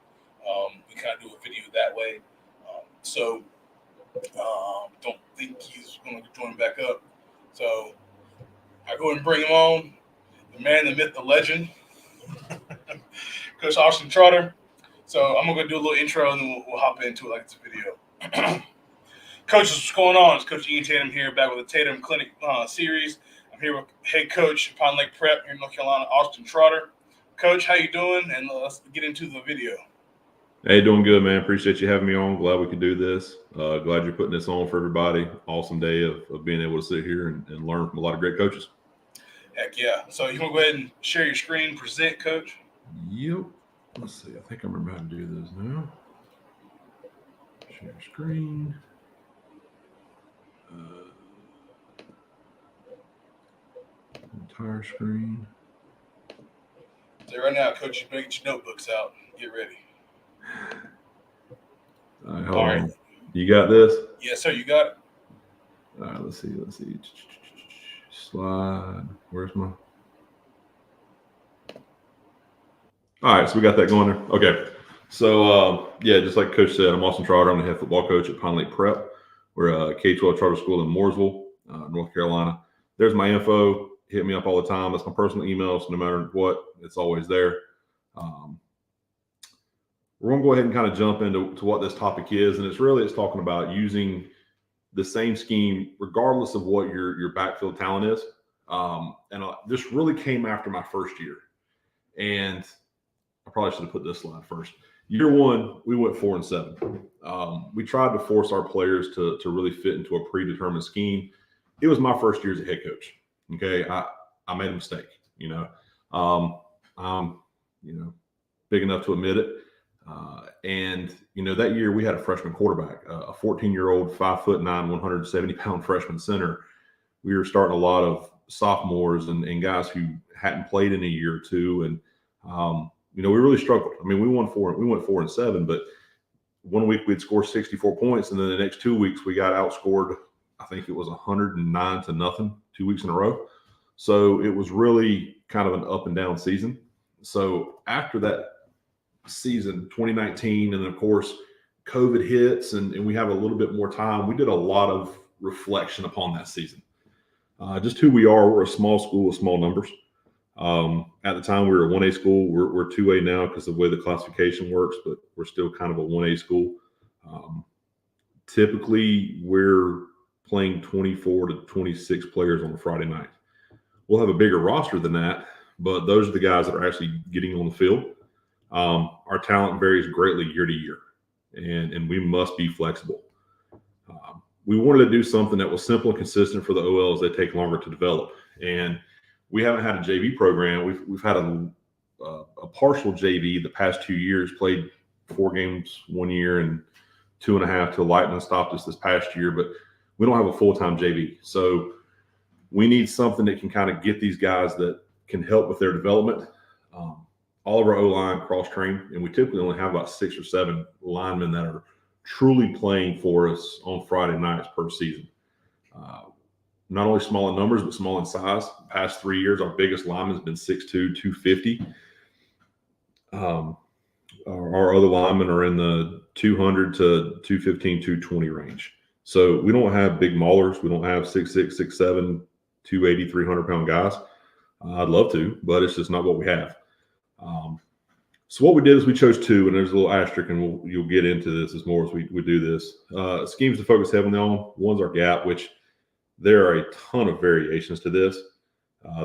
We kind of do a video that way. So don't think he's going to join back up. So I go ahead and bring him on. The man, the myth, the legend, Coach Austin Trotter. So I'm going to do a little intro and then we'll hop into it like it's a video. Coaches, what's going on? It's Coach Ian Tatum here, back with the Tatum Clinic series. I'm here with head coach, Pine Lake Prep here in North Carolina, Austin Trotter. Coach, how you doing? And let's get into the video. Hey, doing good, man. Appreciate you having me on. Glad we could do this. Glad you're putting this on for everybody. Awesome day of being able to sit here and learn from a lot of great coaches. Heck yeah. So you want to go ahead and share your screen, present, Coach? Yep. Let's see. I think I remember how to do this now. Share screen. Entire screen. So right now, Coach, you better get your notebooks out. Get ready. All right, hold on. You got this? Yes, sir. You got it. All right, let's see. Slide. Where's my? All right, so we got that going there. Okay. So, yeah, just like Coach said, I'm Austin Trotter. I'm the head football coach at Pine Lake Prep. We're a K-12 charter school in Mooresville, North Carolina. There's my info. Hit me up all the time. That's my personal email, so no matter what, it's always there. We're going to go ahead and kind of jump into what this topic is, and it's talking about using the same scheme regardless of what your backfield talent is. This really came after my first year, and I probably should have put this slide first. Year one, we went 4-7. We tried to force our players to really fit into a predetermined scheme. It was my first year as a head coach. Okay, I made a mistake. I'm big enough to admit it. That year we had a freshman quarterback, a 14-year-old, 5'9", 170-pound freshman center. We were starting a lot of sophomores and guys who hadn't played in a year or two, and we really struggled. I mean, we went 4-7, but 1 week we'd score 64 points, and then the next 2 weeks we got outscored. I think it was 109-0, 2 weeks in a row. So it was really kind of an up and down season. So after that season, 2019, and of course, COVID hits and we have a little bit more time, we did a lot of reflection upon that season. Just who we are. We're a small school with small numbers. At the time, we were a 1A school. We're 2A now because of the way the classification works, but we're still kind of a 1A school. Typically, we're playing 24 to 26 players on a Friday night. We'll have a bigger roster than that, but those are the guys that are actually getting on the field. Our talent varies greatly year to year, and we must be flexible. We wanted to do something that was simple and consistent for the OLs. They take longer to develop, and we haven't had a JV program. We've had a partial JV the past 2 years. Played 4 games 1 year and 2.5 till lightning stopped us this past year, but we don't have a full-time JV. So we need something that can kind of get these guys that can help with their development. All of our O-line cross-trained, and we typically only have about 6 or 7 linemen that are truly playing for us on Friday nights per season. Not only small in numbers, but small in size. The past 3 years, our biggest lineman has been 6'2", 250. Our other linemen are in the 200 to 215, 220 range. So we don't have big maulers. We don't have 6'6", 6'7", 280, 300-pound guys. I'd love to, but it's just not what we have. So what we did is we chose 2, and there's a little asterisk, and you'll get into this as more as we do this. Schemes to focus heavily on. One's our gap, which there are a ton of variations to this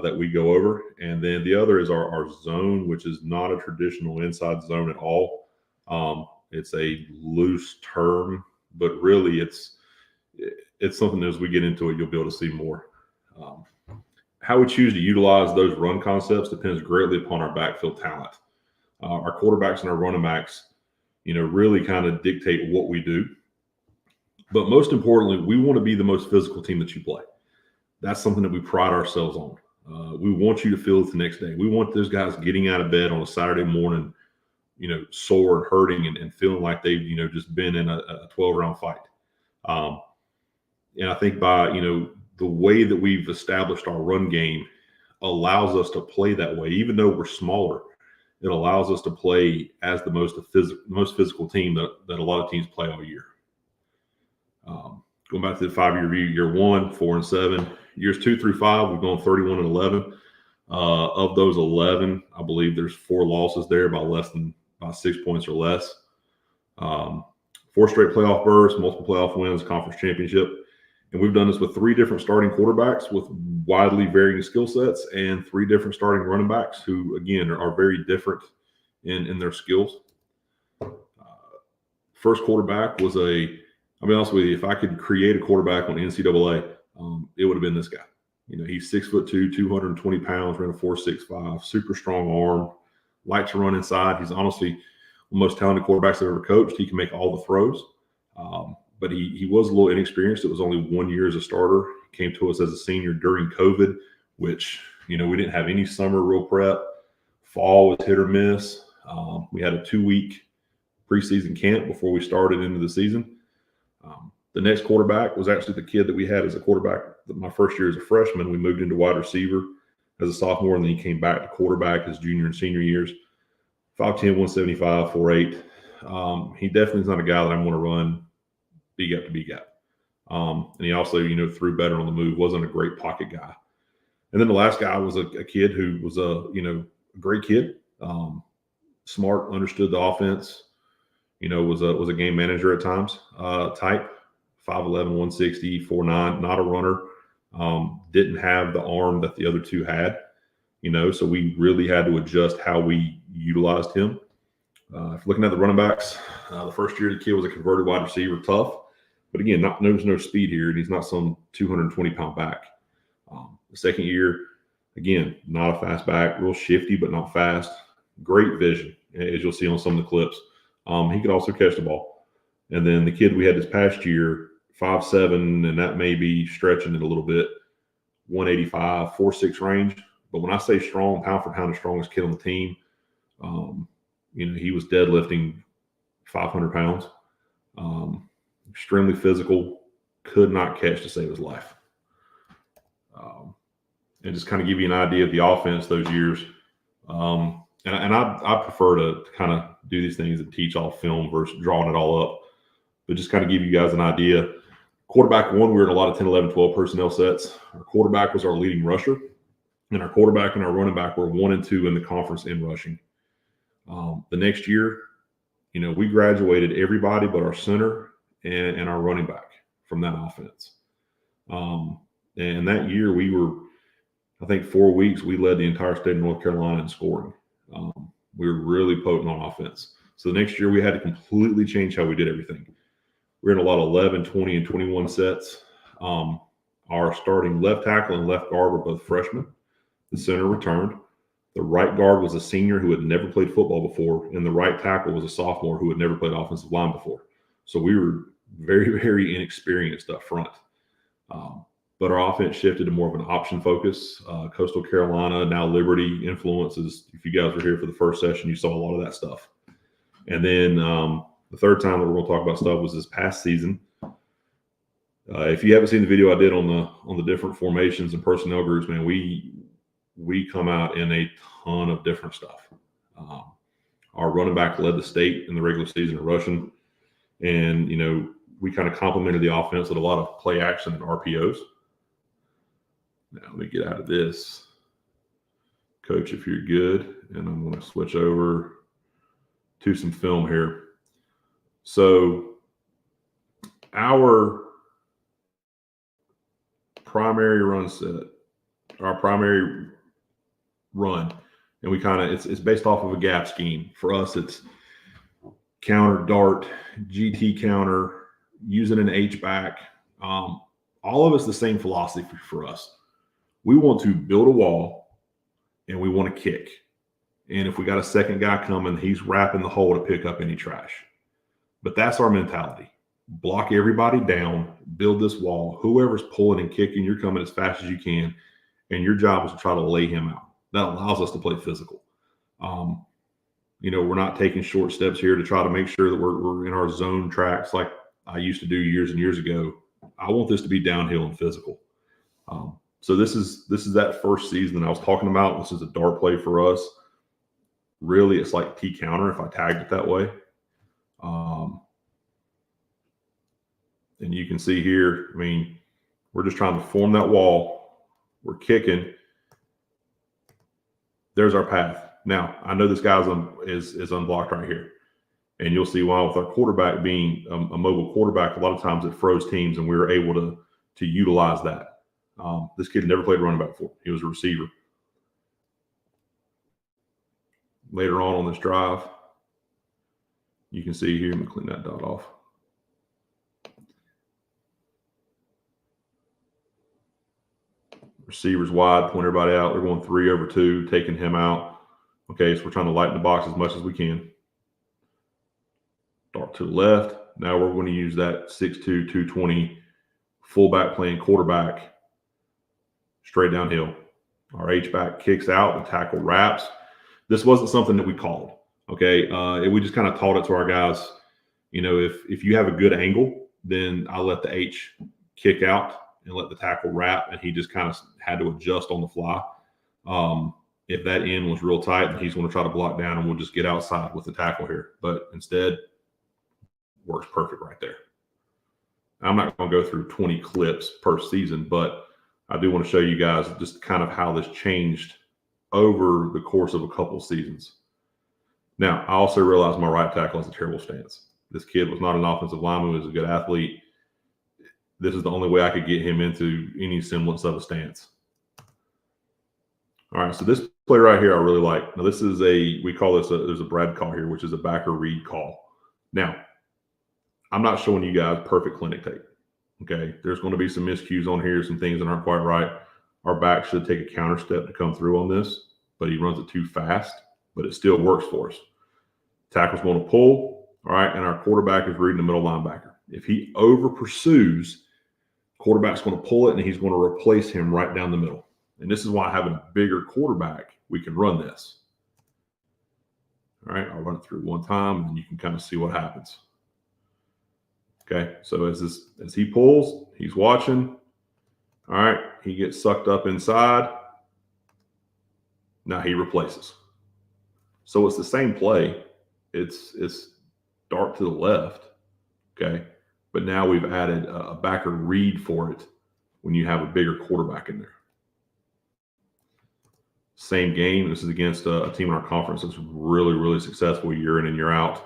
that we go over. And then the other is our zone, which is not a traditional inside zone at all. It's a loose term, but really it's something that as we get into it, you'll be able to see more. How we choose to utilize those run concepts depends greatly upon our backfield talent. Our quarterbacks and our running backs, really kind of dictate what we do. But most importantly, we want to be the most physical team that you play. That's something that we pride ourselves on. We want you to feel it the next day. We want those guys getting out of bed on a Saturday morning, sore and hurting and feeling like they've, just been in a 12-round fight. And I think by, the way that we've established our run game allows us to play that way. Even though we're smaller, it allows us to play as the most physical team that a lot of teams play all year. going back to the 5-year review, year 1, 4 and 7. Years 2 through 5, we've gone 31 and 11. Of those 11, I believe there's 4 losses there by 6 points or less. 4 straight playoff berths, multiple playoff wins, conference championship. And we've done this with 3 different starting quarterbacks with widely varying skill sets and 3 different starting running backs who, again, are very different in their skills. First quarterback was I'll be honest with you, if I could create a quarterback on NCAA, it would have been this guy. You know, he's 6'2", 220 pounds, ran a 4.65, super strong arm, likes to run inside. He's honestly the most talented quarterbacks I've ever coached. He can make all the throws. But he was a little inexperienced. It was only 1 year as a starter. He came to us as a senior during COVID, which, you know, we didn't have any summer real prep. Fall was hit or miss. We had a 2-week preseason camp before we started into the season. The next quarterback was actually the kid that we had as a quarterback my first year as a freshman. We moved into wide receiver as a sophomore, and then he came back to quarterback his junior and senior years. 5'10", 175, 4'8". He definitely is not a guy that I want to run B gap to B gap. And he also, you know, threw better on the move, wasn't a great pocket guy. And then the last guy was a kid who was a great kid, smart, understood the offense, you know, was a game manager at times, type, 5'11", 160, 4'9", not a runner, didn't have the arm that the other 2 had, you know, so we really had to adjust how we utilized him. If looking at the running backs, the first year the kid was a converted wide receiver, tough. But again, there's no speed here, and he's not some 220-pound back. The second year, again, not a fast back, real shifty, but not fast. Great vision, as you'll see on some of the clips. He could also catch the ball. And then the kid we had this past year, 5'7", and that may be stretching it a little bit, 185, 4'6" range. But when I say strong, pound for pound, the strongest kid on the team, you know, he was deadlifting 500 pounds. Extremely physical, could not catch to save his life. And just kind of give you an idea of the offense those years. And I prefer to kind of do these things and teach all film versus drawing it all up. But just kind of give you guys an idea. Quarterback 1, we were in a lot of 10, 11, 12 personnel sets. Our quarterback was our leading rusher. And our quarterback and our running back were 1 and 2 in the conference in rushing. The next year, you know, we graduated everybody but our center and our running back from that offense. And that year we were, I think 4 weeks, we led the entire state of North Carolina in scoring. We were really potent on offense. So the next year we had to completely change how we did everything. We were in a lot of 11, 20, and 21 sets. Our starting left tackle and left guard were both freshmen. The center returned. The right guard was a senior who had never played football before, and the right tackle was a sophomore who had never played offensive line before. So we were very, very inexperienced up front. But our offense shifted to more of an option focus. Coastal Carolina, now Liberty influences. If you guys were here for the first session, you saw a lot of that stuff. And then the third time that we're going to talk about stuff was this past season. If you haven't seen the video I did on the different formations and personnel groups, man, we come out in a ton of different stuff. Our running back led the state in the regular season of rushing. And, you know, we kind of complemented the offense with a lot of play action and RPOs. Now, let me get out of this. Coach, if you're good. And I'm going to switch over to some film here. So our primary run set, our primary run, and we kind of, it's based off of a gap scheme. For us, it's counter, dart, GT counter, using an H-back. All of it's the same philosophy for us. We want to build a wall, and we want to kick. And if we got a second guy coming, he's wrapping the hole to pick up any trash. But that's our mentality. Block everybody down, build this wall. Whoever's pulling and kicking, you're coming as fast as you can, and your job is to try to lay him out. That allows us to play physical. You know, we're not taking short steps here to try to make sure that we're in our zone tracks like I used to do years and years ago. I want this to be downhill and physical. So this is that first season that I was talking about. This is a dart play for us. Really, it's like T counter if I tagged it that way. And you can see here, I mean, we're just trying to form that wall. We're kicking. There's our path. Now, I know this guy's is unblocked right here. And you'll see why with our quarterback being a mobile quarterback, a lot of times it froze teams, and we were able to utilize that. This kid never played running back before. He was a receiver. Later on this drive, you can see here, let me clean that dot off. Receivers wide, point everybody out. They're going 3 over 2, taking him out. Okay, so we're trying to lighten the box as much as we can. Dart to the left. Now we're going to use that 6'2", 220 fullback playing quarterback straight downhill. Our H-back kicks out. The tackle wraps. This wasn't something that we called. Okay, we just kind of taught it to our guys. You know, if you have a good angle, then I'll let the H kick out and let the tackle wrap, and he just kind of had to adjust on the fly. If that end was real tight, then he's going to try to block down, and we'll just get outside with the tackle here. But instead, works perfect right there. I'm not going to go through 20 clips per season, but I do want to show you guys just kind of how this changed over the course of a couple seasons. Now, I also realized my right tackle has a terrible stance. This kid was not an offensive lineman. He was a good athlete. This is the only way I could get him into any semblance of a stance. All right, so this play right here I really like. Now, this is we call this there's a Brad call here, which is a backer read call. Now, I'm not showing you guys perfect clinic tape. Okay, there's going to be some miscues on here, some things that aren't quite right. Our back should take a counter step to come through on this, but he runs it too fast, but it still works for us. Tackle's going to pull, all right, and our quarterback is reading the middle linebacker. If he over pursues, quarterback's going to pull it, and he's going to replace him right down the middle. And this is why having a bigger quarterback, we can run this. All right, I'll run it through one time, and you can kind of see what happens. Okay, so as he pulls, he's watching. All right, he gets sucked up inside. Now he replaces. So it's the same play. It's dart to the left. Okay, but now we've added a backer read for it when you have a bigger quarterback in there. Same game. This is against a team in our conference that's really, really successful year in and year out.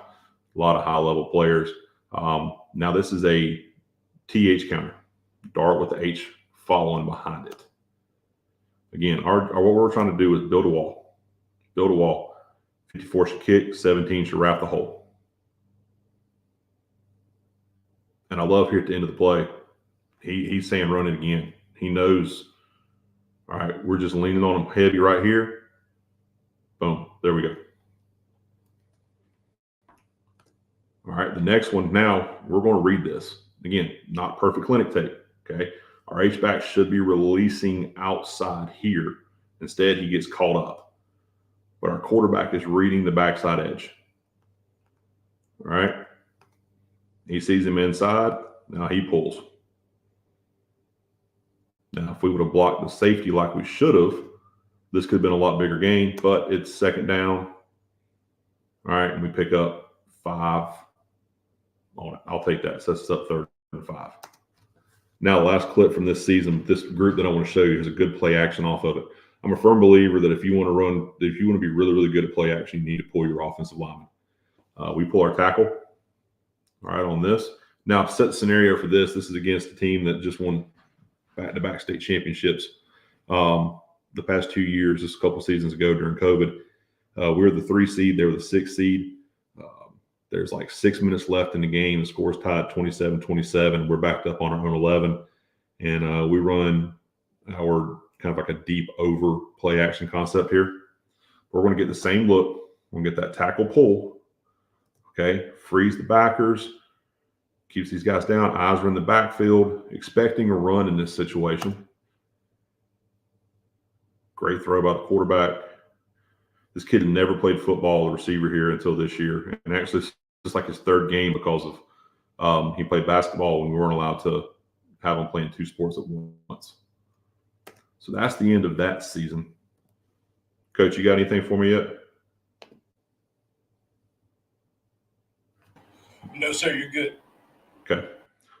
A lot of high-level players. Now this is a TH counter. Dart with the H following behind it. Again, what we're trying to do is build a wall. Build a wall. 54 should kick. 17 should wrap the hole. And I love here at the end of the play, he's saying run it again. He knows, all right, we're just leaning on him heavy right here. Boom. There we go. All right, the next one now, we're going to read this. Again, not perfect clinic tape, okay? Our H-back should be releasing outside here. Instead, he gets called up. But our quarterback is reading the backside edge. All right? He sees him inside. Now he pulls. Now, if we would have blocked the safety like we should have, this could have been a lot bigger gain, but it's second down. All right, and we pick up 5. I'll take that. So that's up 3rd and 5. Now, last clip from this season, this group that I want to show you has a good play action off of it. I'm a firm believer that if you want to be really, really good at play action, you need to pull your offensive lineman. We pull our tackle, all right, on this. Now, set the scenario for this. This is against a team that just won back-to-back state championships the past 2 years, just a couple seasons ago during COVID. We were the 3 seed. They were the 6 seed. There's like 6 minutes left in the game. The score's tied 27-27. We're backed up on our own 11. And we run our kind of like a deep over play action concept here. We're going to get the same look. We're going to get that tackle pull. Okay, freeze the backers. Keeps these guys down. Eyes are in the backfield. Expecting a run in this situation. Great throw by the quarterback. This kid had never played football, the receiver here, until this year. And actually, it's like his 3rd game because of he played basketball when we weren't allowed to have him playing 2 sports at once. So that's the end of that season. Coach, you got anything for me yet? No, sir, you're good. Okay.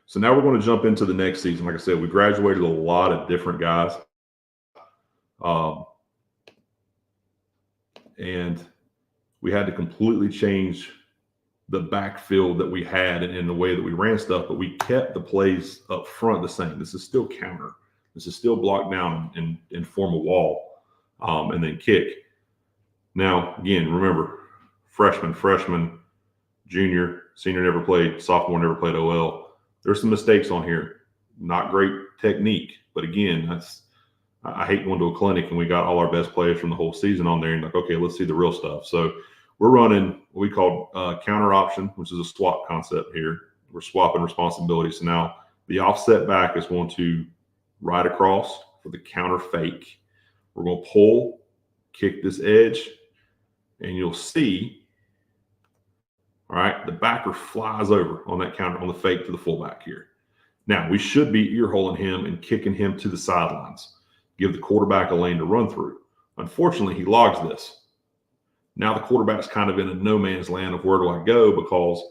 So now we're going to jump into the next season. Like I said, we graduated a lot of different guys. And we had to completely change the backfield that we had and in the way that we ran stuff, but we kept the plays up front the same. This is still counter. This is still block down and form a wall, and then kick. Now, again, remember, freshman, junior, senior never played, sophomore never played OL. There's some mistakes on here. Not great technique, but again, I hate going to a clinic and we got all our best players from the whole season on there and like, okay, let's see the real stuff. So we're running what we call counter option, which is a swap concept here. We're swapping responsibilities. So now the offset back is going to ride across for the counter fake. We're going to pull, kick this edge, and you'll see, all right, the backer flies over on that counter on the fake to the fullback here. Now, we should be ear-holing him and kicking him to the sidelines. Give the quarterback a lane to run through. Unfortunately, he logs this. Now the quarterback's kind of in a no man's land of where do I go because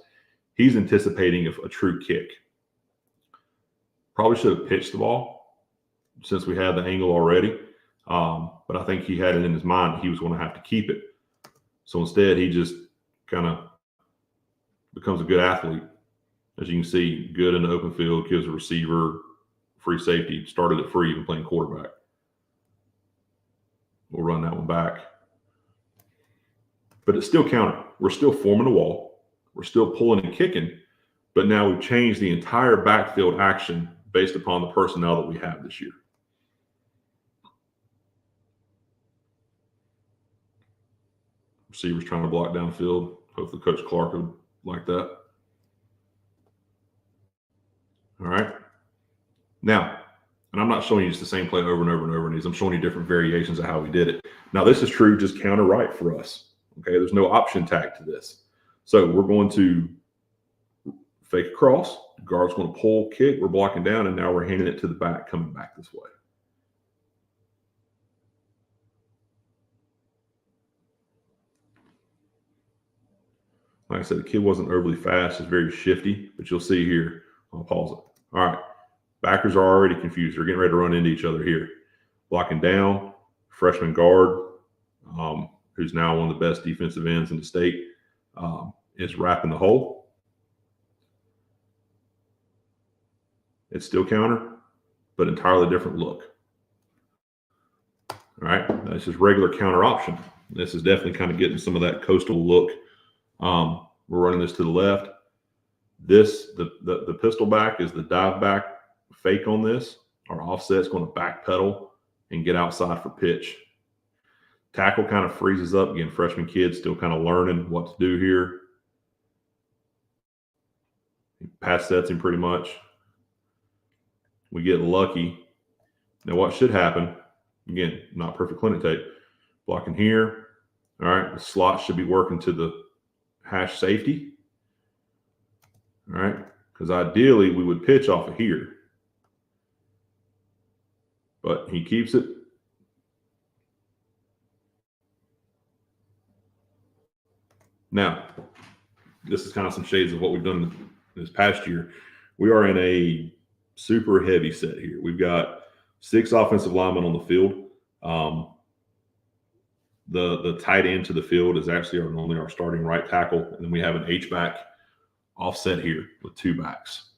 he's anticipating a true kick. Probably should have pitched the ball since we had the angle already. But I think he had it in his mind that he was going to have to keep it. So instead, he just kind of becomes a good athlete. As you can see, good in the open field, gives a receiver free safety, started it free, even playing quarterback. We'll run that one back. But it's still counter. We're still forming a wall. We're still pulling and kicking. But now we've changed the entire backfield action based upon the personnel that we have this year. Receivers trying to block downfield. Hopefully Coach Clark would like that. All right. Now, and I'm not showing you just the same play over and over and over. I'm showing you different variations of how we did it. Now, this is true just counter right for us. Okay, there's no option tag to this. So we're going to fake across. The guard's going to pull, kick. We're blocking down, and now we're handing it to the back, coming back this way. Like I said, the kid wasn't overly fast. It's very shifty, but you'll see here. I'll pause it. All right. Backers are already confused. They're getting ready to run into each other here. Blocking down, freshman guard, who's now one of the best defensive ends in the state, is wrapping the hole. It's still counter, but entirely different look. All right. This is regular counter option. This is definitely kind of getting some of that coastal look. We're running this to the left. This, the pistol back is the dive back fake on this. Our offset's going to backpedal and get outside for pitch. Tackle kind of freezes up. Again, freshman kids still kind of learning what to do here. Pass sets him pretty much. We get lucky. Now what should happen, again, not perfect clinic tape, blocking here. All right, the slot should be working to the hash safety. All right, because ideally we would pitch off of here. But he keeps it. Now, this is kind of some shades of what we've done this past year. We are in a super heavy set here. We've got 6 offensive linemen on the field. The tight end to the field is actually only our starting right tackle. And then we have an H-back offset here with 2 backs.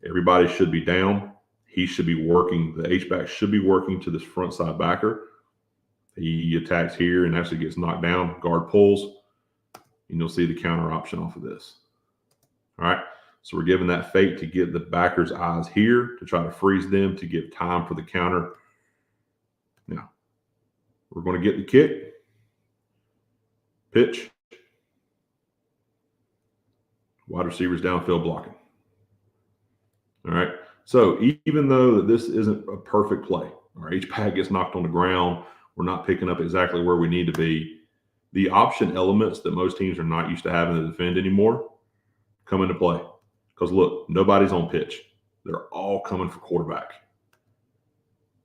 Everybody should be down. He should be working. The H-back should be working to this front side backer. He attacks here and actually gets knocked down. Guard pulls. And you'll see the counter option off of this. All right. So we're giving that fake to get the backer's eyes here to try to freeze them to give time for the counter. Now, we're going to get the kick. Pitch. Wide receivers downfield blocking. All right. So even though this isn't a perfect play, our H-back gets knocked on the ground, we're not picking up exactly where we need to be. The option elements that most teams are not used to having to defend anymore come into play. Because look, nobody's on pitch. They're all coming for quarterback.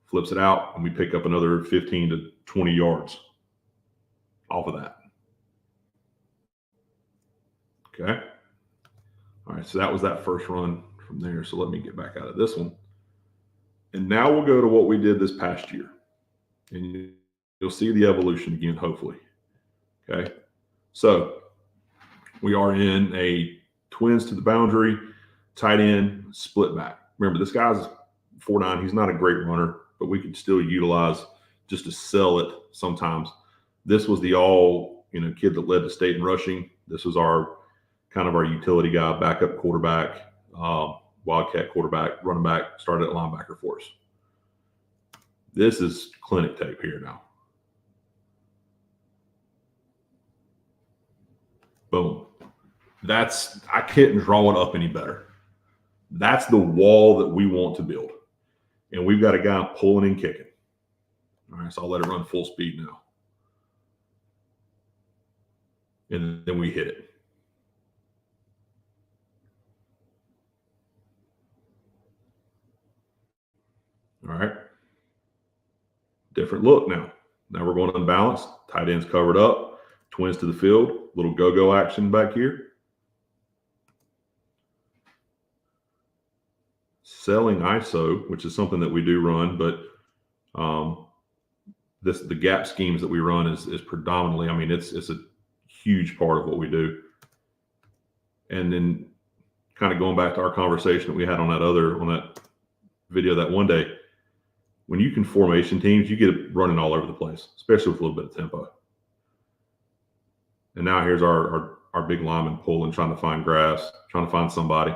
Flips it out, and we pick up another 15 to 20 yards off of that. Okay. All right, so that was that first run from there. So let me get back out of this one. And now we'll go to what we did this past year. And you'll see the evolution again, hopefully. Okay. So we are in a twins to the boundary, tight end, split back. Remember, this guy's 4'9". He's not a great runner, but we could still utilize just to sell it sometimes. This was the kid that led the state in rushing. This was our kind of our utility guy, backup quarterback, wildcat quarterback, running back, started at linebacker for us. This is clinic tape here now. Boom. I couldn't draw it up any better. That's the wall that we want to build. And we've got a guy pulling and kicking. All right, so I'll let it run full speed now. And then we hit it. All right. Different look now. Now we're going unbalanced. Tight end's covered up. Twins to the field. Little go-go action back here. Selling ISO, which is something that we do run, but the gap schemes that we run is predominantly, it's a huge part of what we do. And then kind of going back to our conversation that we had on that video that one day, when you can formation teams, you get it running all over the place, especially with a little bit of tempo. And now here's our big lineman pulling, trying to find grass, trying to find somebody.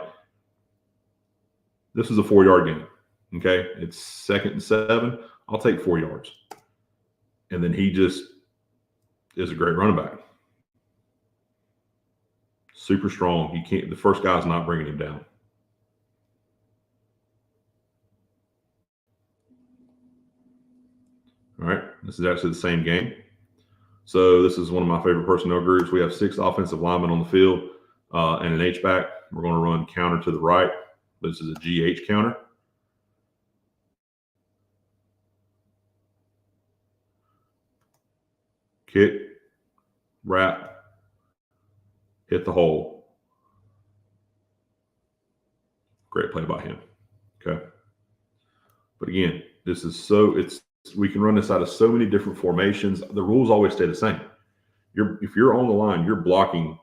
This is a 4-yard game. Okay. It's 2nd and 7. I'll take 4 yards. And then he just is a great running back. Super strong. The first guy's not bringing him down. All right. This is actually the same game. So this is one of my favorite personnel groups. We have 6 offensive linemen on the field and an H-back. We're going to run counter to the right. This is a GH counter. Kick, wrap, hit the hole. Great play by him. Okay. But again, we can run this out of so many different formations. The rules always stay the same. If you're on the line, you're blocking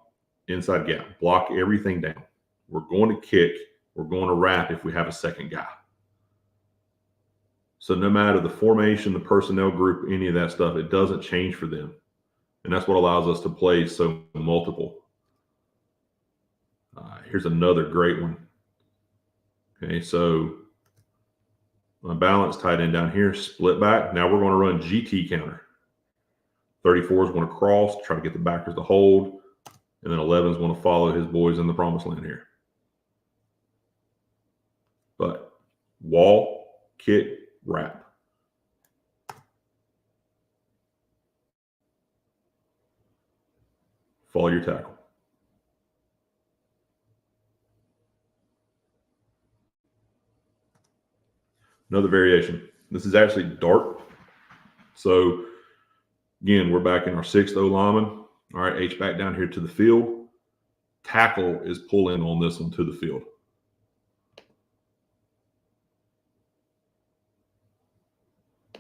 inside gap. Block everything down. We're going to kick. We're going to wrap if we have a second guy. So no matter the formation, the personnel group, any of that stuff, it doesn't change for them. And that's what allows us to play so multiple. Here's another great one. Okay, so unbalanced tight end down here, split back. Now we're going to run GT counter. 34 is going to cross, try to get the backers to hold. And then 11 is going to follow his boys in the promised land here. But wall, kick, wrap. Follow your tackle. Another variation. This is actually dart. So again, we're back in our 6th O lineman. All right, H back down here to the field. Tackle is pulling on this one to the field.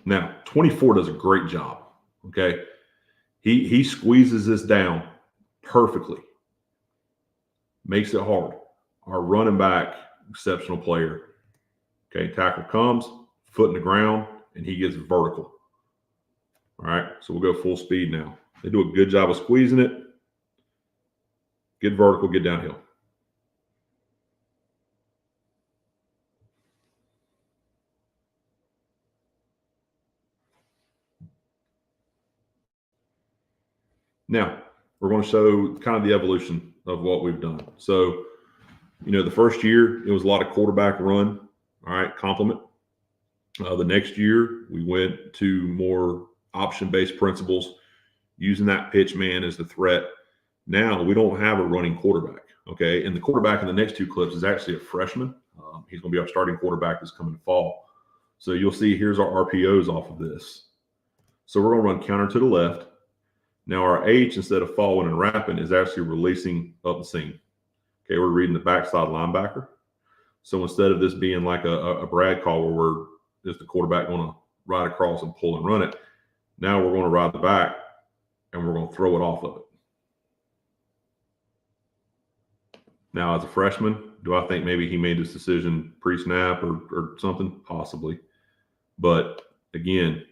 Now, 24 does a great job. Okay. He squeezes this down perfectly. Makes it hard. Our running back, exceptional player. Okay, tackle comes, foot in the ground, and he gets vertical. All right, so we'll go full speed now. They do a good job of squeezing it. Get vertical, get downhill. Now, we're going to show kind of the evolution of what we've done. So, the first year, it was a lot of quarterback run, all right, complement. The next year, we went to more option-based principles, using that pitch man as the threat. Now, we don't have a running quarterback, okay? And the quarterback in the next 2 clips is actually a freshman. He's going to be our starting quarterback this coming fall. So you'll see here's our RPOs off of this. So we're going to run counter to the left. Now our H, instead of following and wrapping, is actually releasing up the seam. Okay, we're reading the backside linebacker. So instead of this being like a Brad call where is the quarterback going to ride across and pull and run it, now we're going to ride the back and we're going to throw it off of it. Now, as a freshman, do I think maybe he made this decision pre-snap or something? Possibly. But again,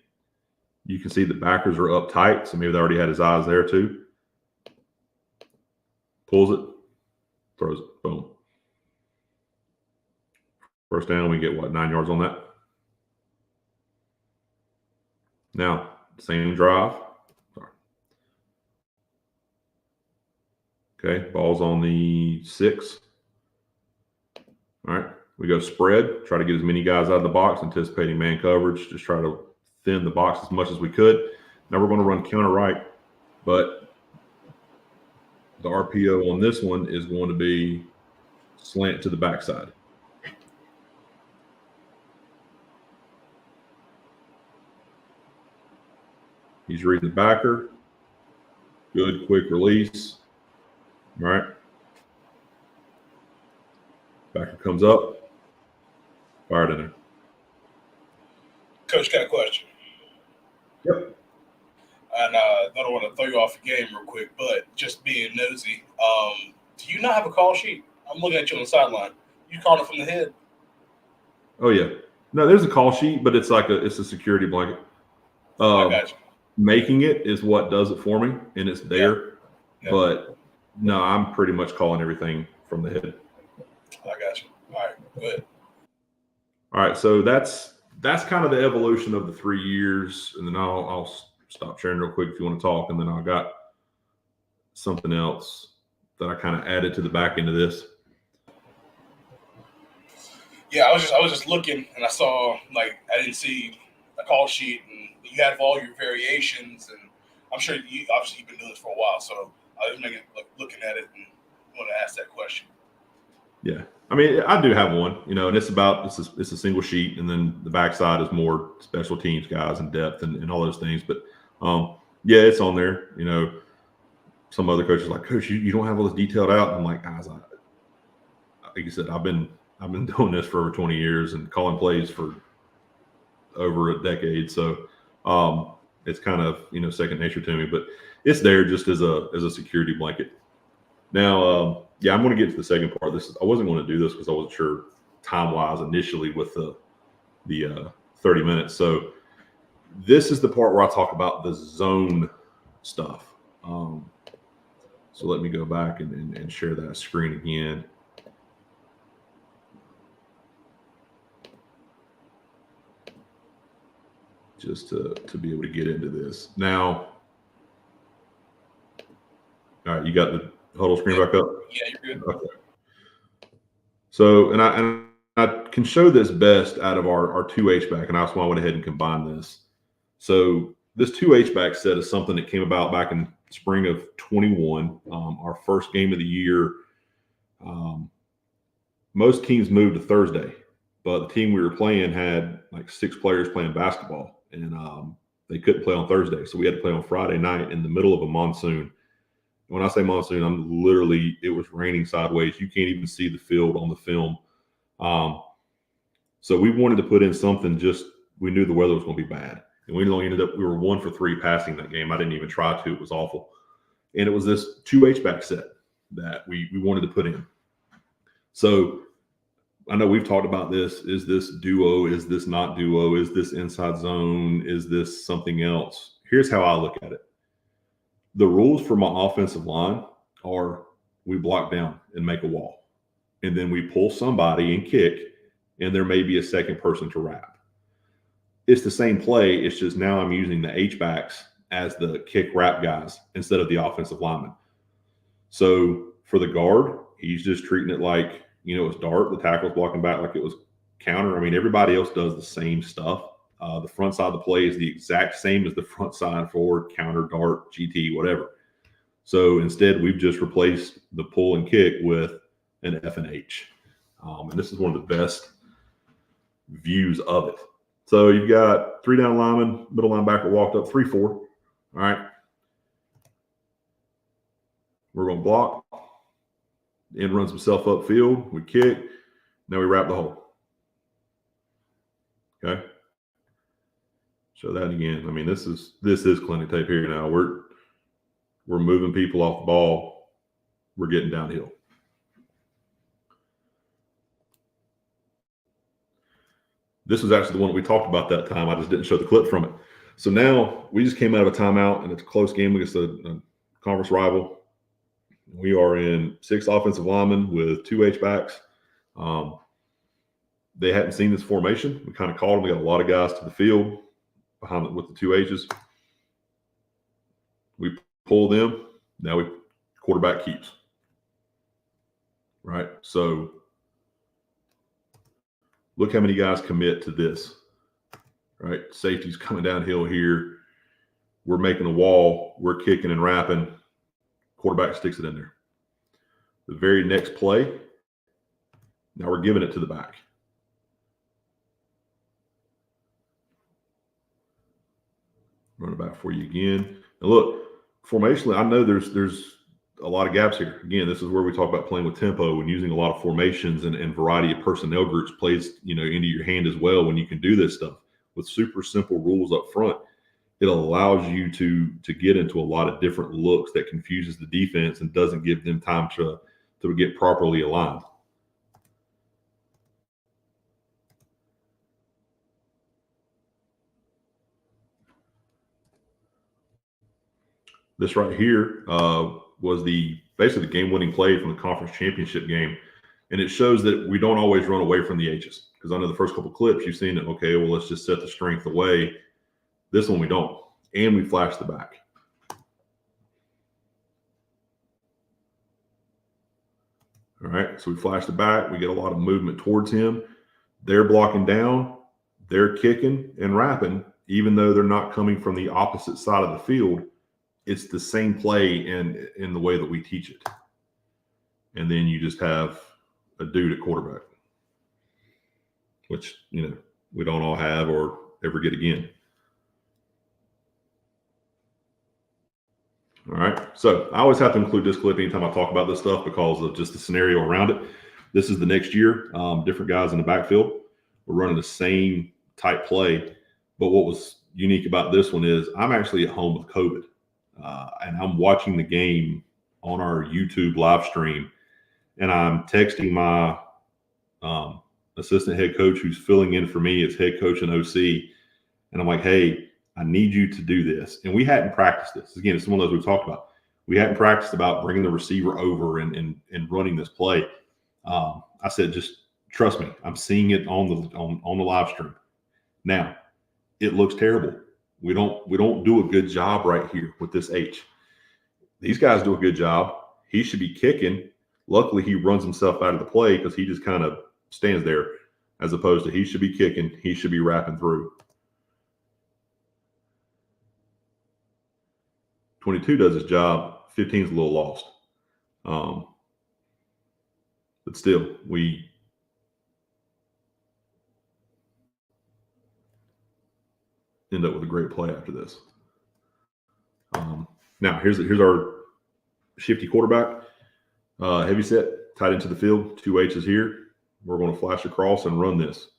you can see the backers are up tight, so maybe they already had his eyes there too. Pulls it, throws it, boom. First down, we get, 9 yards on that? Now, same drive. Sorry. Okay, ball's on the 6. All right, we go spread, try to get as many guys out of the box, anticipating man coverage, just try to thin the box as much as we could. Now we're going to run counter right, but the RPO on this one is going to be slant to the backside. He's reading the backer. Good quick release. All right. Backer comes up. Fired in there. Coach, got a question. Yep. And I don't want to throw you off the game real quick, but just being nosy, do you not have a call sheet? I'm looking at you on the sideline. You calling it from the head? Oh yeah. No, there's a call sheet, but it's a security blanket. I got you. Making it is what does it for me, and it's there. Yeah. But no, I'm pretty much calling everything from the head. I got you. All right, good. All right, so that's kind of the evolution of the 3 years, and then I'll stop sharing real quick if you want to talk, and then I got something else that I kind of added to the back end of this. Yeah, I was just looking, and I saw I didn't see a call sheet, and you have all your variations, and I'm sure you've been doing this for a while, so I was looking at it and want to ask that question. Yeah, I mean, I do have one, and it's a single sheet, and then the backside is more special teams guys and depth and all those things. But yeah, it's on there. Some other coaches are like, Coach, you don't have all this detailed out. And I'm like, guys, like you said, I've been doing this for over 20 years and calling plays for over a decade. So it's kind of second nature to me. But it's there just as a security blanket. Now, yeah, I'm going to get to the second part. I wasn't going to do this because I wasn't sure time-wise initially with the 30 minutes. So this is the part where I talk about the zone stuff. So let me go back and share that screen again. Just to be able to get into this. Now, all right, you got the huddle screen back up? Yeah, you're good. Okay. So, and I can show this best out of our 2H back, and that's why I went ahead and combined this. So this 2H back set is something that came about back in spring of 21, our first game of the year. Most teams moved to Thursday, but the team we were playing had like 6 players playing basketball, and they couldn't play on Thursday. So we had to play on Friday night in the middle of a monsoon. When I say monsoon, I'm literally, it was raining sideways. You can't even see the field on the film. So we wanted to put in something, we knew the weather was going to be bad. And we only we were 1 for 3 passing that game. I didn't even try to. It was awful. And it was this 2H back set that we wanted to put in. So I know we've talked about this. Is this duo? Is this not duo? Is this inside zone? Is this something else? Here's how I look at it. The rules for my offensive line are we block down and make a wall. And then we pull somebody and kick, and there may be a second person to wrap. It's the same play. It's just now I'm using the H-backs as the kick wrap guys instead of the offensive lineman. So for the guard, he's just treating it like, it's dart. The tackle's blocking back like it was counter. I mean, everybody else does the same stuff. The front side of the play is the exact same as the front side forward, counter, dart, GT, whatever. So instead, we've just replaced the pull and kick with an F and H. And this is one of the best views of it. So you've got 3 down linemen, middle linebacker walked up 3-4. All right. We're going to block. End runs himself upfield. We kick. Now we wrap the hole. Okay. Show that again. I mean, this is clinic tape here now. We're moving people off the ball. We're getting downhill. This was actually the one that we talked about that time. I just didn't show the clip from it. So now we just came out of a timeout, and it's a close game against a conference rival. We are in 6 offensive linemen with 2 H-backs. They hadn't seen this formation. We kind of called them. We got a lot of guys to the field behind it with the 2 H's. We pull them. Now we quarterback keeps. Right? So look how many guys commit to this. Right? Safety's coming downhill here. We're making a wall. We're kicking and wrapping. Quarterback sticks it in there. The very next play, now we're giving it to the back. Run it back for you again. And look, formationally, I know there's a lot of gaps here. Again, this is where we talk about playing with tempo and using a lot of formations and variety of personnel groups plays, into your hand as well when you can do this stuff. With super simple rules up front, it allows you to get into a lot of different looks that confuses the defense and doesn't give them time to get properly aligned. This right here was basically the game-winning play from the conference championship game. And it shows that we don't always run away from the H's. Because I know the first couple clips you've seen it, okay, well, let's just set the strength away. This one we don't. And we flash the back. All right, so we flash the back. We get a lot of movement towards him. They're blocking down. They're kicking and wrapping, even though they're not coming from the opposite side of the field. It's the same play in the way that we teach it. And then you just have a dude at quarterback, which, we don't all have or ever get again. All right. So I always have to include this clip anytime I talk about this stuff because of just the scenario around it. This is the next year. Different guys in the backfield. We're running the same type play. But what was unique about this one is I'm actually at home with COVID. And I'm watching the game on our YouTube live stream. And I'm texting my assistant head coach who's filling in for me as head coach and OC. And I'm like, hey, I need you to do this. And we hadn't practiced this. Again, it's one of those we've talked about. We hadn't practiced about bringing the receiver over and running this play. I said, just trust me. I'm seeing it on the live stream. Now, it looks terrible. We don't do a good job right here with this H. These guys do a good job. He should be kicking. Luckily, he runs himself out of the play because he just kind of stands there as opposed to he should be kicking. He should be wrapping through. 22 does his job. 15 is a little lost. But still, we end up with a great play after this. Now, here's our shifty quarterback. Heavy set, tight into the field. 2 H's here. We're going to flash across and run this.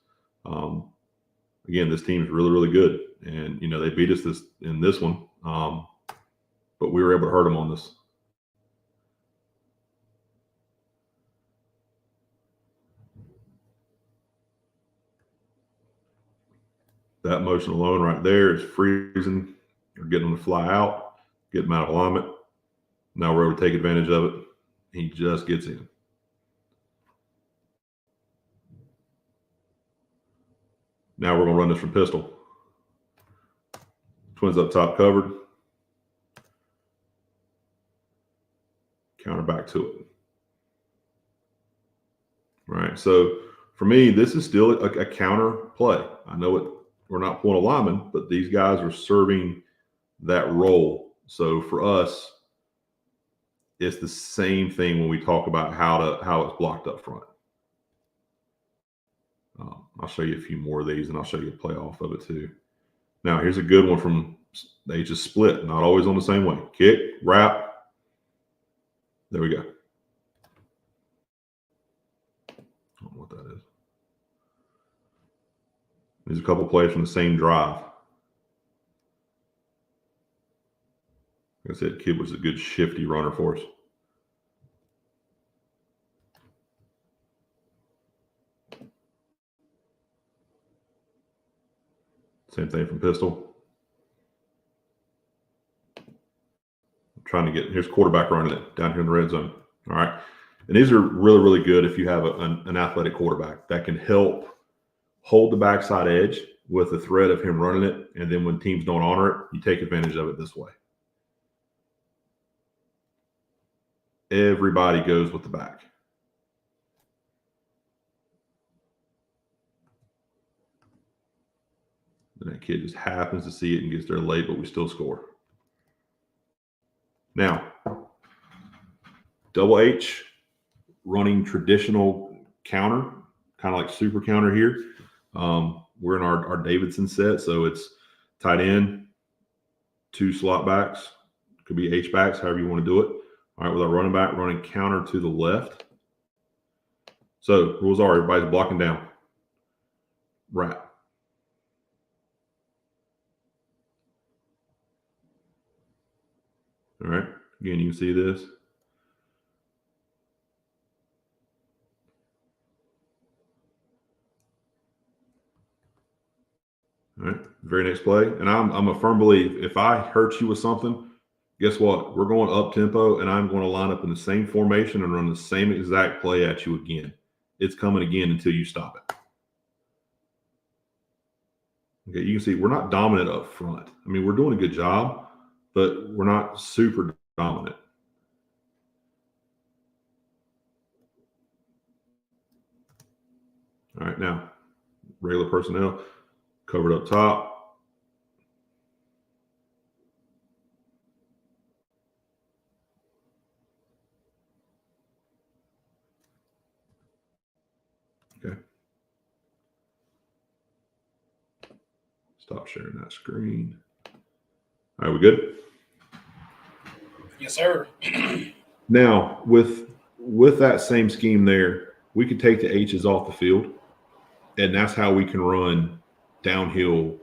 Again, this team is really, really good. And, they beat us in this one. But we were able to hurt them on this. That motion alone right there is freezing or getting them to fly out, get them out of alignment. Now we're able to take advantage of it. He just gets in. Now we're going to run this from pistol. Twins up top covered. Counter back to it. Right. So for me, this is still a counter play. I know we're not pulling a lineman, but these guys are serving that role. So for us, it's the same thing when we talk about how it's blocked up front. I'll show you a few more of these, and I'll show you a play off of it too. Now, here's a good one from they just split, not always on the same way. Kick, wrap. There we go. I don't know what that is. There's a couple plays from the same drive. Like I said, kid was a good shifty runner for us. Same thing from pistol. I'm trying to get, here's quarterback running it down here in the red zone. All right. And these are really, really good if you have an athletic quarterback that can help hold the backside edge with the threat of him running it. And then when teams don't honor it, you take advantage of it this way. Everybody goes with the back. And that kid just happens to see it and gets there late, but we still score. Now, double H running traditional counter, kind of like super counter here. We're in our Davidson set, so it's tight end, 2 slot backs, could be H backs, however you want to do it. All right, with our running back running counter to the left. So rules are everybody's blocking down. Wrap. All right, again, you can see this. All right, very next play. And I'm a firm believer, if I hurt you with something, guess what? We're going up tempo, and I'm going to line up in the same formation and run the same exact play at you again. It's coming again until you stop it. Okay, you can see we're not dominant up front. I mean, we're doing a good job, but we're not super dominant. All right, now, regular personnel, covered up top. Okay. Stop sharing that screen. All right, we good? Yes, sir. Now, with that same scheme there, we could take the H's off the field, and that's how we can run downhill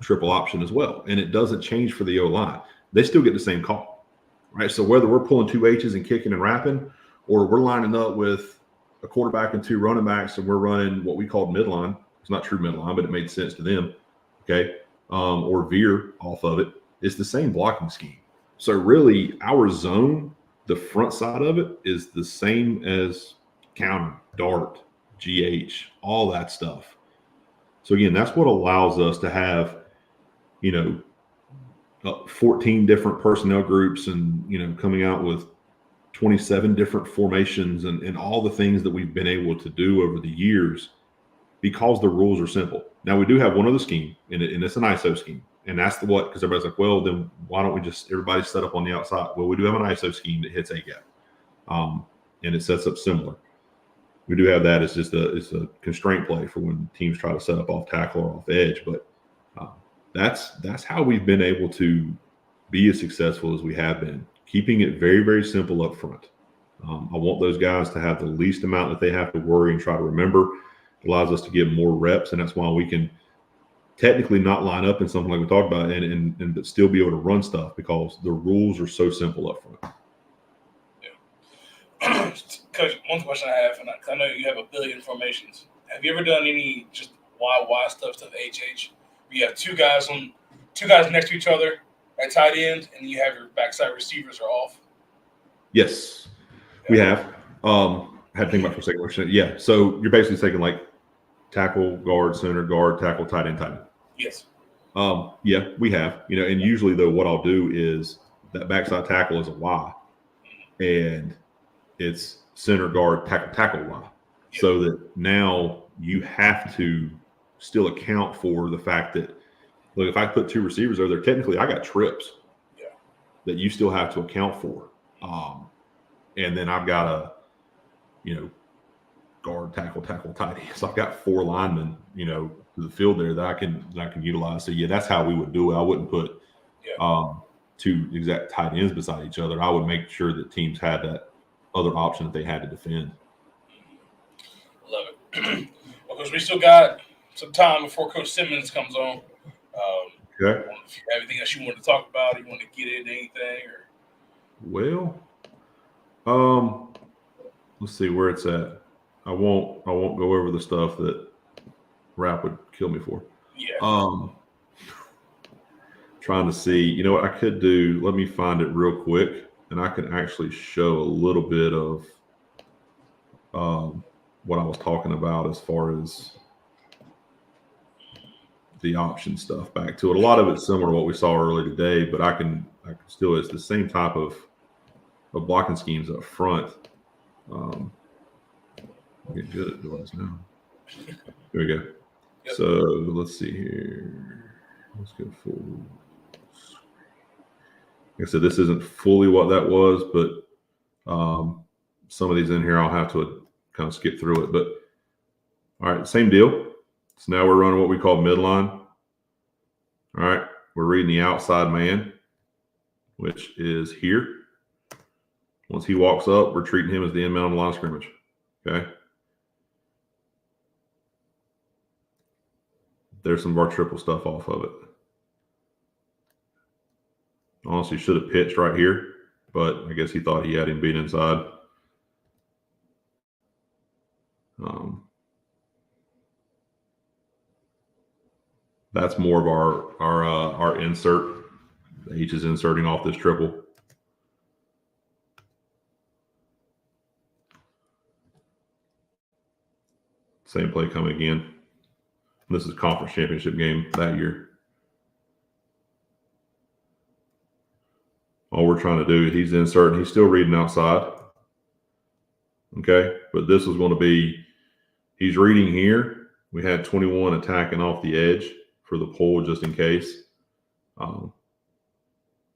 triple option as well. And it doesn't change for the O-line. They still get the same call, right? So whether we're pulling 2 H's and kicking and wrapping, or we're lining up with a quarterback and 2 running backs, and we're running what we called midline. It's not true midline, but it made sense to them, okay? Or veer off of it. It's the same blocking scheme. So really, our zone, the front side of it, is the same as counter, dart, GH, all that stuff. So again, that's what allows us to have, 14 different personnel groups and, coming out with 27 different formations and all the things that we've been able to do over the years because the rules are simple. Now, we do have one other scheme, and it's an ISO scheme. And that's because everybody's like, well, then why don't we just everybody set up on the outside? Well, we do have an ISO scheme that hits A-gap, and it sets up similar. We do have that. It's a constraint play for when teams try to set up off tackle or off edge. But that's how we've been able to be as successful as we have been, keeping it very, very simple up front. I want those guys to have the least amount that they have to worry and try to remember. It allows us to get more reps, and that's why we can technically not line up in something like we talked about and but still be able to run stuff because the rules are so simple up front. Yeah. Coach, one question I have, and I know you have a billion formations. Have you ever done any just YY stuff to the HH? Where you have two guys next to each other at tight end, and you have your backside receivers are off? Yes, we have. I had to think about it for a second. Yeah, so you're basically taking like tackle, guard, center, guard, tackle, tight end, tight end. Yes. Yeah, we have. And usually though, what I'll do is that backside tackle is a Y, and it's center, guard, tackle, Y. Yeah. So that now you have to still account for the fact that, look, if I put 2 receivers over there, technically I got trips that you still have to account for. And then I've got guard, tackle, tight end. So I've got 4 linemen, to the field there that I can utilize. So yeah, that's how we would do it. I wouldn't put 2 exact tight ends beside each other. I would make sure that teams had that other option that they had to defend. Love it. Because we still got some time before Coach Simmons comes on. Okay. If you have anything else you want to talk about, you want to get into anything, or Well, let's see where it's at. I won't go over the stuff that Rap would kill me for. Yeah. Trying to see, you know what I could do? Let me find it real quick, and I can actually show a little bit of what I was talking about as far as the option stuff back to it. A lot of it's similar to what we saw earlier today, but I can still, it's the same type of blocking schemes up front. I'm getting good at doing this now. Here we go. Yep. So let's see here. Let's go full. Like I said, this isn't fully what that was, but some of these in here I'll have to kind of skip through it. But all right, same deal. So now we're running what we call midline. All right, we're reading the outside man, which is here. Once he walks up, we're treating him as the end man on the line of scrimmage. Okay. There's some of our triple stuff off of it. Honestly, should have pitched right here, but I guess he thought he had him beat inside. That's more of our insert. The H is inserting off this triple. Same play coming again. This is conference championship game that year. All we're trying to do, he's inserting, he's still reading outside. Okay, but this is going to be, he's reading here. We had 21 attacking off the edge for the pull just in case.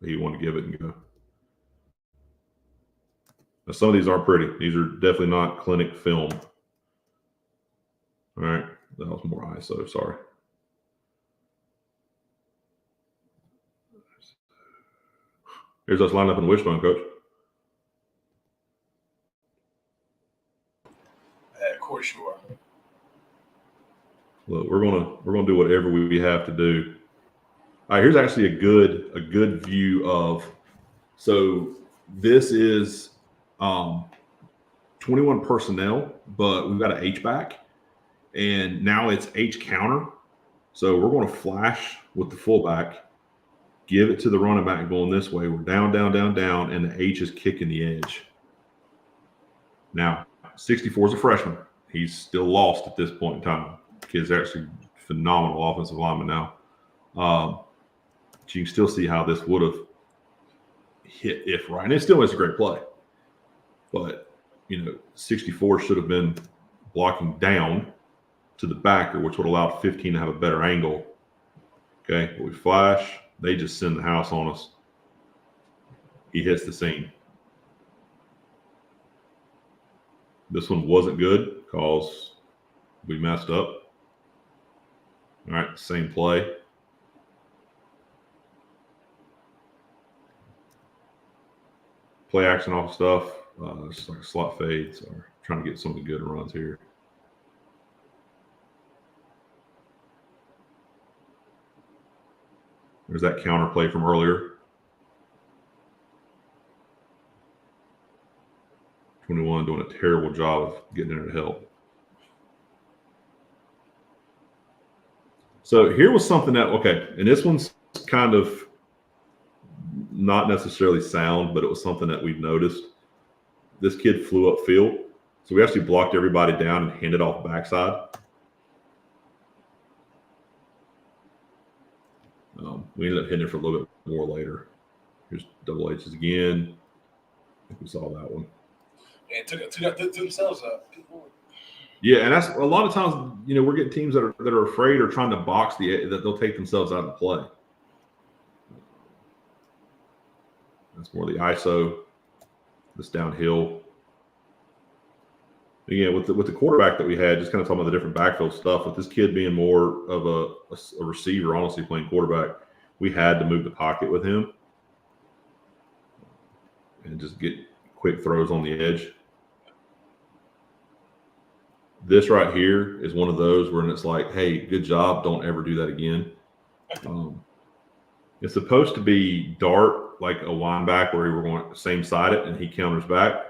He wanted to give it and go. Now, some of these aren't pretty. These are definitely not clinic film. All right, that was more ISO, sorry. Here's us lined up in the wishbone, coach. Of course you are. Look, we're gonna do whatever we have to do. All right, here's actually a good view of. So this is 21 personnel, but we've got an H back, and now it's H counter. So we're going to flash with the fullback, give it to the running back going this way. We're down, down, down, down, and the H is kicking the edge. Now, 64 is a freshman. He's still lost at this point in time. Kid's actually phenomenal offensive lineman now. But you can still see how this would have hit if right. And it still is a great play. But, 64 should have been blocking down to the backer, which would allow 15 to have a better angle. Okay, we flash. They just send the house on us. He hits the seam. This one wasn't good because we messed up. All right, same play. Play action off stuff. It's like a slot fade. So we're trying to get some of the good runs here. There's that counter play from earlier. 21 doing a terrible job of getting there to help. So here was something that, okay, and this one's kind of not necessarily sound, but it was something that we've noticed. This kid flew upfield. So we actually blocked everybody down and handed off backside. We ended up hitting it for a little bit more later. Here's double H's again. I think we saw that one. And took themselves up. Yeah, and that's a lot of times, we're getting teams that are afraid or trying to box that they'll take themselves out of the play. That's more the ISO, this downhill. Again, with the quarterback that we had, just kind of talking about the different backfield stuff, with this kid being more of a receiver, honestly, playing quarterback, we had to move the pocket with him and just get quick throws on the edge. This right here is one of those where it's like, hey, good job. Don't ever do that again. It's supposed to be dart, like a linebacker where we're going same side it and he counters back.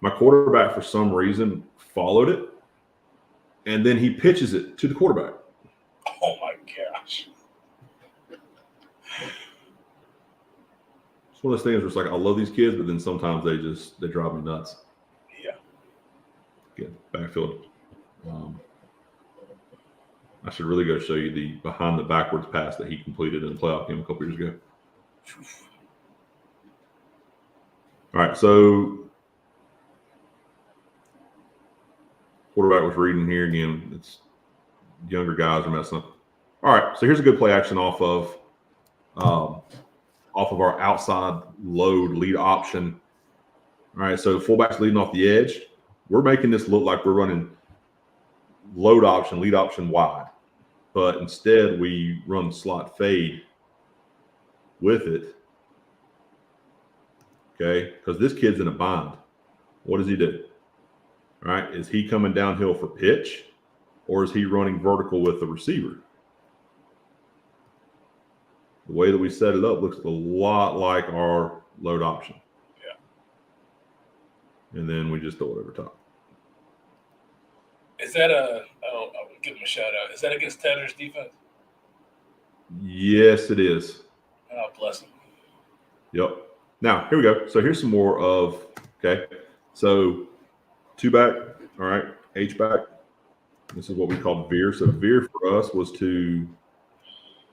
My quarterback, for some reason, followed it, and then he pitches it to the quarterback. Oh my gosh. It's one of those things where it's like, I love these kids, but then sometimes they drive me nuts. Yeah. Again, backfield. I should really go show you the behind the backwards pass that he completed in the playoff game a couple years ago. All right, so quarterback was reading here again. It's younger guys are messing up. All right, so here's a good play action off of our outside load lead option. All right, so fullback's leading off the edge. We're making this look like we're running load option, lead option wide. But instead, we run slot fade with it, okay? Because this kid's in a bind. What does he do? All right, is he coming downhill for pitch, or is he running vertical with the receiver? The way that we set it up looks a lot like our load option. Yeah. And then we just throw it over top. Is that I'll give him a shout out. Is that against Tanner's defense? Yes, it is. Oh, bless him. Yep. Now, here we go. So here's some more of, okay. So 2 back, all right, H back. This is what we call veer. So veer for us was to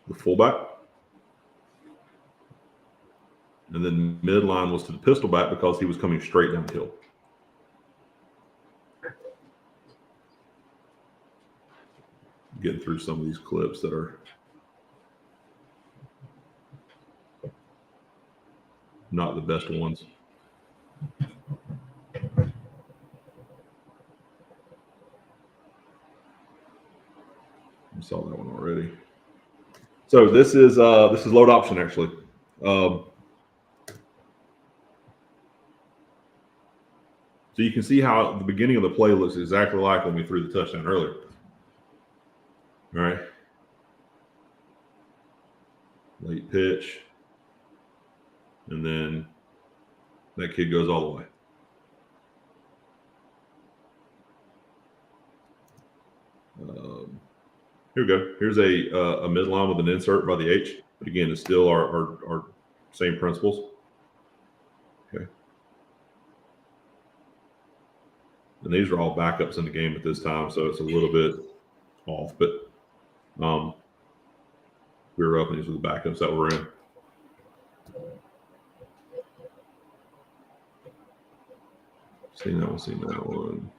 the fullback. And then midline was to the pistol back because he was coming straight downhill. Getting through some of these clips that are not the best ones. We saw that one already. So this is load option actually. So you can see how the beginning of the play looks exactly like when we threw the touchdown earlier. All right. Late pitch. And then that kid goes all the way. Here we go. Here's a midline with an insert by the H. But again, it's still our same principles. Okay. And these are all backups in the game at this time, so it's a little bit off. But we were up and these were the backups that were in. Seen that one.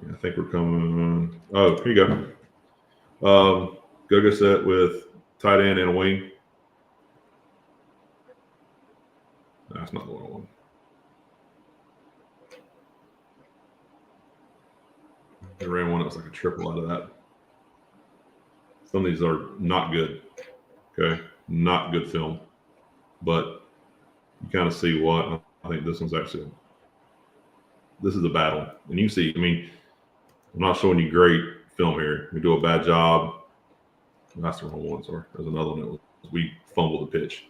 Yeah, I think we're coming. Oh, here you go. Go set with tight end and a wing. That's not the one I want. I ran one that was like a triple out of that. Some of these are not good. Okay, not good film, but you kind of see what I think this one's actually. This is a battle, and you see. I mean, I'm not showing you great film here. We do a bad job. That's the wrong one. Sorry, there's another one that we fumbled the pitch.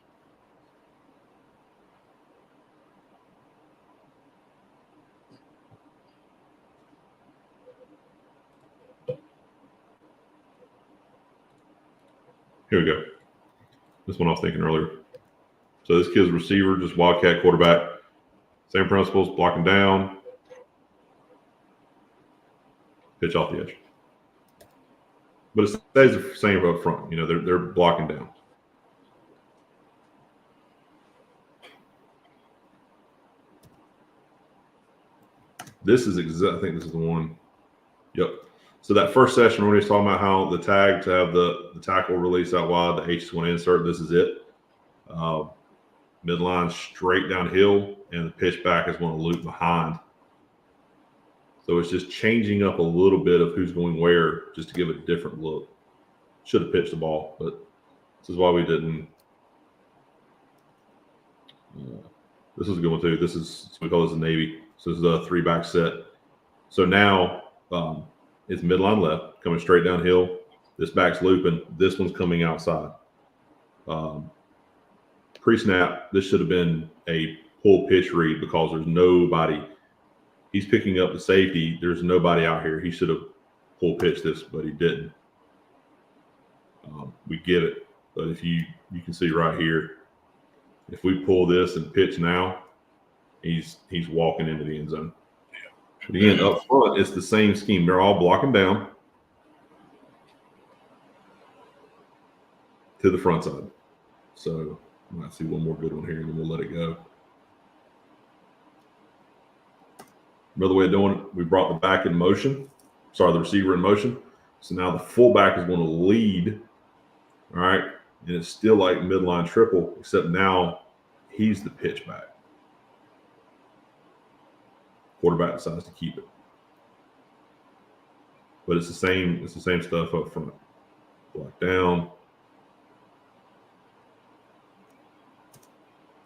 Here we go. This one I was thinking earlier. So this kid's receiver, just wildcat quarterback. Same principles, blocking down. Pitch off the edge. But it stays the same up front. You know, they're blocking down. This is I think this is the one. Yep. So that first session when we were talking about how the tag to have the tackle release out wide, the H is going to insert. This is it. Midline straight downhill, and the pitch back is going to loop behind. So it's just changing up a little bit of who's going where just to give it a different look. Should have pitched the ball, but this is why we didn't. This is a good one too. We call this a Navy. So this is a 3-back set. So now it's midline left, coming straight downhill. This back's looping. This one's coming outside. Pre-snap, this should have been a pull pitch read because there's nobody. He's picking up the safety. There's nobody out here. He should have pull pitched this, but he didn't. We get it. But if you can see right here, if we pull this and pitch now, he's walking into the end zone. But again, up front, it's the same scheme. They're all blocking down to the front side. So I might see one more good one here, and then we'll let it go. Another way of doing it, we brought the back in motion. Sorry, the receiver in motion. So now the fullback is going to lead. All right. And it's still like midline triple, except now he's the pitch back. Quarterback decides to keep it. But it's the same stuff up front. Block down.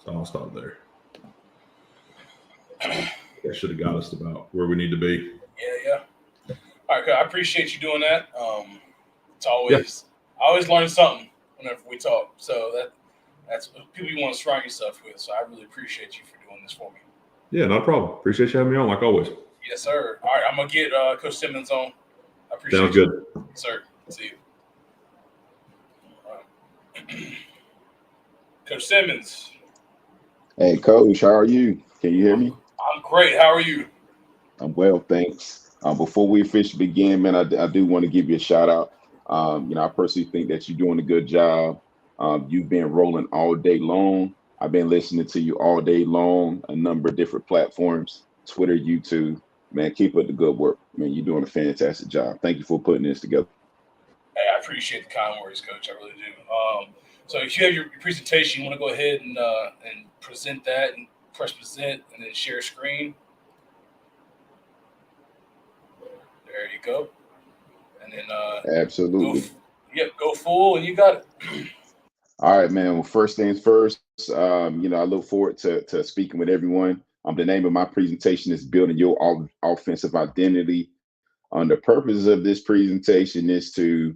So I'll stop there. That should have got us about where we need to be. Yeah. All right, good. I appreciate you doing that. It's always I always learn something whenever we talk. So that's people you want to surround yourself with. So I really appreciate you for doing this for me. Yeah, no problem. Appreciate you having me on, like always. Yes, sir. All right, I'm gonna get Coach Simmons on. I appreciate Sounds you. good. Yes, sir. See you. All right. Coach Simmons. Hey, Coach, how are you? Can you hear me? I'm great. How are you? I'm well, thanks. Before we officially begin, man, I do want to give you a shout out. I personally think that you're doing a good job. You've been rolling all day long. I've been listening to you all day long, a number of different platforms, Twitter, YouTube. Man, keep up the good work. Man, you're doing a fantastic job. Thank you for putting this together. Hey, I appreciate the kind words, Coach. I really do. So if you have your presentation, you want to go ahead and present that and press present and then share screen. There you go. And then Absolutely. Go full and you got it. All right, man. Well, first things first, I look forward to speaking with everyone. The name of my presentation is Building Your Offensive Identity. The purpose of this presentation is to,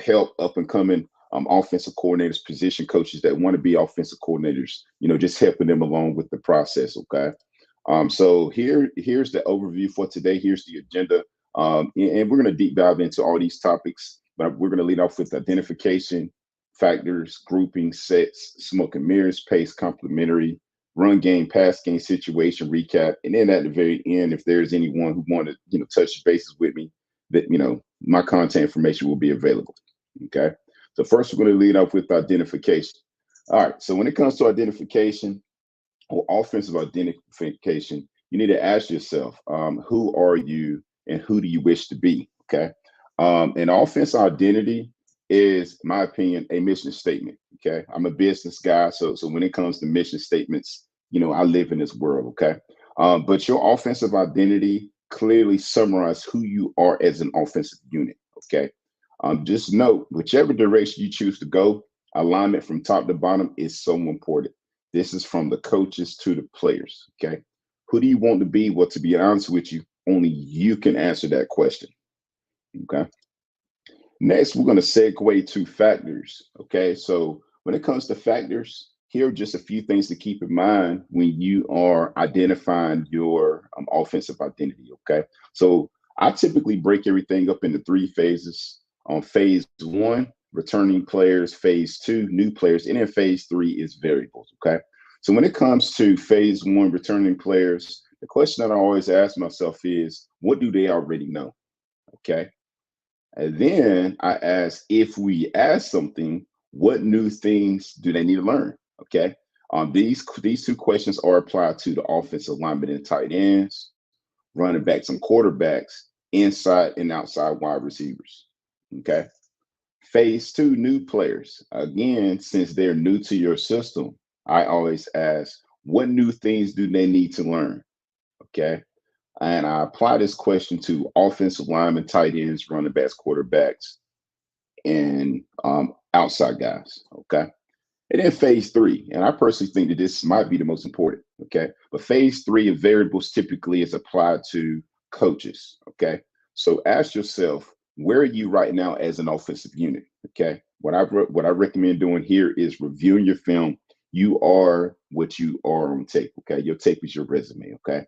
help up and coming offensive coordinators, position coaches that want to be offensive coordinators, just helping them along with the process. Okay. So here's the overview for today. Here's the agenda. And we're going to deep dive into all these topics, but we're going to lead off with identification, factors, grouping, sets, smoke and mirrors, pace, complementary, run game, pass game, situation, recap. And then at the very end, if there's anyone who wanted, touch bases with me, that, my contact information will be available. Okay. So first, we're going to lead off with identification. All right. So when it comes to identification or offensive identification, you need to ask yourself, who are you and who do you wish to be? Okay. And offensive identity is, in my opinion, a mission statement. Okay. I'm a business guy. So when it comes to mission statements, I live in this world. Okay. But your offensive identity clearly summarizes who you are as an offensive unit. Okay. Just note, whichever direction you choose to go, alignment from top to bottom is so important. This is from the coaches to the players. Okay. Who do you want to be? Well, to be honest with you, only you can answer that question. Okay. Next, we're going to segue to factors. Okay. So when it comes to factors, here are just a few things to keep in mind when you are identifying your offensive identity. Okay. So I typically break everything up into 3 phases. On phase 1, returning players, phase 2, new players, and then phase 3 is variables. Okay. So when it comes to phase 1, returning players, the question that I always ask myself is, what do they already know? Okay. And then I ask, if we ask something, what new things do they need to learn? Okay. These 2 questions are applied to the offensive linemen and tight ends, running backs and quarterbacks, inside and outside wide receivers. Okay. Phase 2, new players. Again, since they're new to your system, I always ask, what new things do they need to learn? Okay. And I apply this question to offensive linemen, tight ends, running backs, quarterbacks, and outside guys. Okay. And then phase 3, and I personally think that this might be the most important. Okay. But phase 3 of variables typically is applied to coaches. Okay. So ask yourself, where are you right now as an offensive unit? Okay. What I recommend doing here is reviewing your film. You are what you are on tape. Okay. Your tape is your resume. Okay.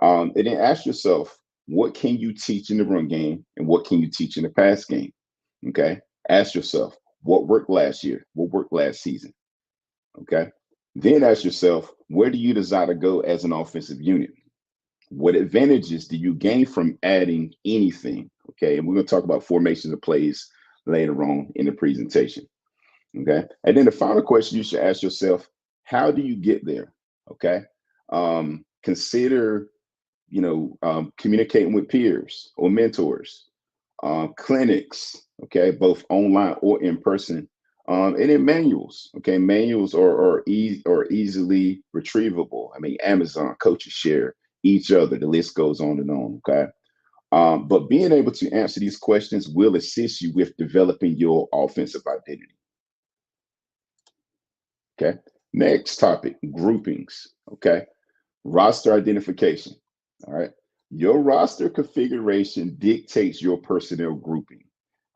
And then ask yourself, what can you teach in the run game and what can you teach in the pass game? Okay. Ask yourself, what worked last year? What worked last season? Okay. Then ask yourself, where do you desire to go as an offensive unit? What advantages do you gain from adding anything? Okay. And we're going to talk about formations of plays later on in the presentation. Okay. And then the final question you should ask yourself, how do you get there? Okay. Consider, communicating with peers or mentors, clinics, okay, both online or in person. And then manuals, okay, manuals are easily retrievable. I mean, Amazon, coaches share each other. The list goes on and on, okay. But being able to answer these questions will assist you with developing your offensive identity. Okay. Next topic, groupings. Okay. Roster identification. All right. Your roster configuration dictates your personnel grouping.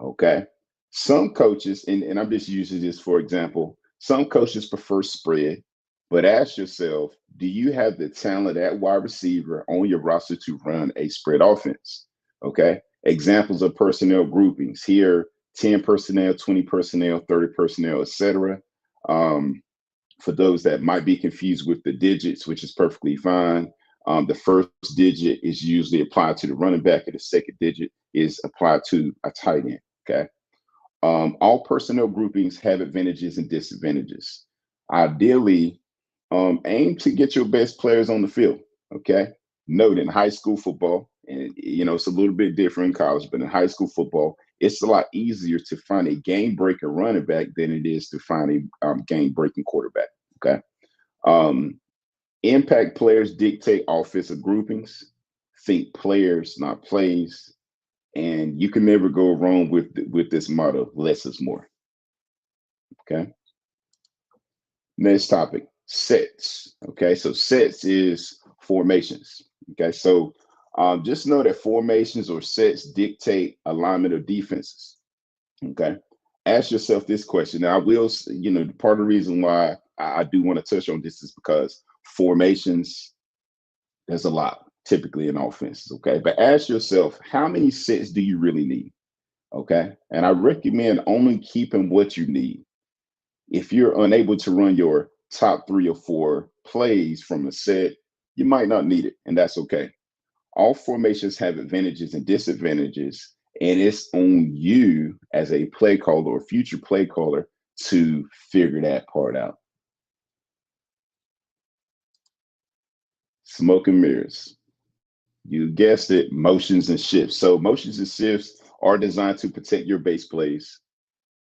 Okay. Some coaches, and I'm just using this for example, some coaches prefer spread, but ask yourself, do you have the talent at wide receiver on your roster to run a spread offense? Okay. Examples of personnel groupings here: 10 personnel, 20 personnel, 30 personnel, etc. For those that might be confused with the digits, which is perfectly fine, the first digit is usually applied to the running back, and the second digit is applied to a tight end. Okay. All personnel groupings have advantages and disadvantages. Ideally, aim to get your best players on the field. Okay. Note in high school football, and it's a little bit different in college, but in high school football, it's a lot easier to find a game breaking running back than it is to find a game breaking quarterback. Okay. Impact players dictate offensive groupings. Think players, not plays. And you can never go wrong with this motto: less is more. Okay. Next topic, sets. Okay. So sets is formations. Okay. So just know that formations or sets dictate alignment of defenses. Okay. Ask yourself this question. Now, I will, part of the reason why I do want to touch on this is because formations, there's a lot typically in offenses. Okay. But ask yourself, how many sets do you really need? Okay. And I recommend only keeping what you need. If you're unable to run your top 3 or 4 plays from a set, you might not need it, and that's okay. All formations have advantages and disadvantages, and it's on you as a play caller or future play caller to figure that part out. Smoke and mirrors. You guessed it, motions and shifts. So motions and shifts are designed to protect your base plays.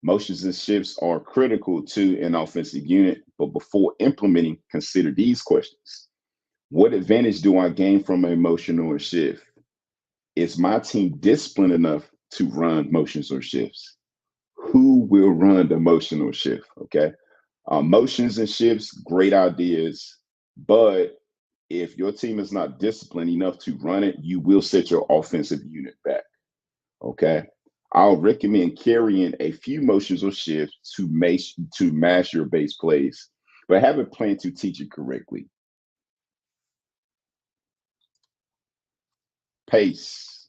Motions and shifts are critical to an offensive unit, but before implementing, consider these questions. What advantage do I gain from a motion or a shift? Is my team disciplined enough to run motions or shifts? Who will run the motion or shift? Okay. Motions and shifts, great ideas, but if your team is not disciplined enough to run it, you will set your offensive unit back. Okay. I'll recommend carrying a few motions or shifts to mash your base plays, but have a plan to teach it correctly. Pace,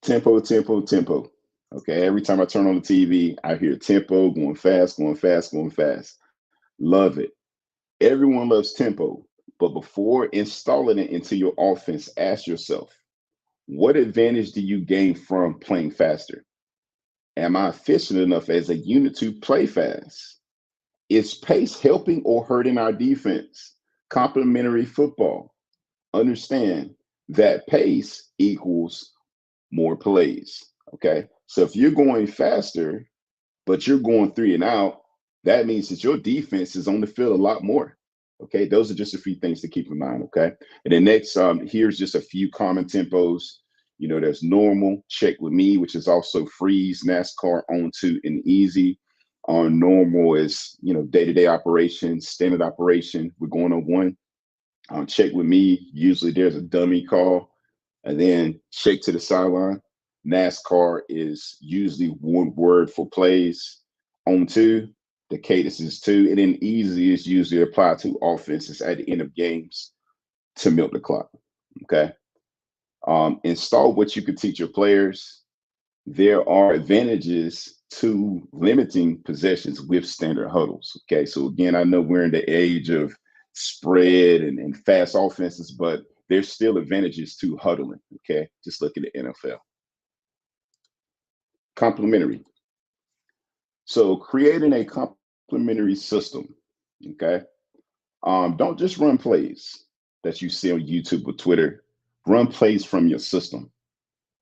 tempo, tempo, tempo. Okay. Every time I turn on the TV, I hear tempo, going fast, going fast, going fast. Love it. Everyone loves tempo, but before installing it into your offense, ask yourself, what advantage do you gain from playing faster? Am I efficient enough as a unit to play fast? Is pace helping or hurting our defense? Complementary football. Understand that pace equals more plays. Okay. So if you're going faster, but you're going 3 and out, that means that your defense is on the field a lot more. Okay. Those are just a few things to keep in mind. Okay. And then next, here's just a few common tempos. There's normal, check with me, which is also freeze, NASCAR, on to, and easy. Normal is, day-to-day operation, standard operation. We're going on 1. Check with me. Usually there's a dummy call. and then shake to the sideline. NASCAR is usually one word for plays. On two, the cadence is two, and then easy is usually applied to offenses at the end of games to milk the clock. Okay. Install what you can teach your players. There are advantages to limiting possessions with standard huddles. Okay. So again, I know we're in the age of spread and fast offenses, but there's still advantages to huddling. Okay. Just look at the NFL. Complementary. So creating a complementary system. Okay. Don't just run plays that you see on YouTube or Twitter. Run plays from your system.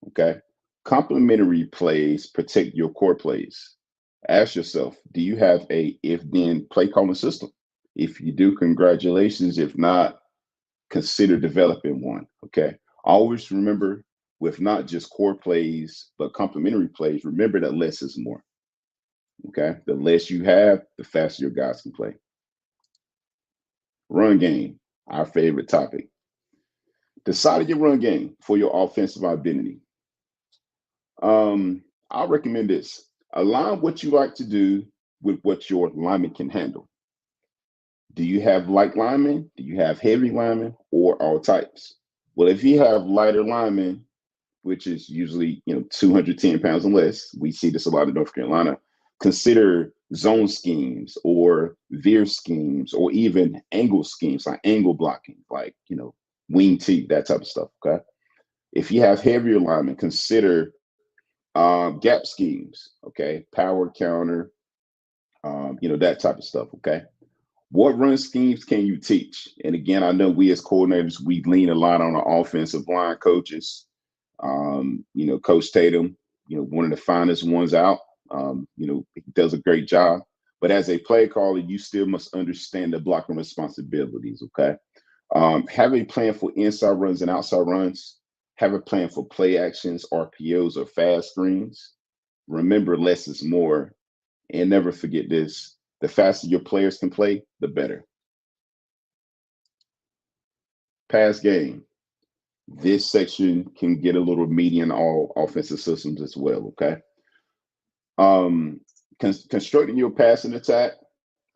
Okay. Complementary plays protect your core plays. Ask yourself, do you have a if-then play calling system? If you do, congratulations. If not, consider developing one. Okay. Always remember, with not just core plays, but complementary plays, remember that less is more. Okay. The less you have, the faster your guys can play. Run game, our favorite topic. Decide your run game for your offensive identity. I'll recommend this. Align what you like to do with what your lineman can handle. Do you have light linemen? Do you have heavy linemen, or all types? Well, if you have lighter linemen, which is usually 210 pounds and less, we see this a lot in North Carolina. Consider zone schemes or veer schemes or even angle schemes like angle blocking, like wing T, that type of stuff. Okay. If you have heavier linemen, consider gap schemes. Okay. Power counter, that type of stuff. Okay. What run schemes can you teach? And again, I know we as coordinators, we lean a lot on our offensive line coaches. Coach Tatum, one of the finest ones out. He does a great job. But as a play caller, you still must understand the blocking responsibilities. Okay. Have a plan for inside runs and outside runs. Have a plan for play actions, RPOs, or fast screens. Remember, less is more. And never forget this: the faster your players can play, the better. Pass game. This section can get a little meaty in all offensive systems as well. Okay. Constructing your passing attack.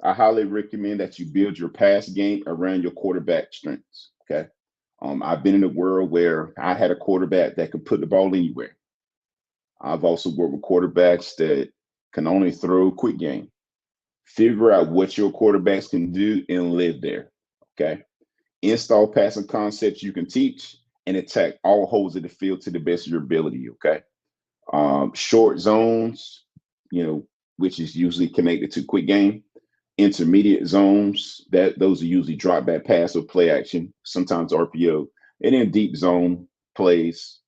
I highly recommend that you build your pass game around your quarterback strengths. Okay. I've been in a world where I had a quarterback that could put the ball anywhere. I've also worked with quarterbacks that can only throw quick game. Figure out what your quarterbacks can do and live there. Okay. Install passing concepts you can teach and attack all holes of the field to the best of your ability. Okay. Short zones, which is usually connected to quick game. Intermediate zones, those are usually drop back pass or play action, sometimes RPO, and then deep zone plays,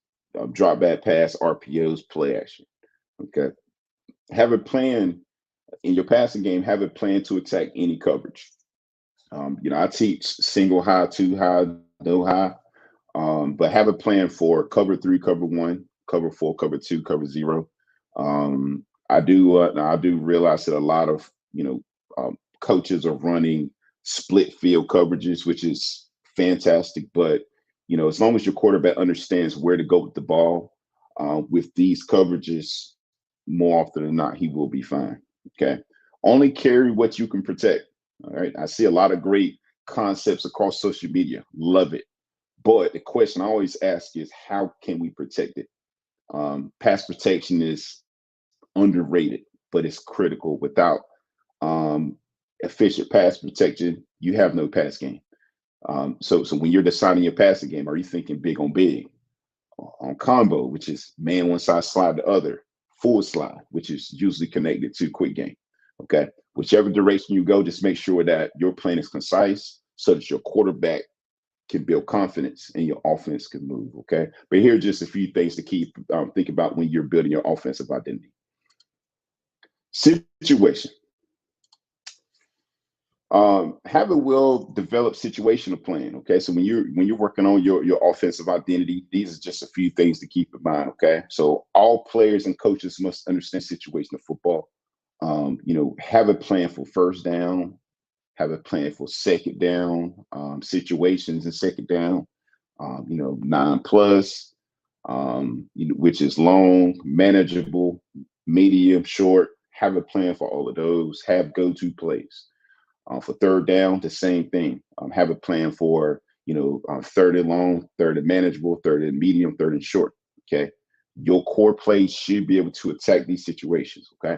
drop back pass, RPOs, play action. Okay. Have a plan in your passing game. Have a plan to attack any coverage. I teach single high, two high, no high, but have a plan for cover 3, cover 1, cover 4, cover 2, cover 0. I do realize that a lot of coaches are running split field coverages, which is fantastic. But as long as your quarterback understands where to go with the ball, with these coverages, more often than not, he will be fine. Okay. Only carry what you can protect. All right. I see a lot of great concepts across social media. Love it. But the question I always ask is, how can we protect it? Pass protection is underrated, but it's critical. Without efficient pass protection, you have no pass game. So when you're deciding your passing game, are you thinking big on big? On combo, which is man one side, slide the other, full slide, which is usually connected to quick game. Okay. Whichever direction you go, just make sure that your plan is concise so that your quarterback can build confidence and your offense can move. Okay. But here are just a few things to keep think about when you're building your offensive identity. Situation. Have a well-developed situational plan. Okay. So when you're working on your offensive identity, these are just a few things to keep in mind. Okay. So all players and coaches must understand situational football. Have a plan for first down, have a plan for second down, situations and second down. 9+, which is long, manageable, medium, short. Have a plan for all of those. Have go-to plays. For third down, the same thing. Have a plan for, third and long, third and manageable, third and medium, third and short. Okay. Your core plays should be able to attack these situations. Okay.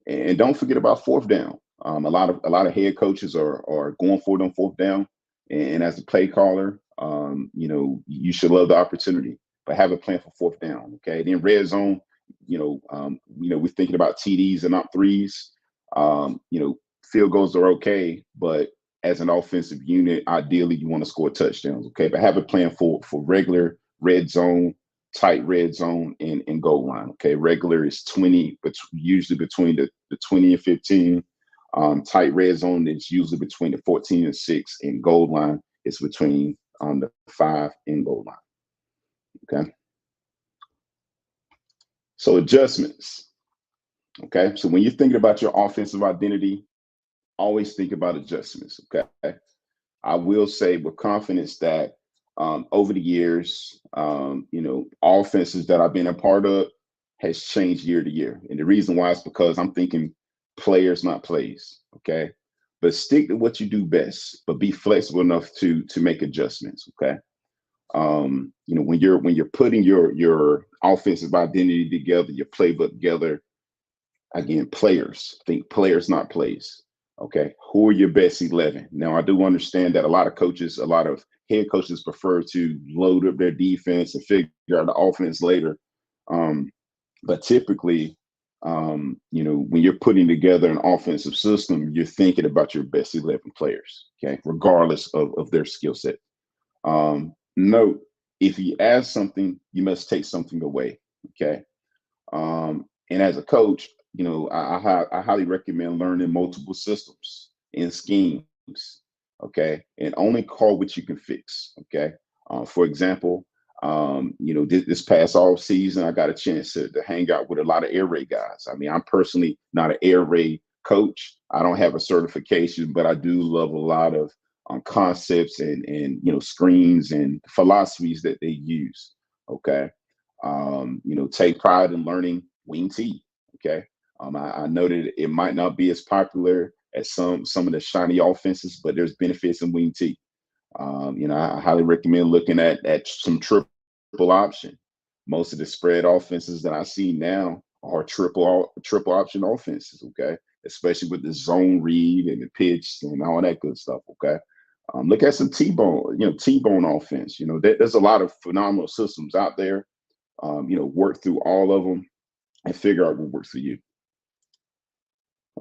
And don't forget about fourth down. A lot of head coaches are going for it on fourth down. And as a play caller, you should love the opportunity, but have a plan for fourth down. Okay. Then red zone, we're thinking about TDs and not threes. Field goals are okay, but as an offensive unit, ideally you want to score touchdowns. Okay. But have a plan for regular red zone, tight red zone, and goal line. Okay. Regular is 20, but usually between the 20 and 15. Tight red zone is usually between the 14 and 6, and goal line is between the 5 and goal line. Okay. So adjustments. Okay. So when you're thinking about your offensive identity, always think about adjustments. Okay. I will say with confidence that over the years, offenses that I've been a part of has changed year to year. And the reason why is because I'm thinking players, not plays. Okay. But stick to what you do best, but be flexible enough to make adjustments. Okay. When you're putting your offensive identity together, your playbook together, again, players, think players, not plays. Okay. Who are your best 11? Now, I do understand that a lot of head coaches prefer to load up their defense and figure out the offense later. But typically, when you're putting together an offensive system, you're thinking about your best 11 players, okay, regardless of their skill set. Note, if you add something, you must take something away, okay? And as a coach, I highly recommend learning multiple systems and schemes, okay? And only call what you can fix, okay? For example, this past off season, I got a chance to hang out with a lot of air raid guys. I mean, I'm personally not an air raid coach. I don't have a certification, but I do love a lot of concepts and screens and philosophies that they use. Okay. Take pride in learning wing T. Okay. I know that it might not be as popular as some of the shiny offenses, but there's benefits in wing T. I highly recommend looking at some triple option. Most of the spread offenses that I see now are triple option offenses. Okay, especially with the zone read and the pitch and all that good stuff. Okay, look at some T-bone offense. There's a lot of phenomenal systems out there. Work through all of them and figure out what works for you.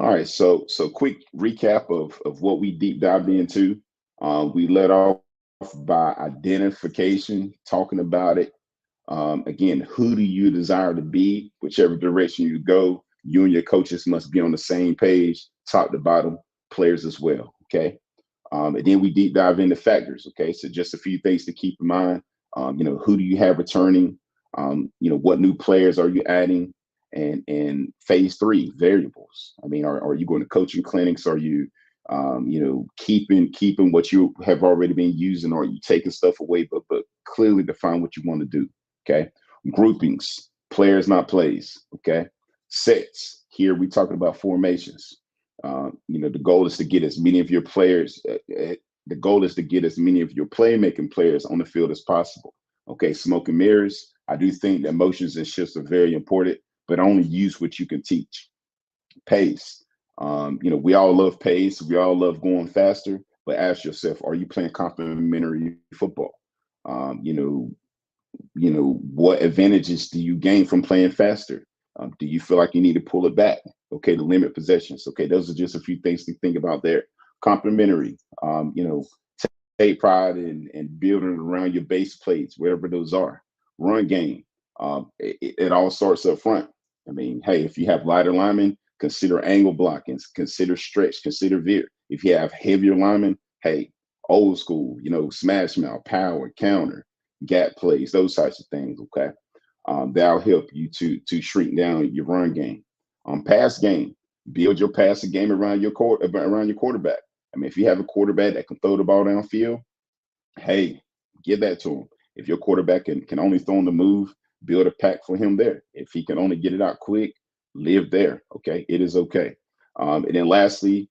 All right, so quick recap of what we deep dived into. We let off by identification, talking about it. Again, who do you desire to be? Whichever direction you go, you and your coaches must be on the same page, top to bottom, players as well. Okay. And then we deep dive into factors. Okay. So just a few things to keep in mind. Who do you have returning? What new players are you adding? And phase 3 variables. I mean, are you going to coaching clinics? Are you keeping what you have already been using, or are you taking stuff away, but clearly define what you want to do. Okay. Groupings, players, not plays. Okay. Sets. Here we talking about formations. The goal is to get as many of your players. The goal is to get as many of your playmaking players on the field as possible. Okay. Smoke and mirrors. I do think that motions and shifts are very important, but only use what you can teach. Pace. We all love pace. We all love going faster, but ask yourself, are you playing complementary football? What advantages do you gain from playing faster? Do you feel like you need to pull it back? Okay, to limit possessions. Okay, those are just a few things to think about there. Complementary, take pride in building around your base plates, wherever those are. Run game, it all starts up front. I mean, hey, if you have lighter linemen, consider angle blocking, consider stretch, consider veer. If you have heavier linemen, hey, old school, smash mouth, power, counter, gap plays, those types of things. Okay, that'll help you to shrink down your run game. Pass game, build your passing game around your quarterback. I mean, if you have a quarterback that can throw the ball downfield, hey, give that to him. If your quarterback can only throw on the move, build a pack for him there. If he can only get it out quick, live there. Okay, it is okay. And then lastly,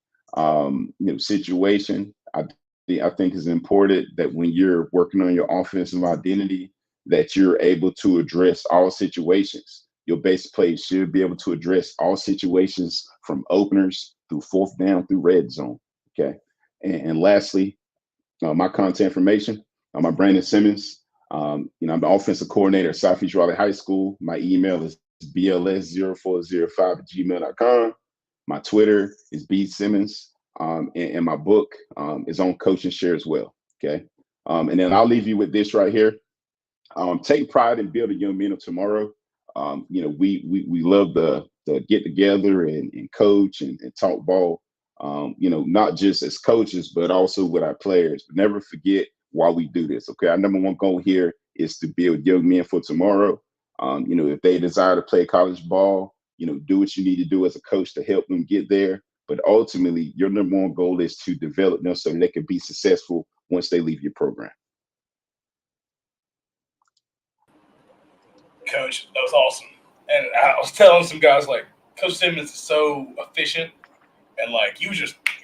situation. I think is important that when you're working on your offensive identity, that you're able to address all situations. Your base play should be able to address all situations from openers through fourth down through red zone. Okay. And lastly, my contact information. I'm Brandon Simmons. I'm the offensive coordinator at Southeast Raleigh High School. My email is bls0405@gmail.com. My Twitter is bsimmons. And my book is on Coach and Share as well. Okay. And then I'll leave you with this right here. Take pride in building young men of tomorrow. We love the get together and coach and talk ball. Not just as coaches, but also with our players. But never forget why we do this. Okay, our number one goal here is to build young men for tomorrow. If they desire to play college ball, do what you need to do as a coach to help them get there. But ultimately, your number one goal is to develop them so they can be successful once they leave your program. Coach, that was awesome. And I was telling some guys, like, Coach Simmons is so efficient, and like you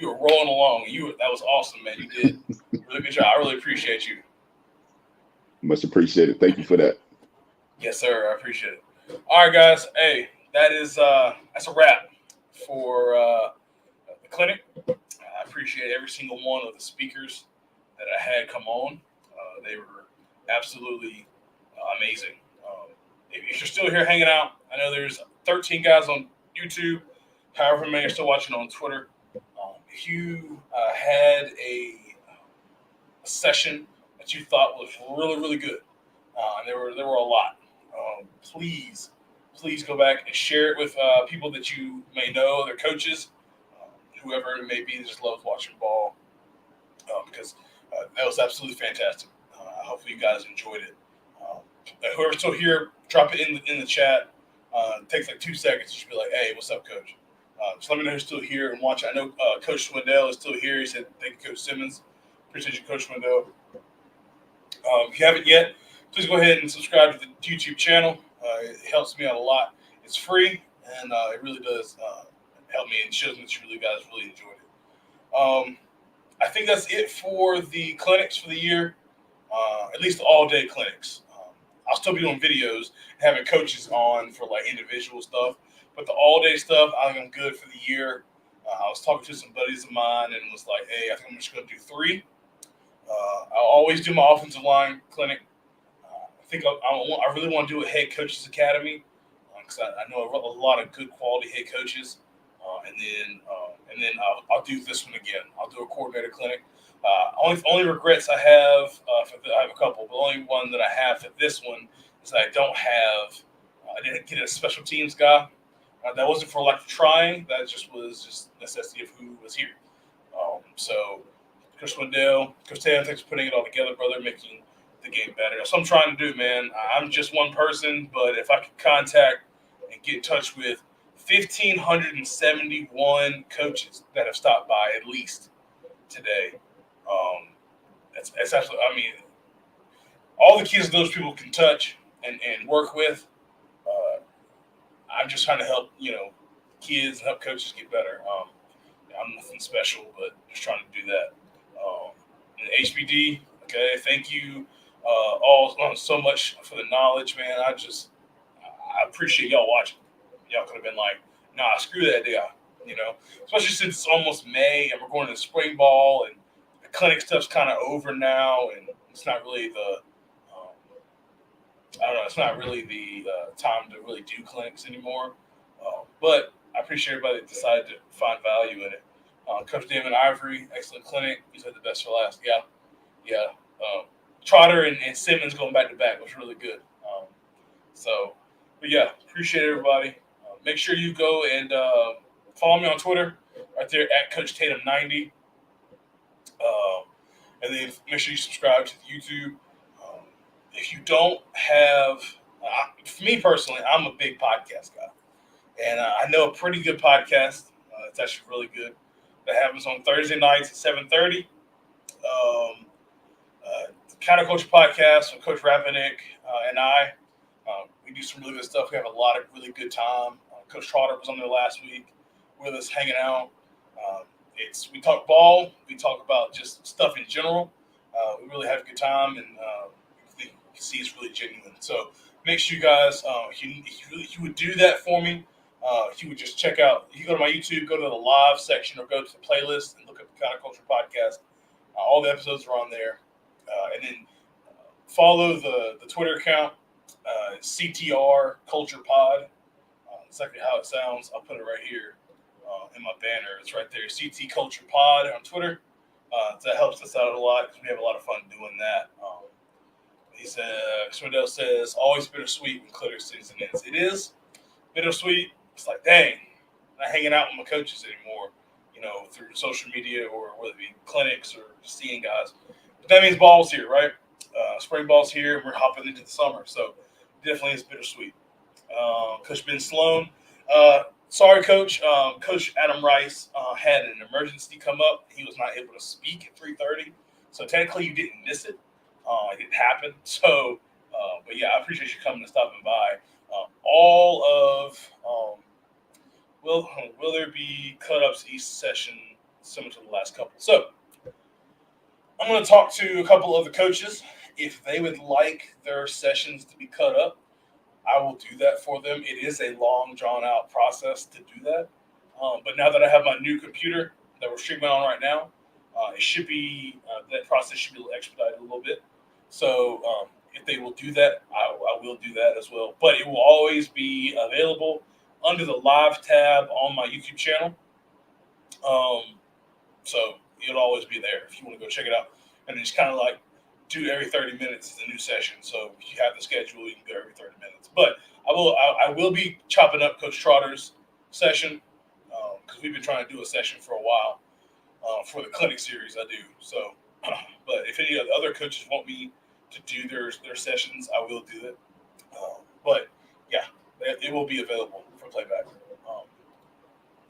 were rolling along. That was awesome, man. You did a really good job. I really appreciate you. Much appreciated. Thank you for that. Yes, sir. I appreciate it. All right, guys. Hey, that's a wrap for the clinic. I appreciate every single one of the speakers that I had come on. They were absolutely amazing. If you're still here hanging out, I know there's 13 guys on YouTube, however many are still watching on Twitter. If you had a session that you thought was really, really good, there were a lot, please go back and share it with people that you may know, their coaches, whoever it may be that just loves watching ball, because that was absolutely fantastic. Hopefully you guys enjoyed it. Whoever's still here, drop it in the chat. It takes like 2 seconds. Just be like, "Hey, what's up, Coach?" Just let me know who's still here and watching. I know Coach Swindell is still here. He said, "Thank you, Coach Simmons. Appreciate you, Coach Swindell." If you haven't yet, please go ahead and subscribe to the YouTube channel. It helps me out a lot. It's free, and it really does help me, and shows me that you guys really enjoyed it. I think that's it for the clinics for the year, at least the all-day clinics. I'll still be doing videos, having coaches on for like individual stuff, but the all-day stuff, I think I'm good for the year. I was talking to some buddies of mine and was like, "Hey, I think I'm just going to do 3." I'll always do my offensive line clinic. I think I really want to do a head coaches academy because I know a lot of good quality head coaches, and then I'll do this one again. I'll do a coordinator clinic. Only regrets I have I have a couple, but the only one that I have for this one is that I didn't get a special teams guy. That wasn't for lack of trying. That was just necessity of who was here. So, Coach Wendell, Coach Tatum, thanks for putting it all together, brother, making the game better. That's what I'm trying to do, man. I'm just one person, but if I could contact and get in touch with 1,571 coaches that have stopped by at least today, that's absolutely. I mean, all the kids those people can touch and work with. I'm just trying to help kids and help coaches get better. I'm nothing special, but just trying to do that. And HBD, okay, thank you all so much for the knowledge, man. I appreciate y'all watching. Y'all could have been like, "Nah, screw that guy," especially since it's almost May and we're going to spring ball and the clinic stuff's kind of over now, and it's not really it's not really the time to really do clinics anymore. But I appreciate everybody that decided to find value in it. Coach Damon Ivory, excellent clinic. You said the best for last. Yeah. Trotter and Simmons going back to back was really good. But yeah, appreciate everybody. Make sure you go and follow me on Twitter right there at Coach Tatum 90. And then make sure you subscribe to the YouTube. If you don't have, for me personally, I'm a big podcast guy. And I know a pretty good podcast. It's actually really good. That happens on Thursday nights at 7:30. Counterculture Podcast with Coach Rapinick and I. We do some really good stuff. We have a lot of really good time. Coach Trotter was on there last week with us hanging out. We talk ball. We talk about just stuff in general. We really have a good time, and you can see it's really genuine. So make sure you guys, if you would do that for me, if you would just check out, you go to my YouTube, go to the live section, or go to the playlist and look at the Counterculture Podcast. All the episodes are on there. And then follow the Twitter account, CTR Culture Pod. Exactly how it sounds. I'll put it right here in my banner. It's right there. CT Culture Pod on Twitter. That helps us out a lot because we have a lot of fun doing that. He said, Swindell says, always bittersweet when Clitter season ends. It is bittersweet. It's like, dang, I'm not hanging out with my coaches anymore, through social media or whether it be clinics or seeing guys. But that means ball's here, right? Spring ball's here, and we're hopping into the summer. So definitely is bittersweet. Coach Ben Sloan. Sorry, Coach. Coach Adam Rice had an emergency come up. He was not able to speak at 3:30. So technically you didn't miss it. It didn't happen. So, but yeah, I appreciate you coming and stopping by. All of will there be cut-ups each session similar to the last couple? So I'm going to talk to a couple of the coaches. If they would like their sessions to be cut up, I will do that for them. It is a long, drawn-out process to do that. But now that I have my new computer that we're streaming on right now, it should be that process should be expedited a little bit. So if they will do that, I will do that as well. But it will always be available under the live tab on my YouTube channel. So it'll always be there if you want to go check it out. And it's kind of like do every 30 minutes is a new session. So if you have the schedule, you can go every 30 minutes. But I will be chopping up Coach Trotter's session because we've been trying to do a session for a while for the clinic series. I do. So, but if any of the other coaches want me to do their sessions, I will do it. But yeah, it will be available for playback.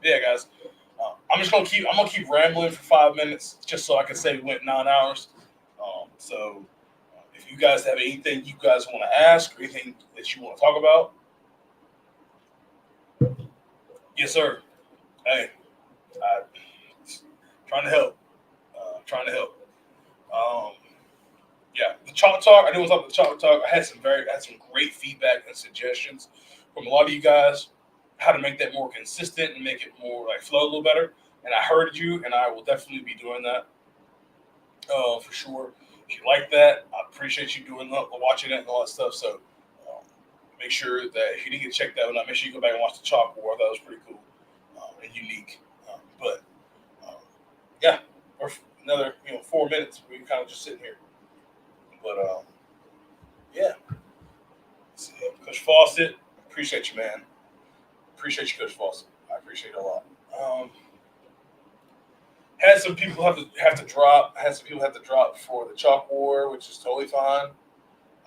Yeah, guys. I'm gonna keep rambling for 5 minutes just so I can say we went 9 hours. So if you guys have anything you guys want to ask or anything that you want to talk about, yes, sir. Hey, trying to help. Yeah, the Chalk Talk. I knew it was up the Chalk Talk. I had some great feedback and suggestions from a lot of you guys how to make that more consistent and make it more like flow a little better. And I heard you, and I will definitely be doing that for sure. If you like that, I appreciate you doing that, watching it, and all that stuff. So make sure that if you didn't get checked out, make sure you go back and watch the Chalk War. That was pretty cool and unique. But yeah, or another 4 minutes. We kind of just sitting here. But yeah. Let's see. Coach Fawcett, appreciate you, man. Appreciate you, Coach Fawcett. I appreciate it a lot. Had some people have to drop. Had some people have to drop for the Chalk War, which is totally fine.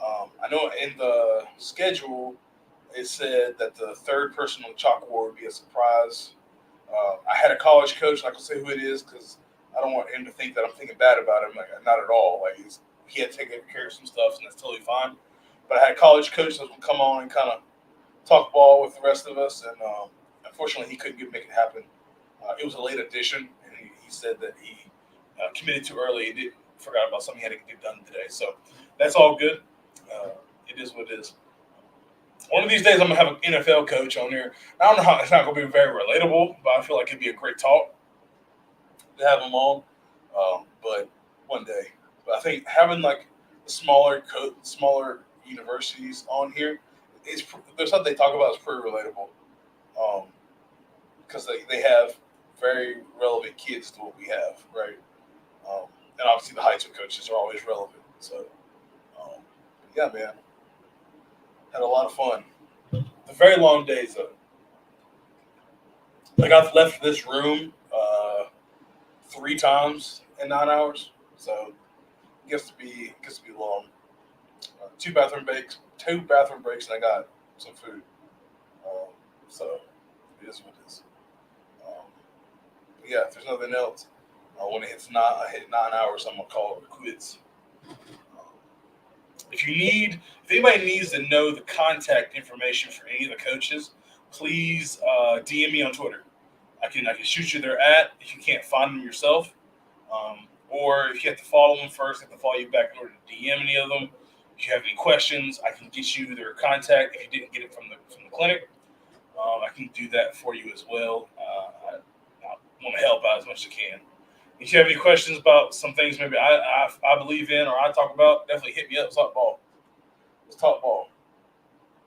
I know in the schedule it said that the third person on the Chalk War would be a surprise. I had a college coach. I'm not gonna say who it is because I don't want him to think that I'm thinking bad about him. Like, not at all. Like he had to take care of some stuff, and that's totally fine. But I had a college coach that would come on and kind of talk ball with the rest of us, and unfortunately, he couldn't make it happen. It was a late addition, and he said that he committed too early and forgot about something he had to get done today. So that's all good. It is what it is. One of these days, I'm gonna have an NFL coach on here. I don't know how it's not gonna be very relatable, but I feel like it'd be a great talk to have them on. But one day, but I think having like the smaller universities on here there's something they talk about is pretty relatable. Because they have very relevant kids to what we have, right? And obviously the high school coaches are always relevant. So, yeah, man, had a lot of fun. The very long days though. Like I've left this room 3 times in 9 hours, so it gets to be long. 2 bathroom breaks, and I got some food. So it is what it is. But yeah, if there's nothing else, when it hits I hit 9 hours, I'm gonna call it quits. If anybody needs to know the contact information for any of the coaches, please DM me on Twitter. I can shoot you their if you can't find them yourself, or if you have to follow them first, I have to follow you back in order to DM any of them. If you have any questions, I can get you their contact. If you didn't get it from the clinic, I can do that for you as well. I want to help out as much as I can. If you have any questions about some things maybe I believe in or I talk about, definitely hit me up. Let's talk ball.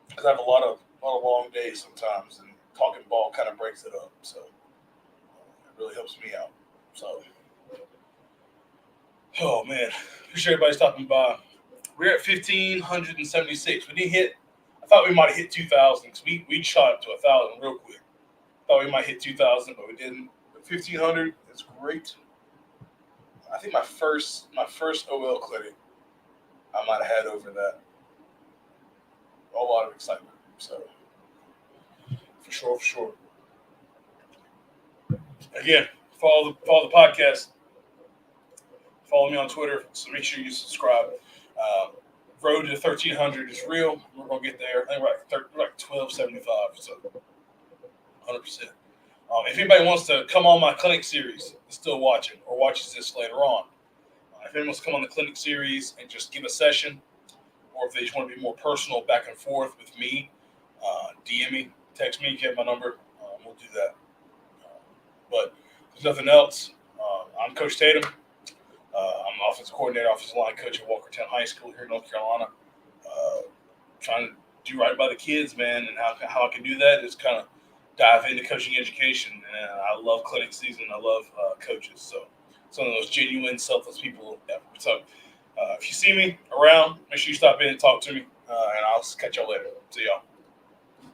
Because I have a lot of long days sometimes, and talking ball kind of breaks it up. So it really helps me out. So, oh man, appreciate everybody stopping by. We're at 1,576. We didn't hit. I thought we might have hit 2,000 because we shot up to 1,000 real quick. Thought we might hit 2,000, but we didn't. But 1,500 is great. I think my first OL clinic, I might have had over that. A lot of excitement. So for sure. Again, follow the podcast. Follow me on Twitter. So make sure you subscribe. Road to 1,300 is real. We're gonna get there. I think we're like 1,275. So 100%. If anybody wants to come on my clinic series, is still watching or watches this later on. If anyone wants to come on the clinic series and just give a session, or if they just want to be more personal back and forth with me, DM me, text me, get my number. We'll do that. But if there's nothing else, I'm Coach Tatum. I'm offensive coordinator, offensive line coach at Walkertown High School here in North Carolina. Trying to do right by the kids, man, and how I can do that is kind of dive into coaching education. And I love clinic season. I love coaches. So some of those genuine, selfless people ever. So if you see me around, make sure you stop in and talk to me, and I'll catch y'all later. See y'all.